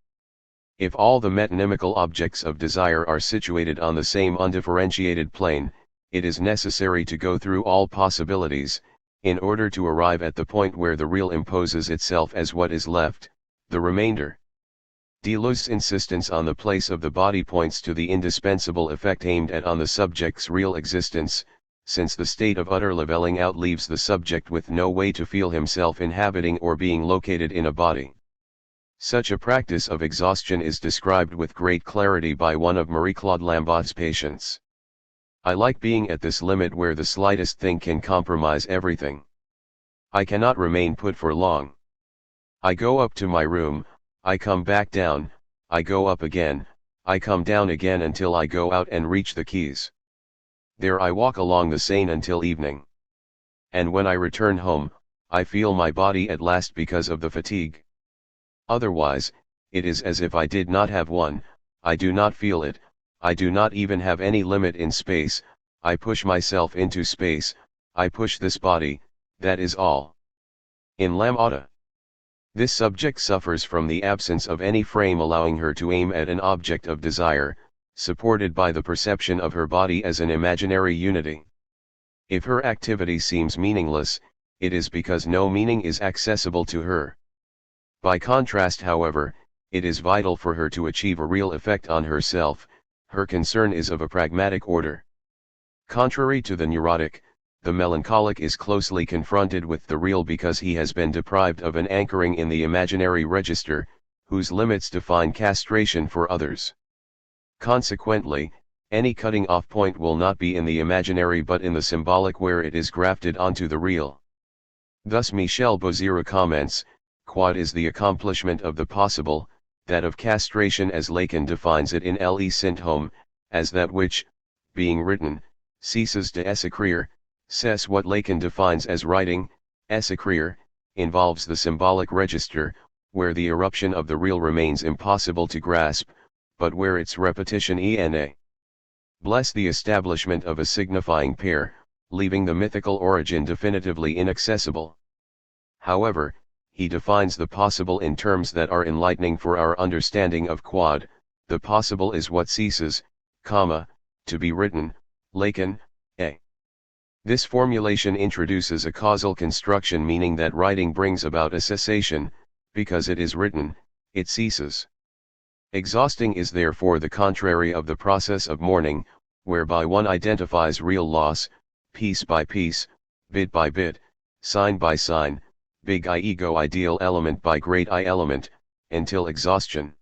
If all the metonymical objects of desire are situated on the same undifferentiated plane, it is necessary to go through all possibilities, in order to arrive at the point where the real imposes itself as what is left, the remainder. Deleuze's insistence on the place of the body points to the indispensable effect aimed at on the subject's real existence, since the state of utter leveling out leaves the subject with no way to feel himself inhabiting or being located in a body. Such a practice of exhaustion is described with great clarity by one of Marie-Claude Lamotte's patients. I like being at this limit where the slightest thing can compromise everything. I cannot remain put for long. I go up to my room, I come back down, I go up again, I come down again until I go out and reach the quays. There I walk along the Seine until evening. And when I return home, I feel my body at last because of the fatigue. Otherwise, it is as if I did not have one, I do not feel it, I do not even have any limit in space, I push myself into space, I push this body, that is all. In Lamothe, this subject suffers from the absence of any frame allowing her to aim at an object of desire, supported by the perception of her body as an imaginary unity. If her activity seems meaningless, it is because no meaning is accessible to her. By contrast, however, it is vital for her to achieve a real effect on herself, her concern is of a pragmatic order. Contrary to the neurotic, the melancholic is closely confronted with the real because he has been deprived of an anchoring in the imaginary register, whose limits define castration for others. Consequently, any cutting off point will not be in the imaginary but in the symbolic where it is grafted onto the real. Thus Michel Bozira comments, quod is the accomplishment of the possible, that of castration as Lacan defines it in Le Symptôme, as that which, being written, ceases de s'écrire, says what Lacan defines as writing, s'écrire, involves the symbolic register, where the eruption of the real remains impossible to grasp, but where its repetition ena. Bless the establishment of a signifying pair, leaving the mythical origin definitively inaccessible. However, he defines the possible in terms that are enlightening for our understanding of quod, the possible is what ceases, to be written, Lacan, a. This formulation introduces a causal construction, meaning that writing brings about a cessation, because it is written, it ceases. Exhausting is therefore the contrary of the process of mourning, whereby one identifies real loss, piece by piece, bit by bit, sign by sign, big I ego ideal element by great I element, until exhaustion.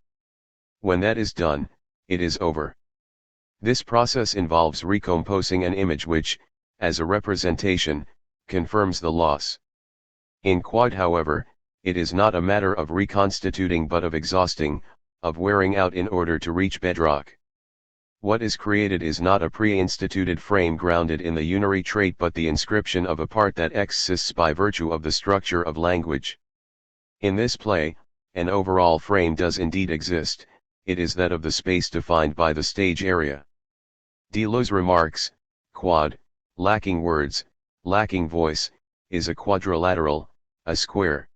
When that is done, it is over. This process involves recomposing an image which, as a representation, confirms the loss. In quod, however, it is not a matter of reconstituting but of exhausting, of wearing out in order to reach bedrock. What is created is not a pre-instituted frame grounded in the unary trait but the inscription of a part that exists by virtue of the structure of language. In this play, an overall frame does indeed exist, it is that of the space defined by the stage area. Deleuze remarks, quod, lacking words, lacking voice, is a quadrilateral, a square.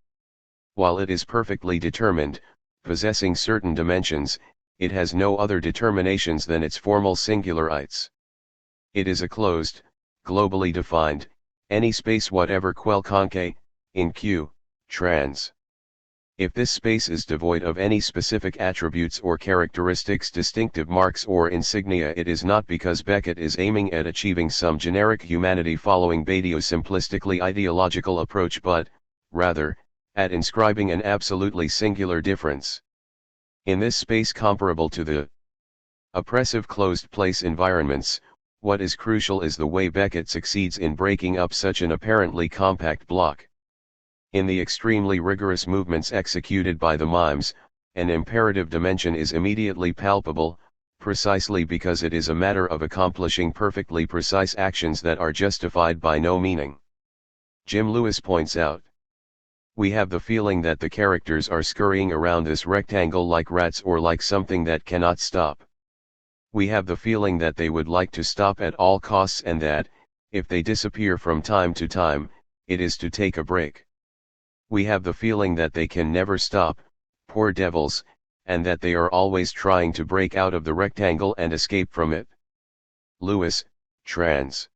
While it is perfectly determined, possessing certain dimensions, it has no other determinations than its formal singularities. It is a closed, globally defined, any space whatever quelconque, in Q, trans. If this space is devoid of any specific attributes or characteristics, distinctive marks or insignia, it is not because Beckett is aiming at achieving some generic humanity following Badiou's simplistically ideological approach, but, rather, at inscribing an absolutely singular difference. In this space comparable to the oppressive closed place environments, what is crucial is the way Beckett succeeds in breaking up such an apparently compact block. In the extremely rigorous movements executed by the mimes, an imperative dimension is immediately palpable, precisely because it is a matter of accomplishing perfectly precise actions that are justified by no meaning. Jim Lewis points out, "We have the feeling that the characters are scurrying around this rectangle like rats or like something that cannot stop. We have the feeling that they would like to stop at all costs, and that, if they disappear from time to time, it is to take a break. We have the feeling that they can never stop, poor devils, and that they are always trying to break out of the rectangle and escape from it." Lewis, trans.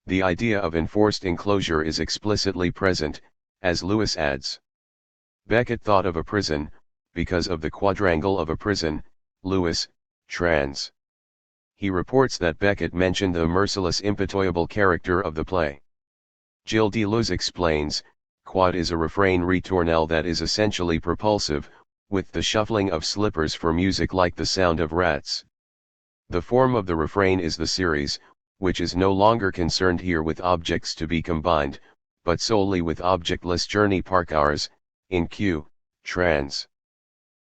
The idea of enforced enclosure is explicitly present, as Lewis adds. Beckett thought of a prison, because of the quadrangle of a prison. Lewis, trans. He reports that Beckett mentioned the merciless impitoyable character of the play. Gilles Deleuze explains, quad is a refrain ritornelle that is essentially propulsive, with the shuffling of slippers for music like the sound of rats. The form of the refrain is the series, which is no longer concerned here with objects to be combined, but solely with objectless journey park hours, in Q, trans.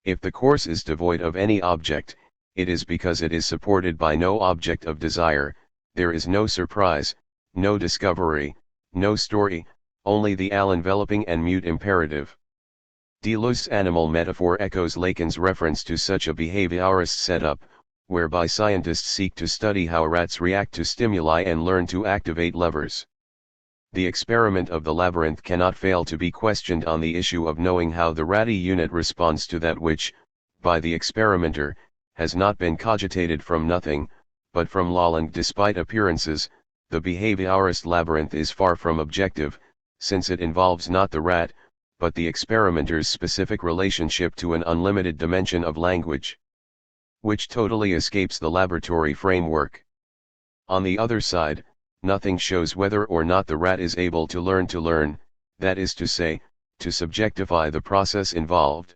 If the course is devoid of any object, it is because it is supported by no object of desire. There is no surprise, no discovery, no story, only the all-enveloping and mute imperative. Deleuze's animal metaphor echoes Lacan's reference to such a behaviorist setup, whereby scientists seek to study how rats react to stimuli and learn to activate levers. The experiment of the labyrinth cannot fail to be questioned on the issue of knowing how the ratty unit responds to that which, by the experimenter, has not been cogitated from nothing, but from Llewellyn. Despite appearances, the behaviorist labyrinth is far from objective, since it involves not the rat, but the experimenter's specific relationship to an unlimited dimension of language, which totally escapes the laboratory framework. On the other side, nothing shows whether or not the rat is able to learn, that is to say, to subjectify the process involved.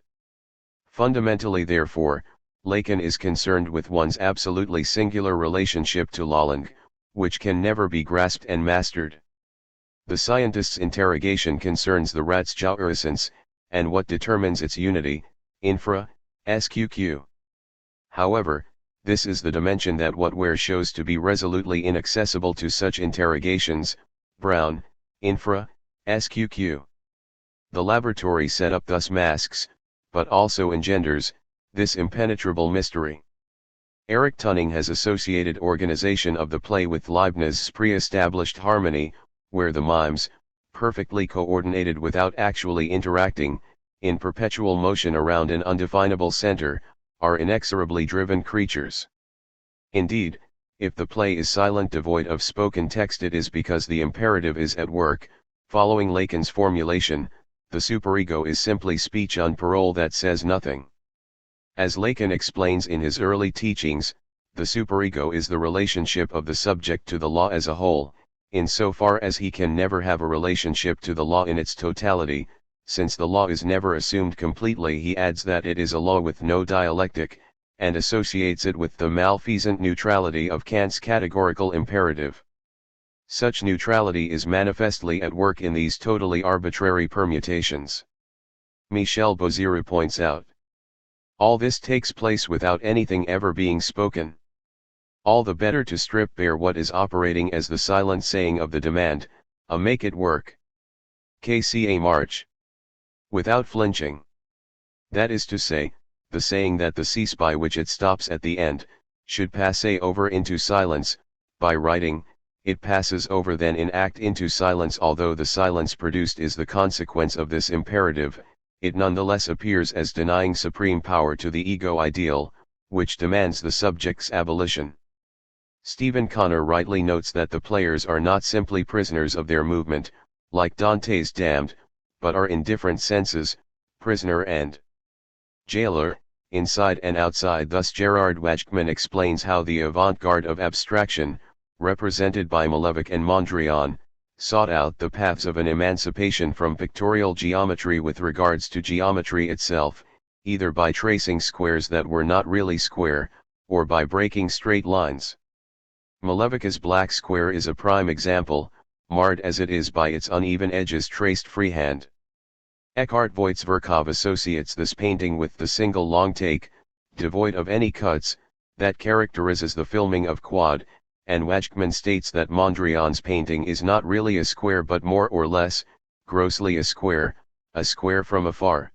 Fundamentally, therefore, Lacan is concerned with one's absolutely singular relationship to Llewellyn, which can never be grasped and mastered. The scientist's interrogation concerns the rat's jouissance, and what determines its unity, infra, sqq. However, this is the dimension that Whatware shows to be resolutely inaccessible to such interrogations. Brown, infra, sqq. The laboratory setup thus masks, but also engenders, this impenetrable mystery. Eric Tunning has associated organization of the play with Leibniz's pre-established harmony, where the mimes, perfectly coordinated without actually interacting, in perpetual motion around an undefinable center, are inexorably driven creatures. Indeed, if the play is silent, devoid of spoken text, it is because the imperative is at work. Following Lacan's formulation, the superego is simply speech on parole that says nothing. As Lacan explains in his early teachings, the superego is the relationship of the subject to the law as a whole, insofar as he can never have a relationship to the law in its totality. Since the law is never assumed completely, he adds that it is a law with no dialectic, and associates it with the malfeasant neutrality of Kant's categorical imperative. Such neutrality is manifestly at work in these totally arbitrary permutations. Michel Boziru points out, all this takes place without anything ever being spoken. All the better to strip bare what is operating as the silent saying of the demand, make it work. KCA March. Without flinching. That is to say, the saying that the cease by which it stops at the end, should pass over into silence. By writing, it passes over then in act into silence. Although the silence produced is the consequence of this imperative, it nonetheless appears as denying supreme power to the ego ideal, which demands the subject's abolition. Stephen Connor rightly notes that the players are not simply prisoners of their movement, like Dante's damned, but are in different senses, prisoner and jailer, inside and outside. Thus Gerard Wajkman explains how the avant-garde of abstraction, represented by Malevich and Mondrian, sought out the paths of an emancipation from pictorial geometry with regards to geometry itself, either by tracing squares that were not really square, or by breaking straight lines. Malevich's black square is a prime example, marred as it is by its uneven edges traced freehand. Eckhart Voitzverkov associates this painting with the single long take, devoid of any cuts, that characterizes the filming of Quad, and Wajkman states that Mondrian's painting is not really a square but more or less, grossly a square from afar.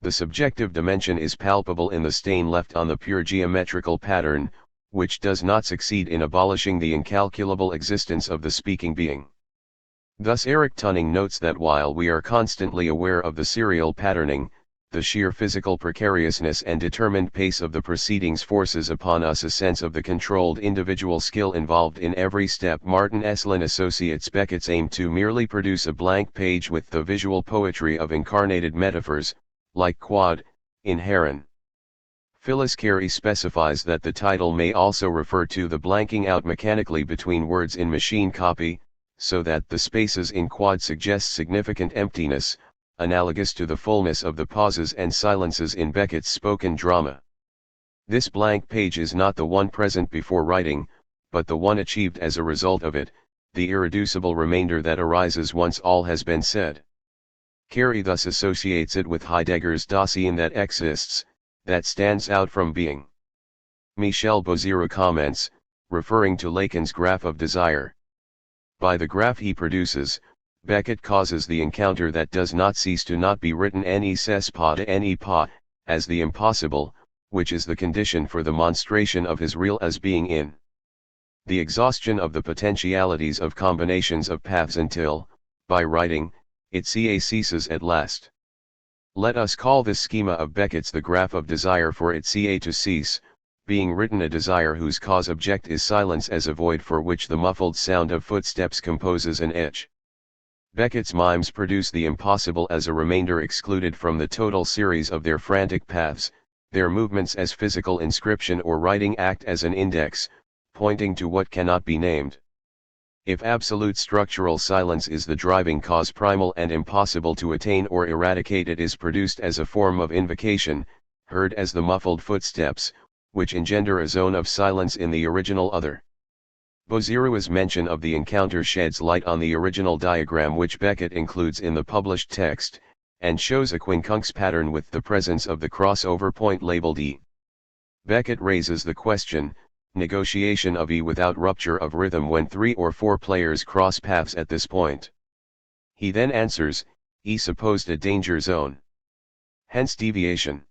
The subjective dimension is palpable in the stain left on the pure geometrical pattern, which does not succeed in abolishing the incalculable existence of the speaking being. Thus Eric Tunning notes that while we are constantly aware of the serial patterning, the sheer physical precariousness and determined pace of the proceedings forces upon us a sense of the controlled individual skill involved in every step. Martin Esslin associates Beckett's aim to merely produce a blank page with the visual poetry of incarnated metaphors, like Quad, in Heron. Phyllis Carey specifies that the title may also refer to the blanking out mechanically between words in machine copy, so that the spaces in Quad suggest significant emptiness, analogous to the fullness of the pauses and silences in Beckett's spoken drama. This blank page is not the one present before writing, but the one achieved as a result of it, the irreducible remainder that arises once all has been said. Carey thus associates it with Heidegger's Dasein that exists, that stands out from being. Michel Bozira comments, referring to Lacan's graph of desire. By the graph he produces, Beckett causes the encounter that does not cease to not be written ne ses pas de ne pas, as the impossible, which is the condition for the monstration of his real as being in. The exhaustion of the potentialities of combinations of paths until, by writing, it ceases at last. Let us call this schema of Beckett's the graph of desire, for it to cease, being written a desire whose cause object is silence as a void for which the muffled sound of footsteps composes an etch. Beckett's mimes produce the impossible as a remainder excluded from the total series of their frantic paths, their movements as physical inscription or writing act as an index, pointing to what cannot be named. If absolute structural silence is the driving cause primal and impossible to attain or eradicate, it is produced as a form of invocation, heard as the muffled footsteps, which engender a zone of silence in the original other. Bozira's mention of the encounter sheds light on the original diagram which Beckett includes in the published text, and shows a quincunx pattern with the presence of the crossover point labeled E. Beckett raises the question, negotiation of E without rupture of rhythm when 3 or 4 players cross paths at this point. He then answers, E supposed a danger zone. Hence deviation.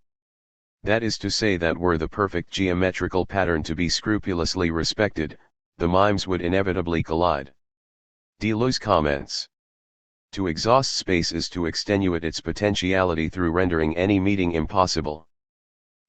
That is to say that were the perfect geometrical pattern to be scrupulously respected, the mimes would inevitably collide. Deleuze comments. To exhaust space is to extenuate its potentiality through rendering any meeting impossible.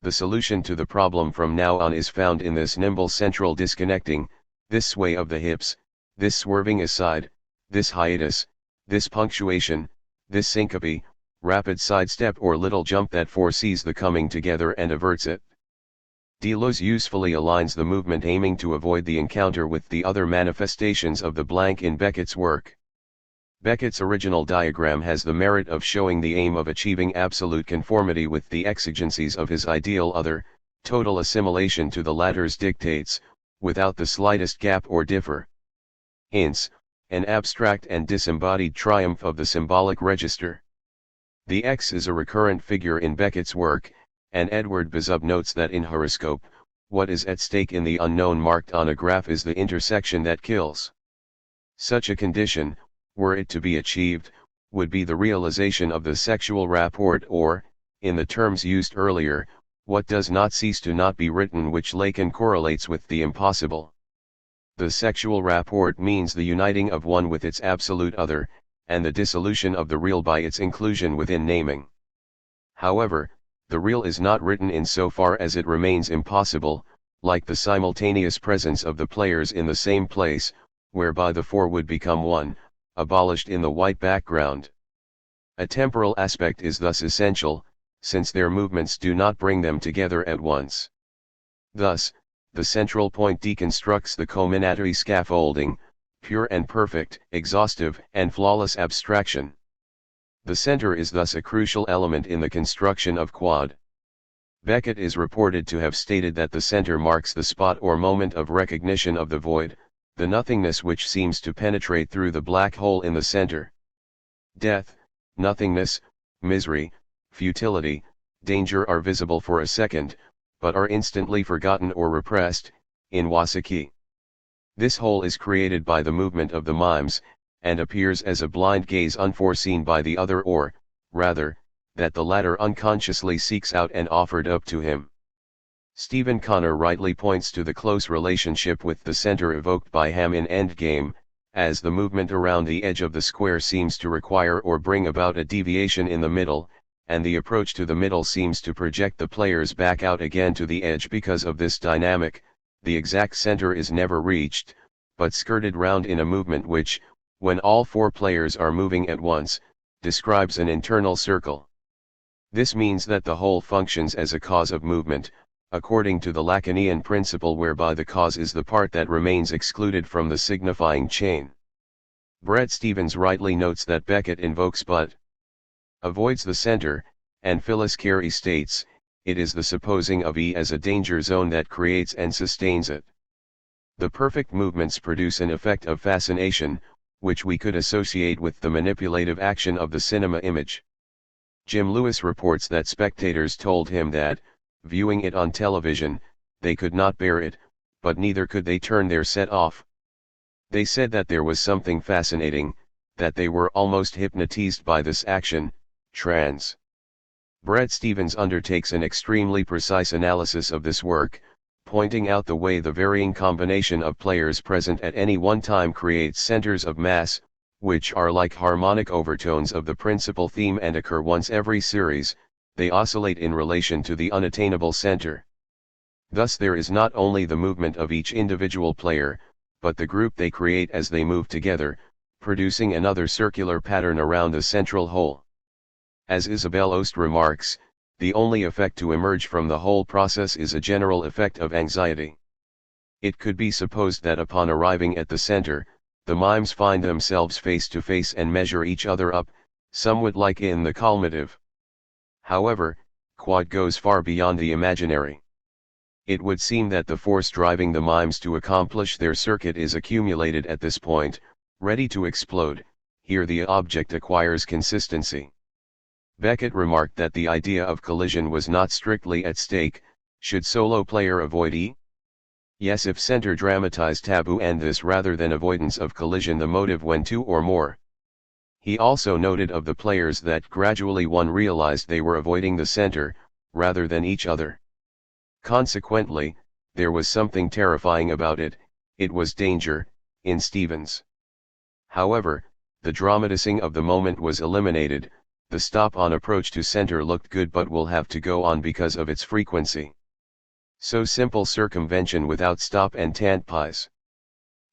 The solution to the problem from now on is found in this nimble central disconnecting, this sway of the hips, this swerving aside, this hiatus, this punctuation, this syncope, rapid sidestep or little jump that foresees the coming together and averts it. Deleuze usefully aligns the movement aiming to avoid the encounter with the other manifestations of the blank in Beckett's work. Beckett's original diagram has the merit of showing the aim of achieving absolute conformity with the exigencies of his ideal other, total assimilation to the latter's dictates, without the slightest gap or differ. Hence, an abstract and disembodied triumph of the symbolic register. The X is a recurrent figure in Beckett's work, and Edward Bezub notes that in horoscope, what is at stake in the unknown marked on a graph is the intersection that kills. Such a condition, were it to be achieved, would be the realization of the sexual rapport or, in the terms used earlier, what does not cease to not be written, which Lacan correlates with the impossible. The sexual rapport means the uniting of one with its absolute other, and the dissolution of the real by its inclusion within naming. However, the real is not written in so far as it remains impossible, like the simultaneous presence of the players in the same place, whereby the four would become one, abolished in the white background. A temporal aspect is thus essential, since their movements do not bring them together at once. Thus, the central point deconstructs the culminatory scaffolding, pure and perfect, exhaustive and flawless abstraction. The center is thus a crucial element in the construction of quad. Beckett is reported to have stated that the center marks the spot or moment of recognition of the void, the nothingness which seems to penetrate through the black hole in the center. Death, nothingness, misery, futility, danger are visible for a second, but are instantly forgotten or repressed, in Wasaki. This hole is created by the movement of the mimes, and appears as a blind gaze unforeseen by the other or, rather, that the latter unconsciously seeks out and offered up to him. Stephen Connor rightly points to the close relationship with the center evoked by Ham in Endgame, as the movement around the edge of the square seems to require or bring about a deviation in the middle, and the approach to the middle seems to project the players back out again to the edge. Because of this dynamic, the exact center is never reached, but skirted round in a movement which, when all four players are moving at once, describes an internal circle. This means that the whole functions as a cause of movement, according to the Lacanian principle whereby the cause is the part that remains excluded from the signifying chain. Bret Stephens rightly notes that Beckett invokes but avoids the center, and Phyllis Carey states, it is the supposing of E as a danger zone that creates and sustains it. The perfect movements produce an effect of fascination, which we could associate with the manipulative action of the cinema image. Jim Lewis reports that spectators told him that, viewing it on television, they could not bear it, but neither could they turn their set off. They said that there was something fascinating, that they were almost hypnotized by this action, trance. Bret Stephens undertakes an extremely precise analysis of this work, pointing out the way the varying combination of players present at any one time creates centers of mass, which are like harmonic overtones of the principal theme and occur once every series. They oscillate in relation to the unattainable center. Thus there is not only the movement of each individual player, but the group they create as they move together, producing another circular pattern around the central whole. As Isabel Ost remarks, the only effect to emerge from the whole process is a general effect of anxiety. It could be supposed that upon arriving at the center, the mimes find themselves face to face and measure each other up, somewhat like in the culminative. However, quad goes far beyond the imaginary. It would seem that the force driving the mimes to accomplish their circuit is accumulated at this point, ready to explode. Here the object acquires consistency. Beckett remarked that the idea of collision was not strictly at stake. Should solo player avoid E? Yes, if center dramatized taboo and this rather than avoidance of collision the motive when two or more. He also noted of the players that gradually one realized they were avoiding the center, rather than each other. Consequently, there was something terrifying about it. It was danger, in Stephens. However, the dramatizing of the moment was eliminated. The stop on approach to center looked good but will have to go on because of its frequency. So simple circumvention without stop and tantpies.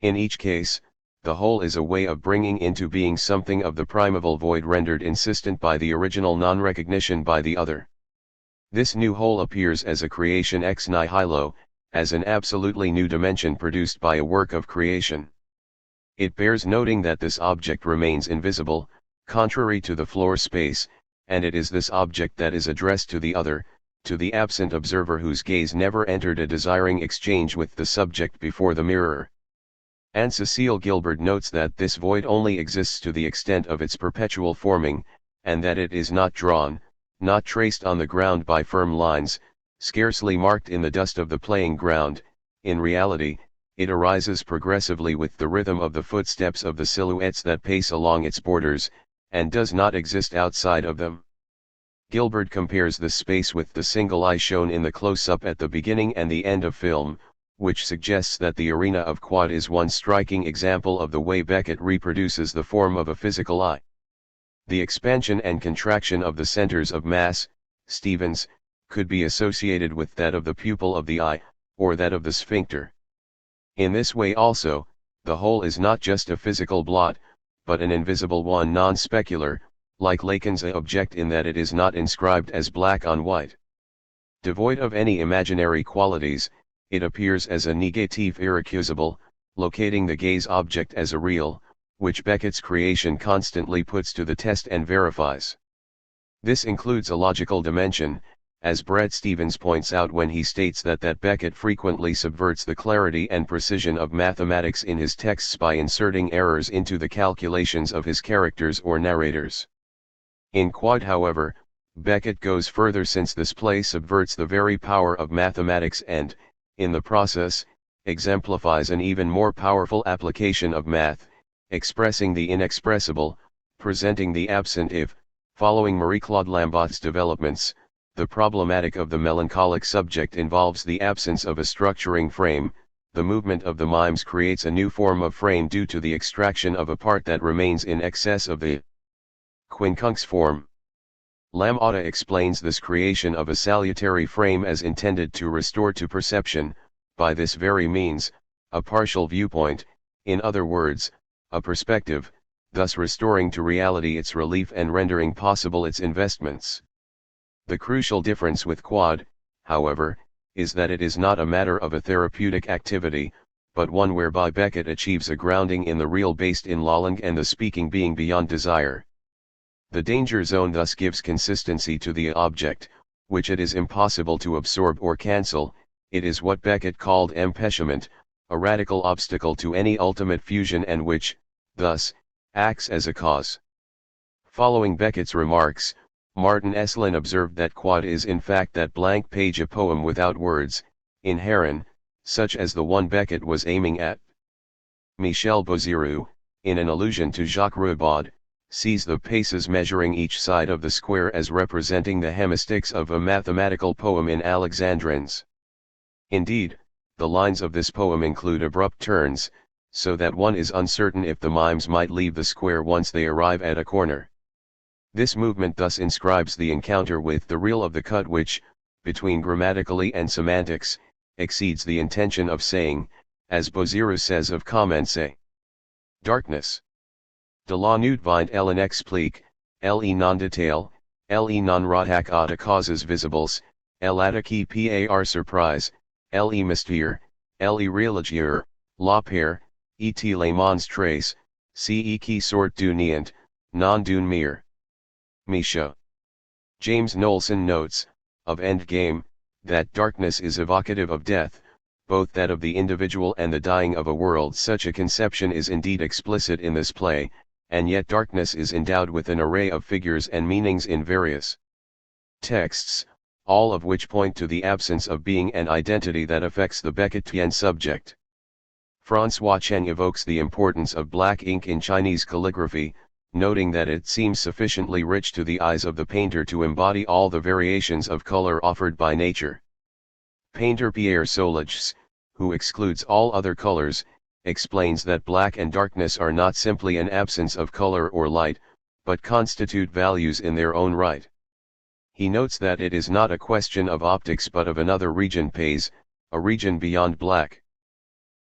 In each case, the whole is a way of bringing into being something of the primeval void rendered insistent by the original non-recognition by the other. This new whole appears as a creation ex nihilo, as an absolutely new dimension produced by a work of creation. It bears noting that this object remains invisible, contrary to the floor space, and it is this object that is addressed to the other, to the absent observer whose gaze never entered a desiring exchange with the subject before the mirror. Anne Cecile Gilbert notes that this void only exists to the extent of its perpetual forming, and that it is not drawn, not traced on the ground by firm lines, scarcely marked in the dust of the playing ground. In reality, it arises progressively with the rhythm of the footsteps of the silhouettes that pace along its borders, and does not exist outside of them. Gilbert compares this space with the single eye shown in the close-up at the beginning and the end of film, which suggests that the arena of quad is one striking example of the way Beckett reproduces the form of a physical eye. The expansion and contraction of the centers of mass, Stephens, could be associated with that of the pupil of the eye, or that of the sphincter. In this way also, the whole is not just a physical blot, but an invisible one non-specular, like Lacan's object in that it is not inscribed as black on white. Devoid of any imaginary qualities, it appears as a negative irrecusable, locating the gaze object as a real, which Beckett's creation constantly puts to the test and verifies. This includes a logical dimension, as Bret Stephens points out when he states that Beckett frequently subverts the clarity and precision of mathematics in his texts by inserting errors into the calculations of his characters or narrators. In Quad, however, Beckett goes further, since this play subverts the very power of mathematics and, in the process, exemplifies an even more powerful application of math, expressing the inexpressible, presenting the absent. If, following Marie-Claude Lambott's developments, the problematic of the melancholic subject involves the absence of a structuring frame, the movement of the mimes creates a new form of frame due to the extraction of a part that remains in excess of the quincunx form. Lambotta explains this creation of a salutary frame as intended to restore to perception, by this very means, a partial viewpoint, in other words, a perspective, thus restoring to reality its relief and rendering possible its investments. The crucial difference with Quad, however, is that it is not a matter of a therapeutic activity, but one whereby Beckett achieves a grounding in the real based in Llewellyn and the speaking being beyond desire. The danger zone thus gives consistency to the object, which it is impossible to absorb or cancel. It is what Beckett called empêchement, a radical obstacle to any ultimate fusion, and which, thus, acts as a cause. Following Beckett's remarks, Martin Esslin observed that Quad is in fact that blank page, a poem without words, in Heron, such as the one Beckett was aiming at. Michel Boziroux, in an allusion to Jacques Ribot, sees the paces measuring each side of the square as representing the hemistichs of a mathematical poem in Alexandrines. Indeed, the lines of this poem include abrupt turns, so that one is uncertain if the mimes might leave the square once they arrive at a corner. This movement thus inscribes the encounter with the real of the cut, which, between grammatically and semantics, exceeds the intention of saying, as Boziroux says of commencer. Darkness. De la nuit vient elle explique, elle non detail, elle non rattaque à causes visibles, elle attaque par surprise, elle mystère, elle religieux, la peur, et les monstres, ce qui sort du néant, non d'une mere. Misha. James Knowlson notes, of Endgame, that darkness is evocative of death, both that of the individual and the dying of a world. Such a conception is indeed explicit in this play, and yet darkness is endowed with an array of figures and meanings in various texts, all of which point to the absence of being and identity that affects the Beckettian subject. François Cheng evokes the importance of black ink in Chinese calligraphy, noting that it seems sufficiently rich to the eyes of the painter to embody all the variations of color offered by nature. Painter Pierre Solichs, who excludes all other colors, explains that black and darkness are not simply an absence of color or light, but constitute values in their own right. He notes that it is not a question of optics but of another region pays, a region beyond black.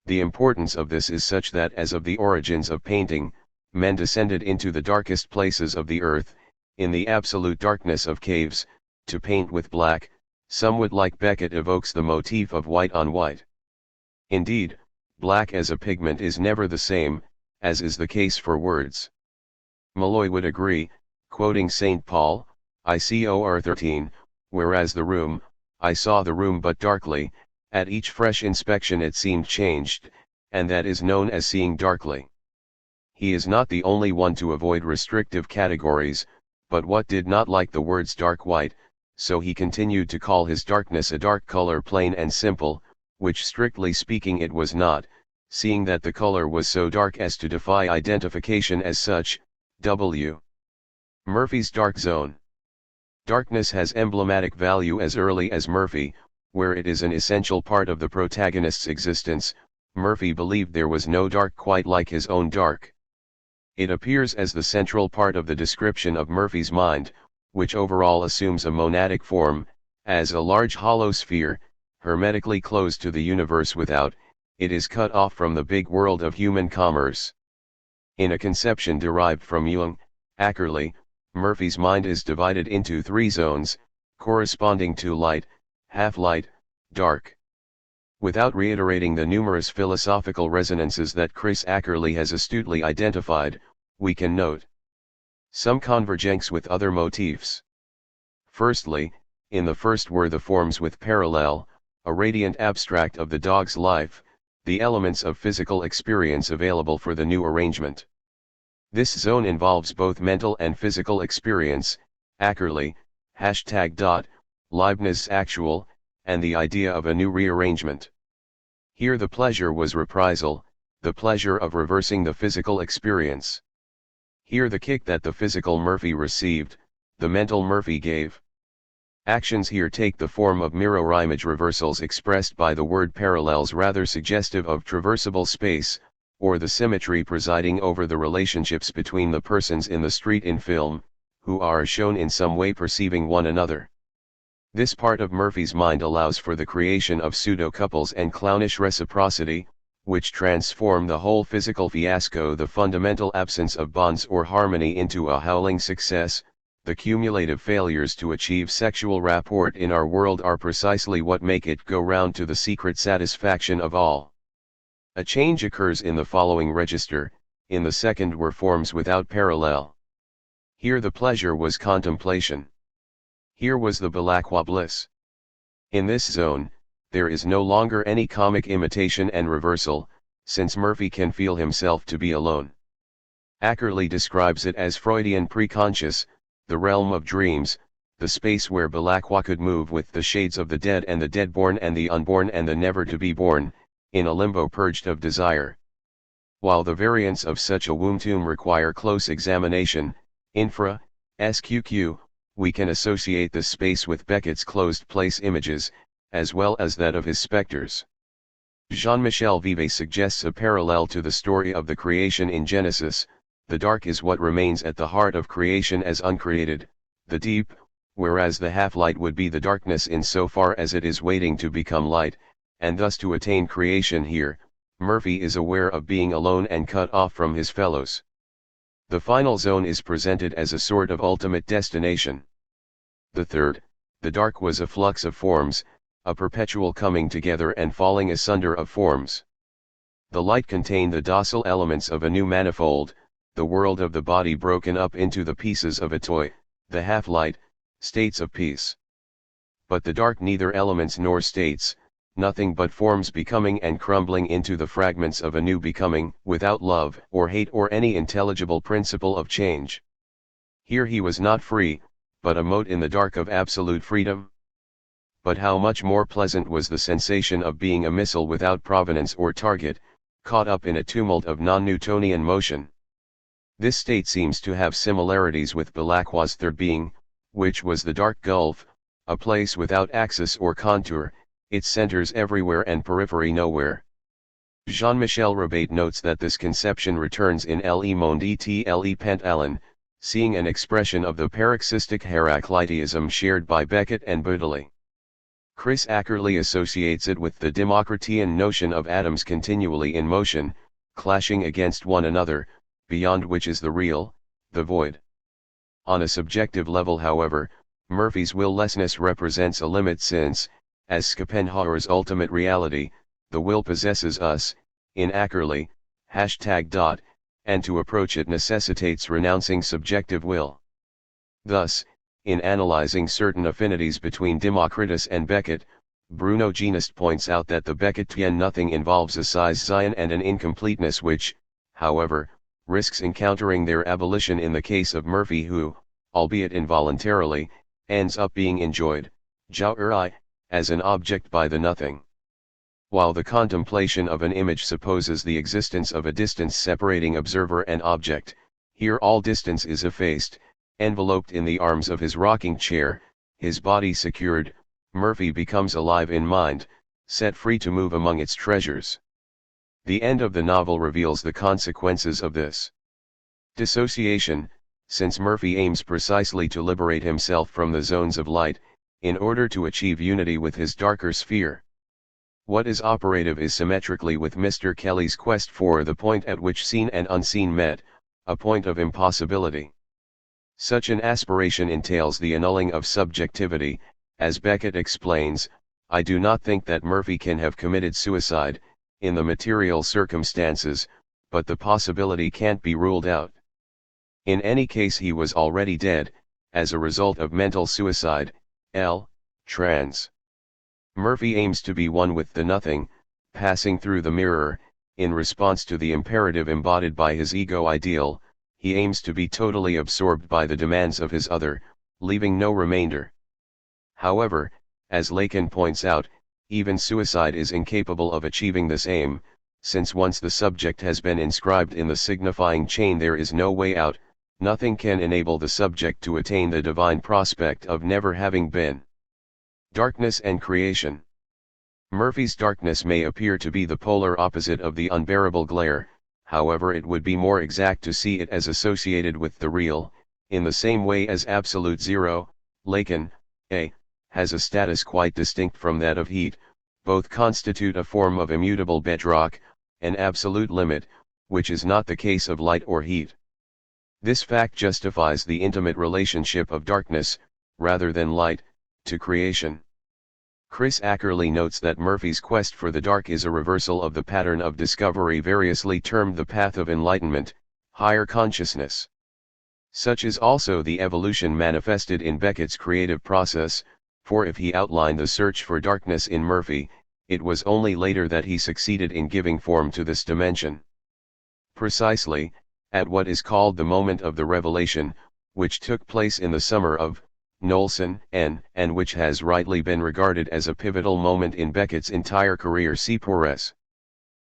The importance of this is such that as of the origins of painting, men descended into the darkest places of the earth, in the absolute darkness of caves, to paint with black. Somewhat like Beckett evokes the motif of white on white. Indeed, black as a pigment is never the same, as is the case for words. Malloy would agree, quoting St. Paul, I cor 13, whereas the room, I saw the room but darkly, at each fresh inspection it seemed changed, and that is known as seeing darkly. He is not the only one to avoid restrictive categories, but Watt did not like the words dark white, so he continued to call his darkness a dark color, plain and simple, which strictly speaking it was not, seeing that the color was so dark as to defy identification as such. W. Murphy's dark zone. Darkness has emblematic value as early as Murphy, where it is an essential part of the protagonist's existence. Murphy believed there was no dark quite like his own dark. It appears as the central part of the description of Murphy's mind, which overall assumes a monadic form, as a large hollow sphere, hermetically closed to the universe without. It is cut off from the big world of human commerce. In a conception derived from Jung, Ackerley, Murphy's mind is divided into three zones, corresponding to light, half-light, dark. Without reiterating the numerous philosophical resonances that Chris Ackerley has astutely identified, we can note some convergence with other motifs. Firstly, in the first were the forms with parallel, a radiant abstract of the dog's life, the elements of physical experience available for the new arrangement. This zone involves both mental and physical experience, Ackerley, Leibniz's actual, and the idea of a new rearrangement. Here the pleasure was reprisal, the pleasure of reversing the physical experience. Here the kick that the physical Murphy received, the mental Murphy gave. Actions here take the form of mirror image reversals expressed by the word parallels, rather suggestive of traversable space, or the symmetry presiding over the relationships between the persons in the street in film, who are shown in some way perceiving one another. This part of Murphy's mind allows for the creation of pseudo-couples and clownish reciprocity, which transform the whole physical fiasco, the fundamental absence of bonds or harmony, into a howling success. The cumulative failures to achieve sexual rapport in our world are precisely what make it go round to the secret satisfaction of all. A change occurs in the following register. In the second were forms without parallel. Here the pleasure was contemplation. Here was the Balakwa bliss. In this zone, there is no longer any comic imitation and reversal, since Murphy can feel himself to be alone. Ackerley describes it as Freudian preconscious, the realm of dreams, the space where Balakwa could move with the shades of the dead and the dead-born and the unborn and the never-to-be-born, in a limbo purged of desire. While the variants of such a womb-tomb require close examination, infra, SQQ, we can associate this space with Beckett's closed place images, as well as that of his specters. Jean-Michel Vivet suggests a parallel to the story of the creation in Genesis. The dark is what remains at the heart of creation as uncreated, the deep, whereas the half-light would be the darkness in so far as it is waiting to become light, and thus to attain creation here, Murphy is aware of being alone and cut off from his fellows. The final zone is presented as a sort of ultimate destination. The third, the dark, was a flux of forms, a perpetual coming together and falling asunder of forms. The light contained the docile elements of a new manifold, the world of the body broken up into the pieces of a toy, the half-light, states of peace. But the dark neither elements nor states, nothing but forms becoming and crumbling into the fragments of a new becoming, without love or hate or any intelligible principle of change. Here he was not free, but a mote in the dark of absolute freedom. But how much more pleasant was the sensation of being a missile without provenance or target, caught up in a tumult of non-Newtonian motion. This state seems to have similarities with Balakwa's third being, which was the dark gulf, a place without axis or contour, its centers everywhere and periphery nowhere. Jean-Michel Rabat notes that this conception returns in Le Monde et Le Pantalon, seeing an expression of the paroxystic Heraclitism shared by Beckett and Baudeley. Chris Ackerley associates it with the Democritean notion of atoms continually in motion, clashing against one another, beyond which is the real, the void. On a subjective level, however, Murphy's will-lessness represents a limit since, as Schopenhauer's ultimate reality, the will possesses us, in Ackerley, and to approach it necessitates renouncing subjective will. Thus, in analyzing certain affinities between Democritus and Beckett, Bruno Genest points out that the Beckettian nothing involves a size Zion and an incompleteness which, however, risks encountering their abolition in the case of Murphy, who, albeit involuntarily, ends up being enjoyed, as an object by the nothing. While the contemplation of an image supposes the existence of a distance separating observer and object, here all distance is effaced. Enveloped in the arms of his rocking chair, his body secured, Murphy becomes alive in mind, set free to move among its treasures. The end of the novel reveals the consequences of this dissociation, since Murphy aims precisely to liberate himself from the zones of light, in order to achieve unity with his darker sphere. What is operative is symmetrically with Mr. Kelly's quest for the point at which seen and unseen met, a point of impossibility. Such an aspiration entails the annulling of subjectivity. As Beckett explains, I do not think that Murphy can have committed suicide, in the material circumstances, but the possibility can't be ruled out. In any case he was already dead, as a result of mental suicide, trans. Murphy aims to be one with the nothing, passing through the mirror, in response to the imperative embodied by his ego ideal. He aims to be totally absorbed by the demands of his other, leaving no remainder. However, as Lacan points out, even suicide is incapable of achieving this aim, since once the subject has been inscribed in the signifying chain there is no way out. Nothing can enable the subject to attain the divine prospect of never having been. Darkness and creation. Murphy's darkness may appear to be the polar opposite of the unbearable glare, however it would be more exact to see it as associated with the real, in the same way as absolute zero, Lacan, has a status quite distinct from that of heat. Both constitute a form of immutable bedrock, an absolute limit, which is not the case of light or heat. This fact justifies the intimate relationship of darkness, rather than light, to creation. Chris Ackerley notes that Murphy's quest for the dark is a reversal of the pattern of discovery variously termed the path of enlightenment, higher consciousness. Such is also the evolution manifested in Beckett's creative process, for if he outlined the search for darkness in Murphy, it was only later that he succeeded in giving form to this dimension. Precisely, at what is called the moment of the revelation, which took place in the summer of Llewellyn, and which has rightly been regarded as a pivotal moment in Beckett's entire career. See Pores.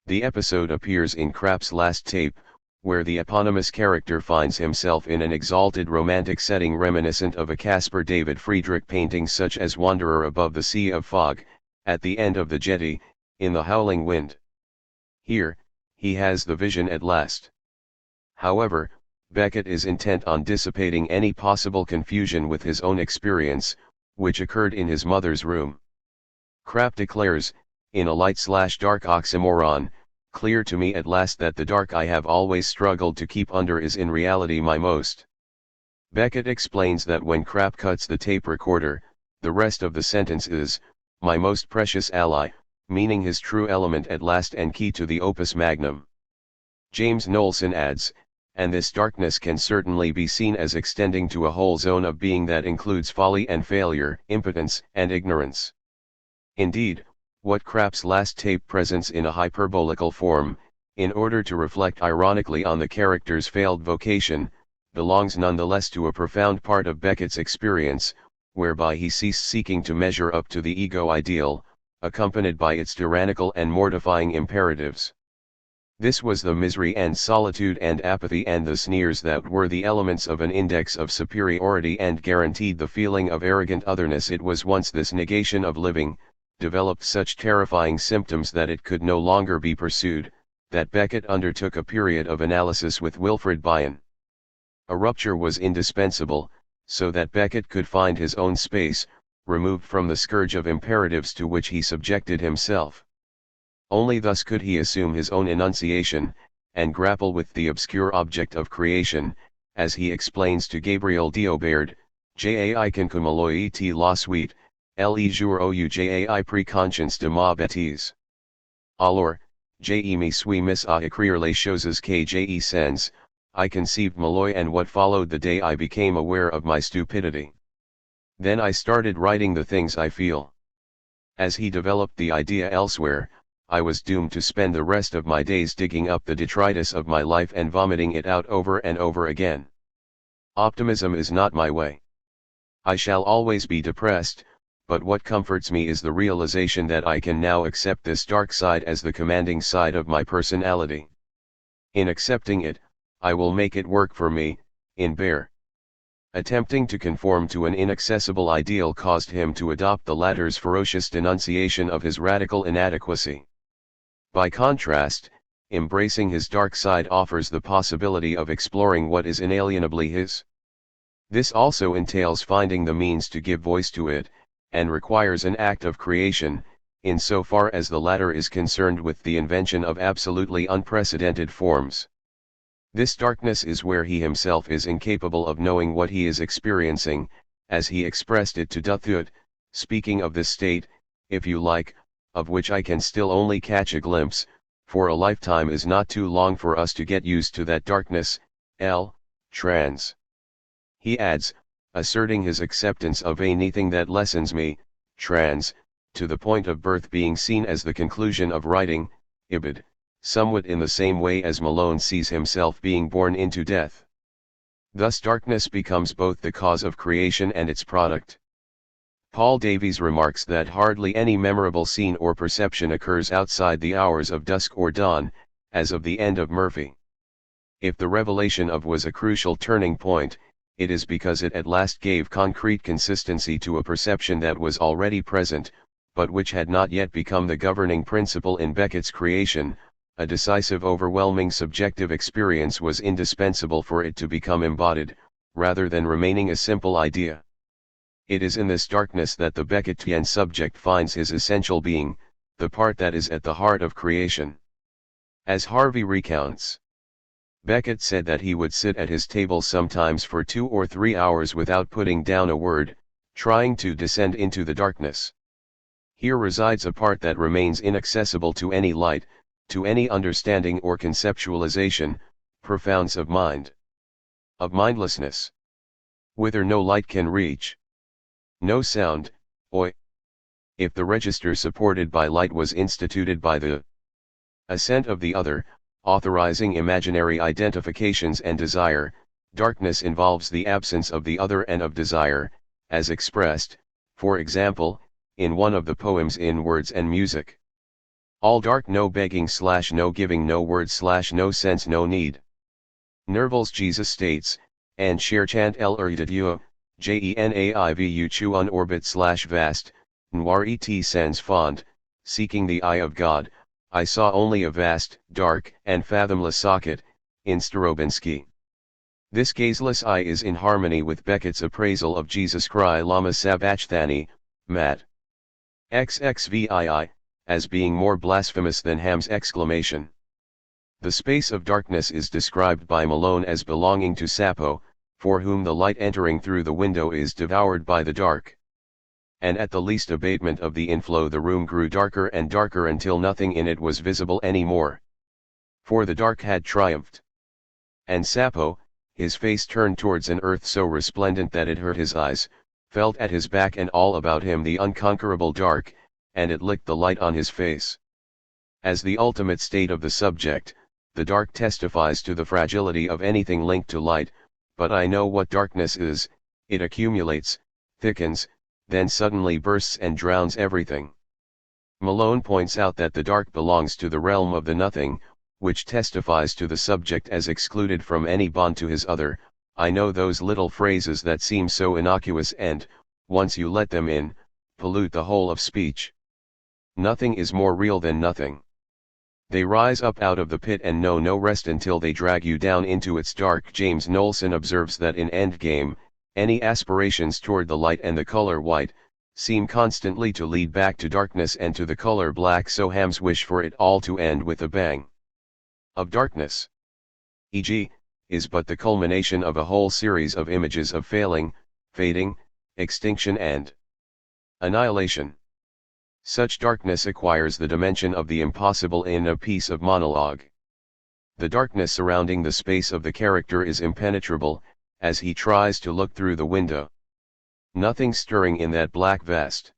The episode appears in Krapp's last tape, where the eponymous character finds himself in an exalted romantic setting reminiscent of a Caspar David Friedrich painting such as Wanderer above the Sea of Fog, at the end of the jetty, in the howling wind. Here, he has the vision at last. However, Beckett is intent on dissipating any possible confusion with his own experience, which occurred in his mother's room. Krapp declares, in a light/dark oxymoron, clear to me at last that the dark I have always struggled to keep under is in reality my most. Beckett explains that when Krapp cuts the tape recorder, the rest of the sentence is, my most precious ally, meaning his true element at last and key to the opus magnum. James Knowlson adds, and this darkness can certainly be seen as extending to a whole zone of being that includes folly and failure, impotence and ignorance. Indeed, what Krapp's last tape presents in a hyperbolical form, in order to reflect ironically on the character's failed vocation, belongs nonetheless to a profound part of Beckett's experience, whereby he ceased seeking to measure up to the ego ideal, accompanied by its tyrannical and mortifying imperatives. This was the misery and solitude and apathy and the sneers that were the elements of an index of superiority and guaranteed the feeling of arrogant otherness. It was once this negation of living, developed such terrifying symptoms that it could no longer be pursued, that Beckett undertook a period of analysis with Wilfred Bion. A rupture was indispensable, so that Beckett could find his own space, removed from the scourge of imperatives to which he subjected himself. Only thus could he assume his own enunciation, and grapple with the obscure object of creation, as he explains to Gabriel Diobard, Jai concumaloy et la suite, le jour ou jai préconscience de ma bêtise. Alors, je me suis mis à écrire les choses que j'ai sens, I conceived Malloy and what followed the day I became aware of my stupidity. Then I started writing the things I feel. As he developed the idea elsewhere, I was doomed to spend the rest of my days digging up the detritus of my life and vomiting it out over and over again. Optimism is not my way. I shall always be depressed, but what comforts me is the realization that I can now accept this dark side as the commanding side of my personality. In accepting it, I will make it work for me. In Bear. Attempting to conform to an inaccessible ideal caused him to adopt the latter's ferocious denunciation of his radical inadequacy. By contrast, embracing his dark side offers the possibility of exploring what is inalienably his. This also entails finding the means to give voice to it, and requires an act of creation, insofar as the latter is concerned with the invention of absolutely unprecedented forms. This darkness is where he himself is incapable of knowing what he is experiencing, as he expressed it to Duthut, speaking of this state, if you like, of which I can still only catch a glimpse, for a lifetime is not too long for us to get used to that darkness, trans. He adds, asserting his acceptance of anything that lessens me, trans, to the point of birth being seen as the conclusion of writing, ibid, somewhat in the same way as Malone sees himself being born into death. Thus darkness becomes both the cause of creation and its product. Paul Davies remarks that hardly any memorable scene or perception occurs outside the hours of dusk or dawn, as of the end of Murphy. If the revelation of was a crucial turning point, it is because it at last gave concrete consistency to a perception that was already present, but which had not yet become the governing principle in Beckett's creation. A decisive overwhelming subjective experience was indispensable for it to become embodied, rather than remaining a simple idea. It is in this darkness that the Beckettian subject finds his essential being, the part that is at the heart of creation. As Harvey recounts, Beckett said that he would sit at his table sometimes for 2 or 3 hours without putting down a word, trying to descend into the darkness. Here resides a part that remains inaccessible to any light, to any understanding or conceptualization, profounds of mind. Of mindlessness. Whither no light can reach. No sound, if the register supported by light was instituted by the assent of the other, authorizing imaginary identifications and desire, darkness involves the absence of the other and of desire, as expressed, for example, in one of the poems In Words and Music. All dark, no begging / no giving, no word / no sense, no need. Nerval's Jesus states, and cher chant dieu, genaivu chuan orbit / vast, noir et sans fond, seeking the eye of God, I saw only a vast, dark, and fathomless socket, in Starobinsky. This gazeless eye is in harmony with Beckett's appraisal of Jesus Cry Lama Sabachthani, Mat. XXVII, as being more blasphemous than Ham's exclamation. The space of darkness is described by Malone as belonging to Sappho, for whom the light entering through the window is devoured by the dark. And at the least abatement of the inflow the room grew darker and darker until nothing in it was visible any more. For the dark had triumphed. And Sappho, his face turned towards an earth so resplendent that it hurt his eyes, felt at his back and all about him the unconquerable dark, and it licked the light on his face. As the ultimate state of the subject, the dark testifies to the fragility of anything linked to light, but I know what darkness is, it accumulates, thickens, then suddenly bursts and drowns everything. Malone points out that the dark belongs to the realm of the nothing, which testifies to the subject as excluded from any bond to his other. I know those little phrases that seem so innocuous and, once you let them in, pollute the whole of speech. Nothing is more real than nothing. They rise up out of the pit and know no rest until they drag you down into its dark. James Knowlson observes that in Endgame, any aspirations toward the light and the color white, seem constantly to lead back to darkness and to the color black, so Ham's wish for it all to end with a bang of darkness, e.g., is but the culmination of a whole series of images of failing, fading, extinction and annihilation. Such darkness acquires the dimension of the impossible in a piece of monologue. The darkness surrounding the space of the character is impenetrable, as he tries to look through the window. Nothing stirring in that black vast.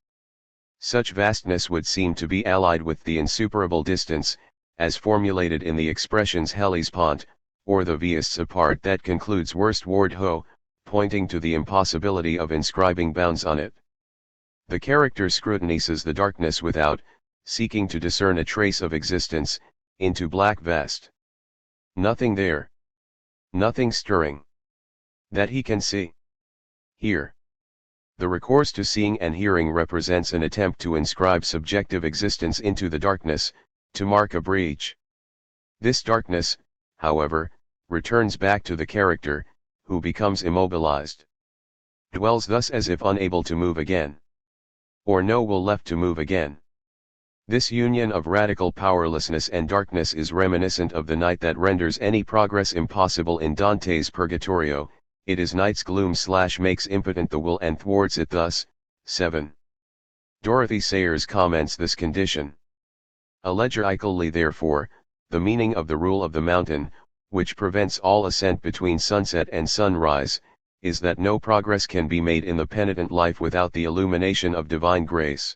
Such vastness would seem to be allied with the insuperable distance, as formulated in the expressions Hellespont, or the Veists apart that concludes Worst Ward Ho, pointing to the impossibility of inscribing bounds on it. The character scrutinizes the darkness without, seeking to discern a trace of existence, into black vast. Nothing there. Nothing stirring. That he can see. Hear. The recourse to seeing and hearing represents an attempt to inscribe subjective existence into the darkness, to mark a breach. This darkness, however, returns back to the character, who becomes immobilized. Dwells thus as if unable to move again. Or no will left to move again. This union of radical powerlessness and darkness is reminiscent of the night that renders any progress impossible in Dante's Purgatorio. It is night's gloom / makes impotent the will and thwarts it thus. 7. Dorothy Sayers comments this condition. Allegorically therefore, the meaning of the rule of the mountain, which prevents all ascent between sunset and sunrise, is that no progress can be made in the penitent life without the illumination of divine grace.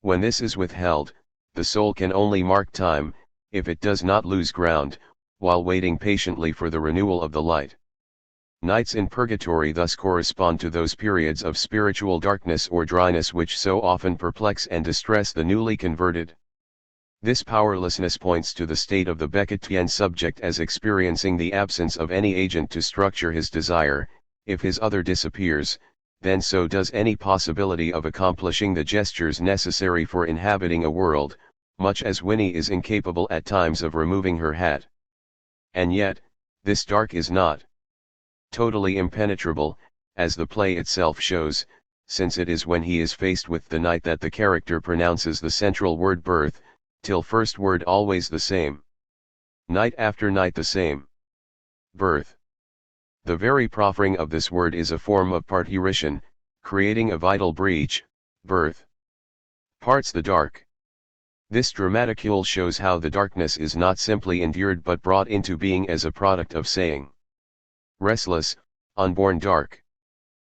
When this is withheld, the soul can only mark time, if it does not lose ground, while waiting patiently for the renewal of the light. Nights in purgatory thus correspond to those periods of spiritual darkness or dryness which so often perplex and distress the newly converted. This powerlessness points to the state of the Beckettian subject as experiencing the absence of any agent to structure his desire. If his other disappears, then so does any possibility of accomplishing the gestures necessary for inhabiting a world, much as Winnie is incapable at times of removing her hat. And yet, this dark is not totally impenetrable, as the play itself shows, since it is when he is faced with the night that the character pronounces the central word birth, till first word always the same. Night after night the same. Birth. The very proffering of this word is a form of parturition, creating a vital breach. Birth parts the dark. This dramaticule shows how the darkness is not simply endured but brought into being as a product of saying. Restless, unborn dark.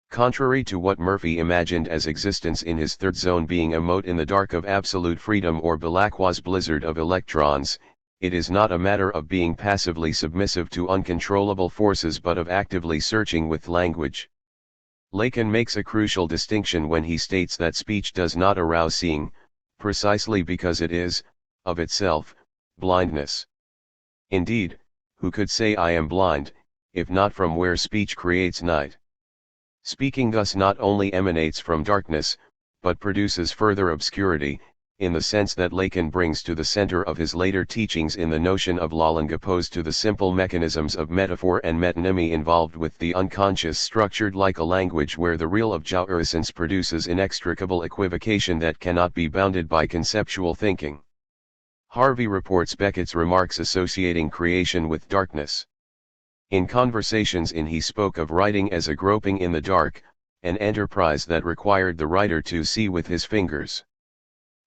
Contrary to what Murphy imagined as existence in his third zone being a mote in the dark of absolute freedom or Balakwa's blizzard of electrons, it is not a matter of being passively submissive to uncontrollable forces but of actively searching with language. Lacan makes a crucial distinction when he states that speech does not arouse seeing, precisely because it is, of itself, blindness. Indeed, who could say I am blind, if not from where speech creates night? Speaking thus not only emanates from darkness, but produces further obscurity, in the sense that Lacan brings to the center of his later teachings in the notion of Llewellyn opposed to the simple mechanisms of metaphor and metonymy involved with the unconscious structured like a language where the real of jouissance produces inextricable equivocation that cannot be bounded by conceptual thinking. Harvey reports Beckett's remarks associating creation with darkness. In Conversations in he spoke of writing as a groping in the dark, an enterprise that required the writer to see with his fingers.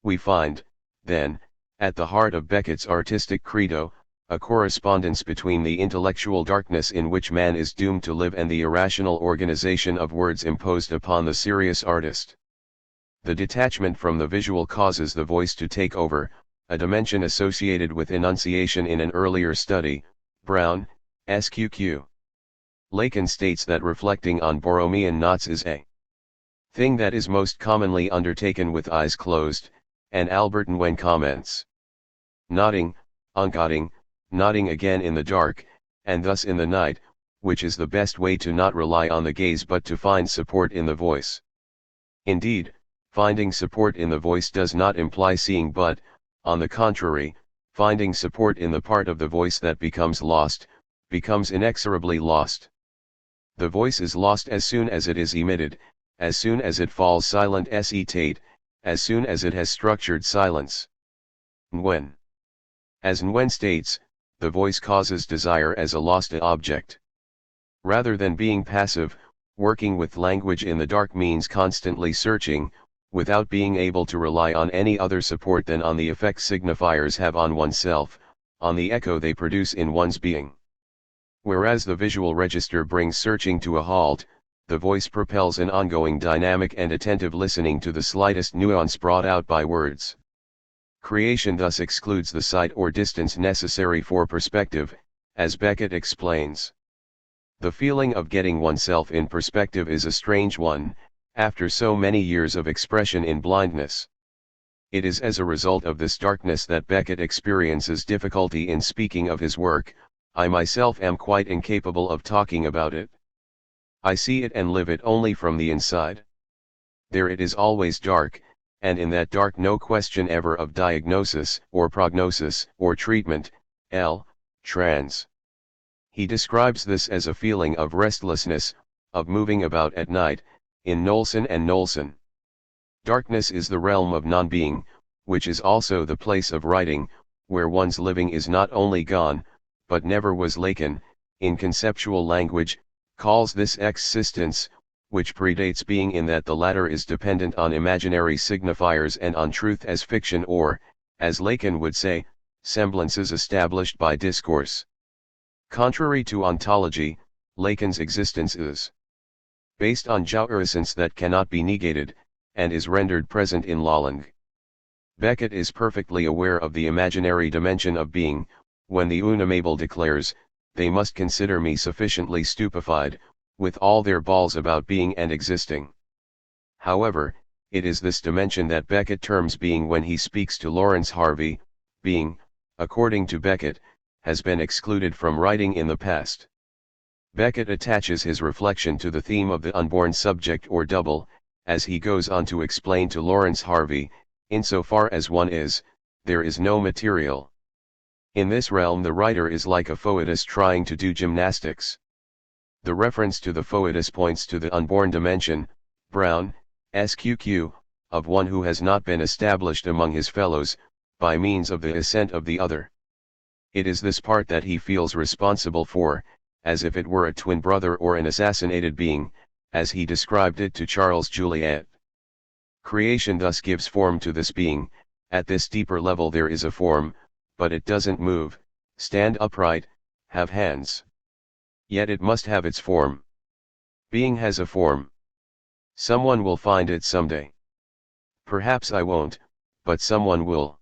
We find, then, at the heart of Beckett's artistic credo, a correspondence between the intellectual darkness in which man is doomed to live and the irrational organization of words imposed upon the serious artist. The detachment from the visual causes the voice to take over, a dimension associated with enunciation in an earlier study, Brown, SQQ. Lacan states that reflecting on Borromean knots is a thing that is most commonly undertaken with eyes closed, and Albert Nguyen comments. Nodding, uncotting, nodding again in the dark, and thus in the night, which is the best way to not rely on the gaze but to find support in the voice. Indeed, finding support in the voice does not imply seeing but, on the contrary, finding support in the part of the voice that becomes lost, becomes inexorably lost. The voice is lost as soon as it is emitted, as soon as it falls silent tate, as soon as it has structured silence. Nguyen. As Nguyen states, the voice causes desire as a lost object. Rather than being passive, working with language in the dark means constantly searching, without being able to rely on any other support than on the effect signifiers have on oneself, on the echo they produce in one's being. Whereas the visual register brings searching to a halt, the voice propels an ongoing dynamic and attentive listening to the slightest nuance brought out by words. Creation thus excludes the sight or distance necessary for perspective, as Beckett explains. The feeling of getting oneself in perspective is a strange one, after so many years of expression in blindness. It is as a result of this darkness that Beckett experiences difficulty in speaking of his work. I myself am quite incapable of talking about it. I see it and live it only from the inside. There it is always dark, and in that dark no question ever of diagnosis, or prognosis, or treatment. Trans. He describes this as a feeling of restlessness, of moving about at night, in Knowlson and Knowlson. Darkness is the realm of non-being, which is also the place of writing, where one's living is not only gone, but never was. Lacan, in conceptual language, calls this existence, which predates being in that the latter is dependent on imaginary signifiers and on truth as fiction or, as Lacan would say, semblances established by discourse. Contrary to ontology, Lacan's existence is based on jouissance that cannot be negated, and is rendered present in Llewellyn. Beckett is perfectly aware of the imaginary dimension of being, when the unamable declares, "They must consider me sufficiently stupefied, with all their balls about being and existing." However, it is this dimension that Beckett terms being when he speaks to Lawrence Harvey. Being, according to Beckett, has been excluded from writing in the past. Beckett attaches his reflection to the theme of the unborn subject or double, as he goes on to explain to Lawrence Harvey, insofar as one is, there is no material. In this realm the writer is like a foetus trying to do gymnastics. The reference to the foetus points to the unborn dimension, Brown, SQQ, of one who has not been established among his fellows, by means of the assent of the other. It is this part that he feels responsible for, as if it were a twin brother or an assassinated being, as he described it to Charles Joliet. Creation thus gives form to this being. At this deeper level there is a form, but it doesn't move, stand upright, have hands. Yet it must have its form. Being has a form. Someone will find it someday. Perhaps I won't, but someone will.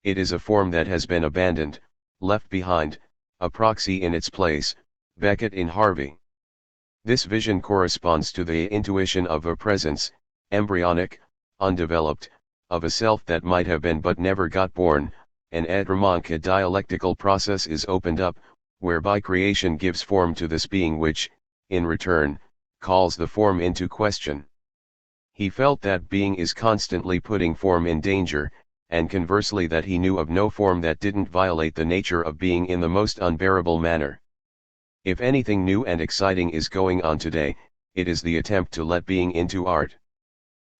It is a form that has been abandoned, left behind, a proxy in its place. Beckett in Harvey. This vision corresponds to the intuition of a presence, embryonic, undeveloped, of a self that might have been but never got born. An Edramonca dialectical process is opened up, whereby creation gives form to this being which, in return, calls the form into question. He felt that being is constantly putting form in danger, and conversely that he knew of no form that didn't violate the nature of being in the most unbearable manner. If anything new and exciting is going on today, it is the attempt to let being into art.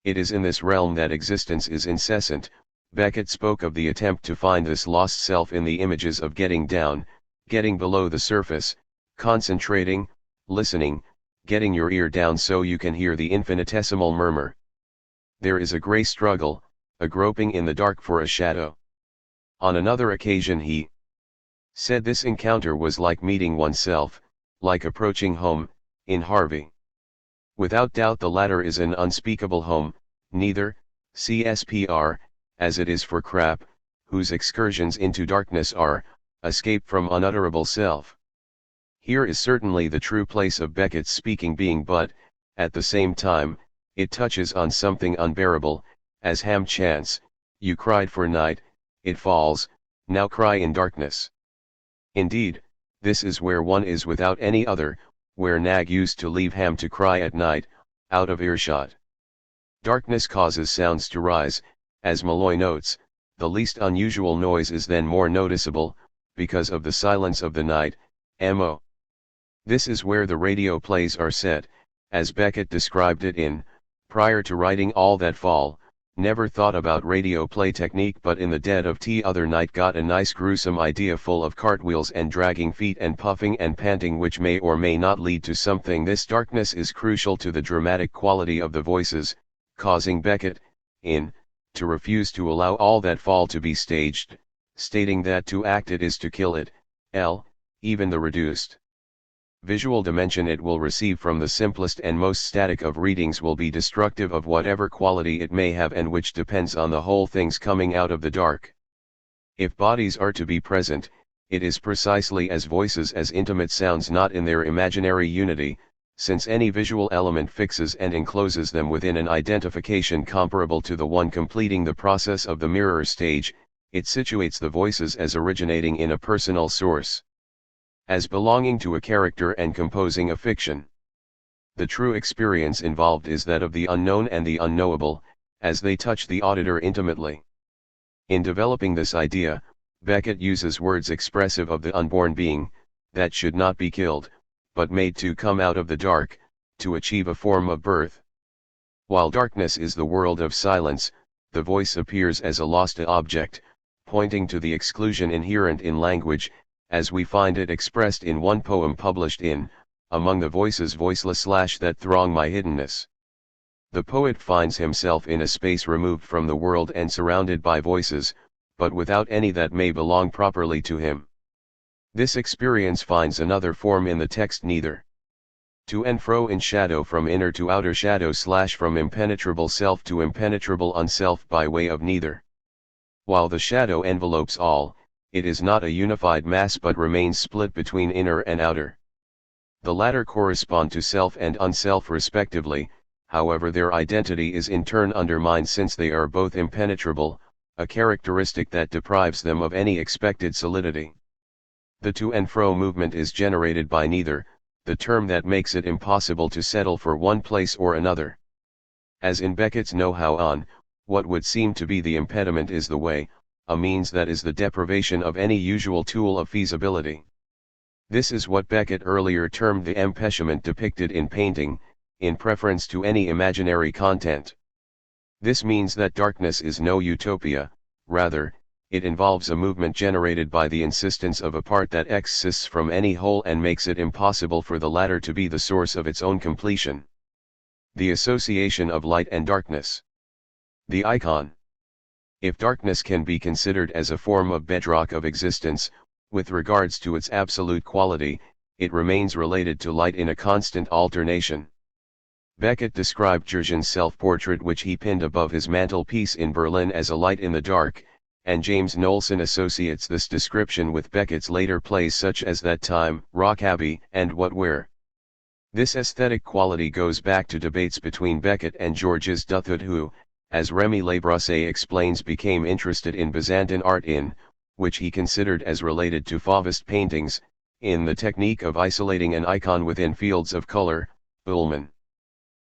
It is in this realm that existence is incessant. Beckett spoke of the attempt to find this lost self in the images of getting down, getting below the surface, concentrating, listening, getting your ear down so you can hear the infinitesimal murmur. There is a grey struggle, a groping in the dark for a shadow. On another occasion he said this encounter was like meeting oneself, like approaching home, in Harvey. Without doubt the latter is an unspeakable home, neither, CSPR, as it is for Krapp, whose excursions into darkness are, escape from unutterable self. Here is certainly the true place of Beckett's speaking being, but, at the same time, it touches on something unbearable, as Ham chants, "You cried for night, it falls, now cry in darkness." Indeed, this is where one is without any other, where Nag used to leave Ham to cry at night, out of earshot. Darkness causes sounds to rise, as Malloy notes, the least unusual noise is then more noticeable, because of the silence of the night, mo. This is where the radio plays are set, as Beckett described it in, prior to writing All That Fall, never thought about radio play technique, but in the dead of t'other night got a nice gruesome idea full of cartwheels and dragging feet and puffing and panting, which may or may not lead to something. This darkness is crucial to the dramatic quality of the voices, causing Beckett, to refuse to allow All That Fall to be staged, stating that to act it is to kill it. Even the reduced visual dimension it will receive from the simplest and most static of readings will be destructive of whatever quality it may have, and which depends on the whole thing's coming out of the dark. If bodies are to be present, it is precisely as voices, as intimate sounds, not in their imaginary unity, since any visual element fixes and encloses them within an identification comparable to the one completing the process of the mirror stage. It situates the voices as originating in a personal source, as belonging to a character and composing a fiction. The true experience involved is that of the unknown and the unknowable, as they touch the auditor intimately. In developing this idea, Beckett uses words expressive of the unborn being, that should not be killed, but made to come out of the dark, to achieve a form of birth. While darkness is the world of silence, the voice appears as a lost object, pointing to the exclusion inherent in language, as we find it expressed in one poem published in Among the Voices Voiceless / That Throng My Hiddenness. The poet finds himself in a space removed from the world and surrounded by voices, but without any that may belong properly to him. This experience finds another form in the text: neither to and fro in shadow, from inner to outer shadow / from impenetrable self to impenetrable unself by way of neither. While the shadow envelopes all, it is not a unified mass but remains split between inner and outer. The latter correspond to self and unself respectively, however their identity is in turn undermined since they are both impenetrable, a characteristic that deprives them of any expected solidity. The to and fro movement is generated by neither, the term that makes it impossible to settle for one place or another. As in Beckett's know-how on, what would seem to be the impediment is the way, a means that is the deprivation of any usual tool of feasibility. This is what Beckett earlier termed the empêchement depicted in painting, in preference to any imaginary content. This means that darkness is no utopia, rather, it involves a movement generated by the insistence of a part that exists from any whole and makes it impossible for the latter to be the source of its own completion. The association of light and darkness. The icon. If darkness can be considered as a form of bedrock of existence, with regards to its absolute quality, it remains related to light in a constant alternation. Beckett described Jurgen's self-portrait, which he pinned above his mantelpiece in Berlin, as a light in the dark, and James Knowlson associates this description with Beckett's later plays such as That Time, Rock Abbey, and What Where. This aesthetic quality goes back to debates between Beckett and Georges Duthud, who, as Rémy Labrosset explains, became interested in Byzantine art in, which he considered as related to Fauvist paintings, in the technique of isolating an icon within fields of color. Ullmann.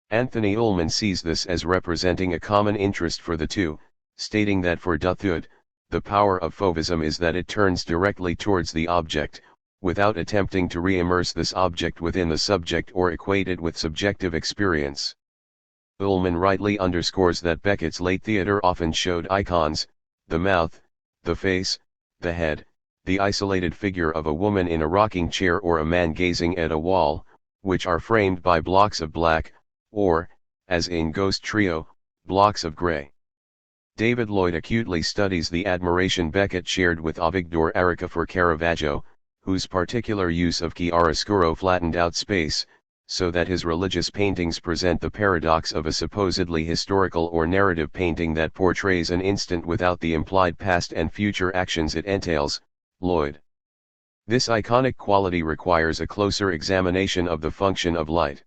Anthony Ullmann sees this as representing a common interest for the two, stating that for Duthud, the power of Fauvism is that it turns directly towards the object, without attempting to re-immerse this object within the subject or equate it with subjective experience. Ullmann rightly underscores that Beckett's late theatre often showed icons, the mouth, the face, the head, the isolated figure of a woman in a rocking chair or a man gazing at a wall, which are framed by blocks of black, or, as in Ghost Trio, blocks of gray. David Lloyd acutely studies the admiration Beckett shared with Avigdor Arica for Caravaggio, whose particular use of chiaroscuro flattened out space, so that his religious paintings present the paradox of a supposedly historical or narrative painting that portrays an instant without the implied past and future actions it entails. Lloyd. This iconic quality requires a closer examination of the function of light.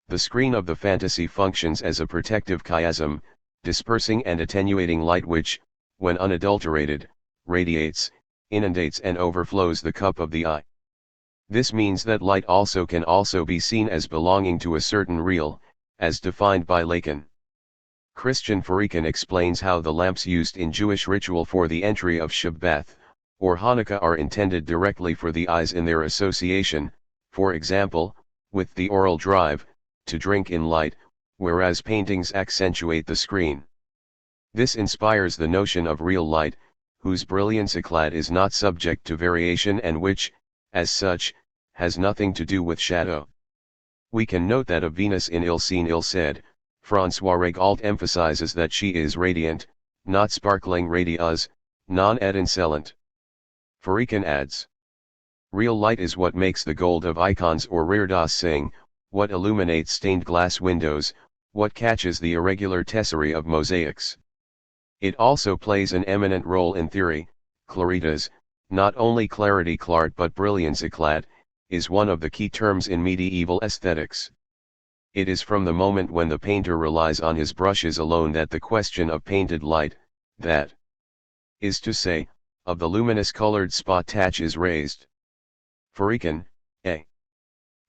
The screen of the fantasy functions as a protective chiasm, dispersing and attenuating light which, when unadulterated, radiates, inundates and overflows the cup of the eye. This means that light also can be seen as belonging to a certain real, as defined by Lacan. Christian Farikin explains how the lamps used in Jewish ritual for the entry of Shabbat, or Hanukkah, are intended directly for the eyes in their association, for example, with the oral drive, to drink in light, whereas paintings accentuate the screen. This inspires the notion of real light, whose brilliance éclat is not subject to variation and which, as such, has nothing to do with shadow. We can note that of Venus in Il Seen Il Said, François Regault emphasizes that she is radiant, not sparkling, radius, non-étincellant. Farikin adds, real light is what makes the gold of icons or reredos sing, what illuminates stained glass windows, what catches the irregular tesserae of mosaics. It also plays an eminent role in theory. Claritas, not only clarity clart but brilliance éclat, is one of the key terms in medieval aesthetics. It is from the moment when the painter relies on his brushes alone that the question of painted light, that is to say, of the luminous colored spot touch, is raised. Farikin, A.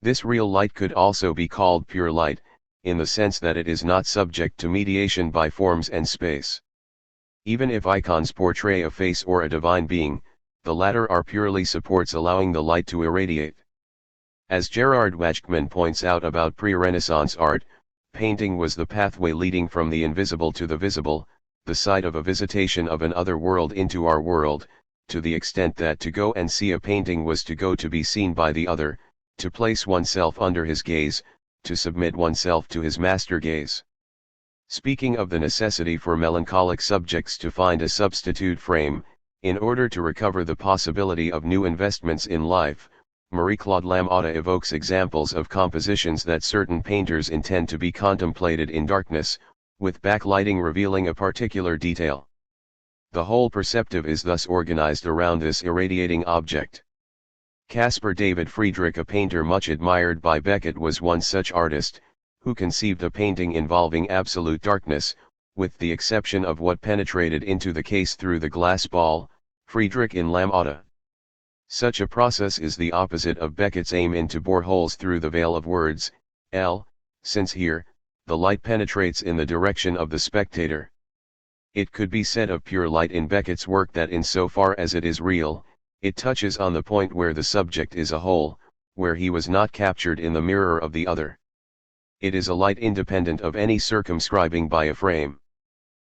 This real light could also be called pure light, in the sense that it is not subject to mediation by forms and space. Even if icons portray a face or a divine being, the latter are purely supports allowing the light to irradiate. As Gerard Wachkman points out about pre-Renaissance art, painting was the pathway leading from the invisible to the visible, the sight of a visitation of an other world into our world, to the extent that to go and see a painting was to go to be seen by the other, to place oneself under his gaze, to submit oneself to his master gaze. Speaking of the necessity for melancholic subjects to find a substitute frame, in order to recover the possibility of new investments in life, Marie-Claude Lamothe evokes examples of compositions that certain painters intend to be contemplated in darkness, with backlighting revealing a particular detail. The whole perceptive is thus organized around this irradiating object. Caspar David Friedrich, a painter much admired by Beckett, was one such artist, who conceived a painting involving absolute darkness, with the exception of what penetrated into the case through the glass ball, Friedrich in Lamothe. Such a process is the opposite of Beckett's aim in to bore holes through the veil of words, since here, the light penetrates in the direction of the spectator. It could be said of pure light in Beckett's work that in so far as it is real, it touches on the point where the subject is a whole, where he was not captured in the mirror of the other. It is a light independent of any circumscribing by a frame.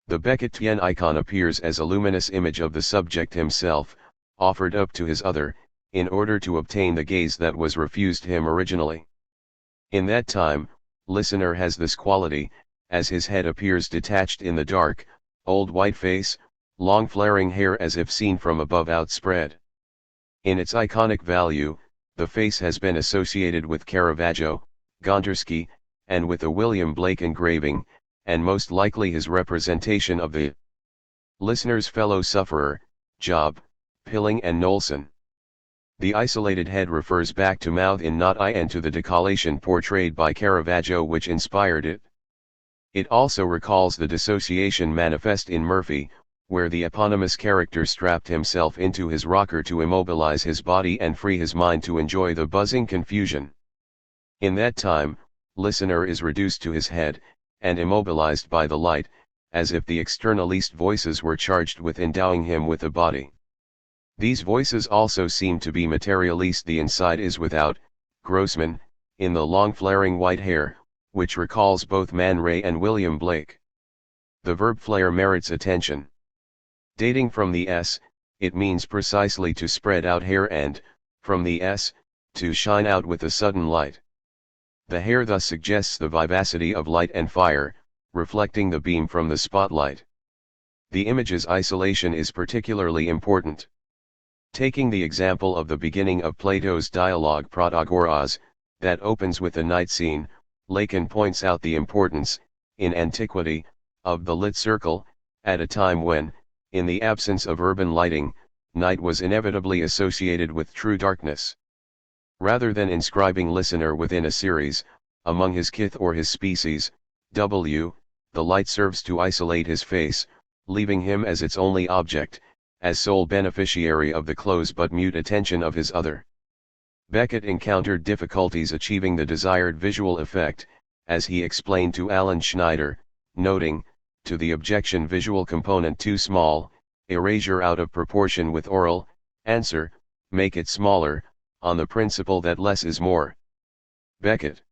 The Beckettian icon appears as a luminous image of the subject himself, offered up to his other, in order to obtain the gaze that was refused him originally. In that time, listener has this quality, as his head appears detached in the dark, old white face, long flaring hair as if seen from above outspread. In its iconic value, the face has been associated with Caravaggio, Gondarski, and with a William Blake engraving, and most likely his representation of the listener's fellow sufferer, Job, Pilling and Knowlson. The isolated head refers back to mouth in not eye and to the decollation portrayed by Caravaggio which inspired it. It also recalls the dissociation manifest in Murphy, where the eponymous character strapped himself into his rocker to immobilize his body and free his mind to enjoy the buzzing confusion. In that time, listener is reduced to his head, and immobilized by the light, as if the externalist voices were charged with endowing him with a body. These voices also seem to be materialist. The inside is without, Grossman, in the long flaring white hair, which recalls both Man Ray and William Blake. The verb flare merits attention. Dating from the S, it means precisely to spread out hair and, from the S, to shine out with a sudden light. The hair thus suggests the vivacity of light and fire, reflecting the beam from the spotlight. The image's isolation is particularly important. Taking the example of the beginning of Plato's dialogue Protagoras, that opens with a night scene, Lacan points out the importance, in antiquity, of the lit circle, at a time when, in the absence of urban lighting, night was inevitably associated with true darkness. Rather than inscribing listener within a series, among his kith or his species, the light serves to isolate his face, leaving him as its only object, as sole beneficiary of the close but mute attention of his other. Beckett encountered difficulties achieving the desired visual effect, as he explained to Alan Schneider, noting, to the objection visual component too small, erasure out of proportion with oral, answer, make it smaller, on the principle that less is more. Beckett.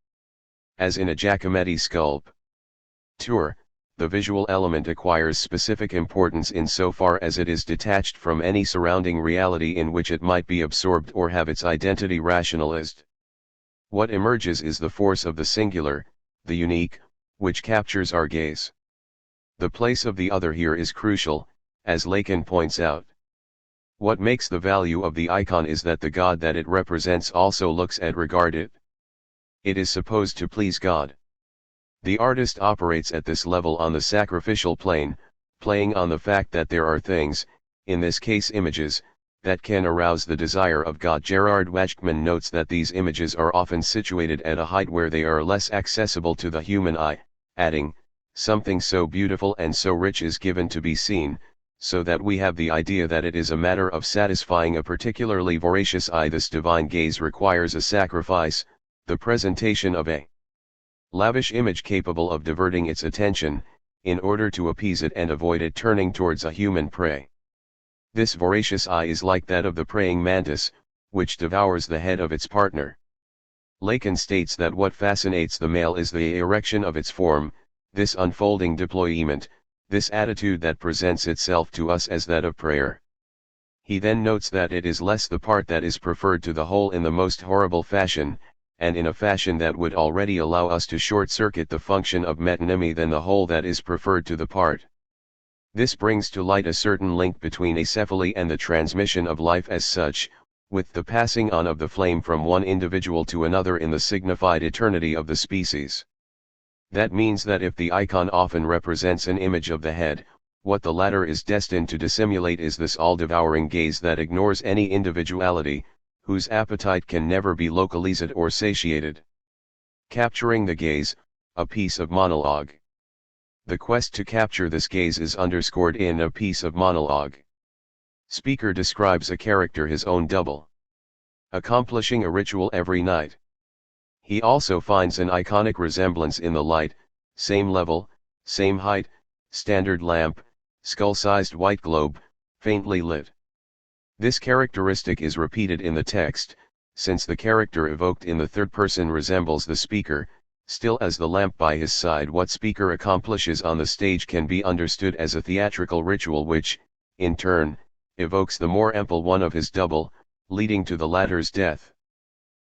As in a Giacometti sculpture, the visual element acquires specific importance in so far as it is detached from any surrounding reality in which it might be absorbed or have its identity rationalized. What emerges is the force of the singular, the unique, which captures our gaze. The place of the other here is crucial, as Lacan points out. What makes the value of the icon is that the God that it represents also looks and regards it. It is supposed to please God. The artist operates at this level on the sacrificial plane, playing on the fact that there are things, in this case images, that can arouse the desire of God. Gerard Wachkman notes that these images are often situated at a height where they are less accessible to the human eye, adding, something so beautiful and so rich is given to be seen, so that we have the idea that it is a matter of satisfying a particularly voracious eye. This divine gaze requires a sacrifice, the presentation of a lavish image capable of diverting its attention, in order to appease it and avoid it turning towards a human prey. This voracious eye is like that of the praying mantis, which devours the head of its partner. Lacan states that what fascinates the male is the erection of its form, this unfolding deployment, this attitude that presents itself to us as that of prayer. He then notes that it is less the part that is preferred to the whole in the most horrible fashion, and in a fashion that would already allow us to short-circuit the function of metonymy than the whole that is preferred to the part. This brings to light a certain link between acephaly and the transmission of life as such, with the passing on of the flame from one individual to another in the signified eternity of the species. That means that if the icon often represents an image of the head, what the latter is destined to dissimulate is this all-devouring gaze that ignores any individuality, whose appetite can never be localized or satiated. Capturing the gaze, a piece of monologue. The quest to capture this gaze is underscored in a piece of monologue. Speaker describes a character, his own double, accomplishing a ritual every night. He also finds an iconic resemblance in the light, same level, same height, standard lamp, skull-sized white globe, faintly lit. This characteristic is repeated in the text, since the character evoked in the third person resembles the speaker, still as the lamp by his side. What speaker accomplishes on the stage can be understood as a theatrical ritual which, in turn, evokes the more ample one of his double, leading to the latter's death.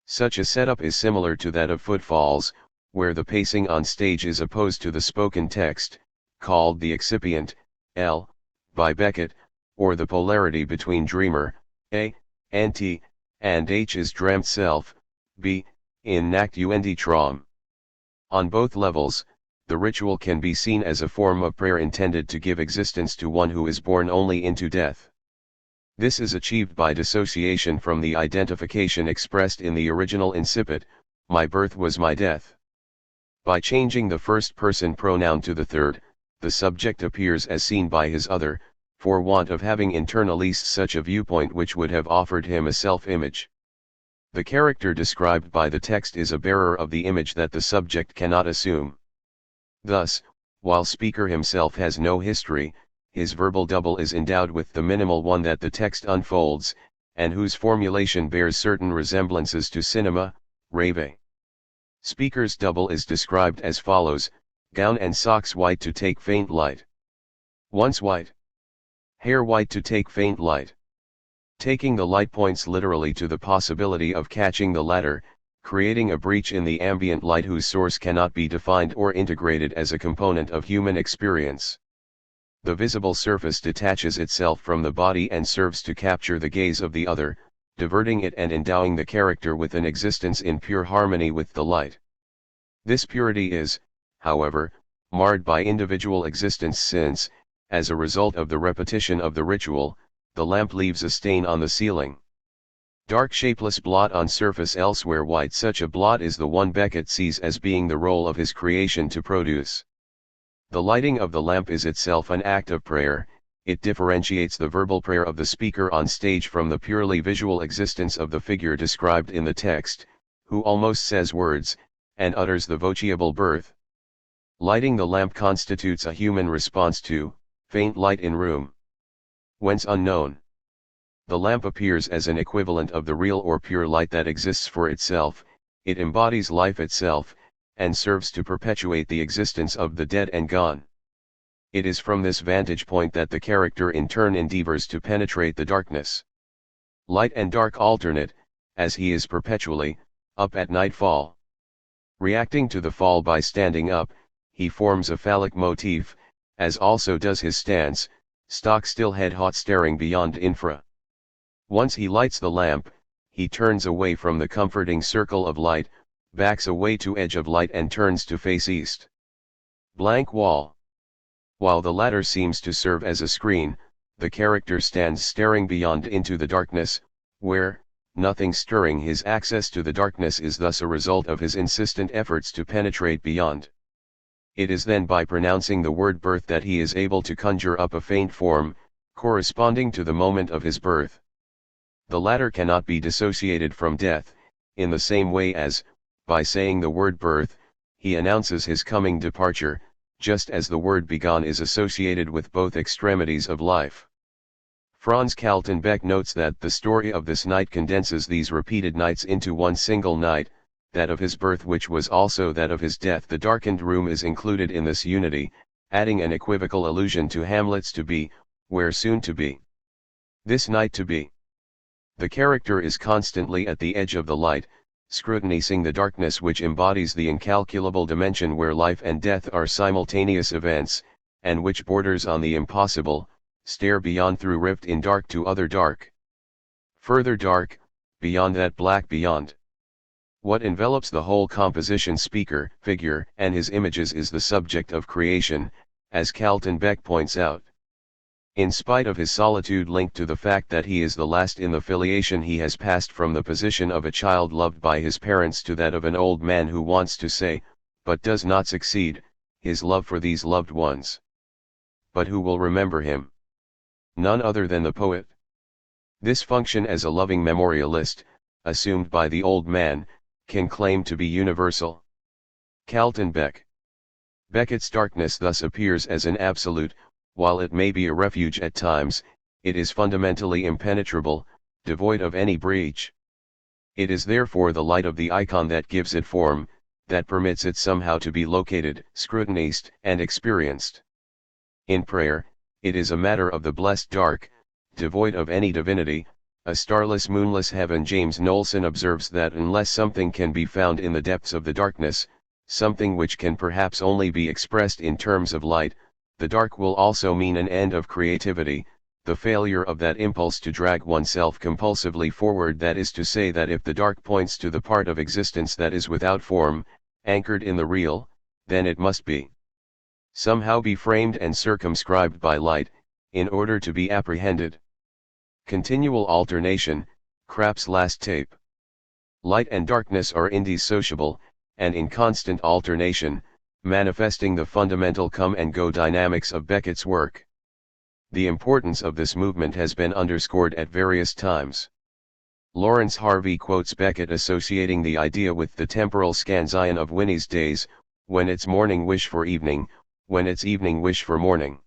Such a setup is similar to that of Footfalls, where the pacing on stage is opposed to the spoken text, called the excipient, L, by Beckett, or the polarity between dreamer, A, and T, and H is dreamt self, B, in Nacht und Traum. On both levels, the ritual can be seen as a form of prayer intended to give existence to one who is born only into death. This is achieved by dissociation from the identification expressed in the original incipit, my birth was my death. By changing the first person pronoun to the third, the subject appears as seen by his other, for want of having internalized such a viewpoint which would have offered him a self-image. The character described by the text is a bearer of the image that the subject cannot assume. Thus, while speaker himself has no history, his verbal double is endowed with the minimal one that the text unfolds, and whose formulation bears certain resemblances to cinema, rêve. Speaker's double is described as follows: gown and socks white to take faint light. Once white. Hair white to take faint light. Taking the light points literally to the possibility of catching the latter, creating a breach in the ambient light whose source cannot be defined or integrated as a component of human experience. The visible surface detaches itself from the body and serves to capture the gaze of the other, diverting it and endowing the character with an existence in pure harmony with the light. This purity is, however, marred by individual existence since, as a result of the repetition of the ritual, the lamp leaves a stain on the ceiling. Dark shapeless blot on surface elsewhere white. Such a blot is the one Beckett sees as being the role of his creation to produce. The lighting of the lamp is itself an act of prayer. It differentiates the verbal prayer of the speaker on stage from the purely visual existence of the figure described in the text, who almost says words, and utters the voceable birth. Lighting the lamp constitutes a human response to faint light in room. Whence unknown. The lamp appears as an equivalent of the real or pure light that exists for itself. It embodies life itself, and serves to perpetuate the existence of the dead and gone. It is from this vantage point that the character in turn endeavors to penetrate the darkness. Light and dark alternate, as he is perpetually up at nightfall. Reacting to the fall by standing up, he forms a phallic motif, as also does his stance, stock still head hot staring beyond infra. Once he lights the lamp, he turns away from the comforting circle of light, backs away to edge of light and turns to face east. Blank wall. While the latter seems to serve as a screen, the character stands staring beyond into the darkness, where, nothing stirring. His access to the darkness is thus a result of his insistent efforts to penetrate beyond. It is then by pronouncing the word birth that he is able to conjure up a faint form, corresponding to the moment of his birth. The latter cannot be dissociated from death, in the same way as, by saying the word birth, he announces his coming departure, just as the word begone is associated with both extremities of life. Franz Kaltenbeck notes that the story of this night condenses these repeated nights into one single night, that of his birth which was also that of his death. The darkened room is included in this unity, adding an equivocal allusion to Hamlet's to be, where soon to be. This night to be. The character is constantly at the edge of the light, scrutinizing the darkness which embodies the incalculable dimension where life and death are simultaneous events, and which borders on the impossible, stare beyond through rift in dark to other dark. Further dark, beyond that black beyond. What envelops the whole composition speaker, figure, and his images is the subject of creation, as Carlton Beck points out. In spite of his solitude linked to the fact that he is the last in the filiation, he has passed from the position of a child loved by his parents to that of an old man who wants to say, but does not succeed, his love for these loved ones. But who will remember him? None other than the poet. This function as a loving memorialist, assumed by the old man, can claim to be universal. Carlton Beck. Beckett's darkness thus appears as an absolute. While it may be a refuge at times, it is fundamentally impenetrable, devoid of any breach. It is therefore the light of the icon that gives it form, that permits it somehow to be located, scrutinized, and experienced. In prayer, it is a matter of the blessed dark, devoid of any divinity, a starless moonless heaven. James Knowlson observes that unless something can be found in the depths of the darkness, something which can perhaps only be expressed in terms of light, the dark will also mean an end of creativity, the failure of that impulse to drag oneself compulsively forward. That is to say that if the dark points to the part of existence that is without form, anchored in the real, then it must be somehow be framed and circumscribed by light, in order to be apprehended. Continual alternation, Krapp's last tape. Light and darkness are indissociable, and in constant alternation, manifesting the fundamental come-and-go dynamics of Beckett's work. The importance of this movement has been underscored at various times. Lawrence Harvey quotes Beckett associating the idea with the temporal scansion of Winnie's days, when it's morning wish for evening, when it's evening wish for morning.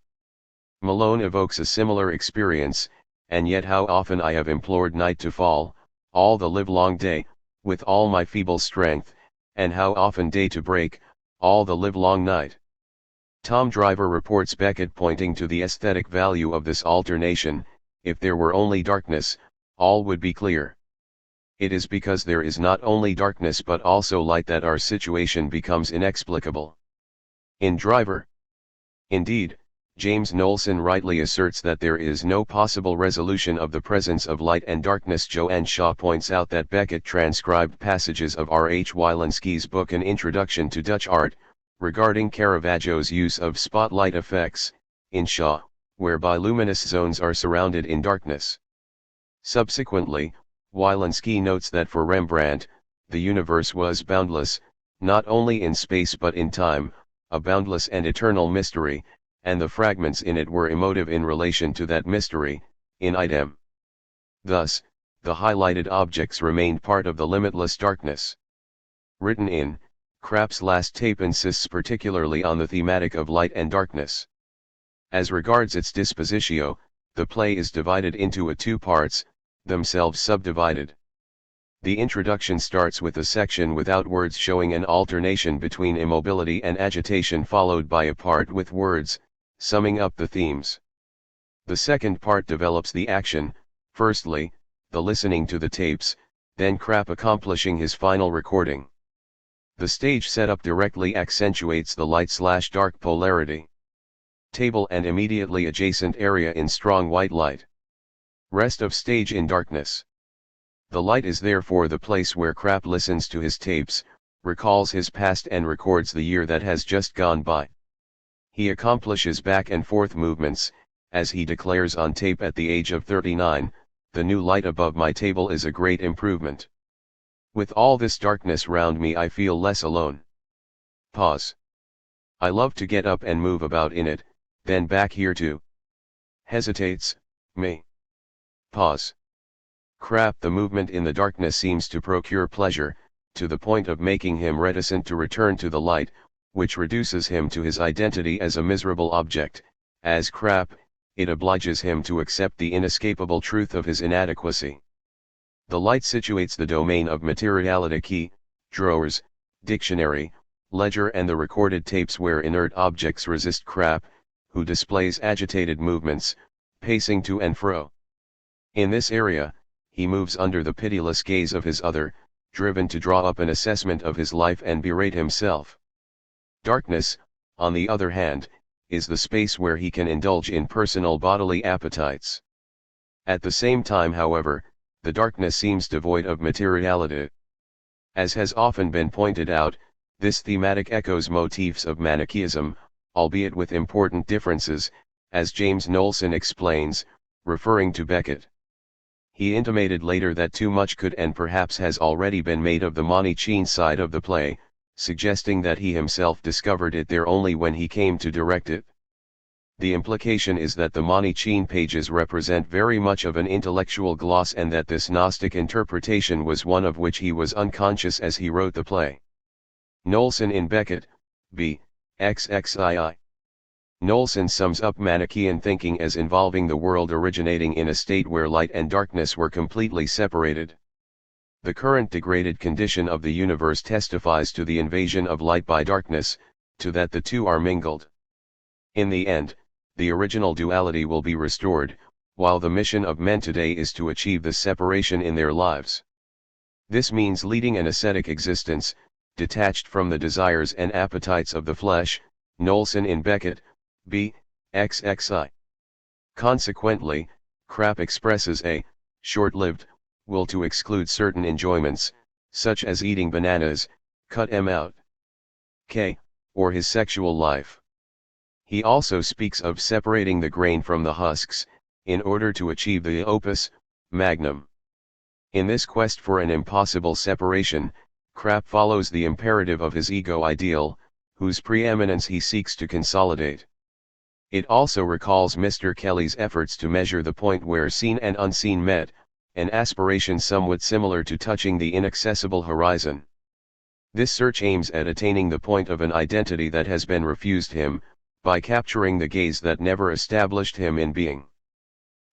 Malone evokes a similar experience, and yet how often I have implored night to fall, all the livelong day, with all my feeble strength, and how often day to break, all the livelong night. Tom Driver reports Beckett pointing to the aesthetic value of this alternation. If there were only darkness, all would be clear. It is because there is not only darkness but also light that our situation becomes inexplicable. In Driver. Indeed, James Knowlson rightly asserts that there is no possible resolution of the presence of light and darkness. Joanne Shaw points out that Beckett transcribed passages of R. H. Wielansky's book An Introduction to Dutch Art, regarding Caravaggio's use of spotlight effects, in Shaw, whereby luminous zones are surrounded in darkness. Subsequently, Wielansky notes that for Rembrandt, the universe was boundless, not only in space but in time, a boundless and eternal mystery, and the fragments in it were emotive in relation to that mystery, in idem. Thus, the highlighted objects remained part of the limitless darkness. Written in, Krapp's last tape insists particularly on the thematic of light and darkness. As regards its dispositio, the play is divided into two parts, themselves subdivided. The introduction starts with a section without words showing an alternation between immobility and agitation, followed by a part with words, summing up the themes. The second part develops the action, firstly, the listening to the tapes, then Krapp accomplishing his final recording. The stage setup directly accentuates the light/dark polarity. Table and immediately adjacent area in strong white light. Rest of stage in darkness. The light is therefore the place where Krapp listens to his tapes, recalls his past and records the year that has just gone by. He accomplishes back and forth movements, as he declares on tape at the age of 39, "The new light above my table is a great improvement. With all this darkness round me I feel less alone. Pause. I love to get up and move about in it, then back here too." Hesitates, me. Pause. Krapp. The movement in the darkness seems to procure pleasure, to the point of making him reticent to return to the light, which reduces him to his identity as a miserable object. As Krapp, it obliges him to accept the inescapable truth of his inadequacy. The light situates the domain of materiality. Key, drawers, dictionary, ledger and the recorded tapes where inert objects resist Krapp, who displays agitated movements, pacing to and fro. In this area, he moves under the pitiless gaze of his other, driven to draw up an assessment of his life and berate himself. Darkness, on the other hand, is the space where he can indulge in personal bodily appetites. At the same time, however, the darkness seems devoid of materiality. As has often been pointed out, this thematic echoes motifs of Manichaeism, albeit with important differences, as James Knowlson explains, referring to Beckett. He intimated later that too much could and perhaps has already been made of the Manichaean side of the play, suggesting that he himself discovered it there only when he came to direct it. The implication is that the Manichaean pages represent very much of an intellectual gloss and that this Gnostic interpretation was one of which he was unconscious as he wrote the play. Knowlson in Beckett, B. XXII. Knowlson sums up Manichaean thinking as involving the world originating in a state where light and darkness were completely separated. The current degraded condition of the universe testifies to the invasion of light by darkness, to that the two are mingled. In the end, the original duality will be restored, while the mission of men today is to achieve this separation in their lives. This means leading an ascetic existence, detached from the desires and appetites of the flesh. Knowlson in Beckett, B. XXI. Consequently, Krapp expresses a short-lived will to exclude certain enjoyments, such as eating bananas, cut 'em out, or his sexual life. He also speaks of separating the grain from the husks, in order to achieve the opus magnum. In this quest for an impossible separation, Krapp follows the imperative of his ego ideal, whose preeminence he seeks to consolidate. It also recalls Mr. Kelly's efforts to measure the point where seen and unseen met, an aspiration somewhat similar to touching the inaccessible horizon. This search aims at attaining the point of an identity that has been refused him, by capturing the gaze that never established him in being.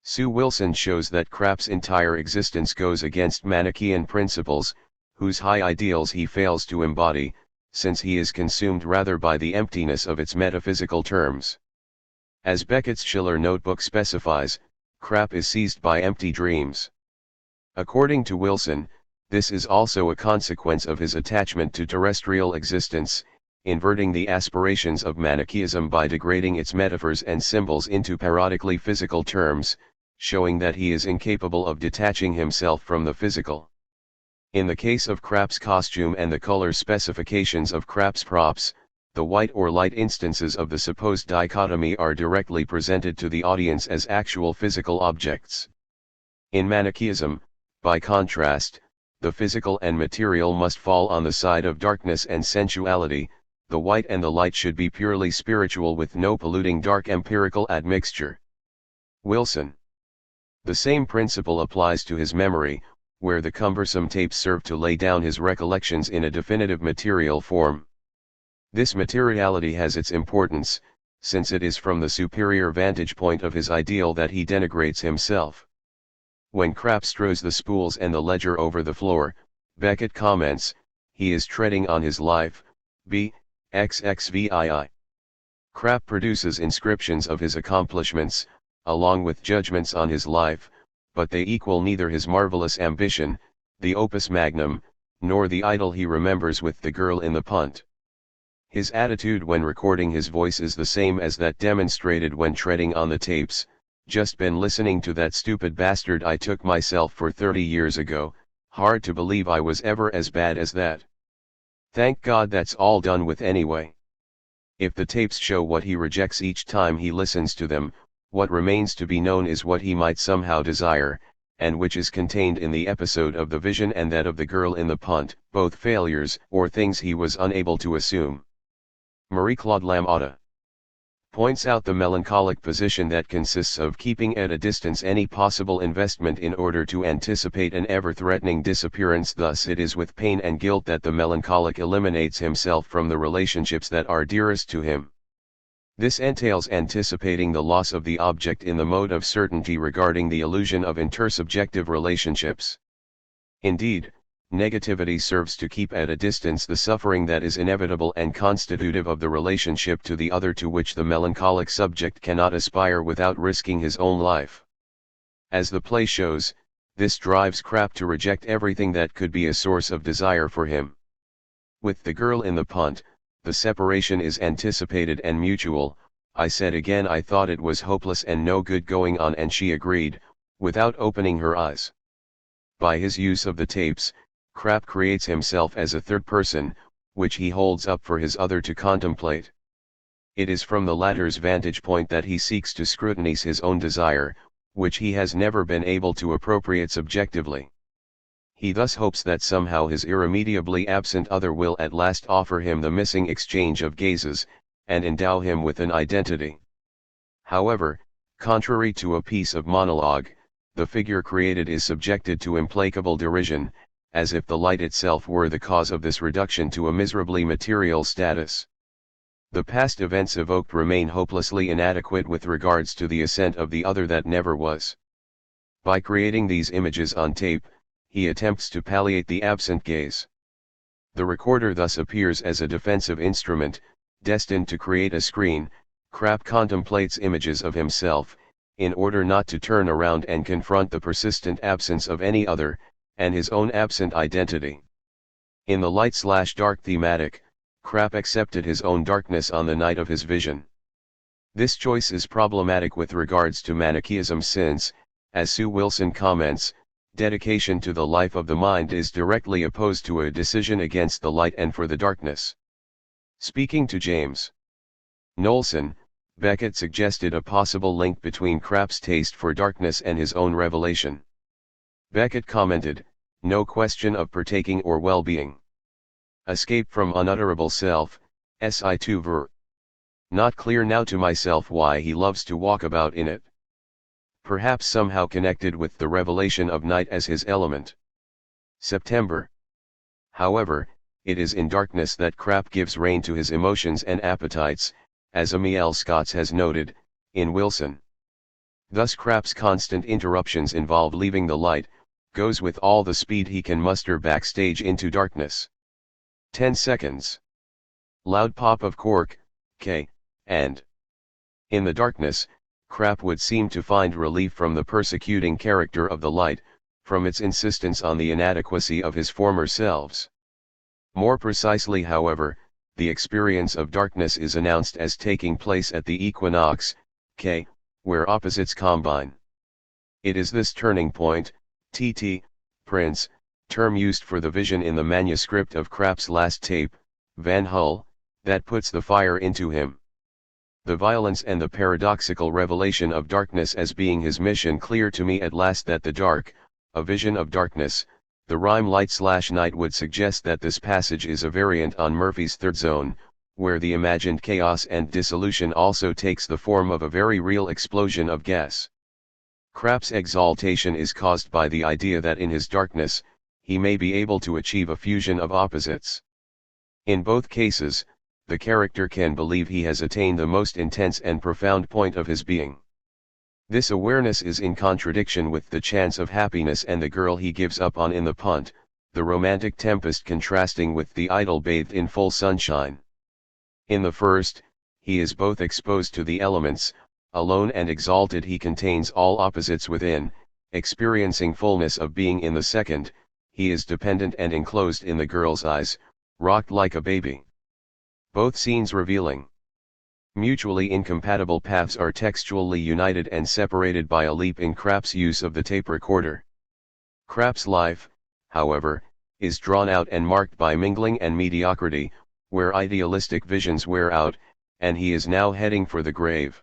Sue Wilson shows that Krapp's entire existence goes against Manichaean principles, whose high ideals he fails to embody, since he is consumed rather by the emptiness of its metaphysical terms. As Beckett's Schiller notebook specifies, Krapp is seized by empty dreams. According to Wilson, this is also a consequence of his attachment to terrestrial existence, inverting the aspirations of Manichaeism by degrading its metaphors and symbols into parodically physical terms, showing that he is incapable of detaching himself from the physical. In the case of Krapp's costume and the color specifications of Krapp's props, the white or light instances of the supposed dichotomy are directly presented to the audience as actual physical objects. In Manichaeism, by contrast, the physical and material must fall on the side of darkness and sensuality. The white and the light should be purely spiritual with no polluting dark empirical admixture. Wilson. The same principle applies to his memory, where the cumbersome tapes serve to lay down his recollections in a definitive material form. This materiality has its importance, since it is from the superior vantage point of his ideal that he denigrates himself. When Krapp strews the spools and the ledger over the floor, Beckett comments, he is treading on his life. B. XXVII. Krapp produces inscriptions of his accomplishments, along with judgments on his life, but they equal neither his marvelous ambition, the opus magnum, nor the idyll he remembers with the girl in the punt. His attitude when recording his voice is the same as that demonstrated when treading on the tapes. Just been listening to that stupid bastard I took myself for 30 years ago, hard to believe I was ever as bad as that. Thank God that's all done with anyway. If the tapes show what he rejects each time he listens to them, what remains to be known is what he might somehow desire, and which is contained in the episode of the vision and that of the girl in the punt, both failures or things he was unable to assume. Marie-Claude Lamothe points out the melancholic position that consists of keeping at a distance any possible investment in order to anticipate an ever-threatening disappearance. Thus it is with pain and guilt that the melancholic eliminates himself from the relationships that are dearest to him. This entails anticipating the loss of the object in the mode of certainty regarding the illusion of intersubjective relationships. Indeed, Negativity serves to keep at a distance the suffering that is inevitable and constitutive of the relationship to the other, to which the melancholic subject cannot aspire without risking his own life. As the play shows, this drives Krapp to reject everything that could be a source of desire for him. With the girl in the punt, the separation is anticipated and mutual. I said again I thought it was hopeless and no good going on, and she agreed, without opening her eyes. By his use of the tapes, Krapp creates himself as a third person, which he holds up for his other to contemplate. It is from the latter's vantage point that he seeks to scrutinize his own desire, which he has never been able to appropriate subjectively. He thus hopes that somehow his irremediably absent other will at last offer him the missing exchange of gazes, and endow him with an identity. However, contrary to a piece of monologue, the figure created is subjected to implacable derision, as if the light itself were the cause of this reduction to a miserably material status. The past events evoked remain hopelessly inadequate with regards to the ascent of the other that never was. By creating these images on tape, he attempts to palliate the absent gaze. The recorder thus appears as a defensive instrument, destined to create a screen. Krapp contemplates images of himself, in order not to turn around and confront the persistent absence of any other, and his own absent identity. In the light/dark thematic, Krapp accepted his own darkness on the night of his vision. This choice is problematic with regards to Manichaeism since, as Sue Wilson comments, dedication to the life of the mind is directly opposed to a decision against the light and for the darkness. Speaking to James Knowlson, Beckett suggested a possible link between Krapp's taste for darkness and his own revelation. Beckett commented, "No question of partaking or well-being. Escape from unutterable self, si tu ver. Not clear now to myself why he loves to walk about in it. Perhaps somehow connected with the revelation of night as his element." September. However, it is in darkness that Krapp gives rein to his emotions and appetites, as Amiel Scotts has noted, in Wilson. Thus Krapp's constant interruptions involve leaving the light, goes with all the speed he can muster backstage into darkness. 10 seconds. Loud pop of cork, K, and. In the darkness, Krapp would seem to find relief from the persecuting character of the light, from its insistence on the inadequacy of his former selves. More precisely, however, the experience of darkness is announced as taking place at the equinox, K, where opposites combine. It is this turning point, TT, Prince, term used for the vision in the manuscript of Krapp's last tape, Van Hull, that puts the fire into him. The violence and the paradoxical revelation of darkness as being his mission clear to me at last that the dark, a vision of darkness, the rhyme light/night would suggest that this passage is a variant on Murphy's third zone, where the imagined chaos and dissolution also takes the form of a very real explosion of gas. Krapp's exaltation is caused by the idea that in his darkness, he may be able to achieve a fusion of opposites. In both cases, the character can believe he has attained the most intense and profound point of his being. This awareness is in contradiction with the chance of happiness and the girl he gives up on in the punt, the romantic tempest contrasting with the idyll bathed in full sunshine. In the first, he is both exposed to the elements, alone and exalted he contains all opposites within, experiencing fullness of being. In the second, he is dependent and enclosed in the girl's eyes, rocked like a baby. Both scenes revealing mutually incompatible paths are textually united and separated by a leap in Krapp's use of the tape recorder. Krapp's life, however, is drawn out and marked by mingling and mediocrity, where idealistic visions wear out, and he is now heading for the grave.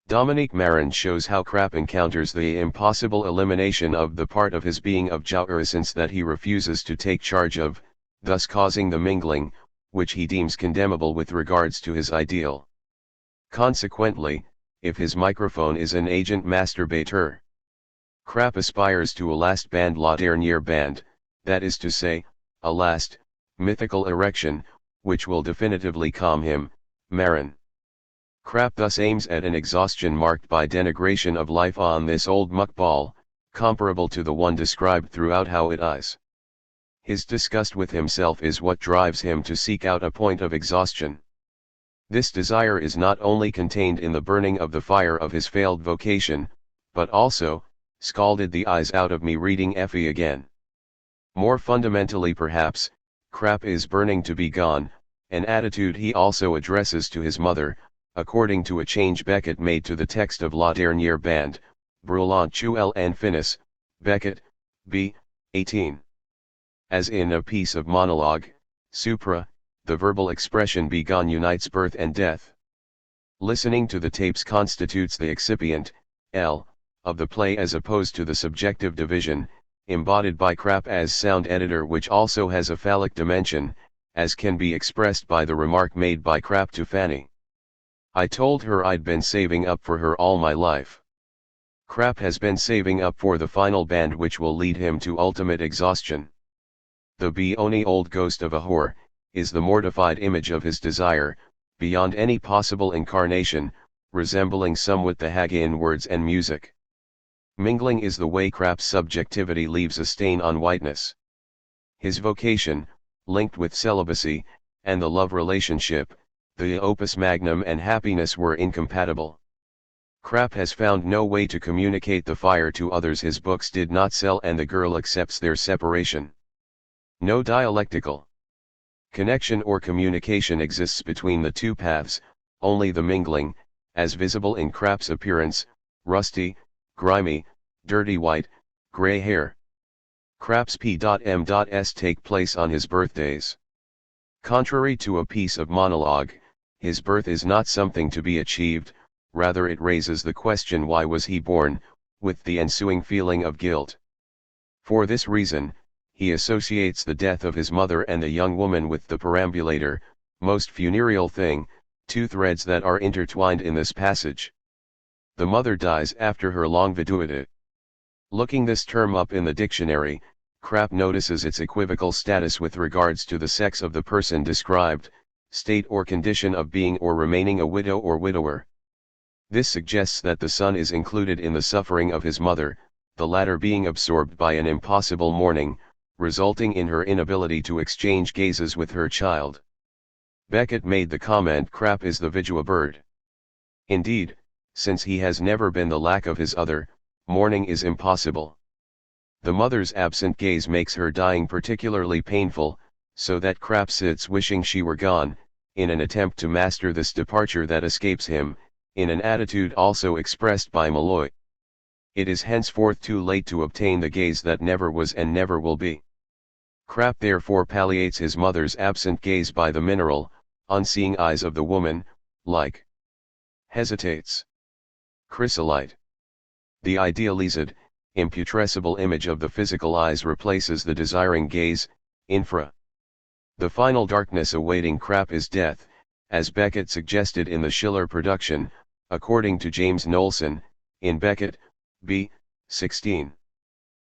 Dominique Marin shows how Krapp encounters the impossible elimination of the part of his being of jouissance that he refuses to take charge of, thus causing the mingling, which he deems condemnable with regards to his ideal. Consequently, if his microphone is an agent masturbateur, Krapp aspires to a last band la dernière band, that is to say, a last, mythical erection, which will definitively calm him, Marin. Krapp thus aims at an exhaustion marked by denigration of life on this old muckball, comparable to the one described throughout How It Is. His disgust with himself is what drives him to seek out a point of exhaustion. This desire is not only contained in the burning of the fire of his failed vocation, but also, scalded the eyes out of me reading Effie again. More fundamentally perhaps, crap is burning to be gone, an attitude he also addresses to his mother, according to a change Beckett made to the text of La Dernière Bande, Brûlant Llewellyn Finis, Beckett, b. 18. As in a piece of monologue, supra, the verbal expression begun unites birth and death. Listening to the tapes constitutes the excipient, L, of the play as opposed to the subjective division, embodied by crap as sound editor, which also has a phallic dimension, as can be expressed by the remark made by crap to Fanny. I told her I'd been saving up for her all my life. Crap has been saving up for the final band which will lead him to ultimate exhaustion. The bony old ghost of a whore, is the mortified image of his desire, beyond any possible incarnation, resembling somewhat the hag in words and music. Mingling is the way crap's subjectivity leaves a stain on whiteness. His vocation, linked with celibacy, and the love relationship, the opus magnum and happiness were incompatible. Crap has found no way to communicate the fire to others his books did not sell, and the girl accepts their separation. No dialectical connection or communication exists between the two paths, only the mingling, as visible in crap's appearance, rusty, grimy, dirty white, grey hair. Crap's P.M.S. take place on his birthdays. Contrary to a piece of monologue, his birth is not something to be achieved, rather it raises the question why was he born, with the ensuing feeling of guilt. For this reason, he associates the death of his mother and the young woman with the perambulator, most funereal thing, two threads that are intertwined in this passage. The mother dies after her long viduity. Looking this term up in the dictionary, crap notices its equivocal status with regards to the sex of the person described, state or condition of being or remaining a widow or widower. This suggests that the son is included in the suffering of his mother, the latter being absorbed by an impossible mourning, resulting in her inability to exchange gazes with her child. Beckett made the comment crap is the vidua bird. Indeed, since he has never been the lack of his other, mourning is impossible. The mother's absent gaze makes her dying particularly painful, so that crap sits wishing she were gone, in an attempt to master this departure that escapes him, in an attitude also expressed by Malloy. It is henceforth too late to obtain the gaze that never was and never will be. Crap therefore palliates his mother's absent gaze by the mineral, unseeing eyes of the woman, like hesitates. Chrysolite. The idealized, imputrescible image of the physical eyes replaces the desiring gaze, infra. The final darkness awaiting crap is death, as Beckett suggested in the Schiller production, according to James Knowlson, in Beckett, b. 16.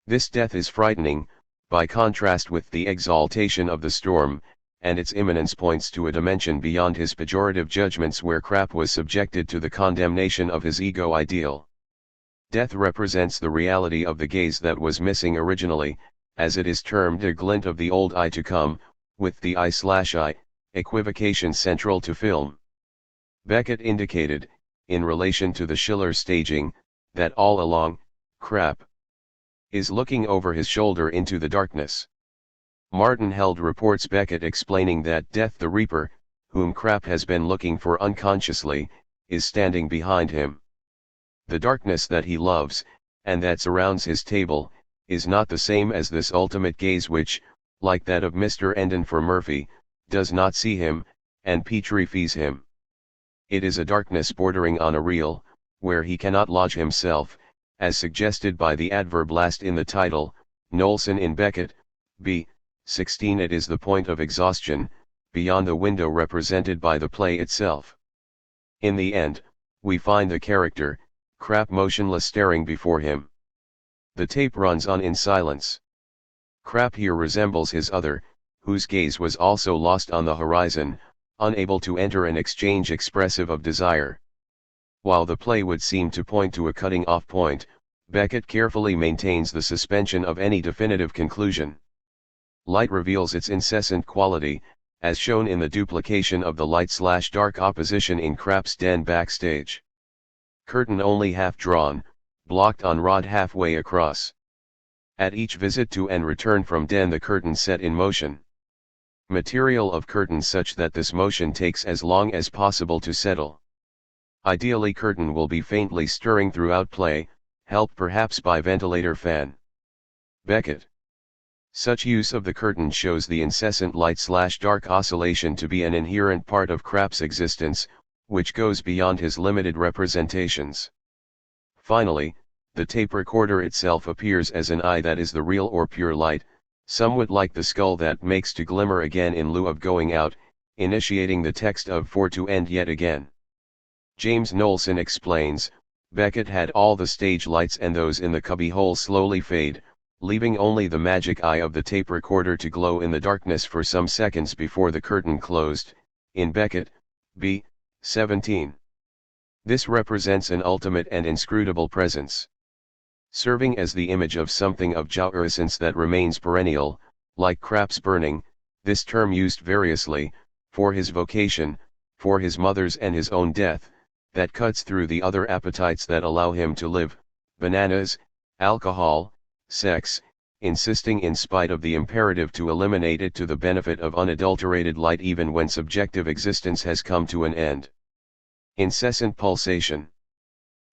This death is frightening, by contrast with the exaltation of the storm, and its imminence points to a dimension beyond his pejorative judgments where crap was subjected to the condemnation of his ego ideal. Death represents the reality of the gaze that was missing originally, as it is termed a glint of the old eye to come, with the eye/eye, equivocation central to film. Beckett indicated, in relation to the Schiller staging, that all along, crap is looking over his shoulder into the darkness. Martin Held reports Beckett explaining that Death the Reaper, whom crap has been looking for unconsciously, is standing behind him. The darkness that he loves, and that surrounds his table, is not the same as this ultimate gaze which, like that of Mr. Endenfor Murphy, does not see him, and petrifies him. It is a darkness bordering on a real, where he cannot lodge himself, as suggested by the adverb last in the title, Knowlson in Beckett, b. 16. It is the point of exhaustion, beyond the window represented by the play itself. In the end, we find the character, crap motionless staring before him. The tape runs on in silence. Crap here resembles his other, whose gaze was also lost on the horizon, unable to enter an exchange expressive of desire. While the play would seem to point to a cutting-off point, Beckett carefully maintains the suspension of any definitive conclusion. Light reveals its incessant quality, as shown in the duplication of the light/dark opposition in Krapp's den backstage. Curtain only half drawn, blocked on rod halfway across. At each visit to and return from den the curtain set in motion. Material of curtain such that this motion takes as long as possible to settle. Ideally curtain will be faintly stirring throughout play, helped perhaps by ventilator fan. Beckett. Such use of the curtain shows the incessant light/dark oscillation to be an inherent part of Krapp's existence, which goes beyond his limited representations. Finally, the tape recorder itself appears as an eye that is the real or pure light, somewhat like the skull that makes to glimmer again in lieu of going out, initiating the text of for to end yet again. James Knowlson explains, Beckett had all the stage lights and those in the cubbyhole slowly fade, leaving only the magic eye of the tape recorder to glow in the darkness for some seconds before the curtain closed, in Beckett, b. 17. This represents an ultimate and inscrutable presence. Serving as the image of something of jouissance that remains perennial, like Krapp's burning, this term used variously, for his vocation, for his mother's and his own death, that cuts through the other appetites that allow him to live, bananas, alcohol, sex, insisting in spite of the imperative to eliminate it to the benefit of unadulterated light even when subjective existence has come to an end. Incessant pulsation.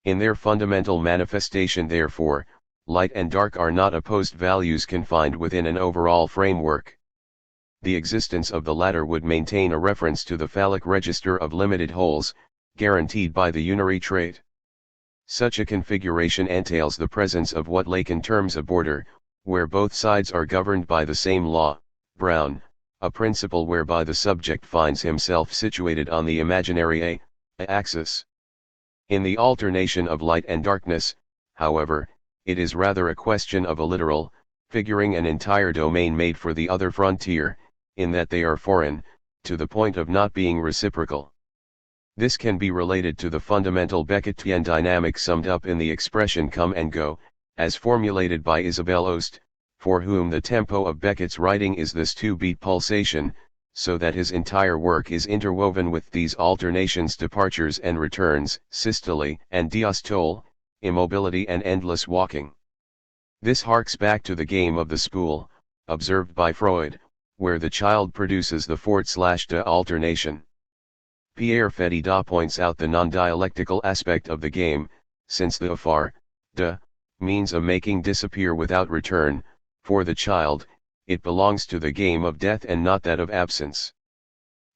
In their fundamental manifestation therefore, light and dark are not opposed values confined within an overall framework. The existence of the latter would maintain a reference to the phallic register of limited holes, guaranteed by the unary trait. Such a configuration entails the presence of what Lacan terms a border, where both sides are governed by the same law, Brown, a principle whereby the subject finds himself situated on the imaginary axis. In the alternation of light and darkness, however, it is rather a question of a literal, figuring an entire domain made for the other frontier, in that they are foreign, to the point of not being reciprocal. This can be related to the fundamental Beckettian dynamic summed up in the expression come and go, as formulated by Isabel Ost, for whom the tempo of Beckett's writing is this two-beat pulsation, so that his entire work is interwoven with these alternations, departures and returns, systole and diastole, immobility and endless walking. This harks back to the game of the spool, observed by Freud, where the child produces the forward/de alternation. Pierre Fedida points out the non-dialectical aspect of the game, since the afar, de, means a making disappear without return, for the child, it belongs to the game of death and not that of absence.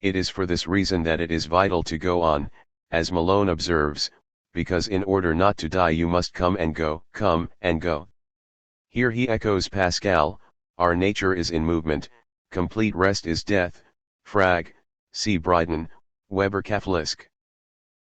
It is for this reason that it is vital to go on, as Malone observes, because in order not to die you must come and go. Here he echoes Pascal, our nature is in movement, complete rest is death, Frag, see Bryden, Weber Kaflisk.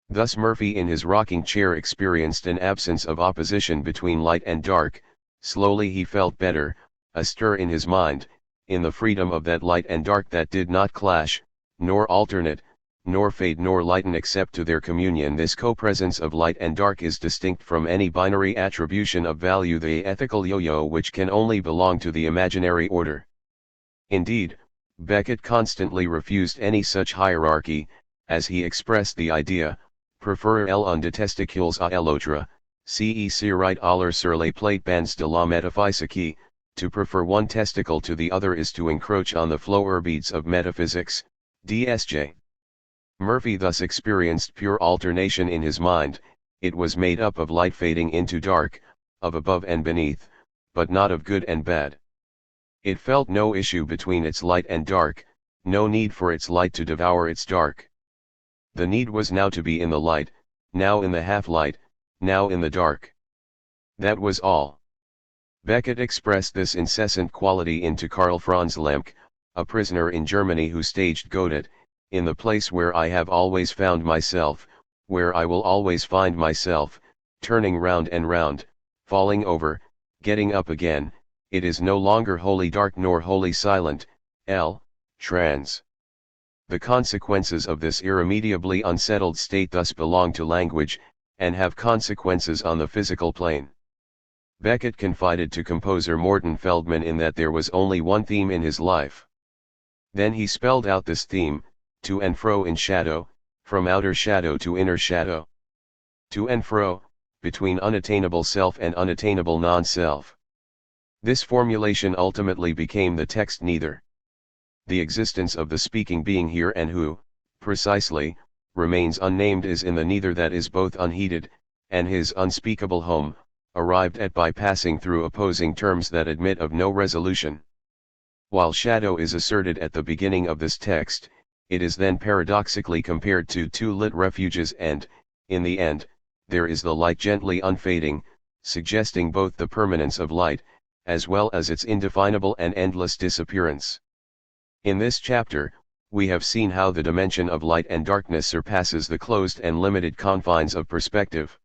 Thus Murphy in his rocking chair experienced an absence of opposition between light and dark, slowly he felt better, a stir in his mind, in the freedom of that light and dark that did not clash, nor alternate, nor fade nor lighten except to their communion. This co-presence of light and dark is distinct from any binary attribution of value, the ethical yo-yo, which can only belong to the imaginary order. Indeed, Beckett constantly refused any such hierarchy, as he expressed the idea, preferer l'un de testicules à l'autre, ce serait aller sur les plates-bandes de la métaphysique, to prefer one testicle to the other is to encroach on the flowerbeads of metaphysics, DSJ. Murphy thus experienced pure alternation in his mind, it was made up of light fading into dark, of above and beneath, but not of good and bad. It felt no issue between its light and dark, no need for its light to devour its dark. The need was now to be in the light, now in the half-light, now in the dark. That was all. Beckett expressed this incessant quality into Karl Franz Lemke, a prisoner in Germany who staged Godot, in the place where I have always found myself, where I will always find myself, turning round and round, falling over, getting up again, it is no longer wholly dark nor wholly silent, trans. The consequences of this irremediably unsettled state thus belong to language, and have consequences on the physical plane. Beckett confided to composer Morton Feldman in that there was only one theme in his life. Then he spelled out this theme: to and fro in shadow, from outer shadow to inner shadow. To and fro, between unattainable self and unattainable non-self. This formulation ultimately became the text neither. The existence of the speaking being here and who, precisely, remains unnamed is in the neither that is both unheeded, and his unspeakable home, arrived at by passing through opposing terms that admit of no resolution. While shadow is asserted at the beginning of this text, it is then paradoxically compared to two lit refuges and, in the end, there is the light gently unfading, suggesting both the permanence of light, as well as its indefinable and endless disappearance. In this chapter, we have seen how the dimension of light and darkness surpasses the closed and limited confines of perspective.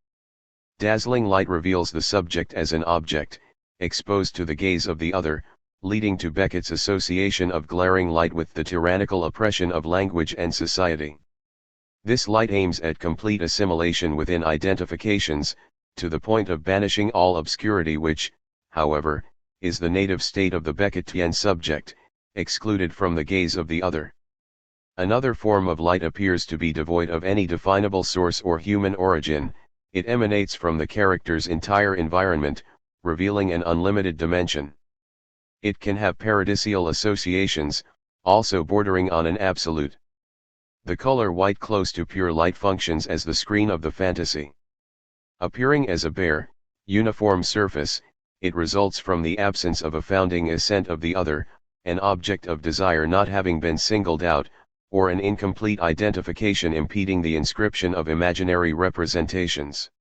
Dazzling light reveals the subject as an object, exposed to the gaze of the other, leading to Beckett's association of glaring light with the tyrannical oppression of language and society. This light aims at complete assimilation within identifications, to the point of banishing all obscurity which, however, is the native state of the Beckettian subject, excluded from the gaze of the other. Another form of light appears to be devoid of any definable source or human origin. It emanates from the character's entire environment, revealing an unlimited dimension. It can have paradisial associations, also bordering on an absolute. The color white close to pure light functions as the screen of the fantasy. Appearing as a bare, uniform surface, it results from the absence of a founding assent of the other, an object of desire not having been singled out, or an incomplete identification impeding the inscription of imaginary representations.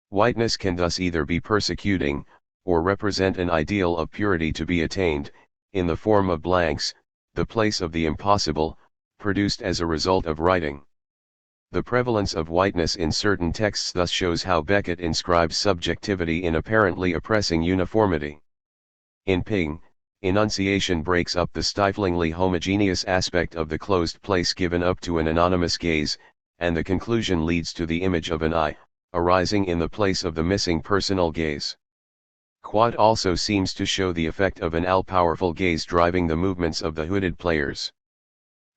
Whiteness can thus either be persecuting, or represent an ideal of purity to be attained, in the form of blanks, the place of the impossible, produced as a result of writing. The prevalence of whiteness in certain texts thus shows how Beckett inscribes subjectivity in apparently oppressing uniformity. In Ping, enunciation breaks up the stiflingly homogeneous aspect of the closed place given up to an anonymous gaze, and the conclusion leads to the image of an I, arising in the place of the missing personal gaze. Quad also seems to show the effect of an all-powerful gaze driving the movements of the hooded players.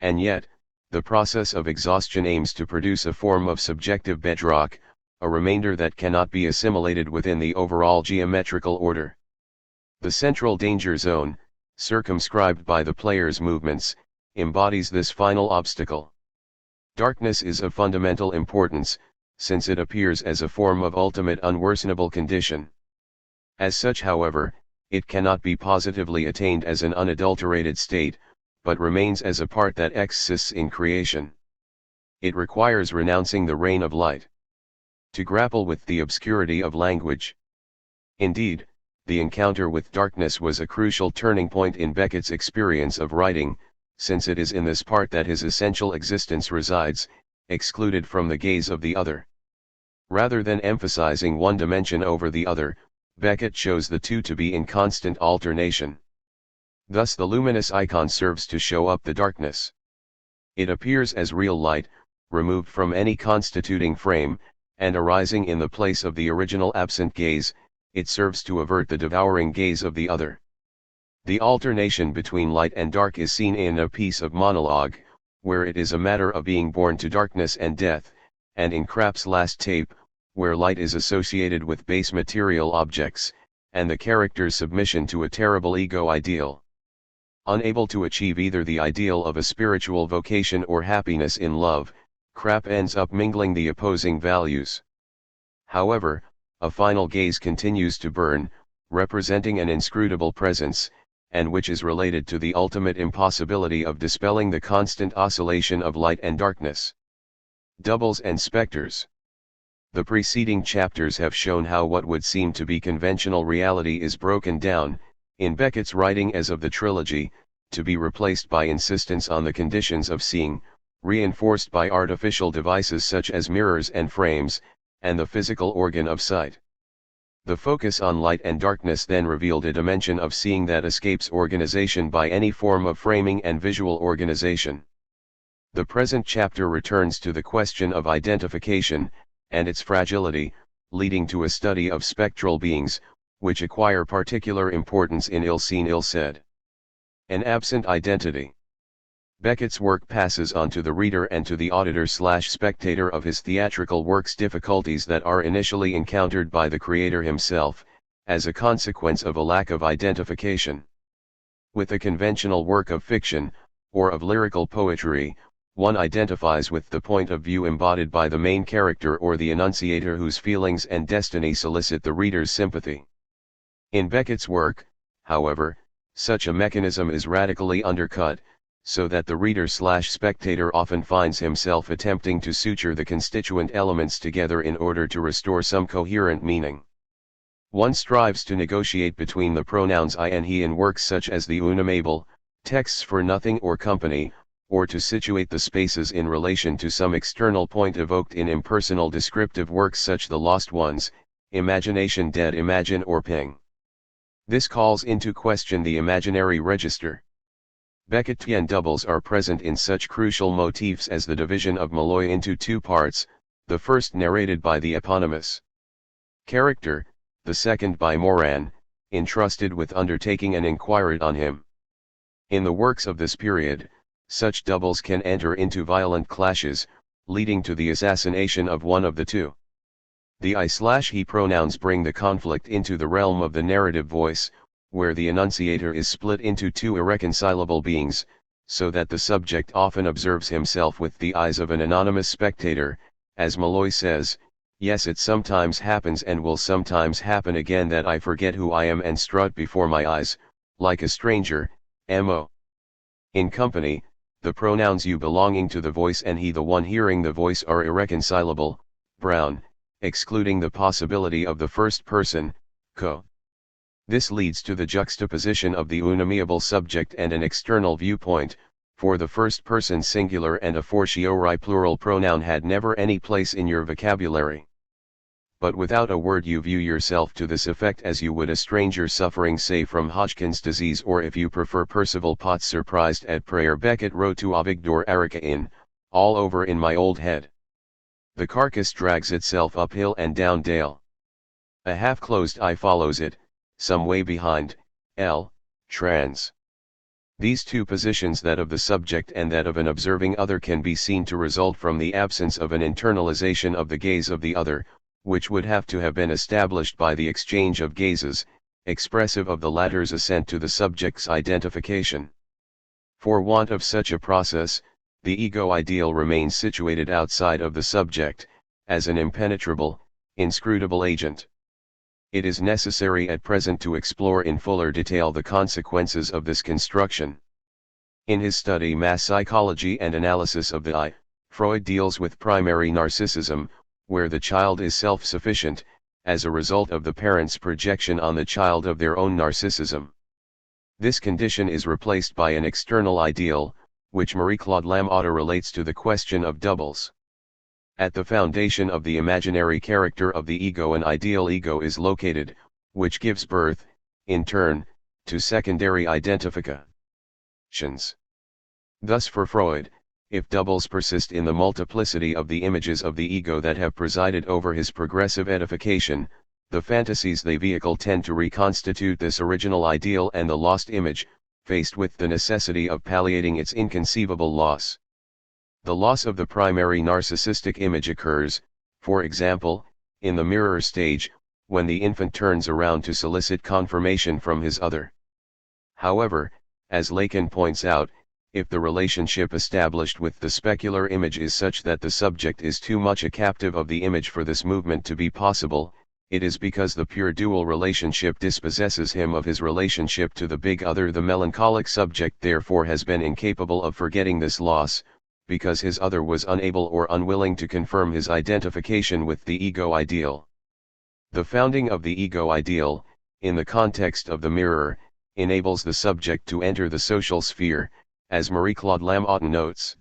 And yet, the process of exhaustion aims to produce a form of subjective bedrock, a remainder that cannot be assimilated within the overall geometrical order. The central danger zone, circumscribed by the player's movements, embodies this final obstacle. Darkness is of fundamental importance, since it appears as a form of ultimate unworsenable condition. As such, however, it cannot be positively attained as an unadulterated state, but remains as a part that exists in creation. It requires renouncing the reign of light. To grapple with the obscurity of language. Indeed, the encounter with darkness was a crucial turning point in Beckett's experience of writing, since it is in this part that his essential existence resides, excluded from the gaze of the other. Rather than emphasizing one dimension over the other, Beckett shows the two to be in constant alternation. Thus the luminous icon serves to show up the darkness. It appears as real light, removed from any constituting frame, and arising in the place of the original absent gaze. It serves to avert the devouring gaze of the other. The alternation between light and dark is seen in a piece of monologue, where it is a matter of being born to darkness and death, and in Krapp's last tape, where light is associated with base material objects, and the character's submission to a terrible ego ideal. Unable to achieve either the ideal of a spiritual vocation or happiness in love, Krapp ends up mingling the opposing values. However, a final gaze continues to burn, representing an inscrutable presence, and which is related to the ultimate impossibility of dispelling the constant oscillation of light and darkness. Doubles and specters. The preceding chapters have shown how what would seem to be conventional reality is broken down, in Beckett's writing as of the trilogy, to be replaced by insistence on the conditions of seeing, reinforced by artificial devices such as mirrors and frames, and the physical organ of sight. The focus on light and darkness then revealed a dimension of seeing that escapes organization by any form of framing and visual organization. The present chapter returns to the question of identification, and its fragility, leading to a study of spectral beings, which acquire particular importance in ill-seen ill-said. An absent identity. Beckett's work passes on to the reader and to the auditor/spectator of his theatrical works difficulties that are initially encountered by the creator himself, as a consequence of a lack of identification. With a conventional work of fiction, or of lyrical poetry, one identifies with the point of view embodied by the main character or the enunciator whose feelings and destiny solicit the reader's sympathy. In Beckett's work, however, such a mechanism is radically undercut, so that the reader/spectator often finds himself attempting to suture the constituent elements together in order to restore some coherent meaning. One strives to negotiate between the pronouns I and he in works such as the Unum Able, texts for nothing or company, or to situate the spaces in relation to some external point evoked in impersonal descriptive works such The Lost Ones, Imagination Dead Imagine or Ping. This calls into question the imaginary register. Beckettian doubles are present in such crucial motifs as the division of Malloy into two parts, the first narrated by the eponymous character, the second by Moran, entrusted with undertaking an inquiry on him. In the works of this period, such doubles can enter into violent clashes, leading to the assassination of one of the two. The I/he pronouns bring the conflict into the realm of the narrative voice, where the enunciator is split into two irreconcilable beings, so that the subject often observes himself with the eyes of an anonymous spectator, as Malloy says, "Yes, it sometimes happens and will sometimes happen again that I forget who I am and strut before my eyes, like a stranger, mo." In company, the pronouns you belonging to the voice and he the one hearing the voice are irreconcilable, Brown, excluding the possibility of the first person, co. This leads to the juxtaposition of the unamiable subject and an external viewpoint, for the first person singular and a fortiori plural pronoun had never any place in your vocabulary. But without a word you view yourself to this effect as you would a stranger suffering say from Hodgkin's disease, or if you prefer Percival Potts surprised at prayer. Beckett wrote to Avigdor Arica all over in my old head. The carcass drags itself uphill and down dale. A half-closed eye follows it, some way behind, trans. These two positions, that of the subject and that of an observing other, can be seen to result from the absence of an internalization of the gaze of the other, which would have to have been established by the exchange of gazes, expressive of the latter's assent to the subject's identification. For want of such a process, the ego ideal remains situated outside of the subject, as an impenetrable, inscrutable agent. It is necessary at present to explore in fuller detail the consequences of this construction. In his study Mass Psychology and Analysis of the I, Freud deals with primary narcissism, where the child is self-sufficient, as a result of the parents' projection on the child of their own narcissism. This condition is replaced by an external ideal, which Marie-Claude Lamothe relates to the question of doubles. At the foundation of the imaginary character of the ego an ideal ego is located, which gives birth, in turn, to secondary identifications. Thus for Freud, if doubles persist in the multiplicity of the images of the ego that have presided over his progressive edification, the fantasies they vehicle tend to reconstitute this original ideal, and the lost image, faced with the necessity of palliating its inconceivable loss. The loss of the primary narcissistic image occurs, for example, in the mirror stage, when the infant turns around to solicit confirmation from his other. However, as Lacan points out, if the relationship established with the specular image is such that the subject is too much a captive of the image for this movement to be possible, it is because the pure dual relationship dispossesses him of his relationship to the big other. The melancholic subject therefore has been incapable of forgetting this loss, because his other was unable or unwilling to confirm his identification with the ego ideal. The founding of the ego ideal, in the context of the mirror, enables the subject to enter the social sphere, as Marie-Claude Lamothe notes.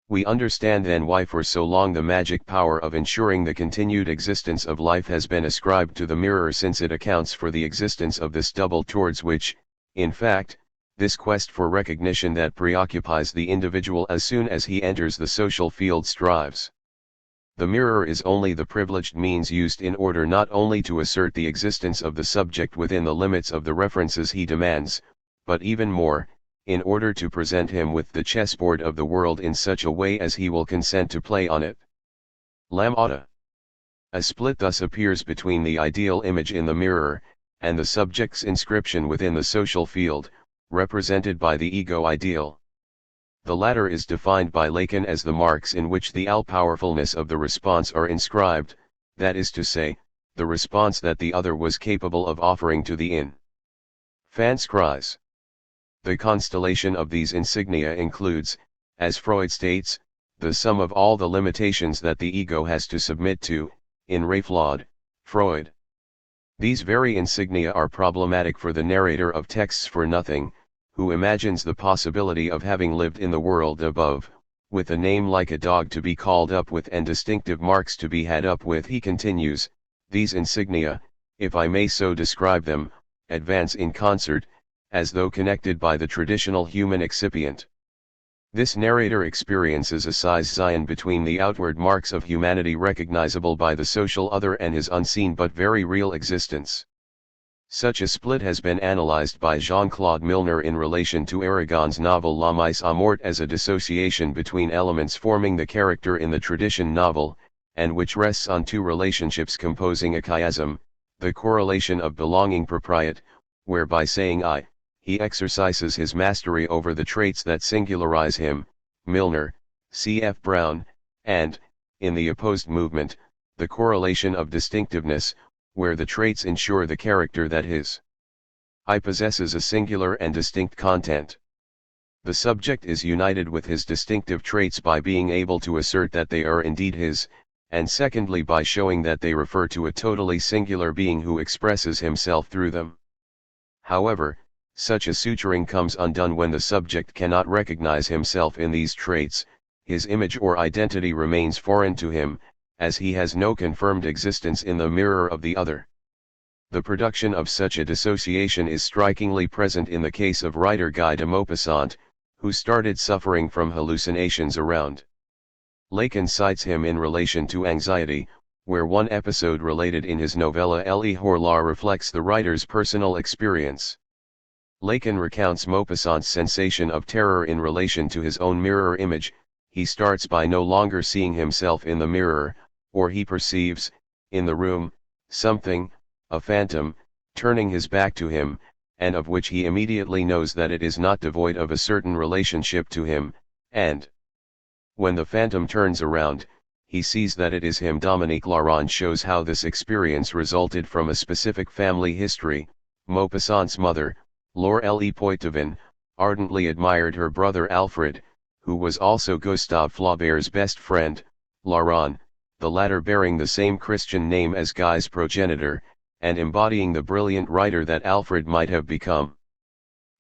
We understand then why for so long the magic power of ensuring the continued existence of life has been ascribed to the mirror, since it accounts for the existence of this double towards which, in fact, this quest for recognition that preoccupies the individual as soon as he enters the social field strives. The mirror is only the privileged means used in order not only to assert the existence of the subject within the limits of the references he demands, but even more, in order to present him with the chessboard of the world in such a way as he will consent to play on it. Lamada. A split thus appears between the ideal image in the mirror, and the subject's inscription within the social field, represented by the ego ideal. The latter is defined by Lacan as the marks in which the all-powerfulness of the response are inscribed, that is to say, the response that the other was capable of offering to the infant's cries. The constellation of these insignia includes, as Freud states, the sum of all the limitations that the ego has to submit to, in Reflaud, Freud. These very insignia are problematic for the narrator of texts for nothing, who imagines the possibility of having lived in the world above, with a name like a dog to be called up with and distinctive marks to be had up with. He continues, these insignia, if I may so describe them, advance in concert, as though connected by the traditional human excipient. This narrator experiences a scission between the outward marks of humanity recognizable by the social other and his unseen but very real existence. Such a split has been analyzed by Jean-Claude Milner in relation to Aragon's novel La Mise à Mort as a dissociation between elements forming the character in the tradition novel, and which rests on two relationships composing a chiasm, the correlation of belonging propriet, where by saying I, he exercises his mastery over the traits that singularize him, Milner, C.F. Brown, and, in the opposed movement, the correlation of distinctiveness, where the traits ensure the character that his I possesses a singular and distinct content. The subject is united with his distinctive traits by being able to assert that they are indeed his, and secondly by showing that they refer to a totally singular being who expresses himself through them. However, such a suturing comes undone when the subject cannot recognize himself in these traits, his image or identity remains foreign to him, as he has no confirmed existence in the mirror of the other. The production of such a dissociation is strikingly present in the case of writer Guy de Maupassant, who started suffering from hallucinations around. Lacan cites him in relation to anxiety, where one episode related in his novella Le Horla reflects the writer's personal experience. Lacan recounts Maupassant's sensation of terror in relation to his own mirror image. He starts by no longer seeing himself in the mirror, or he perceives, in the room, something, a phantom, turning his back to him, and of which he immediately knows that it is not devoid of a certain relationship to him, and when the phantom turns around, he sees that it is him. Dominique Laurent shows how this experience resulted from a specific family history. Maupassant's mother, Laure Poitevin, ardently admired her brother Alfred, who was also Gustave Flaubert's best friend, Laurent, the latter bearing the same Christian name as Guy's progenitor, and embodying the brilliant writer that Alfred might have become.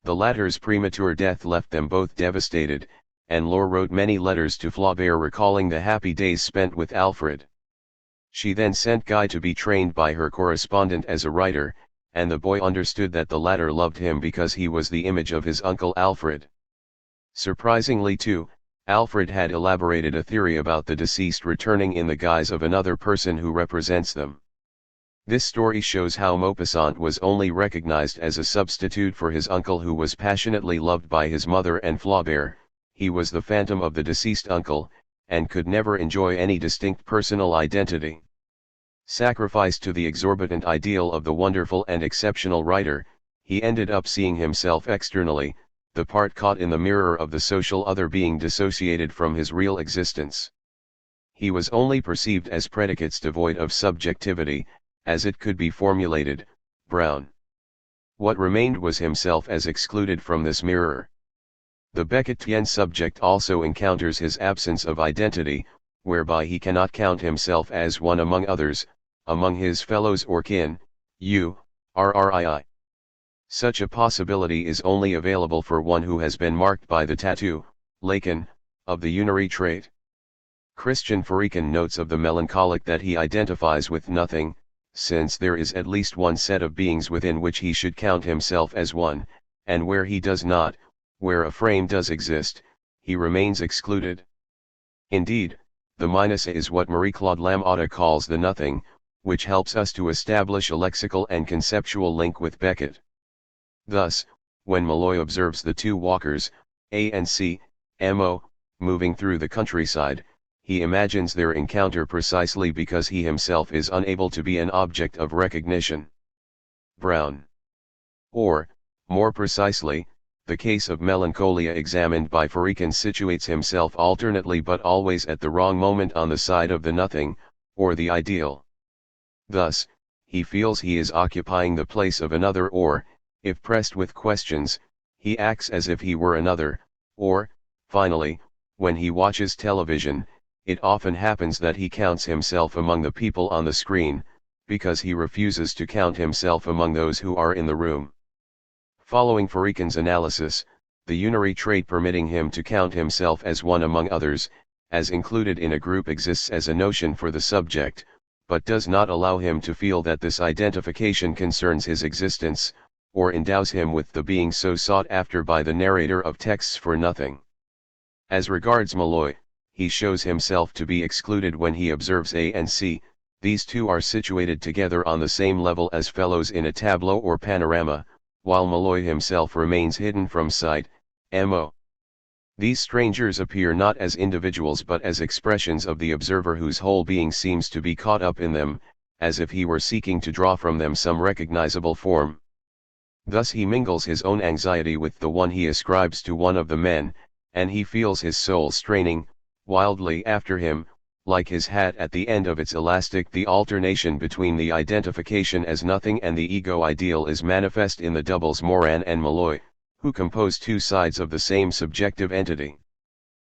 The latter's premature death left them both devastated, and Laure wrote many letters to Flaubert recalling the happy days spent with Alfred. She then sent Guy to be trained by her correspondent as a writer, and the boy understood that the latter loved him because he was the image of his uncle Alfred. Surprisingly too, Alfred had elaborated a theory about the deceased returning in the guise of another person who represents them. This story shows how Maupassant was only recognized as a substitute for his uncle who was passionately loved by his mother and Flaubert. He was the phantom of the deceased uncle, and could never enjoy any distinct personal identity. Sacrificed to the exorbitant ideal of the wonderful and exceptional writer, he ended up seeing himself externally, the part caught in the mirror of the social other being dissociated from his real existence. He was only perceived as predicates devoid of subjectivity, as it could be formulated, Brown. What remained was himself as excluded from this mirror. The Beckettian subject also encounters his absence of identity, whereby he cannot count himself as one among others, among his fellows or kin, RRII. Such a possibility is only available for one who has been marked by the tattoo, Lacan, of the unary trait. Christian Farikin notes of the melancholic that he identifies with nothing, since there is at least one set of beings within which he should count himself as one, and where he does not, where a frame does exist, he remains excluded. Indeed, The minus a is what Marie-Claude Lamothe calls the nothing, which helps us to establish a lexical and conceptual link with Beckett. Thus, when Malloy observes the two walkers, A and C, MO, moving through the countryside, he imagines their encounter precisely because he himself is unable to be an object of recognition. Brown. Or, more precisely, the case of melancholia examined by Farikin situates himself alternately but always at the wrong moment on the side of the nothing, or the ideal. Thus, he feels he is occupying the place of another, or, if pressed with questions, he acts as if he were another, or, finally, when he watches television, it often happens that he counts himself among the people on the screen, because he refuses to count himself among those who are in the room. Following Farikin's analysis, the unary trait permitting him to count himself as one among others, as included in a group, exists as a notion for the subject, but does not allow him to feel that this identification concerns his existence, or endows him with the being so sought after by the narrator of texts for nothing. As regards Malloy, he shows himself to be excluded when he observes A and C. These two are situated together on the same level as fellows in a tableau or panorama, while Malloy himself remains hidden from sight, MO. These strangers appear not as individuals but as expressions of the observer whose whole being seems to be caught up in them, as if he were seeking to draw from them some recognizable form. Thus he mingles his own anxiety with the one he ascribes to one of the men, and he feels his soul straining wildly after him, like his hat at the end of its elastic. The alternation between the identification as nothing and the ego ideal is manifest in the doubles Moran and Malloy, who compose two sides of the same subjective entity.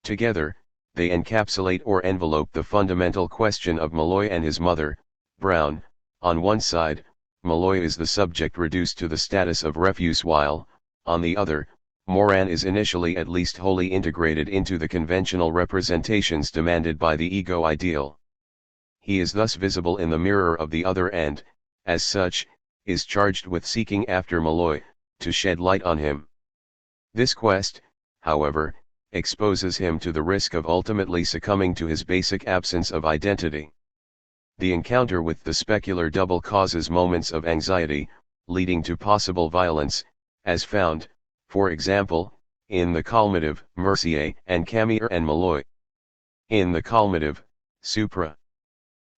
Together, they encapsulate or envelope the fundamental question of Malloy and his mother, Brown. On one side, Malloy is the subject reduced to the status of refuse, while, on the other, Moran is initially at least wholly integrated into the conventional representations demanded by the ego ideal. He is thus visible in the mirror of the other and, as such, is charged with seeking after Malloy, to shed light on him. This quest, however, exposes him to the risk of ultimately succumbing to his basic absence of identity. The encounter with the specular double causes moments of anxiety, leading to possible violence, as found, for example, in the calmative, Mercier and Camille and Malloy. In the calmative, Supra.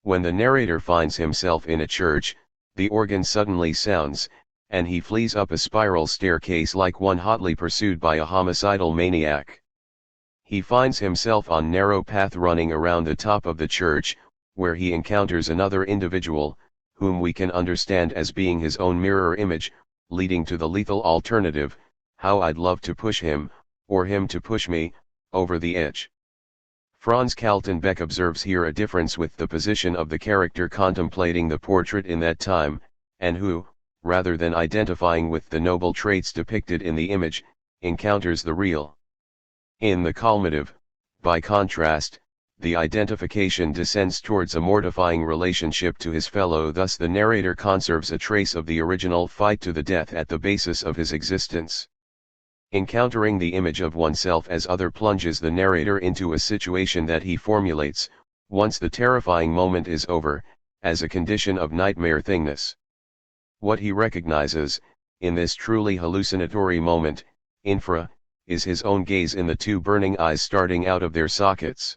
When the narrator finds himself in a church, the organ suddenly sounds, and he flees up a spiral staircase like one hotly pursued by a homicidal maniac. He finds himself on narrow path running around the top of the church, where he encounters another individual, whom we can understand as being his own mirror image, leading to the lethal alternative, how I'd love to push him, or him to push me, over the edge. Franz Kaltenbeck observes here a difference with the position of the character contemplating the portrait in that time, and who, rather than identifying with the noble traits depicted in the image, encounters the real. In the calmative, by contrast, the identification descends towards a mortifying relationship to his fellow. Thus the narrator conserves a trace of the original fight to the death at the basis of his existence. Encountering the image of oneself as other plunges the narrator into a situation that he formulates, once the terrifying moment is over, as a condition of nightmare thingness. What he recognizes, in this truly hallucinatory moment, infra, is his own gaze in the two burning eyes starting out of their sockets.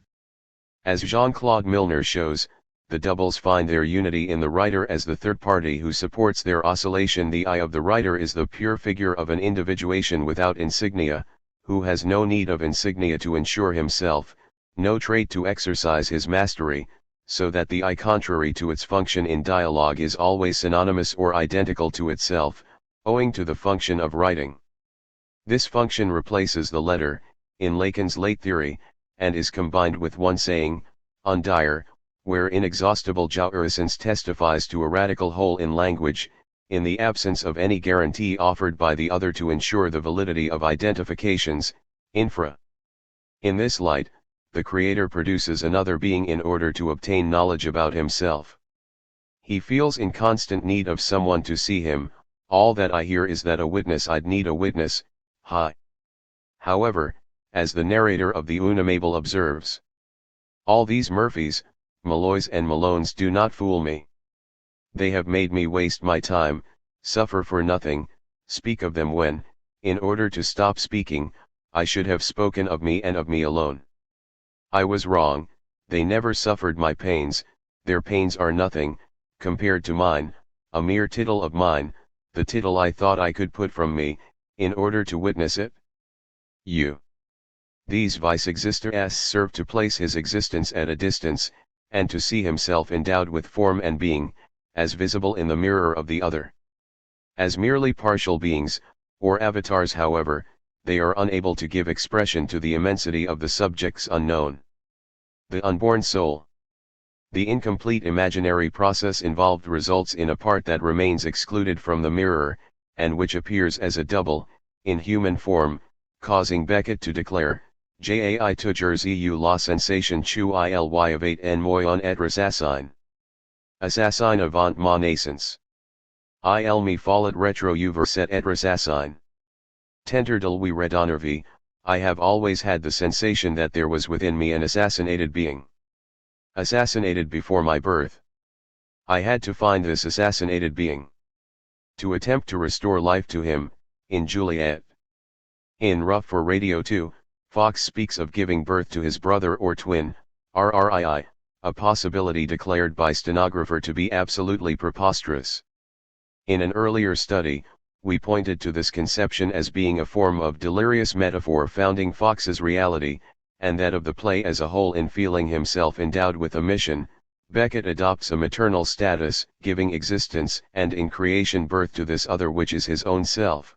As Jean-Claude Milner shows, the doubles find their unity in the writer as the third party who supports their oscillation. The eye of the writer is the pure figure of an individuation without insignia, who has no need of insignia to ensure himself, no trait to exercise his mastery, so that the eye, contrary to its function in dialogue, is always synonymous or identical to itself, owing to the function of writing. This function replaces the letter, in Lacan's late theory, and is combined with one saying, undire, where inexhaustible jouissance testifies to a radical hole in language, in the absence of any guarantee offered by the other to ensure the validity of identifications, infra. In this light, the creator produces another being in order to obtain knowledge about himself. He feels in constant need of someone to see him. All that I hear is that a witness, I'd need a witness, hi. However, as the narrator of the Unamable observes, All these Murphys, Malloys and Malones do not fool me. They have made me waste my time, suffer for nothing, speak of them when, in order to stop speaking, I should have spoken of me and of me alone. I was wrong, they never suffered my pains, their pains are nothing, compared to mine, a mere tittle of mine, the tittle I thought I could put from me, in order to witness it. These vice existers serve to place his existence at a distance, and to see himself endowed with form and being, as visible in the mirror of the other. As merely partial beings, or avatars however, they are unable to give expression to the immensity of the subjects unknown. The unborn soul. The incomplete imaginary process involved results in a part that remains excluded from the mirror, and which appears as a double, in human form, causing Beckett to declare, Jai toujours eu la sensation chu il of 8 en moyen être assassin avant ma naissance. Il me fallut retro vers cet être assassin. Tenter de lui redonner, I have always had the sensation that there was within me an assassinated being. Assassinated before my birth. I had to find this assassinated being. To attempt to restore life to him, in Juliet. In Rough for Radio 2, Fox speaks of giving birth to his brother or twin, RRII, a possibility declared by stenographer to be absolutely preposterous. In an earlier study, we pointed to this conception as being a form of delirious metaphor founding Fox's reality, and that of the play as a whole in feeling himself endowed with a mission. Beckett adopts a maternal status, giving existence and in creation birth to this other which is his own self.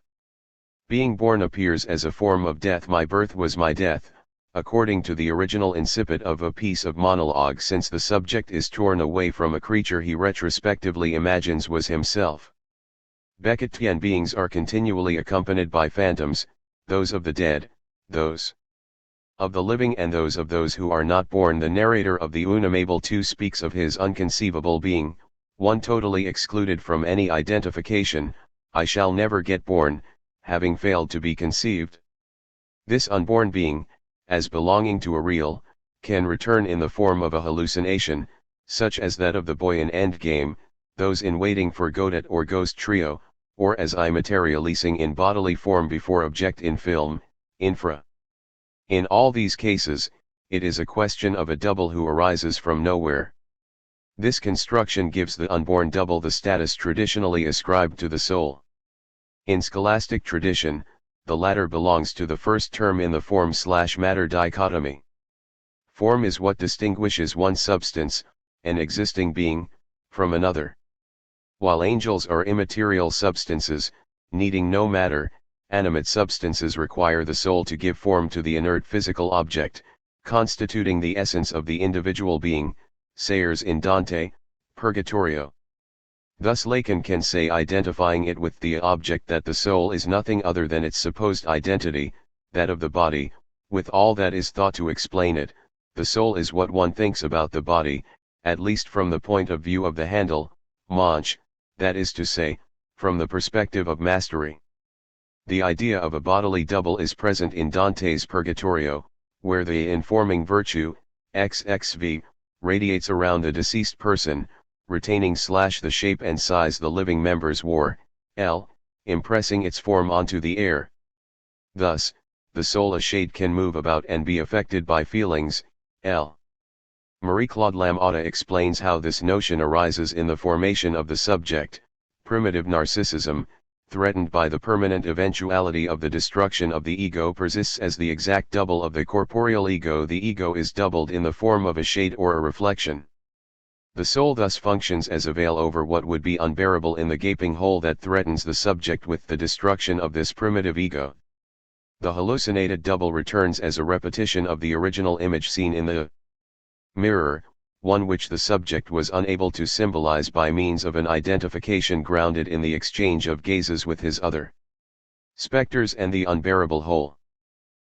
Being born appears as a form of death. My birth was my death, according to the original incipit of a piece of monologue, since the subject is torn away from a creature he retrospectively imagines was himself. Beckettian beings are continually accompanied by phantoms, those of the dead, those of the living and those of those who are not born. The narrator of the Unamable 2 speaks of his unconceivable being, one totally excluded from any identification, I shall never get born, having failed to be conceived. This unborn being, as belonging to a real, can return in the form of a hallucination, such as that of the boy in Endgame, those in Waiting for Godot or Ghost Trio, or as I materializing in bodily form before object in film, infra. In all these cases, it is a question of a double who arises from nowhere. This construction gives the unborn double the status traditionally ascribed to the soul. In scholastic tradition, the latter belongs to the first term in the form/matter dichotomy. Form is what distinguishes one substance, an existing being, from another. While angels are immaterial substances, needing no matter, animate substances require the soul to give form to the inert physical object, constituting the essence of the individual being, Sayers in Dante, Purgatorio. Thus Lacan can say, identifying it with the object, that the soul is nothing other than its supposed identity, that of the body, with all that is thought to explain it. The soul is what one thinks about the body, at least from the point of view of the Handel, Munch, that is to say, from the perspective of mastery. The idea of a bodily double is present in Dante's Purgatorio, where the informing virtue, XXV, radiates around the deceased person, retaining the shape and size the living members wore, L, impressing its form onto the air. Thus, the soul a shade can move about and be affected by feelings, L. Marie-Claude Lamothe explains how this notion arises in the formation of the subject. Primitive narcissism, threatened by the permanent eventuality of the destruction of the ego, persists as the exact double of the corporeal ego. The ego is doubled in the form of a shade or a reflection. The soul thus functions as a veil over what would be unbearable in the gaping hole that threatens the subject with the destruction of this primitive ego. The hallucinated double returns as a repetition of the original image seen in the mirror, one which the subject was unable to symbolize by means of an identification grounded in the exchange of gazes with his other specters and the unbearable whole.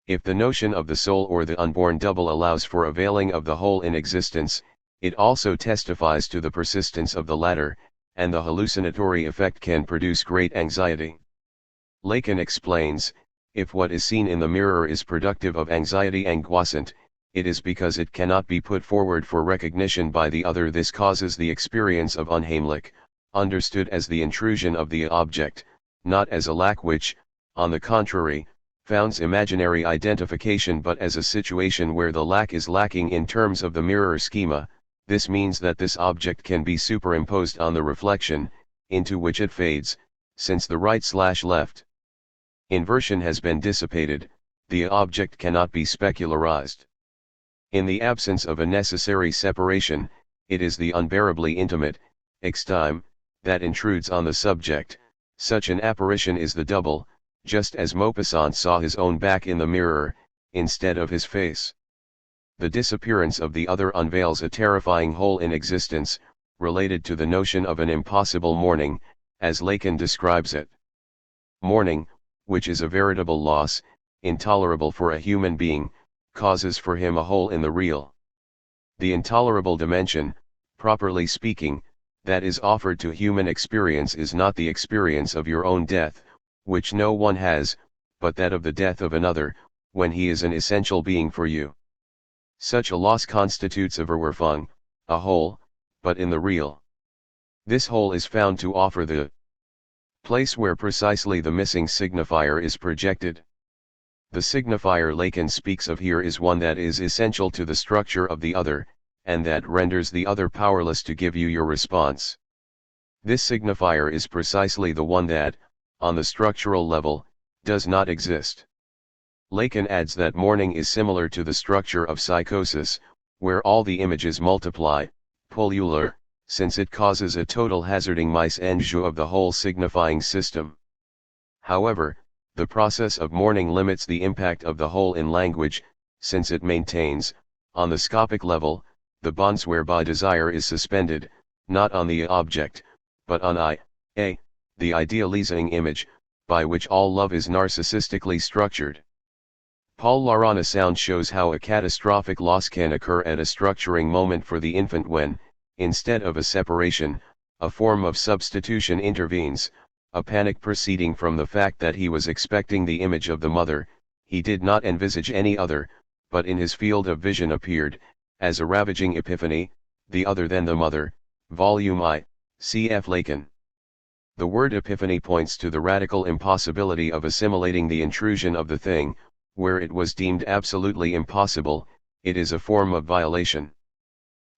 If the notion of the soul or the unborn double allows for a veiling of the whole in existence, it also testifies to the persistence of the latter, and the hallucinatory effect can produce great anxiety. Lacan explains, if what is seen in the mirror is productive of anxiety angoissant, it is because it cannot be put forward for recognition by the other. This causes the experience of unheimlich, understood as the intrusion of the object, not as a lack which, on the contrary, founds imaginary identification, but as a situation where the lack is lacking in terms of the mirror schema. This means that this object can be superimposed on the reflection, into which it fades, since the right/left inversion has been dissipated, the object cannot be specularized. In the absence of a necessary separation, it is the unbearably intimate, extime, that intrudes on the subject. Such an apparition is the double, just as Maupassant saw his own back in the mirror, instead of his face. The disappearance of the other unveils a terrifying hole in existence, related to the notion of an impossible morning, as Lacan describes it. Mourning, which is a veritable loss, intolerable for a human being, causes for him a hole in the real. The intolerable dimension, properly speaking, that is offered to human experience is not the experience of your own death, which no one has, but that of the death of another, when he is an essential being for you. Such a loss constitutes a Verwerfung, a hole, but in the real. This hole is found to offer the place where precisely the missing signifier is projected. The signifier Lacan speaks of here is one that is essential to the structure of the other, and that renders the other powerless to give you your response. This signifier is precisely the one that, on the structural level, does not exist. Lacan adds that mourning is similar to the structure of psychosis, where all the images multiply, pollular, since it causes a total hazarding mise en jeu of the whole signifying system. However, the process of mourning limits the impact of the whole in language, since it maintains, on the scopic level, the bonds whereby desire is suspended, not on the object, but on the idealizing image, by which all love is narcissistically structured. Paul Laurent shows how a catastrophic loss can occur at a structuring moment for the infant when, instead of a separation, a form of substitution intervenes, a panic proceeding from the fact that he was expecting the image of the mother. He did not envisage any other, but in his field of vision appeared, as a ravaging epiphany, the other than the mother. Volume I, cf. Lacan. The word epiphany points to the radical impossibility of assimilating the intrusion of the thing. Where it was deemed absolutely impossible, it is a form of violation.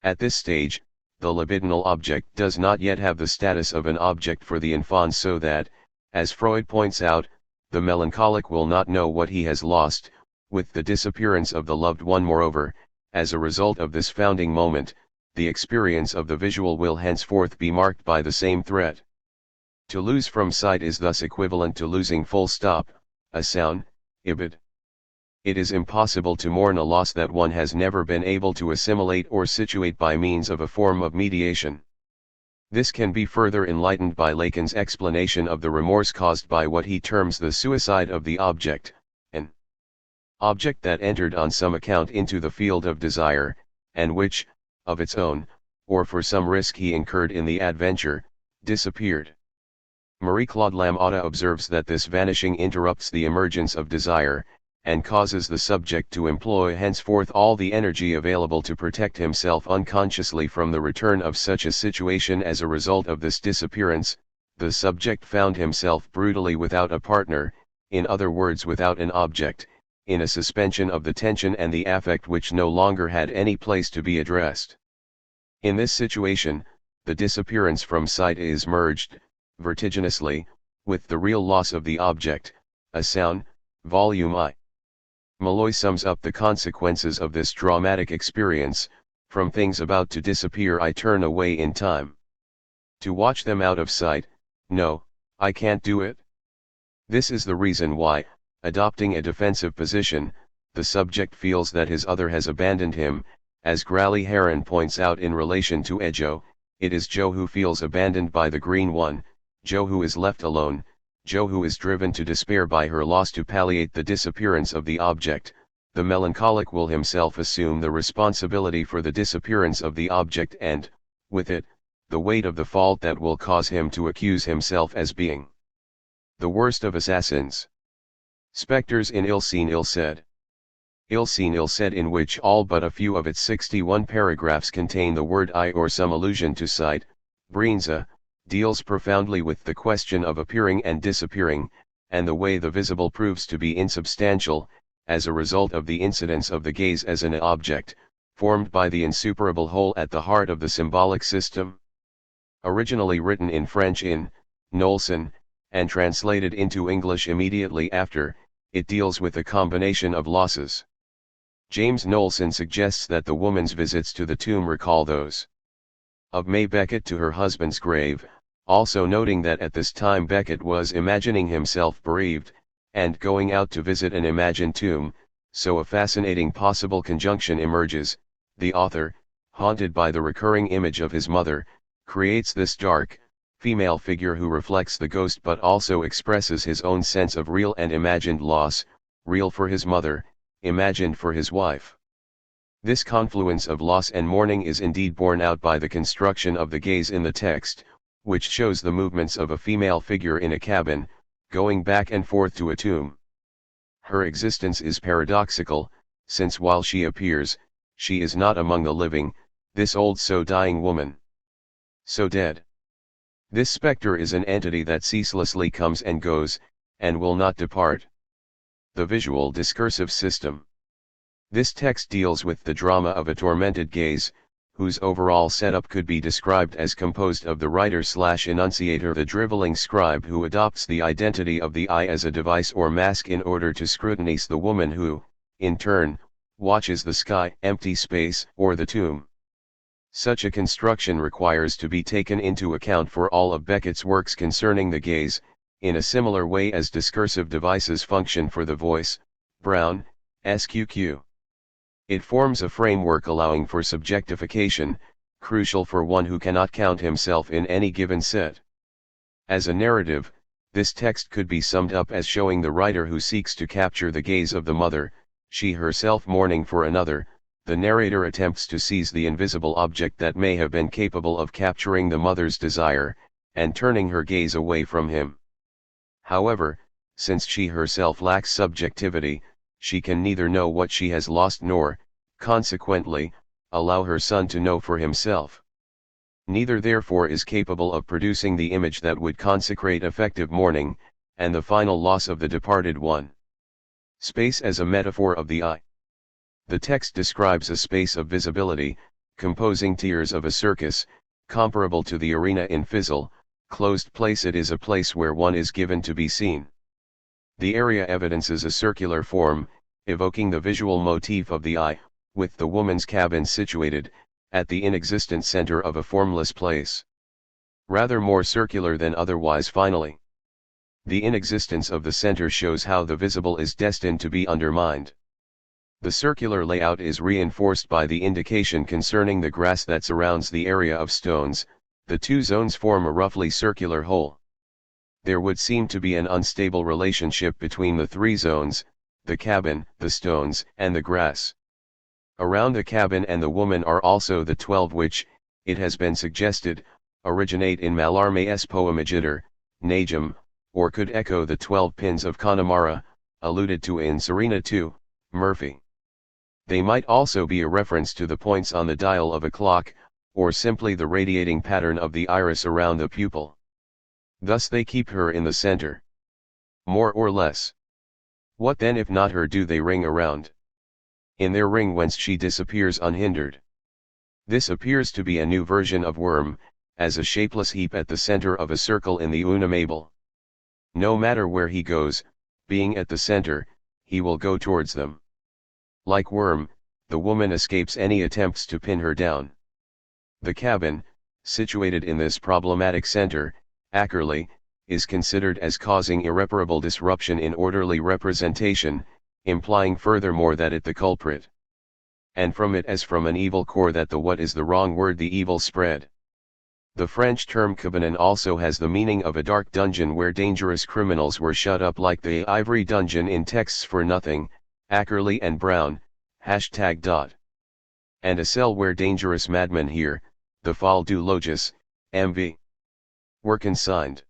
At this stage, the libidinal object does not yet have the status of an object for the enfant, so that, as Freud points out, the melancholic will not know what he has lost. With the disappearance of the loved one, moreover, as a result of this founding moment, the experience of the visual will henceforth be marked by the same threat. To lose from sight is thus equivalent to losing full stop, a sound, ibid. It is impossible to mourn a loss that one has never been able to assimilate or situate by means of a form of mediation. This can be further enlightened by Lacan's explanation of the remorse caused by what he terms the suicide of the object, an object that entered on some account into the field of desire, and which, of its own, or for some risk he incurred in the adventure, disappeared. Marie-Claude Lamothe observes that this vanishing interrupts the emergence of desire, and causes the subject to employ henceforth all the energy available to protect himself unconsciously from the return of such a situation. As a result of this disappearance, the subject found himself brutally without a partner, in other words without an object, in a suspension of the tension and the affect which no longer had any place to be addressed. In this situation, the disappearance from sight is merged, vertiginously, with the real loss of the object, a sound. Volume I. Malloy sums up the consequences of this dramatic experience: from things about to disappear I turn away in time. To watch them out of sight, no, I can't do it. This is the reason why, adopting a defensive position, the subject feels that his other has abandoned him. As Grally Heron points out in relation to Ejo, it is Joe who feels abandoned by the green one, Joe who is left alone, Joe who is driven to despair by her loss. To palliate the disappearance of the object, the melancholic will himself assume the responsibility for the disappearance of the object and, with it, the weight of the fault that will cause him to accuse himself as being the worst of assassins. Spectres in ill seen, ill said. ill seen ill said, in which all but a few of its 61 paragraphs contain the word I or some allusion to sight, Breenza, deals profoundly with the question of appearing and disappearing, and the way the visible proves to be insubstantial, as a result of the incidence of the gaze as an object, formed by the insuperable whole at the heart of the symbolic system. Originally written in French in Knowlson, and translated into English immediately after, it deals with a combination of losses. James Knowlson suggests that the woman's visits to the tomb recall those of May Beckett to her husband's grave, also noting that at this time Beckett was imagining himself bereaved, and going out to visit an imagined tomb, so a fascinating possible conjunction emerges. The author, haunted by the recurring image of his mother, creates this dark, female figure who reflects the ghost but also expresses his own sense of real and imagined loss, real for his mother, imagined for his wife. This confluence of loss and mourning is indeed borne out by the construction of the gaze in the text, which shows the movements of a female figure in a cabin, going back and forth to a tomb. Her existence is paradoxical, since while she appears, she is not among the living, this old so dying woman. So dead. This spectre is an entity that ceaselessly comes and goes, and will not depart. The visual discursive system. This text deals with the drama of a tormented gaze, whose overall setup could be described as composed of the writer/enunciator, the driveling scribe who adopts the identity of the eye as a device or mask in order to scrutinize the woman who, in turn, watches the sky, empty space, or the tomb. Such a construction requires to be taken into account for all of Beckett's works concerning the gaze, in a similar way as discursive devices function for the voice. Brown, SQQ. It forms a framework allowing for subjectification, crucial for one who cannot count himself in any given set. As a narrative, this text could be summed up as showing the writer who seeks to capture the gaze of the mother, she herself mourning for another. The narrator attempts to seize the invisible object that may have been capable of capturing the mother's desire, and turning her gaze away from him. However, since she herself lacks subjectivity, she can neither know what she has lost nor, consequently, allow her son to know for himself. Neither therefore is capable of producing the image that would consecrate effective mourning, and the final loss of the departed one. Space as a metaphor of the eye. The text describes a space of visibility, composing tiers of a circus, comparable to the arena in Fizzle. Closed place. It is a place where one is given to be seen. The area evidences a circular form, evoking the visual motif of the eye, with the woman's cabin situated, at the inexistent center of a formless place. Rather more circular than otherwise. Finally, the inexistence of the center shows how the visible is destined to be undermined. The circular layout is reinforced by the indication concerning the grass that surrounds the area of stones. The two zones form a roughly circular whole. There would seem to be an unstable relationship between the three zones, the cabin, the stones, and the grass. Around the cabin and the woman are also the 12 which, it has been suggested, originate in Mallarmé's poem Igitur, Najum, or could echo the 12 pins of Connemara, alluded to in Serena II, Murphy. They might also be a reference to the points on the dial of a clock, or simply the radiating pattern of the iris around the pupil. Thus they keep her in the center. More or less. What then if not her do they ring around? In their ring whence she disappears unhindered. This appears to be a new version of worm, as a shapeless heap at the center of a circle in the Una Mabel. No matter where he goes, being at the center, he will go towards them. Like worm, the woman escapes any attempts to pin her down. The cabin, situated in this problematic center, Ackerley, is considered as causing irreparable disruption in orderly representation, implying furthermore that it the culprit. And from it as from an evil core that the what is the wrong word the evil spread. The French term cabinet also has the meaning of a dark dungeon where dangerous criminals were shut up, like the Ivory Dungeon in Texts for Nothing, Ackerley and Brown, #. And a cell where dangerous madmen here, the Fall du Logis, MV, were consigned.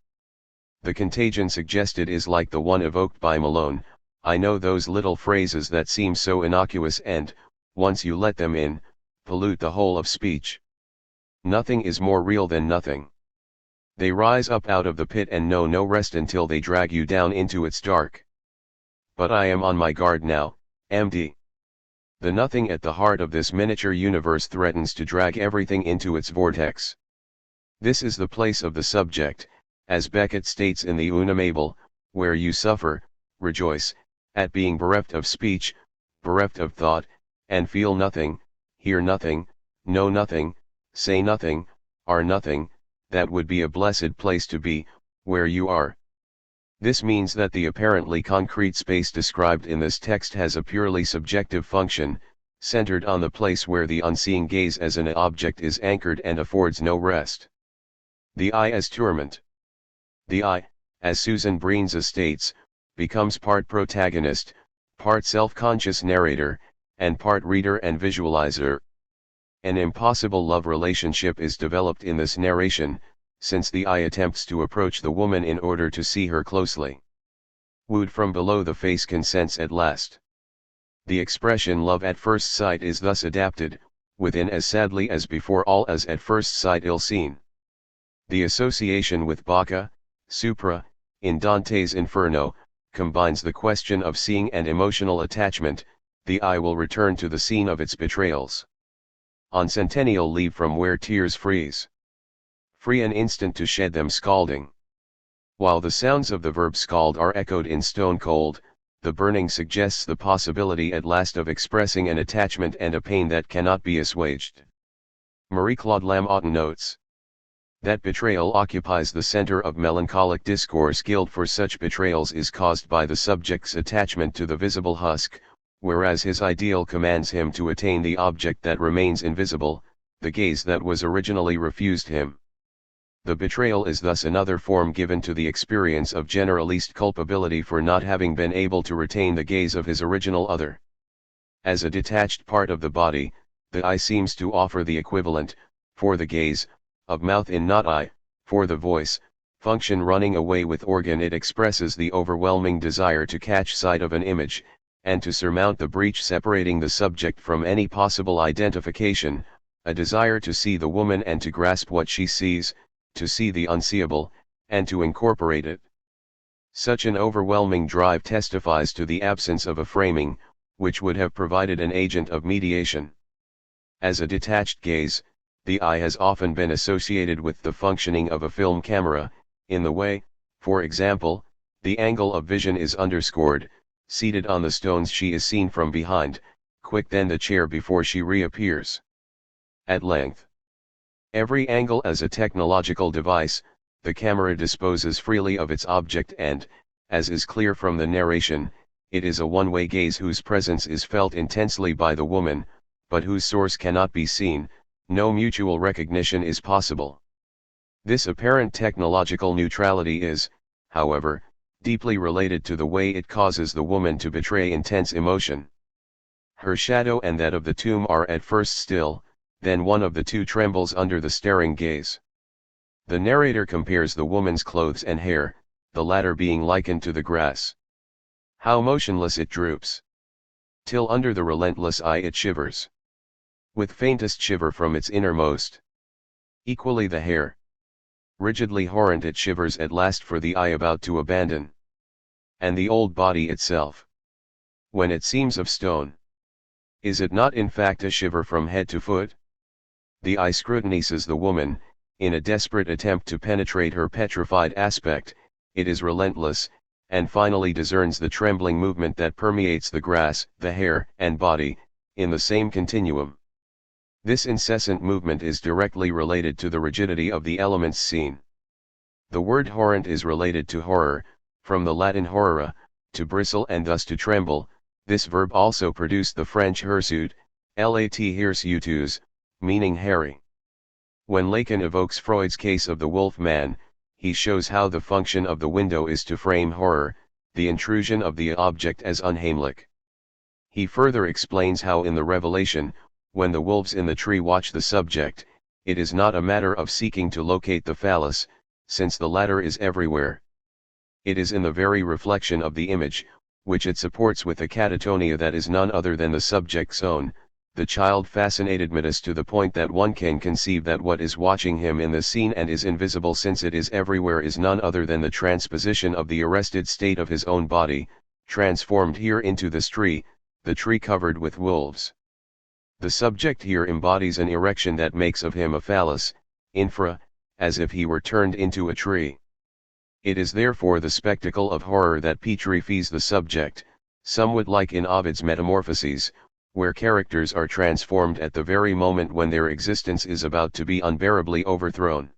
The contagion suggested is like the one evoked by Malone, I know those little phrases that seem so innocuous and, once you let them in, pollute the whole of speech. Nothing is more real than nothing. They rise up out of the pit and know no rest until they drag you down into its dark. But I am on my guard now, MD. The nothing at the heart of this miniature universe threatens to drag everything into its vortex. This is the place of the subject, as Beckett states in the Unum Abel, where you suffer, rejoice, at being bereft of speech, bereft of thought, and feel nothing, hear nothing, know nothing, say nothing, are nothing. That would be a blessed place to be, where you are. This means that the apparently concrete space described in this text has a purely subjective function, centered on the place where the unseeing gaze as an object is anchored and affords no rest. The I as tourment. The I, as Susan Breenza states, becomes part protagonist, part self-conscious narrator, and part reader and visualizer. An impossible love relationship is developed in this narration, since the I attempts to approach the woman in order to see her closely. Wooed from below, the face consents at last. The expression love at first sight is thus adapted, within as sadly as before all as at first sight ill-seen. The association with Bacca, Supra, in Dante's Inferno, combines the question of seeing and emotional attachment. The I will return to the scene of its betrayals. On centennial leave from where tears freeze. Free an instant to shed them scalding. While the sounds of the verb scald are echoed in stone cold, the burning suggests the possibility at last of expressing an attachment and a pain that cannot be assuaged. Marie-Claude Lamothe notes that betrayal occupies the center of melancholic discourse. Guilt for such betrayals is caused by the subject's attachment to the visible husk, whereas his ideal commands him to attain the object that remains invisible, the gaze that was originally refused him. The betrayal is thus another form given to the experience of generalist culpability for not having been able to retain the gaze of his original other. As a detached part of the body, the eye seems to offer the equivalent, for the gaze, of mouth in not eye, for the voice, function. Running away with organ, it expresses the overwhelming desire to catch sight of an image, and to surmount the breach separating the subject from any possible identification, a desire to see the woman and to grasp what she sees, to see the unseeable, and to incorporate it. Such an overwhelming drive testifies to the absence of a framing, which would have provided an agent of mediation. As a detached gaze, the eye has often been associated with the functioning of a film camera, in the way, for example, the angle of vision is underscored. Seated on the stones she is seen from behind, quick then the chair before she reappears. At length. Every angle as a technological device, the camera disposes freely of its object and, as is clear from the narration, it is a one-way gaze whose presence is felt intensely by the woman, but whose source cannot be seen. No mutual recognition is possible. This apparent technological neutrality is, however, deeply related to the way it causes the woman to betray intense emotion. Her shadow and that of the tomb are at first still, then one of the two trembles under the staring gaze. The narrator compares the woman's clothes and hair, the latter being likened to the grass. How motionless it droops! Till under the relentless eye it shivers. With faintest shiver from its innermost. Equally the hair. Rigidly horrent it shivers at last for the eye about to abandon. And the old body itself. When it seems of stone. Is it not in fact a shiver from head to foot? The eye scrutinizes the woman, in a desperate attempt to penetrate her petrified aspect. It is relentless, and finally discerns the trembling movement that permeates the grass, the hair, and body, in the same continuum. This incessant movement is directly related to the rigidity of the elements seen. The word horrent is related to horror, from the Latin horrere, to bristle and thus to tremble. This verb also produced the French hirsute, lat hirsutus, meaning hairy. When Lacan evokes Freud's case of the wolf man, he shows how the function of the window is to frame horror, the intrusion of the object as unheimlich. He further explains how in the revelation, when the wolves in the tree watch the subject, it is not a matter of seeking to locate the phallus, since the latter is everywhere. It is in the very reflection of the image, which it supports with a catatonia that is none other than the subject's own. The child fascinated Midas to the point that one can conceive that what is watching him in the scene and is invisible since it is everywhere is none other than the transposition of the arrested state of his own body, transformed here into the tree covered with wolves. The subject here embodies an erection that makes of him a phallus, infra, as if he were turned into a tree. It is therefore the spectacle of horror that petrifies the subject, somewhat like in Ovid's Metamorphoses, where characters are transformed at the very moment when their existence is about to be unbearably overthrown.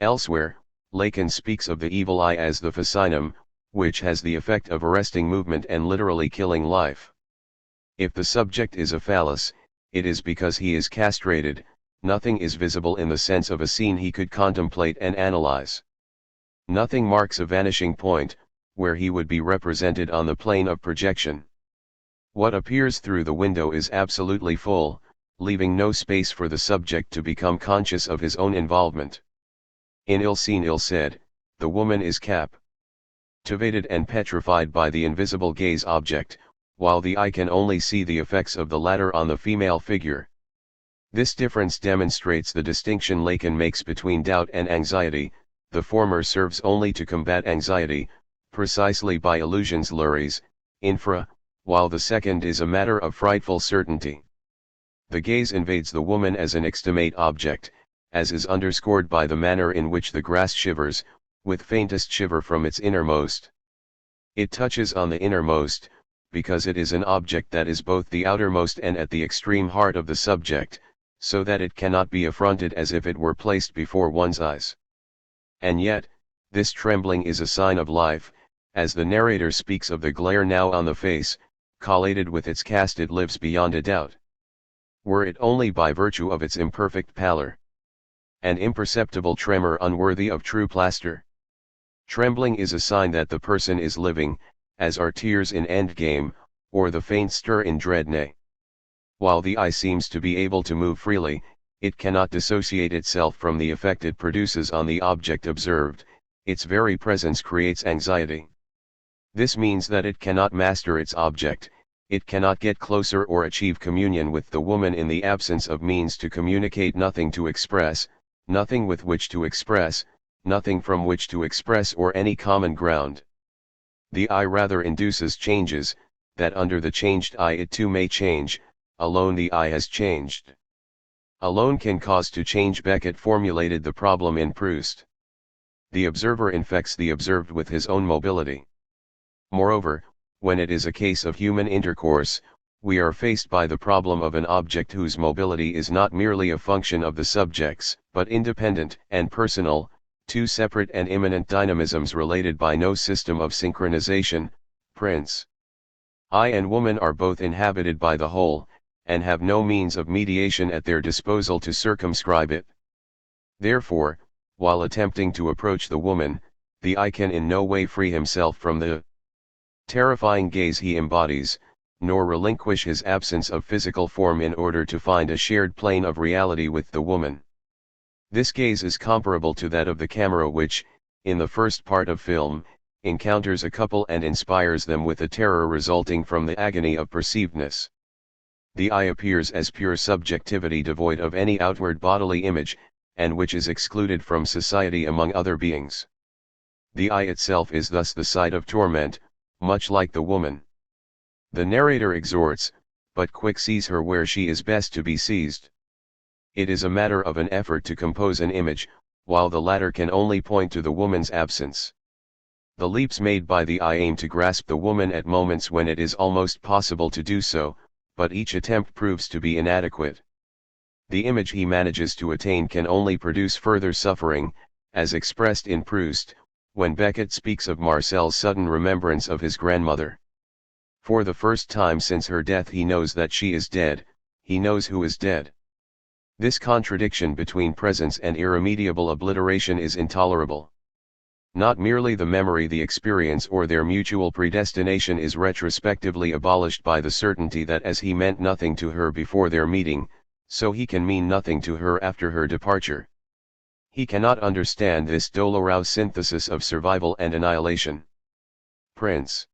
Elsewhere, Lacan speaks of the evil eye as the fascinum, which has the effect of arresting movement and literally killing life. If the subject is a phallus, it is because he is castrated. Nothing is visible in the sense of a scene he could contemplate and analyze. Nothing marks a vanishing point, where he would be represented on the plane of projection. What appears through the window is absolutely full, leaving no space for the subject to become conscious of his own involvement. In Ill Seen Ill Said, the woman is captivated and petrified by the invisible gaze object, while the eye can only see the effects of the latter on the female figure. This difference demonstrates the distinction Lacan makes between doubt and anxiety. The former serves only to combat anxiety, precisely by illusions luries, infra, while the second is a matter of frightful certainty. The gaze invades the woman as an extimate object, as is underscored by the manner in which the grass shivers, with faintest shiver from its innermost. It touches on the innermost, because it is an object that is both the outermost and at the extreme heart of the subject, so that it cannot be affronted as if it were placed before one's eyes. And yet, this trembling is a sign of life, as the narrator speaks of the glare now on the face, collated with its casted lips beyond a doubt. Were it only by virtue of its imperfect pallor. An imperceptible tremor unworthy of true plaster. Trembling is a sign that the person is living, as are tears in Endgame, or the faint stir in Dreadnought. While the eye seems to be able to move freely, it cannot dissociate itself from the effect it produces on the object observed. Its very presence creates anxiety. This means that it cannot master its object, it cannot get closer or achieve communion with the woman in the absence of means to communicate, nothing to express, nothing with which to express, nothing from which to express, or any common ground. The eye rather induces changes, that under the changed eye it too may change. Alone the eye has changed. Alone can cause to change. Beckett formulated the problem in Proust. The observer infects the observed with his own mobility. Moreover, when it is a case of human intercourse, we are faced by the problem of an object whose mobility is not merely a function of the subjects, but independent and personal, two separate and immanent dynamisms related by no system of synchronization. Prince. I and woman are both inhabited by the whole, and have no means of mediation at their disposal to circumscribe it. Therefore, while attempting to approach the woman, the eye can in no way free himself from the terrifying gaze he embodies, nor relinquish his absence of physical form in order to find a shared plane of reality with the woman. This gaze is comparable to that of the camera which, in the first part of film, encounters a couple and inspires them with a terror resulting from the agony of perceivedness. The eye appears as pure subjectivity devoid of any outward bodily image, and which is excluded from society among other beings. The eye itself is thus the site of torment, much like the woman. The narrator exhorts, but quick sees her where she is best to be seized. It is a matter of an effort to compose an image, while the latter can only point to the woman's absence. The leaps made by the eye aim to grasp the woman at moments when it is almost possible to do so, but each attempt proves to be inadequate. The image he manages to attain can only produce further suffering, as expressed in Proust, when Beckett speaks of Marcel's sudden remembrance of his grandmother. For the first time since her death he knows that she is dead, he knows who is dead. This contradiction between presence and irremediable obliteration is intolerable. Not merely the memory, the experience, or their mutual predestination is retrospectively abolished by the certainty that as he meant nothing to her before their meeting, so he can mean nothing to her after her departure. He cannot understand this dolorous synthesis of survival and annihilation. Prince.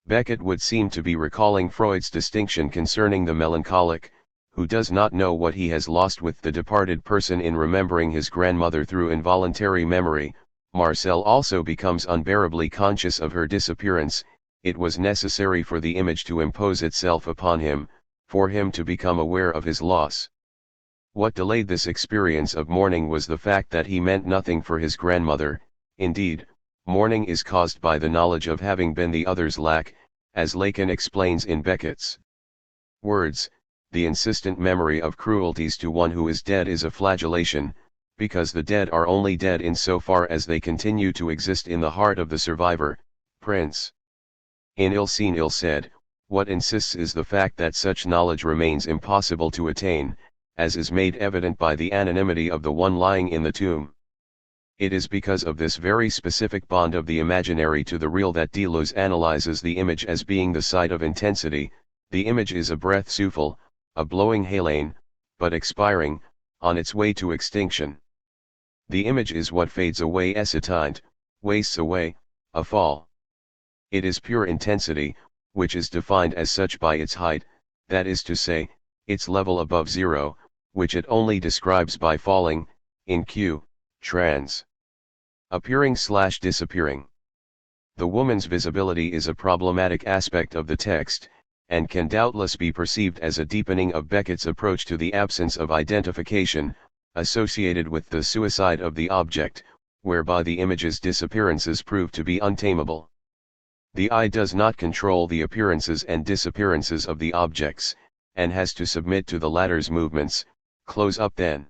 Beckett would seem to be recalling Freud's distinction concerning the melancholic, who does not know what he has lost with the departed person in remembering his grandmother through involuntary memory. Marcel also becomes unbearably conscious of her disappearance. It was necessary for the image to impose itself upon him, for him to become aware of his loss. What delayed this experience of mourning was the fact that he meant nothing for his grandmother. Indeed, mourning is caused by the knowledge of having been the other's lack, as Lacan explains in Beckett's words. The insistent memory of cruelties to one who is dead is a flagellation, because the dead are only dead in so far as they continue to exist in the heart of the survivor. Prince. In Ill Seen Ill Said, what insists is the fact that such knowledge remains impossible to attain, as is made evident by the anonymity of the one lying in the tomb. It is because of this very specific bond of the imaginary to the real that Deleuze analyzes the image as being the site of intensity. The image is a breath souffle, a blowing halane, but expiring, on its way to extinction. The image is what fades away s'éteint, wastes away, a fall. It is pure intensity, which is defined as such by its height, that is to say, its level above zero, which it only describes by falling, in q, trans. Appearing/disappearing. The woman's visibility is a problematic aspect of the text, and can doubtless be perceived as a deepening of Beckett's approach to the absence of identification, associated with the suicide of the object, whereby the image's disappearances prove to be untamable. The eye does not control the appearances and disappearances of the objects, and has to submit to the latter's movements. Close up then.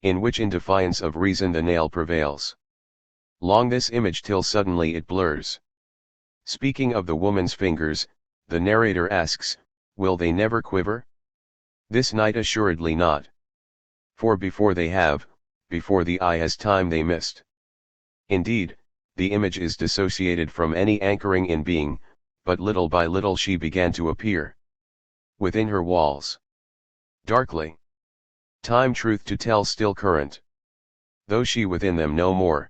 In which in defiance of reason the nail prevails. Long this image till suddenly it blurs. Speaking of the woman's fingers, the narrator asks, will they never quiver? This night assuredly not. For before they have, before the eye has time they missed. Indeed, the image is dissociated from any anchoring in being, but little by little she began to appear. Within her walls. Darkly. Time truth to tell still current. Though she within them no more.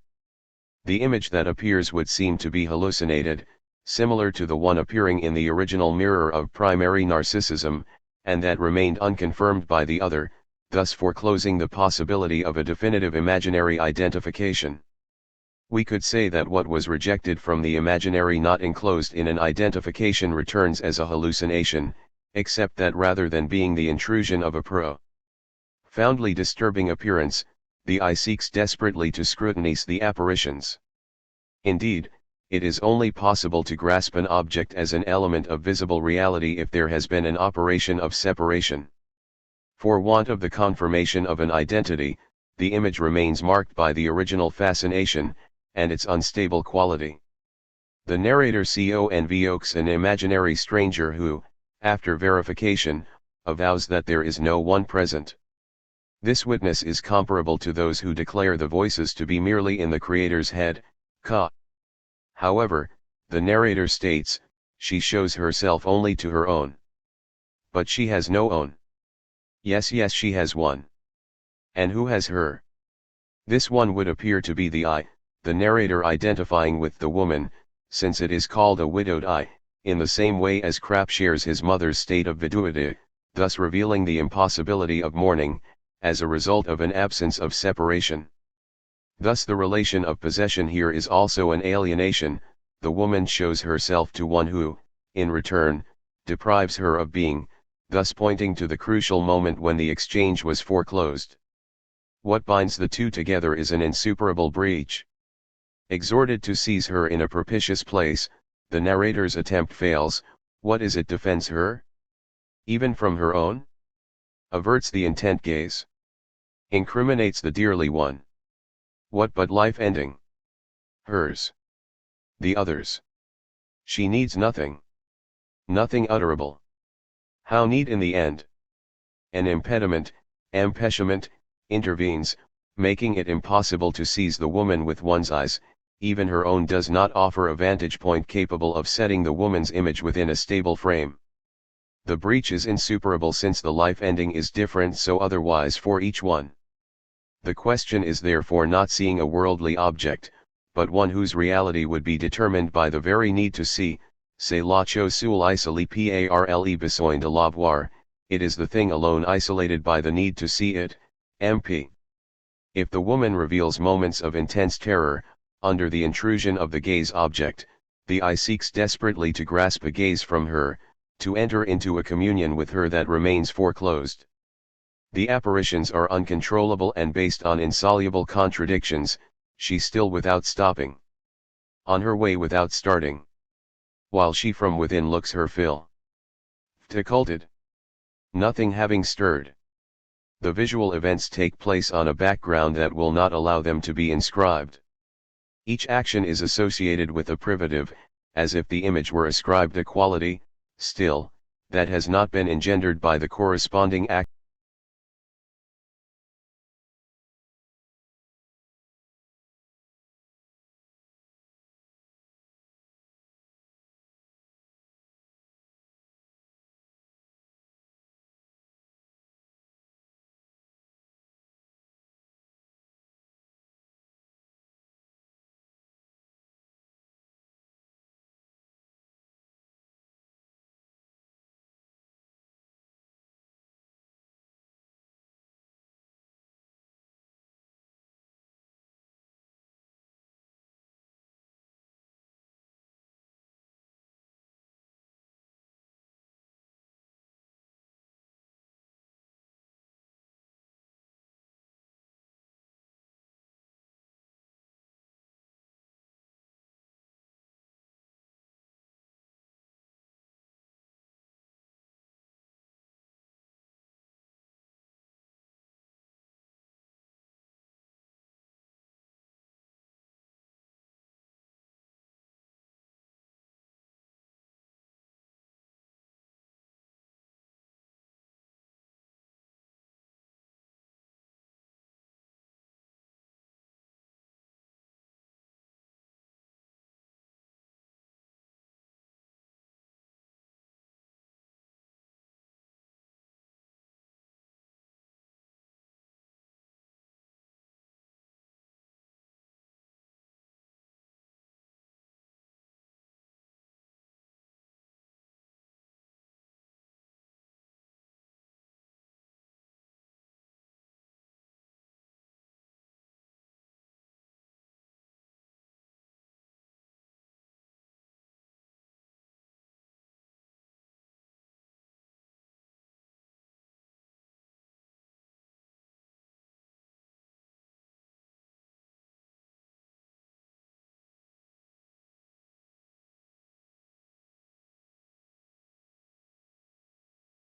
The image that appears would seem to be hallucinated, similar to the one appearing in the original mirror of primary narcissism, and that remained unconfirmed by the other, thus foreclosing the possibility of a definitive imaginary identification. We could say that what was rejected from the imaginary not enclosed in an identification returns as a hallucination, except that rather than being the intrusion of a profoundly disturbing appearance, the eye seeks desperately to scrutinize the apparitions. Indeed, it is only possible to grasp an object as an element of visible reality if there has been an operation of separation. For want of the confirmation of an identity, the image remains marked by the original fascination, and its unstable quality. The narrator convokes an imaginary stranger who, after verification, avows that there is no one present. This witness is comparable to those who declare the voices to be merely in the creator's head, ka. However, the narrator states, she shows herself only to her own. But she has no own. Yes, she has one. And who has her? This one would appear to be the eye, the narrator identifying with the woman, since it is called a widowed eye, in the same way as Krapp shares his mother's state of viduity, thus revealing the impossibility of mourning, as a result of an absence of separation. Thus the relation of possession here is also an alienation. The woman shows herself to one who, in return, deprives her of being, thus pointing to the crucial moment when the exchange was foreclosed. What binds the two together is an insuperable breach. Exhorted to seize her in a propitious place, the narrator's attempt fails. What is it defends her? Even from her own? Averts the intent gaze. Incriminates the dearly one. What but life ending? Hers. The other's. She needs nothing. Nothing utterable. How need in the end? An impediment, empêchement, intervenes, making it impossible to seize the woman with one's eyes. Even her own does not offer a vantage point capable of setting the woman's image within a stable frame. The breach is insuperable since the life ending is different so otherwise for each one. The question is therefore not seeing a worldly object, but one whose reality would be determined by the very need to see, C'est la chose seule isolée parle besoin de la voir, it is the thing alone isolated by the need to see it, MP. If the woman reveals moments of intense terror, under the intrusion of the gaze object, the eye seeks desperately to grasp a gaze from her, to enter into a communion with her that remains foreclosed. The apparitions are uncontrollable and based on insoluble contradictions, she still without stopping. On her way without starting. While she from within looks her fill. Occulted. Nothing having stirred. The visual events take place on a background that will not allow them to be inscribed. Each action is associated with a privative, as if the image were ascribed a quality, still, that has not been engendered by the corresponding act.